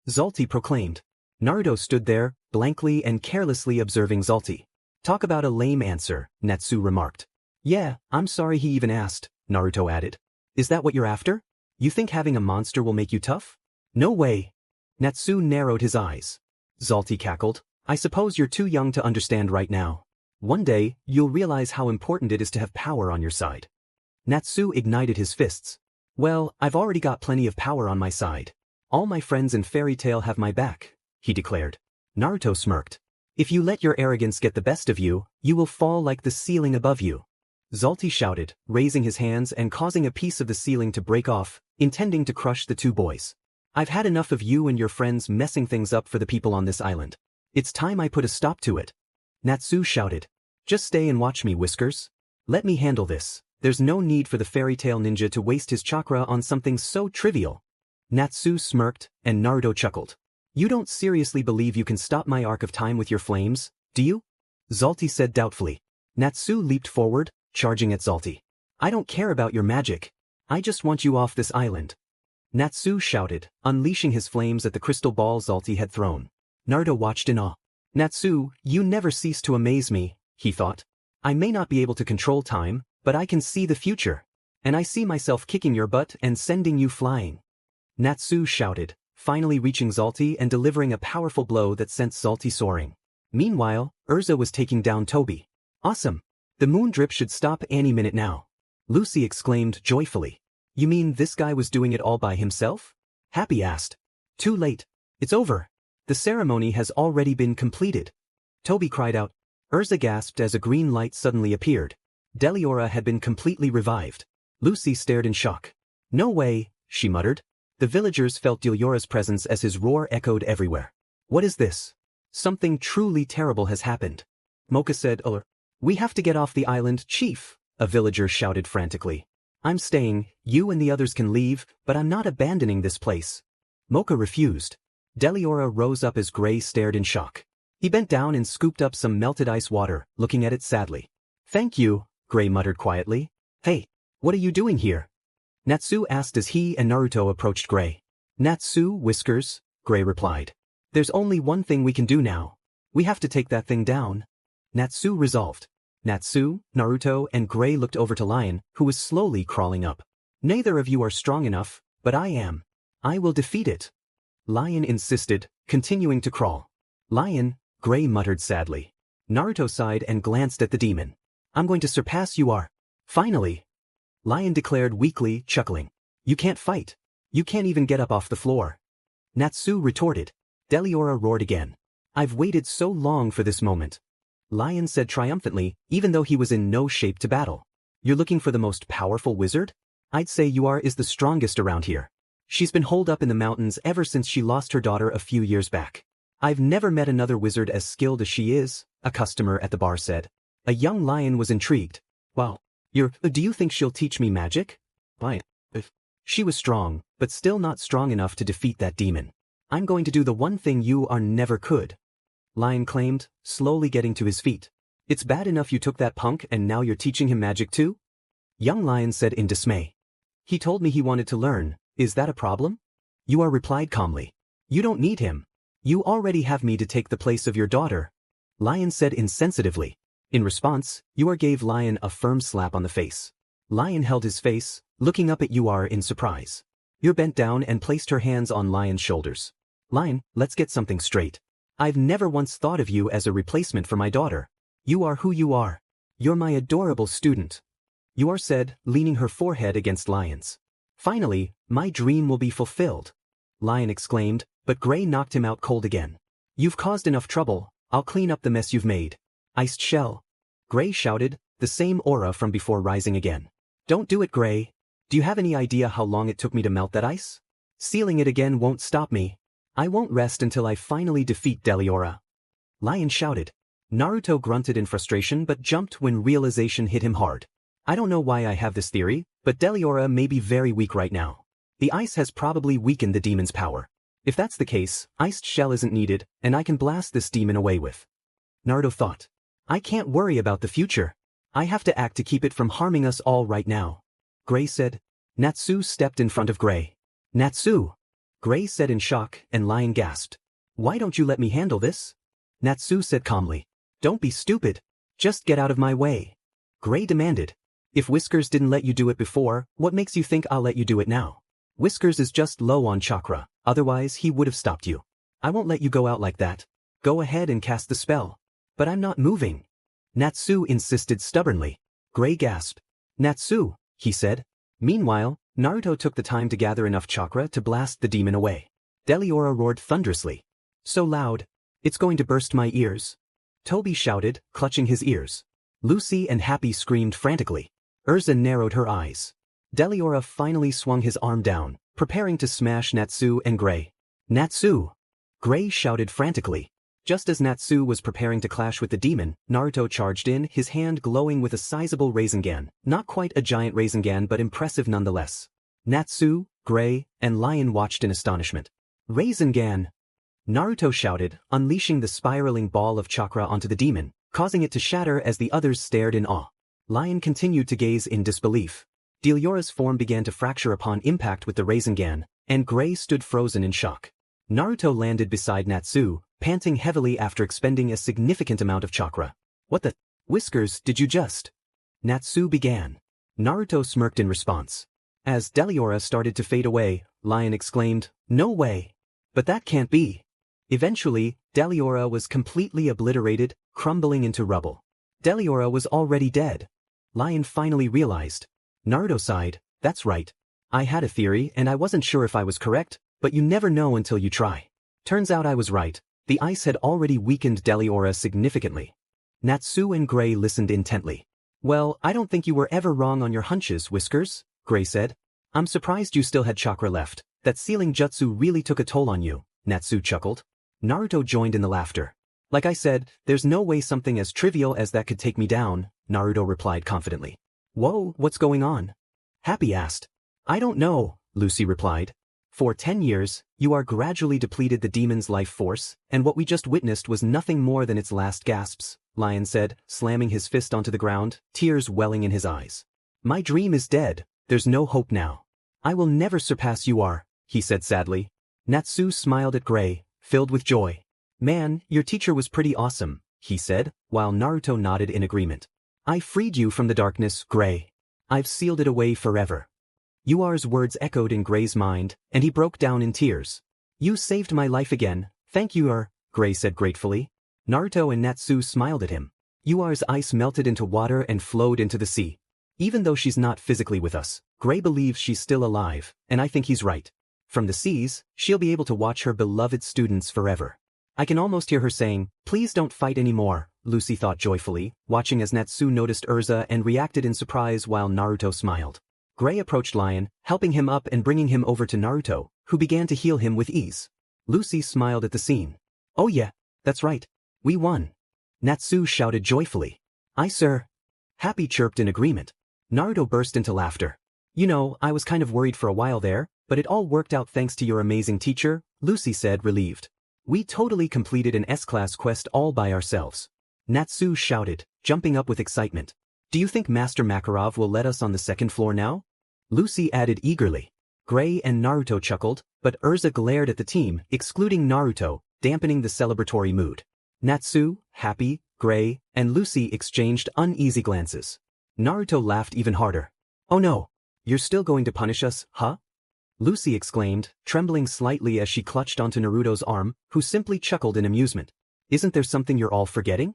Zalti proclaimed. Naruto stood there, blankly and carelessly observing Zalti. Talk about a lame answer, Natsu remarked. Yeah, I'm sorry he even asked, Naruto added. Is that what you're after? You think having a monster will make you tough? No way. Natsu narrowed his eyes. Zalti cackled. I suppose you're too young to understand right now. One day, you'll realize how important it is to have power on your side. Natsu ignited his fists. Well, I've already got plenty of power on my side. All my friends in Fairytail have my back, he declared. Naruto smirked. If you let your arrogance get the best of you, you will fall like the ceiling above you. Zalti shouted, raising his hands and causing a piece of the ceiling to break off, intending to crush the two boys. I've had enough of you and your friends messing things up for the people on this island. It's time I put a stop to it. Natsu shouted. Just stay and watch me, Whiskers. Let me handle this. There's no need for the Fairytail ninja to waste his chakra on something so trivial. Natsu smirked, and Naruto chuckled. You don't seriously believe you can stop my arc of time with your flames, do you? Zalti said doubtfully. Natsu leaped forward, charging at Zalti. I don't care about your magic. I just want you off this island. Natsu shouted, unleashing his flames at the crystal ball Zalti had thrown. Naruto watched in awe. Natsu, you never cease to amaze me, he thought. I may not be able to control time, but I can see the future. And I see myself kicking your butt and sending you flying. Natsu shouted, finally reaching Zalti and delivering a powerful blow that sent Zalti soaring. Meanwhile, Erza was taking down Toby. Awesome. The moon drip should stop any minute now. Lucy exclaimed joyfully. You mean this guy was doing it all by himself? Happy asked. Too late. It's over. The ceremony has already been completed. Toby cried out. Erza gasped as a green light suddenly appeared. Deliora had been completely revived. Lucy stared in shock. No way, she muttered. The villagers felt Deliora's presence as his roar echoed everywhere. What is this? Something truly terrible has happened. Mocha said, We have to get off the island, Chief, a villager shouted frantically. I'm staying, you and the others can leave, but I'm not abandoning this place. Mocha refused. Deliora rose up as Gray stared in shock. He bent down and scooped up some melted ice water, looking at it sadly. Thank you, Gray muttered quietly. Hey, what are you doing here? Natsu asked as he and Naruto approached Gray. Natsu, Whiskers, Gray replied. There's only one thing we can do now. We have to take that thing down. Natsu resolved. Natsu, Naruto, and Gray looked over to Lion, who was slowly crawling up. Neither of you are strong enough, but I am. I will defeat it. Lion insisted, continuing to crawl. Lion, Gray muttered sadly. Naruto sighed and glanced at the demon. I'm going to surpass you are. Finally. Lion declared weakly, chuckling. You can't fight. You can't even get up off the floor. Natsu retorted. Deliora roared again. I've waited so long for this moment. Lion said triumphantly, even though he was in no shape to battle. You're looking for the most powerful wizard? I'd say you is the strongest around here. She's been holed up in the mountains ever since she lost her daughter a few years back. I've never met another wizard as skilled as she is, a customer at the bar said. A young lion was intrigued. Wow. Do you think she'll teach me magic? Lion. She was strong, but still not strong enough to defeat that demon. I'm going to do the one thing you never could. Lion claimed, slowly getting to his feet. It's bad enough you took that punk and now you're teaching him magic too? Young Lion said in dismay. He told me he wanted to learn, is that a problem? You replied calmly. You don't need him. You already have me to take the place of your daughter. Lion said insensitively. In response, Yor gave Lion a firm slap on the face. Lion held his face, looking up at Yor in surprise. Yor bent down and placed her hands on Lion's shoulders. Lion, let's get something straight. I've never once thought of you as a replacement for my daughter. You are who you are. You're my adorable student. Yor said, leaning her forehead against Lion's. Finally, my dream will be fulfilled. Lion exclaimed, but Gray knocked him out cold again. You've caused enough trouble, I'll clean up the mess you've made. Iced shell. Gray shouted, the same aura from before rising again. Don't do it, Gray. Do you have any idea how long it took me to melt that ice? Sealing it again won't stop me. I won't rest until I finally defeat Deliora. Lion shouted. Naruto grunted in frustration but jumped when realization hit him hard. I don't know why I have this theory, but Deliora may be very weak right now. The ice has probably weakened the demon's power. If that's the case, iced shell isn't needed, and I can blast this demon away with. Naruto thought. I can't worry about the future. I have to act to keep it from harming us all right now. Gray said. Natsu stepped in front of Gray. Natsu! Gray said in shock, and Lion gasped. Why don't you let me handle this? Natsu said calmly. Don't be stupid. Just get out of my way. Gray demanded. If Whiskers didn't let you do it before, what makes you think I'll let you do it now? Whiskers is just low on chakra, otherwise he would have stopped you. I won't let you go out like that. Go ahead and cast the spell. But I'm not moving. Natsu insisted stubbornly. Gray gasped. Natsu, he said. Meanwhile, Naruto took the time to gather enough chakra to blast the demon away. Deliora roared thunderously. So loud, it's going to burst my ears. Toby shouted, clutching his ears. Lucy and Happy screamed frantically. Erza narrowed her eyes. Deliora finally swung his arm down, preparing to smash Natsu and Gray. Natsu! Gray shouted frantically. Just as Natsu was preparing to clash with the demon, Naruto charged in, his hand glowing with a sizable rasengan, not quite a giant rasengan but impressive nonetheless. Natsu, Gray, and Lion watched in astonishment. Rasengan! Naruto shouted, unleashing the spiraling ball of chakra onto the demon, causing it to shatter as the others stared in awe. Lion continued to gaze in disbelief. Deliora's form began to fracture upon impact with the rasengan, and Gray stood frozen in shock. Naruto landed beside Natsu, panting heavily after expending a significant amount of chakra. What the? Whiskers, did you just? Natsu began. Naruto smirked in response. As Deliora started to fade away, Lion exclaimed, no way. But that can't be. Eventually, Deliora was completely obliterated, crumbling into rubble. Deliora was already dead. Lion finally realized. Naruto sighed, that's right. I had a theory and I wasn't sure if I was correct, but you never know until you try. Turns out I was right. The ice had already weakened Deliora significantly. Natsu and Gray listened intently. Well, I don't think you were ever wrong on your hunches, Whiskers, Gray said. I'm surprised you still had chakra left. That sealing jutsu really took a toll on you, Natsu chuckled. Naruto joined in the laughter. Like I said, there's no way something as trivial as that could take me down, Naruto replied confidently. Whoa, what's going on? Happy asked. I don't know, Lucy replied. For 10 years, you are gradually depleted the demon's life force, and what we just witnessed was nothing more than its last gasps, Lion said, slamming his fist onto the ground, tears welling in his eyes. My dream is dead, there's no hope now. I will never surpass you are, he said sadly. Natsu smiled at Gray, filled with joy. Man, your teacher was pretty awesome, he said, while Naruto nodded in agreement. I freed you from the darkness, Gray. I've sealed it away forever. Yuar's words echoed in Gray's mind, and he broke down in tears. You saved my life again, thank you, Gray said gratefully. Naruto and Natsu smiled at him. Yuar's ice melted into water and flowed into the sea. Even though she's not physically with us, Gray believes she's still alive, and I think he's right. From the seas, she'll be able to watch her beloved students forever. I can almost hear her saying, please don't fight anymore, Lucy thought joyfully, watching as Natsu noticed Erza and reacted in surprise while Naruto smiled. Gray approached Lion, helping him up and bringing him over to Naruto, who began to heal him with ease. Lucy smiled at the scene. Oh yeah, that's right. We won. Natsu shouted joyfully. Aye, sir. Happy chirped in agreement. Naruto burst into laughter. You know, I was kind of worried for a while there, but it all worked out thanks to your amazing teacher, Lucy said, relieved. We totally completed an S-class quest all by ourselves. Natsu shouted, jumping up with excitement. Do you think Master Makarov will let us on the second floor now? Lucy added eagerly. Gray and Naruto chuckled, but Erza glared at the team, excluding Naruto, dampening the celebratory mood. Natsu, Happy, Gray, and Lucy exchanged uneasy glances. Naruto laughed even harder. Oh no, you're still going to punish us, huh? Lucy exclaimed, trembling slightly as she clutched onto Naruto's arm, who simply chuckled in amusement. Isn't there something you're all forgetting?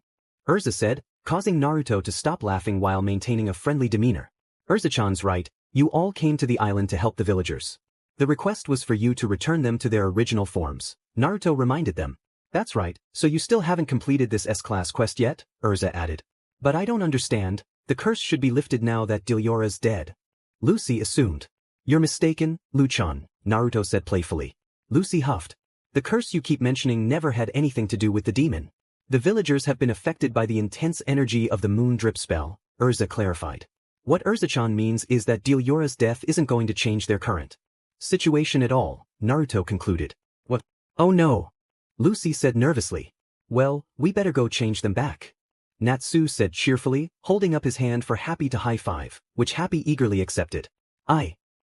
Erza said, causing Naruto to stop laughing while maintaining a friendly demeanor. Erza-chan's right, you all came to the island to help the villagers. The request was for you to return them to their original forms, Naruto reminded them. That's right, so you still haven't completed this S-class quest yet, Erza added. But I don't understand, the curse should be lifted now that Deliora's dead. Lucy assumed. You're mistaken, Luchan, Naruto said playfully. Lucy huffed. The curse you keep mentioning never had anything to do with the demon. The villagers have been affected by the intense energy of the moon drip spell, Erza clarified. What Erza-chan means is that Deliora's death isn't going to change their current situation at all, Naruto concluded. What? Oh no! Lucy said nervously. Well, we better go change them back. Natsu said cheerfully, holding up his hand for Happy to high-five, which Happy eagerly accepted. Aye.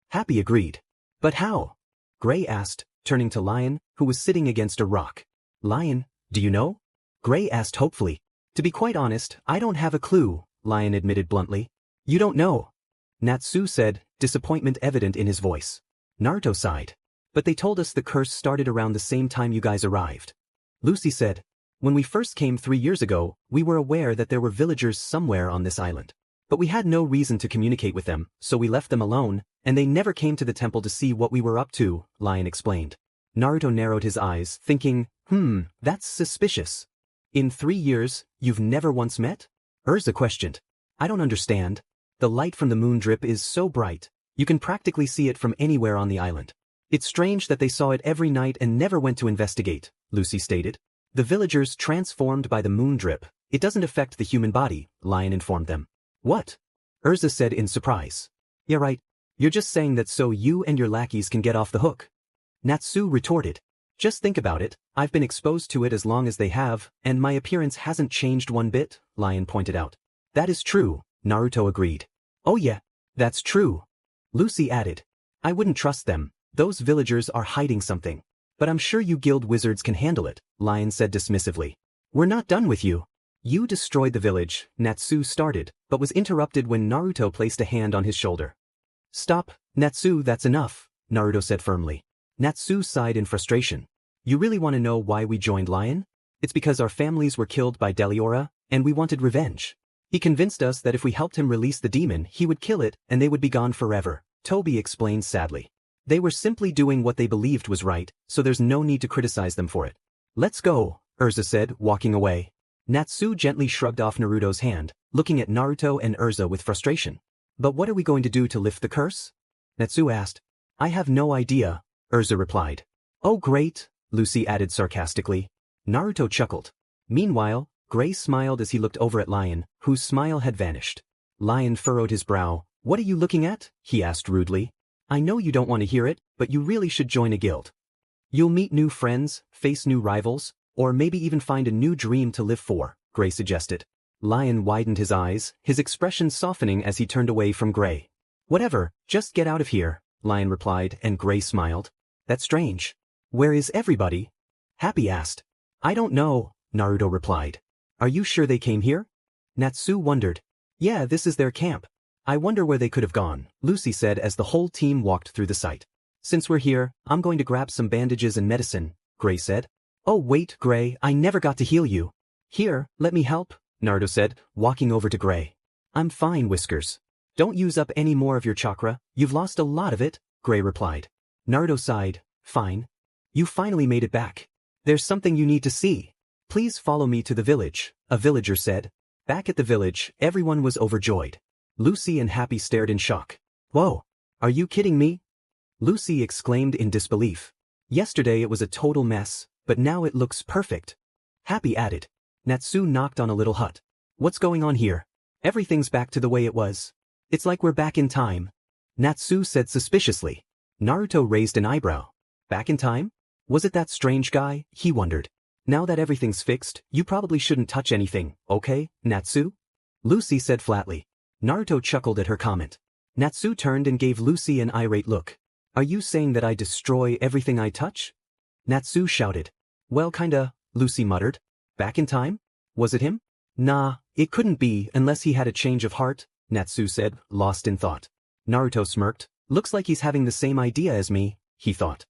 Happy agreed. But how? Gray asked, turning to Lion, who was sitting against a rock. Lion, do you know? Gray asked hopefully. To be quite honest, I don't have a clue, Lion admitted bluntly. You don't know. Natsu said, disappointment evident in his voice. Naruto sighed. But they told us the curse started around the same time you guys arrived. Lucy said, when we first came 3 years ago, we were aware that there were villagers somewhere on this island. But we had no reason to communicate with them, so we left them alone, and they never came to the temple to see what we were up to, Lion explained. Naruto narrowed his eyes, thinking, that's suspicious. In 3 years, you've never once met? Erza questioned. I don't understand. The light from the moon drip is so bright, you can practically see it from anywhere on the island. It's strange that they saw it every night and never went to investigate, Lucy stated. The villagers transformed by the moon drip. It doesn't affect the human body, Lion informed them. What? Erza said in surprise. Yeah right, you're just saying that so you and your lackeys can get off the hook. Natsu retorted. Just think about it, I've been exposed to it as long as they have, and my appearance hasn't changed one bit, Lion pointed out. That is true, Naruto agreed. Oh yeah, that's true. Lucy added. I wouldn't trust them, those villagers are hiding something. But I'm sure you guild wizards can handle it, Lion said dismissively. We're not done with you. You destroyed the village, Natsu started, but was interrupted when Naruto placed a hand on his shoulder. Stop, Natsu, that's enough, Naruto said firmly. Natsu sighed in frustration. You really want to know why we joined Lion? It's because our families were killed by Deliora, and we wanted revenge. He convinced us that if we helped him release the demon, he would kill it and they would be gone forever, Toby explained sadly. They were simply doing what they believed was right, so there's no need to criticize them for it. Let's go, Erza said, walking away. Natsu gently shrugged off Naruto's hand, looking at Naruto and Erza with frustration. But what are we going to do to lift the curse? Natsu asked. I have no idea, Erza replied. Oh great, Lucy added sarcastically. Naruto chuckled. Meanwhile, Gray smiled as he looked over at Lion, whose smile had vanished. Lion furrowed his brow. What are you looking at? He asked rudely. I know you don't want to hear it, but you really should join a guild. You'll meet new friends, face new rivals, or maybe even find a new dream to live for, Gray suggested. Lion widened his eyes, his expression softening as he turned away from Gray. Whatever, just get out of here, Lion replied, and Gray smiled. That's strange. Where is everybody? Happy asked. I don't know, Naruto replied. Are you sure they came here? Natsu wondered. Yeah, this is their camp. I wonder where they could have gone, Lucy said as the whole team walked through the site. Since we're here, I'm going to grab some bandages and medicine, Gray said. Oh wait, Gray, I never got to heal you. Here, let me help, Naruto said, walking over to Gray. I'm fine, Whiskers. Don't use up any more of your chakra, you've lost a lot of it, Gray replied. Naruto sighed. Fine. You finally made it back. There's something you need to see. Please follow me to the village, a villager said. Back at the village, everyone was overjoyed. Lucy and Happy stared in shock. Whoa, are you kidding me? Lucy exclaimed in disbelief. Yesterday it was a total mess, but now it looks perfect. Happy added. Natsu knocked on a little hut. What's going on here? Everything's back to the way it was. It's like we're back in time. Natsu said suspiciously. Naruto raised an eyebrow. Back in time? Was it that strange guy? He wondered. Now that everything's fixed, you probably shouldn't touch anything, okay, Natsu? Lucy said flatly. Naruto chuckled at her comment. Natsu turned and gave Lucy an irate look. Are you saying that I destroy everything I touch? Natsu shouted. Well kinda, Lucy muttered. Back in time? Was it him? Nah, it couldn't be unless he had a change of heart, Natsu said, lost in thought. Naruto smirked. Looks like he's having the same idea as me, he thought.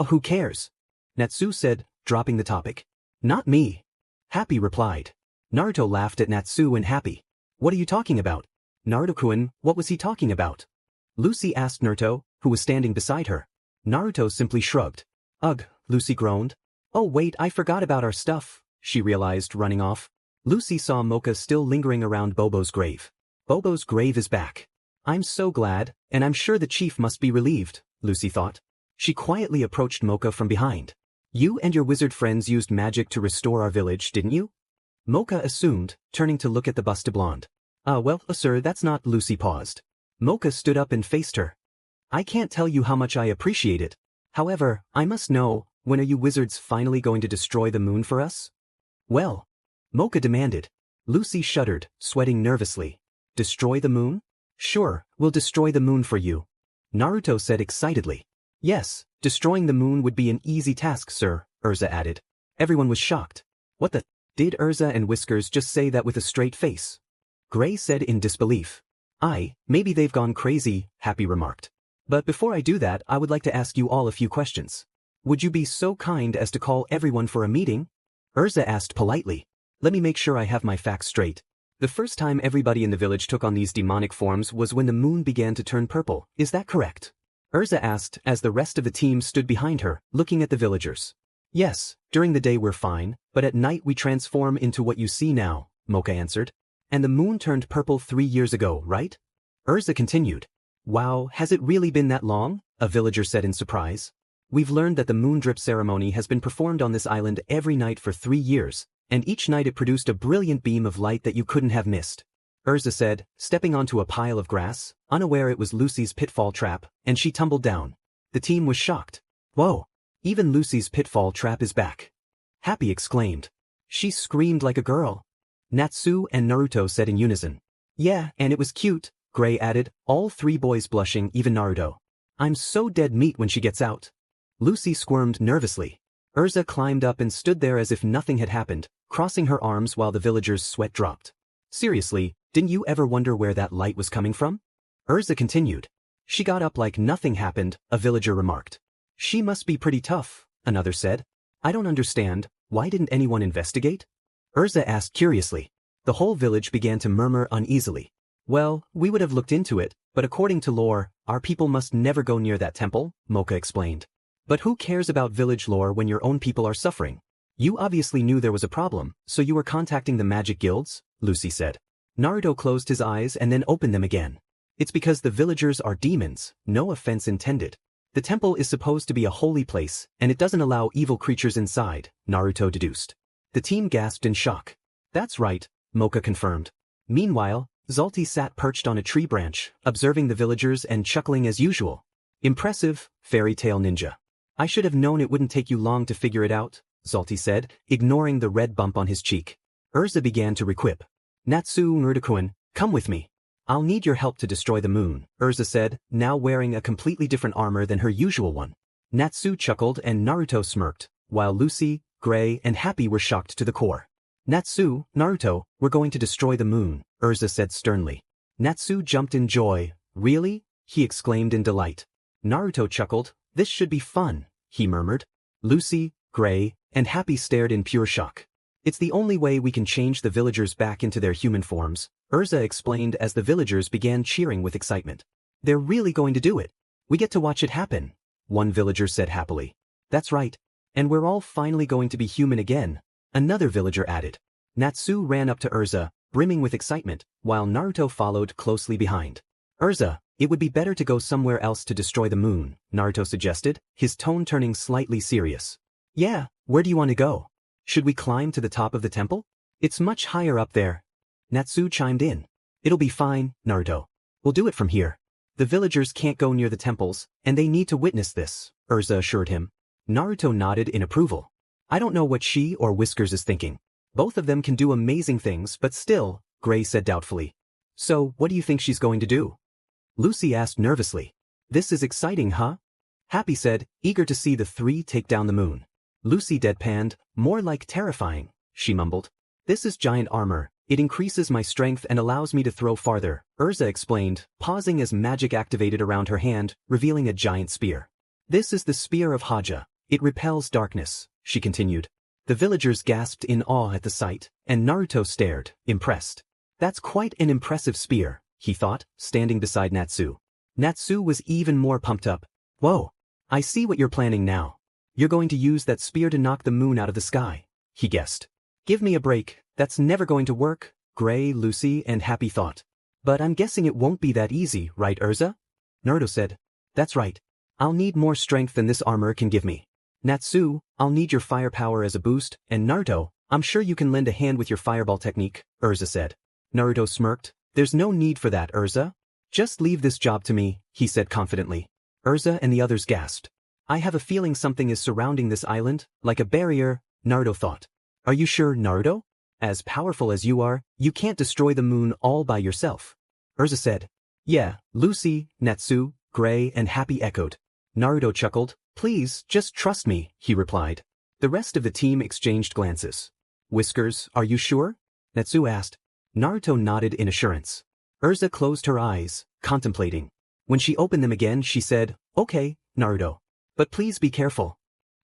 Who cares? Natsu said, dropping the topic. Not me. Happy replied. Naruto laughed at Natsu and Happy. What are you talking about? Naruto-kun, what was he talking about? Lucy asked Naruto, who was standing beside her. Naruto simply shrugged. Ugh, Lucy groaned. Oh wait, I forgot about our stuff, she realized, running off. Lucy saw Mocha still lingering around Bobo's grave. Bobo's grave is back. I'm so glad, and I'm sure the chief must be relieved, Lucy thought. She quietly approached Mocha from behind. You and your wizard friends used magic to restore our village, didn't you? Mocha assumed, turning to look at the busty blonde. Well, sir, that's not. Lucy paused. Mocha stood up and faced her. I can't tell you how much I appreciate it. However, I must know, when are you wizards finally going to destroy the moon for us? Well, Mocha demanded. Lucy shuddered, sweating nervously. Destroy the moon? Sure, we'll destroy the moon for you. Naruto said excitedly. Yes, destroying the moon would be an easy task, sir, Erza added. Everyone was shocked. What the? Did Erza and Whiskers just say that with a straight face? Gray said in disbelief. Maybe they've gone crazy, Happy remarked. But before I do that, I would like to ask you all a few questions. Would you be so kind as to call everyone for a meeting? Erza asked politely. Let me make sure I have my facts straight. The first time everybody in the village took on these demonic forms was when the moon began to turn purple, is that correct? Erza asked as the rest of the team stood behind her, looking at the villagers. Yes, during the day we're fine, but at night we transform into what you see now, Mocha answered. And the moon turned purple 3 years ago, right? Erza continued. Wow, has it really been that long? A villager said in surprise. We've learned that the moon drip ceremony has been performed on this island every night for 3 years, and each night it produced a brilliant beam of light that you couldn't have missed. Erza said, stepping onto a pile of grass, unaware it was Lucy's pitfall trap, and she tumbled down. The team was shocked. Whoa, even Lucy's pitfall trap is back. Happy exclaimed. She screamed like a girl. Natsu and Naruto said in unison. Yeah, and it was cute, Gray added, all 3 boys blushing, even Naruto. I'm so dead meat when she gets out. Lucy squirmed nervously. Erza climbed up and stood there as if nothing had happened, crossing her arms while the villagers' sweat dropped. Seriously, didn't you ever wonder where that light was coming from? Erza continued. She got up like nothing happened, a villager remarked. She must be pretty tough, another said. I don't understand, why didn't anyone investigate? Erza asked curiously. The whole village began to murmur uneasily. Well, we would have looked into it, but according to lore, our people must never go near that temple, Mocha explained. But who cares about village lore when your own people are suffering? You obviously knew there was a problem, so you were contacting the magic guilds, Lucy said. Naruto closed his eyes and then opened them again. It's because the villagers are demons, no offense intended. The temple is supposed to be a holy place, and it doesn't allow evil creatures inside, Naruto deduced. The team gasped in shock. That's right, Mocha confirmed. Meanwhile, Zalti sat perched on a tree branch, observing the villagers and chuckling as usual. Impressive, Fairytail ninja. I should have known it wouldn't take you long to figure it out, Zalti said, ignoring the red bump on his cheek. Erza began to requip. Natsu Murderkuin, come with me. I'll need your help to destroy the moon, Erza said, now wearing a completely different armor than her usual one. Natsu chuckled and Naruto smirked, while Lucy, Gray, and Happy were shocked to the core. Natsu, Naruto, we're going to destroy the moon, Erza said sternly. Natsu jumped in joy. Really? He exclaimed in delight. Naruto chuckled. This should be fun, he murmured. Lucy, Gray, and Happy stared in pure shock. It's the only way we can change the villagers back into their human forms, Erza explained as the villagers began cheering with excitement. They're really going to do it. We get to watch it happen, one villager said happily. That's right. And we're all finally going to be human again, another villager added. Natsu ran up to Erza, brimming with excitement, while Naruto followed closely behind. Erza, it would be better to go somewhere else to destroy the moon, Naruto suggested, his tone turning slightly serious. Yeah, where do you want to go? Should we climb to the top of the temple? It's much higher up there. Natsu chimed in. It'll be fine, Naruto. We'll do it from here. The villagers can't go near the temples, and they need to witness this, Erza assured him. Naruto nodded in approval. I don't know what she or Whiskers is thinking. Both of them can do amazing things, but still, Gray said doubtfully. So, what do you think she's going to do? Lucy asked nervously. This is exciting, huh? Happy said, eager to see the 3 take down the moon. Lucy deadpanned, more like terrifying, she mumbled. This is giant armor. It increases my strength and allows me to throw farther, Erza explained, pausing as magic activated around her hand, revealing a giant spear. This is the spear of Haja. It repels darkness, she continued. The villagers gasped in awe at the sight, and Naruto stared, impressed. That's quite an impressive spear, he thought, standing beside Natsu. Natsu was even more pumped up. Whoa, I see what you're planning now. You're going to use that spear to knock the moon out of the sky, he guessed. Give me a break, that's never going to work, Gray, Lucy, and Happy thought. But I'm guessing it won't be that easy, right, Erza? Naruto said. That's right. I'll need more strength than this armor can give me. Natsu, I'll need your firepower as a boost, and Naruto, I'm sure you can lend a hand with your fireball technique, Erza said. Naruto smirked. There's no need for that, Erza. Just leave this job to me, he said confidently. Erza and the others gasped. I have a feeling something is surrounding this island, like a barrier, Naruto thought. Are you sure, Naruto? As powerful as you are, you can't destroy the moon all by yourself. Erza said. Yeah, Lucy, Natsu, Gray, and Happy echoed. Naruto chuckled. Please, just trust me, he replied. The rest of the team exchanged glances. Whiskers, are you sure? Natsu asked. Naruto nodded in assurance. Erza closed her eyes, contemplating. When she opened them again she said, "Okay, Naruto. But please be careful."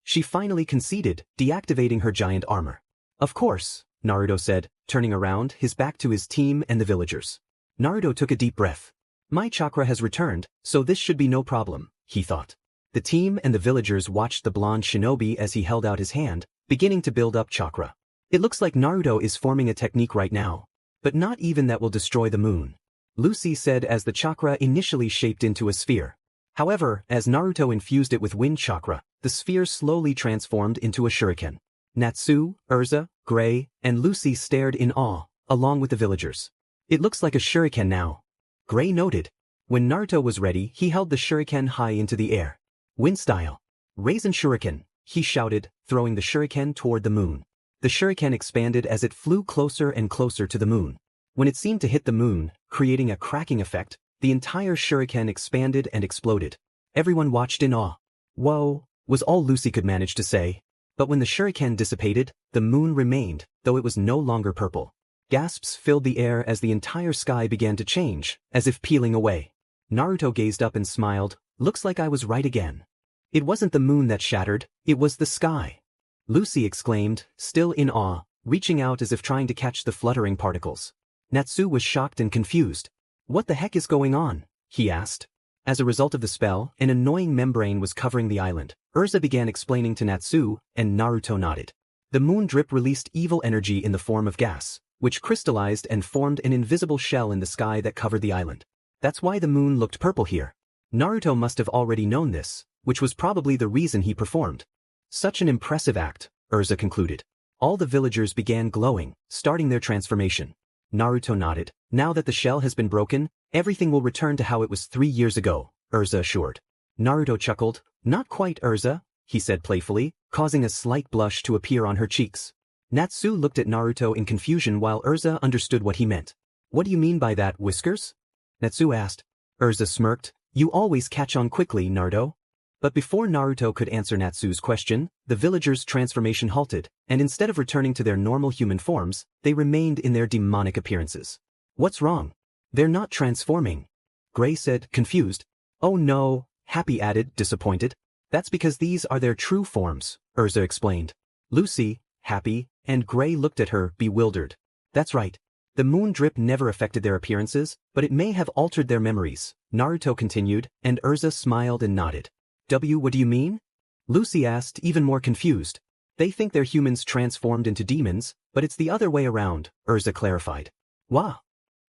She finally conceded, deactivating her giant armor. "Of course," Naruto said, turning around, his back to his team and the villagers. Naruto took a deep breath. My chakra has returned, so this should be no problem, he thought. The team and the villagers watched the blonde shinobi as he held out his hand, beginning to build up chakra. It looks like Naruto is forming a technique right now. But not even that will destroy the moon, Lucy said as the chakra initially shaped into a sphere. However, as Naruto infused it with wind chakra, the sphere slowly transformed into a shuriken. Natsu, Erza, Gray, and Lucy stared in awe, along with the villagers. It looks like a shuriken now, Gray noted. When Naruto was ready, he held the shuriken high into the air. Wind style. Rasen shuriken, he shouted, throwing the shuriken toward the moon. The shuriken expanded as it flew closer and closer to the moon. When it seemed to hit the moon, creating a cracking effect, the entire shuriken expanded and exploded. Everyone watched in awe. Whoa, was all Lucy could manage to say. But when the shuriken dissipated, the moon remained, though it was no longer purple. Gasps filled the air as the entire sky began to change, as if peeling away. Naruto gazed up and smiled. Looks like I was right again. It wasn't the moon that shattered, it was the sky. Lucy exclaimed, still in awe, reaching out as if trying to catch the fluttering particles. Natsu was shocked and confused. What the heck is going on? He asked. As a result of the spell, an annoying membrane was covering the island. Erza began explaining to Natsu, and Naruto nodded. The moon drip released evil energy in the form of gas, which crystallized and formed an invisible shell in the sky that covered the island. That's why the moon looked purple here. Naruto must have already known this, which was probably the reason he performed. Such an impressive act, Erza concluded. All the villagers began glowing, starting their transformation. Naruto nodded. Now that the shell has been broken, everything will return to how it was 3 years ago, Erza assured. Naruto chuckled. Not quite, Erza, he said playfully, causing a slight blush to appear on her cheeks. Natsu looked at Naruto in confusion while Erza understood what he meant. What do you mean by that, Whiskers? Natsu asked. Erza smirked. You always catch on quickly, Naruto. But before Naruto could answer Natsu's question, the villagers' transformation halted, and instead of returning to their normal human forms, they remained in their demonic appearances. What's wrong? They're not transforming, Gray said, confused. Oh no, Happy added, disappointed. That's because these are their true forms, Erza explained. Lucy, Happy, and Gray looked at her, bewildered. That's right. The moon drip never affected their appearances, but it may have altered their memories, Naruto continued, and Erza smiled and nodded. What do you mean? Lucy asked, even more confused. They think they're humans transformed into demons, but it's the other way around, Erza clarified. Wow.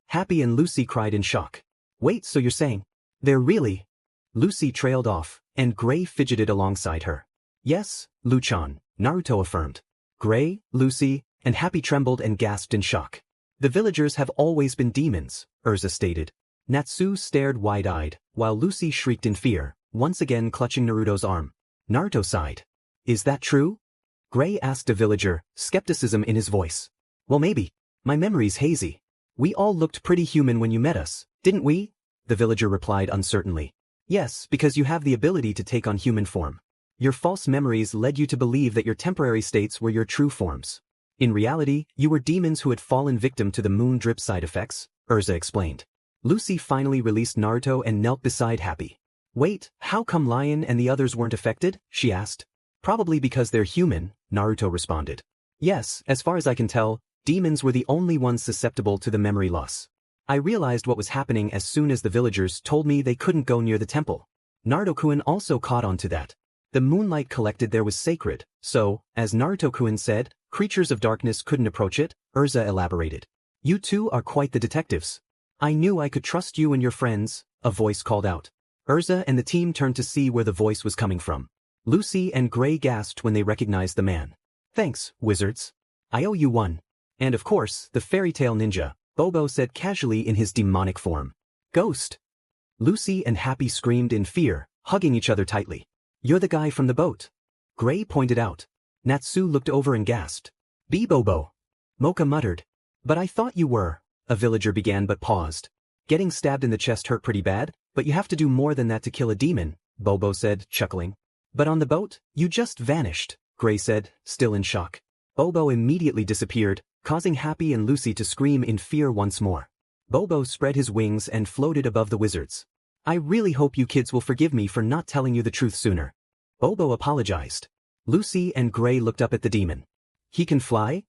Happy and Lucy cried in shock. Wait, so you're saying they're really? Lucy trailed off, and Gray fidgeted alongside her. Yes, Luchan, Naruto affirmed. Gray, Lucy, and Happy trembled and gasped in shock. The villagers have always been demons, Erza stated. Natsu stared wide-eyed, while Lucy shrieked in fear, once again clutching Naruto's arm. Naruto sighed. Is that true? Gray asked a villager, skepticism in his voice. Well, maybe. My memory's hazy. We all looked pretty human when you met us, didn't we? The villager replied uncertainly. Yes, because you have the ability to take on human form. Your false memories led you to believe that your temporary states were your true forms. In reality, you were demons who had fallen victim to the moon drip side effects, Erza explained. Lucy finally released Naruto and knelt beside Happy. Wait, how come Lion and the others weren't affected? She asked. Probably because they're human, Naruto responded. Yes, as far as I can tell, demons were the only ones susceptible to the memory loss. I realized what was happening as soon as the villagers told me they couldn't go near the temple. Naruto-kun also caught on to that. The moonlight collected there was sacred, so, as Naruto-kun said, creatures of darkness couldn't approach it, Erza elaborated. You two are quite the detectives. I knew I could trust you and your friends, a voice called out. Erza and the team turned to see where the voice was coming from. Lucy and Gray gasped when they recognized the man. Thanks, wizards. I owe you one. And of course, the fairytale ninja, Bobo said casually in his demonic form. Ghost. Lucy and Happy screamed in fear, hugging each other tightly. You're the guy from the boat. Gray pointed out. Natsu looked over and gasped. Be Bobo. Mocha muttered. But I thought you were, a villager began but paused. Getting stabbed in the chest hurt pretty bad, but you have to do more than that to kill a demon, Bobo said, chuckling. But on the boat, you just vanished, Gray said, still in shock. Bobo immediately disappeared, causing Happy and Lucy to scream in fear once more. Bobo spread his wings and floated above the wizards. I really hope you kids will forgive me for not telling you the truth sooner. Bobo apologized. Lucy and Gray looked up at the demon. He can fly?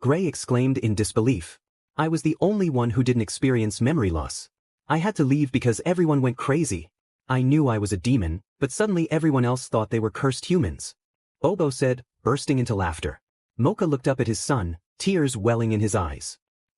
Gray exclaimed in disbelief. I was the only one who didn't experience memory loss. I had to leave because everyone went crazy. I knew I was a demon, but suddenly everyone else thought they were cursed humans. Bobo said, bursting into laughter. Mocha looked up at his son, tears welling in his eyes.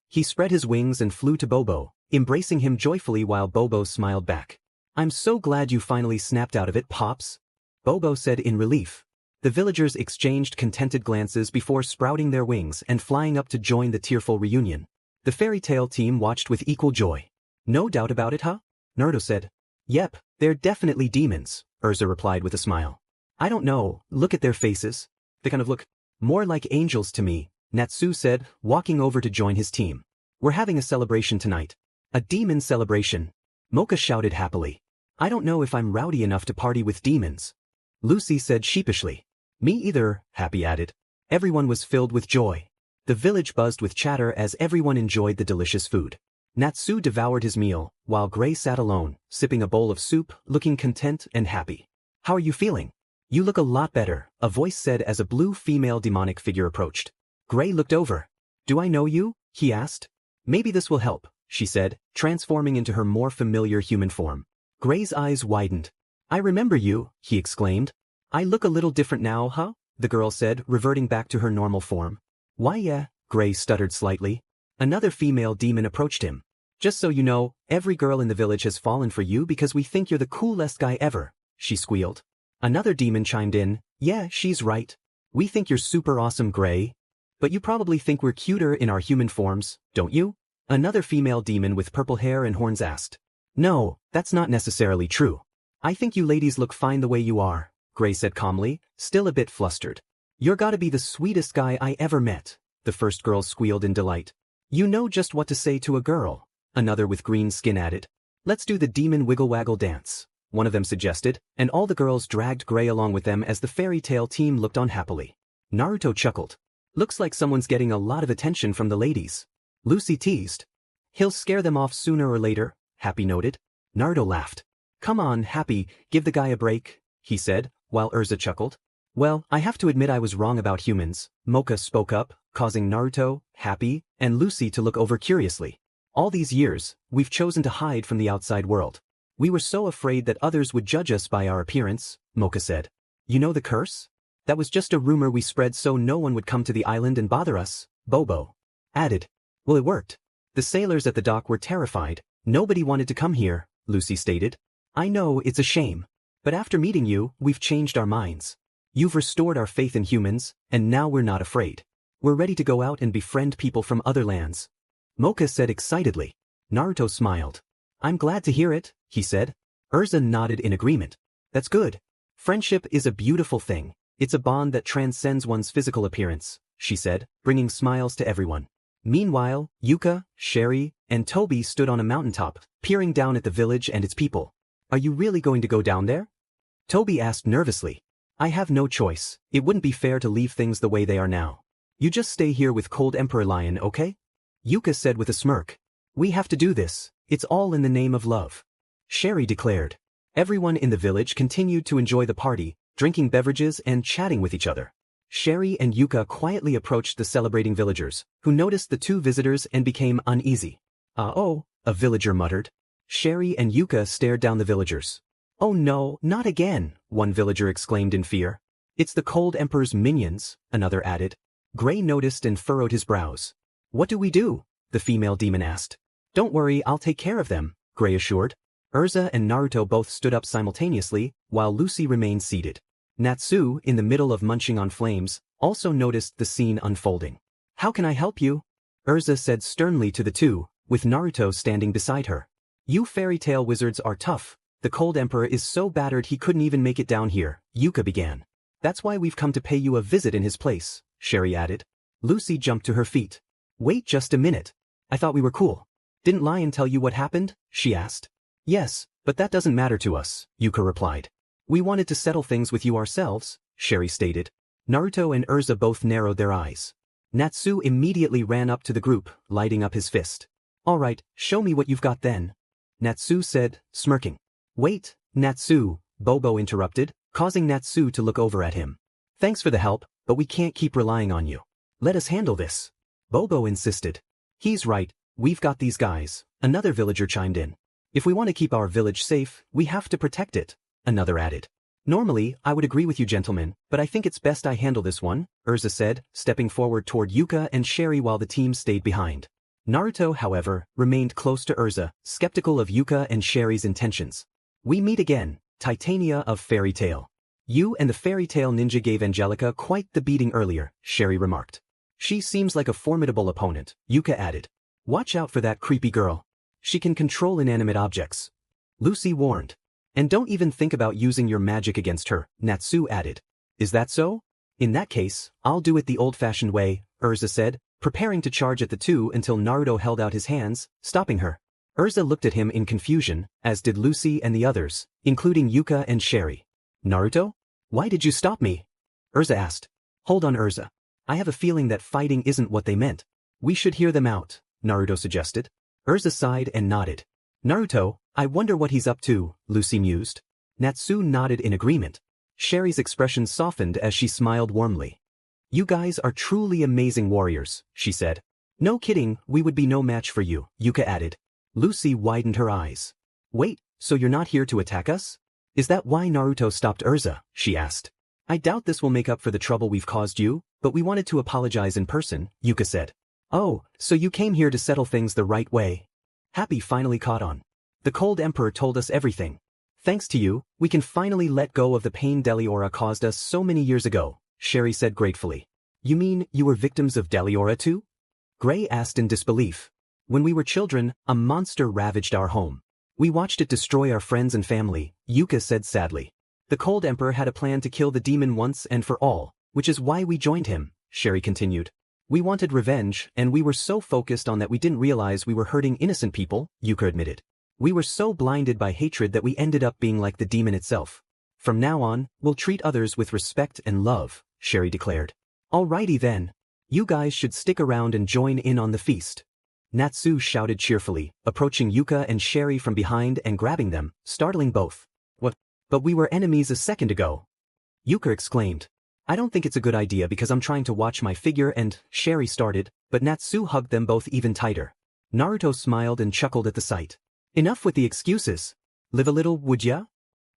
He spread his wings and flew to Bobo, embracing him joyfully while Bobo smiled back. I'm so glad you finally snapped out of it, Pops. Bobo said in relief. The villagers exchanged contented glances before sprouting their wings and flying up to join the tearful reunion. The Fairytail team watched with equal joy. No doubt about it, huh? Naruto said. Yep, they're definitely demons, Erza replied with a smile. I don't know, look at their faces. They kind of look more like angels to me, Natsu said, walking over to join his team. We're having a celebration tonight. A demon celebration. Mocha shouted happily. I don't know if I'm rowdy enough to party with demons. Lucy said sheepishly. Me either, Happy added. Everyone was filled with joy. The village buzzed with chatter as everyone enjoyed the delicious food. Natsu devoured his meal, while Gray sat alone, sipping a bowl of soup, looking content and happy. How are you feeling? You look a lot better, a voice said as a blue female demonic figure approached. Gray looked over. Do I know you? He asked. Maybe this will help, she said, transforming into her more familiar human form. Gray's eyes widened. I remember you, he exclaimed. I look a little different now, huh? The girl said, reverting back to her normal form. Why yeah, Gray stuttered slightly. Another female demon approached him. Just so you know, every girl in the village has fallen for you because we think you're the coolest guy ever, she squealed. Another demon chimed in, yeah, she's right. We think you're super awesome, Gray. But you probably think we're cuter in our human forms, don't you? Another female demon with purple hair and horns asked. No, that's not necessarily true. I think you ladies look fine the way you are, Gray said calmly, still a bit flustered. You're gotta be the sweetest guy I ever met, the first girl squealed in delight. You know just what to say to a girl, another with green skin added. Let's do the demon wiggle-waggle dance, one of them suggested, and all the girls dragged Gray along with them as the Fairytail team looked on happily. Naruto chuckled. Looks like someone's getting a lot of attention from the ladies. Lucy teased. He'll scare them off sooner or later, Happy noted. Naruto laughed. Come on, Happy, give the guy a break, he said, while Erza chuckled. Well, I have to admit I was wrong about humans, Mocha spoke up, causing Naruto, Happy, and Lucy to look over curiously. All these years, we've chosen to hide from the outside world. We were so afraid that others would judge us by our appearance, Mocha said. You know the curse? That was just a rumor we spread so no one would come to the island and bother us, Bobo added. Well, it worked. The sailors at the dock were terrified. Nobody wanted to come here, Lucy stated. I know, it's a shame. But after meeting you, we've changed our minds. You've restored our faith in humans, and now we're not afraid. We're ready to go out and befriend people from other lands. Mocha said excitedly. Naruto smiled. I'm glad to hear it, he said. Erza nodded in agreement. That's good. Friendship is a beautiful thing. It's a bond that transcends one's physical appearance, she said, bringing smiles to everyone. Meanwhile, Yuka, Sherry, and Toby stood on a mountaintop, peering down at the village and its people. Are you really going to go down there? Toby asked nervously. I have no choice. It wouldn't be fair to leave things the way they are now. You just stay here with Cold Emperor Lion, okay? Yuka said with a smirk. We have to do this. It's all in the name of love. Sherry declared. Everyone in the village continued to enjoy the party, drinking beverages and chatting with each other. Sherry and Yuka quietly approached the celebrating villagers, who noticed the two visitors and became uneasy. Oh, a villager muttered. Sherry and Yuka stared down the villagers. Oh no, not again, one villager exclaimed in fear. It's the Cold Emperor's minions, another added. Gray noticed and furrowed his brows. What do we do? The female demon asked. Don't worry, I'll take care of them, Gray assured. Erza and Naruto both stood up simultaneously, while Lucy remained seated. Natsu, in the middle of munching on flames, also noticed the scene unfolding. How can I help you? Erza said sternly to the two, with Naruto standing beside her. You fairytale wizards are tough. The Cold Emperor is so battered he couldn't even make it down here, Yuka began. That's why we've come to pay you a visit in his place, Sherry added. Lucy jumped to her feet. Wait just a minute. I thought we were cool. Didn't Lion tell you what happened? She asked. Yes, but that doesn't matter to us, Yuka replied. We wanted to settle things with you ourselves, Sherry stated. Naruto and Erza both narrowed their eyes. Natsu immediately ran up to the group, lighting up his fist. Alright, show me what you've got then. Natsu said, smirking. Wait, Natsu, Bobo interrupted, causing Natsu to look over at him. Thanks for the help, but we can't keep relying on you. Let us handle this. Bobo insisted. He's right, we've got these guys, another villager chimed in. If we want to keep our village safe, we have to protect it, another added. Normally, I would agree with you gentlemen, but I think it's best I handle this one, Erza said, stepping forward toward Yuka and Sherry while the team stayed behind. Naruto, however, remained close to Erza, skeptical of Yuka and Sherry's intentions. We meet again, Titania of Fairytail. You and the Fairytail ninja gave Angelica quite the beating earlier, Sherry remarked. She seems like a formidable opponent, Yuka added. Watch out for that creepy girl. She can control inanimate objects. Lucy warned. And don't even think about using your magic against her, Natsu added. Is that so? In that case, I'll do it the old-fashioned way, Erza said, preparing to charge at the two until Naruto held out his hands, stopping her. Erza looked at him in confusion, as did Lucy and the others, including Yuka and Sherry. Naruto? Why did you stop me? Erza asked. Hold on, Erza. I have a feeling that fighting isn't what they meant. We should hear them out, Naruto suggested. Erza sighed and nodded. Naruto, I wonder what he's up to, Lucy mused. Natsu nodded in agreement. Sherry's expression softened as she smiled warmly. You guys are truly amazing warriors, she said. No kidding, we would be no match for you, Yuka added. Lucy widened her eyes. Wait, so you're not here to attack us? Is that why Naruto stopped Erza? She asked. I doubt this will make up for the trouble we've caused you, but we wanted to apologize in person, Yuka said. Oh, so you came here to settle things the right way. Happy finally caught on. The Cold Emperor told us everything. Thanks to you, we can finally let go of the pain Deliora caused us so many years ago, Sherry said gratefully. You mean you were victims of Deliora too? Gray asked in disbelief. When we were children, a monster ravaged our home. We watched it destroy our friends and family, Yuka said sadly. The Cold Emperor had a plan to kill the demon once and for all, which is why we joined him, Sherry continued. We wanted revenge, and we were so focused on that we didn't realize we were hurting innocent people, Yuka admitted. We were so blinded by hatred that we ended up being like the demon itself. From now on, we'll treat others with respect and love, Sherry declared. Alrighty then. You guys should stick around and join in on the feast. Natsu shouted cheerfully, approaching Yuka and Sherry from behind and grabbing them, startling both. What? But we were enemies a second ago. Yuka exclaimed. I don't think it's a good idea because I'm trying to watch my figure and, Sherry started, but Natsu hugged them both even tighter. Naruto smiled and chuckled at the sight. Enough with the excuses. Live a little, would ya?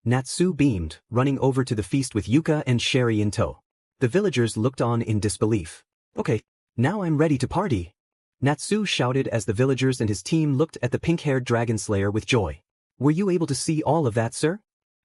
Natsu beamed, running over to the feast with Yuka and Sherry in tow. The villagers looked on in disbelief. Okay, now I'm ready to party. Natsu shouted as the villagers and his team looked at the pink-haired dragon slayer with joy. Were you able to see all of that, sir?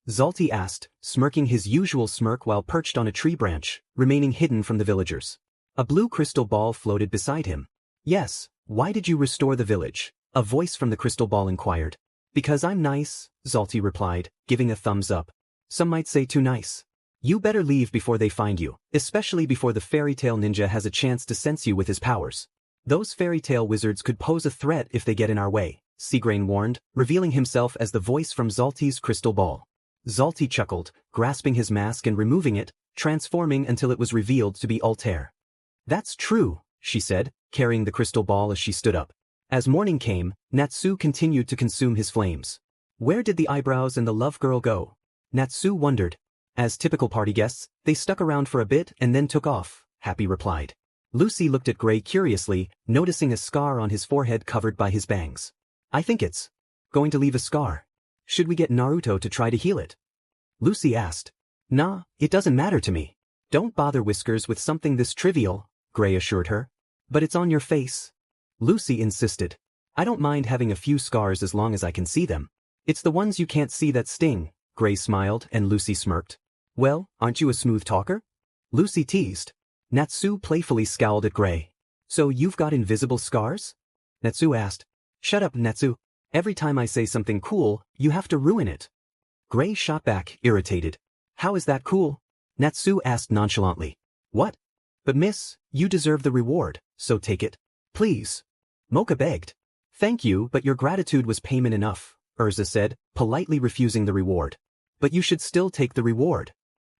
Zalti asked, smirking his usual smirk while perched on a tree branch, remaining hidden from the villagers. A blue crystal ball floated beside him. Yes, why did you restore the village? A voice from the crystal ball inquired. Because I'm nice, Zalti replied, giving a thumbs up. Some might say too nice. You better leave before they find you, especially before the Fairytail ninja has a chance to sense you with his powers. Those fairytale wizards could pose a threat if they get in our way, Seagrain warned, revealing himself as the voice from Zalti's crystal ball. Zalti chuckled, grasping his mask and removing it, transforming until it was revealed to be Altair. That's true, she said, carrying the crystal ball as she stood up. As morning came, Natsu continued to consume his flames. Where did the eyebrows and the love girl go? Natsu wondered. As typical party guests, they stuck around for a bit and then took off, Happy replied. Lucy looked at Gray curiously, noticing a scar on his forehead covered by his bangs. I think it's going to leave a scar. Should we get Naruto to try to heal it? Lucy asked. Nah, it doesn't matter to me. Don't bother Whiskers with something this trivial, Gray assured her. But it's on your face. Lucy insisted. I don't mind having a few scars as long as I can see them. It's the ones you can't see that sting, Gray smiled and Lucy smirked. Well, aren't you a smooth talker? Lucy teased. Natsu playfully scowled at Gray. So you've got invisible scars? Natsu asked. Shut up, Natsu. Every time I say something cool, you have to ruin it. Gray shot back, irritated. How is that cool? Natsu asked nonchalantly. What? But miss, you deserve the reward, so take it. Please. Mocha begged. Thank you, but your gratitude was payment enough, Erza said, politely refusing the reward. But you should still take the reward.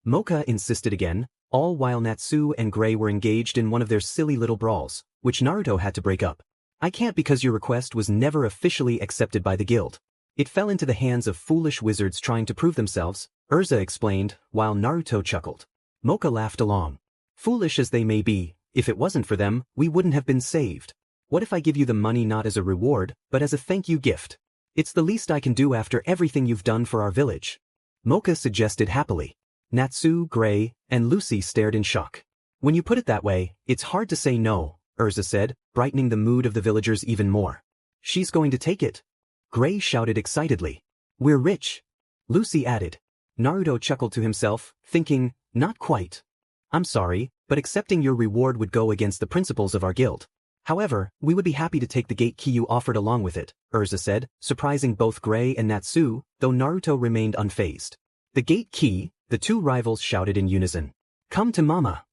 Mocha insisted again, all while Natsu and Gray were engaged in one of their silly little brawls, which Naruto had to break up. I can't because your request was never officially accepted by the guild. It fell into the hands of foolish wizards trying to prove themselves, Erza explained, while Naruto chuckled. Mocha laughed along. Foolish as they may be, if it wasn't for them, we wouldn't have been saved. What if I give you the money not as a reward, but as a thank you gift? It's the least I can do after everything you've done for our village. Mocha suggested happily. Natsu, Gray, and Lucy stared in shock. When you put it that way, it's hard to say no, Erza said, brightening the mood of the villagers even more. She's going to take it. Gray shouted excitedly. We're rich. Lucy added. Naruto chuckled to himself, thinking, not quite. I'm sorry, but accepting your reward would go against the principles of our guild. However, we would be happy to take the gate key you offered along with it, Erza said, surprising both Gray and Natsu, though Naruto remained unfazed. The gate key, the two rivals shouted in unison. Come to mama.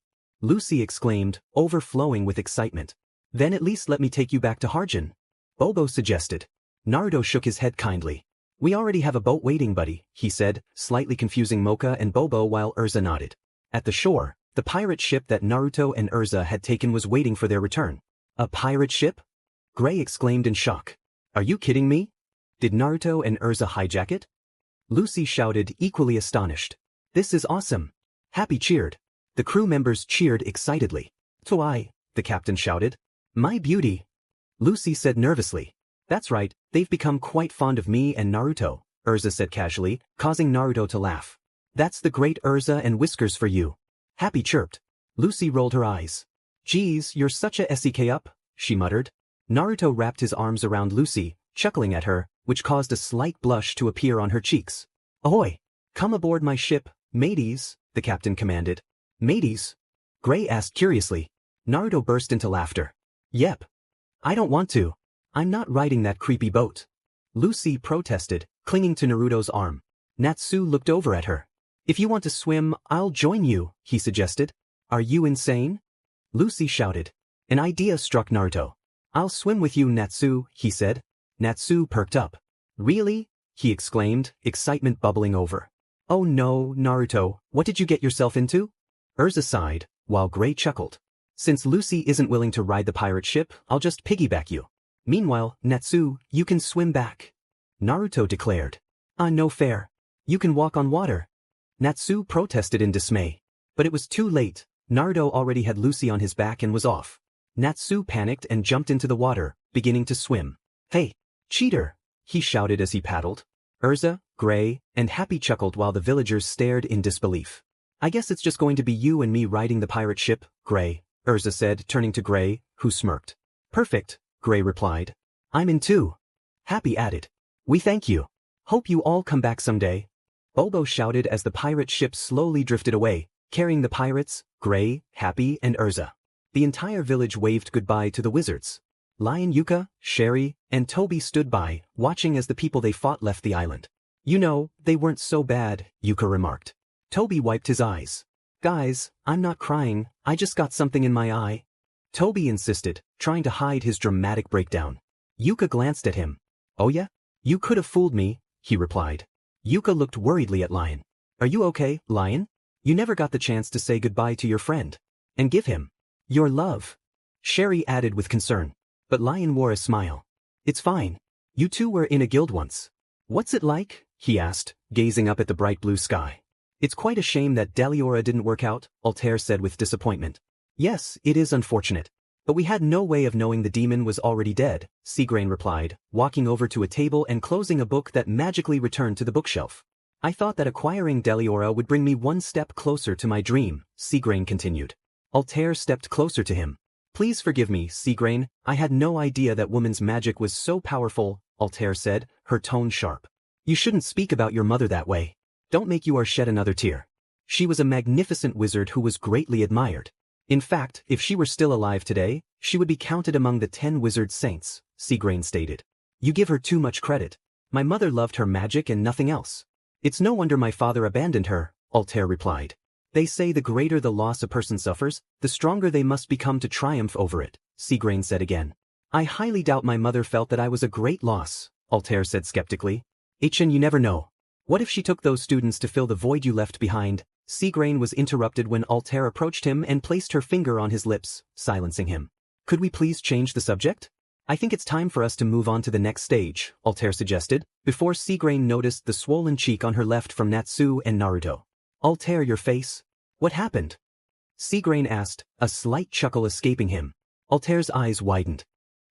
Lucy exclaimed, overflowing with excitement. Then at least let me take you back to Hargeon. Bobo suggested. Naruto shook his head kindly. We already have a boat waiting, buddy, he said, slightly confusing Mocha and Bobo while Erza nodded. At the shore, the pirate ship that Naruto and Erza had taken was waiting for their return. A pirate ship? Gray exclaimed in shock. Are you kidding me? Did Naruto and Erza hijack it? Lucy shouted, equally astonished. This is awesome. Happy cheered. The crew members cheered excitedly. So the captain shouted. My beauty. Lucy said nervously. That's right, they've become quite fond of me and Naruto, Erza said casually, causing Naruto to laugh. That's the great Erza and Whiskers for you. Happy chirped. Lucy rolled her eyes. Geez, you're such a SEK up, she muttered. Naruto wrapped his arms around Lucy, chuckling at her, which caused a slight blush to appear on her cheeks. Ahoy! Come aboard my ship, mateys, the captain commanded. Mateys? Gray asked curiously. Naruto burst into laughter. Yep. I don't want to. I'm not riding that creepy boat. Lucy protested, clinging to Naruto's arm. Natsu looked over at her. If you want to swim, I'll join you, he suggested. Are you insane? Lucy shouted. An idea struck Naruto. I'll swim with you, Natsu, he said. Natsu perked up. Really? He exclaimed, excitement bubbling over. Oh no, Naruto, what did you get yourself into? Erza sighed, while Gray chuckled. Since Lucy isn't willing to ride the pirate ship, I'll just piggyback you. Meanwhile, Natsu, you can swim back. Naruto declared. No fair. You can walk on water. Natsu protested in dismay. But it was too late. Naruto already had Lucy on his back and was off. Natsu panicked and jumped into the water, beginning to swim. Hey, cheater, he shouted as he paddled. Erza, Gray, and Happy chuckled while the villagers stared in disbelief. I guess it's just going to be you and me riding the pirate ship, Gray, Erza said, turning to Gray, who smirked. Perfect, Gray replied. I'm in too. Happy added. We thank you. Hope you all come back someday. Bobo shouted as the pirate ship slowly drifted away, carrying the pirates, Gray, Happy, and Erza. The entire village waved goodbye to the wizards. Lion Yuka, Sherry, and Toby stood by, watching as the people they fought left the island. You know, they weren't so bad, Yuka remarked. Toby wiped his eyes. Guys, I'm not crying, I just got something in my eye. Toby insisted, trying to hide his dramatic breakdown. Yuka glanced at him. Oh yeah? You could have fooled me, he replied. Yuka looked worriedly at Lion. Are you okay, Lion? You never got the chance to say goodbye to your friend. And give him your love. Sherry added with concern. But Lion wore a smile. It's fine. You two were in a guild once. What's it like? He asked, gazing up at the bright blue sky. It's quite a shame that Deliora didn't work out, Altair said with disappointment. Yes, it is unfortunate. But we had no way of knowing the demon was already dead, Seagrain replied, walking over to a table and closing a book that magically returned to the bookshelf. I thought that acquiring Deliora would bring me one step closer to my dream, Seagrain continued. Altair stepped closer to him. Please forgive me, Seagrain, I had no idea that woman's magic was so powerful, Altair said, her tone sharp. You shouldn't speak about your mother that way. Don't make you shed another tear. She was a magnificent wizard who was greatly admired. In fact, if she were still alive today, she would be counted among the 10 wizard saints, Seagrain stated. You give her too much credit. My mother loved her magic and nothing else. It's no wonder my father abandoned her, Altair replied. They say the greater the loss a person suffers, the stronger they must become to triumph over it, Seagrain said again. I highly doubt my mother felt that I was a great loss, Altair said skeptically. You never know. What if she took those students to fill the void you left behind? Seagrain was interrupted when Altair approached him and placed her finger on his lips, silencing him. Could we please change the subject? I think it's time for us to move on to the next stage, Altair suggested, before Seagrain noticed the swollen cheek on her left from Natsu and Naruto. Altair, your face? What happened? Seagrain asked, a slight chuckle escaping him. Altair's eyes widened.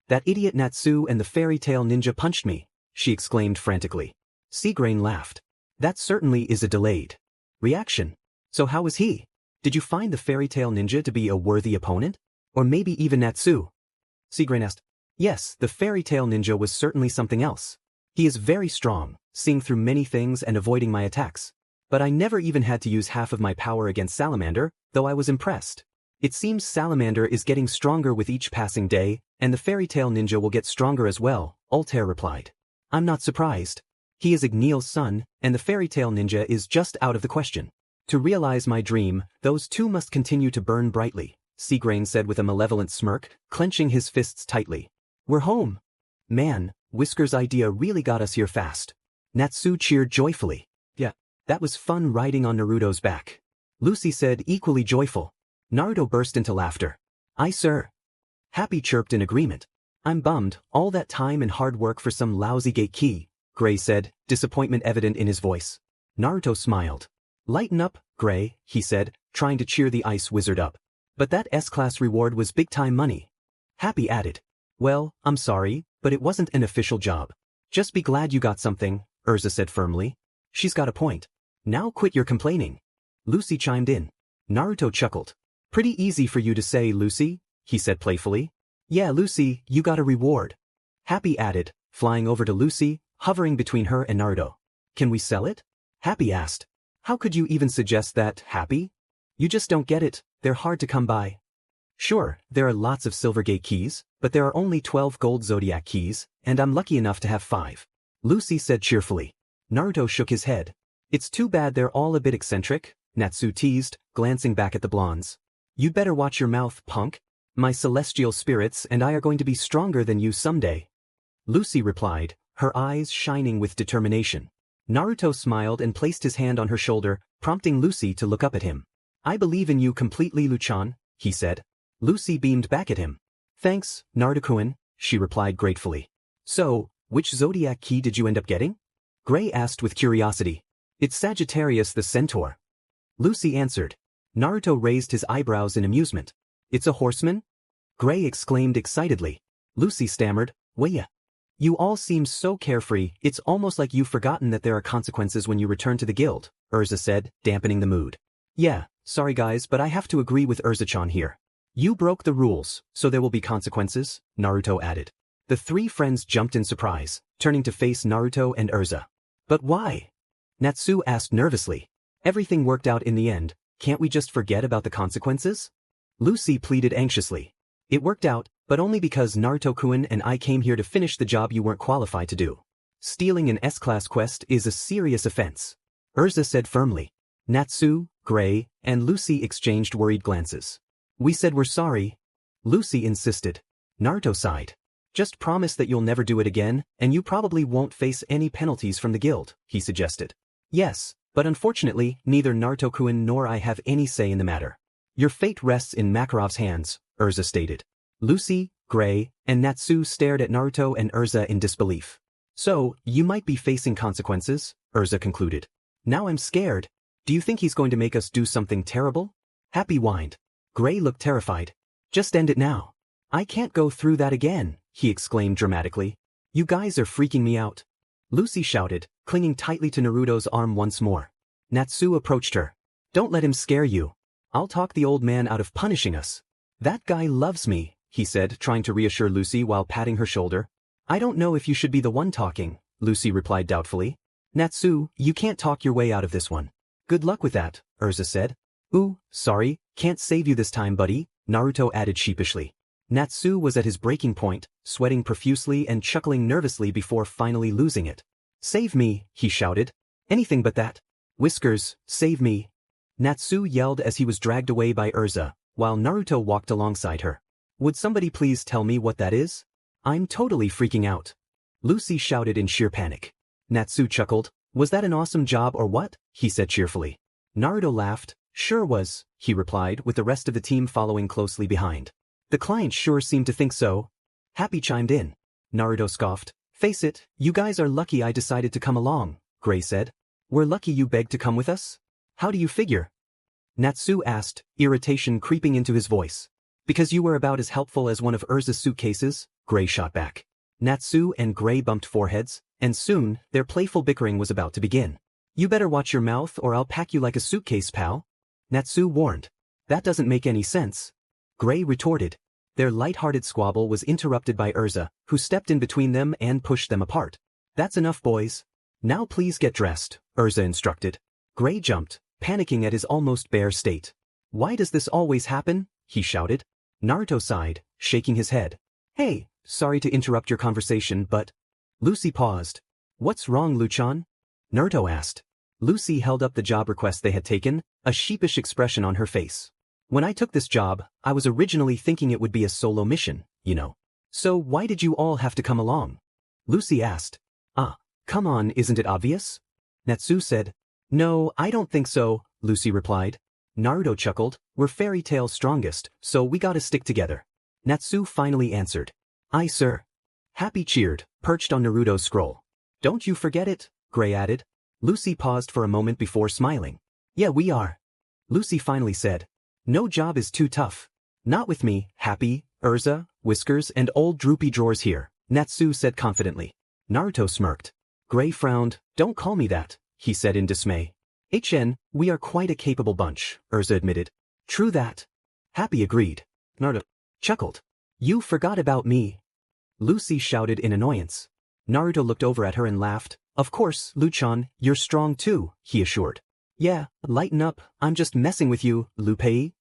That idiot Natsu and the fairytale ninja punched me, she exclaimed frantically. Seagrain laughed. That certainly is a delayed reaction. So how was he? Did you find the fairytale ninja to be a worthy opponent? Or maybe even Natsu? Seagrain asked. Yes, the fairytale ninja was certainly something else. He is very strong, seeing through many things and avoiding my attacks. But I never even had to use half of my power against Salamander, though I was impressed. It seems Salamander is getting stronger with each passing day, and the fairytale ninja will get stronger as well, Altair replied. I'm not surprised. He is Igneal's son, and the fairytale ninja is just out of the question. To realize my dream, those two must continue to burn brightly, Seagrain said with a malevolent smirk, clenching his fists tightly. We're home. Man, Whisker's idea really got us here fast. Natsu cheered joyfully. Yeah, that was fun riding on Naruto's back. Lucy said, equally joyful. Naruto burst into laughter. Aye, sir. Happy chirped in agreement. I'm bummed, all that time and hard work for some lousy gate key, Gray said, disappointment evident in his voice. Naruto smiled. Lighten up, Gray, he said, trying to cheer the ice wizard up. But that S-class reward was big-time money. Happy added. Well, I'm sorry, but it wasn't an official job. Just be glad you got something, Erza said firmly. She's got a point. Now quit your complaining. Lucy chimed in. Naruto chuckled. Pretty easy for you to say, Lucy, he said playfully. Yeah, Lucy, you got a reward. Happy added, flying over to Lucy, hovering between her and Naruto. Can we sell it? Happy asked. How could you even suggest that, Happy? You just don't get it, they're hard to come by. Sure, there are lots of Silvergate keys, but there are only 12 gold Zodiac keys, and I'm lucky enough to have 5. Lucy said cheerfully. Naruto shook his head. It's too bad they're all a bit eccentric, Natsu teased, glancing back at the blondes. You'd better watch your mouth, punk. My celestial spirits and I are going to be stronger than you someday. Lucy replied, her eyes shining with determination. Naruto smiled and placed his hand on her shoulder, prompting Lucy to look up at him. I believe in you completely, Luchan, he said. Lucy beamed back at him. Thanks, Naruto-kun, she replied gratefully. So, which Zodiac key did you end up getting? Gray asked with curiosity. It's Sagittarius the Centaur. Lucy answered. Naruto raised his eyebrows in amusement. It's a horseman? Gray exclaimed excitedly. Lucy stammered, Waya. You all seem so carefree, it's almost like you've forgotten that there are consequences when you return to the guild, Erza said, dampening the mood. Yeah, sorry guys, but I have to agree with Erza-chan here. You broke the rules, so there will be consequences, Naruto added. The three friends jumped in surprise, turning to face Naruto and Erza. But why? Natsu asked nervously. Everything worked out in the end, can't we just forget about the consequences? Lucy pleaded anxiously. It worked out, but only because Naruto-kun and I came here to finish the job you weren't qualified to do. Stealing an S-class quest is a serious offense, Erza said firmly. Natsu, Gray, and Lucy exchanged worried glances. We said we're sorry. Lucy insisted. Naruto sighed. Just promise that you'll never do it again, and you probably won't face any penalties from the guild, he suggested. Yes, but unfortunately, neither Naruto-kun nor I have any say in the matter. Your fate rests in Makarov's hands, Erza stated. Lucy, Gray, and Natsu stared at Naruto and Erza in disbelief. So, you might be facing consequences, Erza concluded. Now I'm scared. Do you think he's going to make us do something terrible? Happy whined. Gray looked terrified. Just end it now. I can't go through that again, he exclaimed dramatically. You guys are freaking me out. Lucy shouted, clinging tightly to Naruto's arm once more. Natsu approached her. Don't let him scare you. I'll talk the old man out of punishing us. That guy loves me, he said, trying to reassure Lucy while patting her shoulder. I don't know if you should be the one talking, Lucy replied doubtfully. Natsu, you can't talk your way out of this one. Good luck with that, Erza said. Ooh, sorry, can't save you this time, buddy, Naruto added sheepishly. Natsu was at his breaking point, sweating profusely and chuckling nervously before finally losing it. Save me, he shouted. Anything but that. Whiskers, save me. Natsu yelled as he was dragged away by Erza, while Naruto walked alongside her. Would somebody please tell me what that is? I'm totally freaking out. Lucy shouted in sheer panic. Natsu chuckled. Was that an awesome job or what? He said cheerfully. Naruto laughed. Sure was, he replied, with the rest of the team following closely behind. The client sure seemed to think so. Happy chimed in. Naruto scoffed. Face it, you guys are lucky I decided to come along, Gray said. We're lucky you begged to come with us? How do you figure? Natsu asked, irritation creeping into his voice. Because you were about as helpful as one of Erza's suitcases, Gray shot back. Natsu and Gray bumped foreheads, and soon, their playful bickering was about to begin. You better watch your mouth or I'll pack you like a suitcase, pal. Natsu warned. That doesn't make any sense. Gray retorted. Their light-hearted squabble was interrupted by Erza, who stepped in between them and pushed them apart. That's enough, boys. Now please get dressed, Erza instructed. Gray jumped, panicking at his almost bare state. Why does this always happen? He shouted. Naruto sighed, shaking his head. Hey, sorry to interrupt your conversation, but... Lucy paused. What's wrong, Luchan? Naruto asked. Lucy held up the job request they had taken, a sheepish expression on her face. When I took this job, I was originally thinking it would be a solo mission, you know. So why did you all have to come along? Lucy asked. Come on, isn't it obvious? Natsu said. No, I don't think so, Lucy replied. Naruto chuckled. We're Fairytail's strongest, so we gotta stick together. Natsu finally answered. Aye, sir. Happy cheered, perched on Naruto's scroll. Don't you forget it, Gray added. Lucy paused for a moment before smiling. Yeah, we are. Lucy finally said. No job is too tough. Not with me, Happy, Erza, Whiskers and old droopy drawers here, Natsu said confidently. Naruto smirked. Gray frowned. Don't call me that, he said in dismay. We are quite a capable bunch, Erza admitted. True that. Happy agreed. Naruto chuckled. You forgot about me. Lucy shouted in annoyance. Naruto looked over at her and laughed. Of course, Luchan, you're strong too, he assured. Yeah, lighten up, I'm just messing with you, Lupei.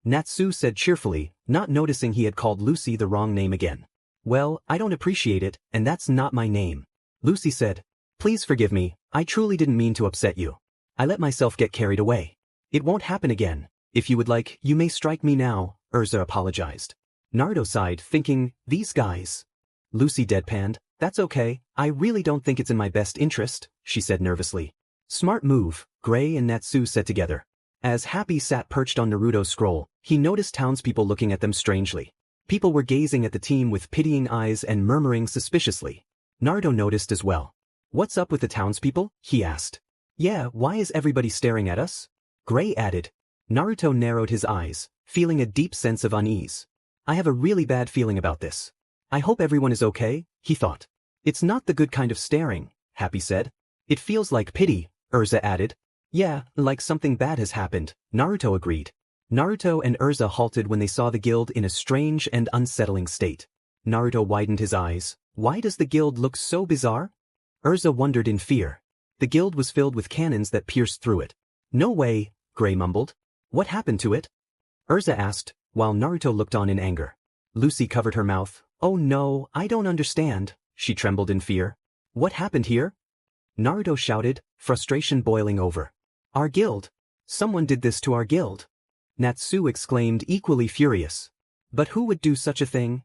Natsu said cheerfully, not noticing he had called Lucy the wrong name again. Well, I don't appreciate it, and that's not my name. Lucy said. Please forgive me, I truly didn't mean to upset you. I let myself get carried away. It won't happen again. If you would like, you may strike me now, Erza apologized. Naruto sighed, thinking, these guys. Lucy deadpanned. That's okay, I really don't think it's in my best interest, she said nervously. Smart move, Gray and Natsu said together. As Happy sat perched on Naruto's scroll, he noticed townspeople looking at them strangely. People were gazing at the team with pitying eyes and murmuring suspiciously. Naruto noticed as well. What's up with the townspeople? He asked. Yeah, why is everybody staring at us? Gray added. Naruto narrowed his eyes, feeling a deep sense of unease. I have a really bad feeling about this. I hope everyone is okay, he thought. It's not the good kind of staring, Happy said. It feels like pity, Erza added. Yeah, like something bad has happened, Naruto agreed. Naruto and Erza halted when they saw the guild in a strange and unsettling state. Naruto widened his eyes. Why does the guild look so bizarre? Erza wondered in fear. The guild was filled with cannons that pierced through it. No way, Gray mumbled. What happened to it? Erza asked, while Naruto looked on in anger. Lucy covered her mouth. Oh no, I don't understand, she trembled in fear. What happened here? Naruto shouted, frustration boiling over. Our guild. Someone did this to our guild. Natsu exclaimed, equally furious. But who would do such a thing?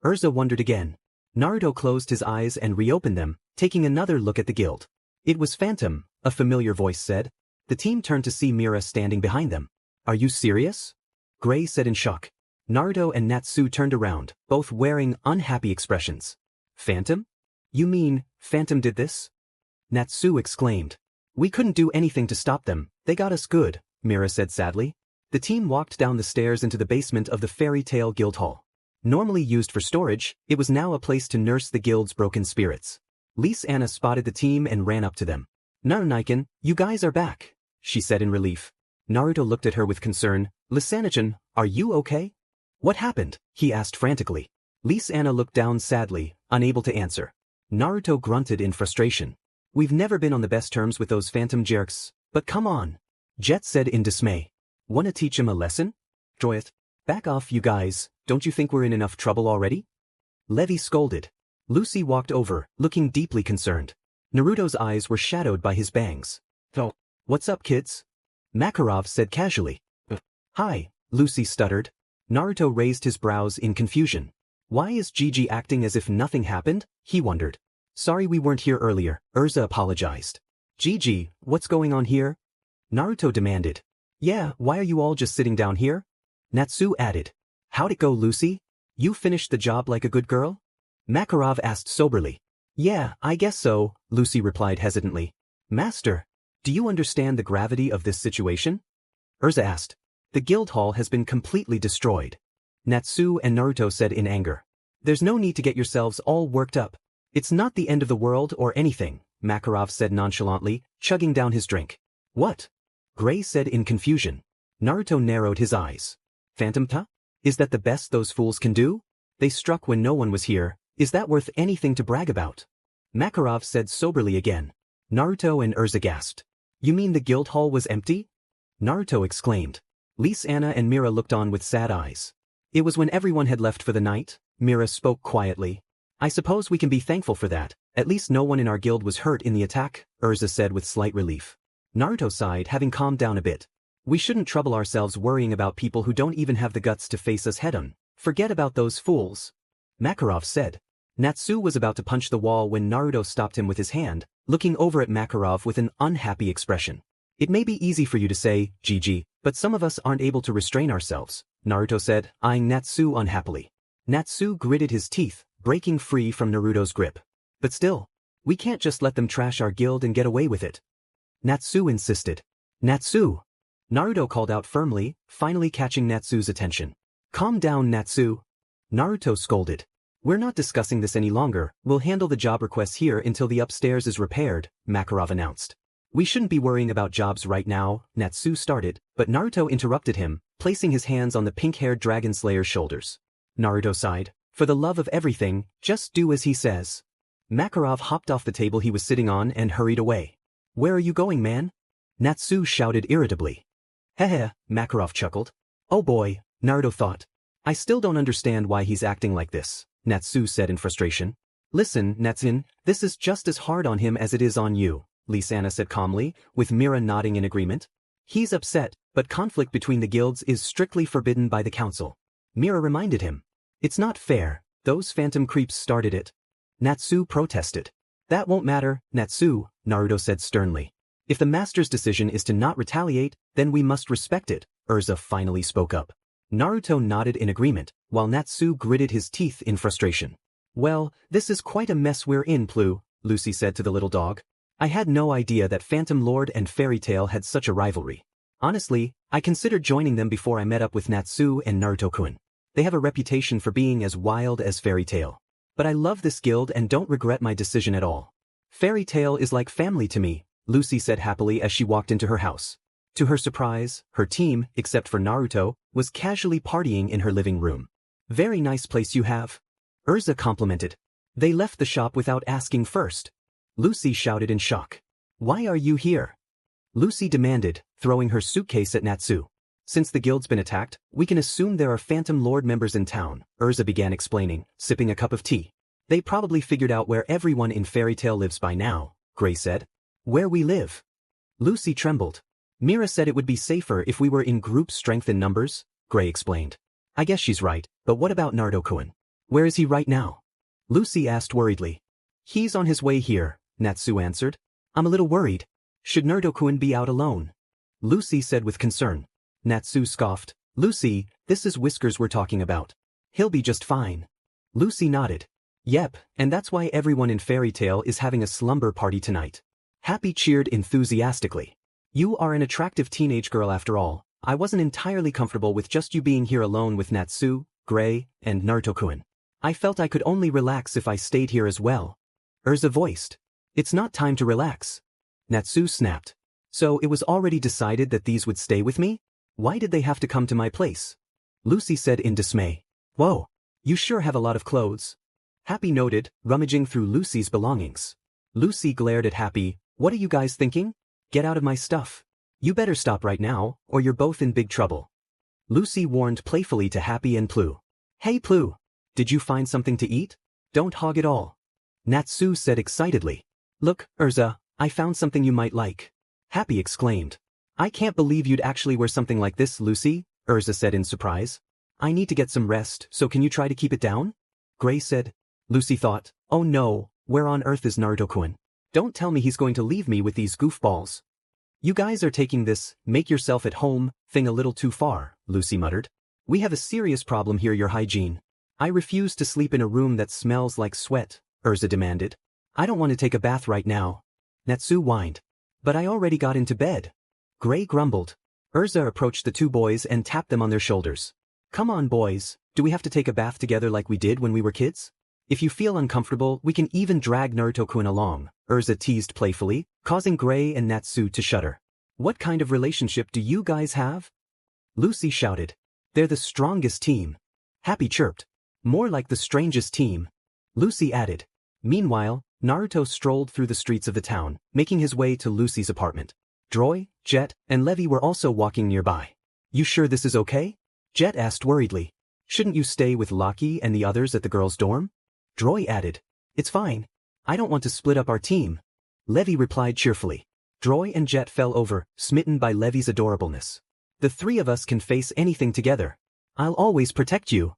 Erza wondered again. Naruto closed his eyes and reopened them, taking another look at the guild. It was Phantom, a familiar voice said. The team turned to see Mira standing behind them. Are you serious? Gray said in shock. Naruto and Natsu turned around, both wearing unhappy expressions. Phantom? You mean, Phantom did this? Natsu exclaimed. We couldn't do anything to stop them, they got us good, Mira said sadly. The team walked down the stairs into the basement of the Fairytail Guild Hall. Normally used for storage, it was now a place to nurse the guild's broken spirits. Lise Anna spotted the team and ran up to them. Naruto-chan, you guys are back, she said in relief. Naruto looked at her with concern. Lise-chan, are you okay? What happened? He asked frantically. Lise Anna looked down sadly, unable to answer. Naruto grunted in frustration. We've never been on the best terms with those phantom jerks, but come on. Jet said in dismay. Wanna teach him a lesson? Joyeth. Back off, you guys, don't you think we're in enough trouble already? Levi scolded. Lucy walked over, looking deeply concerned. Naruto's eyes were shadowed by his bangs. Oh, what's up, kids? Makarov said casually. Hi, Lucy stuttered. Naruto raised his brows in confusion. Why is Gigi acting as if nothing happened? He wondered. Sorry we weren't here earlier, Erza apologized. Gigi, what's going on here? Naruto demanded. Yeah, why are you all just sitting down here? Natsu added. How'd it go, Lucy? You finished the job like a good girl? Makarov asked soberly. Yeah, I guess so, Lucy replied hesitantly. Master, do you understand the gravity of this situation? Erza asked. The guild hall has been completely destroyed. Natsu and Naruto said in anger. There's no need to get yourselves all worked up. It's not the end of the world or anything, Makarov said nonchalantly, chugging down his drink. What? Gray said in confusion. Naruto narrowed his eyes. Phantom Ta? Is that the best those fools can do? They struck when no one was here. Is that worth anything to brag about? Makarov said soberly again. Naruto and Erza gasped. You mean the guild hall was empty? Naruto exclaimed. Lise Anna and Mira looked on with sad eyes. It was when everyone had left for the night, Mira spoke quietly. I suppose we can be thankful for that. At least no one in our guild was hurt in the attack, Erza said with slight relief. Naruto sighed, having calmed down a bit. We shouldn't trouble ourselves worrying about people who don't even have the guts to face us head-on. Forget about those fools. Makarov said. Natsu was about to punch the wall when Naruto stopped him with his hand, looking over at Makarov with an unhappy expression. It may be easy for you to say, GG, but some of us aren't able to restrain ourselves, Naruto said, eyeing Natsu unhappily. Natsu gritted his teeth, breaking free from Naruto's grip. But still, we can't just let them trash our guild and get away with it. Natsu insisted. Natsu! Naruto called out firmly, finally catching Natsu's attention. Calm down, Natsu. Naruto scolded. We're not discussing this any longer, we'll handle the job requests here until the upstairs is repaired, Makarov announced. We shouldn't be worrying about jobs right now, Natsu started, but Naruto interrupted him, placing his hands on the pink-haired dragon slayer's shoulders. Naruto sighed. For the love of everything, just do as he says. Makarov hopped off the table he was sitting on and hurried away. Where are you going, man? Natsu shouted irritably. Heh, Makarov chuckled. Oh boy, Naruto thought. I still don't understand why he's acting like this, Natsu said in frustration. Listen, Natsun, this is just as hard on him as it is on you, Lise Anna said calmly, with Mira nodding in agreement. He's upset, but conflict between the guilds is strictly forbidden by the council. Mira reminded him. It's not fair, those phantom creeps started it. Natsu protested. That won't matter, Natsu, Naruto said sternly. If the master's decision is to not retaliate, then we must respect it, Erza finally spoke up. Naruto nodded in agreement, while Natsu gritted his teeth in frustration. Well, this is quite a mess we're in, Plu, Lucy said to the little dog. I had no idea that Phantom Lord and Fairytail had such a rivalry. Honestly, I considered joining them before I met up with Natsu and Naruto-kun. They have a reputation for being as wild as Fairytail. But I love this guild and don't regret my decision at all. Fairytail is like family to me, Lucy said happily as she walked into her house. To her surprise, her team, except for Naruto, was casually partying in her living room. Very nice place you have. Erza complimented. They left the shop without asking first. Lucy shouted in shock. Why are you here? Lucy demanded, throwing her suitcase at Natsu. Since the guild's been attacked, we can assume there are Phantom Lord members in town, Erza began explaining, sipping a cup of tea. They probably figured out where everyone in Fairytail lives by now, Gray said. Where we live? Lucy trembled. Mira said it would be safer if we were in group strength in numbers, Gray explained. I guess she's right, but what about Naruto-kun? Where is he right now? Lucy asked worriedly. He's on his way here, Natsu answered. I'm a little worried. Should Naruto-kun be out alone? Lucy said with concern. Natsu scoffed. Lucy, this is Whiskers we're talking about. He'll be just fine. Lucy nodded. Yep, and that's why everyone in Fairytail is having a slumber party tonight. Happy cheered enthusiastically. You are an attractive teenage girl after all. I wasn't entirely comfortable with just you being here alone with Natsu, Gray, and Naruto-kun. I felt I could only relax if I stayed here as well. Erza voiced. It's not time to relax. Natsu snapped. So it was already decided that these would stay with me? Why did they have to come to my place? Lucy said in dismay. Whoa, you sure have a lot of clothes. Happy noted, rummaging through Lucy's belongings. Lucy glared at Happy. What are you guys thinking? Get out of my stuff. You better stop right now, or you're both in big trouble. Lucy warned playfully to Happy and Plu. Hey Plu, did you find something to eat? Don't hog it all. Natsu said excitedly. Look, Erza, I found something you might like. Happy exclaimed. I can't believe you'd actually wear something like this, Lucy, Erza said in surprise. I need to get some rest, so can you try to keep it down? Gray said. Lucy thought, oh no, where on earth is Naruto-kun? Don't tell me he's going to leave me with these goofballs. You guys are taking this make yourself at home thing a little too far, Lucy muttered. We have a serious problem here, your hygiene. I refuse to sleep in a room that smells like sweat, Erza demanded. I don't want to take a bath right now. Natsu whined. But I already got into bed. Gray grumbled. Erza approached the two boys and tapped them on their shoulders. Come on boys, do we have to take a bath together like we did when we were kids? If you feel uncomfortable, we can even drag Naruto-kun along, Erza teased playfully, causing Gray and Natsu to shudder. What kind of relationship do you guys have? Lucy shouted. They're the strongest team. Happy chirped. More like the strangest team. Lucy added. Meanwhile, Naruto strolled through the streets of the town, making his way to Lucy's apartment. Droy, Jet, and Levi were also walking nearby. You sure this is okay? Jet asked worriedly. Shouldn't you stay with Lucky and the others at the girls' dorm? Droy added. It's fine. I don't want to split up our team. Levi replied cheerfully. Droy and Jet fell over, smitten by Levi's adorableness. The three of us can face anything together. I'll always protect you.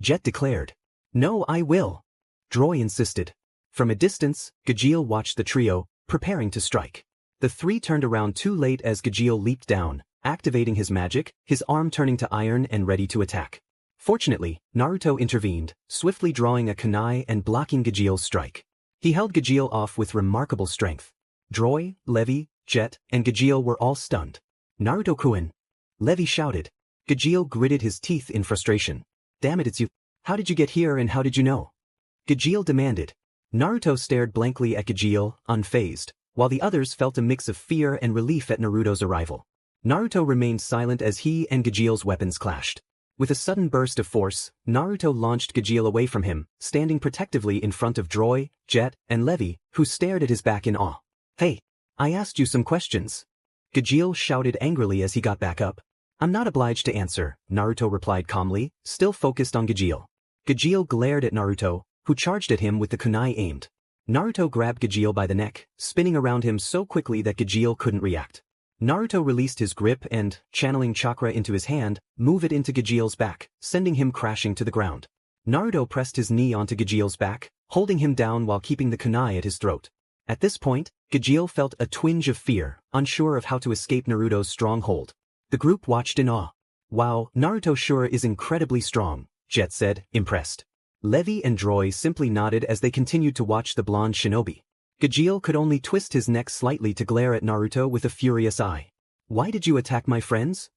Jet declared. No, I will. Droy insisted. From a distance, Gajeel watched the trio, preparing to strike. The three turned around too late as Gajeel leaped down, activating his magic, his arm turning to iron and ready to attack. Fortunately, Naruto intervened, swiftly drawing a kunai and blocking Gajeel's strike. He held Gajeel off with remarkable strength. Droy, Levi, Jet, and Gajeel were all stunned. Naruto-kun! Levi shouted. Gajeel gritted his teeth in frustration. Damn it, it's you. How did you get here and how did you know? Gajeel demanded. Naruto stared blankly at Gajeel, unfazed, while the others felt a mix of fear and relief at Naruto's arrival. Naruto remained silent as he and Gajeel's weapons clashed. With a sudden burst of force, Naruto launched Gajeel away from him, standing protectively in front of Droy, Jet, and Levi, who stared at his back in awe. Hey, I asked you some questions. Gajeel shouted angrily as he got back up. I'm not obliged to answer, Naruto replied calmly, still focused on Gajeel. Gajeel glared at Naruto, who charged at him with the kunai aimed. Naruto grabbed Gajeel by the neck, spinning around him so quickly that Gajeel couldn't react. Naruto released his grip and, channeling chakra into his hand, moved it into Gajeel's back, sending him crashing to the ground. Naruto pressed his knee onto Gajeel's back, holding him down while keeping the kunai at his throat. At this point, Gajeel felt a twinge of fear, unsure of how to escape Naruto's strong hold. The group watched in awe. Wow, Naruto sure is incredibly strong, Jet said, impressed. Levi and Droy simply nodded as they continued to watch the blonde shinobi. Gajeel could only twist his neck slightly to glare at Naruto with a furious eye. Why did you attack my friends?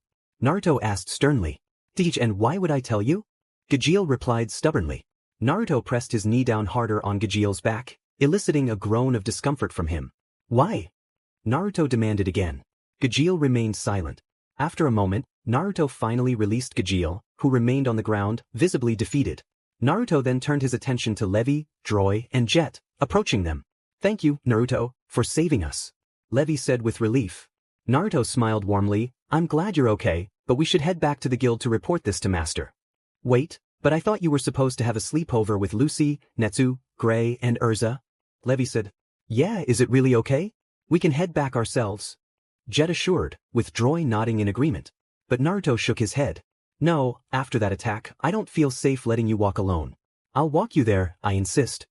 Naruto asked sternly. Teach, and why would I tell you? Gajeel replied stubbornly. Naruto pressed his knee down harder on Gajeel's back, eliciting a groan of discomfort from him. Why? Naruto demanded again. Gajeel remained silent. After a moment, Naruto finally released Gajeel, who remained on the ground, visibly defeated. Naruto then turned his attention to Levi, Droy, and Jet, approaching them. Thank you, Naruto, for saving us. Levi said with relief. Naruto smiled warmly. I'm glad you're okay, but we should head back to the guild to report this to Master. Wait, but I thought you were supposed to have a sleepover with Lucy, Natsu, Gray, and Erza. Levi said. Yeah, is it really okay? We can head back ourselves. Jet assured, with Droy nodding in agreement. But Naruto shook his head. No, after that attack, I don't feel safe letting you walk alone. I'll walk you there, I insist.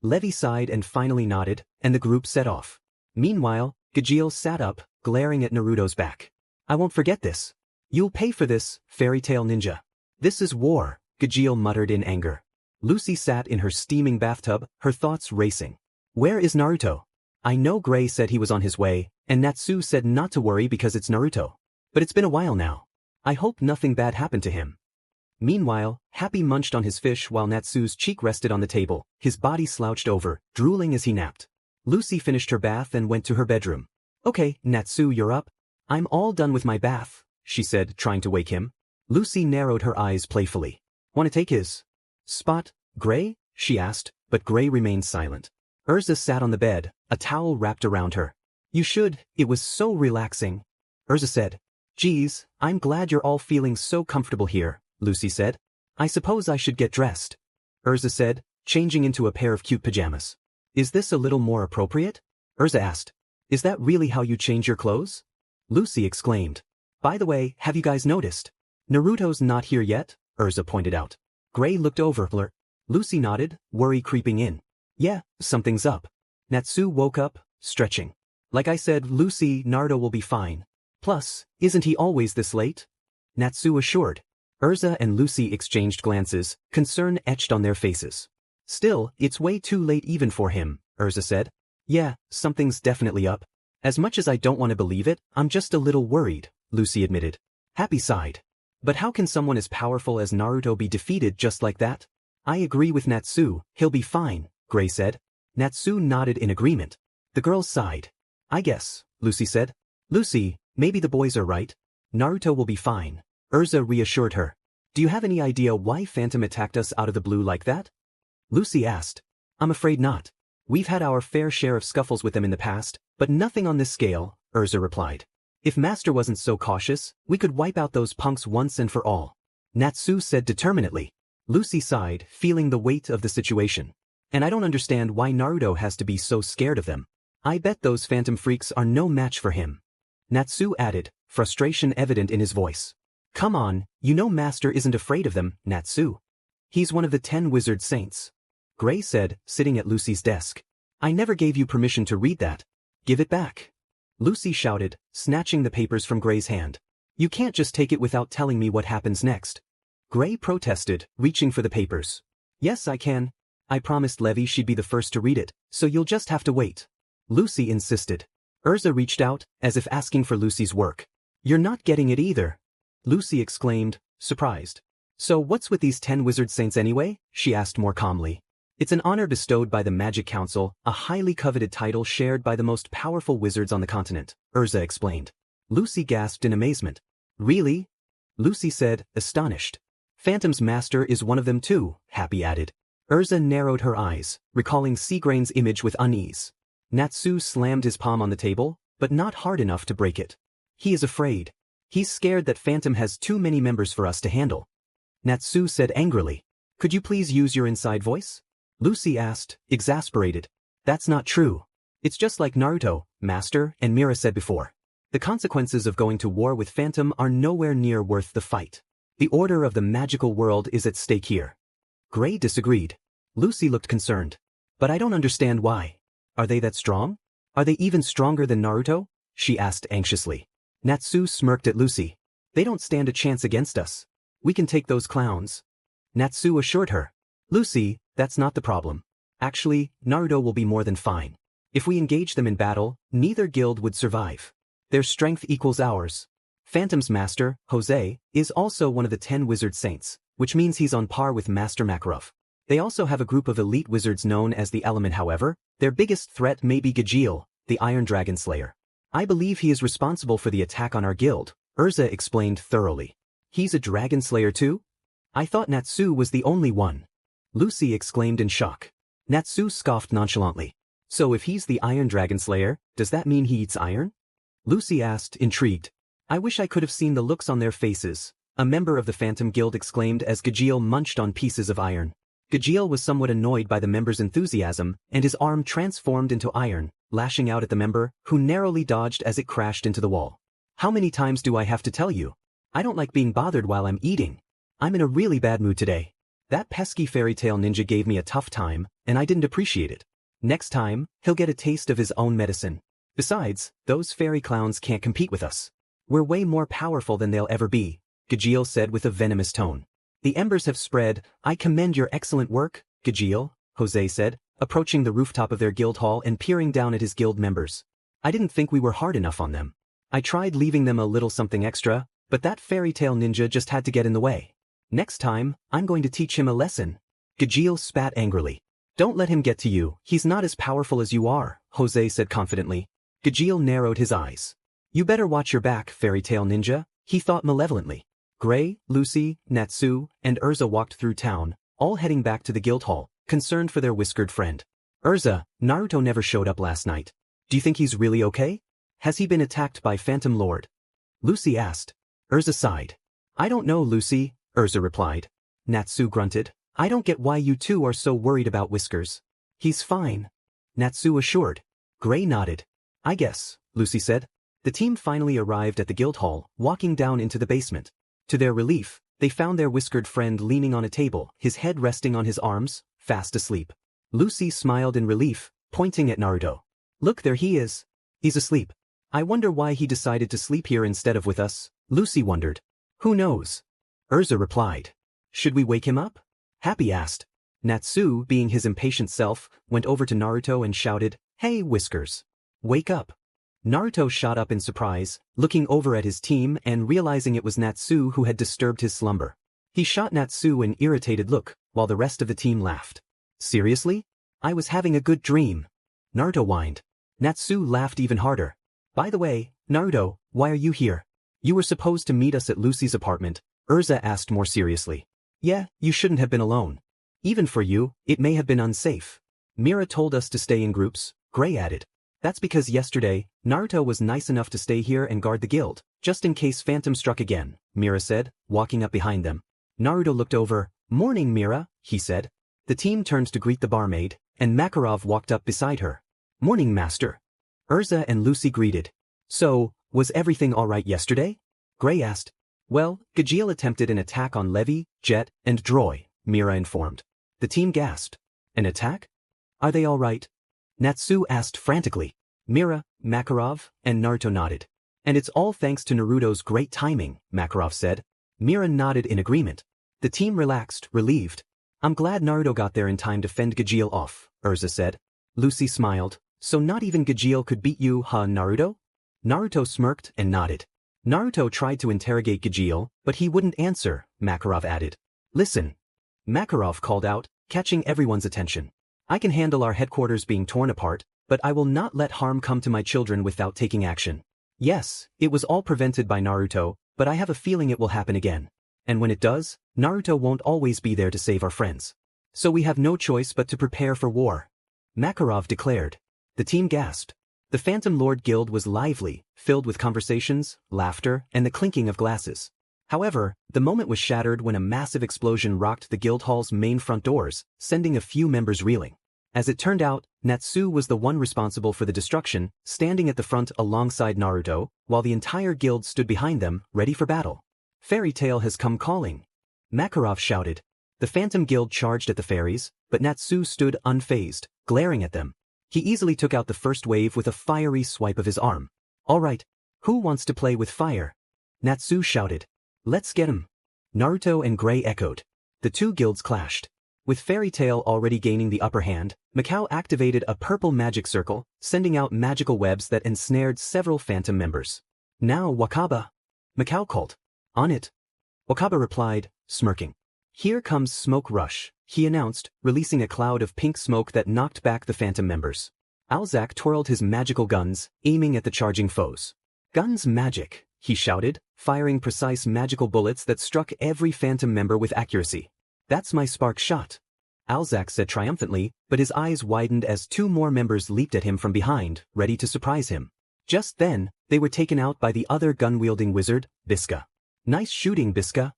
Levi sighed and finally nodded, and the group set off. Meanwhile, Gajeel sat up, glaring at Naruto's back. I won't forget this. You'll pay for this, Fairytail ninja. This is war, Gajeel muttered in anger. Lucy sat in her steaming bathtub, her thoughts racing. Where is Naruto? I know Gray said he was on his way, and Natsu said not to worry because it's Naruto. But it's been a while now. I hope nothing bad happened to him. Meanwhile, Happy munched on his fish while Natsu's cheek rested on the table, his body slouched over, drooling as he napped. Lucy finished her bath and went to her bedroom. Okay, Natsu, you're up. I'm all done with my bath, she said, trying to wake him. Lucy narrowed her eyes playfully. Want to take his spot, Gray? She asked, but Gray remained silent. Erza sat on the bed, a towel wrapped around her. You should, it was so relaxing. Erza said. Geez, I'm glad you're all feeling so comfortable here, Lucy said. I suppose I should get dressed. Erza said, changing into a pair of cute pajamas. Is this a little more appropriate? Erza asked. Is that really how you change your clothes? Lucy exclaimed. By the way, have you guys noticed? Naruto's not here yet, Erza pointed out. Gray looked over her. Lucy nodded, worry creeping in. Yeah, something's up. Natsu woke up, stretching. Like I said, Lucy, Naruto will be fine. Plus, isn't he always this late? Natsu assured. Erza and Lucy exchanged glances, concern etched on their faces. Still, it's way too late even for him, Erza said. Yeah, something's definitely up. As much as I don't want to believe it, I'm just a little worried, Lucy admitted. Happy sighed. But how can someone as powerful as Naruto be defeated just like that? I agree with Natsu, he'll be fine, Gray said. Natsu nodded in agreement. The girls sighed. I guess, Lucy said. Lucy, maybe the boys are right. Naruto will be fine, Erza reassured her. Do you have any idea why Phantom attacked us out of the blue like that? Lucy asked. I'm afraid not. We've had our fair share of scuffles with them in the past, but nothing on this scale, Erza replied. If Master wasn't so cautious, we could wipe out those punks once and for all. Natsu said determinedly. Lucy sighed, feeling the weight of the situation. And I don't understand why Naruto has to be so scared of them. I bet those phantom freaks are no match for him. Natsu added, frustration evident in his voice. Come on, you know Master isn't afraid of them, Natsu. He's one of the 10 wizard saints. Gray said, sitting at Lucy's desk. I never gave you permission to read that. Give it back. Lucy shouted, snatching the papers from Gray's hand. You can't just take it without telling me what happens next. Gray protested, reaching for the papers. Yes, I can. I promised Levi she'd be the first to read it, so you'll just have to wait. Lucy insisted. Erza reached out, as if asking for Lucy's work. You're not getting it either. Lucy exclaimed, surprised. So what's with these 10 wizard saints anyway? She asked more calmly. It's an honor bestowed by the Magic Council, a highly coveted title shared by the most powerful wizards on the continent, Erza explained. Lucy gasped in amazement. Really? Lucy said, astonished. Phantom's master is one of them too, Happy added. Erza narrowed her eyes, recalling Seagrain's image with unease. Natsu slammed his palm on the table, but not hard enough to break it. He is afraid. He's scared that Phantom has too many members for us to handle. Natsu said angrily. Could you please use your inside voice? Lucy asked, exasperated. That's not true. It's just like Naruto, Master, and Mira said before. The consequences of going to war with Phantom are nowhere near worth the fight. The order of the magical world is at stake here. Gray disagreed. Lucy looked concerned. But I don't understand why. Are they that strong? Are they even stronger than Naruto? She asked anxiously. Natsu smirked at Lucy. They don't stand a chance against us. We can take those clowns. Natsu assured her. Lucy, that's not the problem. Actually, Naruto will be more than fine. If we engage them in battle, neither guild would survive. Their strength equals ours. Phantom's master, Jose, is also one of the 10 wizard saints, which means he's on par with Master Makarov. They also have a group of elite wizards known as the Element. However, their biggest threat may be Gajiel, the Iron Dragon Slayer. I believe he is responsible for the attack on our guild, Erza explained thoroughly. He's a dragon slayer too? I thought Natsu was the only one. Lucy exclaimed in shock. Natsu scoffed nonchalantly. So if he's the Iron Dragon Slayer, does that mean he eats iron? Lucy asked, intrigued. I wish I could have seen the looks on their faces, a member of the Phantom Guild exclaimed as Gajiel munched on pieces of iron. Gajiel was somewhat annoyed by the member's enthusiasm, and his arm transformed into iron, lashing out at the member, who narrowly dodged as it crashed into the wall. How many times do I have to tell you? I don't like being bothered while I'm eating. I'm in a really bad mood today. That pesky Fairytail ninja gave me a tough time, and I didn't appreciate it. Next time, he'll get a taste of his own medicine. Besides, those fairy clowns can't compete with us. We're way more powerful than they'll ever be, Gajiel said with a venomous tone. The embers have spread. I commend your excellent work, Gajiel, Jose said, approaching the rooftop of their guild hall and peering down at his guild members. I didn't think we were hard enough on them. I tried leaving them a little something extra, but that Fairytail ninja just had to get in the way. Next time, I'm going to teach him a lesson. Gajiel spat angrily. Don't let him get to you. He's not as powerful as you are, Jose said confidently. Gajiel narrowed his eyes. You better watch your back, Fairytail ninja, he thought malevolently. Gray, Lucy, Natsu, and Erza walked through town, all heading back to the guild hall, concerned for their whiskered friend. Erza, Naruto never showed up last night. Do you think he's really okay? Has he been attacked by Phantom Lord? Lucy asked. Erza sighed. I don't know, Lucy, Erza replied. Natsu grunted. I don't get why you two are so worried about Whiskers. He's fine. Natsu assured. Gray nodded. I guess, Lucy said. The team finally arrived at the guild hall, walking down into the basement. To their relief, they found their whiskered friend leaning on a table, his head resting on his arms, fast asleep. Lucy smiled in relief, pointing at Naruto. Look, there he is. He's asleep. I wonder why he decided to sleep here instead of with us, Lucy wondered. Who knows? Erza replied. Should we wake him up? Happy asked. Natsu, being his impatient self, went over to Naruto and shouted, Hey Whiskers! Wake up! Naruto shot up in surprise, looking over at his team and realizing it was Natsu who had disturbed his slumber. He shot Natsu an irritated look, while the rest of the team laughed. Seriously? I was having a good dream. Naruto whined. Natsu laughed even harder. By the way, Naruto, why are you here? You were supposed to meet us at Lucy's apartment, Erza asked more seriously. Yeah, you shouldn't have been alone. Even for you, it may have been unsafe. Mira told us to stay in groups, Gray added. That's because yesterday, Naruto was nice enough to stay here and guard the guild, just in case Phantom struck again, Mira said, walking up behind them. Naruto looked over. Morning, Mira, he said. The team turned to greet the barmaid, and Makarov walked up beside her. Morning, Master. Erza and Lucy greeted. So, was everything alright yesterday? Gray asked. Well, Gajiel attempted an attack on Levi, Jet, and Droy, Mira informed. The team gasped. An attack? Are they alright? Natsu asked frantically. Mira, Makarov, and Naruto nodded. And it's all thanks to Naruto's great timing, Makarov said. Mira nodded in agreement. The team relaxed, relieved. I'm glad Naruto got there in time to fend Gajiel off, Erza said. Lucy smiled. So not even Gajiel could beat you, huh, Naruto? Naruto smirked and nodded. Naruto tried to interrogate Gajiel, but he wouldn't answer, Makarov added. Listen. Makarov called out, catching everyone's attention. I can handle our headquarters being torn apart, but I will not let harm come to my children without taking action. Yes, it was all prevented by Naruto, but I have a feeling it will happen again. And when it does, Naruto won't always be there to save our friends. So we have no choice but to prepare for war. Makarov declared. The team gasped. The Phantom Lord Guild was lively, filled with conversations, laughter, and the clinking of glasses. However, the moment was shattered when a massive explosion rocked the guild hall's main front doors, sending a few members reeling. As it turned out, Natsu was the one responsible for the destruction, standing at the front alongside Naruto, while the entire guild stood behind them, ready for battle. Fairytail has come calling. Makarov shouted. The Phantom Guild charged at the fairies, but Natsu stood unfazed, glaring at them. He easily took out the first wave with a fiery swipe of his arm. All right, who wants to play with fire? Natsu shouted. Let's get him. Naruto and Gray echoed. The two guilds clashed. With Fairytail already gaining the upper hand, Macao activated a purple magic circle, sending out magical webs that ensnared several Phantom members. Now Wakaba. Macao called. On it. Wakaba replied, smirking. Here comes Smoke Rush, he announced, releasing a cloud of pink smoke that knocked back the Phantom members. Alzak twirled his magical guns, aiming at the charging foes. Guns magic, he shouted, firing precise magical bullets that struck every Phantom member with accuracy. That's my spark shot. Alzak said triumphantly, but his eyes widened as two more members leaped at him from behind, ready to surprise him. Just then, they were taken out by the other gun-wielding wizard, Biska. Nice shooting, Biska.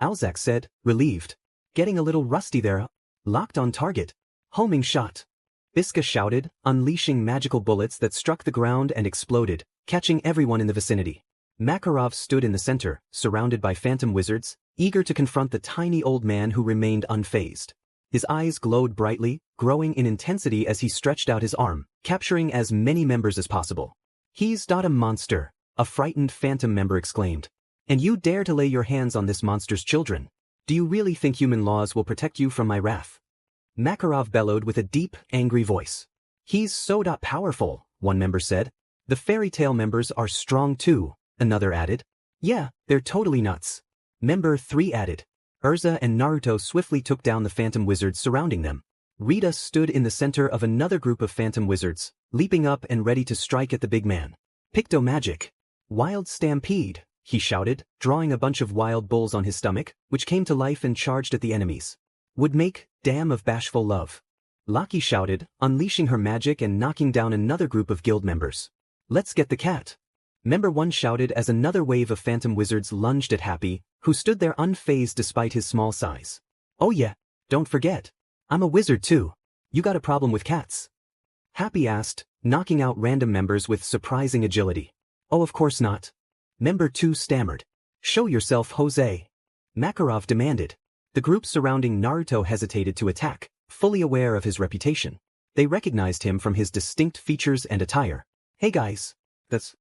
Alzak said, relieved. Getting a little rusty there. Locked on target. Homing shot. Biska shouted, unleashing magical bullets that struck the ground and exploded, catching everyone in the vicinity. Makarov stood in the center, surrounded by Phantom wizards, eager to confront the tiny old man who remained unfazed. His eyes glowed brightly, growing in intensity as he stretched out his arm, capturing as many members as possible. He's not a monster, a frightened Phantom member exclaimed. And you dare to lay your hands on this monster's children? Do you really think human laws will protect you from my wrath? Makarov bellowed with a deep, angry voice. He's so powerful, one member said. The Fairytail members are strong too, another added. Yeah, they're totally nuts. Member 3 added. Erza and Naruto swiftly took down the Phantom wizards surrounding them. Rita stood in the center of another group of Phantom wizards, leaping up and ready to strike at the big man. Picto magic. Wild stampede, he shouted, drawing a bunch of wild bulls on his stomach, which came to life and charged at the enemies. Would make, dam of bashful love. Laki shouted, unleashing her magic and knocking down another group of guild members. Let's get the cat. Member 1 shouted as another wave of Phantom wizards lunged at Happy, who stood there unfazed despite his small size. Oh yeah, don't forget. I'm a wizard too. You got a problem with cats? Happy asked, knocking out random members with surprising agility. Oh, of course not. Member 2 stammered. Show yourself, Jose. Makarov demanded. The group surrounding Naruto hesitated to attack, fully aware of his reputation. They recognized him from his distinct features and attire. Hey guys. That's...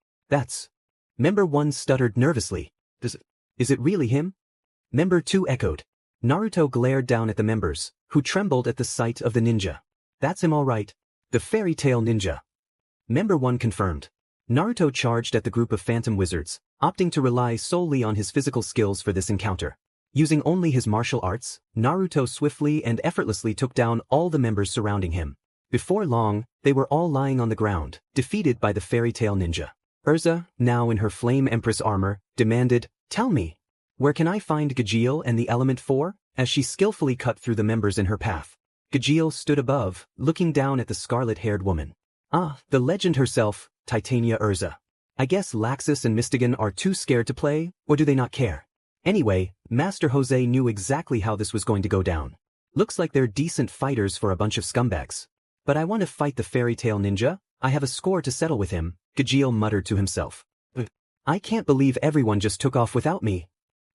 Member 1 stuttered nervously. Is it really him? Member 2 echoed. Naruto glared down at the members, who trembled at the sight of the ninja. That's him all right. The Fairytail ninja. Member 1 confirmed. Naruto charged at the group of phantom wizards, opting to rely solely on his physical skills for this encounter. Using only his martial arts, Naruto swiftly and effortlessly took down all the members surrounding him. Before long, they were all lying on the ground, defeated by the Fairytail ninja. Erza, now in her Flame Empress armor, demanded, "Tell me, where can I find Gajiel and the Element 4? As she skillfully cut through the members in her path. Gajiel stood above, looking down at the scarlet-haired woman. Ah, the legend herself, Titania Erza. I guess Laxus and Mystigan are too scared to play, or do they not care? Anyway, Master Jose knew exactly how this was going to go down. Looks like they're decent fighters for a bunch of scumbags. But I want to fight the Fairytail ninja, I have a score to settle with him, Gajiel muttered to himself. I can't believe everyone just took off without me.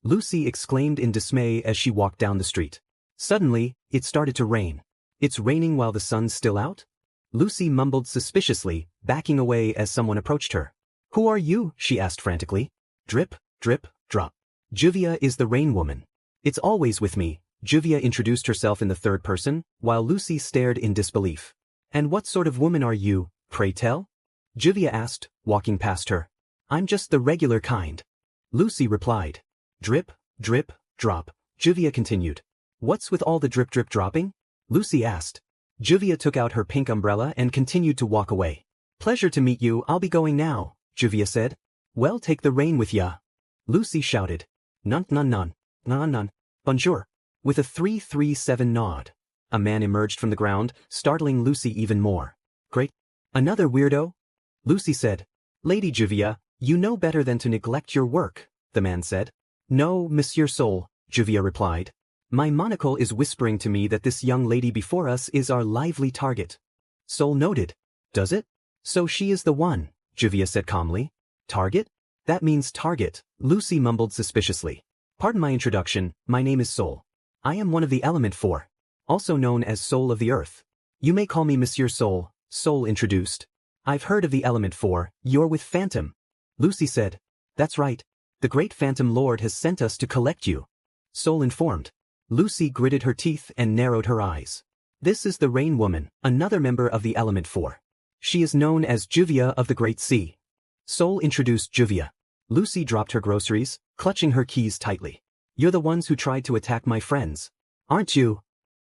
Lucy exclaimed in dismay as she walked down the street. Suddenly, it started to rain. It's raining while the sun's still out? Lucy mumbled suspiciously, backing away as someone approached her. Who are you? She asked frantically. Drip, drip, drop. Juvia is the rain woman. It's always with me, Juvia introduced herself in the third person, while Lucy stared in disbelief. And what sort of woman are you, pray tell? Juvia asked, walking past her. I'm just the regular kind. Lucy replied. Drip, drip, drop, Juvia continued. What's with all the drip drip dropping? Lucy asked. Juvia took out her pink umbrella and continued to walk away. Pleasure to meet you, I'll be going now, Juvia said. Well, take the rain with ya. Lucy shouted. None. Bonjour. With a 3-3-7 nod. A man emerged from the ground, startling Lucy even more. Great. Another weirdo? Lucy said. Lady Juvia, you know better than to neglect your work, the man said. No, Monsieur Soul, Juvia replied. My monocle is whispering to me that this young lady before us is our lively target. Soul noted. Does it? So she is the one, Juvia said calmly. Target? That means target, Lucy mumbled suspiciously. Pardon my introduction, my name is Soul. I am one of the Element 4, also known as Soul of the Earth. You may call me Monsieur Soul, Soul introduced. I've heard of the Element 4, you're with Phantom. Lucy said. That's right. The great Phantom Lord has sent us to collect you. Soul informed. Lucy gritted her teeth and narrowed her eyes. This is the Rain Woman, another member of the Element 4. She is known as Juvia of the Great Sea. Soul introduced Juvia. Lucy dropped her groceries, clutching her keys tightly. You're the ones who tried to attack my friends, aren't you?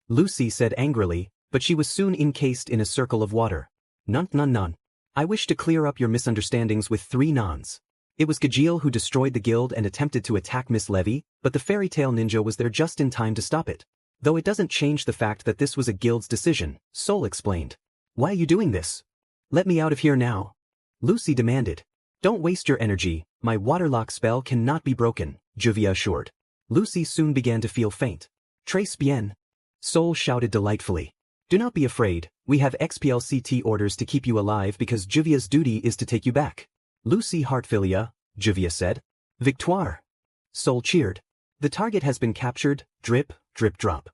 Lucy said angrily, but she was soon encased in a circle of water. None. I wish to clear up your misunderstandings with 3 nons. It was Gajiel who destroyed the guild and attempted to attack Miss Levy, but the Fairytail ninja was there just in time to stop it. Though it doesn't change the fact that this was a guild's decision, Soul explained. Why are you doing this? Let me out of here now. Lucy demanded. Don't waste your energy, my waterlock spell cannot be broken, Juvia assured. Lucy soon began to feel faint. Tres bien. Soul shouted delightfully. Do not be afraid, we have XPLCT orders to keep you alive because Juvia's duty is to take you back. Lucy Heartfilia, Juvia said. Victoire. Soul cheered. The target has been captured, drip, drip drop.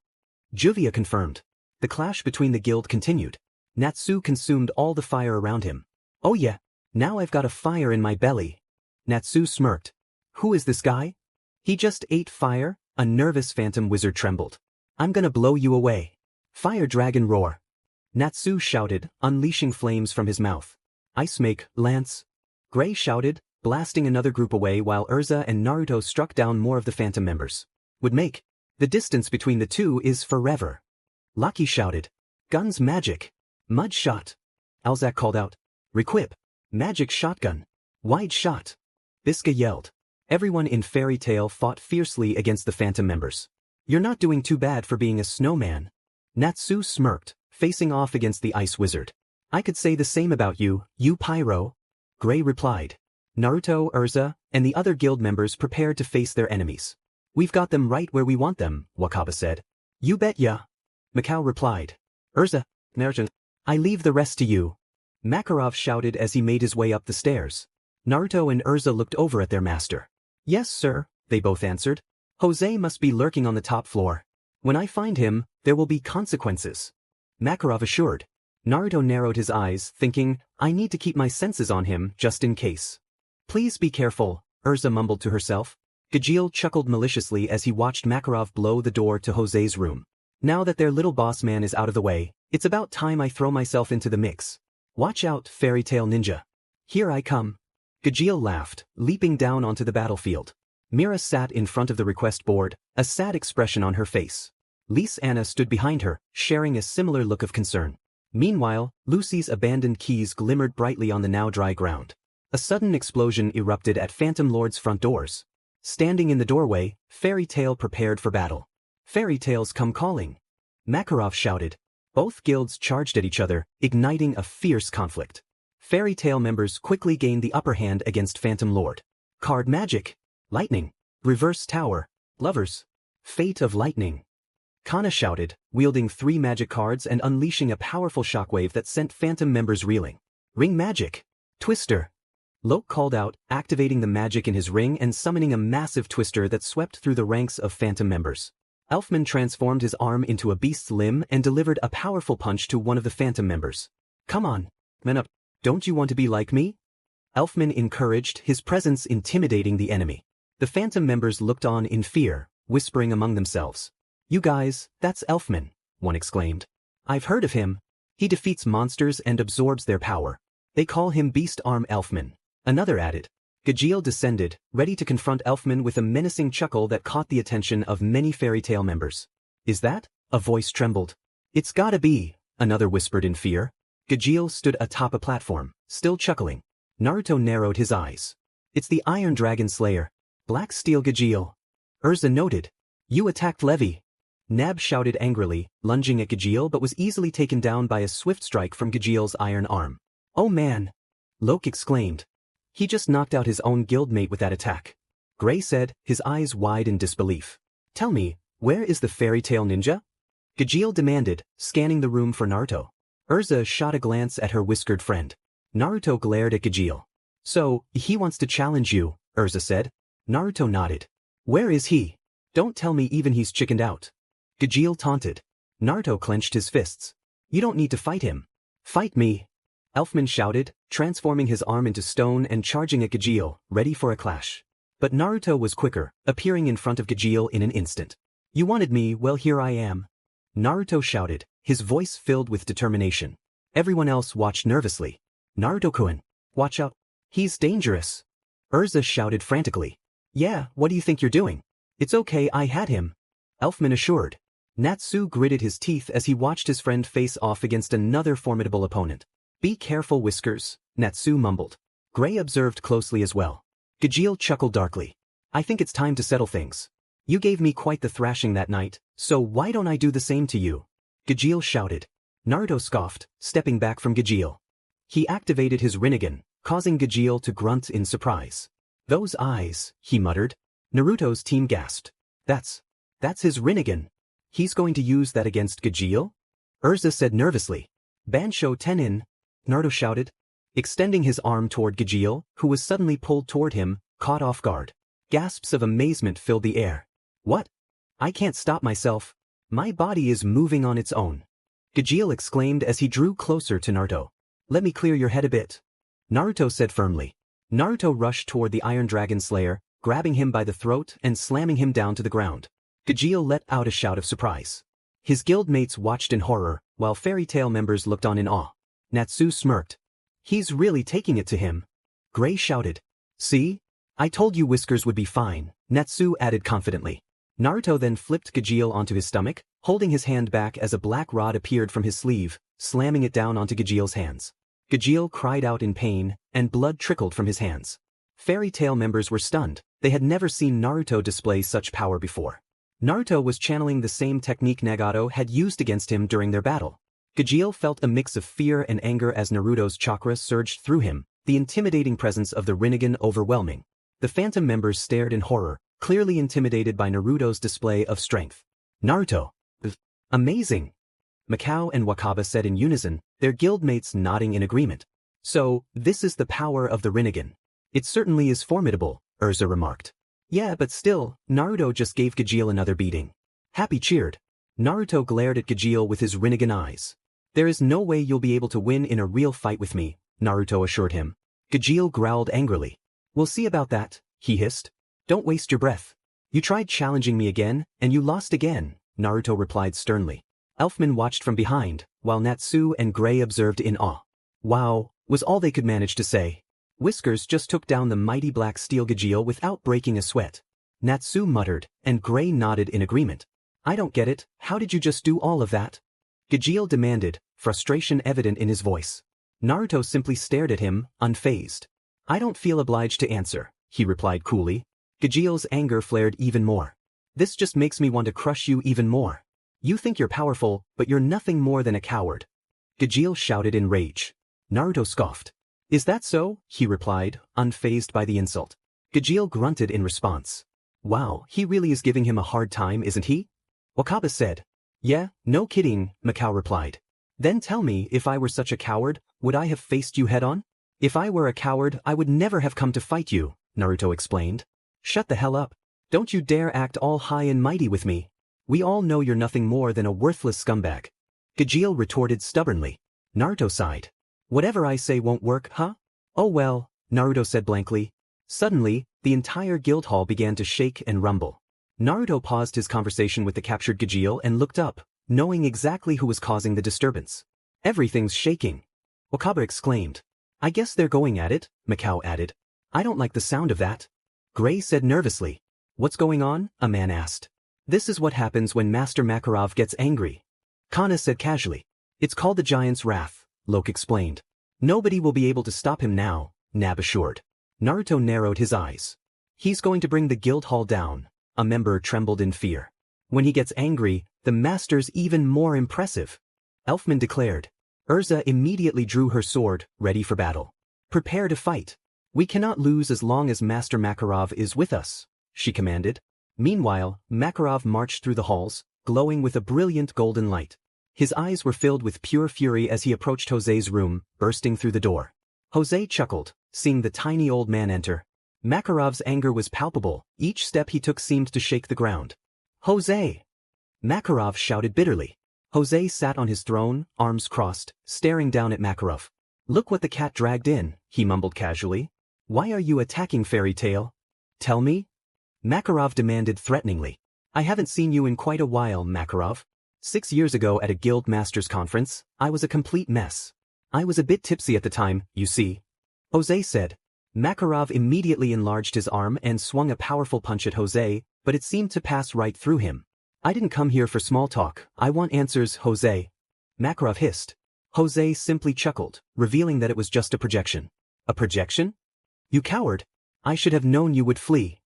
Juvia confirmed. The clash between the guild continued. Natsu consumed all the fire around him. Oh yeah, now I've got a fire in my belly. Natsu smirked. Who is this guy? He just ate fire, a nervous phantom wizard trembled. I'm gonna blow you away. Fire dragon roar. Natsu shouted, unleashing flames from his mouth. Ice make, Lance. Gray shouted, blasting another group away while Erza and Naruto struck down more of the phantom members. Would make. The distance between the two is forever. Lucky shouted. Guns magic. Mud shot. Alzak called out. Requip. Magic shotgun. Wide shot. Biska yelled. Everyone in Fairytail fought fiercely against the phantom members. You're not doing too bad for being a snowman. Natsu smirked, facing off against the ice wizard. I could say the same about you, you Pyro. Gray replied. Naruto, Erza, and the other guild members prepared to face their enemies. We've got them right where we want them, Wakaba said. You bet ya. Macao replied. Erza, Naruto, I leave the rest to you. Makarov shouted as he made his way up the stairs. Naruto and Erza looked over at their master. Yes, sir, they both answered. Jose must be lurking on the top floor. When I find him, there will be consequences. Makarov assured. Naruto narrowed his eyes, thinking, I need to keep my senses on him just in case. Please be careful, Erza mumbled to herself. Gajeel chuckled maliciously as he watched Makarov blow the door to Jose's room. Now that their little boss man is out of the way, it's about time I throw myself into the mix. Watch out, Fairytail Ninja. Here I come. Gajeel laughed, leaping down onto the battlefield. Mira sat in front of the request board, a sad expression on her face. Lise Anna stood behind her, sharing a similar look of concern. Meanwhile, Lucy's abandoned keys glimmered brightly on the now dry ground. A sudden explosion erupted at Phantom Lord's front doors. Standing in the doorway, Fairytail prepared for battle. Fairytales come calling. Makarov shouted. Both guilds charged at each other, igniting a fierce conflict. Fairytail members quickly gained the upper hand against Phantom Lord. Card magic. Lightning. Reverse tower. Lovers. Fate of lightning. Kana shouted, wielding 3 magic cards and unleashing a powerful shockwave that sent Phantom members reeling. Ring magic. Twister. Loke called out, activating the magic in his ring and summoning a massive twister that swept through the ranks of Phantom members. Elfman transformed his arm into a beast's limb and delivered a powerful punch to one of the Phantom members. Come on, man up, don't you want to be like me? Elfman encouraged, his presence intimidating the enemy. The Phantom members looked on in fear, whispering among themselves. You guys, that's Elfman, one exclaimed. I've heard of him. He defeats monsters and absorbs their power. They call him Beast Arm Elfman. Another added. Gajeel descended, ready to confront Elfman with a menacing chuckle that caught the attention of many Fairytail members. Is that? A voice trembled. It's gotta be, another whispered in fear. Gajeel stood atop a platform, still chuckling. Naruto narrowed his eyes. It's the Iron Dragon Slayer. Black Steel Gajeel. Erza noted. You attacked Levi. Nab shouted angrily, lunging at Gajeel but was easily taken down by a swift strike from Gajeel's iron arm. Oh man! Loke exclaimed. He just knocked out his own guildmate with that attack. Gray said, his eyes wide in disbelief. Tell me, where is the Fairytail Ninja? Gajeel demanded, scanning the room for Naruto. Erza shot a glance at her whiskered friend. Naruto glared at Gajeel. So, he wants to challenge you, Erza said. Naruto nodded. Where is he? Don't tell me even he's chickened out. Gajeel taunted. Naruto clenched his fists. You don't need to fight him. Fight me. Elfman shouted, transforming his arm into stone and charging at Gajeel, ready for a clash. But Naruto was quicker, appearing in front of Gajeel in an instant. You wanted me, well here I am. Naruto shouted, his voice filled with determination. Everyone else watched nervously. Naruto-kun, watch out. He's dangerous. Erza shouted frantically. Yeah, what do you think you're doing? It's okay, I had him. Elfman assured. Natsu gritted his teeth as he watched his friend face off against another formidable opponent. Be careful, Whiskers, Natsu mumbled. Gray observed closely as well. Gajeel chuckled darkly. I think it's time to settle things. You gave me quite the thrashing that night, so why don't I do the same to you? Gajeel shouted. Naruto scoffed, stepping back from Gajeel. He activated his rinnegan, causing Gajeel to grunt in surprise. Those eyes, he muttered. Naruto's team gasped. That's his rinnegan. He's going to use that against Gajeel? Erza said nervously. Bansho Tenin, Naruto shouted, extending his arm toward Gajeel, who was suddenly pulled toward him, caught off guard. Gasps of amazement filled the air. What? I can't stop myself. My body is moving on its own. Gajeel exclaimed as he drew closer to Naruto. Let me clear your head a bit. Naruto said firmly. Naruto rushed toward the Iron Dragon Slayer, grabbing him by the throat and slamming him down to the ground. Gajeel let out a shout of surprise. His guildmates watched in horror, while Fairytail members looked on in awe. Natsu smirked. He's really taking it to him. Gray shouted. See? I told you Whiskers would be fine, Natsu added confidently. Naruto then flipped Gajeel onto his stomach, holding his hand back as a black rod appeared from his sleeve, slamming it down onto Gajeel's hands. Gajeel cried out in pain, and blood trickled from his hands. Fairytail members were stunned. They had never seen Naruto display such power before. Naruto was channeling the same technique Nagato had used against him during their battle. Gajeel felt a mix of fear and anger as Naruto's chakra surged through him, the intimidating presence of the rinnegan overwhelming. The Phantom members stared in horror, clearly intimidated by Naruto's display of strength. Naruto. Amazing. Macao and Wakaba said in unison, their guildmates nodding in agreement. So, this is the power of the rinnegan. It certainly is formidable, Erza remarked. Yeah, but still, Naruto just gave Gajeel another beating. Happy cheered. Naruto glared at Gajeel with his rinnegan eyes. There is no way you'll be able to win in a real fight with me, Naruto assured him. Gajeel growled angrily. We'll see about that, he hissed. Don't waste your breath. You tried challenging me again, and you lost again, Naruto replied sternly. Elfman watched from behind, while Natsu and Gray observed in awe. Wow, was all they could manage to say. Whiskers just took down the mighty black steel Gajeel without breaking a sweat. Natsu muttered, and Gray nodded in agreement. I don't get it, how did you just do all of that? Gajeel demanded, frustration evident in his voice. Naruto simply stared at him, unfazed. I don't feel obliged to answer, he replied coolly. Gajeel's anger flared even more. This just makes me want to crush you even more. You think you're powerful, but you're nothing more than a coward. Gajeel shouted in rage. Naruto scoffed. Is that so? He replied, unfazed by the insult. Gajeel grunted in response. Wow, he really is giving him a hard time, isn't he? Wakaba said. Yeah, no kidding, Macao replied. Then tell me, if I were such a coward, would I have faced you head-on? If I were a coward, I would never have come to fight you, Naruto explained. Shut the hell up. Don't you dare act all high and mighty with me. We all know you're nothing more than a worthless scumbag. Gajeel retorted stubbornly. Naruto sighed. Whatever I say won't work, huh? Oh well, Naruto said blankly. Suddenly, the entire guild hall began to shake and rumble. Naruto paused his conversation with the captured Gajeel and looked up, knowing exactly who was causing the disturbance. Everything's shaking. Wakaba exclaimed. I guess they're going at it, Macao added. I don't like the sound of that. Gray said nervously. What's going on? A man asked. This is what happens when Master Makarov gets angry. Kana said casually. It's called the Giant's Wrath, Locke explained. Nobody will be able to stop him now, Nab assured. Naruto narrowed his eyes. He's going to bring the guild hall down. A member trembled in fear. When he gets angry, the master's even more impressive. Elfman declared. Erza immediately drew her sword, ready for battle. Prepare to fight. We cannot lose as long as Master Makarov is with us, she commanded. Meanwhile, Makarov marched through the halls, glowing with a brilliant golden light. His eyes were filled with pure fury as he approached Jose's room, bursting through the door. Jose chuckled, seeing the tiny old man enter. Makarov's anger was palpable, each step he took seemed to shake the ground. Jose! Makarov shouted bitterly. Jose sat on his throne, arms crossed, staring down at Makarov. Look what the cat dragged in, he mumbled casually. Why are you attacking Fairytail? Tell me? Makarov demanded threateningly. I haven't seen you in quite a while, Makarov. 6 years ago at a guild masters conference, I was a complete mess. I was a bit tipsy at the time, you see. Jose said. Makarov immediately enlarged his arm and swung a powerful punch at Jose, but it seemed to pass right through him. I didn't come here for small talk, I want answers, Jose. Makarov hissed. Jose simply chuckled, revealing that it was just a projection. A projection? You coward. I should have known you would flee.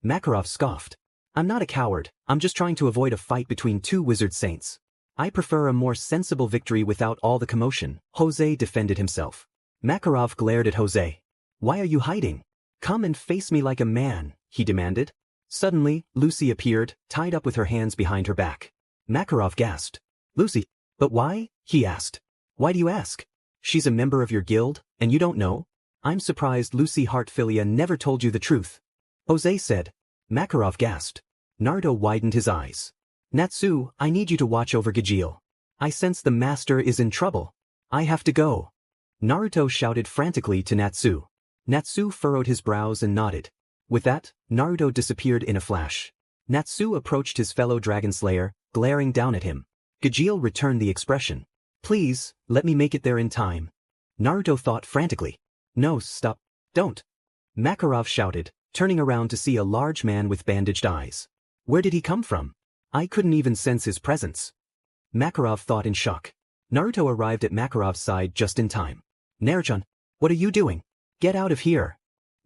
Makarov scoffed. I'm not a coward, I'm just trying to avoid a fight between two wizard saints. I prefer a more sensible victory without all the commotion, Jose defended himself. Makarov glared at Jose. Why are you hiding? Come and face me like a man, he demanded. Suddenly, Lucy appeared, tied up with her hands behind her back. Makarov gasped. Lucy, but why? He asked. Why do you ask? She's a member of your guild, and you don't know? I'm surprised Lucy Heartfilia never told you the truth. Jose said. Makarov gasped. Naruto widened his eyes. Natsu, I need you to watch over Gajeel. I sense the master is in trouble. I have to go. Naruto shouted frantically to Natsu. Natsu furrowed his brows and nodded. With that, Naruto disappeared in a flash. Natsu approached his fellow dragon slayer, glaring down at him. Gajeel returned the expression. Please, let me make it there in time. Naruto thought frantically. No, stop. Don't. Makarov shouted, turning around to see a large man with bandaged eyes. Where did he come from? I couldn't even sense his presence. Makarov thought in shock. Naruto arrived at Makarov's side just in time. Naruto, what are you doing? Get out of here.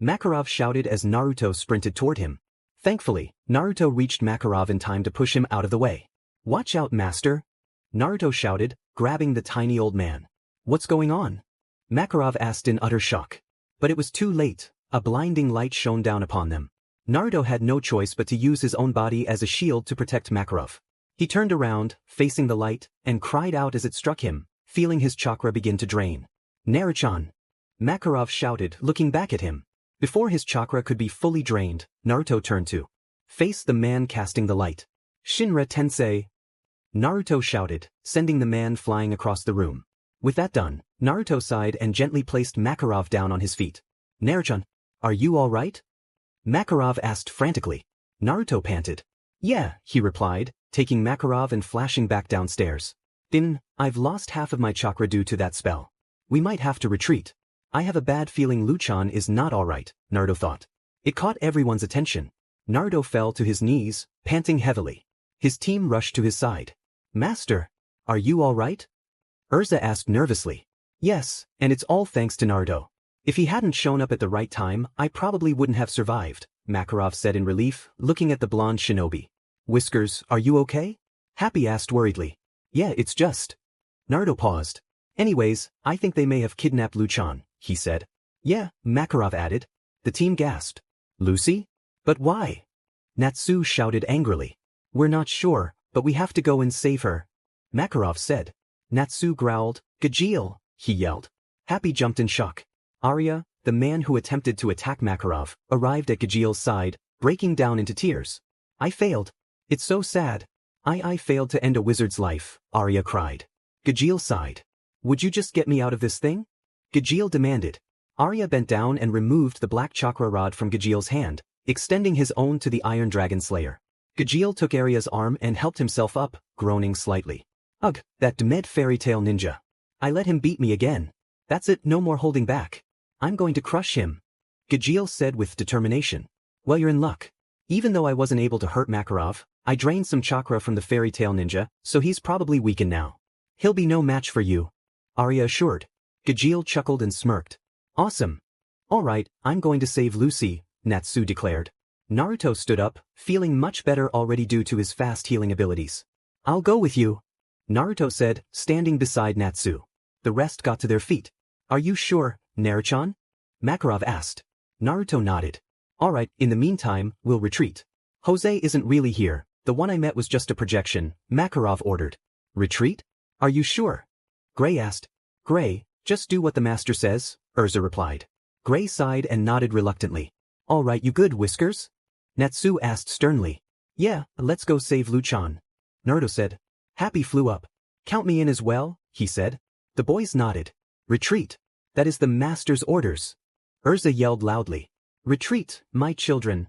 Makarov shouted as Naruto sprinted toward him. Thankfully, Naruto reached Makarov in time to push him out of the way. Watch out, master. Naruto shouted, grabbing the tiny old man. What's going on? Makarov asked in utter shock. But it was too late, a blinding light shone down upon them. Naruto had no choice but to use his own body as a shield to protect Makarov. He turned around, facing the light, and cried out as it struck him, feeling his chakra begin to drain. Naruto! Makarov shouted, looking back at him. Before his chakra could be fully drained, Naruto turned to face the man casting the light. Shinra Tensei! Naruto shouted, sending the man flying across the room. With that done, Naruto sighed and gently placed Makarov down on his feet. Naruto, are you all right? Makarov asked frantically. Naruto panted. Yeah, he replied, taking Makarov and flashing back downstairs. I've lost half of my chakra due to that spell. We might have to retreat. I have a bad feeling Luchan is not alright, Naruto thought. It caught everyone's attention. Naruto fell to his knees, panting heavily. His team rushed to his side. Master, are you alright? Erza asked nervously. Yes, and it's all thanks to Naruto. If he hadn't shown up at the right time, I probably wouldn't have survived, Makarov said in relief, looking at the blonde shinobi. Whiskers, are you okay? Happy asked worriedly. Yeah, it's just. Naruto paused. Anyways, I think they may have kidnapped Luchan, he said. Yeah, Makarov added. The team gasped. Lucy? But why? Natsu shouted angrily. We're not sure, but we have to go and save her. Makarov said. Natsu growled. Gajeel, he yelled. Happy jumped in shock. Arya, the man who attempted to attack Makarov, arrived at Gajeel's side, breaking down into tears. I failed. It's so sad. I failed to end a wizard's life, Arya cried. Gajeel sighed. Would you just get me out of this thing? Gajeel demanded. Arya bent down and removed the black chakra rod from Gajeel's hand, extending his own to the Iron Dragon Slayer. Gajeel took Arya's arm and helped himself up, groaning slightly. Ugh, that demed fairytale ninja. I let him beat me again. That's it, no more holding back. I'm going to crush him. Gajeel said with determination. Well, you're in luck. Even though I wasn't able to hurt Makarov, I drained some chakra from the fairytale ninja, so he's probably weakened now. He'll be no match for you, Arya assured. Gajeel chuckled and smirked. Awesome. Alright, I'm going to save Lucy, Natsu declared. Naruto stood up, feeling much better already due to his fast healing abilities. I'll go with you, Naruto said, standing beside Natsu. The rest got to their feet. Are you sure, Naruchan? Makarov asked. Naruto nodded. Alright, in the meantime, we'll retreat. Jose isn't really here, the one I met was just a projection, Makarov ordered. Retreat? Are you sure? Gray asked. Gray, just do what the master says, Erza replied. Gray sighed and nodded reluctantly. Alright, you good, Whiskers? Natsu asked sternly. Yeah, let's go save Luchan. Naruto said. Happy flew up. Count me in as well, he said. The boys nodded. Retreat. That is the master's orders. Erza yelled loudly. Retreat, my children.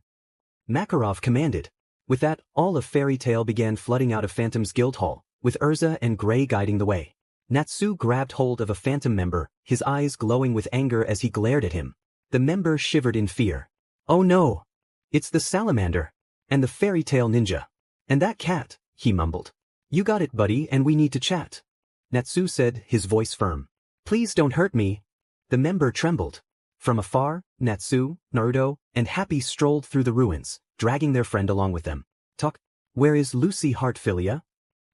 Makarov commanded. With that, all of Fairytale began flooding out of Phantom's guild hall, with Erza and Gray guiding the way. Natsu grabbed hold of a Phantom member, his eyes glowing with anger as he glared at him. The member shivered in fear. Oh no! It's the salamander. And the Fairytale ninja. And that cat, he mumbled. You got it, buddy, and we need to chat. Natsu said, his voice firm. Please don't hurt me. The member trembled. From afar, Natsu, Naruto, and Happy strolled through the ruins, dragging their friend along with them. Talk. Where is Lucy Heartfilia?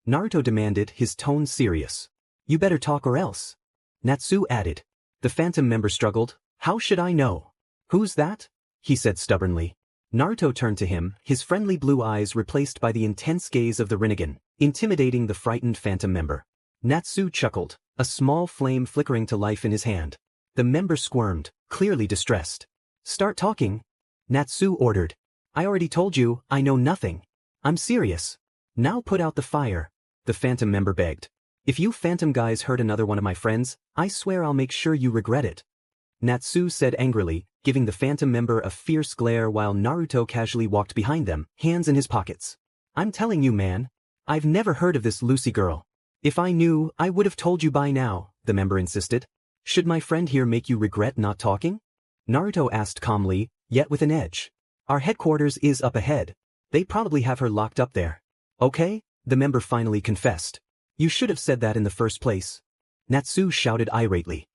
Naruto demanded, his tone serious. You better talk or else. Natsu added. The Phantom member struggled. How should I know? Who's that? He said stubbornly. Naruto turned to him, his friendly blue eyes replaced by the intense gaze of the rinnegan, intimidating the frightened Phantom member. Natsu chuckled, a small flame flickering to life in his hand. The member squirmed, clearly distressed. Start talking. Natsu ordered. I already told you, I know nothing. I'm serious. Now put out the fire, the Phantom member begged. If you Phantom guys hurt another one of my friends, I swear I'll make sure you regret it. Natsu said angrily, giving the Phantom member a fierce glare while Naruto casually walked behind them, hands in his pockets. I'm telling you, man. I've never heard of this Lucy girl. If I knew, I would have told you by now, the member insisted. Should my friend here make you regret not talking? Naruto asked calmly, yet with an edge. Our headquarters is up ahead. They probably have her locked up there. Okay, the member finally confessed. You should have said that in the first place. Natsu shouted irately.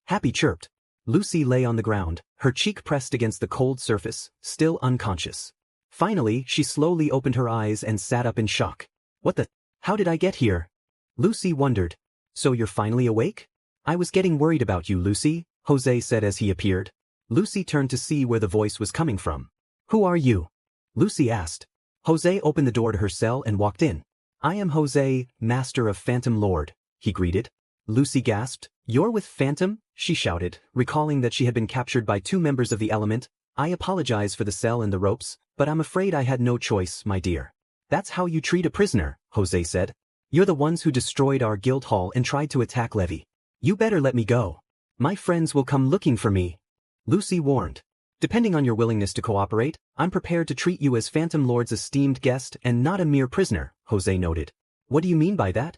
Happy chirped. Lucy lay on the ground, her cheek pressed against the cold surface, still unconscious. Finally, she slowly opened her eyes and sat up in shock. What the? How did I get here? Lucy wondered. So you're finally awake? I was getting worried about you, Lucy, Jose said as he appeared. Lucy turned to see where the voice was coming from. Who are you? Lucy asked. Jose opened the door to her cell and walked in. I am Jose, Master of Phantom Lord, he greeted. Lucy gasped. You're with Phantom? She shouted, recalling that she had been captured by two members of the element. I apologize for the cell and the ropes, but I'm afraid I had no choice, my dear. That's how you treat a prisoner, Jose said. You're the ones who destroyed our guild hall and tried to attack Levi. You better let me go. My friends will come looking for me. Lucy warned. Depending on your willingness to cooperate, I'm prepared to treat you as Phantom Lord's esteemed guest and not a mere prisoner, Jose noted. What do you mean by that?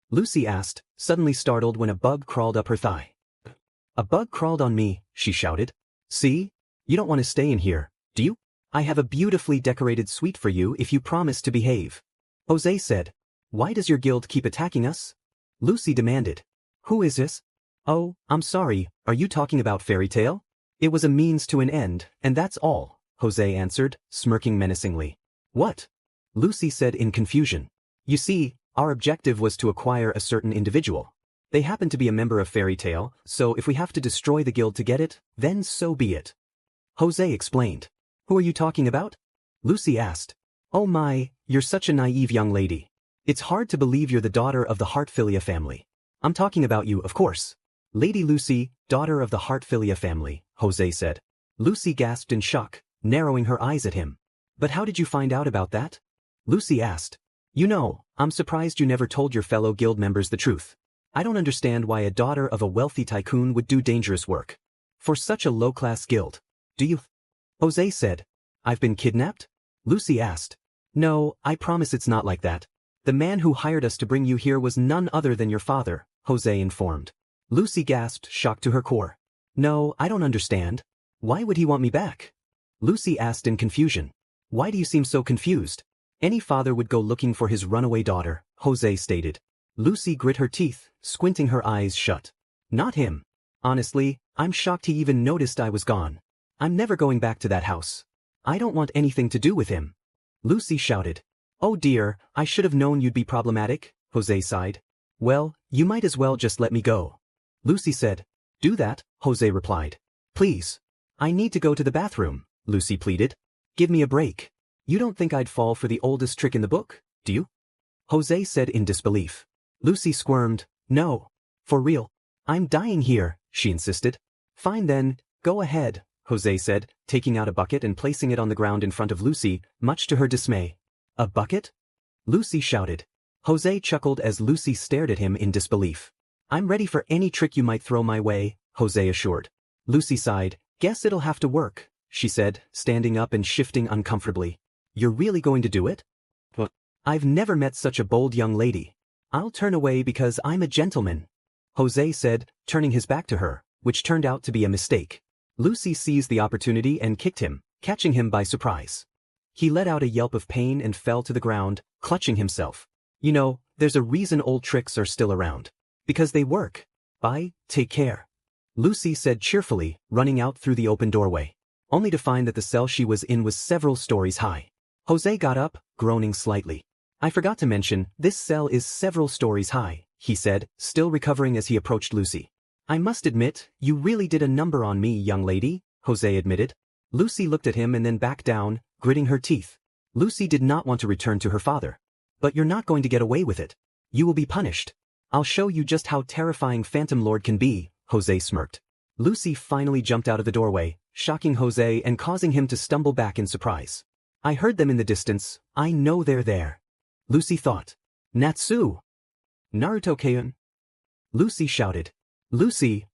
Lucy asked, suddenly startled when a bug crawled up her thigh. A bug crawled on me, she shouted. See? You don't want to stay in here, do you? I have a beautifully decorated suite for you if you promise to behave. Jose said. Why does your guild keep attacking us? Lucy demanded. Who is this? Oh, I'm sorry, are you talking about Fairytail? It was a means to an end, and that's all, Jose answered, smirking menacingly. What? Lucy said in confusion. You see, our objective was to acquire a certain individual. They happen to be a member of Fairytail, so if we have to destroy the guild to get it, then so be it. Jose explained. Who are you talking about? Lucy asked. Oh my, you're such a naive young lady. It's hard to believe you're the daughter of the Hartfilia family. I'm talking about you, of course. Lady Lucy, daughter of the Hartfilia family, Jose said. Lucy gasped in shock, narrowing her eyes at him. But how did you find out about that? Lucy asked. You know, I'm surprised you never told your fellow guild members the truth. I don't understand why a daughter of a wealthy tycoon would do dangerous work. For such a low-class guild. Do you? Jose said. I've been kidnapped? Lucy asked. No, I promise it's not like that. The man who hired us to bring you here was none other than your father, Jose informed. Lucy gasped, shocked to her core. No, I don't understand. Why would he want me back? Lucy asked in confusion. Why do you seem so confused? Any father would go looking for his runaway daughter, Jose stated. Lucy grit her teeth, squinting her eyes shut. Not him. Honestly, I'm shocked he even noticed I was gone. I'm never going back to that house. I don't want anything to do with him. Lucy shouted. Oh dear, I should have known you'd be problematic, Jose sighed. Well, you might as well just let me go. Lucy said. Do that, Jose replied. Please. I need to go to the bathroom, Lucy pleaded. Give me a break. You don't think I'd fall for the oldest trick in the book, do you? Jose said in disbelief. Lucy squirmed. No. For real. I'm dying here, she insisted. Fine then, go ahead, Jose said, taking out a bucket and placing it on the ground in front of Lucy, much to her dismay. A bucket? Lucy shouted. Jose chuckled as Lucy stared at him in disbelief. I'm ready for any trick you might throw my way, Jose assured. Lucy sighed. Guess it'll have to work, she said, standing up and shifting uncomfortably. You're really going to do it? But I've never met such a bold young lady. I'll turn away because I'm a gentleman, Jose said, turning his back to her, which turned out to be a mistake. Lucy seized the opportunity and kicked him, catching him by surprise. He let out a yelp of pain and fell to the ground, clutching himself. You know, there's a reason old tricks are still around. Because they work. Bye, take care. Lucy said cheerfully, running out through the open doorway, only to find that the cell she was in was several stories high. Jose got up, groaning slightly. I forgot to mention, this cell is several stories high, he said, still recovering as he approached Lucy. I must admit, you really did a number on me, young lady, Jose admitted. Lucy looked at him and then back down, gritting her teeth. Lucy did not want to return to her father. But you're not going to get away with it. You will be punished. I'll show you just how terrifying Phantom Lord can be, Jose smirked. Lucy finally jumped out of the doorway, shocking Jose and causing him to stumble back in surprise. I heard them in the distance. I know they're there. Lucy thought. Natsu! Naruto-kun! Lucy shouted. Lucy!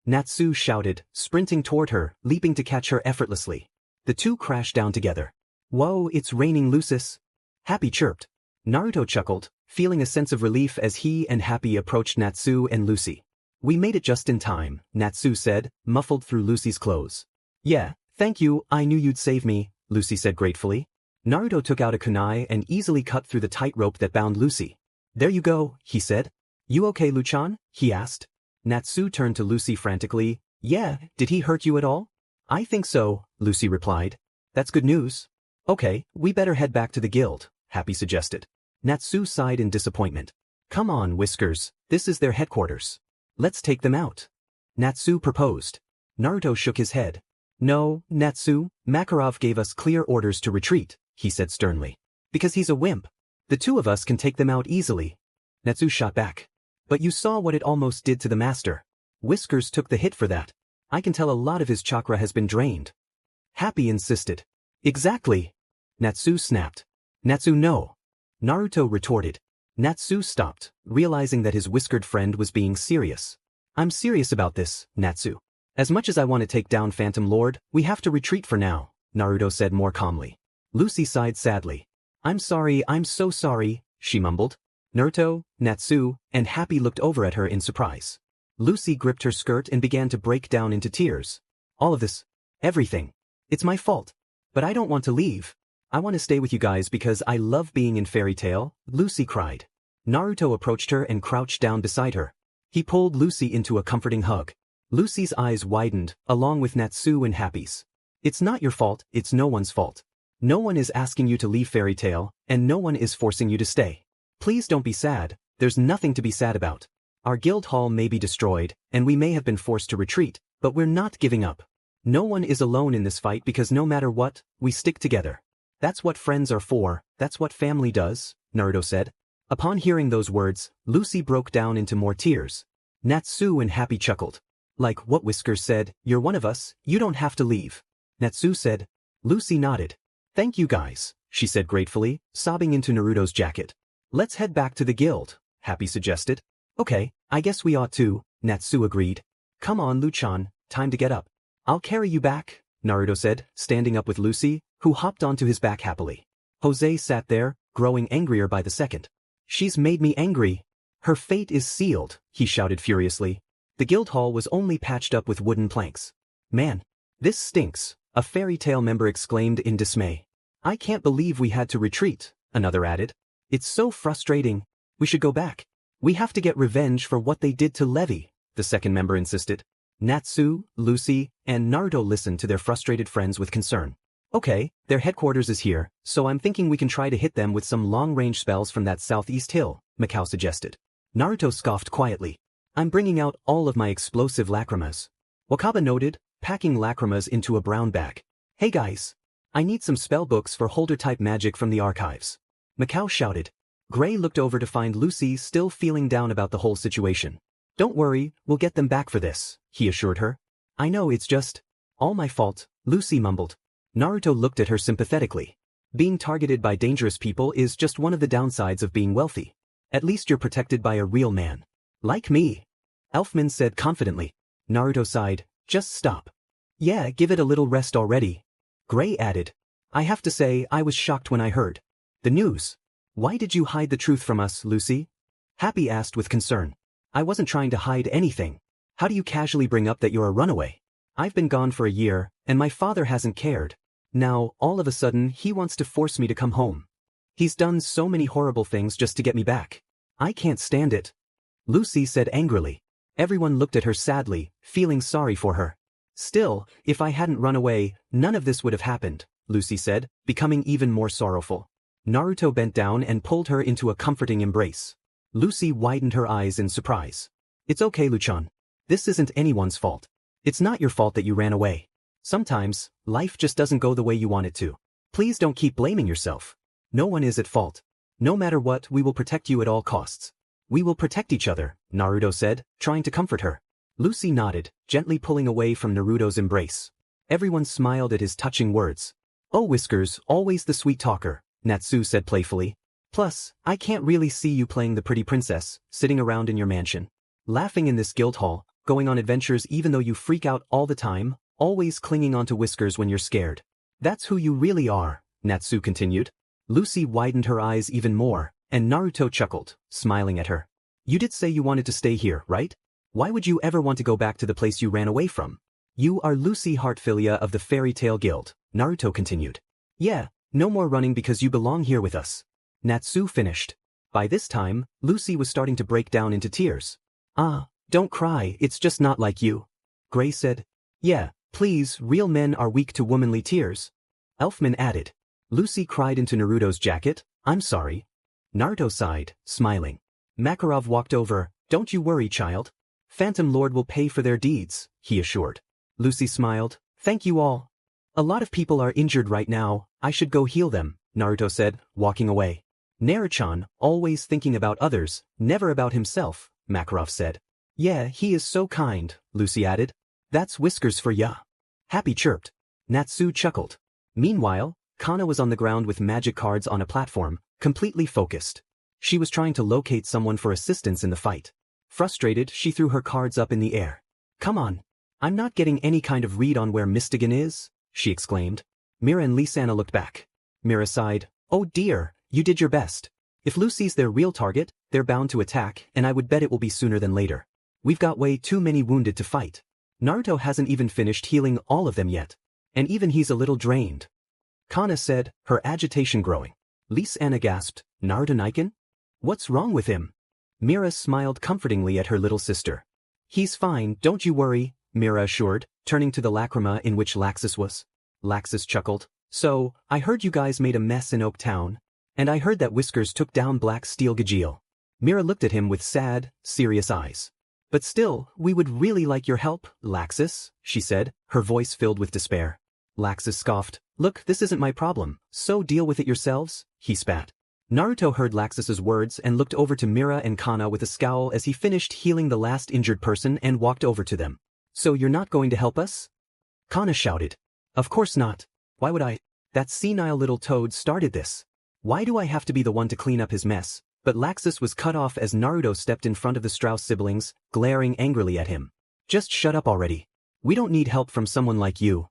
Natsu shouted, sprinting toward her, leaping to catch her effortlessly. The two crashed down together. Whoa, it's raining Lucis! Happy chirped. Naruto chuckled, feeling a sense of relief as he and Happy approached Natsu and Lucy. We made it just in time, Natsu said, muffled through Lucy's clothes. Yeah, thank you, I knew you'd save me, Lucy said gratefully. Naruto took out a kunai and easily cut through the tight rope that bound Lucy. There you go, he said. You okay, Luchan? He asked. Natsu turned to Lucy frantically. Yeah, did he hurt you at all? I think so, Lucy replied. That's good news. Okay, we better head back to the guild, Happy suggested. Natsu sighed in disappointment. Come on, Whiskers, this is their headquarters. Let's take them out. Natsu proposed. Naruto shook his head. No, Natsu, Makarov gave us clear orders to retreat, he said sternly. Because he's a wimp. The two of us can take them out easily. Natsu shot back. But you saw what it almost did to the master. Whiskers took the hit for that. I can tell a lot of his chakra has been drained. Happy insisted. Exactly. Natsu snapped. Natsu no. Naruto retorted. Natsu stopped, realizing that his whiskered friend was being serious. I'm serious about this, Natsu. As much as I want to take down Phantom Lord, we have to retreat for now, Naruto said more calmly. Lucy sighed sadly. I'm sorry, I'm so sorry, she mumbled. Naruto, Natsu, and Happy looked over at her in surprise. Lucy gripped her skirt and began to break down into tears. All of this, everything. It's my fault. But I don't want to leave. I want to stay with you guys because I love being in Fairytail, Lucy cried. Naruto approached her and crouched down beside her. He pulled Lucy into a comforting hug. Lucy's eyes widened, along with Natsu and Happy's. It's not your fault, it's no one's fault. No one is asking you to leave Fairytail, and no one is forcing you to stay. Please don't be sad, there's nothing to be sad about. Our guild hall may be destroyed, and we may have been forced to retreat, but we're not giving up. No one is alone in this fight because no matter what, we stick together. That's what friends are for, that's what family does, Naruto said. Upon hearing those words, Lucy broke down into more tears. Natsu and Happy chuckled. Like what Whiskers said, you're one of us, you don't have to leave. Natsu said. Lucy nodded. Thank you guys, she said gratefully, sobbing into Naruto's jacket. Let's head back to the guild, Happy suggested. Okay, I guess we ought to, Natsu agreed. Come on Luchan, time to get up. I'll carry you back, Naruto said, standing up with Lucy, who hopped onto his back happily. Jose sat there, growing angrier by the second. She's made me angry. Her fate is sealed, he shouted furiously. The guild hall was only patched up with wooden planks. Man, this stinks, a Fairytail member exclaimed in dismay. I can't believe we had to retreat, another added. It's so frustrating. We should go back. We have to get revenge for what they did to Levi, the second member insisted. Natsu, Lucy, and Naruto listened to their frustrated friends with concern. Okay, their headquarters is here, so I'm thinking we can try to hit them with some long-range spells from that southeast hill, Macao suggested. Naruto scoffed quietly. I'm bringing out all of my explosive lacrimas. Wakaba noted, packing lacrimas into a brown bag. Hey guys. I need some spellbooks for holder-type magic from the archives. Macao shouted. Gray looked over to find Lucy still feeling down about the whole situation. Don't worry, we'll get them back for this, he assured her. I know it's just all my fault, Lucy mumbled. Naruto looked at her sympathetically. Being targeted by dangerous people is just one of the downsides of being wealthy. At least you're protected by a real man. Like me. Elfman said confidently. Naruto sighed, just stop. Yeah, give it a little rest already. Gray added. I have to say, I was shocked when I heard the news. Why did you hide the truth from us, Lucy? Happy asked with concern. I wasn't trying to hide anything. How do you casually bring up that you're a runaway? I've been gone for a year, and my father hasn't cared. Now, all of a sudden, he wants to force me to come home. He's done so many horrible things just to get me back. I can't stand it. Lucy said angrily. Everyone looked at her sadly, feeling sorry for her. Still, if I hadn't run away, none of this would have happened, Lucy said, becoming even more sorrowful. Naruto bent down and pulled her into a comforting embrace. Lucy widened her eyes in surprise. It's okay, Luchan. This isn't anyone's fault. It's not your fault that you ran away. Sometimes, life just doesn't go the way you want it to. Please don't keep blaming yourself. No one is at fault. No matter what, we will protect you at all costs. We will protect each other, Naruto said, trying to comfort her. Lucy nodded, gently pulling away from Naruto's embrace. Everyone smiled at his touching words. Oh Whiskers, always the sweet talker, Natsu said playfully. Plus, I can't really see you playing the pretty princess, sitting around in your mansion. Laughing in this guild hall, going on adventures even though you freak out all the time, always clinging onto Whiskers when you're scared. That's who you really are, Natsu continued. Lucy widened her eyes even more, and Naruto chuckled, smiling at her. You did say you wanted to stay here, right? Why would you ever want to go back to the place you ran away from? You are Lucy Heartfilia of the Fairytail Guild, Naruto continued. Yeah, no more running because you belong here with us. Natsu finished. By this time, Lucy was starting to break down into tears. Ah, don't cry, it's just not like you. Gray said. Yeah, please, real men are weak to womanly tears. Elfman added. Lucy cried into Naruto's jacket, I'm sorry. Naruto sighed, smiling. Makarov walked over, don't you worry, child. Phantom Lord will pay for their deeds, he assured. Lucy smiled, thank you all. A lot of people are injured right now, I should go heal them, Naruto said, walking away. Naruchan, always thinking about others, never about himself, Makarov said. Yeah, he is so kind, Lucy added. That's Whiskers for ya. Happy chirped. Natsu chuckled. Meanwhile, Kana was on the ground with magic cards on a platform, completely focused. She was trying to locate someone for assistance in the fight. Frustrated, she threw her cards up in the air. Come on. I'm not getting any kind of read on where Mystigan is, she exclaimed. Mira and Lysana looked back. Mira sighed, oh dear, you did your best. If Lucy's their real target, they're bound to attack, and I would bet it will be sooner than later. We've got way too many wounded to fight. Naruto hasn't even finished healing all of them yet. And even he's a little drained. Kana said, her agitation growing. Lysana gasped, Naruto-niken? What's wrong with him? Mira smiled comfortingly at her little sister. He's fine, don't you worry, Mira assured, turning to the lacrima in which Laxus was. Laxus chuckled. So, I heard you guys made a mess in Oak Town. And I heard that Whiskers took down Black Steel Gajeel. Mira looked at him with sad, serious eyes. But still, we would really like your help, Laxus, she said, her voice filled with despair. Laxus scoffed. Look, this isn't my problem, so deal with it yourselves, he spat. Naruto heard Laxus's words and looked over to Mira and Kana with a scowl as he finished healing the last injured person and walked over to them. So you're not going to help us? Kana shouted. Of course not. Why would I? That senile little toad started this. Why do I have to be the one to clean up his mess? But Laxus was cut off as Naruto stepped in front of the Strauss siblings, glaring angrily at him. Just shut up already. We don't need help from someone like you.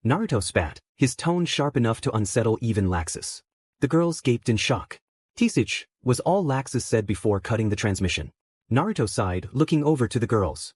Naruto spat, his tone sharp enough to unsettle even Laxus. The girls gaped in shock. Tisich, was all Laxus said before cutting the transmission. Naruto sighed, looking over to the girls.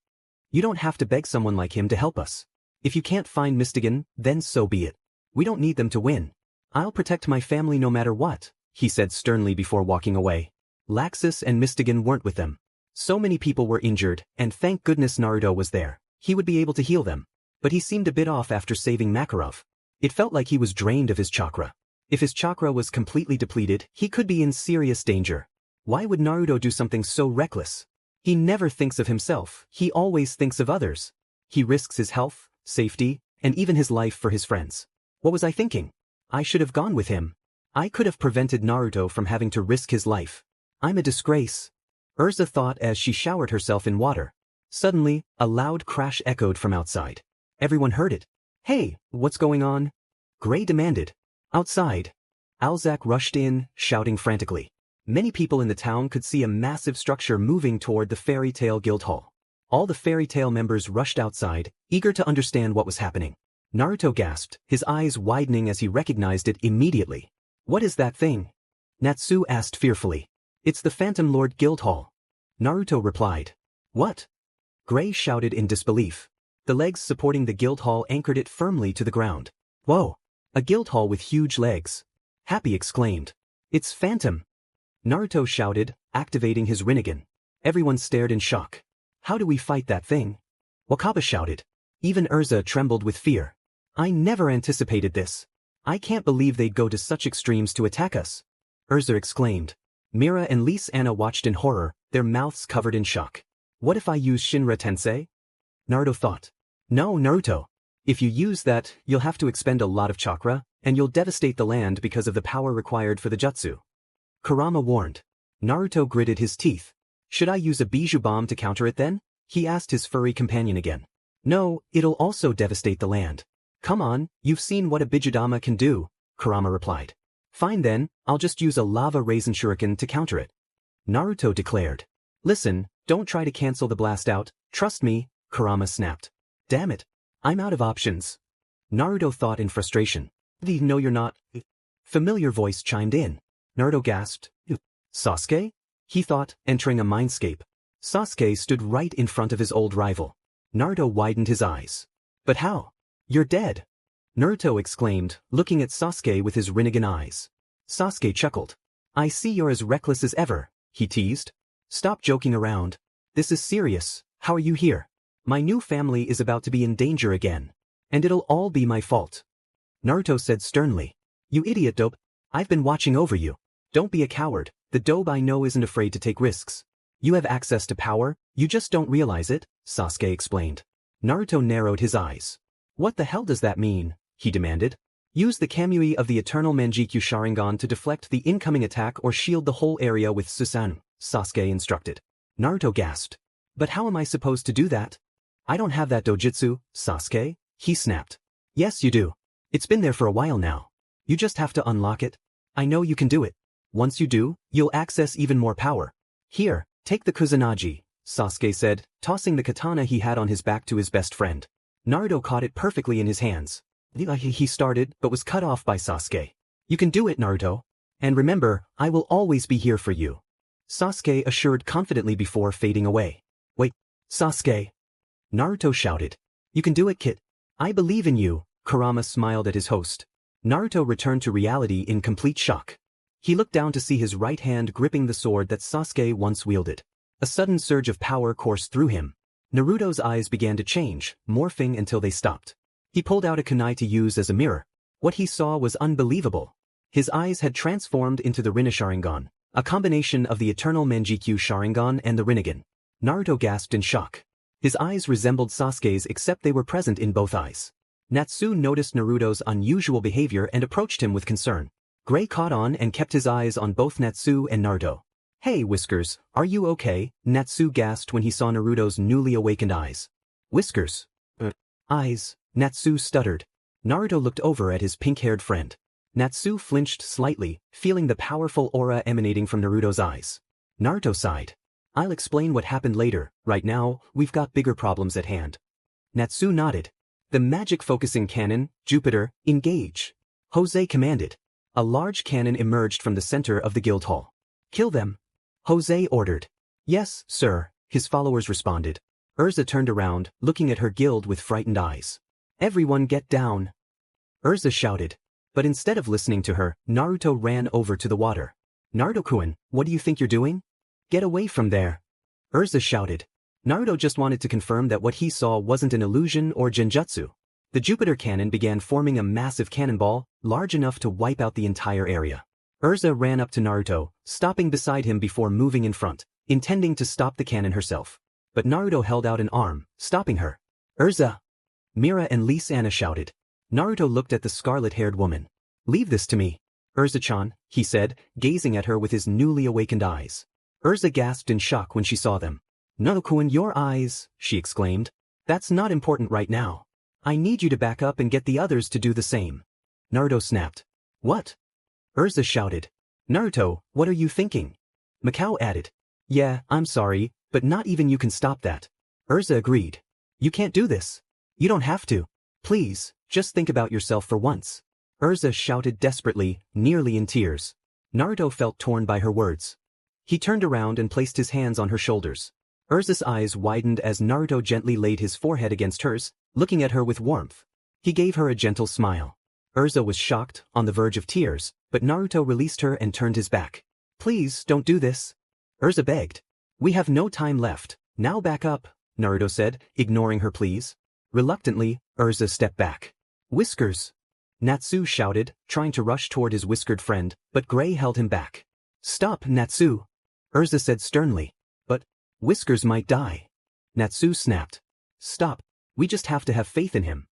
You don't have to beg someone like him to help us. If you can't find Mystigan, then so be it. We don't need them to win. I'll protect my family no matter what, he said sternly before walking away. Laxus and Mystigan weren't with them. So many people were injured, and thank goodness Naruto was there. He would be able to heal them. But he seemed a bit off after saving Makarov. It felt like he was drained of his chakra. If his chakra was completely depleted, he could be in serious danger. Why would Naruto do something so reckless? He never thinks of himself, he always thinks of others. He risks his health, safety, and even his life for his friends. What was I thinking? I should have gone with him. I could have prevented Naruto from having to risk his life. I'm a disgrace. Erza thought as she showered herself in water. Suddenly, a loud crash echoed from outside. Everyone heard it. Hey, what's going on? Gray demanded. Outside. Alzak rushed in, shouting frantically. Many people in the town could see a massive structure moving toward the Fairytail Guild Hall. All the Fairytail members rushed outside, eager to understand what was happening. Naruto gasped, his eyes widening as he recognized it immediately. What is that thing? Natsu asked fearfully. It's the Phantom Lord Guild Hall. Naruto replied. What? Gray shouted in disbelief. The legs supporting the guild hall anchored it firmly to the ground. Whoa! A guild hall with huge legs. Happy exclaimed. It's Phantom! Naruto shouted, activating his rinnegan. Everyone stared in shock. How do we fight that thing? Wakaba shouted. Even Erza trembled with fear. I never anticipated this. I can't believe they'd go to such extremes to attack us. Erza exclaimed. Mira and Lysana watched in horror, their mouths covered in shock. What if I use Shinra Tensei? Naruto thought. No, Naruto. If you use that, you'll have to expend a lot of chakra, and you'll devastate the land because of the power required for the jutsu. Kurama warned. Naruto gritted his teeth. Should I use a bijou bomb to counter it then? He asked his furry companion again. No, it'll also devastate the land. Come on, you've seen what a bijudama can do, Kurama replied. Fine then, I'll just use a lava raisin shuriken to counter it. Naruto declared. Listen, don't try to cancel the blast out, trust me, Kurama snapped. Damn it, I'm out of options. Naruto thought in frustration. No you're not. Familiar voice chimed in. Naruto gasped. Sasuke? He thought, entering a mindscape. Sasuke stood right in front of his old rival. Naruto widened his eyes. But how? You're dead. Naruto exclaimed, looking at Sasuke with his rinnegan eyes. Sasuke chuckled. I see you're as reckless as ever, he teased. Stop joking around. This is serious, how are you here? My new family is about to be in danger again. And it'll all be my fault. Naruto said sternly. You idiot dope, I've been watching over you. Don't be a coward, the dope I know isn't afraid to take risks. You have access to power, you just don't realize it, Sasuke explained. Naruto narrowed his eyes. What the hell does that mean? He demanded. Use the Kamui of the Eternal Manjikyu Sharingan to deflect the incoming attack or shield the whole area with Susanoo, Sasuke instructed. Naruto gasped. But how am I supposed to do that? I don't have that dojutsu, Sasuke, he snapped. Yes you do. It's been there for a while now. You just have to unlock it. I know you can do it. Once you do, you'll access even more power. Here, take the Kusanagi, Sasuke said, tossing the katana he had on his back to his best friend. Naruto caught it perfectly in his hands. He started, but was cut off by Sasuke. You can do it, Naruto. And remember, I will always be here for you. Sasuke assured confidently before fading away. Wait, Sasuke. Naruto shouted. You can do it, kid. I believe in you, Kurama smiled at his host. Naruto returned to reality in complete shock. He looked down to see his right hand gripping the sword that Sasuke once wielded. A sudden surge of power coursed through him. Naruto's eyes began to change, morphing until they stopped. He pulled out a kunai to use as a mirror. What he saw was unbelievable. His eyes had transformed into the Rinnegan, a combination of the eternal Manjikyu Sharingan and the rinnegan. Naruto gasped in shock. His eyes resembled Sasuke's except they were present in both eyes. Natsu noticed Naruto's unusual behavior and approached him with concern. Gray caught on and kept his eyes on both Natsu and Naruto. Hey Whiskers, are you okay? Natsu gasped when he saw Naruto's newly awakened eyes. Whiskers? Eyes, Natsu stuttered. Naruto looked over at his pink-haired friend. Natsu flinched slightly, feeling the powerful aura emanating from Naruto's eyes. Naruto sighed. I'll explain what happened later, right now, we've got bigger problems at hand. Natsu nodded. The magic focusing cannon, Jupiter, engage. Jose commanded. A large cannon emerged from the center of the guild hall. Kill them. Jose ordered. Yes, sir, his followers responded. Erza turned around, looking at her guild with frightened eyes. Everyone get down. Erza shouted. But instead of listening to her, Naruto ran over to the water. Naruto-kun, what do you think you're doing? Get away from there. Erza shouted. Naruto just wanted to confirm that what he saw wasn't an illusion or genjutsu. The Jupiter cannon began forming a massive cannonball, large enough to wipe out the entire area. Erza ran up to Naruto, stopping beside him before moving in front, intending to stop the cannon herself. But Naruto held out an arm, stopping her. Erza! Mira and Lee-Sana shouted. Naruto looked at the scarlet-haired woman. Leave this to me. Erza-chan, he said, gazing at her with his newly awakened eyes. Erza gasped in shock when she saw them. Naruto-kun, your eyes, she exclaimed. That's not important right now. I need you to back up and get the others to do the same. Naruto snapped. What? Erza shouted. Naruto, what are you thinking? Macao added. Yeah, I'm sorry, but not even you can stop that. Erza agreed. You can't do this. You don't have to. Please, just think about yourself for once. Erza shouted desperately, nearly in tears. Naruto felt torn by her words. He turned around and placed his hands on her shoulders. Erza's eyes widened as Naruto gently laid his forehead against hers, looking at her with warmth. He gave her a gentle smile. Erza was shocked, on the verge of tears, but Naruto released her and turned his back. Please, don't do this. Erza begged. We have no time left, now back up, Naruto said, ignoring her pleas. Reluctantly, Erza stepped back. Whiskers! Natsu shouted, trying to rush toward his whiskered friend, but Gray held him back. Stop, Natsu! Erza said sternly. But Whiskers might die. Natsu snapped. Stop, we just have to have faith in him.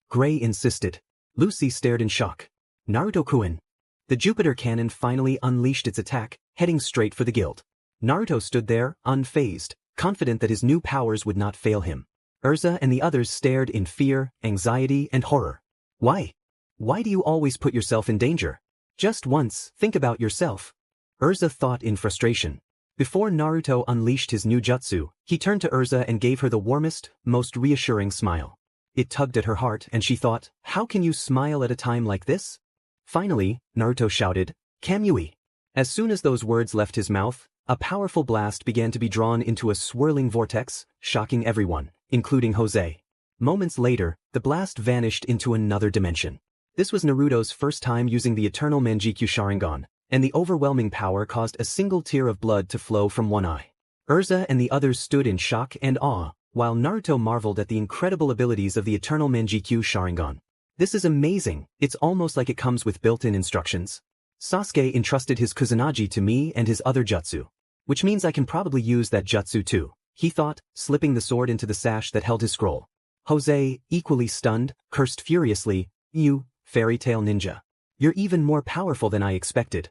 Gray insisted. Lucy stared in shock. Naruto-kun. The Jupiter cannon finally unleashed its attack, heading straight for the guild. Naruto stood there, unfazed, confident that his new powers would not fail him. Erza and the others stared in fear, anxiety, and horror. Why? Why do you always put yourself in danger? Just once, think about yourself. Erza thought in frustration. Before Naruto unleashed his new jutsu, he turned to Erza and gave her the warmest, most reassuring smile. It tugged at her heart and she thought, how can you smile at a time like this? Finally, Naruto shouted, Kamui. As soon as those words left his mouth, a powerful blast began to be drawn into a swirling vortex, shocking everyone, including Jose. Moments later, the blast vanished into another dimension. This was Naruto's first time using the eternal Manjikyu Sharingan, and the overwhelming power caused a single tear of blood to flow from one eye. Erza and the others stood in shock and awe, while Naruto marveled at the incredible abilities of the eternal Manjikyu Sharingan. This is amazing, it's almost like it comes with built-in instructions. Sasuke entrusted his Kusanagi to me and his other jutsu. Which means I can probably use that jutsu too, he thought, slipping the sword into the sash that held his scroll. Jose, equally stunned, cursed furiously, You, Fairytail ninja. You're even more powerful than I expected.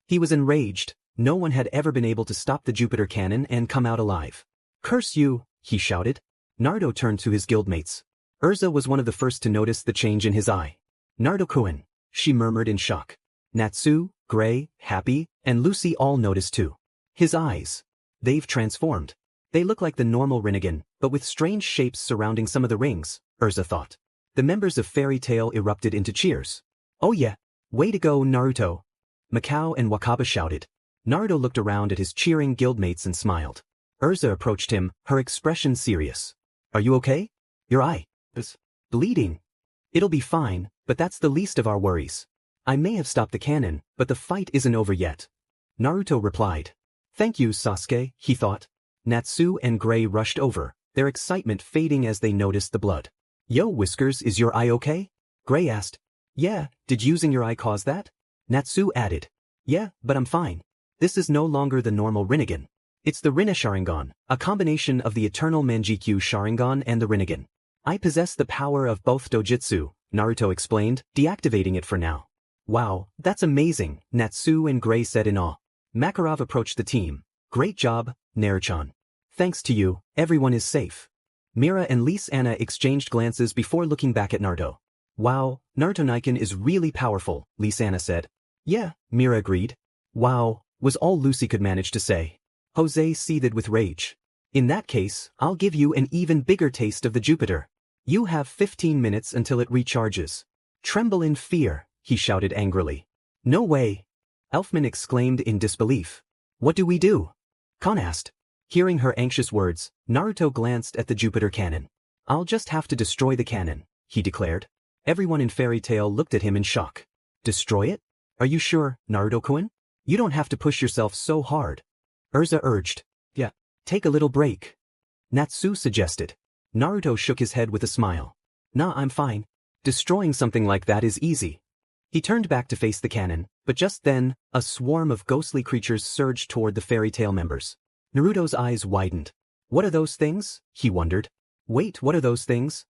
He was enraged, no one had ever been able to stop the Jupiter cannon and come out alive. Curse you, he shouted. Naruto turned to his guildmates. Erza was one of the first to notice the change in his eye. Naruto-kun, she murmured in shock. Natsu, Gray, Happy, and Lucy all noticed too. His eyes. They've transformed. They look like the normal rinnegan, but with strange shapes surrounding some of the rings, Erza thought. The members of Fairytail erupted into cheers. Oh yeah, way to go Naruto. Macao and Wakaba shouted. Naruto looked around at his cheering guildmates and smiled. Erza approached him, her expression serious. Are you okay? Your eye is bleeding. It'll be fine, but that's the least of our worries. I may have stopped the cannon, but the fight isn't over yet. Naruto replied. Thank you, Sasuke, he thought. Natsu and Gray rushed over, their excitement fading as they noticed the blood. Yo, Whiskers, is your eye okay? Gray asked. Yeah, did using your eye cause that? Natsu added. Yeah, but I'm fine. This is no longer the normal rinnegan. It's the Sharingan, a combination of the eternal Manjikyu Sharingan and the rinnegan. I possess the power of both dojutsu, Naruto explained, deactivating it for now. Wow, that's amazing, Natsu and Gray said in awe. Makarov approached the team. Great job, Naruto-chan. Thanks to you, everyone is safe. Mira and Lise-Anna exchanged glances before looking back at Naruto. Wow, Naruto-Niken is really powerful, Lise-Anna said. Yeah, Mira agreed. Wow, was all Lucy could manage to say. Jose seethed with rage. In that case, I'll give you an even bigger taste of the Jupiter. You have 15 minutes until it recharges. Tremble in fear, he shouted angrily. No way. Elfman exclaimed in disbelief. What do we do? Kan asked. Hearing her anxious words, Naruto glanced at the Jupiter cannon. I'll just have to destroy the cannon, he declared. Everyone in Fairytail looked at him in shock. Destroy it? Are you sure, Naruto-kun? You don't have to push yourself so hard. Erza urged. Yeah, take a little break. Natsu suggested. Naruto shook his head with a smile. Nah, I'm fine. Destroying something like that is easy. He turned back to face the cannon, but just then, a swarm of ghostly creatures surged toward the Fairytail members. Naruto's eyes widened. What are those things? He wondered. Wait, what are those things?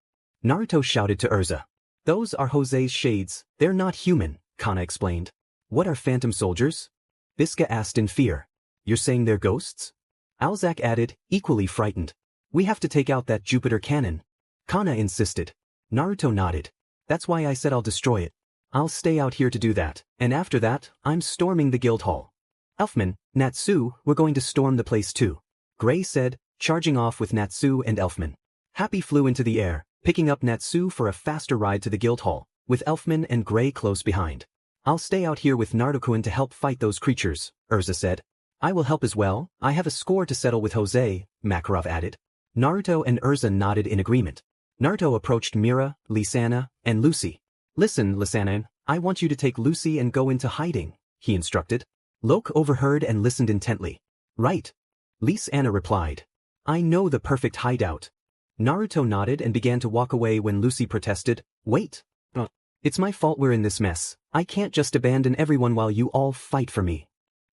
Naruto shouted to Erza. Those are Jose's shades, they're not human, Kana explained. What are phantom soldiers? Bisca asked in fear. You're saying they're ghosts? Alzak added, equally frightened. We have to take out that Jupiter cannon. Kana insisted. Naruto nodded. That's why I said I'll destroy it. I'll stay out here to do that, and after that, I'm storming the guild hall. Elfman, Natsu, we're going to storm the place too. Gray said, charging off with Natsu and Elfman. Happy flew into the air, picking up Natsu for a faster ride to the guild hall, with Elfman and Gray close behind. I'll stay out here with Naruto-kun to help fight those creatures, Erza said. I will help as well, I have a score to settle with Jose, Makarov added. Naruto and Erza nodded in agreement. Naruto approached Mira, Lise-Anna, and Lucy. Listen, Lise-Anna, I want you to take Lucy and go into hiding, he instructed. Locke overheard and listened intently. Right. Lise-Anna replied. I know the perfect hideout. Naruto nodded and began to walk away when Lucy protested. Wait. It's my fault we're in this mess. I can't just abandon everyone while you all fight for me.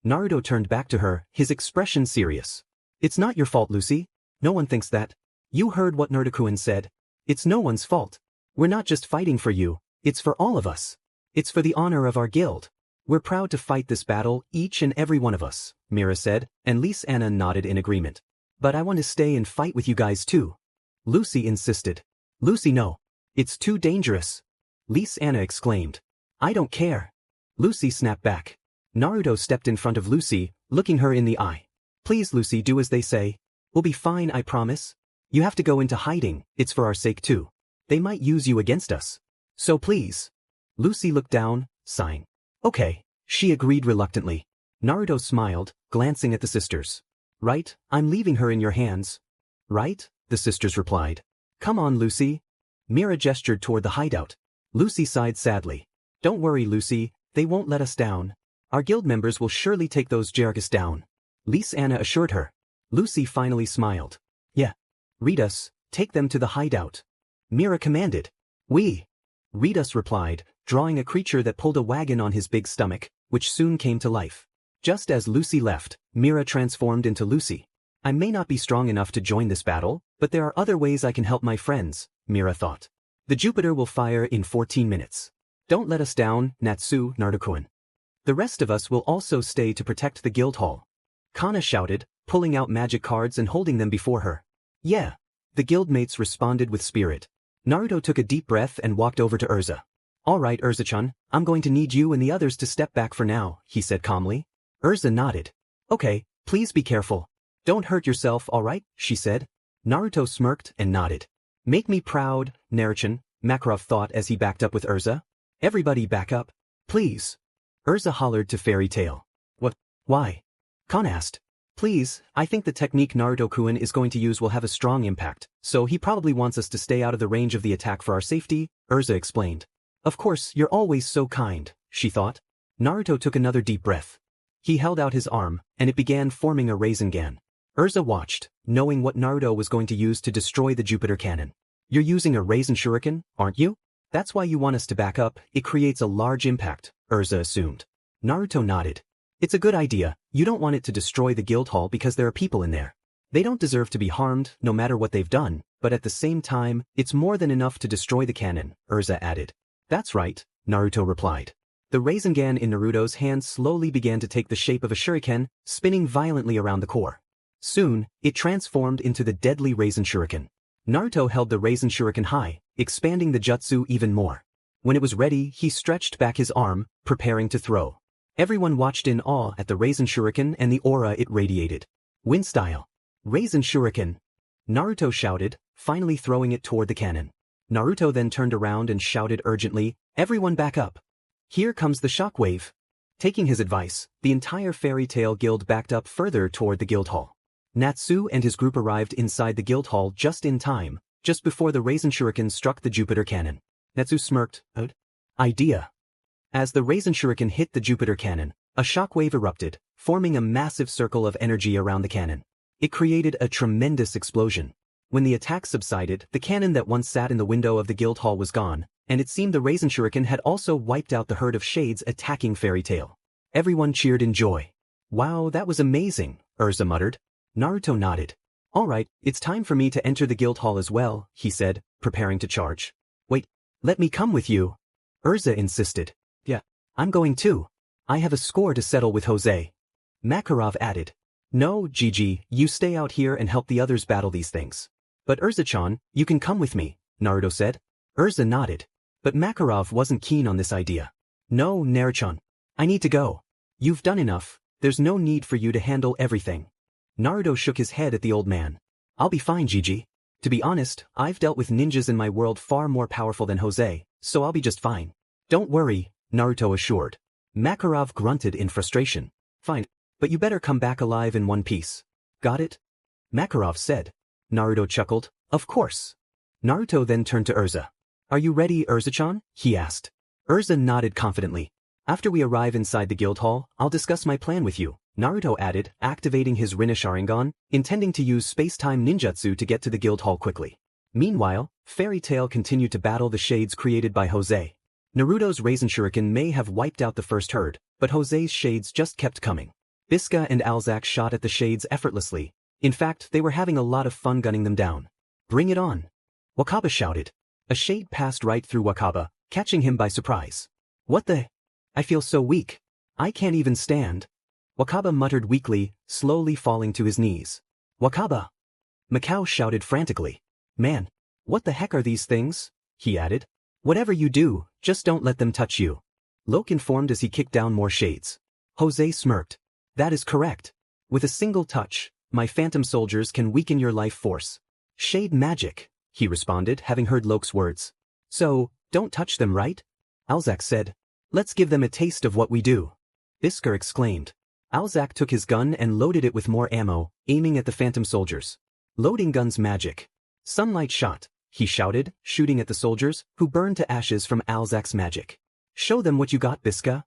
Naruto turned back to her, his expression serious. It's not your fault, Lucy. No one thinks that. You heard what Naruto-kun said. It's no one's fault. We're not just fighting for you, it's for all of us. It's for the honor of our guild. We're proud to fight this battle, each and every one of us, Mira said, and Lise-Anna nodded in agreement. But I want to stay and fight with you guys too. Lucy insisted. Lucy, no. It's too dangerous. Lise-Anna exclaimed. I don't care. Lucy snapped back. Naruto stepped in front of Lucy, looking her in the eye. Please, Lucy, do as they say. We'll be fine, I promise. You have to go into hiding, it's for our sake too. They might use you against us. So please. Lucy looked down, sighing. Okay, she agreed reluctantly. Naruto smiled, glancing at the sisters. Right, I'm leaving her in your hands. Right, the sisters replied. Come on, Lucy. Mira gestured toward the hideout. Lucy sighed sadly. Don't worry, Lucy, they won't let us down. Our guild members will surely take those Jergus down. Lise-Anna assured her. Lucy finally smiled. Yeah. Read us, take them to the hideout. Mira commanded. We. Redus replied, drawing a creature that pulled a wagon on his big stomach, which soon came to life. Just as Lucy left, Mira transformed into Lucy. I may not be strong enough to join this battle, but there are other ways I can help my friends, Mira thought. The Jupiter will fire in 14 minutes. Don't let us down, Natsu, Naruto-kun. The rest of us will also stay to protect the guild hall. Kana shouted, pulling out magic cards and holding them before her. Yeah. The guildmates responded with spirit. Naruto took a deep breath and walked over to Erza. All right, Erza-chan, I'm going to need you and the others to step back for now, he said calmly. Erza nodded. Okay, please be careful. Don't hurt yourself, all right, she said. Naruto smirked and nodded. Make me proud, Naruto, Makarov thought as he backed up with Erza. Everybody back up, please. Erza hollered to Fairytail. What? Why? Khan asked. Please, I think the technique Naruto-kun is going to use will have a strong impact, so he probably wants us to stay out of the range of the attack for our safety, Erza explained. Of course, you're always so kind, she thought. Naruto took another deep breath. He held out his arm, and it began forming a rasengan. Erza watched, knowing what Naruto was going to use to destroy the Jupiter cannon. You're using a rasen shuriken, aren't you? That's why you want us to back up, it creates a large impact, Erza assumed. Naruto nodded. It's a good idea, you don't want it to destroy the guild hall because there are people in there. They don't deserve to be harmed, no matter what they've done, but at the same time, it's more than enough to destroy the cannon, Erza added. That's right, Naruto replied. The rasengan in Naruto's hand slowly began to take the shape of a shuriken, spinning violently around the core. Soon, it transformed into the deadly rasen shuriken. Naruto held the rasen shuriken high, expanding the jutsu even more. When it was ready, he stretched back his arm, preparing to throw. Everyone watched in awe at the rasen shuriken and the aura it radiated. Wind style. Rasen shuriken. Naruto shouted, finally throwing it toward the cannon. Naruto then turned around and shouted urgently, everyone back up. Here comes the shockwave. Taking his advice, the entire Fairytail guild backed up further toward the guild hall. Natsu and his group arrived inside the guild hall just in time, just before the rasen shuriken struck the Jupiter cannon. Natsu smirked, idea. As the rasen shuriken hit the Jupiter cannon, a shockwave erupted, forming a massive circle of energy around the cannon. It created a tremendous explosion. When the attack subsided, the cannon that once sat in the window of the guild hall was gone, and it seemed the rasen shuriken had also wiped out the herd of shades attacking Fairytail. Everyone cheered in joy. Wow, that was amazing, Erza muttered. Naruto nodded. Alright, it's time for me to enter the guild hall as well, he said, preparing to charge. Wait, let me come with you. Erza insisted. Yeah, I'm going too. I have a score to settle with Jose. Makarov added. No, Gigi, you stay out here and help the others battle these things. But Erza-chan, you can come with me, Naruto said. Erza nodded. But Makarov wasn't keen on this idea. No, Naruto-chan. I need to go. You've done enough, there's no need for you to handle everything. Naruto shook his head at the old man. I'll be fine, Gigi. To be honest, I've dealt with ninjas in my world far more powerful than Jose, so I'll be just fine. Don't worry, Naruto assured. Makarov grunted in frustration. Fine, but you better come back alive in one piece. Got it? Makarov said. Naruto chuckled. Of course. Naruto then turned to Erza. Are you ready, Erza-chan? He asked. Erza nodded confidently. After we arrive inside the guild hall, I'll discuss my plan with you, Naruto added, activating his Sharingan, intending to use space-time ninjutsu to get to the guild hall quickly. Meanwhile, Fairytail continued to battle the shades created by Jose. Naruto's rasen shuriken may have wiped out the first herd, but Jose's shades just kept coming. Bisca and Alzak shot at the shades effortlessly. In fact, they were having a lot of fun gunning them down. Bring it on. Wakaba shouted. A shade passed right through Wakaba, catching him by surprise. What the? I feel so weak. I can't even stand. Wakaba muttered weakly, slowly falling to his knees. Wakaba! Macao shouted frantically. Man, what the heck are these things? He added. Whatever you do, just don't let them touch you. Locke informed as he kicked down more shades. Jose smirked. That is correct. With a single touch, my phantom soldiers can weaken your life force. Shade magic, he responded, having heard Locke's words. So, don't touch them, right? Alzak said. Let's give them a taste of what we do. Isker exclaimed. Alzak took his gun and loaded it with more ammo, aiming at the phantom soldiers. Loading gun's magic. Sunlight shot, he shouted, shooting at the soldiers, who burned to ashes from Alzak's magic. Show them what you got, Bisca.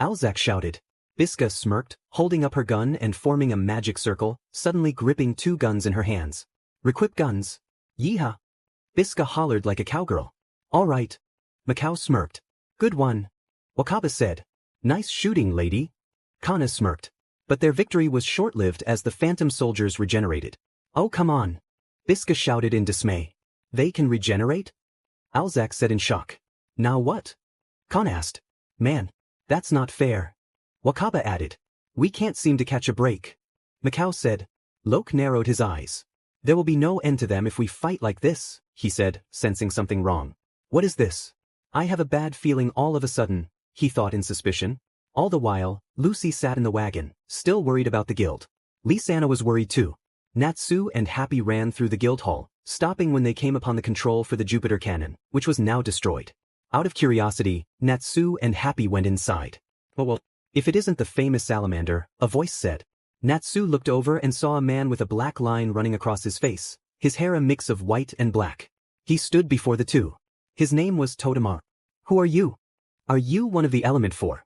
Alzak shouted. Bisca smirked, holding up her gun and forming a magic circle, suddenly gripping two guns in her hands. Requip guns. Yeehaw. Bisca hollered like a cowgirl. All right. Macao smirked. Good one. Wakaba said. Nice shooting, lady. Kana smirked. But their victory was short-lived as the phantom soldiers regenerated. Oh, come on. Bisca shouted in dismay. They can regenerate? Alzak said in shock. Now what? Kana asked. Man, that's not fair. Wakaba added. We can't seem to catch a break. Macao said. Locke narrowed his eyes. There will be no end to them if we fight like this, he said, sensing something wrong. What is this? I have a bad feeling all of a sudden, he thought in suspicion. All the while, Lucy sat in the wagon, still worried about the guild. Lisanna was worried too. Natsu and Happy ran through the guild hall, stopping when they came upon the control for the Jupiter cannon, which was now destroyed. Out of curiosity, Natsu and Happy went inside. Well, if it isn't the famous salamander, a voice said. Natsu looked over and saw a man with a black line running across his face, his hair a mix of white and black. He stood before the two. His name was Totemaru. Who are you? Are you one of the Element Four?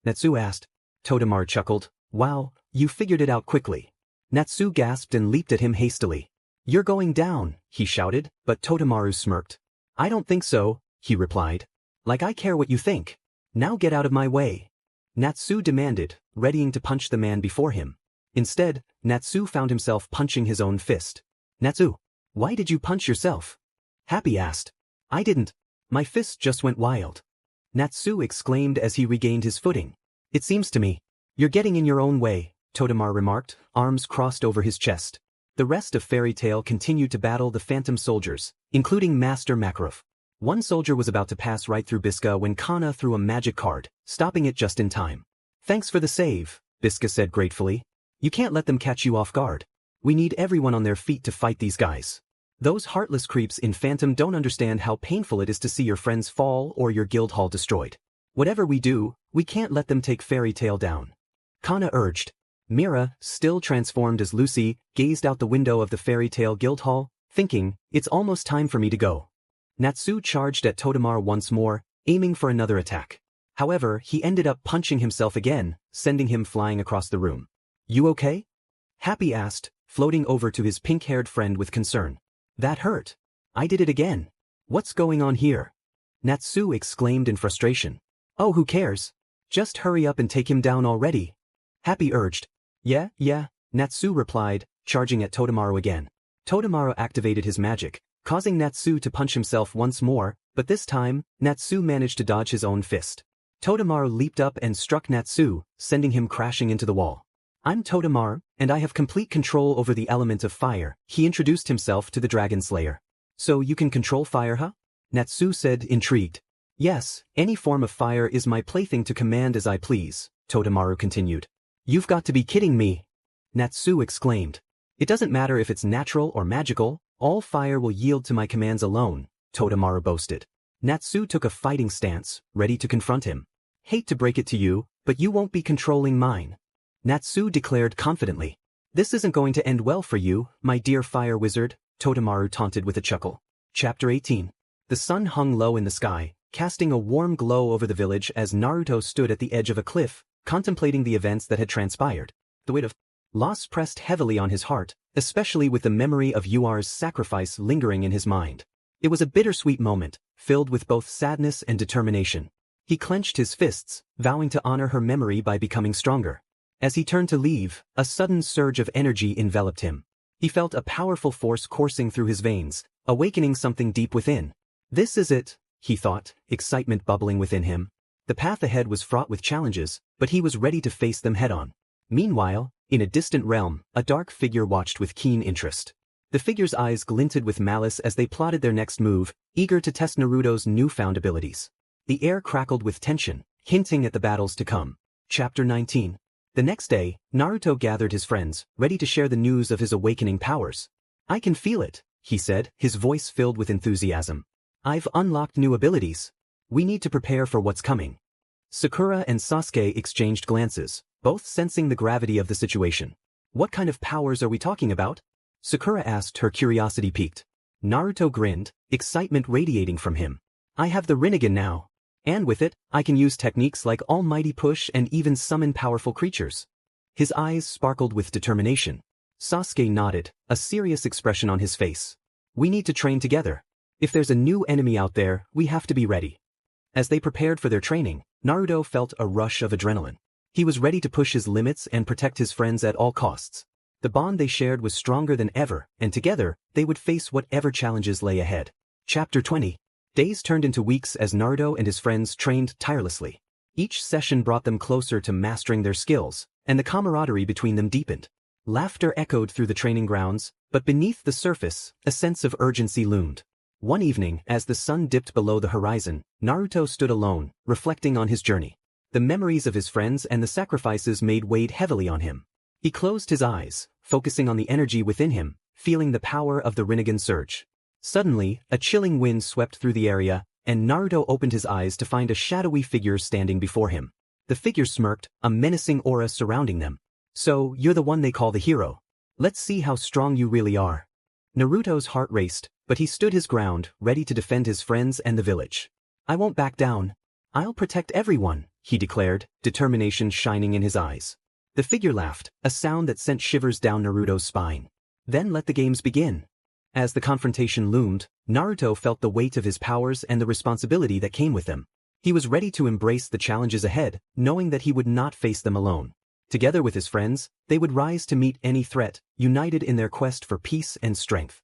Natsu asked. Totemaru chuckled. Wow, you figured it out quickly. Natsu gasped and leaped at him hastily. You're going down, he shouted, but Totemaru smirked. I don't think so, he replied. Like I care what you think. Now get out of my way. Natsu demanded, readying to punch the man before him. Instead, Natsu found himself punching his own fist. Natsu, why did you punch yourself? Happy asked. I didn't. My fist just went wild. Natsu exclaimed as he regained his footing. It seems to me. You're getting in your own way, Totemaru remarked, arms crossed over his chest. The rest of Fairytail continued to battle the phantom soldiers, including Master Makarov. One soldier was about to pass right through Biska when Kana threw a magic card, stopping it just in time. Thanks for the save, Biska said gratefully. You can't let them catch you off guard. We need everyone on their feet to fight these guys. Those heartless creeps in Phantom don't understand how painful it is to see your friends fall or your guild hall destroyed. Whatever we do, we can't let them take Fairytail down. Kana urged. Mira, still transformed as Lucy, gazed out the window of the Fairytail guild hall, thinking, it's almost time for me to go. Natsu charged at Totemaru once more, aiming for another attack. However, he ended up punching himself again, sending him flying across the room. You okay? Happy asked, floating over to his pink-haired friend with concern. That hurt. I did it again. What's going on here? Natsu exclaimed in frustration. Oh, who cares? Just hurry up and take him down already. Happy urged. Yeah, Natsu replied, charging at Totemaru again. Totemaru activated his magic, causing Natsu to punch himself once more, but this time, Natsu managed to dodge his own fist. Totemaru leaped up and struck Natsu, sending him crashing into the wall. I'm Totemaru, and I have complete control over the element of fire, he introduced himself to the Dragon Slayer. So you can control fire, huh? Natsu said, intrigued. Yes, any form of fire is my plaything to command as I please, Totemaru continued. You've got to be kidding me! Natsu exclaimed. It doesn't matter if it's natural or magical, all fire will yield to my commands alone, Totemaru boasted. Natsu took a fighting stance, ready to confront him. Hate to break it to you, but you won't be controlling mine. Natsu declared confidently. This isn't going to end well for you, my dear fire wizard, Totemaru taunted with a chuckle. Chapter 18. The sun hung low in the sky, casting a warm glow over the village as Naruto stood at the edge of a cliff, contemplating the events that had transpired. The weight of loss pressed heavily on his heart, especially with the memory of Yuar's sacrifice lingering in his mind. It was a bittersweet moment, filled with both sadness and determination. He clenched his fists, vowing to honor her memory by becoming stronger. As he turned to leave, a sudden surge of energy enveloped him. He felt a powerful force coursing through his veins, awakening something deep within. This is it, he thought, excitement bubbling within him. The path ahead was fraught with challenges, but he was ready to face them head-on. Meanwhile, in a distant realm, a dark figure watched with keen interest. The figure's eyes glinted with malice as they plotted their next move, eager to test Naruto's newfound abilities. The air crackled with tension, hinting at the battles to come. Chapter 19. The next day, Naruto gathered his friends, ready to share the news of his awakening powers. I can feel it, he said, his voice filled with enthusiasm. I've unlocked new abilities. We need to prepare for what's coming. Sakura and Sasuke exchanged glances, both sensing the gravity of the situation. What kind of powers are we talking about? Sakura asked, her curiosity piqued. Naruto grinned, excitement radiating from him. I have the rinnegan now. And with it, I can use techniques like Almighty Push and even summon powerful creatures. His eyes sparkled with determination. Sasuke nodded, a serious expression on his face. We need to train together. If there's a new enemy out there, we have to be ready. As they prepared for their training, Naruto felt a rush of adrenaline. He was ready to push his limits and protect his friends at all costs. The bond they shared was stronger than ever, and together, they would face whatever challenges lay ahead. Chapter 20. Days turned into weeks as Naruto and his friends trained tirelessly. Each session brought them closer to mastering their skills, and the camaraderie between them deepened. Laughter echoed through the training grounds, but beneath the surface, a sense of urgency loomed. One evening, as the sun dipped below the horizon, Naruto stood alone, reflecting on his journey. The memories of his friends and the sacrifices made weighed heavily on him. He closed his eyes, focusing on the energy within him, feeling the power of the rinnegan surge. Suddenly, a chilling wind swept through the area, and Naruto opened his eyes to find a shadowy figure standing before him. The figure smirked, a menacing aura surrounding them. "So, you're the one they call the hero. Let's see how strong you really are." Naruto's heart raced, but he stood his ground, ready to defend his friends and the village. "I won't back down. I'll protect everyone," he declared, determination shining in his eyes. The figure laughed, a sound that sent shivers down Naruto's spine. "Then let the games begin." As the confrontation loomed, Naruto felt the weight of his powers and the responsibility that came with them. He was ready to embrace the challenges ahead, knowing that he would not face them alone. Together with his friends, they would rise to meet any threat, united in their quest for peace and strength.